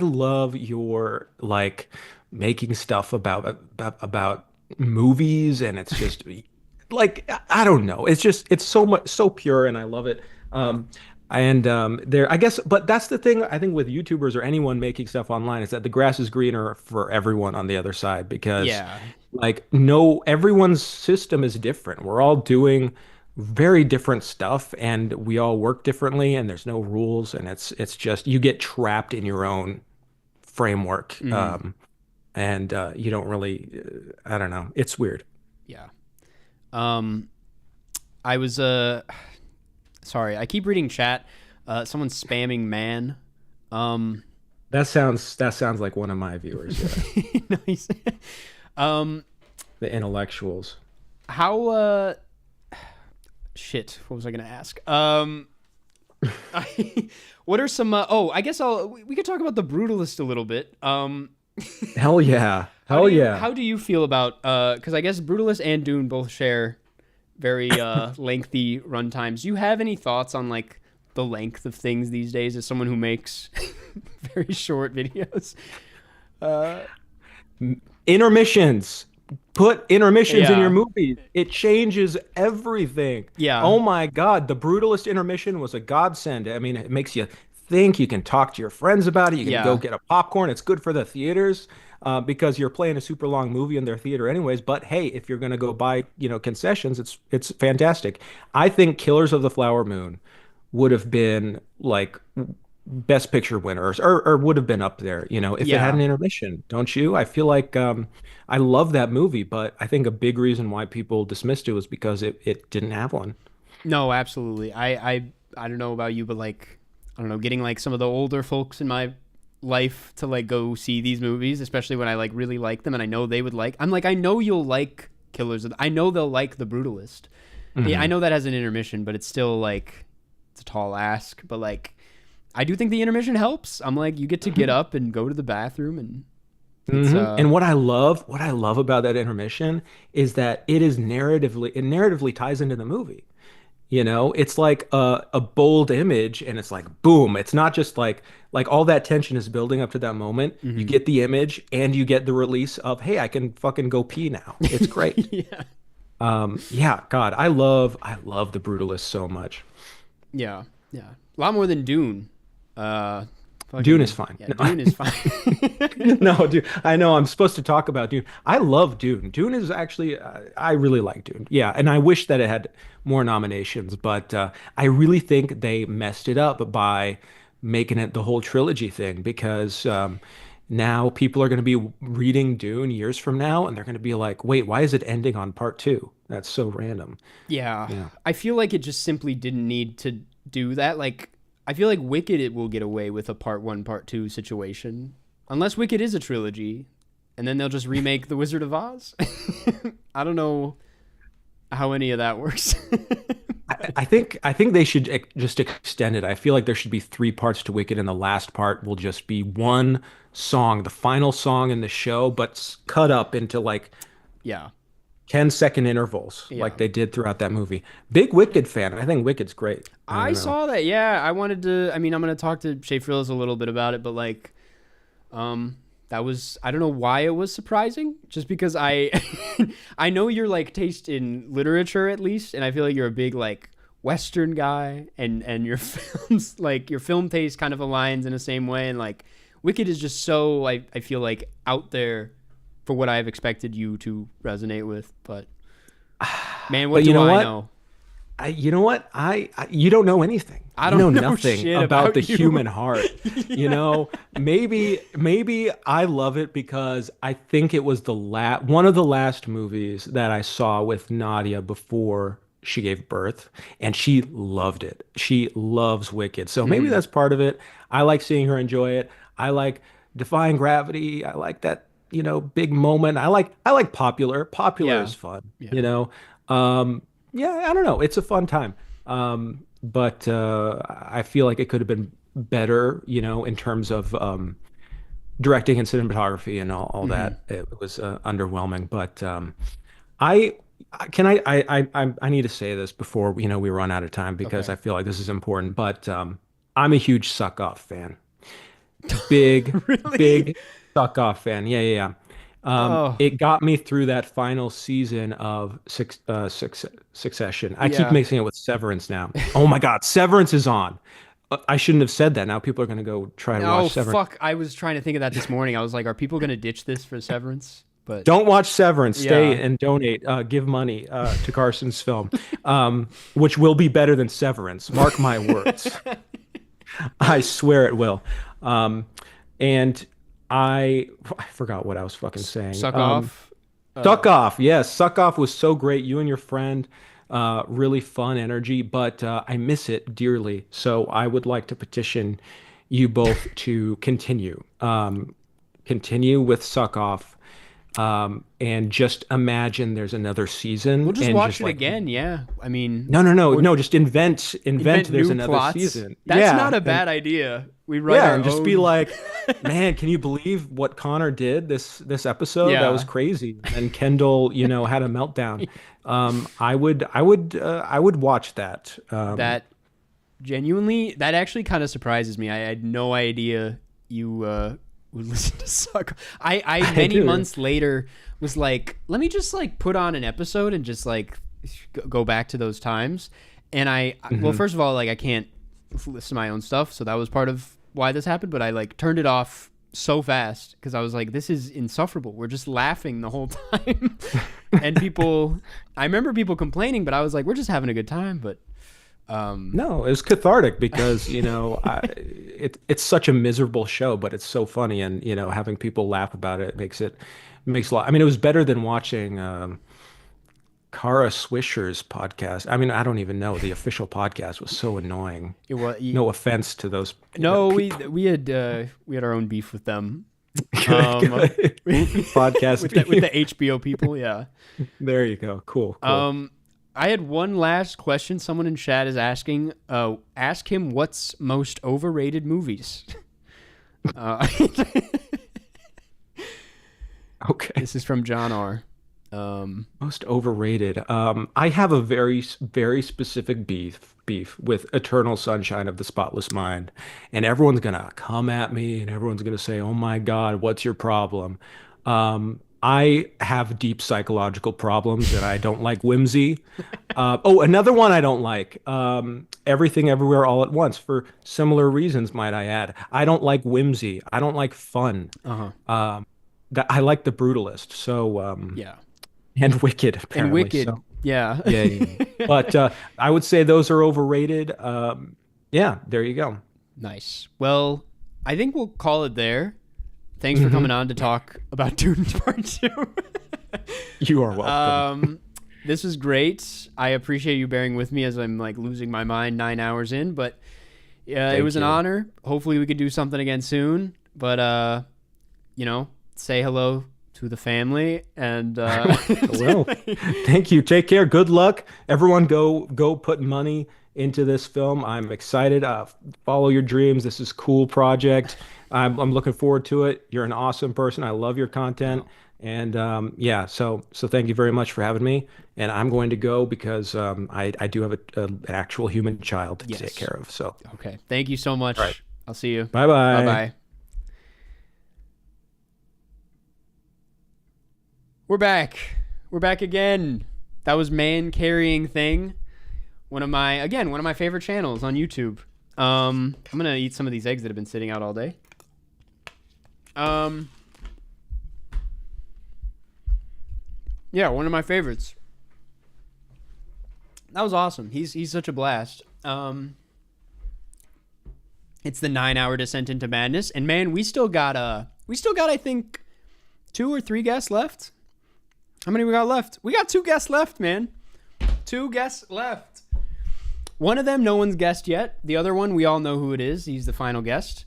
love your like making stuff about movies, and it's just like, I don't know. It's so pure, and I love it. I guess, but that's the thing I think with YouTubers or anyone making stuff online, is that the grass is greener for everyone on the other side, because everyone's system is different. We're all doing very different stuff, and we all work differently, and there's no rules, and it's just you get trapped in your own framework. And you don't really I don't know, it's weird. I was sorry, I keep reading chat. Someone's spamming man. That sounds like one of my viewers. Yeah. Nice. The intellectuals. How shit, what was I gonna ask? What are some I guess we could talk about The Brutalist a little bit. Hell yeah. How do you feel about because I guess Brutalist and Dune both share very lengthy run times. Do you have any thoughts on like the length of things these days as someone who makes very short videos? Intermissions. Put intermissions in your movies. It changes everything. Yeah. Oh my God. The Brutalist intermission was a godsend. I mean, it makes you think. You can talk to your friends about it. You can go get a popcorn. It's good for the theaters because you're playing a super long movie in their theater anyways. But hey, if you're going to go buy, concessions, it's fantastic. I think Killers of the Flower Moon would have been like Best Picture winners, or would have been up there, if it had an intermission. Don't you? I feel like I love that movie, but I think a big reason why people dismissed it was because it didn't have one. No, absolutely. I don't know about you, but like, I don't know, getting like some of the older folks in my life to like go see these movies, especially when I like really like them and I know they would like. I'm like, I know you'll like I know they'll like The Brutalist. Yeah, I know that has an intermission, but it's still like it's a tall ask. But like, I do think the intermission helps. I'm like, you get to get up and go to the bathroom, and and what I love about that intermission is that it narratively ties into the movie. It's like a bold image, and it's like boom. It's not just like all that tension is building up to that moment. You get the image, and you get the release of, hey, I can fucking go pee now. It's great. God, I love The Brutalist so much. Yeah, a lot more than Dune. Dune is fine. Yeah, Dune is fine. No, dude, I know I'm supposed to talk about Dune. I love Dune. Dune is actually, I really like Dune. Yeah, and I wish that it had more nominations, but I really think they messed it up by making it the whole trilogy thing, because now people are going to be reading Dune years from now, and they're going to be like, wait, why is it ending on part 2? That's so random. Yeah. I feel like it just simply didn't need to do that. Like, I feel like Wicked, it will get away with a part 1, part 2 situation. Unless Wicked is a trilogy, and then they'll just remake The Wizard of Oz. I don't know how any of that works. I think they should just extend it. I feel like there should be 3 parts to Wicked, and the last part will just be one song, the final song in the show, but cut up into like 10-second intervals, like they did throughout that movie. Big Wicked fan. I think Wicked's great. I saw that. Yeah, I wanted to. I mean, I'm gonna talk to Shay Frills a little bit about it, but like, that was, I don't know why it was surprising, just because I I know your like taste in literature at least, and I feel like you're a big like Western guy, and your films, like your film taste kind of aligns in the same way, and like Wicked is just so I feel like out there for what I've expected you to resonate with, but man, what do I know? You know what? You don't know anything. I don't know nothing shit about the you. human heart. You know, maybe I love it because I think it was one of the last movies that I saw with Nadia before she gave birth, and she loved it. She loves Wicked. So maybe that's part of it. I like seeing her enjoy it. I like Defying Gravity. I like that, you know, big moment. I like Popular. Popular is fun, you know. Yeah, I don't know. It's a fun time. But I feel like it could have been better, you know, in terms of directing and cinematography and all that. It was underwhelming. But I need to say this before, you know, we run out of time, because I feel like this is important. But I'm a huge Suck Off fan. Big, big Suck Off fan. Yeah. It got me through that final season of Succession. I keep mixing it with Severance now. Oh my God, Severance is on. I shouldn't have said that. Now people are going to go try to watch Severance. Oh, fuck. I was trying to think of that this morning. I was like, are people going to ditch this for Severance? But don't watch Severance. Stay and donate. Give money to Karsten's film, which will be better than Severance. Mark my words. I swear it will. And I forgot what I was fucking saying. Suck Off. Suck Off. Yes, Suck Off was so great. You and your friend, really fun energy, but I miss it dearly. So I would like to petition you both to continue with Suck Off, and just imagine there's another season. We'll just watch it again. Yeah, I mean, no. Just invent. There's another plots. Season. That's not a bad idea. We write our and just own... be like, man, can you believe what Connor did this episode? That was crazy. And Kendall, you know, had a meltdown. I would watch that. That genuinely, that actually kind of surprises me. I had no idea you would listen to Suck. I many months later was like, let me just like put on an episode and just like go back to those times. And well, first of all, like I can't listen to my own stuff, so that was part of why this happened, but I like turned it off so fast because I was like, this is insufferable. We're just laughing the whole time. And I remember people complaining, but I was like, we're just having a good time. But no, it was cathartic because, you know, it's such a miserable show, but it's so funny, and, you know, having people laugh about it makes a lot. I mean, it was better than watching Kara Swisher's podcast. I mean, I don't even know. The official podcast was so annoying. It was, no offense to those. No, we had our own beef with them. Podcast with the HBO people. Yeah. There you go. Cool. I had one last question. Someone in chat is asking. Ask him what's most overrated movies. Okay. This is from John R. Most overrated. I have a very, very specific beef with Eternal Sunshine of the Spotless Mind, and everyone's gonna come at me, and everyone's gonna say, "Oh my God, what's your problem?" I have deep psychological problems, and I don't like whimsy. Another one I don't like. Everything Everywhere All at Once, for similar reasons, might I add. I don't like whimsy. I don't like fun. I like The Brutalist. So and Wicked, apparently. And Wicked, so, yeah. But I would say those are overrated. There you go. Nice. Well, I think we'll call it there. Thanks for coming on to talk about Dune Part 2. You are welcome. This was great. I appreciate you bearing with me as I'm like losing my mind 9 hours in, but it was an honor. Hopefully we could do something again soon, but say hello to the family and well, thank you. Take care. Good luck. Everyone go put money into this film. I'm excited. Follow your dreams. This is a cool project. I'm looking forward to it. You're an awesome person. I love your content. And so thank you very much for having me. And I'm going to go because I do have an actual human child to take care of. So okay, thank you so much. Right. I'll see you. Bye bye. Bye bye. We're back. We're back again. That was Man Carrying Thing. One of my favorite channels on YouTube. I'm gonna eat some of these eggs that have been sitting out all day. Yeah, one of my favorites. That was awesome. He's such a blast. It's the 9-hour descent into madness, and man, we still got I think 2 or 3 guests left. How many we got left? We got 2 guests left, man. 2 guests left. One of them, no one's guessed yet. The other one, we all know who it is. He's the final guest.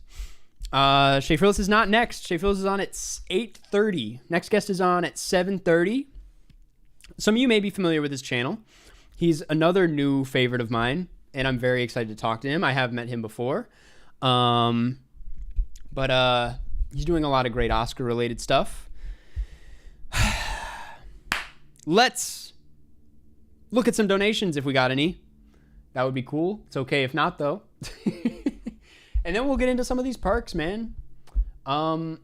Shay Phillips is not next. Shay Phillips is on at 8:30. Next guest is on at 7:30. Some of you may be familiar with his channel. He's another new favorite of mine, and I'm very excited to talk to him. I have met him before. But he's doing a lot of great Oscar-related stuff. Let's look at some donations if we got any. That would be cool. It's okay if not, though. And then we'll get into some of these perks, man. Damn,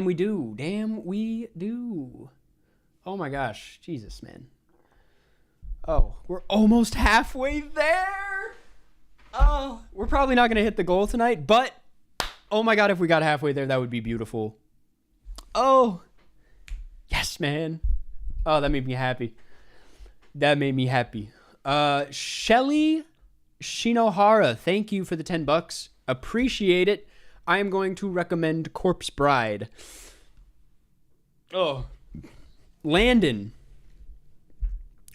we do. Oh my gosh. Jesus, man. Oh, we're almost halfway there. Oh, we're probably not going to hit the goal tonight, but oh my God, if we got halfway there, that would be beautiful. Oh, yes, man. Oh, that made me happy. Shelly Shinohara, thank you for the $10. Appreciate it. I am going to recommend Corpse Bride. Oh, Landon.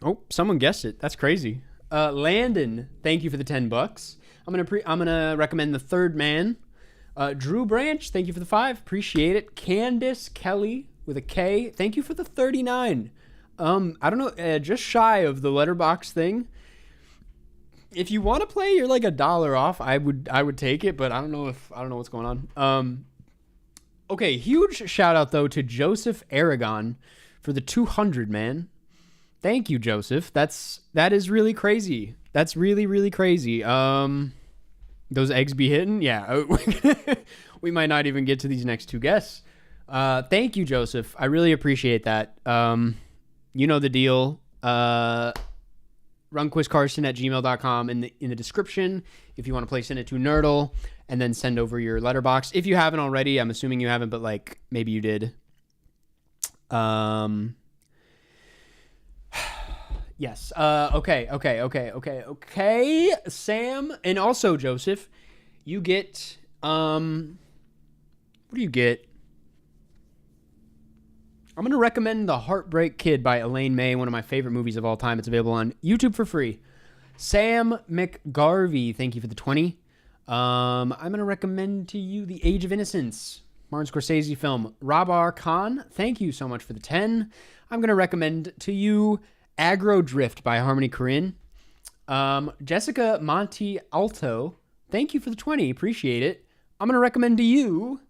Oh, someone guessed it. That's crazy. Landon, thank you for the $10. I'm gonna recommend The Third Man. Drew Branch, thank you for the 5. Appreciate it. Candace Kelly with a K, thank you for the 39. I don't know, just shy of the Letterboxd thing. If you want to play, you're like $1 off. I would take it, but I don't know what's going on. Okay, huge shout out though to Joseph Aragon for the 200, man. Thank you, Joseph. That is really crazy. That's really, really crazy. Those eggs be hitting? Yeah. We might not even get to these next 2 guests. Thank you, Joseph. I really appreciate that. You know the deal. RunquistKarsten@gmail.com in the description if you want to play Cinenerdle and then send over your Letterboxd. If you haven't already, I'm assuming you haven't, but like maybe you did. Yes. Okay. Sam and also Joseph, you get what do you get? I'm going to recommend The Heartbreak Kid by Elaine May, one of my favorite movies of all time. It's available on YouTube for free. Sam McGarvey, thank you for the 20. I'm going to recommend to you The Age of Innocence, Martin Scorsese film. Rabar Khan, thank you so much for the 10. I'm going to recommend to you Aggro Drift by Harmony Korine. Jessica Monte Alto, thank you for the 20. Appreciate it. I'm going to recommend to you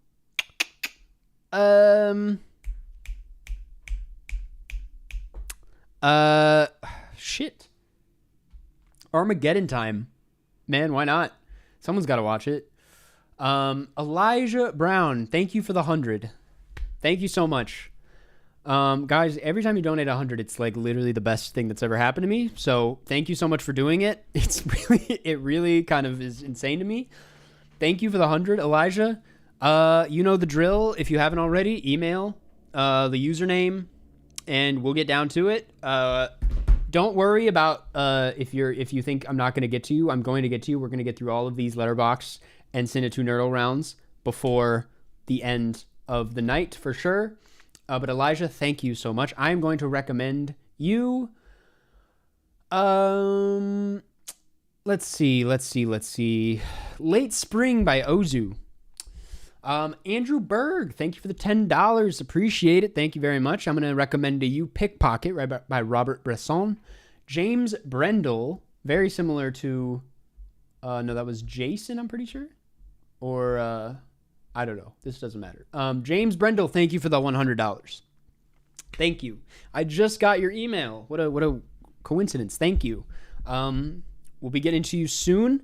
Armageddon Time. Man, why not? Someone's got to watch it. Elijah Brown, thank you for the 100. Thank you so much. Guys, every time you donate 100, it's like literally the best thing that's ever happened to me. So thank you so much for doing it. It really kind of is insane to me. Thank you for the 100, Elijah. You know the drill. If you haven't already, email the username and we'll get down to it. Don't worry about if you think I'm not going to get to you. I'm going to get to you. We're going to get through all of these Letterboxd and Cinenerdle rounds before the end of the night for sure. But Elijah, thank you so much. I'm going to recommend you. Let's see. Late Spring by Ozu. Andrew Berg, thank you for the $10. Appreciate it. Thank you very much. I'm going to recommend to you Pickpocket by Robert Bresson. James Brendel, very similar to, no, that was Jason, I'm pretty sure. Or, I don't know. This doesn't matter. James Brendel, thank you for the $100. Thank you. I just got your email. What a coincidence. Thank you. We'll be getting to you soon.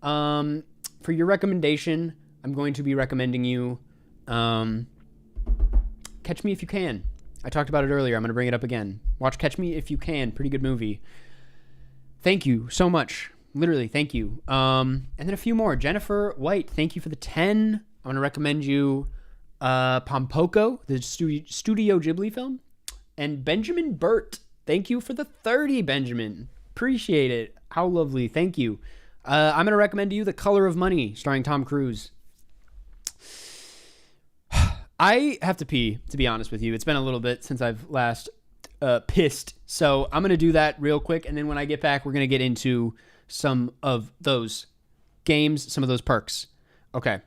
For your recommendation, I'm going to be recommending you Catch Me If You Can. I talked about it earlier. I'm going to bring it up again. Watch Catch Me If You Can. Pretty good movie. Thank you so much. Literally, thank you. And then a few more. Jennifer White, thank you for the 10. I'm going to recommend you Pompoko, the Studio Ghibli film. And Benjamin Burt, thank you for the 30, Benjamin. Appreciate it. How lovely. Thank you. I'm going to recommend to you The Color of Money, starring Tom Cruise. I have to pee, to be honest with you. It's been a little bit since I've last pissed. So I'm going to do that real quick. And then when I get back, we're going to get into some of those games, some of those perks. Okay.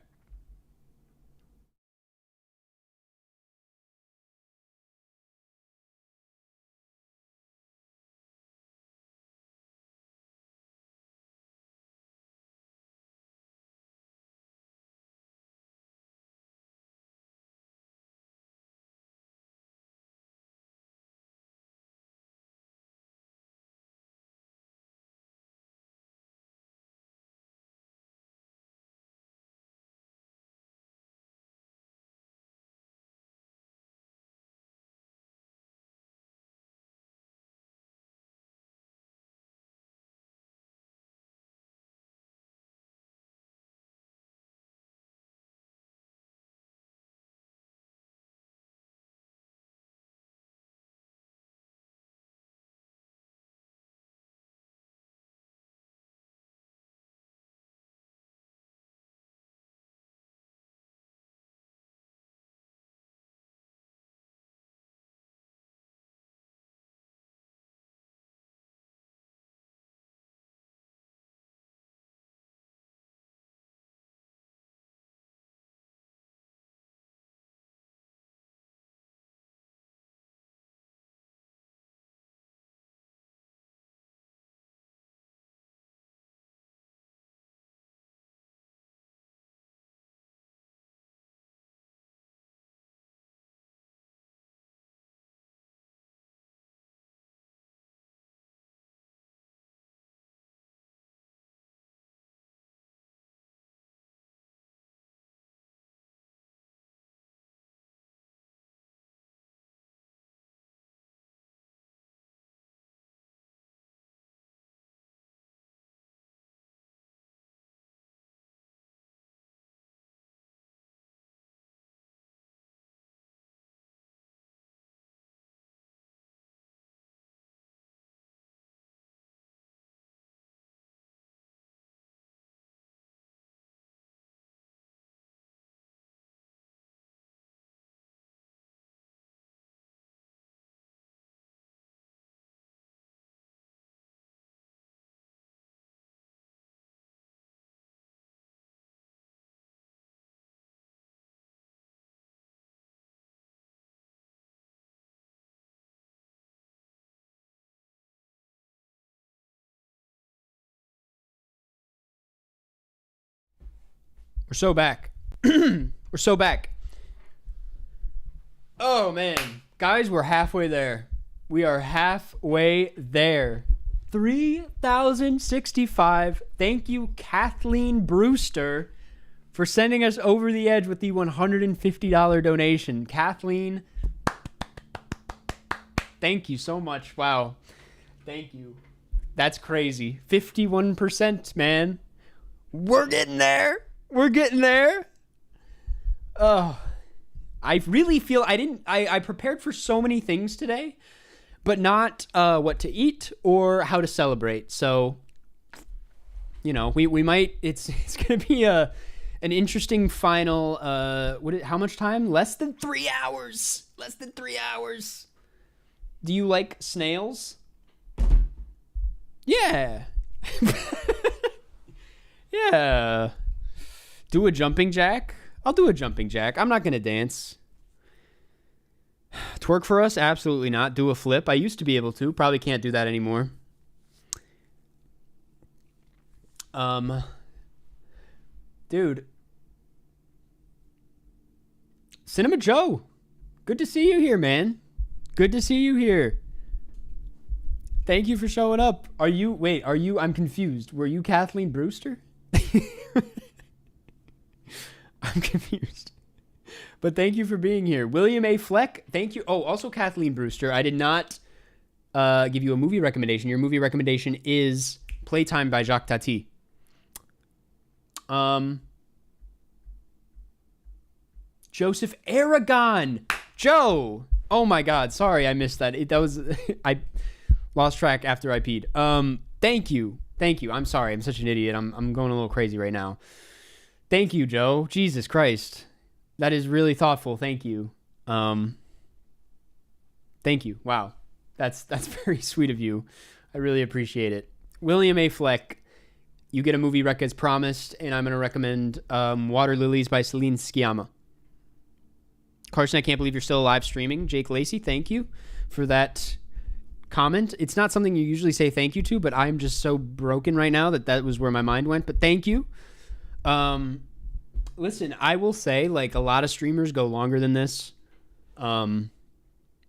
We're so back. We're so back. Oh, man. Guys, we're halfway there. We are halfway there. 3,065. Thank you, Kathleen Brewster, for sending us over the edge with the $150 donation. Kathleen, thank you so much. Wow. Thank you. That's crazy. 51%, man. We're getting there. We're getting there. Oh, I really feel I prepared for so many things today, but not what to eat or how to celebrate. So, you know, we might, it's going to be an interesting final. How much time? Less than 3 hours. Less than 3 hours. Do you like snails? Yeah. Yeah. Do a jumping jack? I'll do a jumping jack. I'm not gonna dance. Twerk for us? Absolutely not. Do a flip. I used to be able to. Probably can't do that anymore. Dude. Cinema Joe. Good to see you here, man. Good to see you here. Thank you for showing up. I'm confused. Were you Kathleen Brewster? I'm confused. But thank you for being here. William A. Fleck, thank you. Oh, also Kathleen Brewster. I did not give you a movie recommendation. Your movie recommendation is Playtime by Jacques Tati. Joseph Aragon. Joe. Oh my God. Sorry, I missed that. I lost track after I peed. Thank you. I'm sorry. I'm such an idiot. I'm going a little crazy right now. Thank you, Joe. Jesus Christ. That is really thoughtful. Thank you. Thank you. Wow. That's very sweet of you. I really appreciate it. William A. Fleck, you get a movie rec as promised, and I'm going to recommend Water Lilies by Celine Sciamma. Karsten, I can't believe you're still live streaming. Jake Lacey, thank you for that comment. It's not something you usually say thank you to, but I'm just so broken right now that was where my mind went. But thank you. Listen, I will say, like, a lot of streamers go longer than this.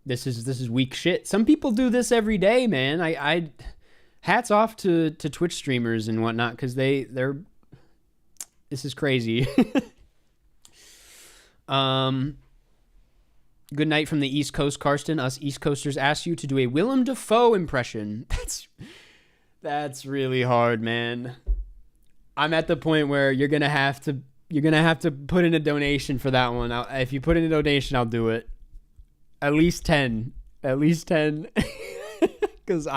This is weak shit. Some people do this every day, man. I hats off to Twitch streamers and whatnot, because they're this is crazy. Good night from the East Coast, Karsten. Us East Coasters asked you to do a Willem Dafoe impression. That's really hard, man. I'm at the point where you're gonna have to put in a donation for that one. If you put in a donation, I'll do it. At least 10. Because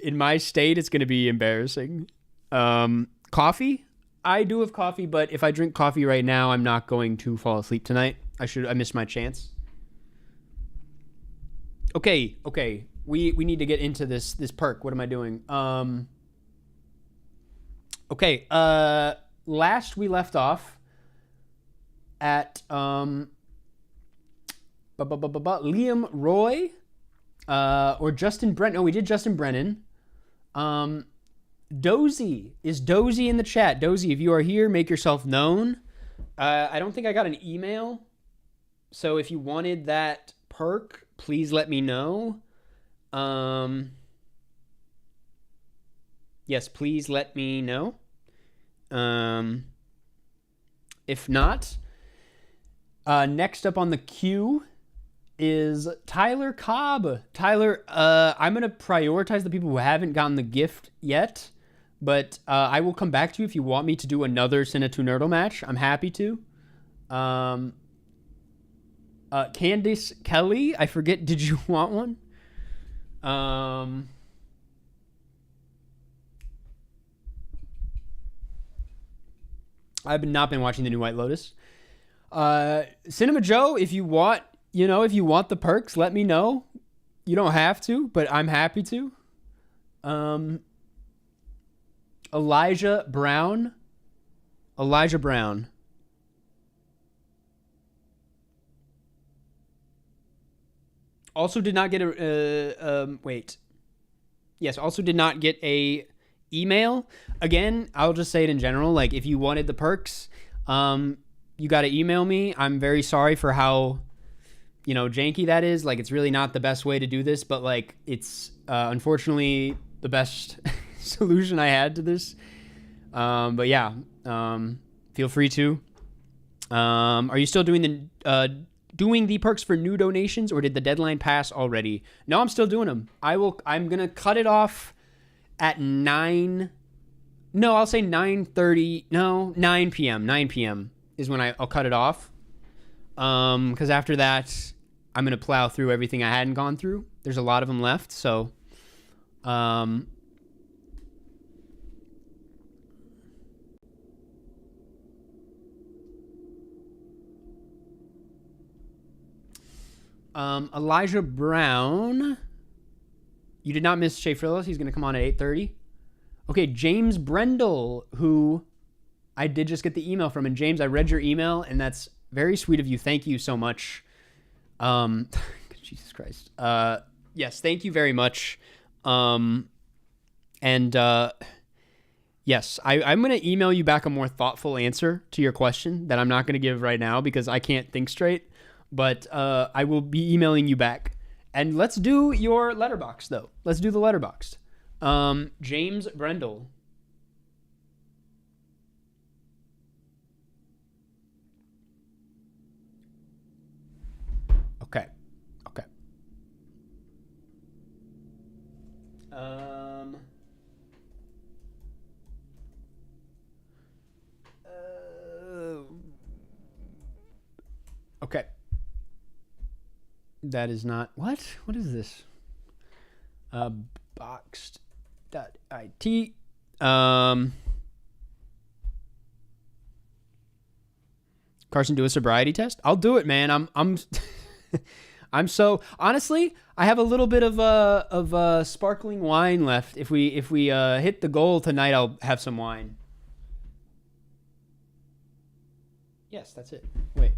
in my state, it's gonna be embarrassing. Coffee? I do have coffee, but if I drink coffee right now, I'm not going to fall asleep tonight. I missed my chance. Okay. We need to get into this perk. What am I doing? Okay. Last we left off at Liam Roy or Justin Brennan. No, we did Justin Brennan. Dozy. Is Dozy in the chat? Dozy, if you are here, make yourself known. I don't think I got an email. So if you wanted that perk, please let me know. Yes, please let me know. If not, next up on the queue is Tyler Cobb. Tyler, I'm going to prioritize the people who haven't gotten the gift yet, but I will come back to you if you want me to do another Cinenerdle match. I'm happy to. Candice Kelly, I forget, did you want one? I've not been watching the new White Lotus. Cinema Joe, if you want the perks, let me know. You don't have to, but I'm happy to. Elijah Brown. Also did not get also did not get a email. Again, I'll just say it in general. Like, if you wanted the perks, you got to email me. I'm very sorry for how, janky that is. Like, it's really not the best way to do this, but like, it's unfortunately the best solution I had to this. But yeah, feel free to. Are you still doing the perks for new donations, or did the deadline pass already? No, I'm still doing them. I'm going to cut it off at 9. No, I'll say 9:30. No, 9 p.m. 9 p.m. is when I'll cut it off. Because after that, I'm going to plow through everything I hadn't gone through. There's a lot of them left. So, Elijah Brown. You did not miss Shea Frillis. He's going to come on at 8:30. Okay, James Brendel, who I did just get the email from. And James, I read your email, and that's very sweet of you. Thank you so much. Jesus Christ. Yes, thank you very much. Yes, I'm going to email you back a more thoughtful answer to your question that I'm not going to give right now because I can't think straight. But I will be emailing you back. And let's do your Letterboxd, though. Let's do the Letterboxd. James Brendel. Okay. Okay. That is not... What? What is this? Boxed.it. Carson, do a sobriety test? I'll do it, man. I'm I'm so... Honestly, I have a little bit of sparkling wine left. If we hit the goal tonight, I'll have some wine. Yes, that's it. Wait.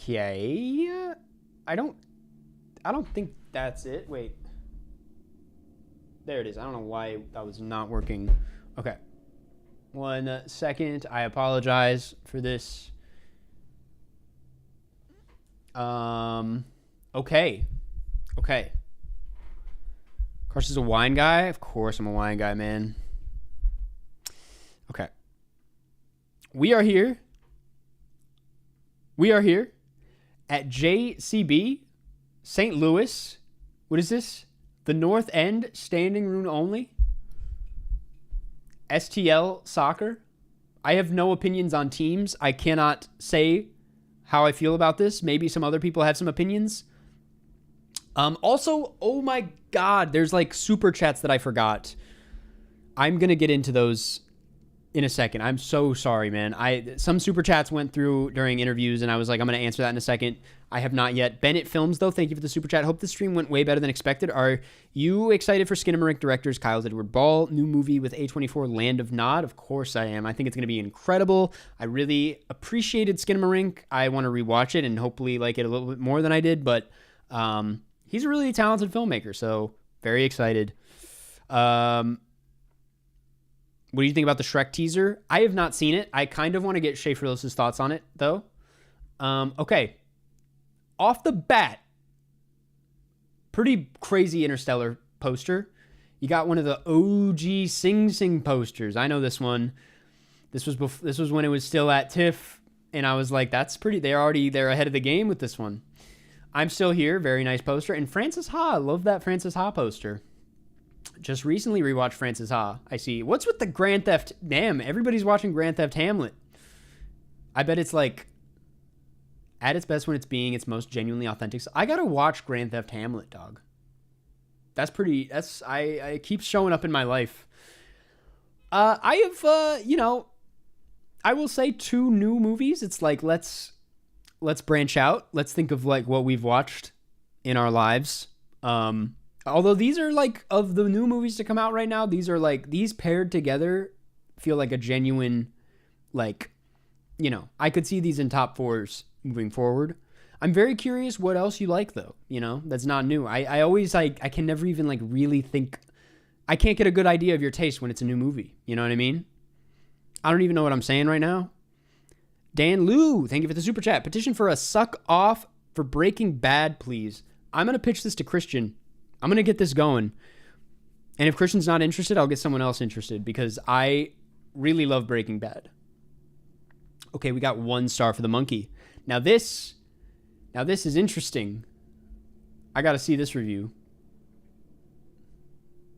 Okay. I don't think that's it. Wait. There it is. I don't know why that was not working. Okay. 1 second. I apologize for this. Okay. Carson's a wine guy? Of course I'm a wine guy, man. Okay. We are here at JCB, St. Louis. What is this? The North End, standing room only. STL Soccer. I have no opinions on teams. I cannot say how I feel about this. Maybe some other people have some opinions. Also, oh my God, there's like super chats that I forgot. I'm going to get into those in a second. I'm so sorry, man. Some super chats went through during interviews, and I was like, I'm going to answer that in a second. I have not yet. Bennett Films, though, thank you for the super chat. Hope the stream went way better than expected. Are you excited for Skinamarink directors Kyle's Edward Ball new movie with A24, Land of Nod? Of course I am. I think it's going to be incredible. I really appreciated Skinamarink. I want to rewatch it and hopefully like it a little bit more than I did, but he's a really talented filmmaker, so very excited. What do you think about the Shrek teaser? I have not seen it. I kind of want to get Shea Frillis' thoughts on it, though. Okay. Off the bat, pretty crazy Interstellar poster. You got one of the OG Sing Sing posters. I know this one. This was when it was still at TIFF, and I was like, that's pretty. They're ahead of the game with this one. I'm Still Here. Very nice poster. And Francis Ha. Love that Francis Ha poster. Just recently rewatched Francis Ha. I see. What's with the Grand Theft? Damn, everybody's watching Grand Theft Hamlet. I bet it's like at its best when it's being its most genuinely authentic. So I gotta watch Grand Theft Hamlet, dog. I keep showing up in my life. I have I will say 2 new movies. It's like let's branch out. Let's think of like what we've watched in our lives. Although these are like, of the new movies to come out right now, these are like, these paired together feel like a genuine, like, I could see these in top 4s moving forward. I'm very curious what else you like, though, that's not new. I always, I can never even like really think, I can't get a good idea of your taste when it's a new movie. You know what I mean? I don't even know what I'm saying right now. Dan Liu, thank you for the super chat. Petition for a suck off for Breaking Bad, please. I'm going to pitch this to Christian. I'm going to get this going. And if Christian's not interested, I'll get someone else interested because I really love Breaking Bad. Okay, we got 1 star for the monkey. Now this is interesting. I got to see this review.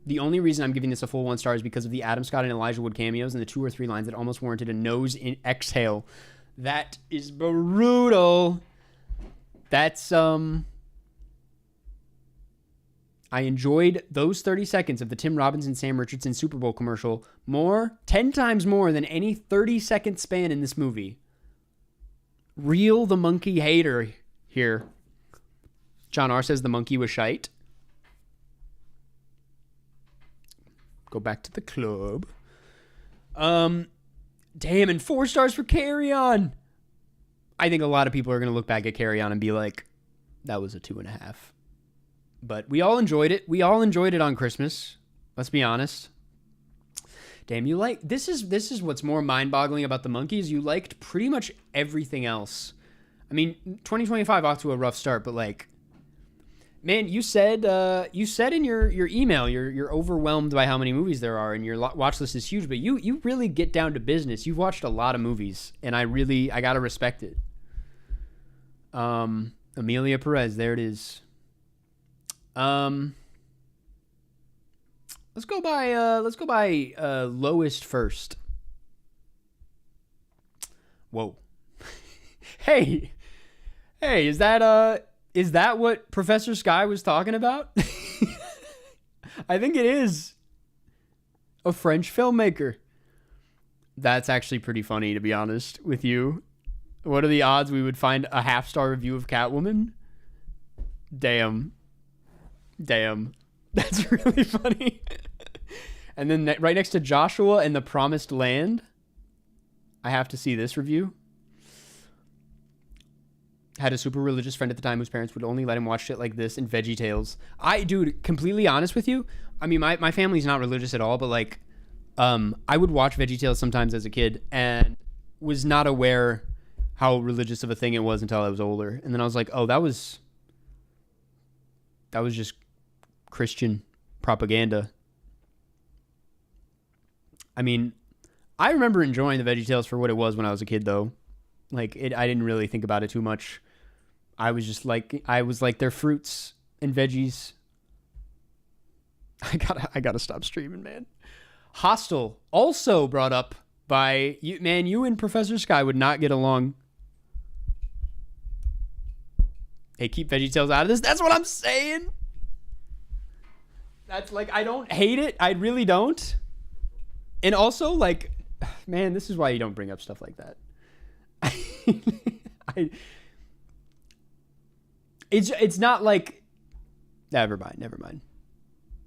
The only reason I'm giving this a full 1 star is because of the Adam Scott and Elijah Wood cameos and the 2 or 3 lines that almost warranted a nose in exhale. That is brutal. That's I enjoyed those 30 seconds of the Tim Robbins and Sam Richardson Super Bowl commercial 10 times more than any 30-second span in this movie. Real the monkey hater here. John R. says the monkey was shite. Go back to the club. Damn, and 4 stars for Carry On. I think a lot of people are going to look back at Carry On and be like, that was a 2.5. But we all enjoyed it. We all enjoyed it on Christmas. Let's be honest. Damn, you like this is what's more mind-boggling about the monkeys. You liked pretty much everything else. I mean, 2025 off to a rough start, but like, man, you said in your email you're overwhelmed by how many movies there are, and your watch list is huge. But you really get down to business. You've watched a lot of movies, and I gotta respect it. Amelia Perez, there it is. Let's go by lowest first. Whoa. Hey, is that what Professor Sky was talking about? I think it is. A French filmmaker. That's actually pretty funny, to be honest with you. What are the odds we would find a half-star review of Catwoman? Damn. That's really funny. And then right next to Joshua and The Promised Land, I have to see this review. Had a super religious friend at the time whose parents would only let him watch shit like this and VeggieTales. Dude, completely honest with you, I mean, my family's not religious at all, but like, I would watch VeggieTales sometimes as a kid and was not aware how religious of a thing it was until I was older. And then I was like, oh, that was just Christian propaganda. I mean, I remember enjoying the VeggieTales for what it was when I was a kid, though. Like, I didn't really think about it too much. I was like, they're fruits and veggies. I gotta stop streaming, man. Hostel, also brought up by you, man. You and Professor Sky would not get along. Hey, keep VeggieTales out of this. That's what I'm saying. That's like, I don't hate it. I really don't. And also, like, man, this is why you don't bring up stuff like that. It's not like, never mind.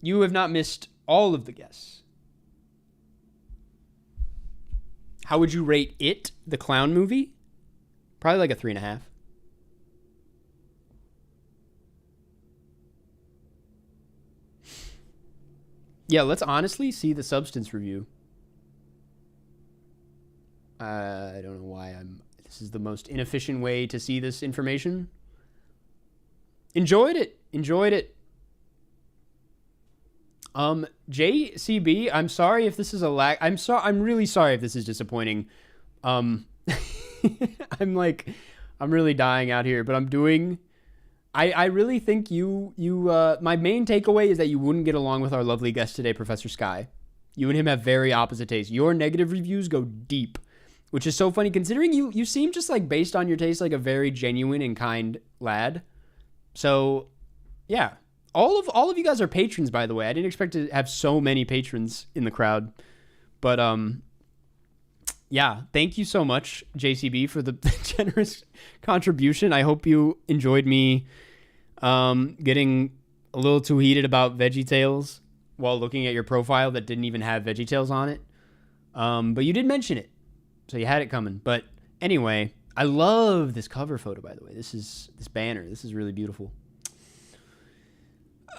You have not missed all of the guests. How would you rate It, the clown movie? Probably like a 3.5. Yeah, let's honestly see the substance review. I don't know why this is the most inefficient way to see this information. Enjoyed it. JCB, I'm sorry if this is a lag. I'm really sorry if this is disappointing. I'm really dying out here, but I really think my main takeaway is that you wouldn't get along with our lovely guest today, Professor Sky. You and him have very opposite tastes. Your negative reviews go deep, which is so funny considering you seem just like, based on your taste, like a very genuine and kind lad. So yeah, all of you guys are patrons, by the way. I didn't expect to have so many patrons in the crowd, but yeah, thank you so much, JCB, for the generous contribution. I hope you enjoyed me getting a little too heated about VeggieTales while looking at your profile that didn't even have VeggieTales on it. But you did mention it, so you had it coming. But anyway, I love this cover photo, by the way. This banner. This is really beautiful.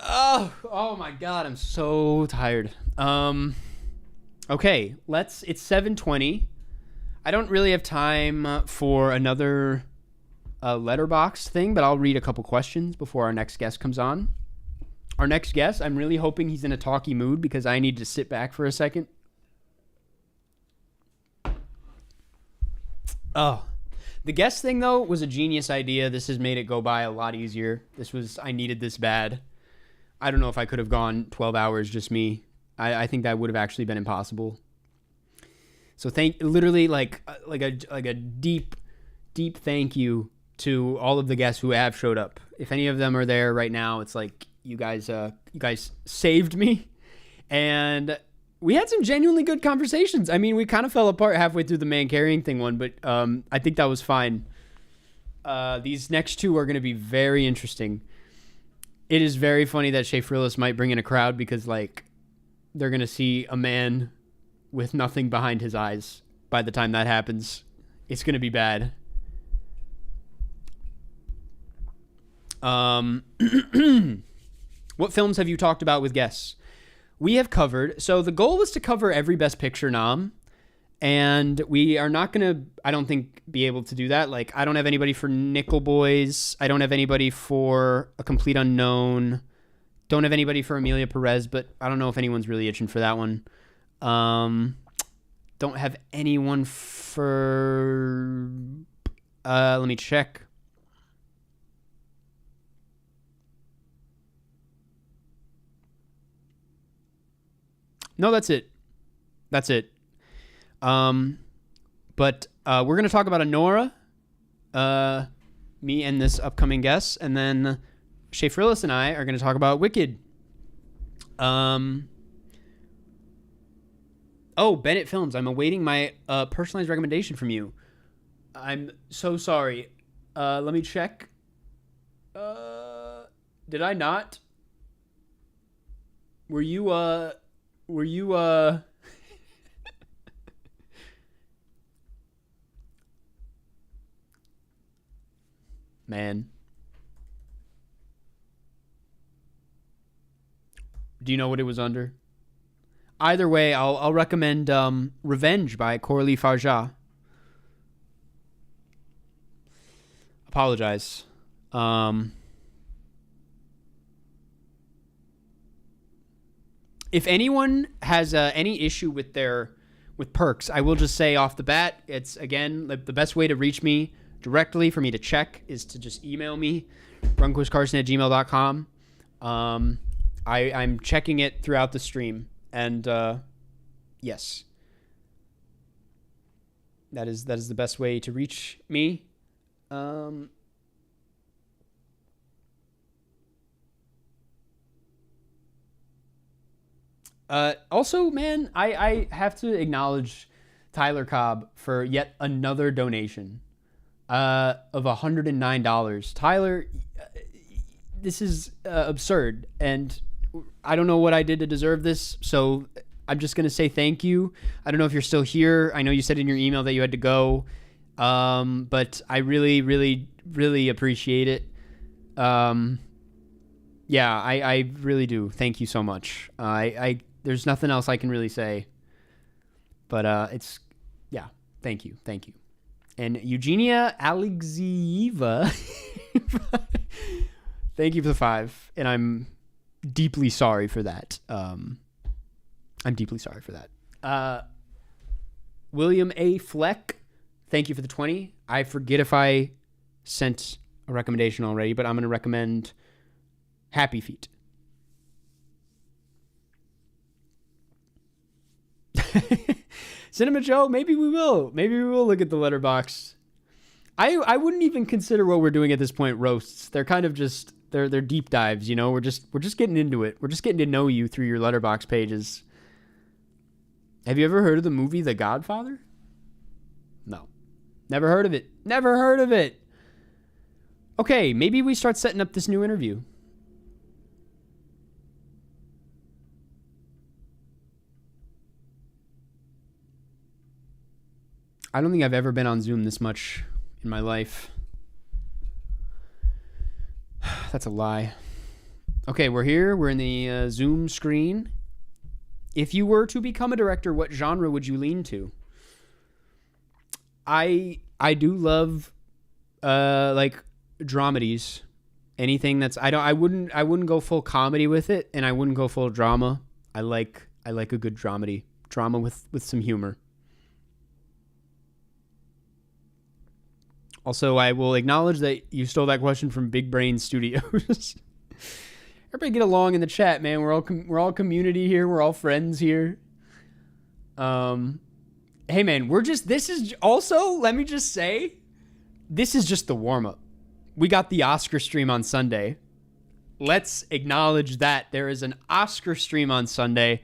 Oh my God, I'm so tired. Okay, it's 7:20. I don't really have time for another Letterboxd thing, but I'll read a couple questions before our next guest comes on. Our next guest, I'm really hoping he's in a talky mood because I need to sit back for a second. Oh, the guest thing, though, was a genius idea. This has made it go by a lot easier. I needed this bad. I don't know if I could have gone 12 hours, just me. I think that would have actually been impossible. So literally like a deep thank you to all of the guests who have showed up. If any of them are there right now, it's like you guys saved me, and we had some genuinely good conversations. I mean, we kind of fell apart halfway through the man carrying thing one, but I think that was fine. These next two are going to be very interesting. It is very funny that Shea Frillis might bring in a crowd because, like, they're going to see a man with nothing behind his eyes by the time that happens. It's going to be bad. What films have you talked about with guests? We have covered. So the goal was to cover every Best Picture nom. And we are not going to, I don't think, be able to do that. Like, I don't have anybody for Nickel Boys. I don't have anybody for A Complete Unknown. Don't have anybody for Amelia Perez, but I don't know if anyone's really itching for that one. Don't have anyone for, let me check. No, that's it. That's it. But we're going to talk about Anora, me and this upcoming guest, and then Shea Frillis and I are going to talk about Wicked. Oh, Bennett Films. I'm awaiting my personalized recommendation from you. I'm so sorry. Let me check. Did I not? Were you Man. Do you know what it was under? Either way, I'll recommend Revenge by Coralie Farja. Apologize. If anyone has any issue with perks, I will just say off the bat, it's, again, the best way to reach me directly for me to check is to just email me, runquistkarsten@gmail.com. I'm checking it throughout the stream, and yes, that is the best way to reach me. Also, man, I have to acknowledge Tyler Cobb for yet another donation of $109. Tyler, this is absurd, and I don't know what I did to deserve this, so I'm just going to say thank you. I don't know if you're still here. I know you said in your email that you had to go, but I really, really, really appreciate it. Yeah, I really do. Thank you so much. There's nothing else I can really say, but yeah, thank you. And Eugenia Alexieva, thank you for the 5, and I'm deeply sorry for that. William A. Fleck, thank you for the 20. I forget if I sent a recommendation already, but I'm going to recommend Happy Feet. Cinema Joe, maybe we will look at the Letterboxd. I wouldn't even consider what we're doing at this point roasts. They're kind of just they're deep dives, you know. We're just getting into it. We're just getting to know you through your Letterboxd pages. Have you ever heard of the movie The Godfather? No. Never heard of it. Okay, maybe we start setting up this new interview. I don't think I've ever been on Zoom this much in my life. That's a lie. Okay, we're here. We're in the Zoom screen. If you were to become a director, what genre would you lean to? I do love like dramedies. Anything that's I wouldn't go full comedy with it, and I wouldn't go full drama. I like a good dramedy. Drama with some humor. Also, I will acknowledge that you stole that question from Big Brain Studios. Everybody get along in the chat, man. We're all community here. We're all friends here. Hey, man, this is also, let me just say, this is just the warm-up. We got the Oscar stream on Sunday. let's acknowledge that there is an Oscar stream on Sunday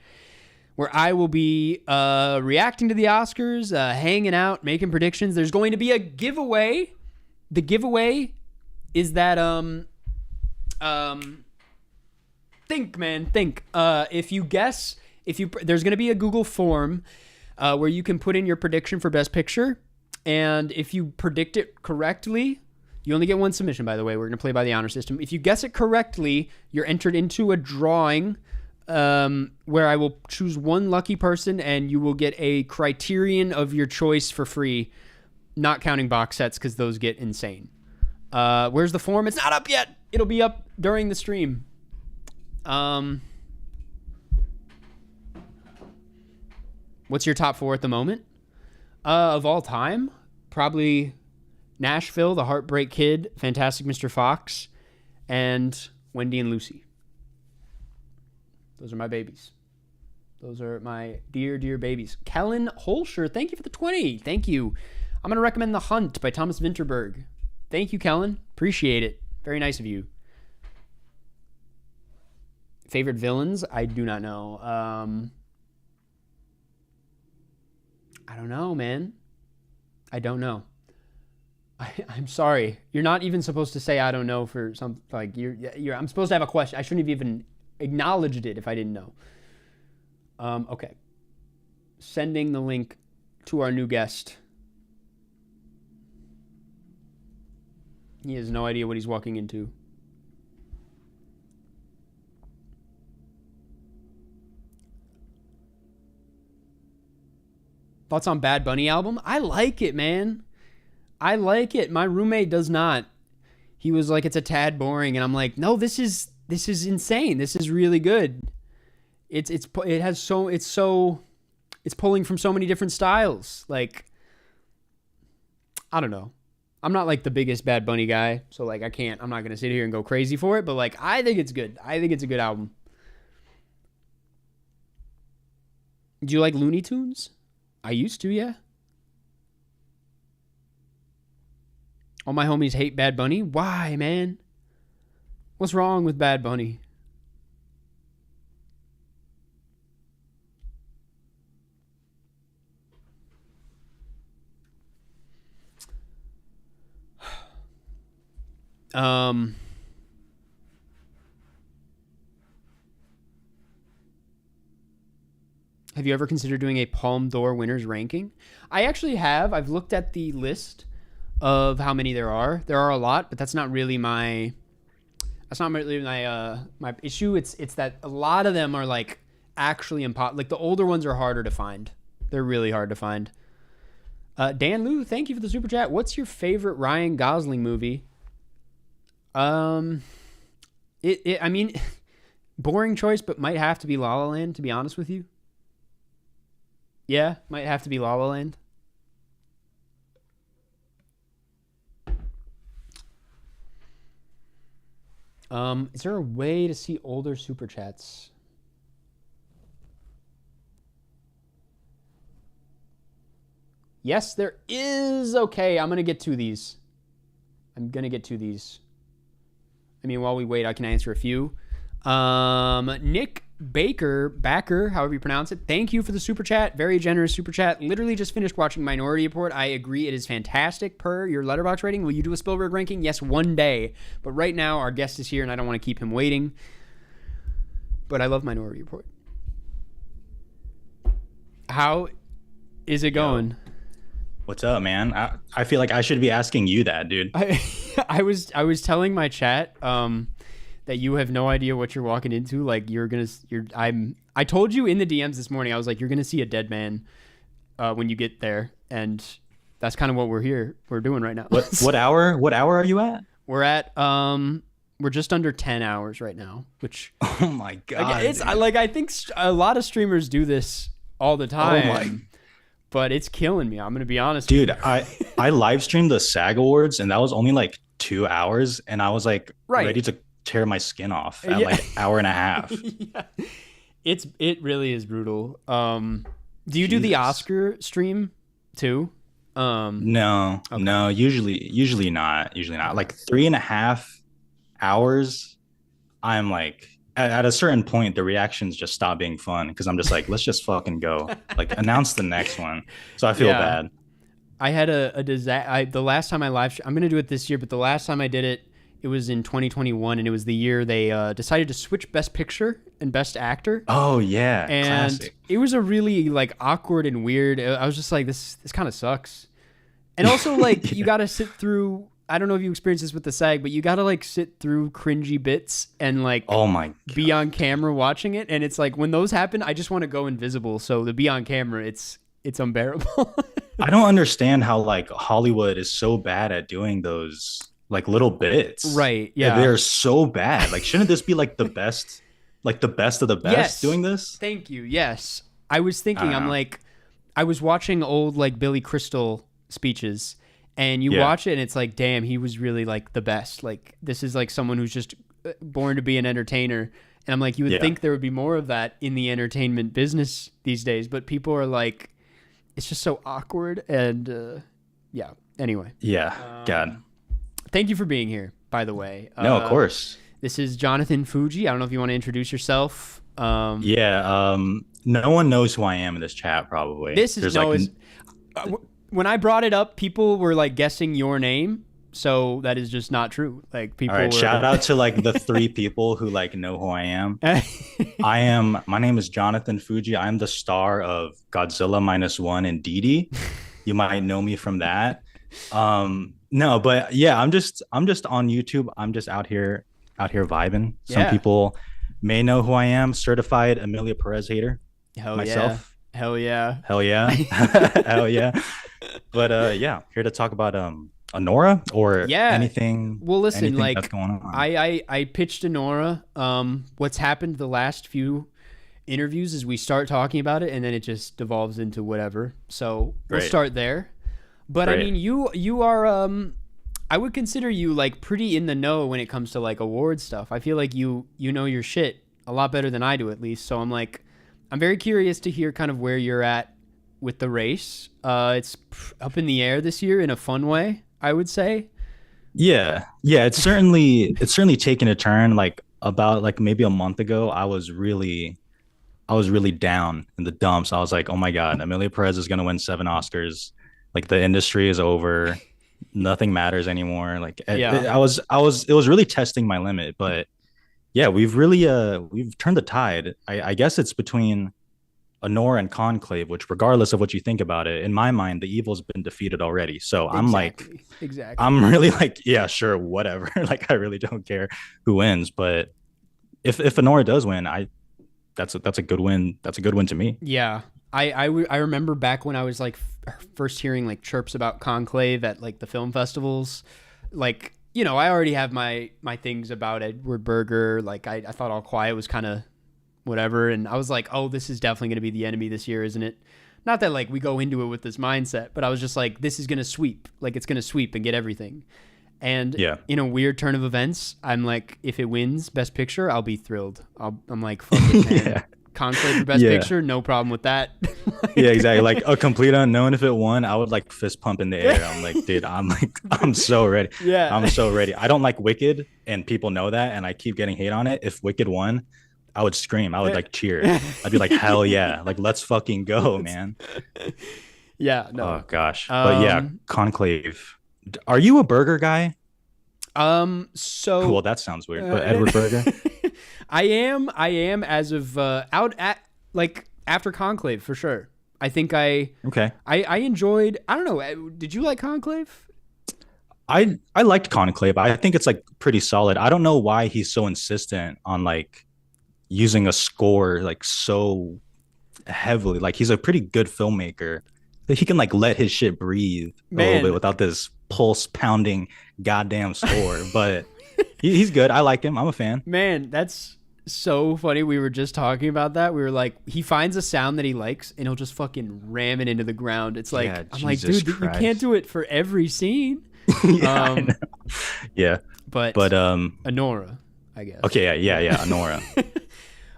where I will be reacting to the Oscars, hanging out, making predictions. There's going to be a giveaway. The giveaway is that think. If you guess, there's going to be a Google form where you can put in your prediction for Best Picture, and if you predict it correctly, you only get one submission, by the way. We're going to play by the honor system. If you guess it correctly, you're entered into a drawing where I will choose one lucky person, and you will get a Criterion of your choice for free, not counting box sets because those get insane. Where's the form? It's not up yet. It'll be up during the stream. What's your top 4 at the moment? Of all time? Probably Nashville, The Heartbreak Kid, Fantastic Mr. Fox, and Wendy and Lucy. Those are my babies. Those are my dear, dear babies. Kellen Holscher, thank you for the 20. Thank you. I'm going to recommend The Hunt by Thomas Vinterberg. Thank you, Kellen. Appreciate it. Very nice of you. Favorite villains? I do not know. I don't know, man. I don't know. I'm sorry. You're not even supposed to say I don't know for something. Like I'm supposed to have a question. I shouldn't have even acknowledged it if I didn't know. Okay. Sending the link to our new guest. He has no idea what he's walking into. Thoughts on Bad Bunny album? I like it, man. I like it. My roommate does not. He was like, it's a tad boring, and I'm like, no, this is insane. This is really good. It's pulling from so many different styles. Like, I don't know. I'm not like the biggest Bad Bunny guy, so like I'm not gonna sit here and go crazy for it, but like I think it's good. I think it's a good album. Do you like Looney Tunes? I used to, yeah. All my homies hate Bad Bunny. Why, man? What's wrong with Bad Bunny? Have you ever considered doing a Palme d'Or winners ranking? I actually have. I've looked at the list of how many there are. There are a lot, but that's not really my my issue. It's that a lot of them are like actually impossible. Like the older ones are harder to find. They're really hard to find. Dan Liu, thank you for the super chat. What's your favorite Ryan Gosling movie? I mean, boring choice, but might have to be La La Land, to be honest with you. Yeah, might have to be La La Land. Is there a way to see older super chats? Yes, there is. Okay, I'm going to get to these. I mean, while we wait, I can answer a few. Nick Backer, however you pronounce it, thank you for the super chat. Very generous super chat. Literally just finished watching Minority Report. I agree, it is fantastic per your Letterboxd rating. Will you do a Spielberg ranking? Yes, one day. But right now, our guest is here, and I don't want to keep him waiting. But I love Minority Report. How is it going? What's up, man? I feel like I should be asking you that, dude. I was telling my chat that you have no idea what you're walking into. Like I told you in the DMs this morning, I was like, you're gonna see a dead man when you get there, and that's kind of what we're doing right now. What hour are you at? We're at we're just under 10 hours right now, which oh my god, I think a lot of streamers do this all the time. But it's killing me. I'm gonna be honest, dude. I live streamed the SAG Awards, and that was only like 2 hours, and I was like ready to tear my skin off at like hour and a half. Yeah. It really is brutal. Do you do the Oscar stream too? No, okay. No, usually not. Like 3.5 hours I'm like, at a certain point, the reactions just stop being fun because I'm just like, let's just fucking go. Like, announce the next one. So I feel bad. I had a disaster. The last time I I'm going to do it this year, but the last time I did it, it was in 2021, and it was the year they decided to switch Best Picture and Best Actor. Oh, yeah. And classic. It was a really, like, awkward and weird. I was just like, this kind of sucks. And also, like, you got to sit through, I don't know if you experienced this with the SAG, but you got to, like, sit through cringy bits and, like, oh my God, be on camera watching it. And it's like, when those happen, I just want to go invisible. So to be on camera, it's unbearable. I don't understand how, like, Hollywood is so bad at doing those, like, little bits. Right. Yeah. They're so bad. Like, shouldn't this be like the best, like the best of the best Yes. doing this? Thank you. Yes. I was thinking, I don't I'm know. like, I was watching old, like, Billy Crystal speeches, and you Yeah. watch it and it's like, damn, he was really, like, the best. Like, this is like someone who's just born to be an entertainer. And I'm like, you would Yeah. think there would be more of that in the entertainment business these days, but people are like, it's just so awkward. And yeah. Anyway, Yeah. God. thank you for being here, by the way. No, of course. This is Jonathan Fuji. I don't know if you want to introduce yourself. Yeah. No one knows who I am in this chat, probably. This is There's when I brought it up, people were like guessing your name, so that is just not true. Like people. all right. were, Shout out to like the 3 people who like know who I am. My name is Jonathan Fuji. I'm the star of Godzilla -1 and Didi. You might know me from that. No, but yeah, I'm just on YouTube. I'm just out here vibing. Some Yeah. people may know who I am. Certified Amelia Perez hater. Hell myself. Yeah. Hell yeah. Hell yeah. Hell yeah. But yeah, here to talk about Honora or Yeah. anything. Well, listen, anything like that's going on. I pitched Honora. What's happened the last few interviews is we start talking about it and then it just devolves into whatever. So we'll Great. start there. But I Great. mean, you are I would consider you like pretty in the know when it comes to like award stuff. I feel like you know your shit a lot better than I do, at least. So I'm very curious to hear kind of where you're at with the race. It's up in the air this year in a fun way, I would say. Yeah, it's certainly taken a turn. Like about like maybe a month ago, I was really down in the dumps. I was like, oh my God, Amelia Perez is gonna win 7 Oscars. Like the industry is over. Nothing matters anymore. Like Yeah. it was really testing my limit. But yeah, we've turned the tide. I guess it's between Honora and Conclave, which regardless of what you think about it, in my mind, the evil's been defeated already. So I'm like, Exactly. I'm really like, yeah, sure, whatever. Like I really don't care who wins. But if Honora does win, that's a good win. That's a good win to me. Yeah. I remember back when I was like first hearing like chirps about Conclave at like the film festivals, like, you know, I already have my things about Edward Berger. Like I thought All Quiet was kind of whatever. And I was like, oh, this is definitely going to be the enemy this year, isn't it? Not that like we go into it with this mindset, but I was just like, this is going to sweep. Like it's going to sweep and get everything. And Yeah. in a weird turn of events, I'm like, if it wins Best Picture, I'll be thrilled. I'm like, fuck it, man. Yeah. Conclave for Best Yeah. Picture, no problem with that. Yeah, exactly. Like a complete unknown. If it won, I would like fist pump in the air. I'm like, dude, I'm so ready. Yeah. I'm so ready. I don't like Wicked, and people know that, and I keep getting hate on it. If Wicked won, I would scream. I would like cheer. I'd be like, hell yeah. Like, let's fucking go, man. Yeah, no. Oh gosh. But yeah, Um, Conclave. Are you a burger guy? So Well, that sounds weird. But Edward Berger. I am as of out at like after Conclave for sure. I think I Okay. enjoyed. I don't know. Did you like Conclave? I liked Conclave. I think it's like pretty solid. I don't know why he's so insistent on like using a score like so heavily. Like he's a pretty good filmmaker. He can like let his shit breathe a Man. little bit without this pulse pounding goddamn score. But he's good. I like him. I'm a fan. Man, that's so funny. We were just talking about that. We were like, he finds a sound that he likes and he'll just fucking ram it into the ground. It's like, Yeah, I'm like, Jesus dude, you Christ. can't do it for every scene. Yeah, I know. Yeah. But But Honora, I guess. okay, yeah.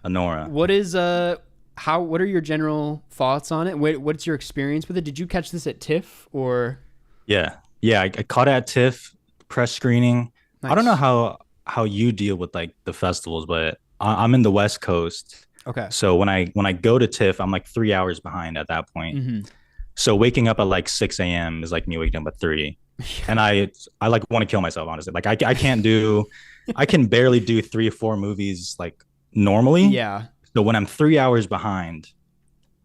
Honora. What is what are your general thoughts on it? What's your experience with it? Did you catch this at TIFF or? Yeah. I caught it at TIFF press screening. I don't know Nice. how how you deal with like the festivals, but I'm in the West Coast. Okay. So when I go to TIFF, I'm like 3 hours behind at that point. Mm-hmm. So waking up at like 6 a.m. is like me waking up at 3. And I like want to kill myself, honestly. Like I can't do, I can barely do 3 or 4 movies like normally. Yeah. So when I'm 3 hours behind,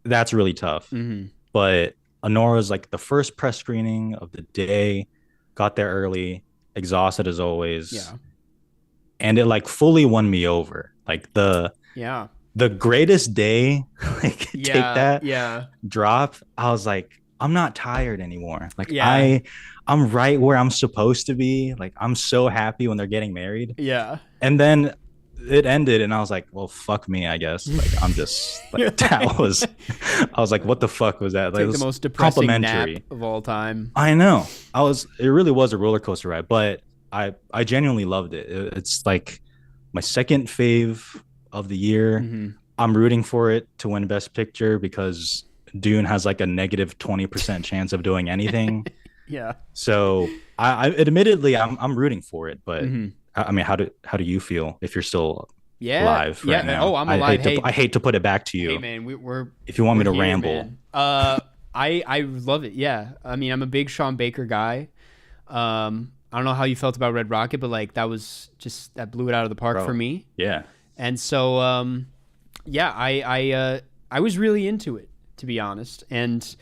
that's really tough. Mm-hmm. But Honora's like the first press screening of the day, got there early, exhausted as always. Yeah. And it like fully won me over. Like the greatest day, like take that drop. I was like, I'm not tired anymore. Like I'm right where I'm supposed to be. Like I'm so happy when they're getting married. Yeah. And then it ended and I was like, well, fuck me, I guess. Like I'm just like I was like, what the fuck was that? Like, it was the most depressing nap of all time. I know. It really was a roller coaster ride, but I genuinely loved it. It's like my second fave of the year. Mm-hmm. I'm rooting for it to win Best Picture because Dune has like a negative 20% chance of doing anything. Yeah. So I admittedly I'm rooting for it, but mm-hmm. I mean, how do you feel if you're still live right now? Oh, I'm alive. I hate to put it back to you. Hey man, we're if you want me to here, ramble. I love it. Yeah. I mean, I'm a big Sean Baker guy. I don't know how you felt about Red Rocket, but like that blew it out of the park for me. Yeah. And so I was really into it, to be honest. And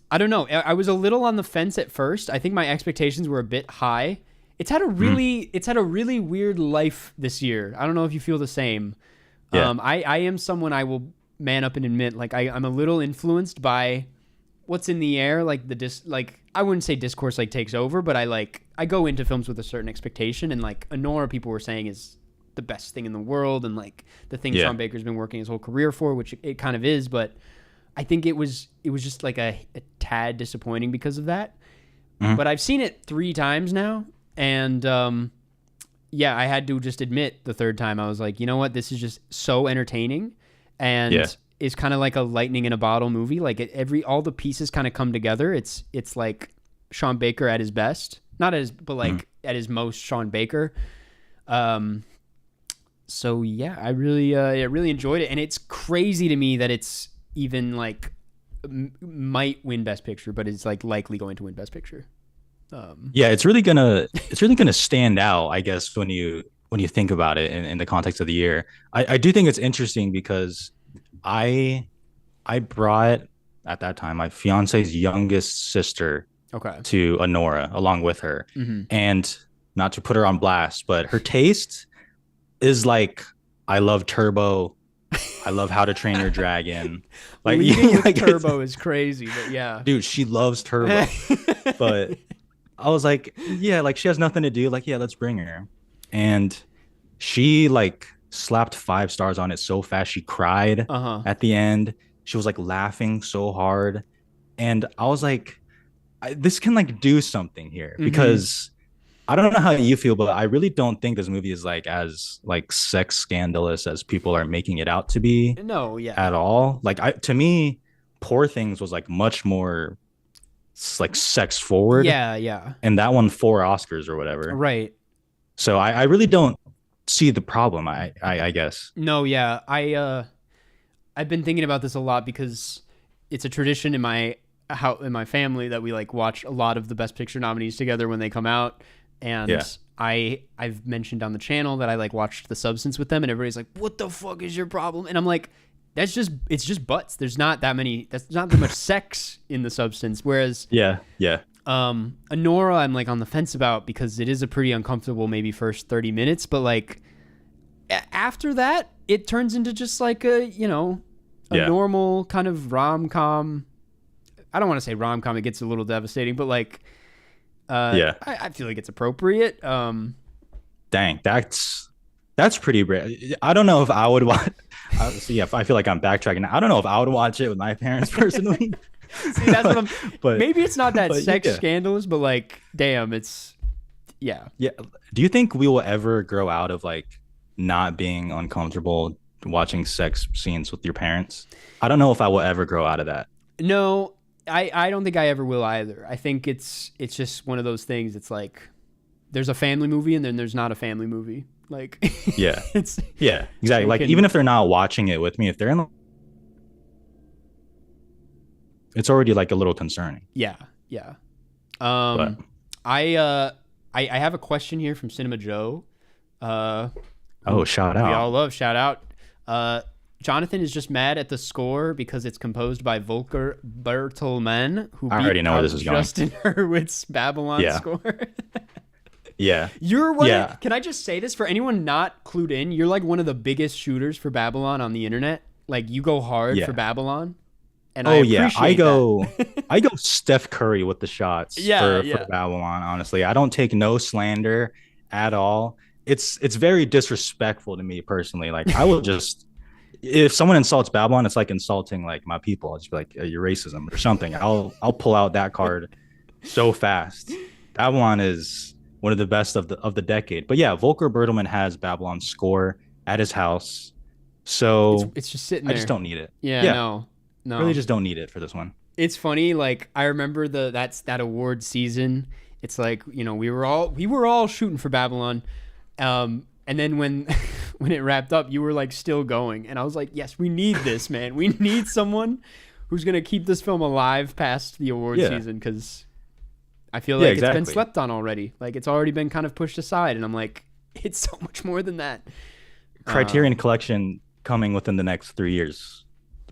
I don't know, I was a little on the fence at first. I think my expectations were a bit high. It's had a really weird life this year. I don't know if you feel the same. Yeah. I am someone, I will man up and admit, like I'm a little influenced by what's in the air, like I wouldn't say discourse like takes over, but I go into films with a certain expectation, and like Honora, people were saying is the best thing in the world, and like the thing Sean Baker's been working his whole career for, which it kind of is, but I think it was just like a tad disappointing because of that. Mm-hmm. But I've seen it 3 times now, and I had to just admit the third time, I was like, you know what, this is just so entertaining, and it's kind of like a lightning in a bottle movie. Like all the pieces kind of come together. It's like Sean Baker at his best, not at his, but like at his most Sean Baker. So yeah, I really enjoyed it, and it's crazy to me that it's even like might win Best Picture, but it's like likely going to win Best Picture. It's really gonna stand out, I guess, when you think about it in the context of the year. I do think it's interesting because I brought at that time my fiance's youngest sister to Honora along with her, and not to put her on blast, but her taste is like, I love Turbo, I love How to Train Your Dragon. Like, like Turbo is crazy, but yeah, dude, she loves Turbo. But I was like, yeah, like she has nothing to do. Like, yeah, let's bring her. And she like slapped 5 stars on it so fast she cried at the end. She was like laughing so hard, and I was like, this can like do something here, because I don't know how you feel, but I really don't think this movie is like as like sex scandalous as people are making it out to be. No, yeah, at all. Like to me, Poor Things was like much more like sex forward. Yeah. And that won 4 Oscars or whatever. Right. So I really don't see the problem. I guess. No, yeah, I've been thinking about this a lot because it's a tradition in my family that we like watch a lot of the Best Picture nominees together when they come out. And I've mentioned on the channel that I like watched The Substance with them, and everybody's like, what the fuck is your problem? And I'm like, it's just butts. There's not that much sex in The Substance. Whereas Honora, I'm like on the fence about, because it is a pretty uncomfortable maybe first 30 minutes, but like after that it turns into just like a normal kind of rom-com. I don't want to say rom-com, it gets a little devastating, but like I feel like it's appropriate. Dang, that's pretty rare. I don't know if I would watch. I feel like I'm backtracking. I don't know if I would watch it with my parents personally. See, that's what I'm. But maybe it's not that sex scandalous, but like, damn, it's yeah. Do you think we will ever grow out of like not being uncomfortable watching sex scenes with your parents? I don't know if I will ever grow out of that. No, I don't think I ever will either. I think it's just one of those things. It's like, there's a family movie and then there's not a family movie. Like, Yeah. it's Yeah, exactly. You Like can- even if they're not watching it with me, if they're in, it's already like a little concerning. yeah. But I have a question here from Cinema Joe. shout We out. all love shout out. Jonathan is just mad at the score because it's composed by Volker Bertelmann, who I already know where this is going. Justin Hurwitz's Babylon Yeah. score. Yeah. You're one. Yeah. Can I just say this for anyone not clued in? You're like one of the biggest shooters for Babylon on the internet. Like you go hard Yeah. for Babylon. And Oh I yeah, appreciate I that. go I go Steph Curry with the shots Yeah, for yeah. Babylon, honestly. I don't take no slander at all. It's very disrespectful to me personally. Like I will just if someone insults Babylon, it's like insulting like my people. I'll just be like you're racism or something. I'll pull out that card so fast. Babylon is one of the best of the decade. But yeah, Volker Bertelmann has Babylon's score at his house. So It's just sitting I there. just don't need it. Yeah, Yeah. no. Really just don't need it for this one. It's funny, like I remember that award season. It's like, you know, we were all shooting for Babylon. And then when when it wrapped up, you were like still going. And I was like, yes, we need this, man. We need someone who's gonna keep this film alive past the award Yeah. season, because I feel like it's been exactly. slept on already. Like it's already been kind of pushed aside. And I'm like, it's so much more than that. Criterion Collection coming within the next 3 years.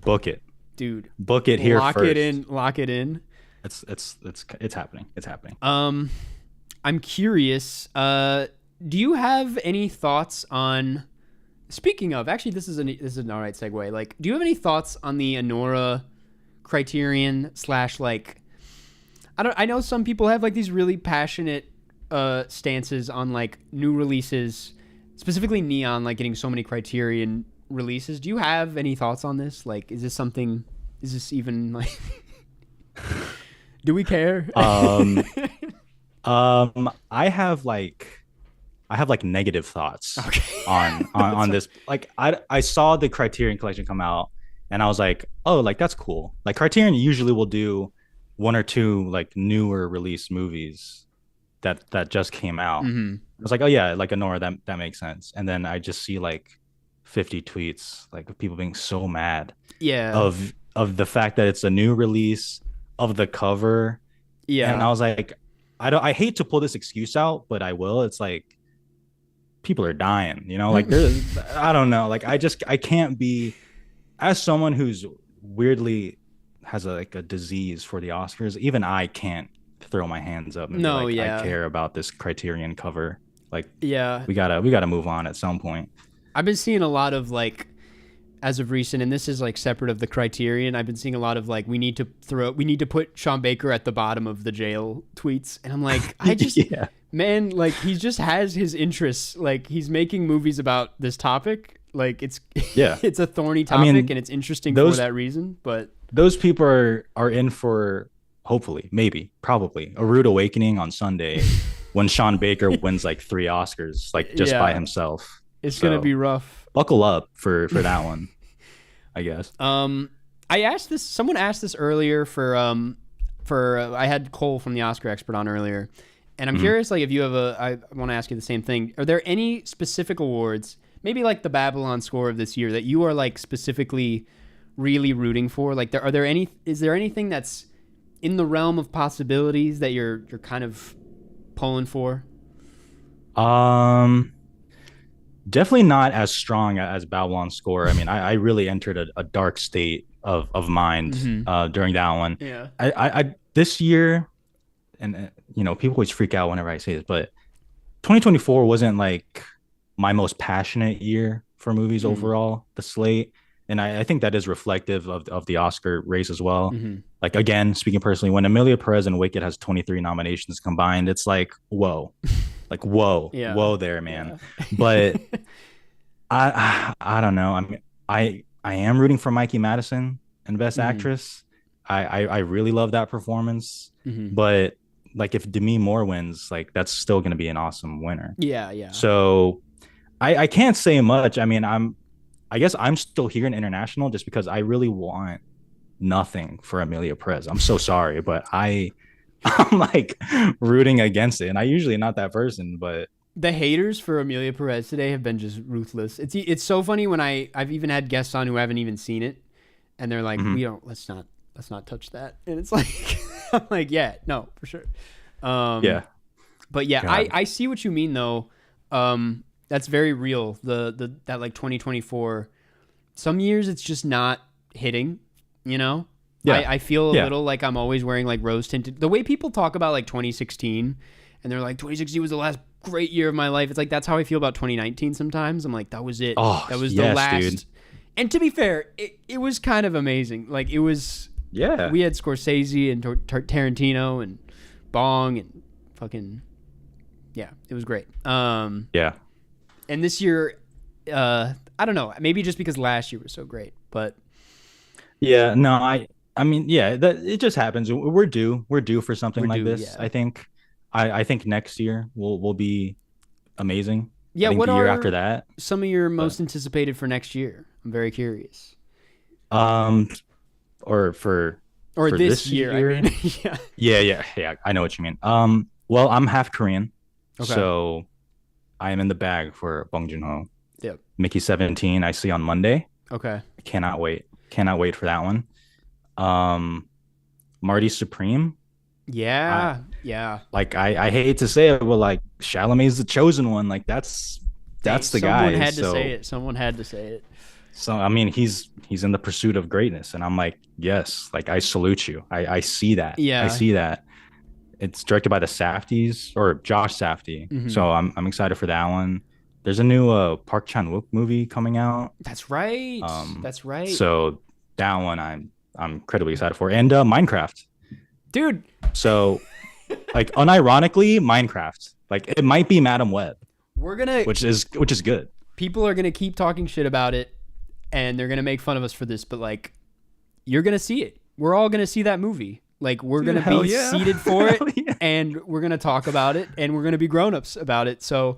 Book it. Dude. Book it here Lock first. it in. Lock it in. It's happening. It's happening. I'm curious. Do you have any thoughts on? Speaking of, actually, this is an all right segue. Like, do you have any thoughts on the Anora Criterion / like? I know some people have like these really passionate stances on like new releases, specifically Neon, like getting so many Criterion releases. Do you have any thoughts on this? Like, is this something? Is this even like? Do we care? I have like negative thoughts on this. Like I saw the Criterion Collection come out and I was like, oh, like that's cool. Like Criterion usually will do 1 or 2 like newer release movies that just came out. Mm-hmm. I was like, oh yeah, like Anora, that makes sense. And then I just see like 50 tweets like of people being so mad Yeah. of the fact that it's a new release, of the cover. Yeah. And I was like, I hate to pull this excuse out, but I will. It's like people are dying, you know, like there's, I don't know. Like I can't be, as someone who's weirdly has a disease for the Oscars, even I can't throw my hands up and be like, I care about this Criterion cover. Like, yeah, we gotta move on at some point. I've been seeing a lot of like, as of recent, and this is like separate of the Criterion, I've been seeing a lot of like, we need to put Sean Baker at the bottom of the jail tweets. And I'm like, I just, man, like he just has his interests. Like he's making movies about this topic. Like it's, it's a thorny topic and it's interesting for that reason. But those people are in for, hopefully, maybe, probably a rude awakening on Sunday when Sean Baker wins like 3 Oscars, like just by himself. It's going to be rough. Buckle up for that one, I guess. I asked this, someone asked this earlier for I had Cole from the Oscar Expert on earlier, and I'm curious, like, if you have I want to ask you the same thing. Are there any specific awards, maybe like the Babylon score of this year, that you are like specifically really rooting for? Like, is there anything that's in the realm of possibilities that you're kind of pulling for? Definitely not as strong as Babylon score. I mean, I really entered a dark state of mind during that one. Yeah. I this year, and you know, people always freak out whenever I say this, but 2024 wasn't like my most passionate year for movies overall, the slate. And I think that is reflective of the Oscar race as well. Like, again, speaking personally, when Emilia Perez and Wicked has 23 nominations combined, it's like, whoa. Like, whoa. Whoa there, man. Yeah. But I don't know. I mean, I am rooting for Mikey Madison in Best Actress. I really love that performance. But like, if Demi Moore wins, like, that's still going to be an awesome winner. Yeah. So I can't say much. I mean, I guess I'm still here in international just because I really want nothing for Emilia Perez. I'm so sorry, but I I'm like rooting against it, and I usually not that person, but The haters for Amelia Perez today have been just ruthless. It's so funny when I've even had guests on who haven't even seen it, and they're like, let's not touch that, and it's like, I'm like, yeah, no, for sure. yeah. But yeah, God. I see what you mean though. That's very real. That like 2024, some years it's just not hitting, you know? Yeah. I feel a little like I'm always wearing like rose tinted. The way people talk about like 2016 and they're like 2016 was the last great year of my life. It's like that's how I feel about 2019 sometimes. I'm like, that was it. Oh, that was yes, the last. dude. And to be fair, it was kind of amazing. Like it was. Yeah. We had Scorsese and Tarantino and Bong and fucking. Yeah, it was great. Yeah. And this year, I don't know. Maybe just because last year was so great, but Yeah. No, I mean, yeah, that it just happens. We're due for something We're like due, this. yeah. I think next year will be amazing. yeah. I think What the year are after that? some of your most anticipated for next year? I'm very curious. Or for This year, I mean, yeah. Yeah. I know what you mean. Well, I'm half Korean, Okay. so I am in the bag for Bong Joon-ho. Yep. Mickey 17, I see on Monday. Okay. I cannot wait. Cannot wait for that one. Marty Supreme. Yeah. Yeah. Like I hate to say it, but like Chalamet's the chosen one. Like that's the guy. Someone had to say it. Someone had to say it. So I mean, he's in the pursuit of greatness, and I'm like, yes, like I salute you. I see that. Yeah. I see that. It's directed by the Safdies or Josh Safdie. Mhm. So I'm excited for that one. There's a new Park Chan-wook movie coming out. That's right. That's right. So that one I'm incredibly excited for, and Minecraft. Dude, So, like, unironically, Minecraft. Like, it might be Madam Web, we're gonna. which is good. People are gonna keep talking shit about it, and they're gonna make fun of us for this. But like, you're gonna see it. We're all gonna see that movie. Like, we're Dude, gonna hell be yeah. seated for it, Hell yeah. and we're gonna talk about it, and we're gonna be grown-ups about it. So,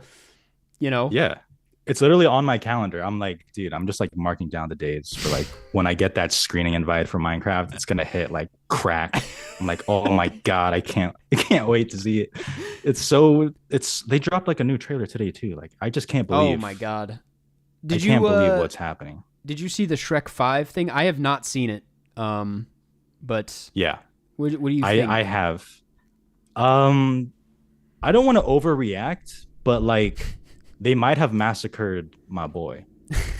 you know, Yeah, it's literally on my calendar. I'm like, dude, I'm just like marking down the dates for like when I get that screening invite for Minecraft. It's gonna hit like crack. I'm like, oh my god, I can't wait to see it. They dropped like a new trailer today too. Like, I just can't believe. oh my god, I did can't you believe what's happening. Did you see the Shrek 5 thing? I have not seen it. But Yeah. what do you think? I have. I don't want to overreact, but like they might have massacred my boy.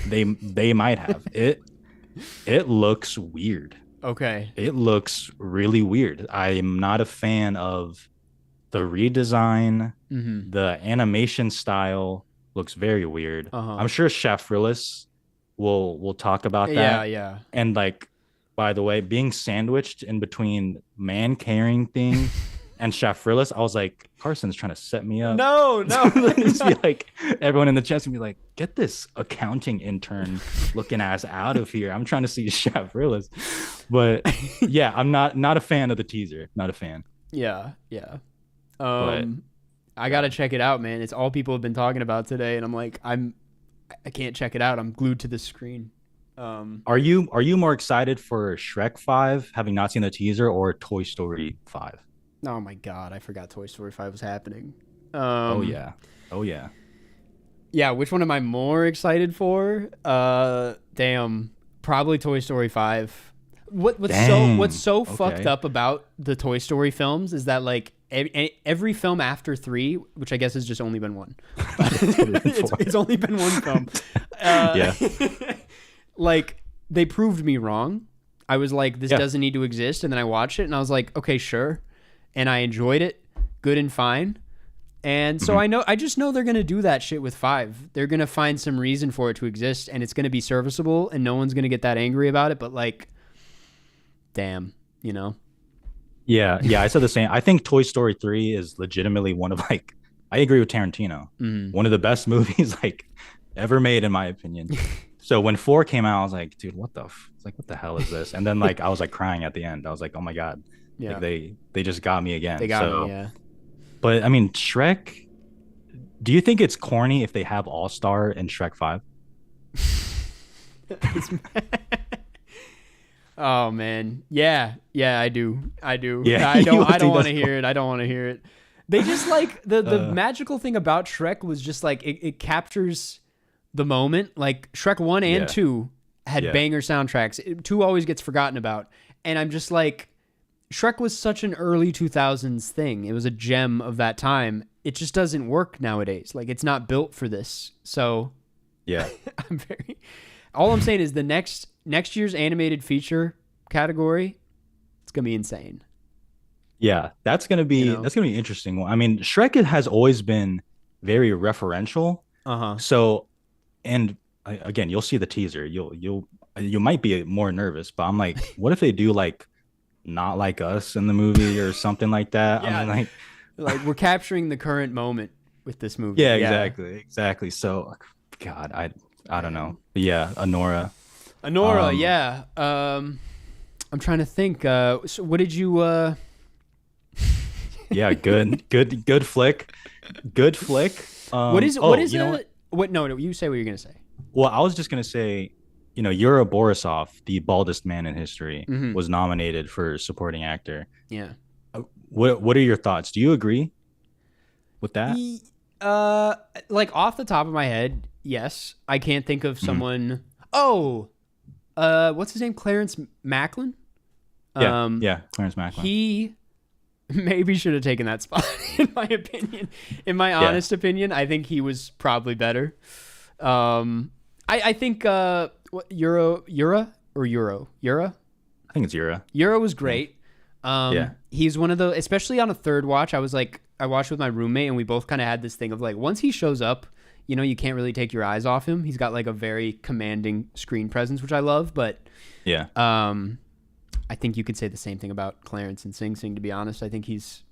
They might have. It looks weird. Okay. It looks really weird. I am not a fan of the redesign. Mm-hmm. The animation style looks very weird. Uh-huh. I'm sure Chef Frillis will talk about that. Yeah, yeah. And like, by the way, being sandwiched in between man carrying thing and Chef Frillis, I was like, Carson's trying to set me up. No. Just be like, everyone in the chat's gonna be like, get this accounting intern looking ass out of here. I'm trying to see Chef Frillis. But yeah, I'm not a fan of the teaser. Not a fan. Yeah. I gotta check it out, man. It's all people have been talking about today, and I'm like, I can't check it out. I'm glued to the screen. Are you more excited for Shrek 5, having not seen the teaser, or Toy Story 5? Oh my god, I forgot Toy Story 5 was happening. Oh yeah. Yeah, which one am I more excited for? Damn, probably Toy Story 5. What's so fucked up about the Toy Story films is that like every film after 3, which I guess has just only been one. it's only been one film. Yeah. Like, they proved me wrong. I was like, this doesn't need to exist, and then I watched it and I was like, okay, sure. And I enjoyed it, good and fine. And so I just know they're gonna do that shit with 5. They're gonna find some reason for it to exist, and it's gonna be serviceable, and no one's gonna get that angry about it. But like, damn, you know? Yeah, I said the same. I think Toy Story 3 is legitimately one of like, I agree with Tarantino, one of the best movies like ever made in my opinion. So when 4 came out, I was like, dude, what the hell is this? And then like I was like crying at the end. I was like, oh my god, like, they just got me again. They got me, yeah. But I mean, Shrek. Do you think it's corny if they have All Star in Shrek 5? Oh man, yeah, I do. Yeah, I don't he want does. to hear it. They just like the magical thing about Shrek was just like it captures the moment. Like Shrek 1 and Yeah. 2 had Yeah. banger soundtracks. 2 always gets forgotten about, and I'm just like, Shrek was such an early 2000s thing. It was a gem of that time. It just doesn't work nowadays. Like it's not built for this. So Yeah. all I'm saying is the next year's animated feature category, it's gonna be insane. Yeah, that's gonna be interesting. I mean, Shrek has always been very referential. So, and again, you'll see the teaser. You might be more nervous, but I'm like, what if they do like Not Like Us in the movie or something like that? Yeah. I mean, Like we're capturing the current moment with this movie. yeah, exactly. So, God, I don't know. But yeah, Anora. Yeah. I'm trying to think. So what did you? Yeah, good flick. Good flick. What is you know it? What? No, you say what you're gonna say. Well, I was just gonna say, Yura Borisov, the baldest man in history, was nominated for supporting actor. Yeah. What are your thoughts? Do you agree with that? Like off the top of my head, yes. I can't think of someone. Oh, what's his name? Clarence Macklin. Yeah, Clarence Macklin. He maybe should have taken that spot, in my opinion. In my honest opinion, I think he was probably better. I think Yura? I think it's Yura. Yura was great. He's one of the, especially on a third watch, I watched with my roommate and we both kind of had this thing of like, once he shows up, you can't really take your eyes off him. He's got like a very commanding screen presence, which I love, but yeah. I think you could say the same thing about Clarence and Sing Sing, to be honest. I think he's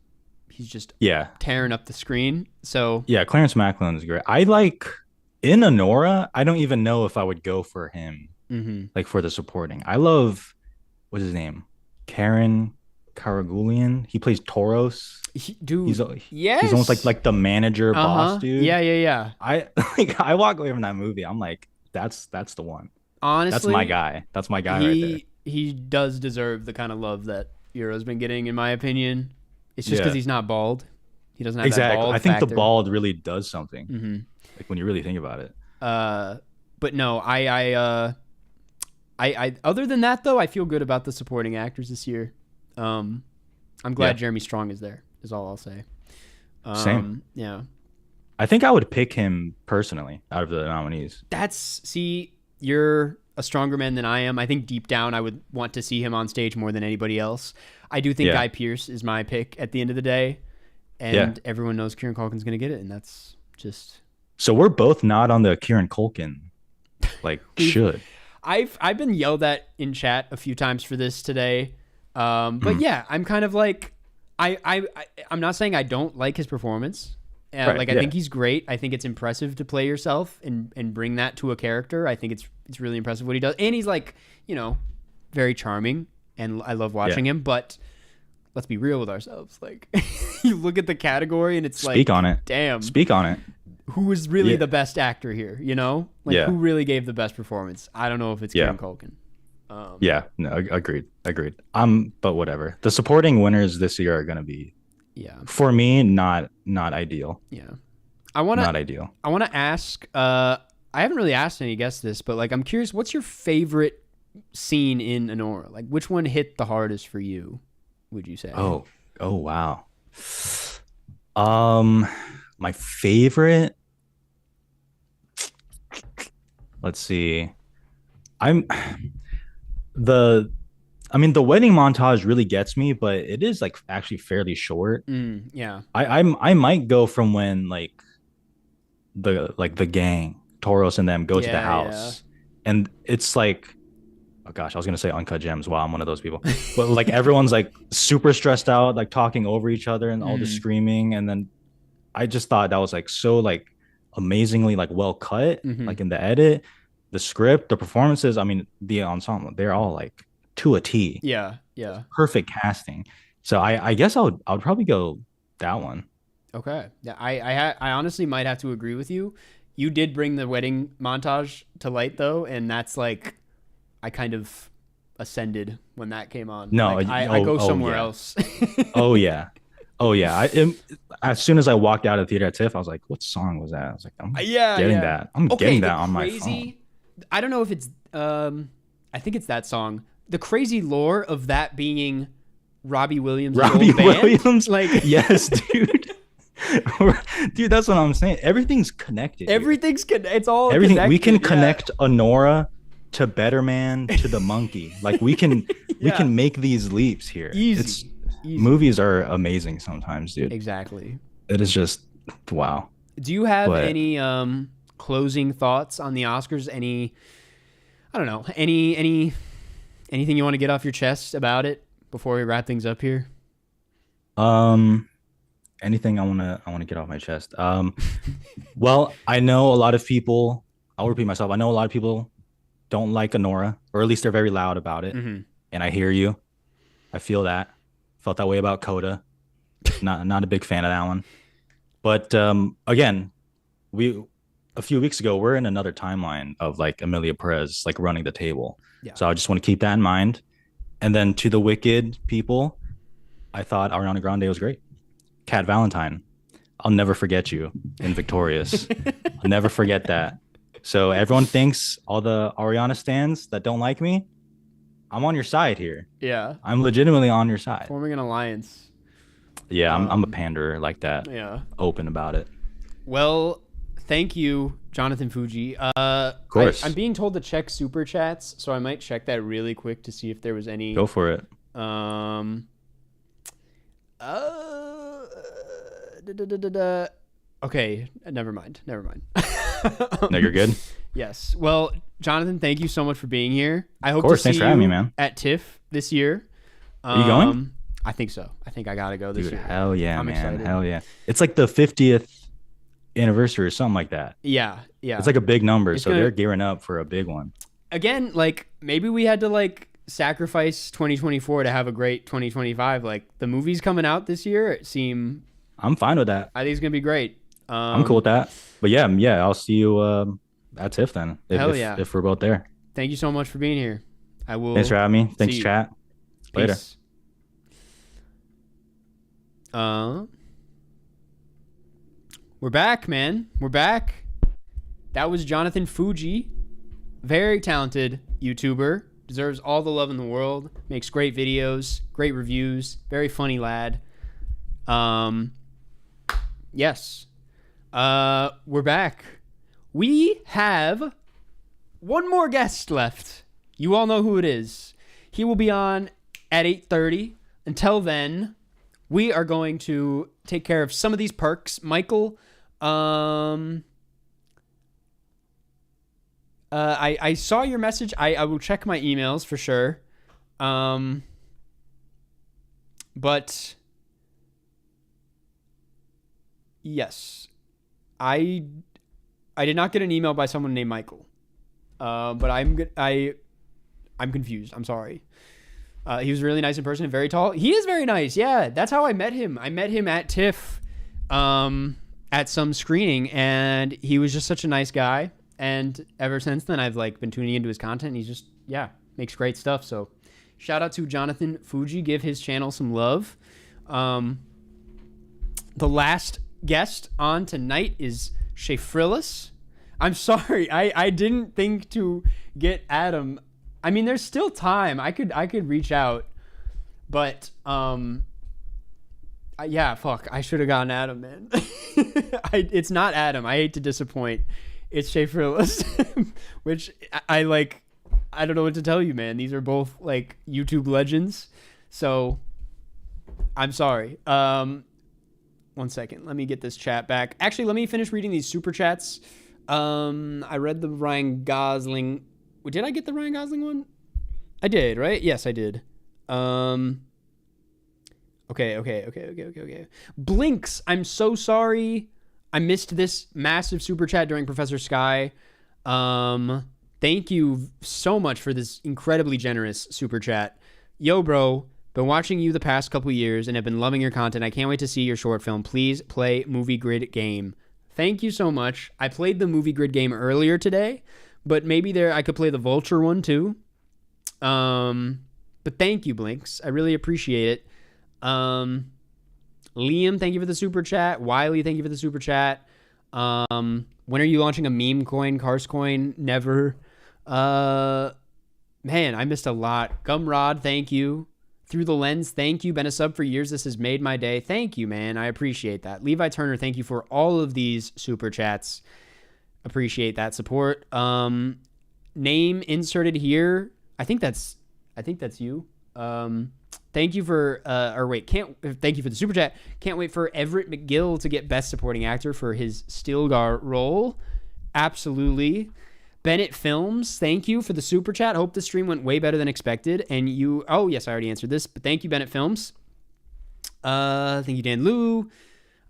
just tearing up the screen. So yeah, Clarence Macklin is great. I like in Anora, I don't even know if I would go for him like for the supporting. I love, what's his name? Karen Karagulian. He plays Tauros. He's almost like the manager boss dude. Yeah. I walk away from that movie. I'm like, that's the one. Honestly, that's my guy. That's my guy right there. He does deserve the kind of love that Yura's been getting, in my opinion. It's just because he's not bald. He doesn't have that bald I think factor. the bald really does something. Like when you really think about it. But no, I other than that though, I feel good about the supporting actors this year. I'm glad Jeremy Strong is there. Is all I'll say. Same. Yeah. I think I would pick him personally out of the nominees. You're a stronger man than I am. I think deep down I would want to see him on stage more than anybody else. I do think Guy Pearce is my pick at the end of the day. And everyone knows Kieran Culkin's going to get it. And that's just... So we're both not on the Kieran Culkin. Like, should. I've been yelled at in chat a few times for this today. But yeah, I'm kind of like... I'm not saying I don't like his performance. I think he's great. I think it's impressive to play yourself and bring that to a character. I think it's really impressive what he does. And he's like, very charming, and I love watching him. But let's be real with ourselves. Like, you look at the category and it's Speak on it. Damn. Speak on it. Who was really the best actor here? Who really gave the best performance? I don't know if it's Kieran Culkin. Agreed. But whatever. The supporting winners this year are going to be, for me, not ideal. Yeah. Not ideal. I want to ask, I haven't really asked any guests this, but like, I'm curious, what's your favorite scene in Anora? Like, which one hit the hardest for you, would you say? Oh, wow. My favorite, let's see. The wedding montage really gets me, but it is like actually fairly short. Yeah. I might go from when like the gang, Tauros and them go to the house, and it's like, oh gosh, I was gonna say Uncut Gems. Wow, I'm one of those people. But like everyone's like super stressed out, like talking over each other and all the screaming, and then I just thought that was like so like amazingly like well cut, like in the edit, the script, the performances. I mean, the ensemble, they're all like to a T. Yeah. Perfect casting. So I guess I would probably go that one. Okay. Yeah, I honestly might have to agree with you. You did bring the wedding montage to light though, and that's like, I kind of ascended when that came on. No, Like, I go somewhere else. Oh yeah. As soon as I walked out of the theater at TIFF, I was like, "What song was that?" I was like, "I'm getting that. I'm getting that on my phone." I don't know if it's. I think it's that song. The crazy lore of that being Robbie Williams' old band. Williams, like yes, dude. Dude, that's what I'm saying. Everything's connected. It's all everything. connected, We can connect Honora to Better Man to the monkey. Like we can make these leaps here. Easy. Movies are amazing sometimes, dude. Exactly. It is just wow. Do you have any closing thoughts on the Oscars? I don't know. Anything you want to get off your chest about it before we wrap things up here? Anything I want to get off my chest. Well, I know a lot of people, I'll repeat myself. I know a lot of people don't like Honora, or at least they're very loud about it. Mm-hmm. And I hear you. I feel that. Felt that way about Coda. Not a big fan of that one. But again, a few weeks ago, we're in another timeline of like Emilia Perez like running the table. Yeah. So I just want to keep that in mind. And then to the Wicked people, I thought Ariana Grande was great. Cat Valentine, I'll never forget you in Victorious. I'll never forget that. So everyone thinks, all the Ariana stans that don't like me, I'm on your side here. Yeah. I'm legitimately on your side. Forming an alliance. Yeah, I'm a panderer like that. Yeah. Open about it. Well, thank you, Jonathan Fuji. Of course. I'm being told to check super chats, so I might check that really quick to see if there was any. Go for it. Okay, never mind. No, you're good. Yes. Well, Jonathan, thank you so much for being here. I hope course, to see thanks for having you me, man. at TIFF this year. Are you going? I think so. I think I gotta go this Dude, year. hell yeah, I'm man. excited. Hell yeah. It's like the 50th anniversary or something like that. Yeah. It's like a big number, It's so gonna- they're gearing up for a big one. Again, like maybe we had to like sacrifice 2024 to have a great 2025. Like the movies coming out this year seem. I'm fine with that. I think it's gonna be great. I'm cool with that. But yeah, I'll see you at TIFF then. If we're both there. Thank you so much for being here. I will. Thanks for having me. Thanks, you. chat. Later. Peace. We're back, man. We're back. That was Jonathan Fuji. Very talented YouTuber. Deserves all the love in the world. Makes great videos, great reviews. Very funny lad. Yes. We're back. We have one more guest left. You all know who it is. He will be on at 8:30. Until then, we are going to take care of some of these perks. Michael, I saw your message. I will check my emails for sure. But yes, I did not get an email by someone named Michael. But I'm confused. I'm sorry. He was really nice in person and very tall. He is very nice. Yeah, that's how I met him. I met him at TIFF at some screening, and he was just such a nice guy. And ever since then, I've like been tuning into his content. And he's just, makes great stuff. So shout out to Jonathan Fuji. Give his channel some love. The last guest on tonight is Shafrillis. I'm sorry. I didn't think to get Adam. I mean, there's still time. I could reach out, but fuck. I should have gotten Adam, man. It's not Adam. I hate to disappoint. It's Shafrillis, which I like. I don't know what to tell you, man. These are both like YouTube legends, so I'm sorry. 1 second. Let me get this chat back. Actually, let me finish reading these super chats. I read the Ryan Gosling. Did I get the Ryan Gosling one? I did, right? Yes, I did. Okay. Blinks, I'm so sorry. I missed this massive super chat during Professor Sky. Thank you so much for this incredibly generous super chat. Yo, bro, been watching you the past couple years and have been loving your content. I can't wait to see your short film. Please play Movie Grid Game. Thank you so much. I played the Movie Grid Game earlier today, but maybe I could play the Vulture one too. But thank you, Blinks. I really appreciate it. Liam, thank you for the super chat. Wiley, thank you for the super chat. When are you launching a meme coin? Cars coin? Never. Man, I missed a lot. Gumrod, thank you. Through the Lens, thank you. Been a sub for years. This has made my day. Thank you, man. I appreciate that. Levi Turner, thank you for all of these super chats. Appreciate that support. Name inserted here. I think that's you. Thank you for thank you for the super chat. Can't wait for Everett McGill to get Best Supporting Actor for his Stilgar role. Absolutely. Bennett Films, thank you for the super chat. Hope the stream went way better than expected. And oh yes, I already answered this, but thank you, Bennett Films. Thank you, Dan Liu.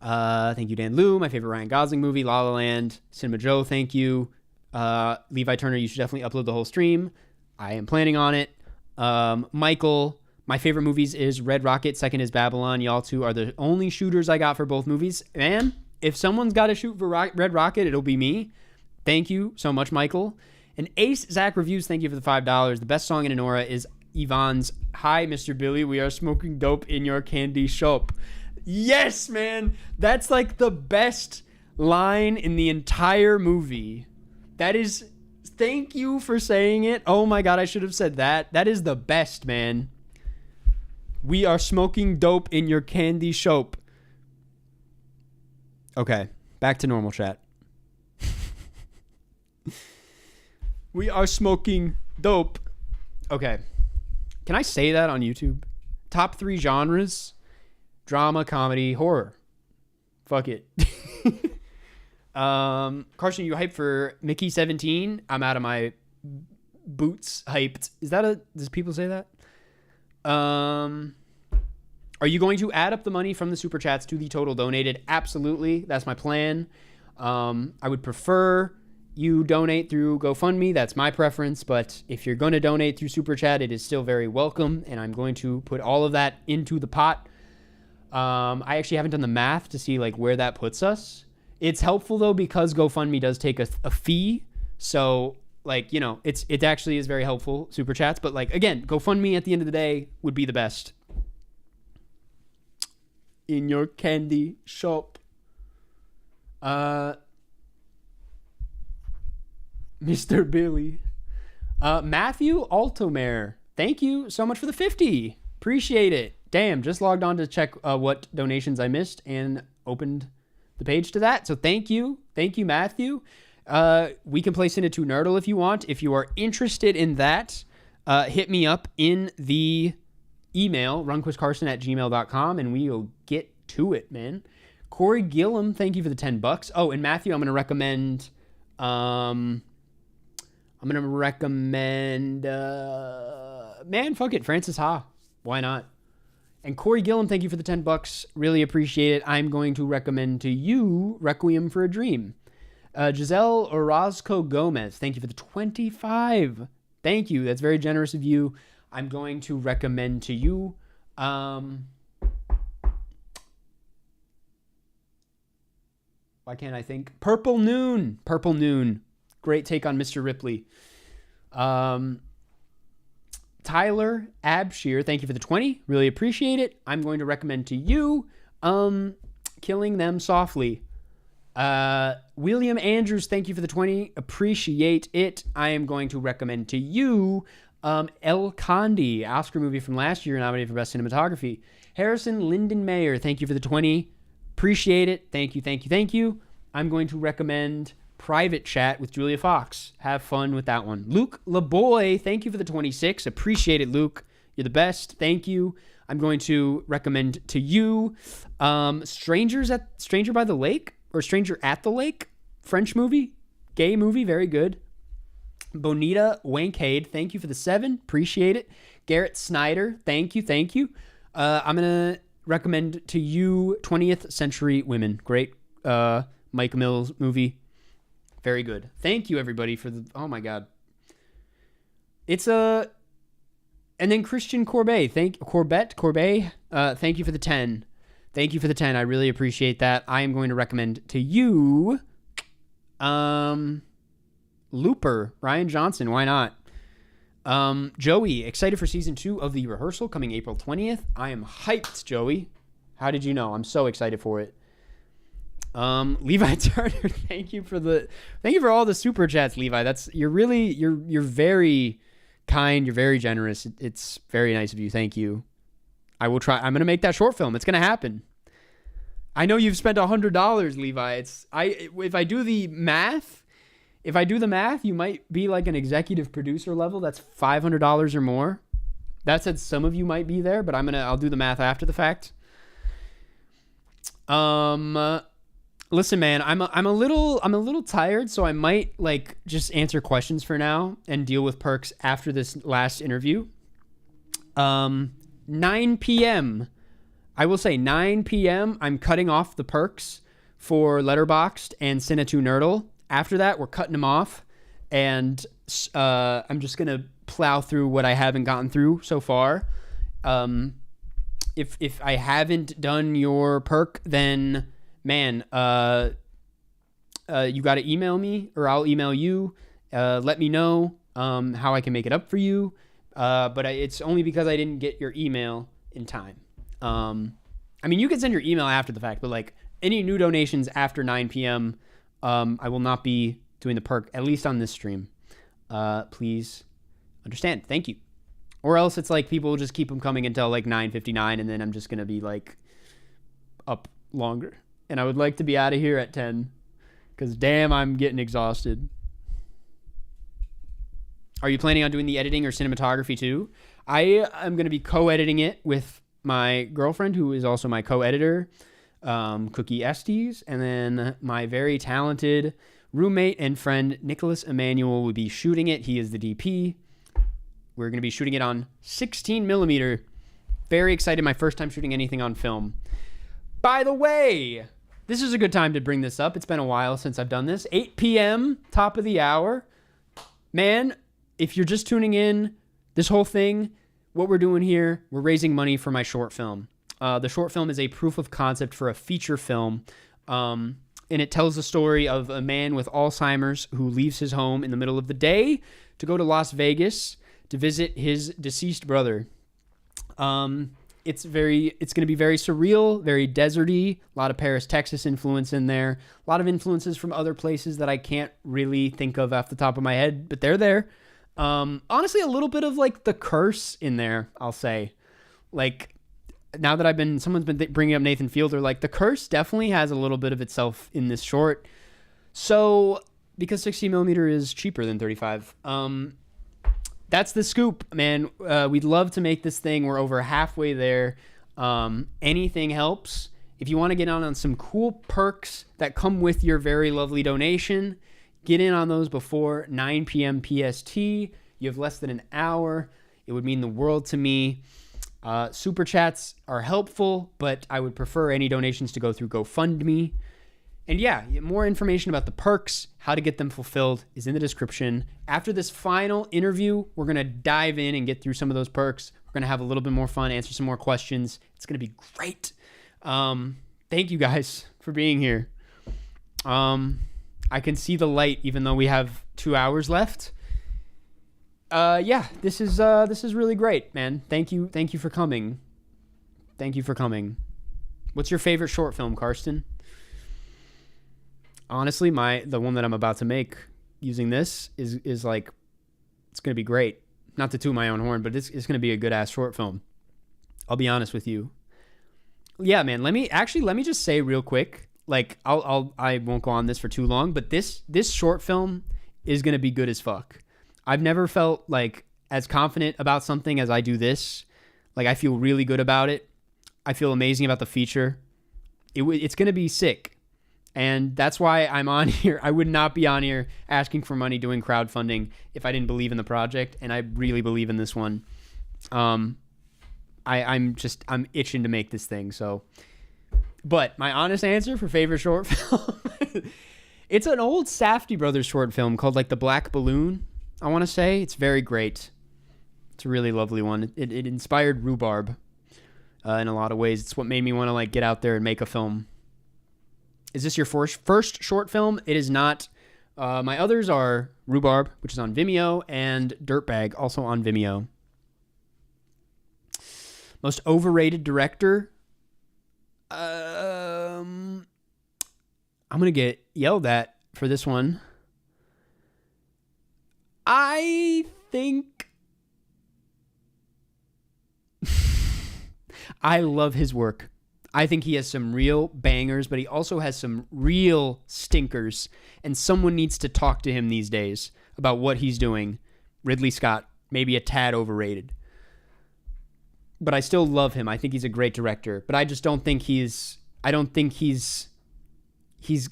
Thank you, Dan Liu. My favorite Ryan Gosling movie, La La Land. Cinema Joe, thank you. Levi Turner, you should definitely upload the whole stream. I am planning on it. Michael, my favorite movies is Red Rocket, second is Babylon. Y'all two are the only shooters I got for both movies. Man, if someone's got to shoot for Red Rocket, it'll be me. Thank you so much, Michael. And Ace Zach Reviews, thank you for the $5. The best song in Enora is Yvonne's Hi, Mr. Billy, we are smoking dope in your candy shop. Yes, man. That's like the best line in the entire movie. That is, thank you for saying it. Oh my God, I should have said that. That is the best, man. We are smoking dope in your candy shop. Okay, back to normal chat. We are smoking dope. Okay. Can I say that on YouTube? Top 3 genres: drama, comedy, horror. Fuck it. Karsten, you hyped for Mickey 17? I'm out of my boots hyped. Does people say that? Are you going to add up the money from the super chats to the total donated? Absolutely. That's my plan. I would prefer you donate through GoFundMe. That's my preference. But if you're going to donate through super chat, it is still very welcome. And I'm going to put all of that into the pot. I actually haven't done the math to see like where that puts us. It's helpful though, because GoFundMe does take a fee. So like, you know, it actually is very helpful, super chats. But like, again, GoFundMe at the end of the day would be the best. In your candy shop. Mr. Billy. Matthew Altomare, thank you so much for the 50. Appreciate it. Damn, just logged on to check what donations I missed and opened the page to that. So thank you. Thank you, Matthew. We can play Cinenerdle if you want. If you are interested in that, hit me up in the email, runquistcarsten@gmail.com, and we will get to it, man. Corey Gillum, thank you for the $10. Oh, and Matthew, I'm going to recommend... man, fuck it, Francis Ha. Why not? And Corey Gillum, thank you for the $10. Really appreciate it. I'm going to recommend to you Requiem for a Dream. Giselle Orozco Gomez, thank you for the 25. Thank you. That's very generous of you. I'm going to recommend to you. Why can't I think? Purple Noon. Purple Noon. Great take on Mr. Ripley. Tyler Abshir, thank you for the 20. Really appreciate it. I'm going to recommend to you Killing Them Softly. William Andrews, thank you for the 20. Appreciate it. I am going to recommend to you El Condi, Oscar movie from last year, nominated for Best Cinematography. Harrison Lyndon Mayer, thank you for the 20. Appreciate it. Thank you, thank you, thank you. I'm going to recommend Private Chat with Julia Fox. Have fun with that one. Luke LeBoy, thank you for the 26. Appreciate it, Luke. You're the best. Thank you. I'm going to recommend to you Stranger by the Lake or Stranger at the Lake. French movie. Gay movie. Very good. Bonita Wankade, thank you for the 7. Appreciate it. Garrett Snyder, thank you, thank you. I'm going to recommend to you 20th Century Women. Great Mike Mills movie. Very good. Thank you, everybody, for the... Oh, my God. It's a... And then Christian Corbet. Thank you for the 10. Thank you for the 10. I really appreciate that. I am going to recommend to you... Looper. Ryan Johnson. Why not? Joey, excited for season 2 of The Rehearsal coming April 20th. I am hyped, Joey. How did you know? I'm so excited for it. Levi Turner, thank you for all the super chats, Levi. You're very kind. You're very generous. It's very nice of you. Thank you. I will try. I'm going to make that short film. It's going to happen. I know you've spent $100, Levi. If I do the math, you might be like an executive producer level. That's $500 or more. That said, some of you might be there, but I'll do the math after the fact. Listen, man, I'm a little tired, so I might like just answer questions for now and deal with perks after this last interview. 9 p.m. I will say 9 p.m. I'm cutting off the perks for Letterboxd and Cinenerdle. After that, we're cutting them off, and I'm just gonna plow through what I haven't gotten through so far. If I haven't done your perk, then man, you got to email me, or I'll email you. Let me know how I can make it up for you. But it's only because I didn't get your email in time. I mean, you can send your email after the fact, but like any new donations after 9 p.m., I will not be doing the perk, at least on this stream. Please understand. Thank you. Or else it's like people will just keep them coming until like 9:59, and then I'm just going to be like up longer. And I would like to be out of here at 10 because damn, I'm getting exhausted. Are you planning on doing the editing or cinematography too? I am going to be co-editing it with my girlfriend, who is also my co-editor, Cookie Estes, and then my very talented roommate and friend, Nicholas Emmanuel, will be shooting it. He is the DP. We're going to be shooting it on 16 millimeter. Very excited. My first time shooting anything on film. By the way, this is a good time to bring this up. It's been a while since I've done this. 8 p.m., top of the hour. Man, if you're just tuning in, this whole thing, what we're doing here, we're raising money for my short film. The short film is a proof of concept for a feature film. And it tells the story of a man with Alzheimer's who leaves his home in the middle of the day to go to Las Vegas to visit his deceased brother. It's going to be very surreal, very deserty, a lot of Paris, Texas influence in there, a lot of influences from other places that I can't really think of off the top of my head, but they're there. Honestly, a little bit of like The Curse in there, I'll say. Like, now that someone's been bringing up Nathan Fielder, like The Curse definitely has a little bit of itself in this short. So, because 60 millimeter is cheaper than 35, that's the scoop, man. We'd love to make this thing. We're over halfway there. Anything helps. If you want to get on some cool perks that come with your very lovely donation, get in on those before 9 p.m. PST. You have less than an hour. It would mean the world to me. Super chats are helpful, but I would prefer any donations to go through GoFundMe. And yeah, more information about the perks, how to get them fulfilled, is in the description. After this final interview, we're going to dive in and get through some of those perks. We're going to have a little bit more fun, answer some more questions. It's going to be great. Thank you guys for being here. I can see the light even though we have 2 hours left. Yeah, this is really great, man. Thank you for coming. Thank you for coming. What's your favorite short film, Karsten? Honestly, the one that I'm about to make using this is like, it's going to be great. Not to toot my own horn, but it's going to be a good ass short film. I'll be honest with you. Yeah, man, let me just say real quick, like I won't go on this for too long, but this short film is going to be good as fuck. I've never felt like as confident about something as I do this. Like, I feel really good about it. I feel amazing about the feature. It's going to be sick. And that's why I'm on here. I would not be on here asking for money doing crowdfunding if I didn't believe in the project, and I really believe in this one. I'm itching to make this thing. So, but my honest answer for favorite short film, it's an old Safdie Brothers short film called like The Black Balloon. I want to say it's very great. It's a really lovely one. It inspired Rhubarb in a lot of ways. It's what made me want to like get out there and make a film. Is this your first short film? It is not. My others are Rhubarb, which is on Vimeo, and Dirtbag, also on Vimeo. Most overrated director. I'm gonna get yelled at for this one. I think I love his work. I think he has some real bangers, but he also has some real stinkers. And someone needs to talk to him these days about what he's doing. Ridley Scott, maybe a tad overrated. But I still love him. I think he's a great director. But I just don't think he's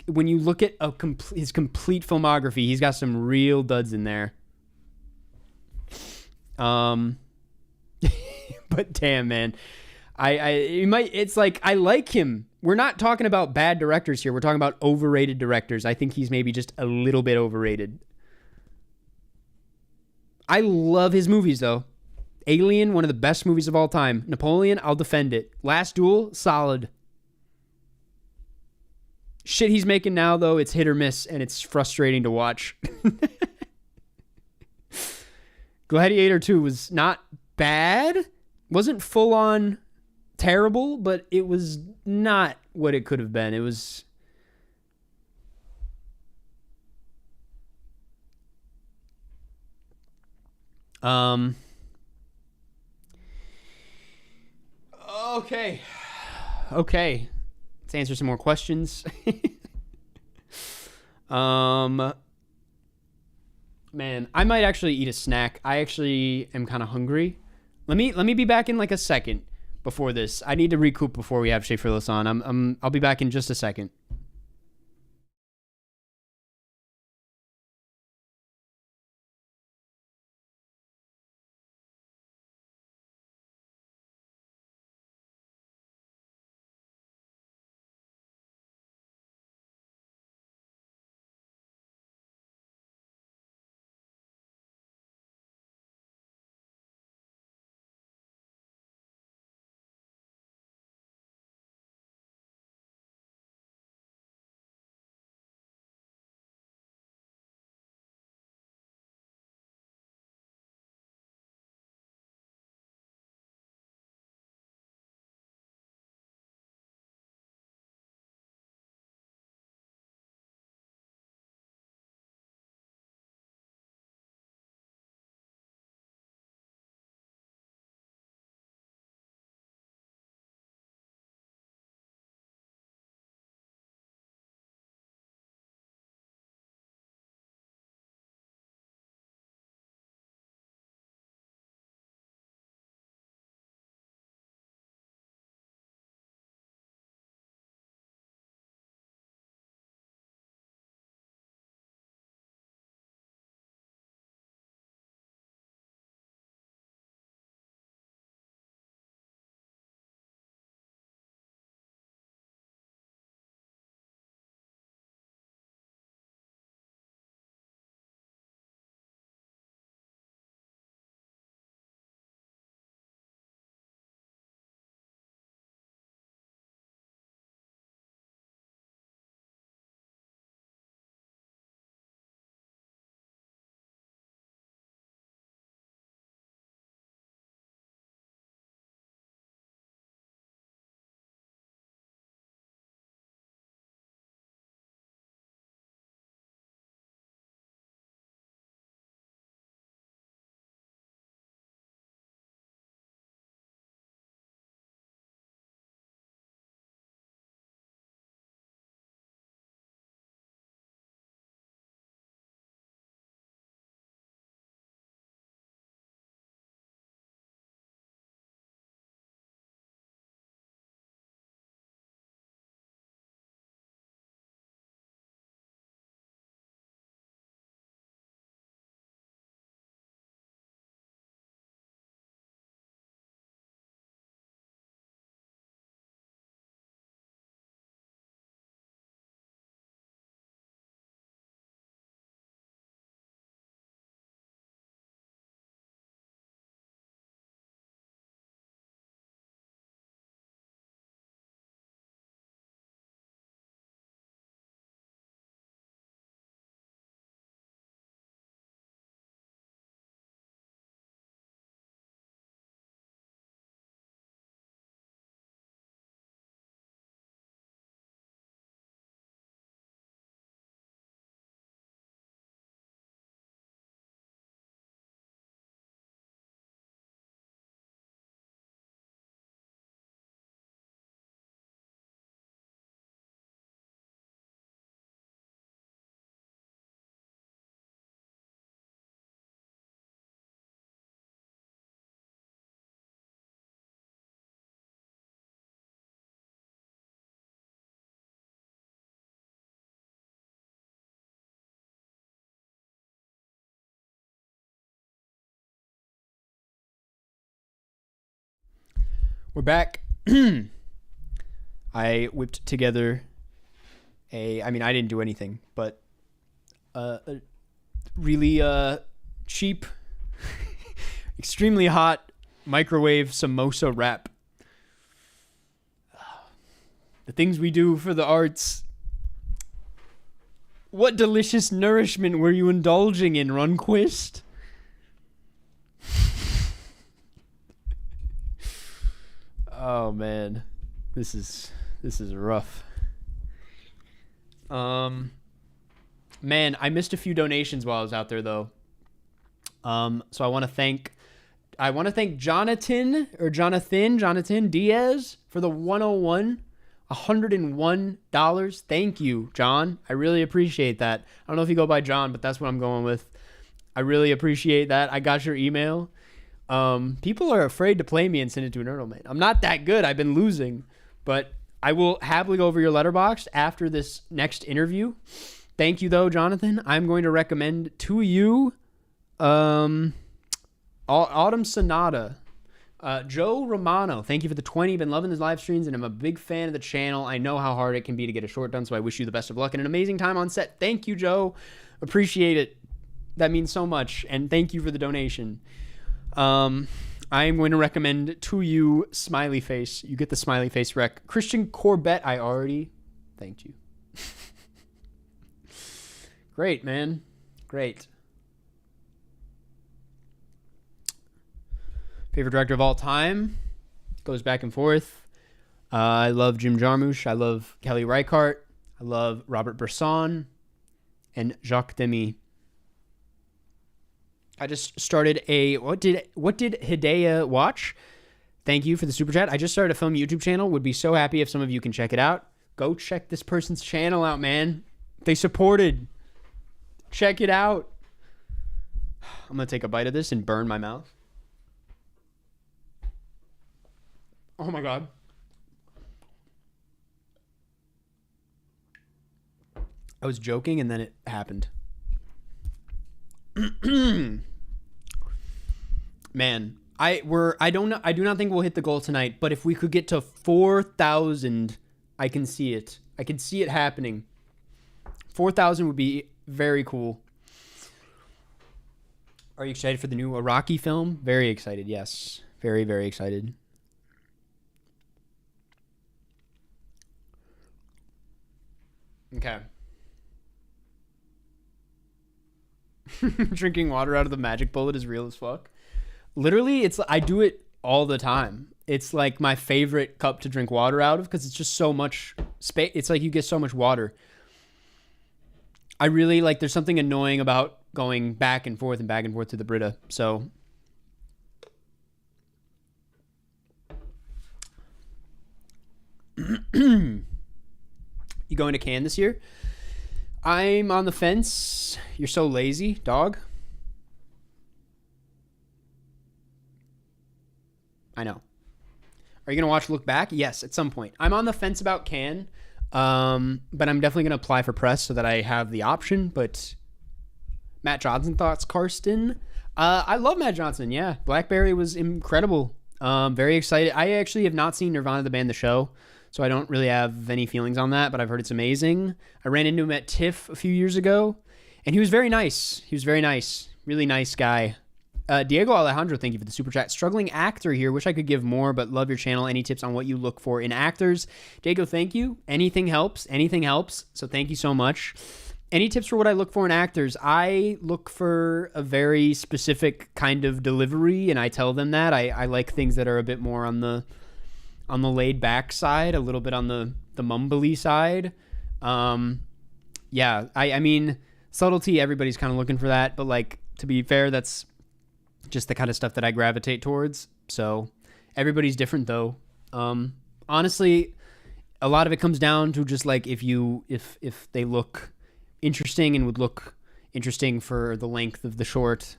when you look at his complete filmography, he's got some real duds in there. But damn, man. It's like, I like him. We're not talking about bad directors here. We're talking about overrated directors. I think he's maybe just a little bit overrated. I love his movies, though. Alien, one of the best movies of all time. Napoleon, I'll defend it. Last Duel, solid. Shit he's making now, though, it's hit or miss, and it's frustrating to watch. Gladiator 2 was not bad. Wasn't full on terrible, but it was not what it could have been. It was okay. Let's answer some more questions. Man, I might actually eat a snack. I actually am kind of hungry. Let me be back in like a second before this. I need to recoup before we have Shea Fearless on. I'll be back in just a second. We're back. I whipped together I didn't do anything, but a really cheap, extremely hot microwave samosa wrap. The things we do for the arts. What delicious nourishment were you indulging in, Runquist? Oh man, this is rough. Man, I missed a few donations while I was out there though. So I want to thank Jonathan Diaz for the $101. Thank you, John. I really appreciate that. I don't know if you go by John, but that's what I'm going with. I really appreciate that. I got your email. People are afraid to play me in Cinenerdle, man. I'm not that good. I've been losing, but I will happily go over your Letterboxd after this next interview. Thank you, though, Jonathan. I'm going to recommend to you Autumn Sonata. Joe Romano, thank you for the 20. Been loving his live streams, and I'm a big fan of the channel. I know how hard it can be to get a short done, so I wish you the best of luck and an amazing time on set. Thank you, Joe. Appreciate it. That means so much, and thank you for the donation. I am going to recommend to you Smiley Face. You get the Smiley Face rec. Christian Corbett, I already thanked you. Great, man. Great. Favorite director of all time. Goes back and forth. I love Jim Jarmusch. I love Kelly Reichardt. I love Robert Bresson and Jacques Demy. I just started what did Hidea watch? Thank you for the super chat. I just started a film YouTube channel. Would be so happy if some of you can check it out. Go check this person's channel out, man. They supported. Check it out. I'm going to take a bite of this and burn my mouth. Oh my God. I was joking and then it happened. Man, I do not think we'll hit the goal tonight, but if we could get to 4,000, I can see it. I can see it happening. 4,000 would be very cool. Are you excited for the new Iraqi film? Very excited, yes. Very, very excited. Okay. Drinking water out of the magic bullet is real as fuck. Literally, I do it all the time. It's like my favorite cup to drink water out of because it's just so much space. It's like you get so much water. I really like, there's something annoying about going back and forth to the Brita. So you going to Cannes this year? I'm on the fence. You're so lazy, dog. I know. Are you going to watch Look Back? Yes, at some point. I'm on the fence about Cannes, but I'm definitely going to apply for press so that I have the option. But Matt Johnson thoughts, Karsten? I love Matt Johnson, yeah. Blackberry was incredible. Very excited. I actually have not seen Nirvana the Band, the show, so I don't really have any feelings on that, but I've heard it's amazing. I ran into him at TIFF a few years ago, and he was very nice. He was very nice. Really nice guy. Diego Alejandro, thank you for the super chat. Struggling actor here. Wish I could give more, but love your channel. Any tips on what you look for in actors? Diego, thank you. Anything helps. Anything helps. So thank you so much. Any tips for what I look for in actors? I look for a very specific kind of delivery, and I tell them that. I like things that are a bit more on the laid back side, a little bit on the mumbly side. Yeah, I mean, subtlety, everybody's kind of looking for that, but like, to be fair, that's just the kind of stuff that I gravitate towards. So everybody's different though. Honestly, a lot of it comes down to just like if they look interesting and would look interesting for the length of the short.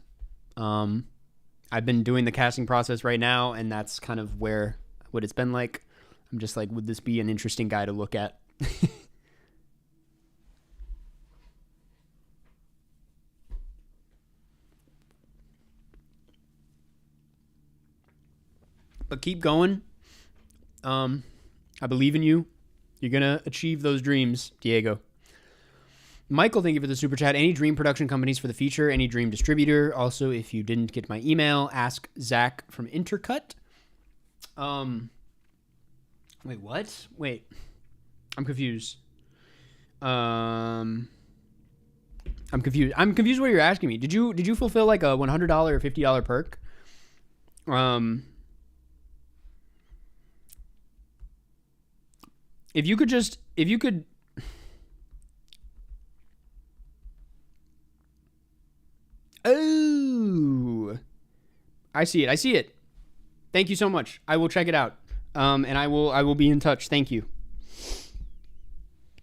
I've been doing the casting process right now, and that's kind of what it's been like. I'm just like, would this be an interesting guy to look at? But keep going. I believe in you. You're going to achieve those dreams, Diego. Michael, thank you for the super chat. Any dream production companies for the future? Any dream distributor? Also, if you didn't get my email, ask Zach from Intercut. Wait, what? Wait. I'm confused. I'm confused. I'm confused what you're asking me. Did you fulfill like a $100 or $50 perk? If you could Oh, I see it. Thank you so much. I will check it out. And I will be in touch. Thank you.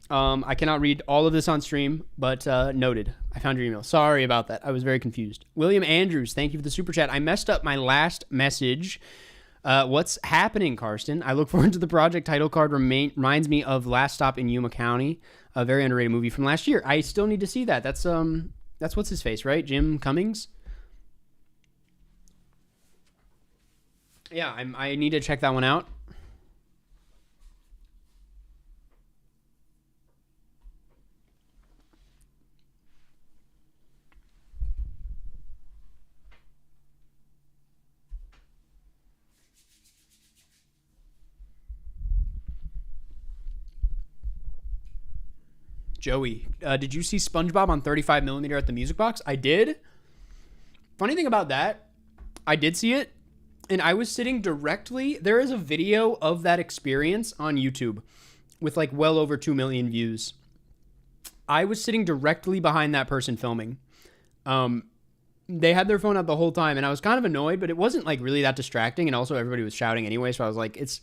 I cannot read all of this on stream, but noted. I found your email. Sorry about that. I was very confused. William Andrews, thank you for the super chat. I messed up my last message. What's happening, Karsten? I look forward to the project. Title card reminds me of Last Stop in Yuma County, a very underrated movie from last year. I still need to see that. That's what's his face, right? Jim Cummings. Yeah, I need to check that one out. Joey, did you see SpongeBob on 35mm at the Music Box? I did. Funny thing about that, I did see it, and I was sitting directly. There is a video of that experience on YouTube with like well over 2 million views. I was sitting directly behind that person filming. They had their phone out the whole time, and I was kind of annoyed, but it wasn't like really that distracting, and also everybody was shouting anyway, so I was like, it's,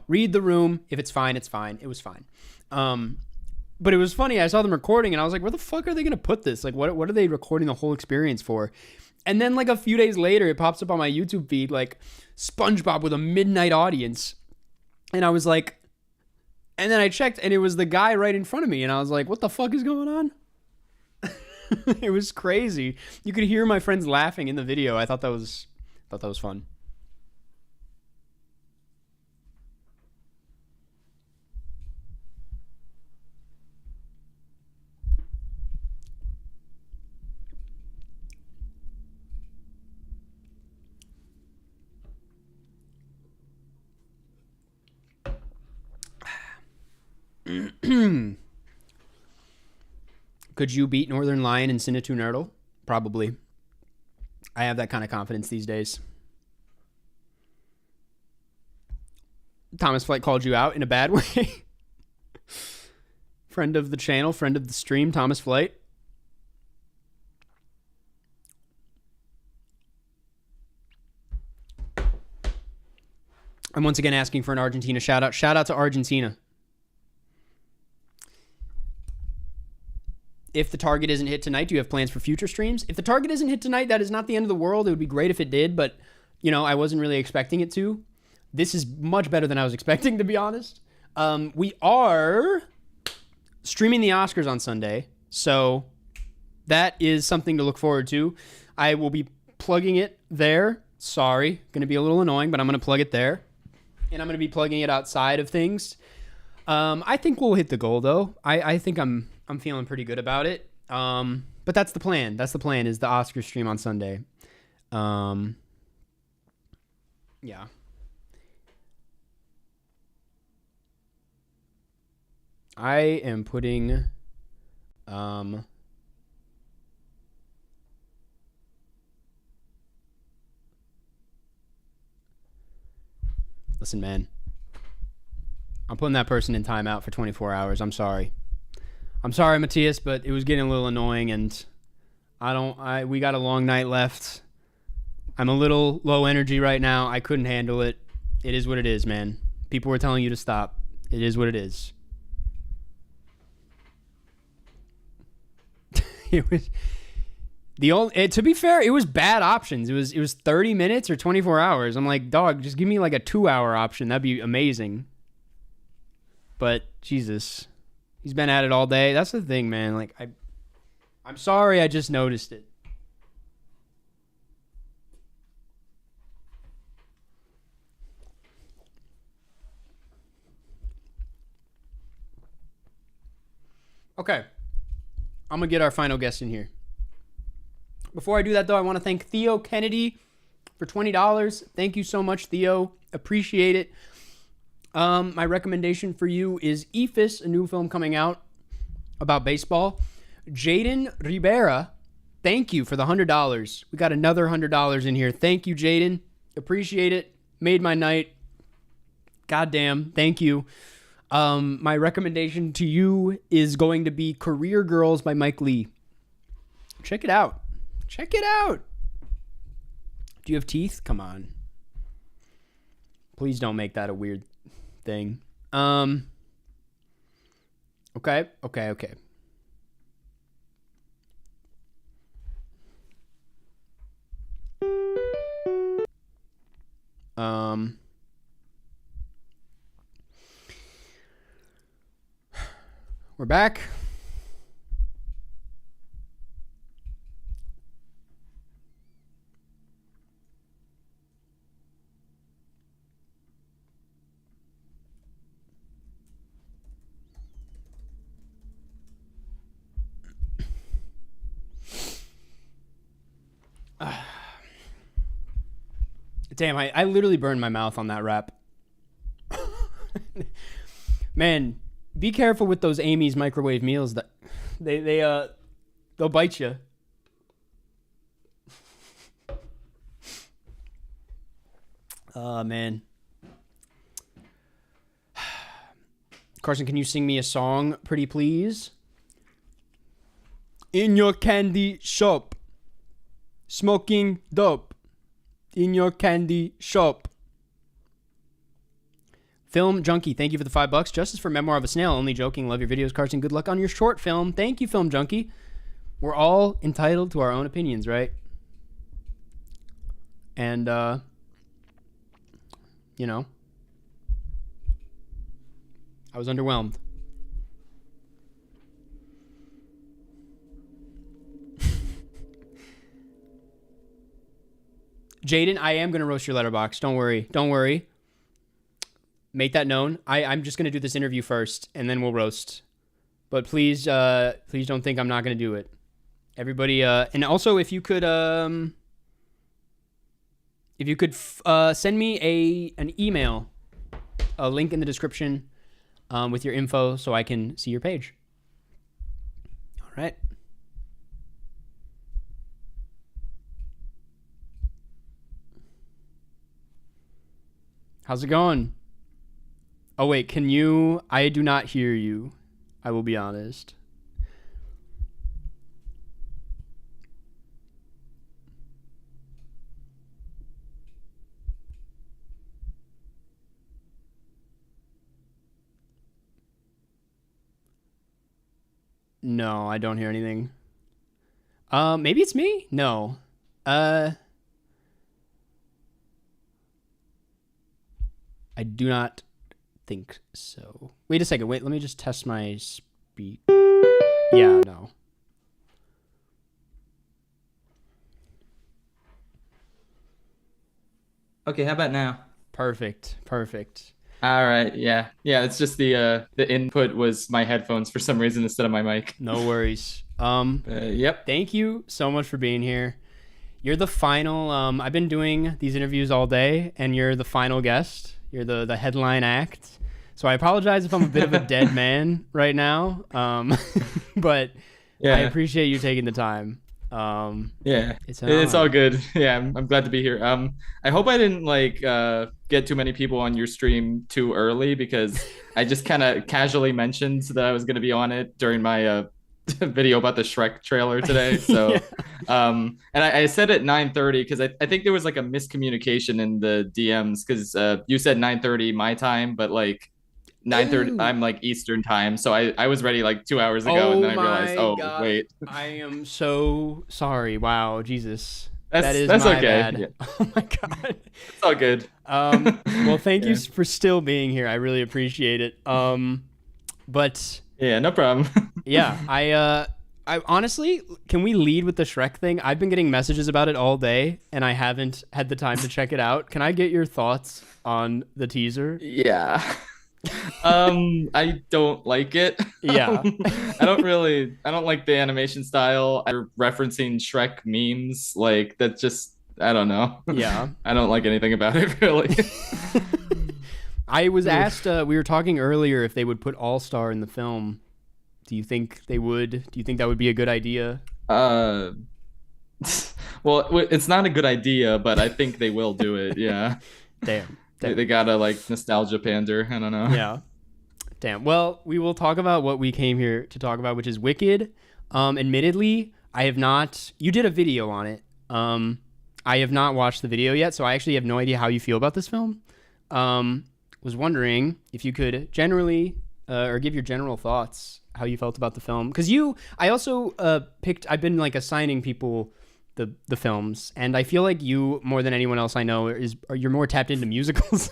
read the room. If it's fine, it's fine. It was fine. But it was funny. I saw them recording, and I was like, where the fuck are they going to put this? Like, what are they recording the whole experience for? And then, like, a few days later, it pops up on my YouTube feed, like, SpongeBob with a midnight audience. And I was like... And then I checked, and it was the guy right in front of me, and I was like, what the fuck is going on? It was crazy. You could hear my friends laughing in the video. I thought that was fun. Could you beat Northern Lion in Cinenerdle? Probably. I have that kind of confidence these days. Thomas Flight called you out in a bad way. Friend of the channel, friend of the stream, Thomas Flight. I'm once again asking for an Argentina shout out. Shout out to Argentina. If the target isn't hit tonight, do you have plans for future streams? If the target isn't hit tonight, that is not the end of the world. It would be great if it did, but, I wasn't really expecting it to. This is much better than I was expecting, to be honest. We are streaming the Oscars on Sunday, so that is something to look forward to. I will be plugging it there. Sorry, going to be a little annoying, but I'm going to plug it there. And I'm going to be plugging it outside of things. I think we'll hit the goal, though. I think I'm feeling pretty good about it. But that's the plan. That's the plan, is the Oscar stream on Sunday. Yeah. I am putting listen, man. I'm putting that person in timeout for 24 hours. I'm sorry. I'm sorry, Matthias, but it was getting a little annoying, and we got a long night left. I'm a little low energy right now. I couldn't handle it. It is what it is, man. People were telling you to stop. It is what it is. It was to be fair, it was bad options. It was 30 minutes or 24 hours. I'm like, dog, just give me like a 2-hour option. That'd be amazing. But Jesus, he's been at it all day. That's the thing, man. Like, I'm sorry. I just noticed it. Okay. I'm going to get our final guest in here. Before I do that, though, I want to thank Theo Kennedy for $20. Thank you so much, Theo. Appreciate it. My recommendation for you is EFIS, a new film coming out about baseball. Jaden Rivera, thank you for the $100. We got another $100 in here. Thank you, Jaden. Appreciate it. Made my night. Goddamn. Thank you. My recommendation to you is going to be Career Girls by Mike Lee. Check it out. Check it out. Do you have teeth? Come on. Please don't make that a weird thing. Okay. We're back. Damn, I literally burned my mouth on that rap. Man, be careful with those Amy's microwave meals. That they'll bite you. Man. Karsten, can you sing me a song, pretty please? In your candy shop, smoking dope. In your candy shop. Film Junkie, thank you for the $5. Justice for Memoir of a Snail. Only joking. Love your videos, Karsten. Good luck on your short film. Thank you, Film Junkie. We're all entitled to our own opinions, right? And, you know, I was underwhelmed. Jaden, I am going to roast your Letterboxd. Don't worry. Make that known. I'm just going to do this interview first, and then we'll roast. But please don't think I'm not going to do it. Everybody, and also if you could send me an email, a link in the description with your info so I can see your page. All right. How's it going? Oh, wait, I do not hear you. I will be honest. No, I don't hear anything. Maybe it's me? No. I do not think so. Wait a second. Wait, let me just test my speak. Yeah, no. Okay, how about now? Perfect. All right, yeah. It's just the input was my headphones for some reason instead of my mic. No worries. Yep. Thank you so much for being here. You're the final. I've been doing these interviews all day, and you're the final guest. You're the headline act. So I apologize if I'm a bit of a dead man right now. But yeah. I appreciate you taking the time. Yeah, it's all good. Yeah, I'm glad to be here. I hope I didn't get too many people on your stream too early, because I just kind of casually mentioned that I was going to be on it during my video about the Shrek trailer today. So, yeah. And I said at 9:30 because I think there was like a miscommunication in the DMs, because you said 9:30 my time, but 9:30 I'm Eastern time, so I was ready 2 hours ago, and then I realized, God. Wait. I am so sorry. Wow, Jesus. That's my okay. bad. Yeah. Oh my God. It's all good. Well, thank you for still being here. I really appreciate it. But yeah, no problem. Yeah, I honestly, can we lead with the Shrek thing? I've been getting messages about it all day, and I haven't had the time to check it out. Can I get your thoughts on the teaser? Yeah. I don't like it. Yeah. I don't like the animation style. I'm referencing Shrek memes. Like that just, I don't know. Yeah. I don't like anything about it really. I was asked, we were talking earlier if they would put All-Star in the film. Do you think they would? Do you think that would be a good idea? Well, it's not a good idea, but I think they will do it. Yeah. Damn. They gotta like nostalgia pander. I don't know. Yeah. Damn. Well, we will talk about what we came here to talk about, which is Wicked. Admittedly, I have not. You did a video on it. I have not watched the video yet, so I actually have no idea how you feel about this film. Was wondering if you could generally or give your general thoughts, how you felt about the film. Because I also I've been like assigning people the films, and I feel like you, more than anyone else I know, you're more tapped into musicals,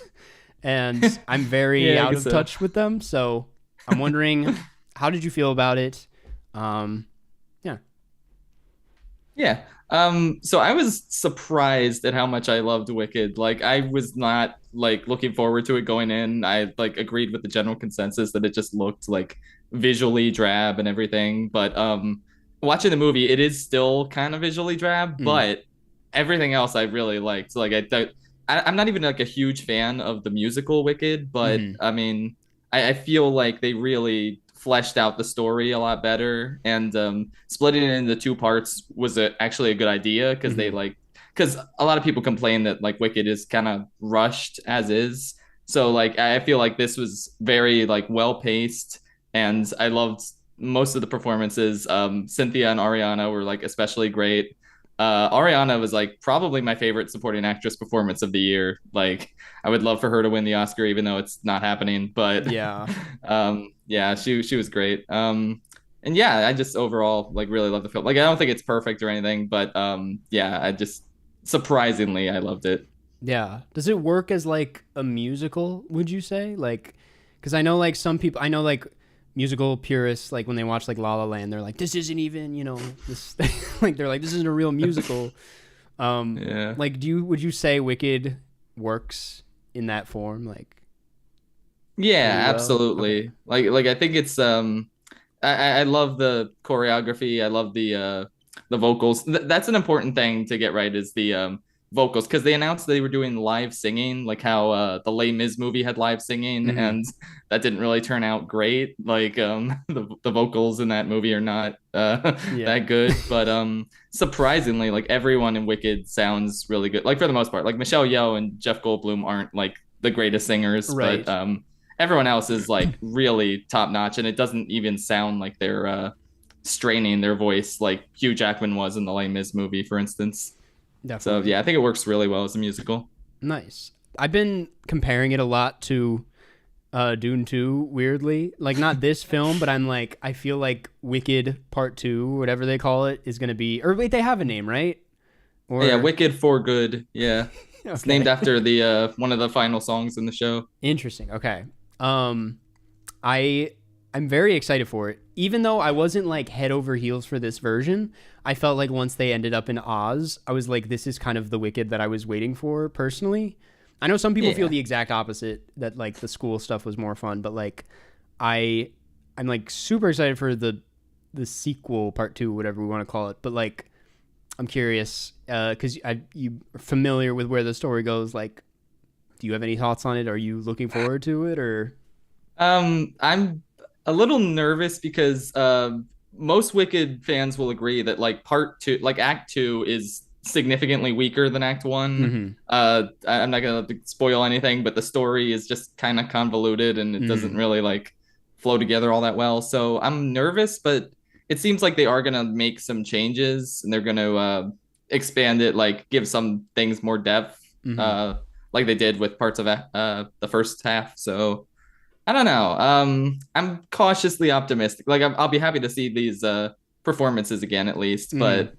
and I'm very out of touch with them. So I'm wondering, how did you feel about it? Yeah. So I was surprised at how much I loved Wicked. Like I was not like looking forward to it going in. I like agreed with the general consensus that it just looked like visually drab and everything. But watching the movie, it is still kind of visually drab, but everything else I really liked. Like I'm not even like a huge fan of the musical Wicked, but I mean, I feel like they really fleshed out the story a lot better, and splitting it into two parts was actually a good idea because because a lot of people complain that like Wicked is kind of rushed as is. So like I feel like this was very like well paced, and I loved most of the performances. Cynthia and Ariana were like especially great. Ariana was like probably my favorite supporting actress performance of the year. Like I would love for her to win the Oscar, even though it's not happening. But yeah, yeah, she was great. And yeah, I just overall like really love the film. Like I don't think it's perfect or anything, but yeah, I just surprisingly I loved it. Yeah. Does it work as like a musical, would you say? Like, because I know like some people, I know like musical purists, like when they watch like La La Land, they're like, this isn't even, this like they're like, this isn't a real musical. Yeah. Like would you say Wicked works in that form? Like, yeah, absolutely. Okay. Like I think it's I love the choreography. I love the vocals. That's an important thing to get right, is the vocals, because they announced they were doing live singing, like how the Les Mis movie had live singing, and that didn't really turn out great. Like the vocals in that movie are not that good, but surprisingly, like everyone in Wicked sounds really good. Like for the most part, like Michelle Yeoh and Jeff Goldblum aren't like the greatest singers, right, but everyone else is like really top notch, and it doesn't even sound like they're straining their voice like Hugh Jackman was in the Les Mis movie, for instance. Definitely. So yeah, I think it works really well as a musical. Nice. I've been comparing it a lot to Dune 2, weirdly. Like not this film, but I feel like Wicked Part 2, whatever they call it, is going to be, or wait, they have a name, right? Or... yeah, Wicked for Good. Yeah. Okay. It's named after the one of the final songs in the show. Interesting. Okay. I'm very excited for it. Even though I wasn't like head over heels for this version, I felt like once they ended up in Oz, I was like, this is kind of the Wicked that I was waiting for personally. I know some people feel the exact opposite, that like the school stuff was more fun, but like I'm like super excited for the sequel, part 2, whatever we want to call it. But like, I'm curious, because you are familiar with where the story goes. Like, do you have any thoughts on it? Are you looking forward to it, or? I'm a little nervous because most Wicked fans will agree that like part 2, like Act 2, is significantly weaker than Act 1. I'm not gonna spoil anything, but the story is just kind of convoluted, and it doesn't really like flow together all that well. So I'm nervous, but it seems like they are gonna make some changes, and they're gonna expand it, like give some things more depth, like they did with parts of the first half. So I don't know. I'm cautiously optimistic. Like I'll be happy to see these performances again, at least. But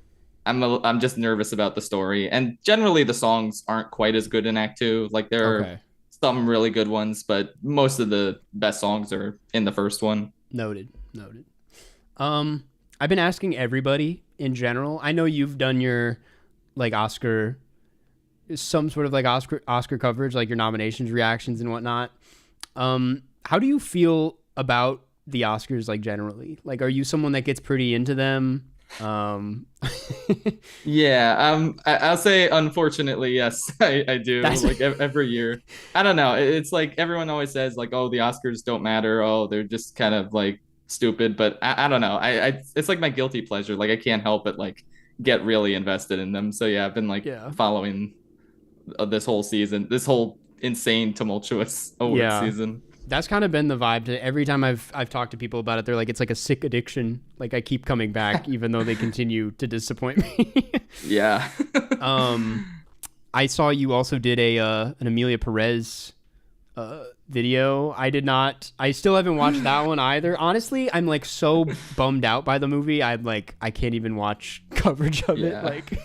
I'm just nervous about the story. And generally, the songs aren't quite as good in Act 2. Like there are some really good ones, but most of the best songs are in the first one. Noted. I've been asking everybody in general. I know you've done your like Oscar, some sort of like Oscar coverage, like your nominations, reactions, and whatnot. how do you feel about the Oscars, like, generally? Like, are you someone that gets pretty into them? Yeah, I'll say unfortunately, yes, I do. Like every year. I don't know. It's like everyone always says like, oh, the Oscars don't matter. Oh, they're just kind of like stupid. But I don't know. It's like my guilty pleasure. Like I can't help but like get really invested in them. So yeah, I've been like following this whole season, this whole insane tumultuous award season. That's kind of been the vibe to every time I've talked to people about it. They're like, it's like a sick addiction. Like I keep coming back, even though they continue to disappoint me. Yeah. I saw you also did an Amelia Perez video. I still haven't watched that one either. Honestly, I'm like so bummed out by the movie. I can't even watch coverage of it. Like,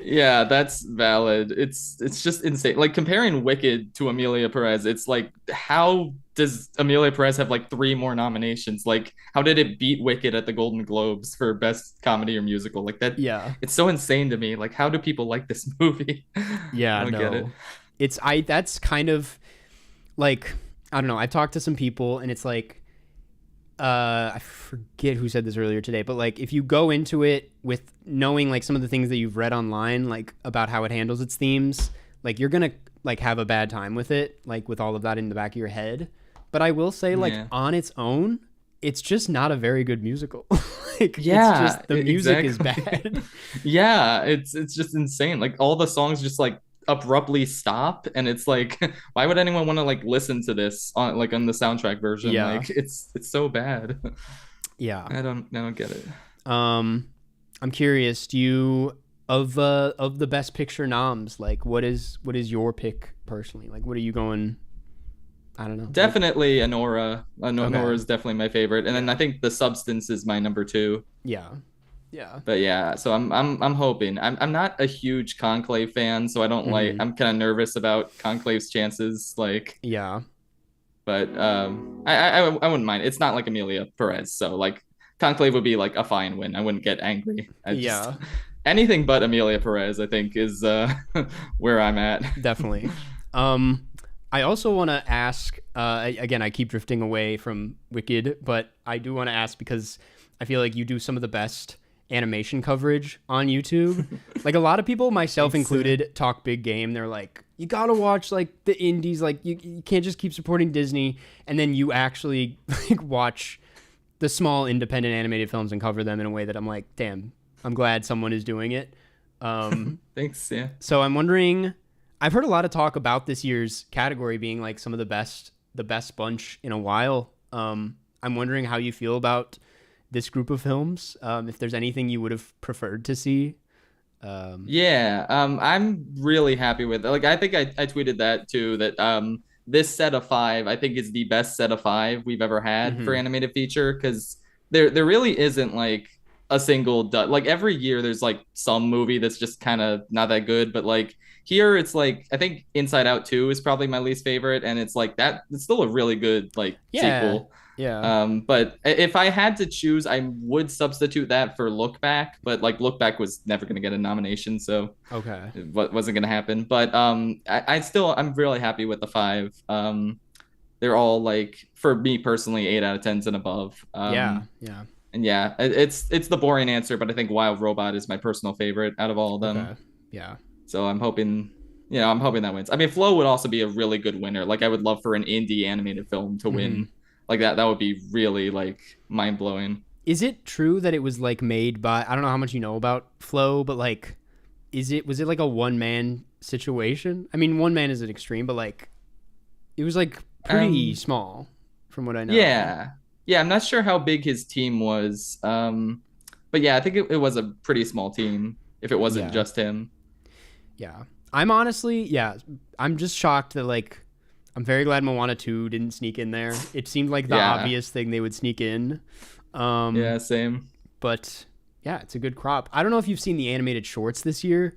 yeah, that's valid. It's just insane. Like comparing Wicked to Amelia Perez, it's like, how does Amelia Perez have like 3 more nominations? Like, how did it beat Wicked at the Golden Globes for best comedy or musical? Like that. Yeah, it's so insane to me. Like, how do people like this movie? Yeah, I don't get it. That's kind of like, I don't know. I've talked to some people and it's like, I forget who said this earlier today, but like if you go into it with knowing like some of the things that you've read online, like about how it handles its themes, like you're going to like have a bad time with it, like with all of that in the back of your head. But I will say like on its own, it's just not a very good musical. Like, it's just, the music is bad. Yeah. It's just insane. Like all the songs just like abruptly stop, and it's like, why would anyone want to like listen to this on the soundtrack version? Like it's so bad. Yeah, I don't get it. I'm curious, do you of the best picture noms, like what is your pick personally? Like what are you going? I don't know. Definitely Anora. Anora is definitely my favorite, and then I think The Substance is my number 2. Yeah. But yeah, so I'm hoping. I'm not a huge Conclave fan, so I don't like. I'm kind of nervous about Conclave's chances. Like. Yeah. But I wouldn't mind. It's not like Amelia Perez, so like Conclave would be like a fine win. I wouldn't get angry. Anything but Amelia Perez, I think, is where I'm at. Definitely. I also want to ask, again, I keep drifting away from Wicked, but I do want to ask because I feel like you do some of the best animation coverage on YouTube. Like a lot of people, myself included, talk big game. They're like, you got to watch like the indies. Like you can't just keep supporting Disney. And then you actually like watch the small independent animated films and cover them in a way that I'm like, damn, I'm glad someone is doing it. Thanks. Yeah. So I'm wondering, I've heard a lot of talk about this year's category being like some of the best bunch in a while. I'm wondering how you feel about this group of films. If there's anything you would have preferred to see. I'm really happy with it. Like, I think I tweeted that too, that this set of 5, I think is the best set of 5 we've ever had for animated feature. Cause there really isn't like a single, like every year there's like some movie that's just kind of not that good, but like here it's like, I think Inside Out 2 is probably my least favorite. And it's like that, it's still a really good like sequel. Yeah. But if I had to choose, I would substitute that for Look Back, but like Look Back was never going to get a nomination, so it wasn't going to happen. But I'm really happy with the 5. They're all like, for me personally, 8 out of 10s and above. And yeah, it's the boring answer, but I think Wild Robot is my personal favorite out of all of them. Yeah. So I'm hoping that wins. I mean, Flow would also be a really good winner. Like I would love for an indie animated film to win. Like that would be really like mind blowing. Is it true that it was like made by, I don't know how much you know about Flow, but like, was it like a one-man situation? I mean, one man is an extreme, but like, it was like pretty small from what I know. Yeah. I'm not sure how big his team was. But yeah, I think it was a pretty small team if it wasn't just him. Yeah. I'm just shocked that like, I'm very glad Moana 2 didn't sneak in there. It seemed like the obvious thing they would sneak in. Same. But yeah, it's a good crop. I don't know if you've seen the animated shorts this year,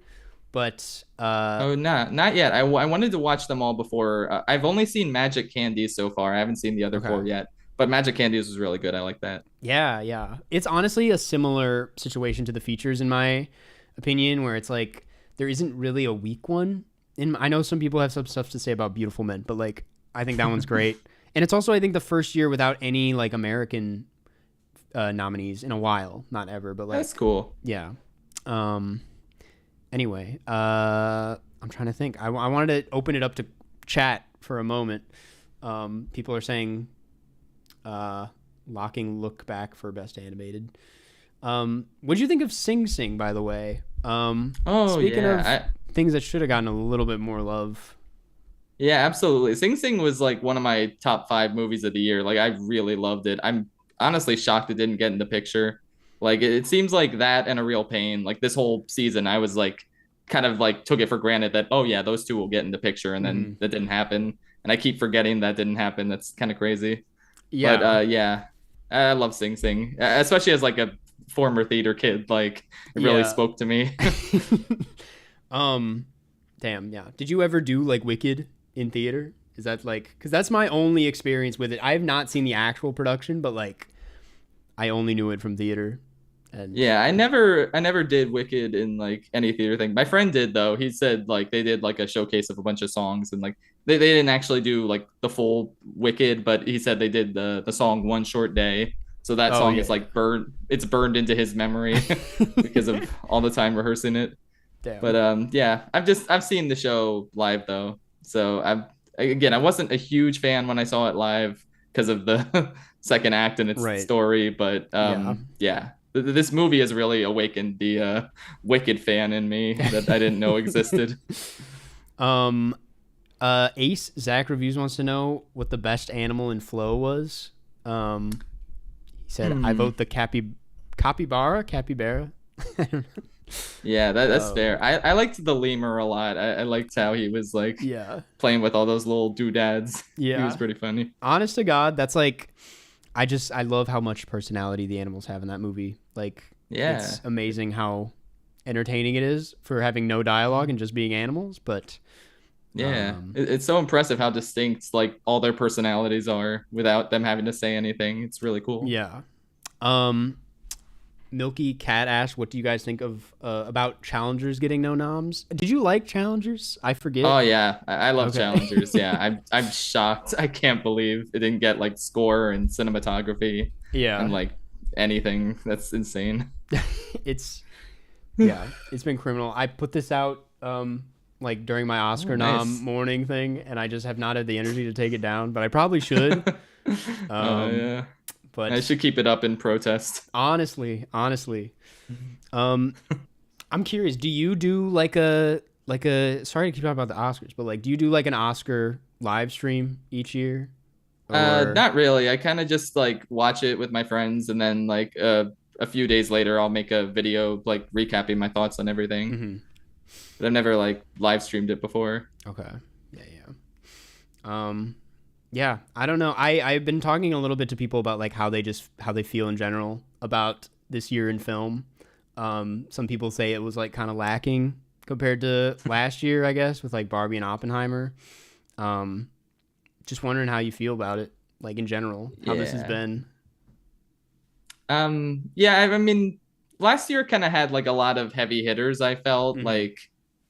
but not yet. I wanted to watch them all before. I've only seen Magic Candies so far. I haven't seen the other 4 yet. But Magic Candies was really good. I like that. Yeah. It's honestly a similar situation to the features in my opinion, where it's like there isn't really a weak one. I know some people have some stuff to say about Beautiful Men, but like I think that one's great. And it's also, I think, the first year without any like American nominees in a while. Not ever, but like That's cool. Yeah. Anyway, I'm trying to think. I wanted to open it up to chat for a moment. People are saying locking Look Back for best animated. What did you think of Sing Sing, by the way? Speaking of things that should have gotten a little bit more love. Yeah, absolutely. Sing Sing was like one of my top 5 movies of the year. Like, I really loved it. I'm honestly shocked it didn't get in the picture. Like, it seems like that and A Real Pain, like this whole season, I was like, kind of like took it for granted that, oh yeah, those two will get in the picture. And then that didn't happen. And I keep forgetting that didn't happen. That's kind of crazy. Yeah. But yeah, I love Sing Sing, especially as like a former theater kid. Like, it really spoke to me. Damn. Yeah. Did you ever do like Wicked in theater? Is that like, because that's my only experience with it. I have not seen the actual production, but like I only knew it from theater. And yeah, I never did Wicked in like any theater thing. My friend did though. He said like they did like a showcase of a bunch of songs, and like they didn't actually do like the full Wicked, but he said they did the song One Short Day. So that song is like burned into his memory because of all the time rehearsing it. Damn. But yeah, I've seen the show live though. So I wasn't a huge fan when I saw it live because of the second act and its story, but yeah. This movie has really awakened the Wicked fan in me that I didn't know existed. Ace Zach Reviews wants to know what the best animal in Flow was. He said, I vote the capybara. Yeah, that's fair. I liked the lemur a lot. I liked how he was like playing with all those little doodads. Yeah, he was pretty funny. Honest to God, that's like, I love how much personality the animals have in that movie. Like, it's amazing how entertaining it is for having no dialogue and just being animals. But it's so impressive how distinct like all their personalities are without them having to say anything. It's really cool. Yeah. Milky Cat asked, what do you guys think of about Challengers getting no noms? Did you like Challengers? I forget. Oh yeah, I love Challengers. Yeah, I'm shocked. I can't believe it didn't get like score and cinematography. Yeah, and like anything. That's insane. It's been criminal. I put this out like during my Oscar nom morning thing, and I just have not had the energy to take it down, but I probably should. Yeah. But I should keep it up in protest. Honestly. I'm curious, do you do like a sorry to keep talking about the Oscars, but like do you do like an Oscar live stream each year? Not really. I kind of just like watch it with my friends, and then like a few days later I'll make a video like recapping my thoughts on everything. Mm-hmm. But I've never like live streamed it before. Okay. Yeah. Yeah, I don't know. I've been talking a little bit to people about like how they feel in general about this year in film. Some people say it was like kind of lacking compared to last year, I guess, with like Barbie and Oppenheimer. Just wondering how you feel about it, like in general, how this has been. Yeah, I mean, last year kind of had like a lot of heavy hitters. I felt like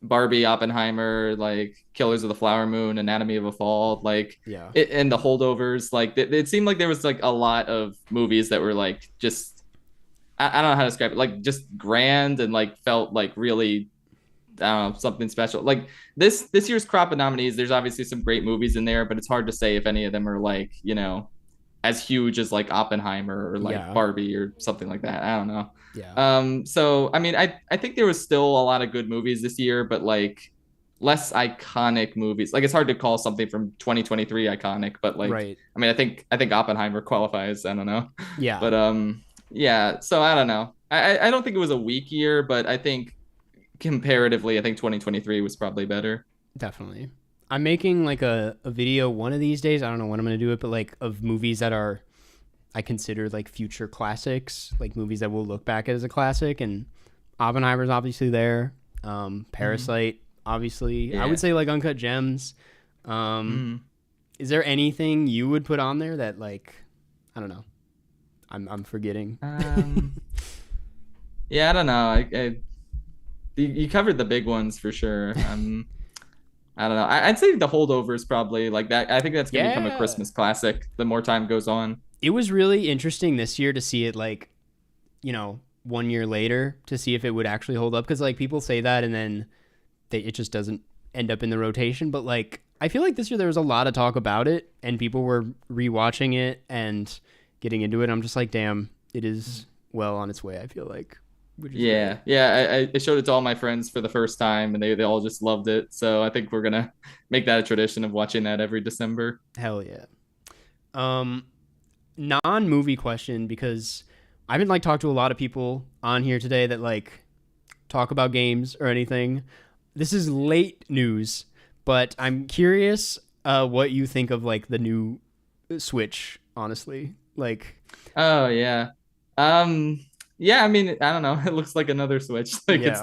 Barbie, Oppenheimer, like Killers of the Flower Moon, Anatomy of a Fall, like and the holdovers. Like it seemed like there was like a lot of movies that were like just I don't know how to describe it, like just grand and like felt like really something special. Like this year's crop of nominees, there's obviously some great movies in there, but it's hard to say if any of them are like, you know, as huge as like Oppenheimer or like Barbie or something like that. I don't know. Yeah. So I mean, I think there was still a lot of good movies this year, but like less iconic movies. Like it's hard to call something from 2023 iconic, but like I mean, I think Oppenheimer qualifies. I don't know. Yeah. But yeah. So I don't know. I don't think it was a weak year, but I think comparatively, I think 2023 was probably better. Definitely. I'm making like a video one of these days. I don't know when I'm going to do it, but like of movies that are, I consider like future classics, like movies that we'll look back at as a classic. And Oppenheimer's obviously there. Parasite, obviously. I would say like Uncut Gems. Is there anything you would put on there that like, I don't know, I'm forgetting? Yeah, I don't know. You covered the big ones for sure. I don't know. I'd say the Holdovers probably like that. I think that's gonna become a Yeah. Christmas classic the more time goes on. It was really interesting this year to see it, like, 1 year later, to see if it would actually hold up, because like people say that and then it just doesn't end up in the rotation. But like I feel like this year there was a lot of talk about it and people were rewatching it and getting into it. I'm just like, damn, it is well on its way, I feel like. Yeah, great. yeah. I showed it to all my friends for the first time, and they all just loved it. So I think we're gonna make that a tradition of watching that every December. Hell yeah. Non-movie question, because I haven't like talked to a lot of people on here today that like talk about games or anything. This is late news, but I'm curious what you think of like the new Switch, honestly. Like, Oh yeah. Yeah, I mean, I don't know. It looks like another Switch. Like yeah.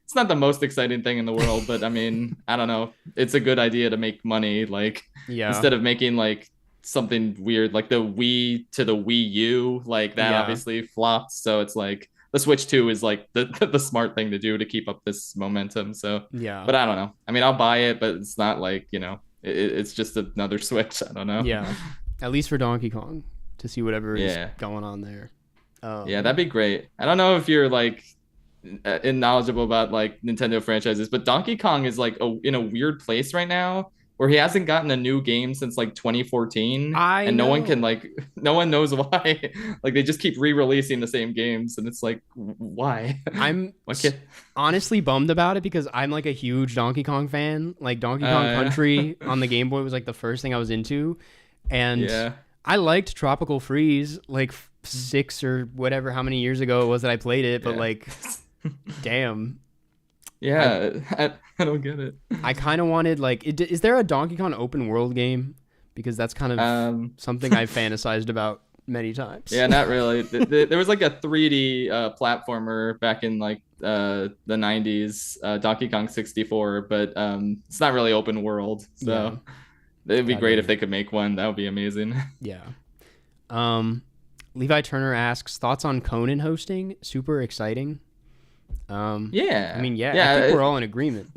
it's not the most exciting thing in the world, but I mean, I don't know. It's a good idea to make money, like Yeah. instead of making like something weird like the Wii to the Wii U, like that Yeah. obviously flopped. So it's like the Switch 2 is like the smart thing to do to keep up this momentum. So, Yeah. but I don't know. I mean, I'll buy it, but it's not like, it's just another Switch. I don't know. Yeah. At least for Donkey Kong, to see whatever is Yeah. going on there. Yeah, that'd be great. I don't know if you're like knowledgeable about like Nintendo franchises, but Donkey Kong is like in a weird place right now where he hasn't gotten a new game since like 2014, I and know. no one knows why. Like they just keep re-releasing the same games, and it's like, why? I'm Why can't? honestly bummed about it because I'm like a huge Donkey Kong fan. Like Donkey Kong Country on the Game Boy was like the first thing I was into, and Yeah. I liked Tropical Freeze like 6 or whatever how many years ago it was that I played it. But Yeah. like, damn, Yeah, I don't get it. I kind of wanted like, is there a Donkey Kong open world game? Because that's kind of something I've fantasized about many times. Yeah, not really. There was like a 3D platformer back in like the 90s, Donkey Kong 64, but it's not really open world. So it'd be great if they could make one. That would be amazing. Yeah. Levi Turner asks, thoughts on Conan hosting? Super exciting. Yeah. I mean, yeah, I think we're all in agreement.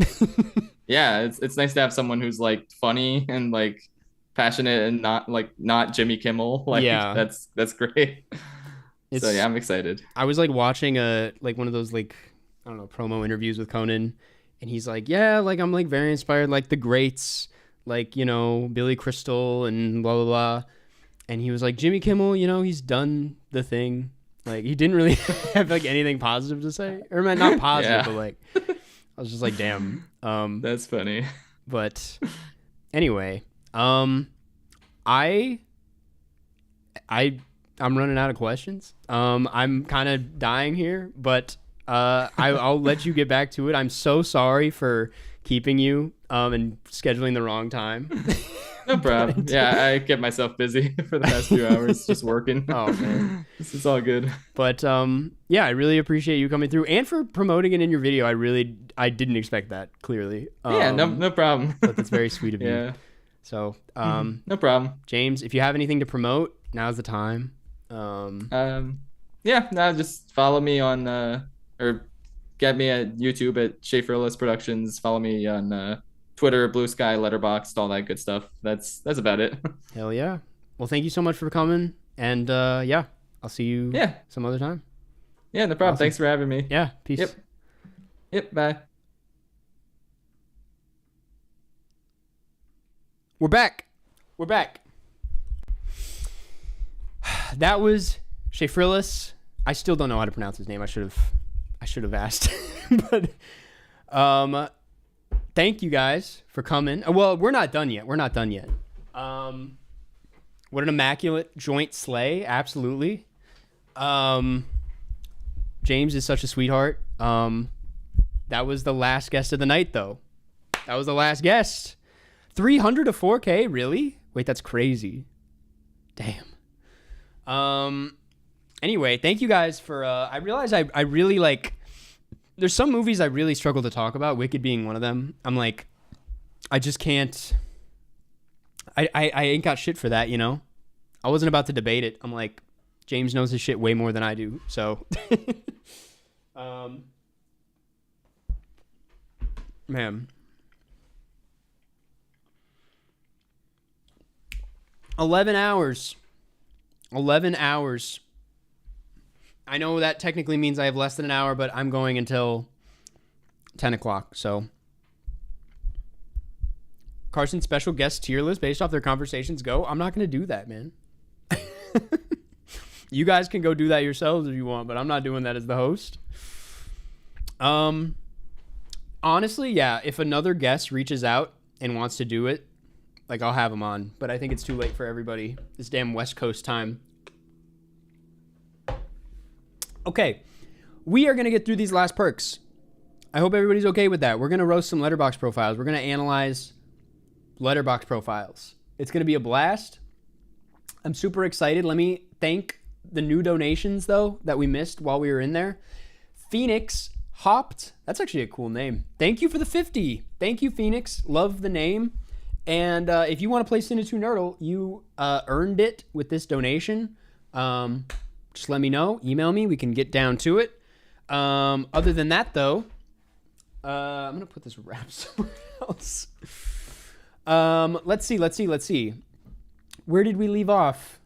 Yeah, it's nice to have someone who's like funny and like passionate and not Jimmy Kimmel. Like Yeah. that's great. It's, So yeah, I'm excited. I was like watching like one of those like, I don't know, promo interviews with Conan, and he's like, yeah, like I'm like very inspired, like the greats, like, Billy Crystal and blah blah blah. And he was like, Jimmy Kimmel, he's done the thing. Like he didn't really have like anything positive to say, or not positive, Yeah. but like I was just like, damn. That's funny. But anyway, I I'm running out of questions. I'm kind of dying here, but I'll let you get back to it. I'm so sorry for keeping you and scheduling the wrong time. No problem. Yeah, I kept myself busy for the past few hours just working. Oh man, This is all good. but yeah, I really appreciate you coming through and for promoting it in your video. I didn't expect that, clearly. Yeah, no problem. But that's very sweet of you. Yeah, So no problem. James, if you have anything to promote, now's the time. Yeah, now just follow me on or get me at YouTube at Schaeferless Productions. Follow me on Twitter, Blue Sky, Letterboxd, all that good stuff. That's about it. Hell yeah. Well, thank you so much for coming, and yeah, I'll see you some other time. Yeah, no problem. Awesome. Thanks for having me. Yeah, peace. Yep, bye. We're back. That was Schaeferless. I still don't know how to pronounce his name. I should have asked. But thank you guys for coming. Well, we're not done yet. What an immaculate joint slay. Absolutely. James is such a sweetheart. That was the last guest of the night, though. That was the last guest. 300 to 4K, really? Wait, that's crazy. Damn. Anyway, thank you guys for I realize I really like, there's some movies I really struggle to talk about, Wicked being one of them. I'm like, I just can't, I ain't got shit for that, I wasn't about to debate it. I'm like, James knows his shit way more than I do, so man, 11 hours. 11 hours. I know that technically means I have less than an hour, but I'm going until 10 o'clock. So, Karsten, special guest tier list based off their conversations. Go. I'm not going to do that, man. You guys can go do that yourselves if you want, but I'm not doing that as the host. Honestly, yeah, if another guest reaches out and wants to do it, like, I'll have them on. But I think it's too late for everybody. This damn West Coast time. Okay, we are going to get through these last perks. I hope everybody's okay with that. We're going to roast some Letterboxd profiles. We're going to analyze Letterboxd profiles. It's going to be a blast. I'm super excited. Let me thank the new donations, though, that we missed while we were in there. Phoenix Hopped. That's actually a cool name. Thank you for the 50. Thank you, Phoenix. Love the name. And if you want to play Cinenerdle, you earned it with this donation. Just let me know. Email me. We can get down to it. Other than that, though, I'm going to put this wrap somewhere else. Let's see. Where did we leave off?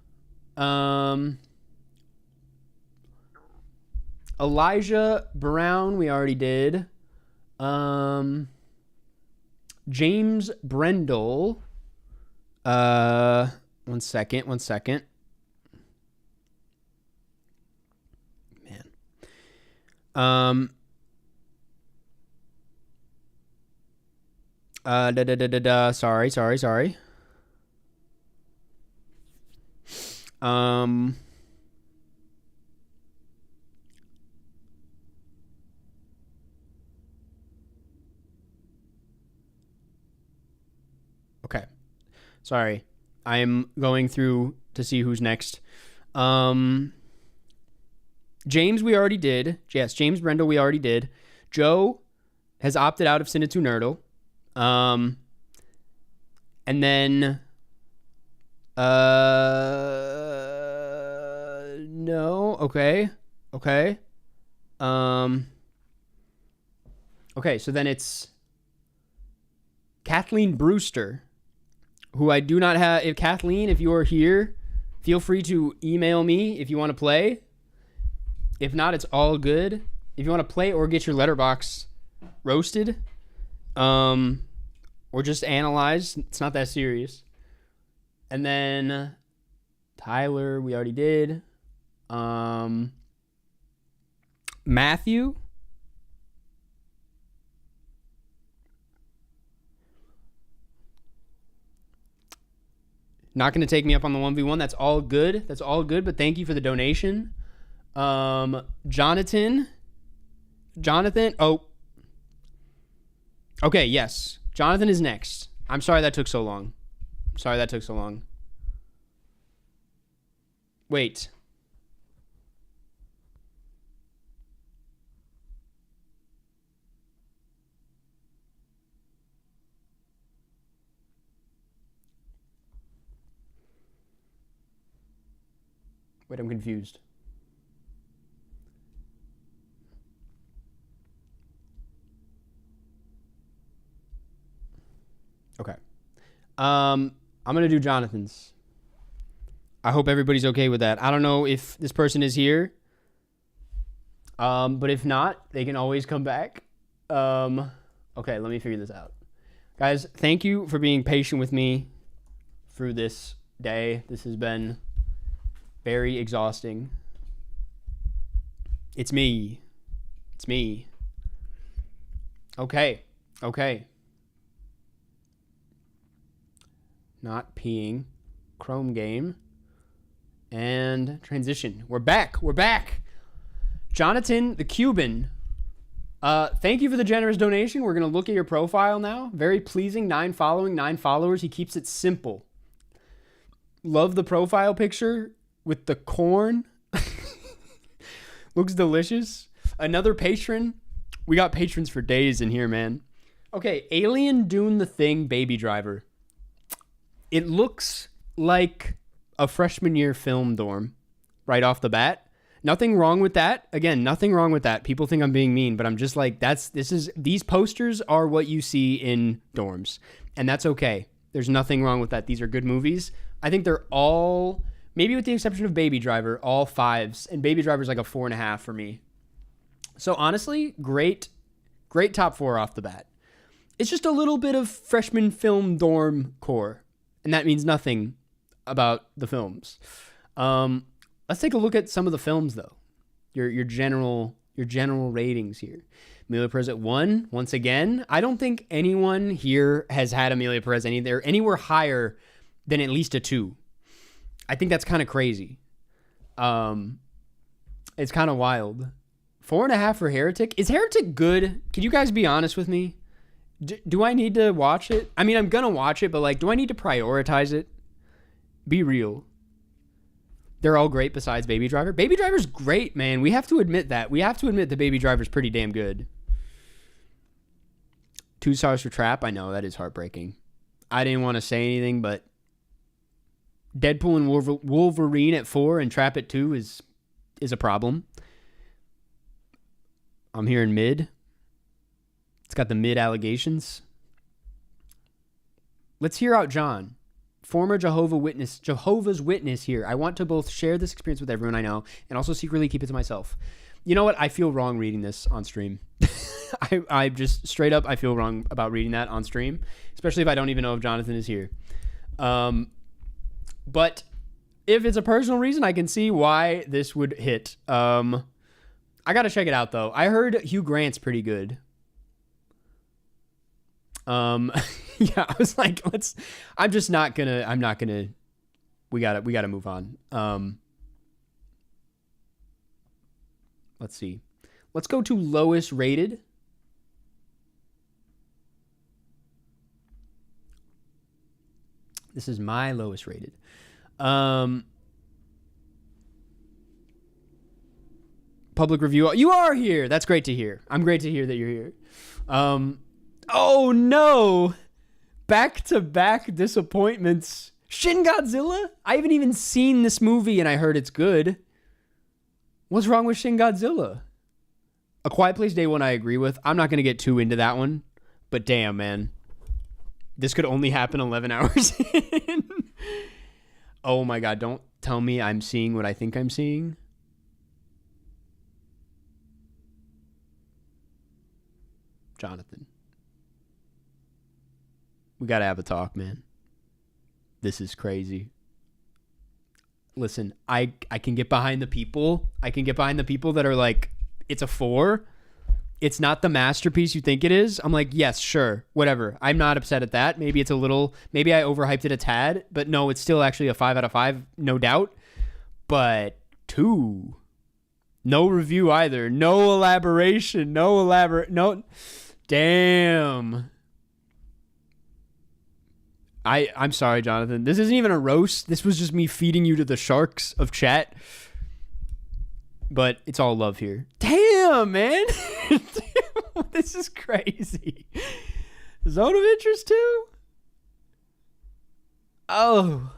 Elijah Brown, we already did. James Brendel. One second. Man. Sorry. Okay. Sorry. I am going through to see who's next. James, we already did. Yes, James Brendel, we already did. Joe has opted out of Cinenerdle. And then, no. Okay. Okay, so then it's Kathleen Brewster, who I do not have. If Kathleen, if you are here, feel free to email me if you want to play. If not, it's all good. If you want to play or get your letterbox roasted, or just analyzed, it's not that serious. And then Tyler, we already did. Matthew. Not going to take me up on the 1v1. That's all good. But thank you for the donation. Jonathan. Oh. Okay, yes. Jonathan is next. I'm sorry that took so long. Wait. I'm confused. Okay. I'm going to do Jonathan's. I hope everybody's okay with that. I don't know if this person is here. But if not, they can always come back. Okay, let me figure this out. Guys, thank you for being patient with me through this day. This has been very exhausting. It's me. Okay. Not peeing. Chrome game. And transition. We're back. Jonathan the Cuban. Thank you for the generous donation. We're going to look at your profile now. Very pleasing. 9 following, 9 followers. He keeps it simple. Love the profile picture with the corn. Looks delicious. Another patron. We got patrons for days in here, man. Okay, Alien Dune the Thing Baby Driver. It looks like a freshman year film dorm right off the bat. Nothing wrong with that. Again, nothing wrong with that. People think I'm being mean, but I'm just like, these posters are what you see in dorms, and that's okay. There's nothing wrong with that. These are good movies. I think they're all, maybe with the exception of Baby Driver, all 5s. And Baby Driver's like a 4.5 for me. So honestly, great top 4 off the bat. It's just a little bit of freshman film dorm core. And that means nothing about the films. Let's take a look at some of the films though. Your general ratings here. Amelia Perez at 1. Once again, I don't think anyone here has had Amelia Perez anywhere higher than at least a 2. I think that's kind of crazy. It's kind of wild. 4.5 for Heretic. Is Heretic good? Can you guys be honest with me? Do I need to watch it? I mean, I'm gonna watch it, but like, do I need to prioritize it? Be real. They're all great besides Baby Driver. Baby Driver's great, man. We have to admit that. We have to admit that Baby Driver's pretty damn good. 2 stars for Trap. I know, that is heartbreaking. I didn't want to say anything, but Deadpool and Wolverine at 4 and Trap at 2 is a problem. I'm hearing mid. It's got the mid allegations. Let's hear out John. Former Jehovah's Witness here. I want to both share this experience with everyone I know and also secretly keep it to myself. You know what? I feel wrong reading this on stream. I just straight up, I feel wrong about reading that on stream, especially if I don't even know if Jonathan is here. But if it's a personal reason, I can see why this would hit. I got to check it out though. I heard Hugh Grant's pretty good. Yeah, I was like, we gotta move on. Let's see. Let's go to lowest rated. This is my lowest rated. Public review. You are here. That's great to hear. I'm great to hear that you're here. Oh no. Back-to-back disappointments. Shin Godzilla? I haven't even seen this movie and I heard it's good. What's wrong with Shin Godzilla? A Quiet Place Day 1 I agree with. I'm not going to get too into that one. But damn, man. This could only happen 11 hours in. Oh my God, don't tell me I'm seeing what I think I'm seeing. Jonathan. We got to have a talk, man. This is crazy. Listen, I can get behind the people. I can get behind the people that are like, it's a 4. It's not the masterpiece you think it is. I'm like, yes, sure, whatever. I'm not upset at that. Maybe it's a little, maybe I overhyped it a tad, but no, it's still actually a 5 out of 5, no doubt. But 2, no review either. No elaboration. No. Damn. I'm sorry, Jonathan. This isn't even a roast. This was just me feeding you to the sharks of chat. But it's all love here. Damn, man. This is crazy. Zone of interest too? Oh,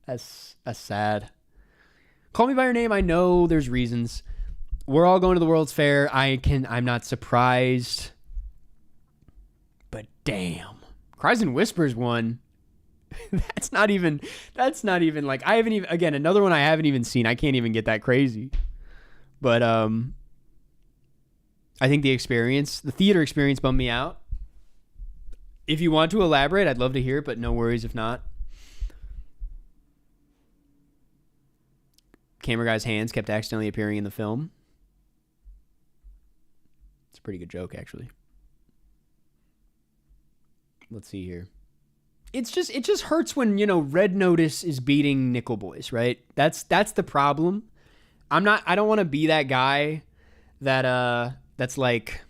that's sad. Call Me By Your Name. I know there's reasons. We're all going to the World's Fair. I'm not surprised. But damn. Cries and Whispers won. That's not even like, I haven't even, again, another one I haven't even seen. I can't even get that crazy. But I think the theater experience bummed me out. If you want to elaborate, I'd love to hear it, but no worries if not. Camera guy's hands kept accidentally appearing in the film. It's a pretty good joke, actually. Let's see here. It just hurts when, Red Notice is beating Nickel Boys, right? That's the problem. I don't want to be that guy that's like,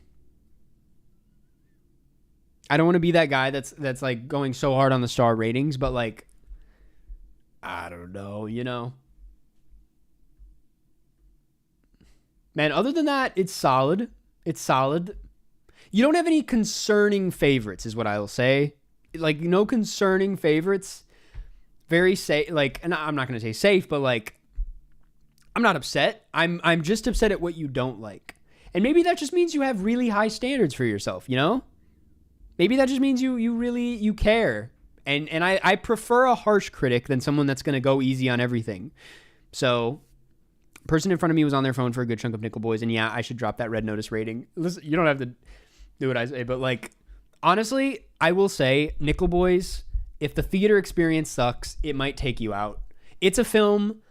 I don't want to be that guy that's like going so hard on the star ratings, but like, I don't know, Man, other than that, it's solid. It's solid. You don't have any concerning favorites, is what I'll say. Like, no concerning favorites. Very safe. Like, and I'm not going to say safe, but like, I'm not upset. I'm just upset at what you don't like. And maybe that just means you have really high standards for yourself, Maybe that just means you really care. And I prefer a harsh critic than someone that's going to go easy on everything. So, person in front of me was on their phone for a good chunk of Nickel Boys, and yeah, I should drop that Red Notice rating. Listen, you don't have to do what I say, but like, honestly, I will say Nickel Boys, if the theater experience sucks, it might take you out. It's a film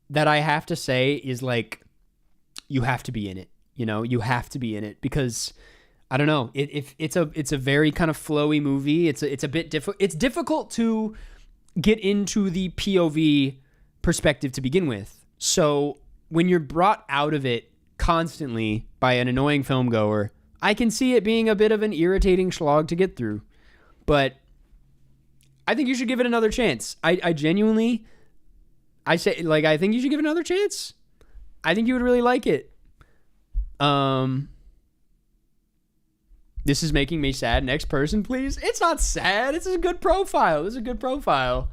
that I have to say is like, you have to be in it. You know, you have to be in it because I don't know. It's a very kind of flowy movie. It's a bit difficult. It's difficult to get into the POV perspective to begin with. So when you're brought out of it constantly by an annoying film goer, I can see it being a bit of an irritating slog to get through. But I think you should give it another chance. I genuinely, I say, like, I think you should give it another chance. I think you would really like it. This is making me sad. Next person, please. It's not sad. It's a good profile. This is a good profile.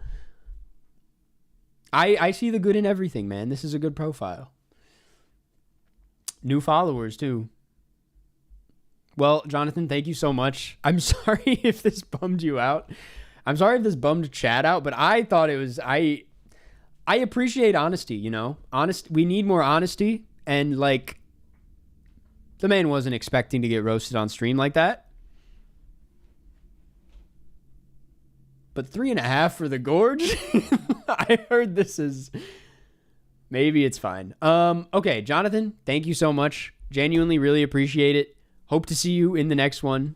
I see the good in everything, man. This is a good profile. New followers, too. Well, Jonathan, thank you so much. I'm sorry if this bummed you out. I'm sorry if this bummed chat out, but I thought it was... I appreciate honesty, you know? We need more honesty, and, like... The man wasn't expecting to get roasted on stream like that. But 3.5 for the gorge? I heard this is... Maybe it's fine. Okay, Jonathan, thank you so much. Genuinely really appreciate it. Hope to see you in the next one.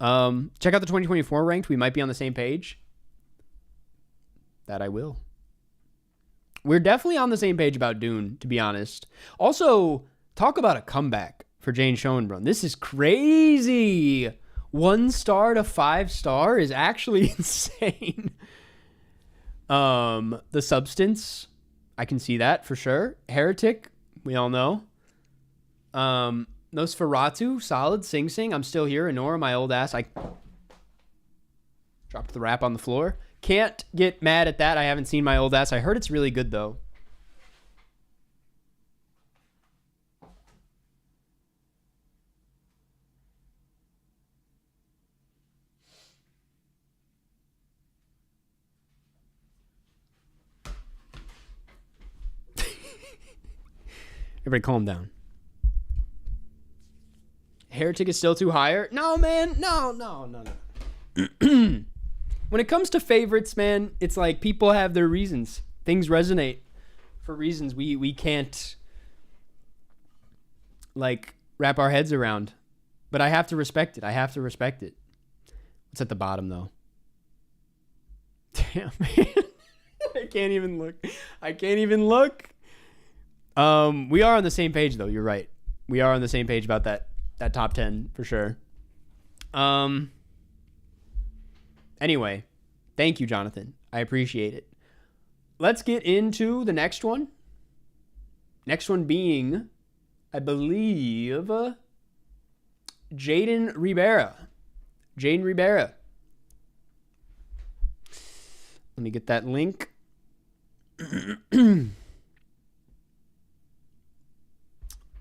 Check out the 2024 ranked. We might be on the same page. That I will. We're definitely on the same page about Dune, to be honest. Also, talk about a comeback for Jane Schoenbrunn. This is crazy. 1 star to 5 star is actually insane. The Substance, I can see that for sure. Heretic, we all know. Nosferatu, solid. Sing Sing, I'm still here. Enora, my old ass. I dropped the rap on the floor. Can't get mad at that. I haven't seen my old ass. I heard it's really good though. Everybody calm down. Heretic is still too higher? No, man. No. When it comes to favorites, man, it's like people have their reasons. Things resonate for reasons we can't, like, wrap our heads around. But I have to respect it. What's at the bottom, though? Damn, man. I can't even look. We are on the same page, though. You're right. We are on the same page about that top 10 for sure. Anyway, thank you, Jonathan. I appreciate it. Let's get into the next one. Next one being, I believe, Jaden Ribera. Let me get that link.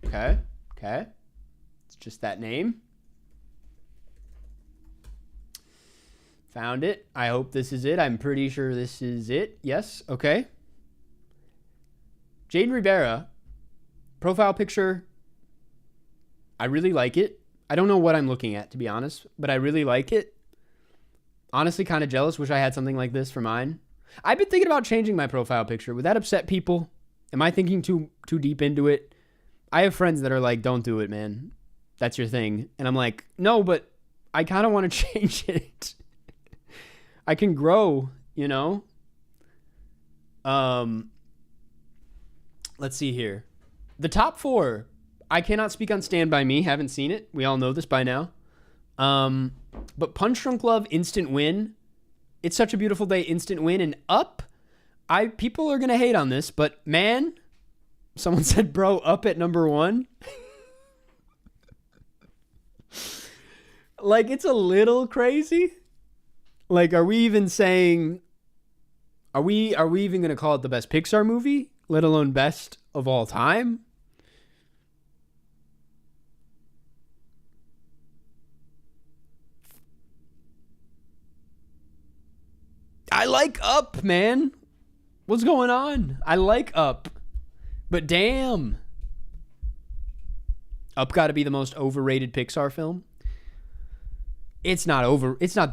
Okay. It's just that name. Found it. I hope this is it. I'm pretty sure this is it. Yes. Okay. Jaden Ribera. Profile picture. I really like it. I don't know what I'm looking at, to be honest, but I really like it. Honestly, kind of jealous. Wish I had something like this for mine. I've been thinking about changing my profile picture. Would that upset people? Am I thinking too deep into it? I have friends that are like, don't do it, man. That's your thing. And I'm like, no, but I kind of want to change it. I can grow, you know? Let's see here. The top 4. I cannot speak on Stand By Me. Haven't seen it. We all know this by now. But Punch Drunk Love, instant win. It's Such a Beautiful Day, instant win. And Up, people are going to hate on this, but man, someone said, bro, Up at number 1. Like, it's a little crazy. Like, are we even saying, are we even going to call it the best Pixar movie, let alone best of all time? I like Up, man. What's going on? I like Up. But damn. Up got to be the most overrated Pixar film. It's not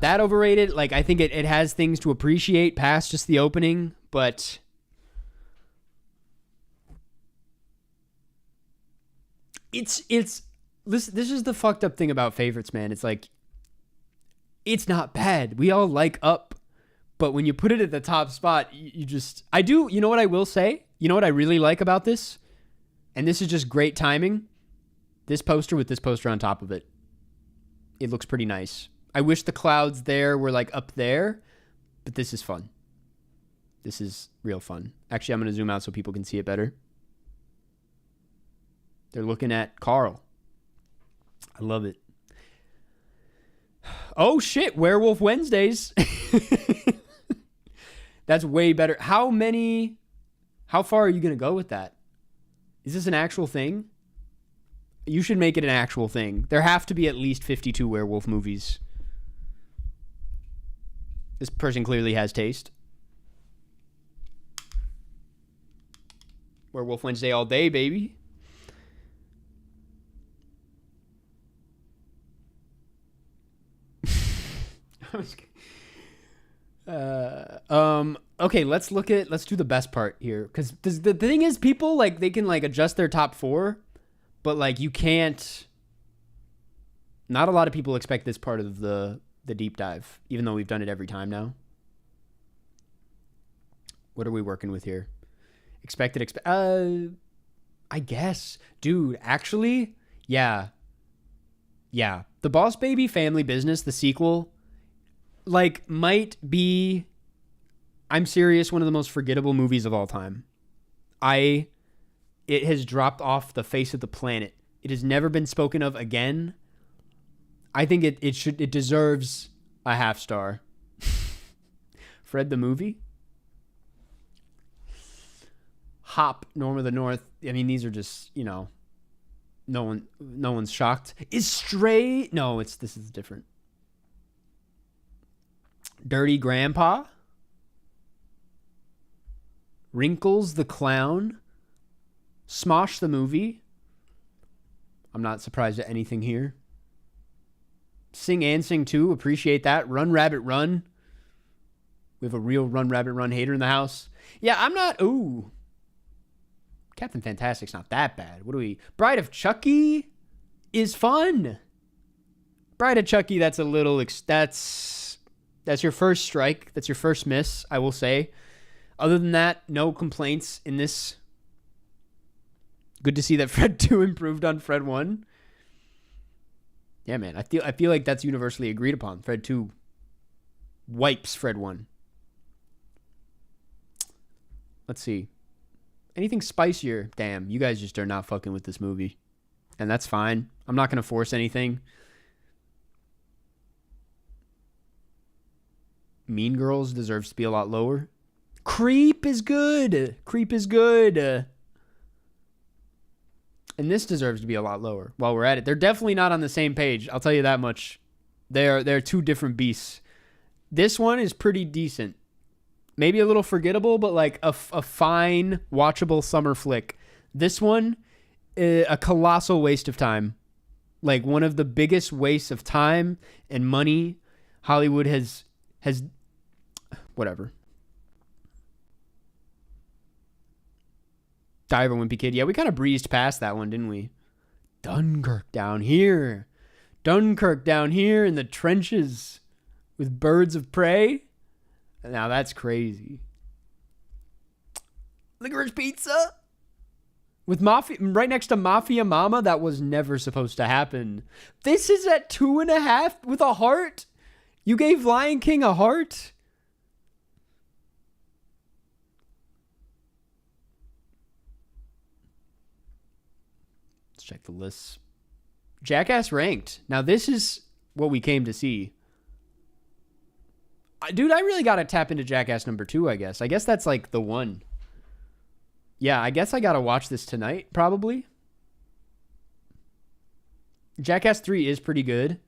that overrated. Like, I think it has things to appreciate past just the opening, but this is the fucked up thing about favorites, man. It's like, it's not bad. We all like Up, but when you put it at the top spot, you know what I will say? You know what I really like about this? And this is just great timing. This poster with this poster on top of it. It looks pretty nice. I wish the clouds there were like up there, but this is fun. This is real fun. Actually, I'm going to zoom out so people can see it better. They're looking at Carl. I love it. Oh shit, Werewolf Wednesdays. That's way better. How far are you going to go with that? Is this an actual thing? You should make it an actual thing. There have to be at least 52 werewolf movies. This person clearly has taste. Werewolf Wednesday all day, baby. Okay, let's do the best part here. Because the thing is, people, like, they can, like, adjust their top 4. But, like, you can't... Not a lot of people expect this part of the deep dive, even though we've done it every time now. What are we working with here? I guess. Dude, actually, yeah. Yeah. The Boss Baby Family Business, the sequel, like, might be... I'm serious, one of the most forgettable movies of all time. It has dropped off the face of the planet. It has never been spoken of again. I think it deserves a half star. Fred the movie? Hop, Norm of the North. I mean, these are just, you know, no one's shocked. Is Stray? No, this is different. Dirty Grandpa? Wrinkles the Clown? Smosh the movie. I'm not surprised at anything here. Sing and Sing 2. Appreciate that. Run Rabbit Run. We have a real Run Rabbit Run hater in the house. Yeah, I'm not... Ooh. Captain Fantastic's not that bad. What do we... Bride of Chucky is fun. Bride of Chucky, that's a little... That's your first strike. That's your first miss, I will say. Other than that, no complaints in this... Good to see that Fred 2 improved on Fred 1. Yeah, man. I feel like that's universally agreed upon. Fred 2 wipes Fred 1. Let's see. Anything spicier? Damn, you guys just are not fucking with this movie. And that's fine. I'm not going to force anything. Mean Girls deserves to be a lot lower. Creep is good. Creep is good. And this deserves to be a lot lower while we're at it. They're definitely not on the same page. I'll tell you that much. They're two different beasts. This one is pretty decent. Maybe a little forgettable, but like a fine, watchable summer flick. This one, a colossal waste of time. Like one of the biggest wastes of time and money Hollywood has whatever. Diver Wimpy Kid. Yeah, we kind of breezed past that one, didn't we? Dunkirk down here. Dunkirk down here in the trenches with birds of prey. Now that's crazy. Licorice Pizza with Mafia right next to Mafia Mama. That was never supposed to happen. This is at 2.5 with a heart. You gave Lion King a heart. Let's check the lists. Jackass ranked. Now this is what we came to see. Dude, I really got to tap into Jackass number 2, I guess. I guess that's like the one. Yeah, I guess I got to watch this tonight, probably. Jackass 3 is pretty good.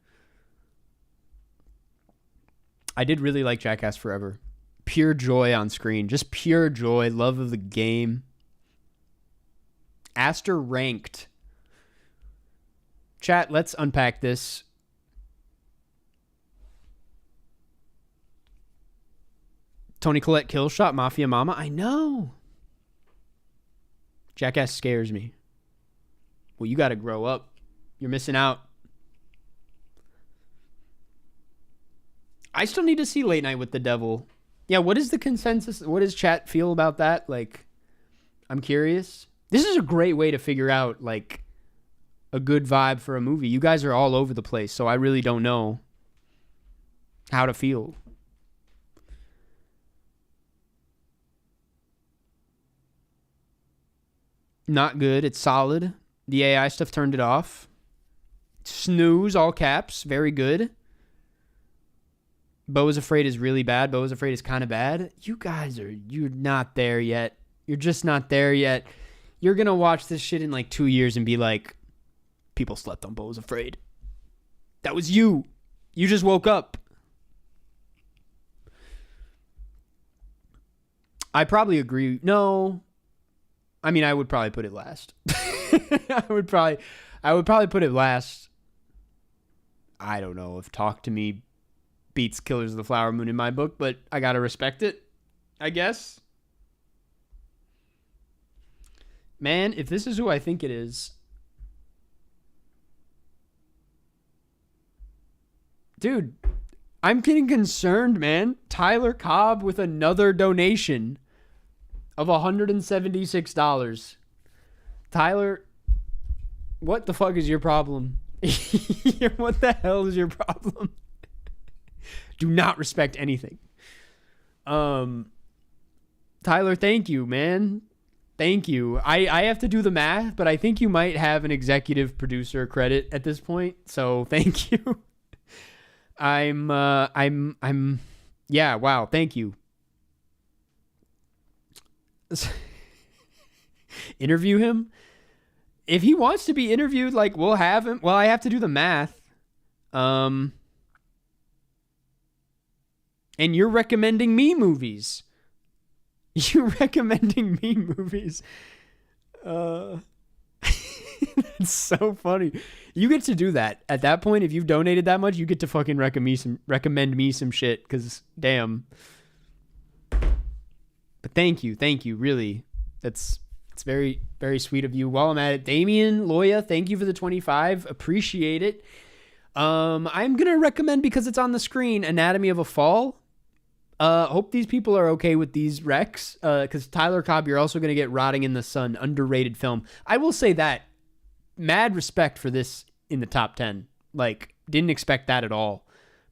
I did really like Jackass Forever. pure joy on screen. Just pure joy, love of the game. Aster ranked. Chat, let's unpack this. Tony Collette Killshot, Mafia Mama. I know. Jackass scares me. Well, you got to grow up. You're missing out. I still need to see Late Night with the Devil. Yeah, what is the consensus? What does chat feel about that? Like, I'm curious. This is a great way to figure out, like, a good vibe for a movie. You guys are all over the place, so I really don't know how to feel. Not good. It's solid. The AI stuff turned it off. Snooze, all caps. Very good. Beau is Afraid is really bad. Beau is Afraid is kind of bad. You guys you're not there yet. You're just not there yet. You're going to watch this shit in like 2 years and be like, people slept on Beau is Afraid. That was you. You just woke up. I probably agree. No. I mean, I would probably put it last. I would probably put it last. I don't know if Talk to Me beats Killers of the Flower Moon in my book, but I gotta respect it, I guess. Man, if this is who I think it is. Dude, I'm getting concerned, man. Tyler Cobb with another donation of $176. Tyler, what the fuck is your problem? What the hell is your problem? Do not respect anything. Tyler, thank you, man. Thank you. I have to do the math, but I think you might have an executive producer credit at this point. So thank you. Yeah, wow. Thank you. Interview him. If he wants to be interviewed, like, we'll have him. Well, I have to do the math. And you're recommending me movies. You're recommending me movies. That's so funny. You get to do that. At that point, if you've donated that much, you get to fucking recommend me some shit, because damn. But thank you, really. It's very, very sweet of you. While I'm at it, Damien Loya, thank you for the 25. Appreciate it. I'm gonna recommend, because it's on the screen, Anatomy of a Fall. Hope these people are okay with these recs, because Tyler Cobb, you're also gonna get Rotting in the Sun, underrated film. I will say that. Mad respect for this in the top 10. Like, didn't expect that at all.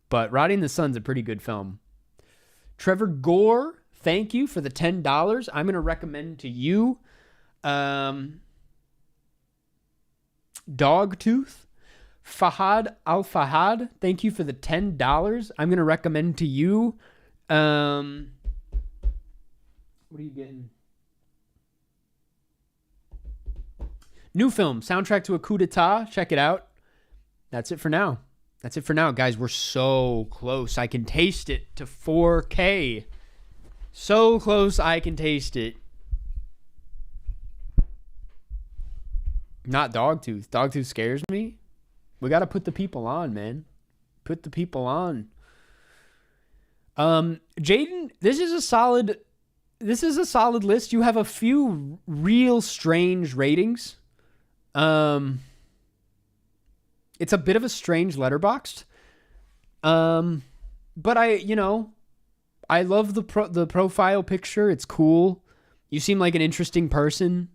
But Rotting in the Sun's a pretty good film. Trevor Gore, thank you for the $10. I'm going to recommend to you Dogtooth. Fahad Al-Fahad, thank you for the $10. I'm going to recommend to you. What are you getting? New film, soundtrack to a coup d'etat. Check it out. That's it for now. Guys. We're so close. I can taste it to 4K. So close, I can taste it. Not Dogtooth. Dogtooth scares me. We got to put the people on, man. Put the people on. Jaden, this is a solid list. You have a few real strange ratings. It's a bit of a strange Letterboxd. But I love the profile picture. It's cool. You seem like an interesting person.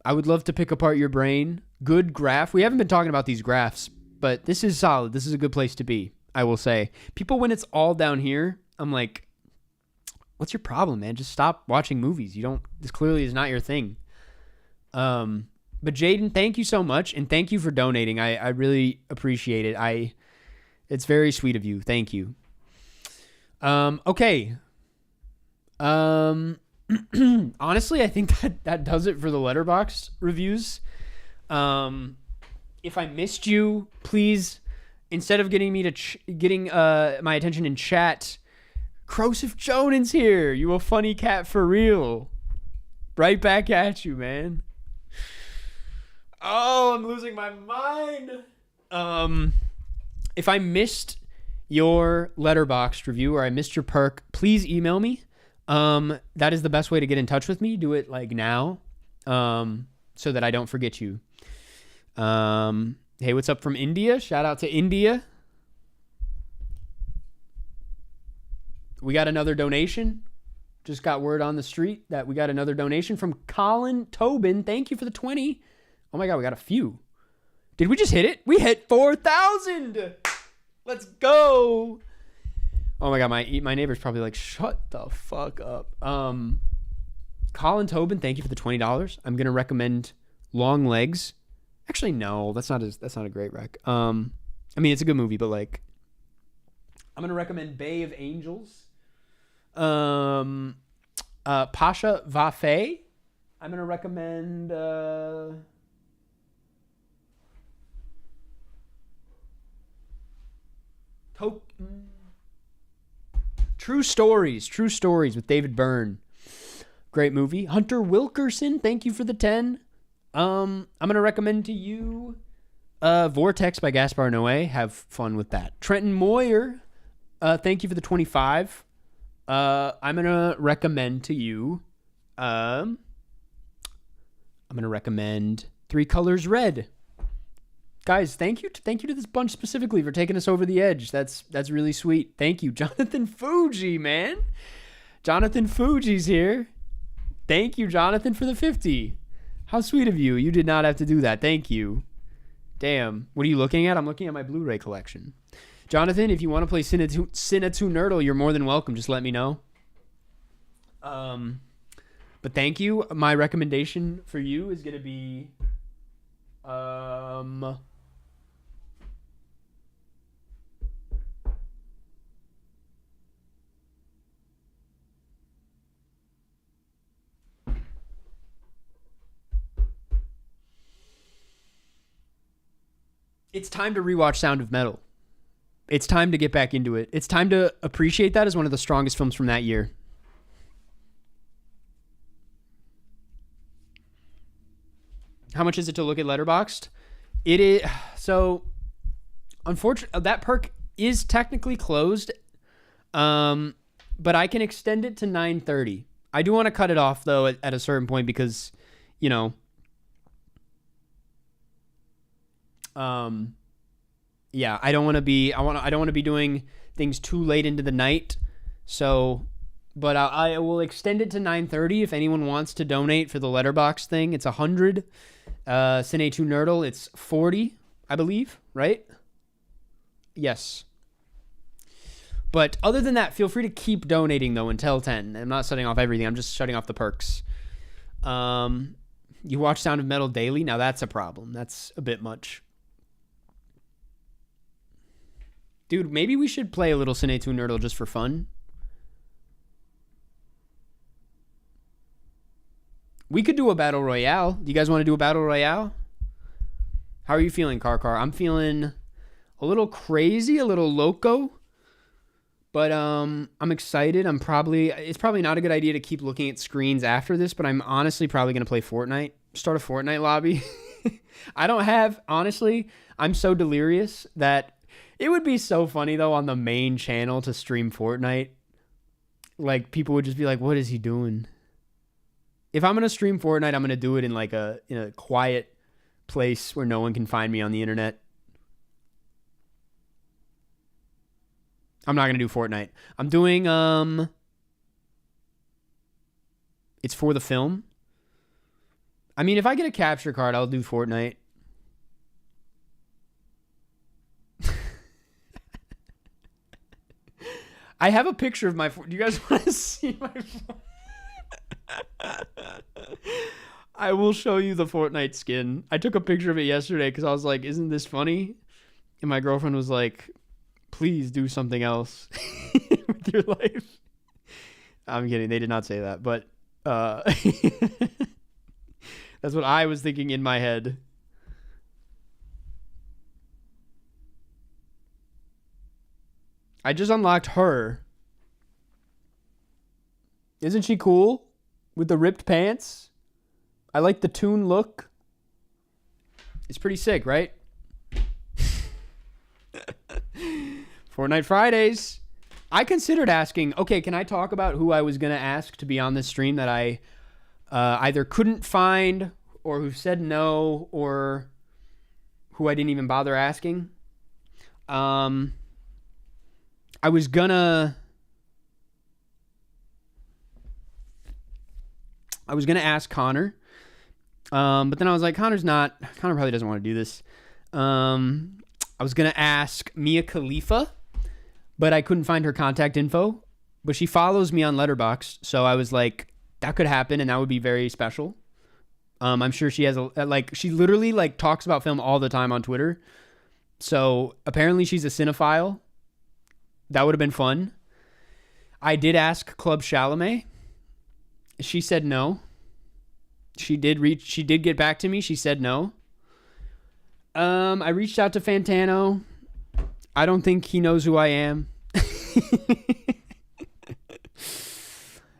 I would love to pick apart your brain. Good graph. We haven't been talking about these graphs, but this is solid. This is a good place to be, I will say. People, when it's all down here, I'm like, what's your problem, man? Just stop watching movies. This clearly is not your thing. But Jaden, thank you so much, and thank you for donating. I really appreciate it. It's very sweet of you. Thank you. Okay. Honestly, I think that does it for the Letterboxd reviews. If I missed you, please, instead of getting my attention in chat, Crosif Jonin's here. You a funny cat for real. Right back at you, man. Oh, I'm losing my mind. If I missed your Letterboxd review or I missed your perk, please email me. That is the best way to get in touch with me. Do it like now, so that I don't forget you. Hey, what's up from India? Shout out to India. We got another donation. Just got word on the street that we got another donation from Colin Tobin. Thank you for the 20. Oh my God, we got a few. Did we just hit it? We hit 4,000. Let's go. Oh my God, my neighbor's probably like, shut the fuck up. Colin Tobin, thank you for the $20. I'm gonna recommend Long Legs. Actually, no, that's not a great rec. I mean, it's a good movie, but like, I'm gonna recommend Bay of Angels. Pasha Vafe. I'm gonna recommend True Stories with David Byrne. Great movie. Hunter Wilkerson, thank you for the 10. I'm gonna recommend to you Vortex by Gaspar Noé. Have fun with that. Trenton Moyer, thank you for the 25. I'm gonna recommend to you. I'm gonna recommend Three Colors Red. Guys, thank you to this bunch specifically for taking us over the edge. That's really sweet. Thank you, Jonathan Fuji, man. Jonathan Fuji's here. Thank you, Jonathan, for the 50. How sweet of you. You did not have to do that. Thank you. Damn. What are you looking at? I'm looking at my Blu-ray collection. Jonathan, if you want to play Cinenerdle, you're more than welcome. Just let me know. But thank you. My recommendation for you is going to be... It's time to rewatch Sound of Metal. It's time to get back into it. It's time to appreciate that as one of the strongest films from that year. How much is it to look at Letterboxd? It is so. Unfortunately, that perk is technically closed, but I can extend it to 9:30. I do want to cut it off though at a certain point because, you know. Yeah, I don't want to be. I don't want to be doing things too late into the night. So, but I will extend it to 9:30 if anyone wants to donate for the Letterboxd thing. It's 100. Cinenerdle, it's 40, I believe, right? Yes. But other than that, feel free to keep donating though until 10. I'm not shutting off everything. I'm just shutting off the perks. You watch Sound of Metal daily? Now that's a problem. That's a bit much. Dude, maybe we should play a little Cinenerdle just for fun. We could do a battle royale. Do you guys want to do a battle royale? How are you feeling, Car? I'm feeling a little crazy, a little loco. But I'm excited. It's probably not a good idea to keep looking at screens after this, but I'm honestly probably going to play Fortnite. Start a Fortnite lobby. Honestly, I'm so delirious that it would be so funny though on the main channel to stream Fortnite. Like people would just be like, "What is he doing?" If I'm gonna stream Fortnite, I'm gonna do it in like in a quiet place where no one can find me on the internet. I'm not gonna do Fortnite. I'm doing it's for the film. I mean, if I get a capture card, I'll do Fortnite. I have a picture of my... Do you guys want to see my... I will show you the Fortnite skin. I took a picture of it yesterday because I was like, isn't this funny? And my girlfriend was like, please do something else with your life. I'm kidding. They did not say that. But that's what I was thinking in my head. I just unlocked her. Isn't she cool with the ripped pants? I like the Toon look. It's pretty sick, right? Fortnite Fridays. I considered asking, okay, can I talk about who I was going to ask to be on this stream that I either couldn't find or who said no or who I didn't even bother asking? I was gonna ask Connor, but then I was like, Connor probably doesn't want to do this. I was gonna ask Mia Khalifa, but I couldn't find her contact info. But she follows me on Letterboxd, so I was like, that could happen, and that would be very special. I'm sure she has she literally like talks about film all the time on Twitter. So apparently she's a cinephile. That would have been fun. I did ask Club Chalamet. She said no. She did get back to me. She said no. I reached out to Fantano. I don't think he knows who I am.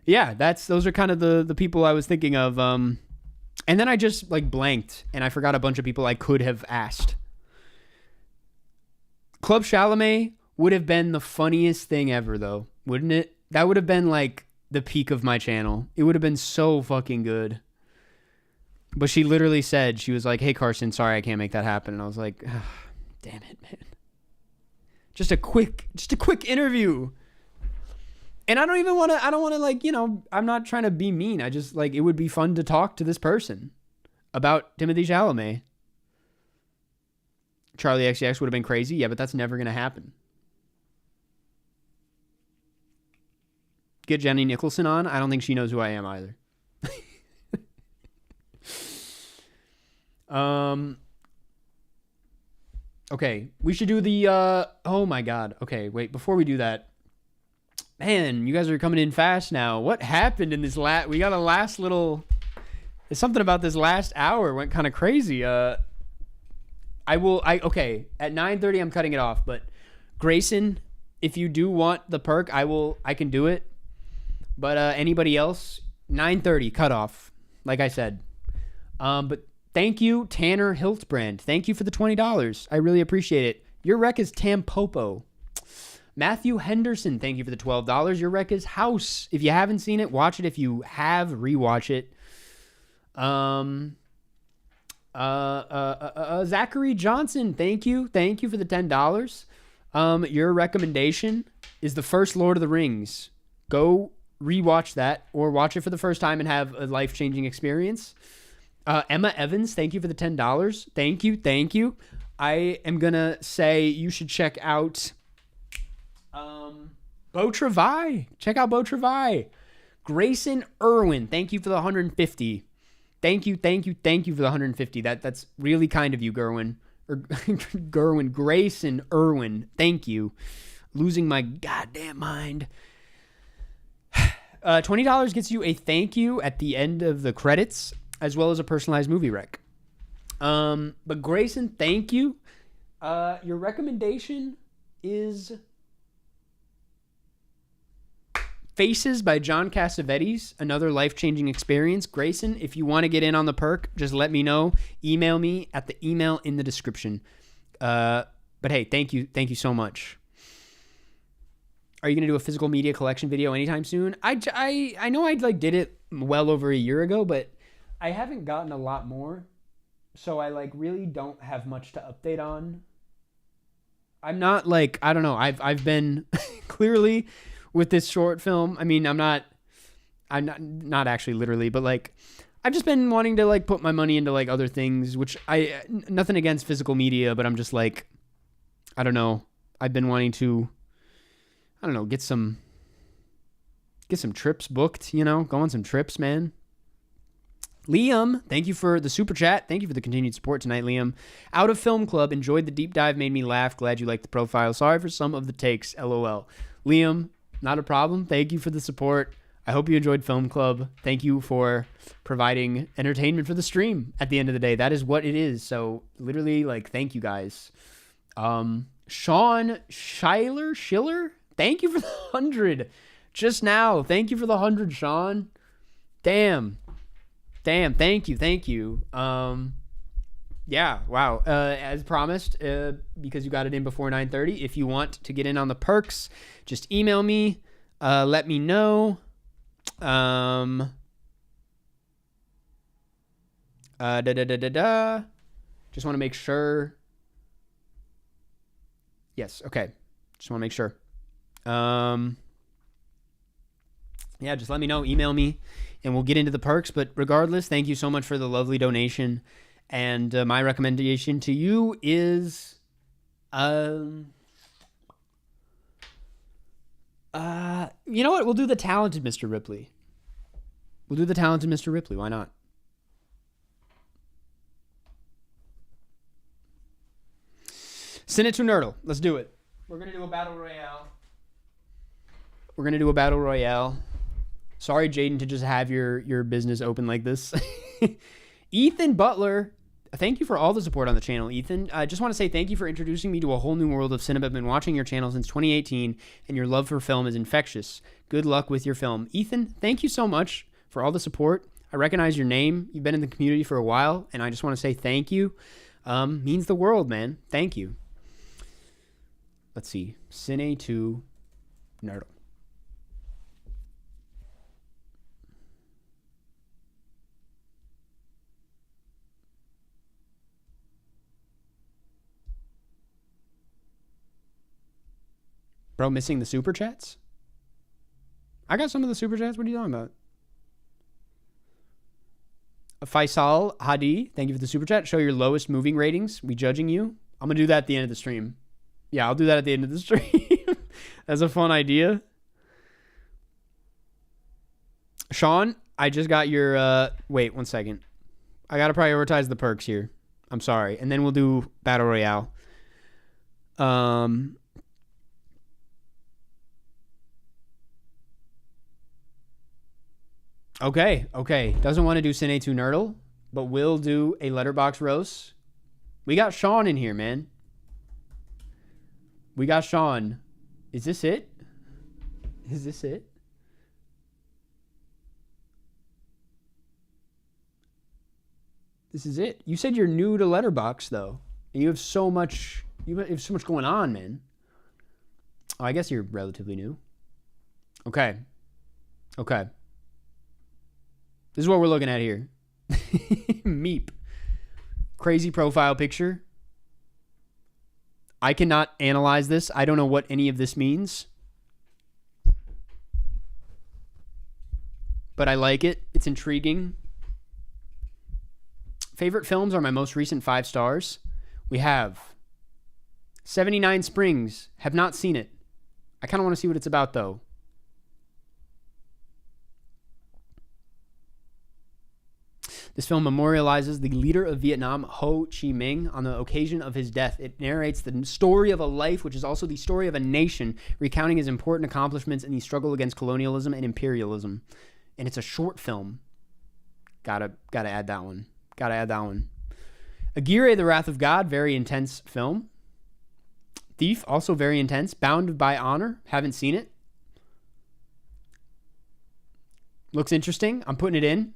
Yeah, those are kind of the people I was thinking of. And then I just like blanked and I forgot a bunch of people I could have asked. Club Chalamet would have been the funniest thing ever though, wouldn't it? That would have been like the peak of my channel. It would have been so fucking good. But she literally said, she was like, hey Karsten, sorry I can't make that happen. And I was like, oh, damn it, man. Just a quick interview. And I don't want to like, you know, I'm not trying to be mean. I just like, it would be fun to talk to this person about Timothée Chalamet. Charlie XCX would have been crazy. Yeah, but that's never going to happen. Get Jenny Nicholson on. I don't think she knows who I am either. Okay, we should do the, oh my God. Okay, wait, before we do that, man, you guys are coming in fast now. What happened in this we got a last little, there's something about this last hour went kind of crazy. Okay, at 9:30 I'm cutting it off, but Grayson, if you do want the perk, I can do it. But anybody else, 9:30 cut off, like I said. But thank you, Tanner Hiltbrand. Thank you for the $20. I really appreciate it. Your rec is Tampopo. Matthew Henderson, thank you for the $12. Your rec is House. If you haven't seen it, watch it. If you have, rewatch it. Zachary Johnson, thank you for the $10. Your recommendation is the first Lord of the Rings. Go rewatch that or watch it for the first time and have a life-changing experience. Emma Evans, thank you for the $10. Thank you. I am gonna say you should check out Beau Travail. Check out Beau Travail. Grayson Irwin, thank you for the 150. Thank you for the 150. That's really kind of you, Gerwin. Grayson Irwin. Thank you. Losing my goddamn mind. $20 gets you a thank you at the end of the credits, as well as a personalized movie rec. But Grayson, thank you. Your recommendation is Faces by John Cassavetes, another life-changing experience. Grayson, if you want to get in on the perk, just let me know. Email me at the email in the description. But hey, thank you so much. Are you gonna do a physical media collection video anytime soon? I know I like did it well over a year ago, but I haven't gotten a lot more, so I like really don't have much to update on. I'm not like, I don't know. I've been clearly with this short film. I mean, I'm not actually literally, but like I've just been wanting to like put my money into like other things, which nothing against physical media, but I'm just like, I don't know. I've been wanting to, I don't know, get some trips booked, you know, go on some trips, man. Liam, thank you for the super chat. Thank you for the continued support tonight, Liam. Out of Film Club, enjoyed the deep dive, made me laugh. Glad you liked the profile. Sorry for some of the takes, LOL. Liam, not a problem. Thank you for the support. I hope you enjoyed Film Club. Thank you for providing entertainment for the stream at the end of the day. That is what it is. So literally, like, thank you guys. Sean Schiller, thank you for the 100. Just now. Thank you for the 100, Sean. Damn. Thank you. Yeah, wow. As promised, because you got it in before 9:30, if you want to get in on the perks, just email me. Let me know. Just want to make sure. Yes, okay. Just want to make sure. Yeah, just let me know. Email me, and we'll get into the perks. But regardless, thank you so much for the lovely donation. And my recommendation to you is, you know what? We'll do the talented Mr. Ripley. Why not? Cinenerdle. Let's do it. We're going to do a battle royale. Sorry, Jaden, to just have your business open like this. Ethan Butler, thank you for all the support on the channel, Ethan. I just want to say thank you for introducing me to a whole new world of cinema. I've been watching your channel since 2018, and your love for film is infectious. Good luck with your film. Ethan, thank you so much for all the support. I recognize your name. You've been in the community for a while, and I just want to say thank you. Means the world, man. Thank you. Let's see. Cinenerdle. Bro, missing the super chats? I got some of the super chats. What are you talking about? Faisal Hadi, thank you for the super chat. Show your lowest moving ratings. We judging you. I'm going to do that at the end of the stream. Yeah, I'll do that at the end of the stream. That's a fun idea. Sean, I just got your... wait, 1 second. I got to prioritize the perks here. I'm sorry. And then we'll do Battle Royale. Okay. Doesn't want to do Cinenerdle, but will do a Letterboxd roast. We got Sean in here, man. We got Sean. Is this it? This is it. You said you're new to Letterboxd, though. And you have so much going on, man. Oh, I guess you're relatively new. Okay. This is what we're looking at here. Meep. Crazy profile picture. I cannot analyze this. I don't know what any of this means. But I like it. It's intriguing. Favorite films are my most recent 5 stars. We have 79 Springs. Have not seen it. I kind of want to see what it's about, though. This film memorializes the leader of Vietnam, Ho Chi Minh, on the occasion of his death. It narrates the story of a life, which is also the story of a nation, recounting his important accomplishments in the struggle against colonialism and imperialism. And it's a short film. Gotta add that one. Aguirre, The Wrath of God, very intense film. Thief, also very intense. Bound by Honor, haven't seen it. Looks interesting. I'm putting it in.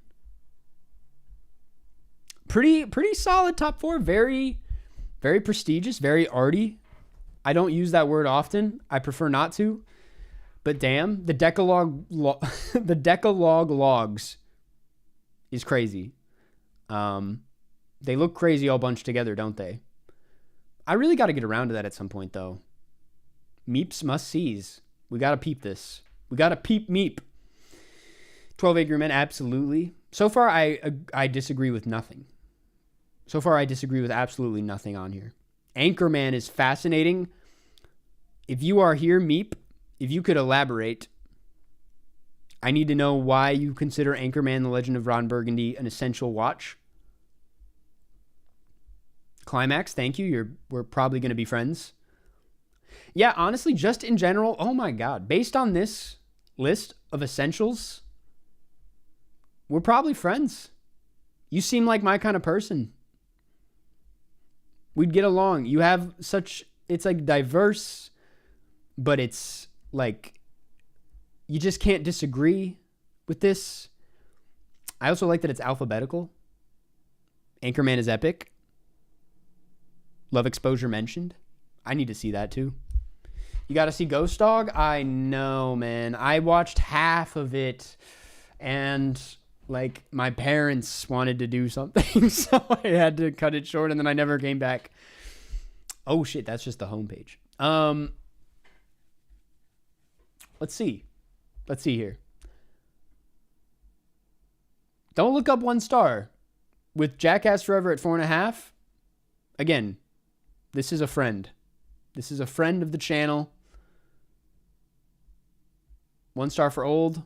Pretty solid top 4. Very, very prestigious, very arty. I don't use that word often. I prefer not to. But damn, the Decalogue logs is crazy. They look crazy all bunched together, don't they? I really got to get around to that at some point, though. Meeps must sees. We got to peep this. We got to peep Meep. 12 Angry Men, absolutely. So far, I disagree with nothing. So far, I disagree with absolutely nothing on here. Anchorman is fascinating. If you are here, Meep, if you could elaborate, I need to know why you consider Anchorman: The Legend of Ron Burgundy an essential watch. Climax, thank you. We're probably going to be friends. Yeah, honestly, just in general, oh my God. Based on this list of essentials, we're probably friends. You seem like my kind of person. We'd get along. You have such, it's like diverse, but it's like you just can't disagree with this. I also like that it's alphabetical. Anchorman is epic. Love Exposure mentioned. I need to see that too. You got to see Ghost Dog? I know, man. I watched half of it and like my parents wanted to do something, so I had to cut it short and then I never came back. Oh shit, that's just the homepage. Let's see. Let's see here. Don't Look Up 1 star. With Jackass Forever at 4.5. Again, this is a friend. This is a friend of the channel. 1 star for Old.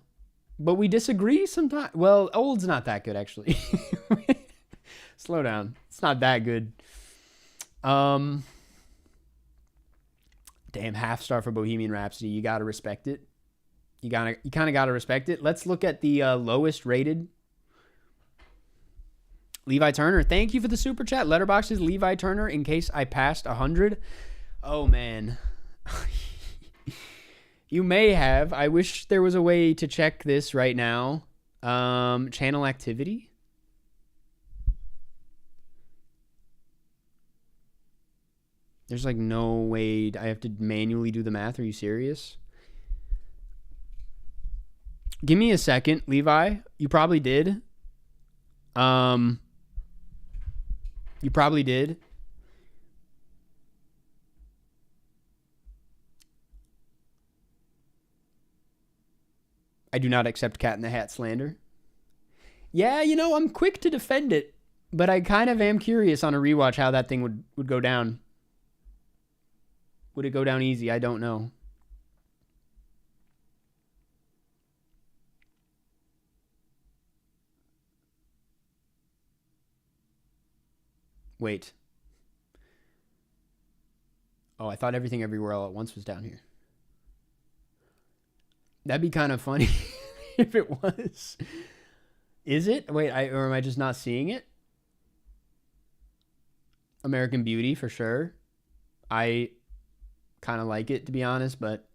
But we disagree sometimes. Well, Old's not that good, actually. Slow down. It's not that good. Damn, half star for Bohemian Rhapsody. You gotta respect it. You kind of gotta respect it. Let's look at the lowest rated. Levi Turner, thank you for the super chat. Letterboxd is Levi Turner in case I passed 100. Oh man. You may have. I wish there was a way to check this right now. Channel activity. There's like no way I have to manually do the math. Are you serious? Give me a second, Levi. You probably did. You probably did. I do not accept Cat in the Hat slander. Yeah, you know, I'm quick to defend it, but I kind of am curious on a rewatch how that thing would go down. Would it go down easy? I don't know. Wait. Oh, I thought Everything Everywhere All at Once was down here. That'd be kind of funny if it was. Is it? Wait, or am I just not seeing it? American Beauty, for sure. I kind of like it, to be honest, but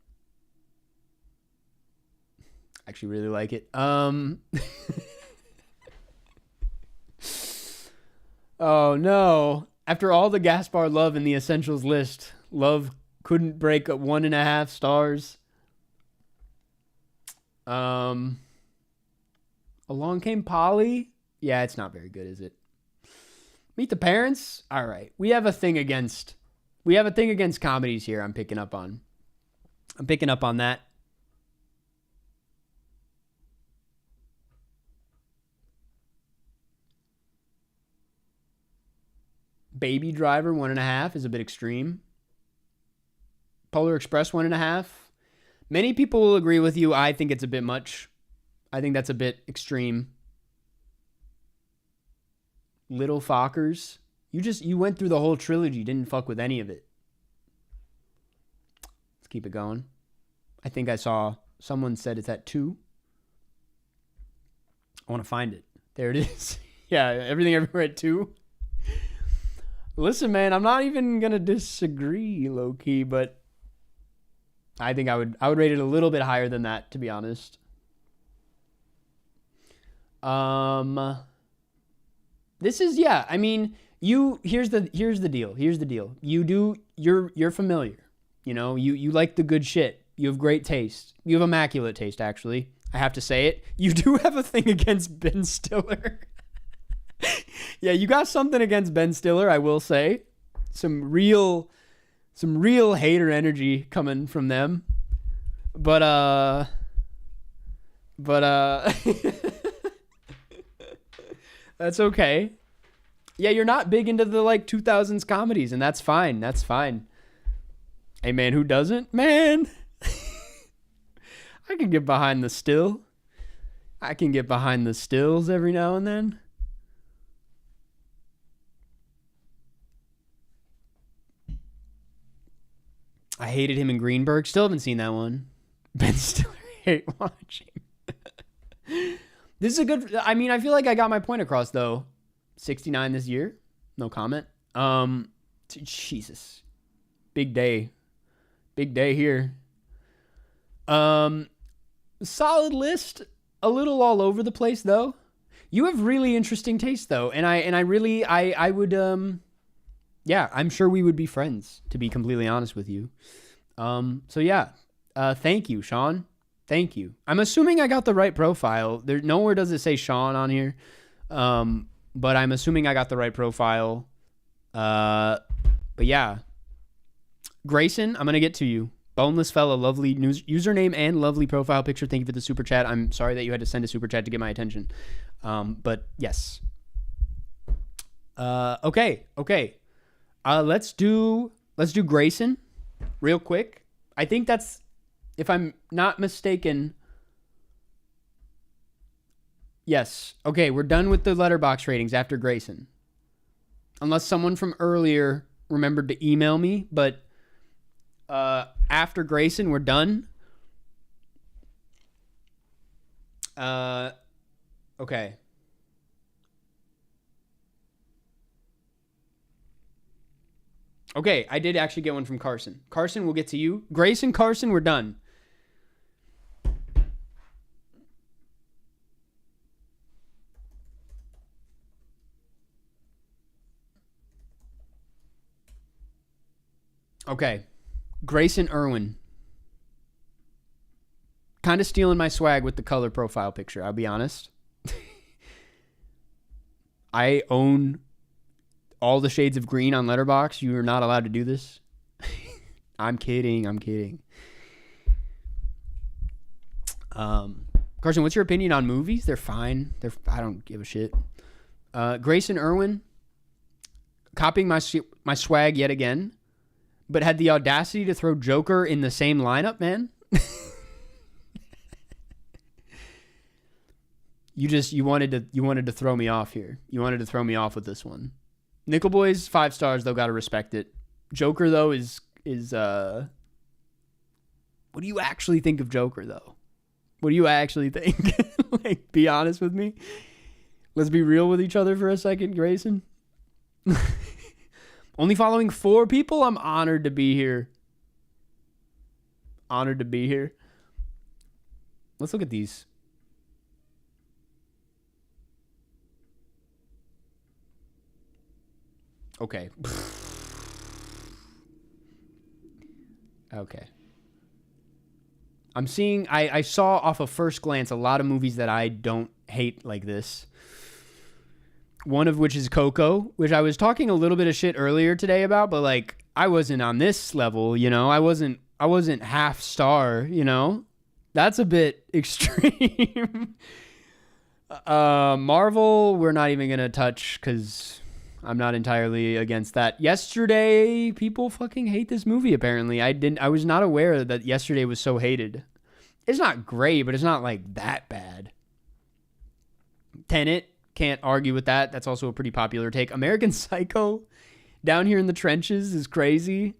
I actually really like it. Oh, no. After all the Gaspar love in the Essentials list, love couldn't break 1.5 stars. Along Came Polly. Yeah, it's not very good, is it? Meet the Parents. All right. We have a thing against comedies here. I'm picking up on that. Baby Driver 1.5 is a bit extreme. Polar Express 1.5. Many people will agree with you. I think it's a bit much. I think that's a bit extreme. Little Fockers. You went through the whole trilogy, didn't fuck with any of it. Let's keep it going. I think I saw someone said it's at 2. I want to find it. There it is. Yeah, Everything Everywhere at 2. Listen, man, I'm not even going to disagree low key, but I think I would rate it a little bit higher than that, to be honest. This is, yeah, I mean, here's the deal. You're familiar. You know, you like the good shit. You have great taste. You have immaculate taste, actually. I have to say it. You do have a thing against Ben Stiller. Yeah, you got something against Ben Stiller, I will say. Some real hater energy coming from them. But that's okay. Yeah, you're not big into the like 2000s comedies, and that's fine. That's fine. Hey man, who doesn't? Man. I can get behind the still. I can get behind the stills every now and then. I hated him in Greenberg. Still haven't seen that one. Ben Stiller, hate watching. This is a good... I mean, I feel like I got my point across, though. 69 this year. No comment. Jesus. Big day. Big day here. solid list. A little all over the place though. You have really interesting taste though, and I would yeah, I'm sure we would be friends, to be completely honest with you. So yeah, thank you, Sean. Thank you. I'm assuming I got the right profile. There nowhere does it say Sean on here, but I'm assuming I got the right profile. But yeah, Grayson, I'm gonna get to you. Boneless fella, lovely username and lovely profile picture. Thank you for the super chat. I'm sorry that you had to send a super chat to get my attention. But yes. Okay. Let's do Grayson real quick. I think that's, if I'm not mistaken. Yes. Okay, we're done with the Letterboxd ratings after Grayson. Unless someone from earlier remembered to email me, but after Grayson, we're done. Okay. Okay, I did actually get one from Karsten. Karsten, we'll get to you. Grayson, Karsten, we're done. Okay. Grayson Irwin. Kind of stealing my swag with the color profile picture, I'll be honest. I own all the shades of green on Letterboxd. You are not allowed to do this. I'm kidding. Carson, what's your opinion on movies? They're fine. I don't give a shit. Grayson Irwin, copying my swag yet again, but had the audacity to throw Joker in the same lineup, man. You wanted to throw me off here. You wanted to throw me off with this one. Nickel Boys, 5 stars though, gotta respect it. Joker though is what do you actually think of Joker though? What do you actually think? Like, be honest with me. Let's be real with each other for a second, Grayson. Only following 4 people? I'm honored to be here. Honored to be here. Let's look at these. Okay. Okay. I'm seeing, I saw off of first glance a lot of movies that I don't hate like this. One of which is Coco, which I was talking a little bit of shit earlier today about, but like I wasn't on this level, you know. I wasn't half star, you know. That's a bit extreme. Marvel, we're not even gonna touch because I'm not entirely against that. Yesterday, people fucking hate this movie, apparently. I was not aware that Yesterday was so hated. It's not great, but it's not like that bad. Tenet, can't argue with that. That's also a pretty popular take. American Psycho, Down Here in the Trenches is crazy.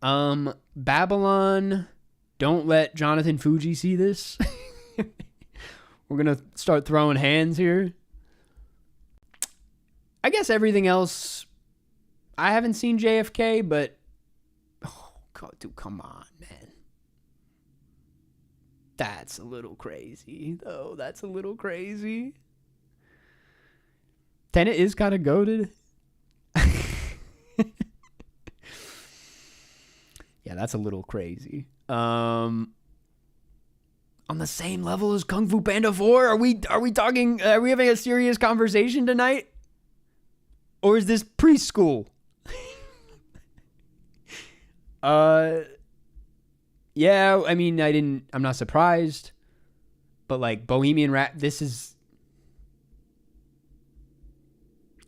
Babylon, don't let Jonathan Fuji see this. We're gonna start throwing hands here. I guess everything else, I haven't seen JFK, but oh God, dude, come on, man. That's a little crazy, though. That's a little crazy. Tenet is kind of goated. Yeah, that's a little crazy. On the same level as Kung Fu Panda 4? Are we talking? Are we having a serious conversation tonight? Or is this preschool? Yeah, I mean, I'm not surprised. But like Bohemian Rhapsody, this is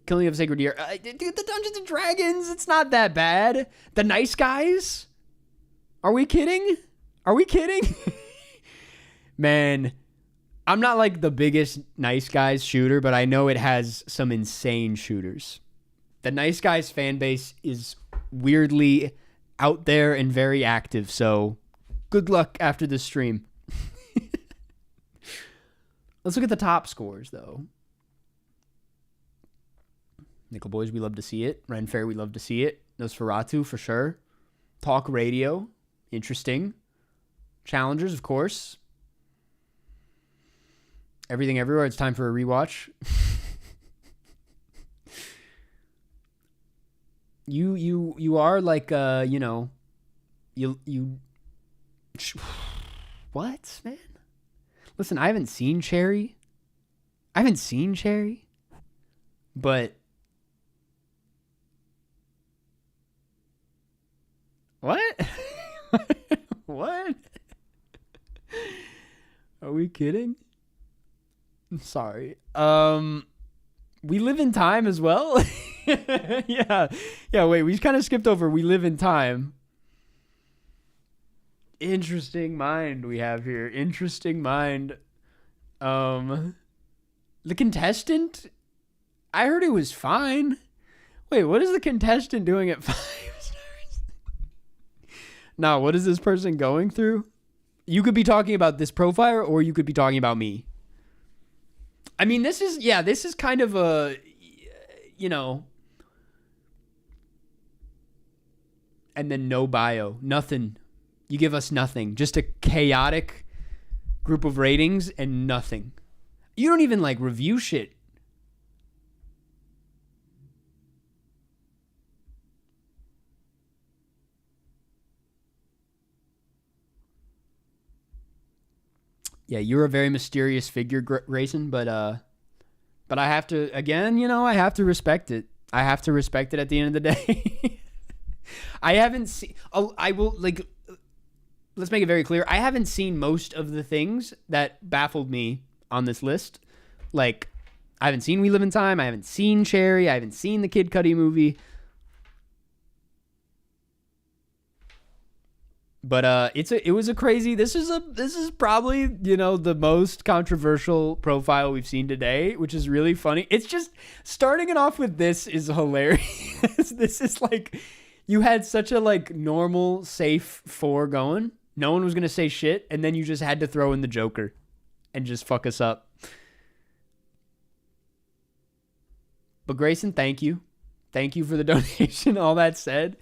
Killing of a Sacred Deer. Dude, the Dungeons and Dragons, it's not that bad. The Nice Guys? Are we kidding? Man, I'm not like the biggest Nice Guys shooter, but I know it has some insane shooters. The Nice Guys fan base is weirdly out there and very active, so good luck after this stream. Let's look at the top scores, though. Nickel Boys, we love to see it. Ren Fair, we love to see it. Nosferatu, for sure. Talk Radio, interesting. Challengers, of course. Everything Everywhere. It's time for a rewatch. You are like you what, man? Listen, I haven't seen Cherry, but what? What? Are we kidding? I'm sorry. We Live in Time as well. Yeah. Wait, we kind of skipped over We Live in Time. Interesting mind we have here. Interesting mind. The contestant? I heard it was fine. Wait, what is the contestant doing at 5 stars? Now, what is this person going through? You could be talking about this profile, or you could be talking about me. I mean, this is kind of a, and then no bio, nothing. You give us nothing. Just a chaotic group of ratings and nothing. You don't even like review shit. Yeah, you're a very mysterious figure, Grayson, but I have to, again, I have to respect it. I have to respect it at the end of the day. I haven't seen, I will, like, let's make it very clear. I haven't seen most of the things that baffled me on this list. Like, I haven't seen We Live in Time. I haven't seen Cherry. I haven't seen the Kid Cudi movie. But it was a crazy. This is probably the most controversial profile we've seen today, which is really funny. It's just starting it off with this is hilarious. This is like you had such a like normal safe 4 going. No one was gonna say shit, and then you just had to throw in the Joker, and just fuck us up. But Grayson, thank you for the donation. All that said.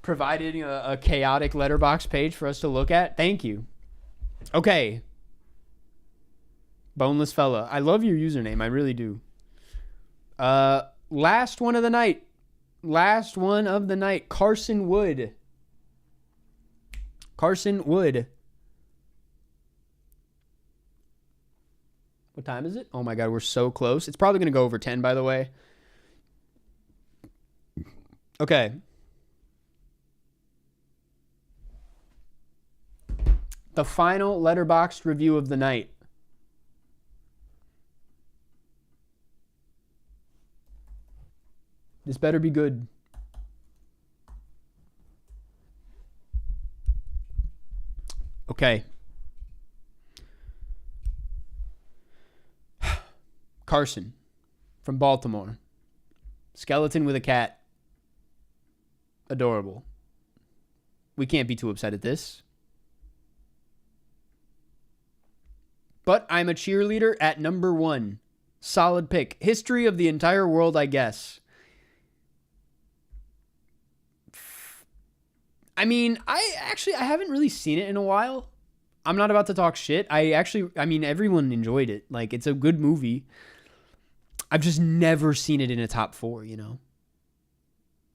Providing a chaotic Letterboxd page for us to look at. Thank you. Okay. Boneless fella. I love your username. I really do. Last one of the night. Carson Wood. What time is it? Oh my God, we're so close. It's probably going to go over 10, by the way. Okay. The final Letterboxd review of the night. This better be good. Okay. Carson from Baltimore. Skeleton with a cat. Adorable. We can't be too upset at this. But I'm a cheerleader at number 1. Solid pick. History of the entire world, I guess. I mean, I haven't really seen it in a while. I'm not about to talk shit. Everyone enjoyed it. Like, it's a good movie. I've just never seen it in a top 4,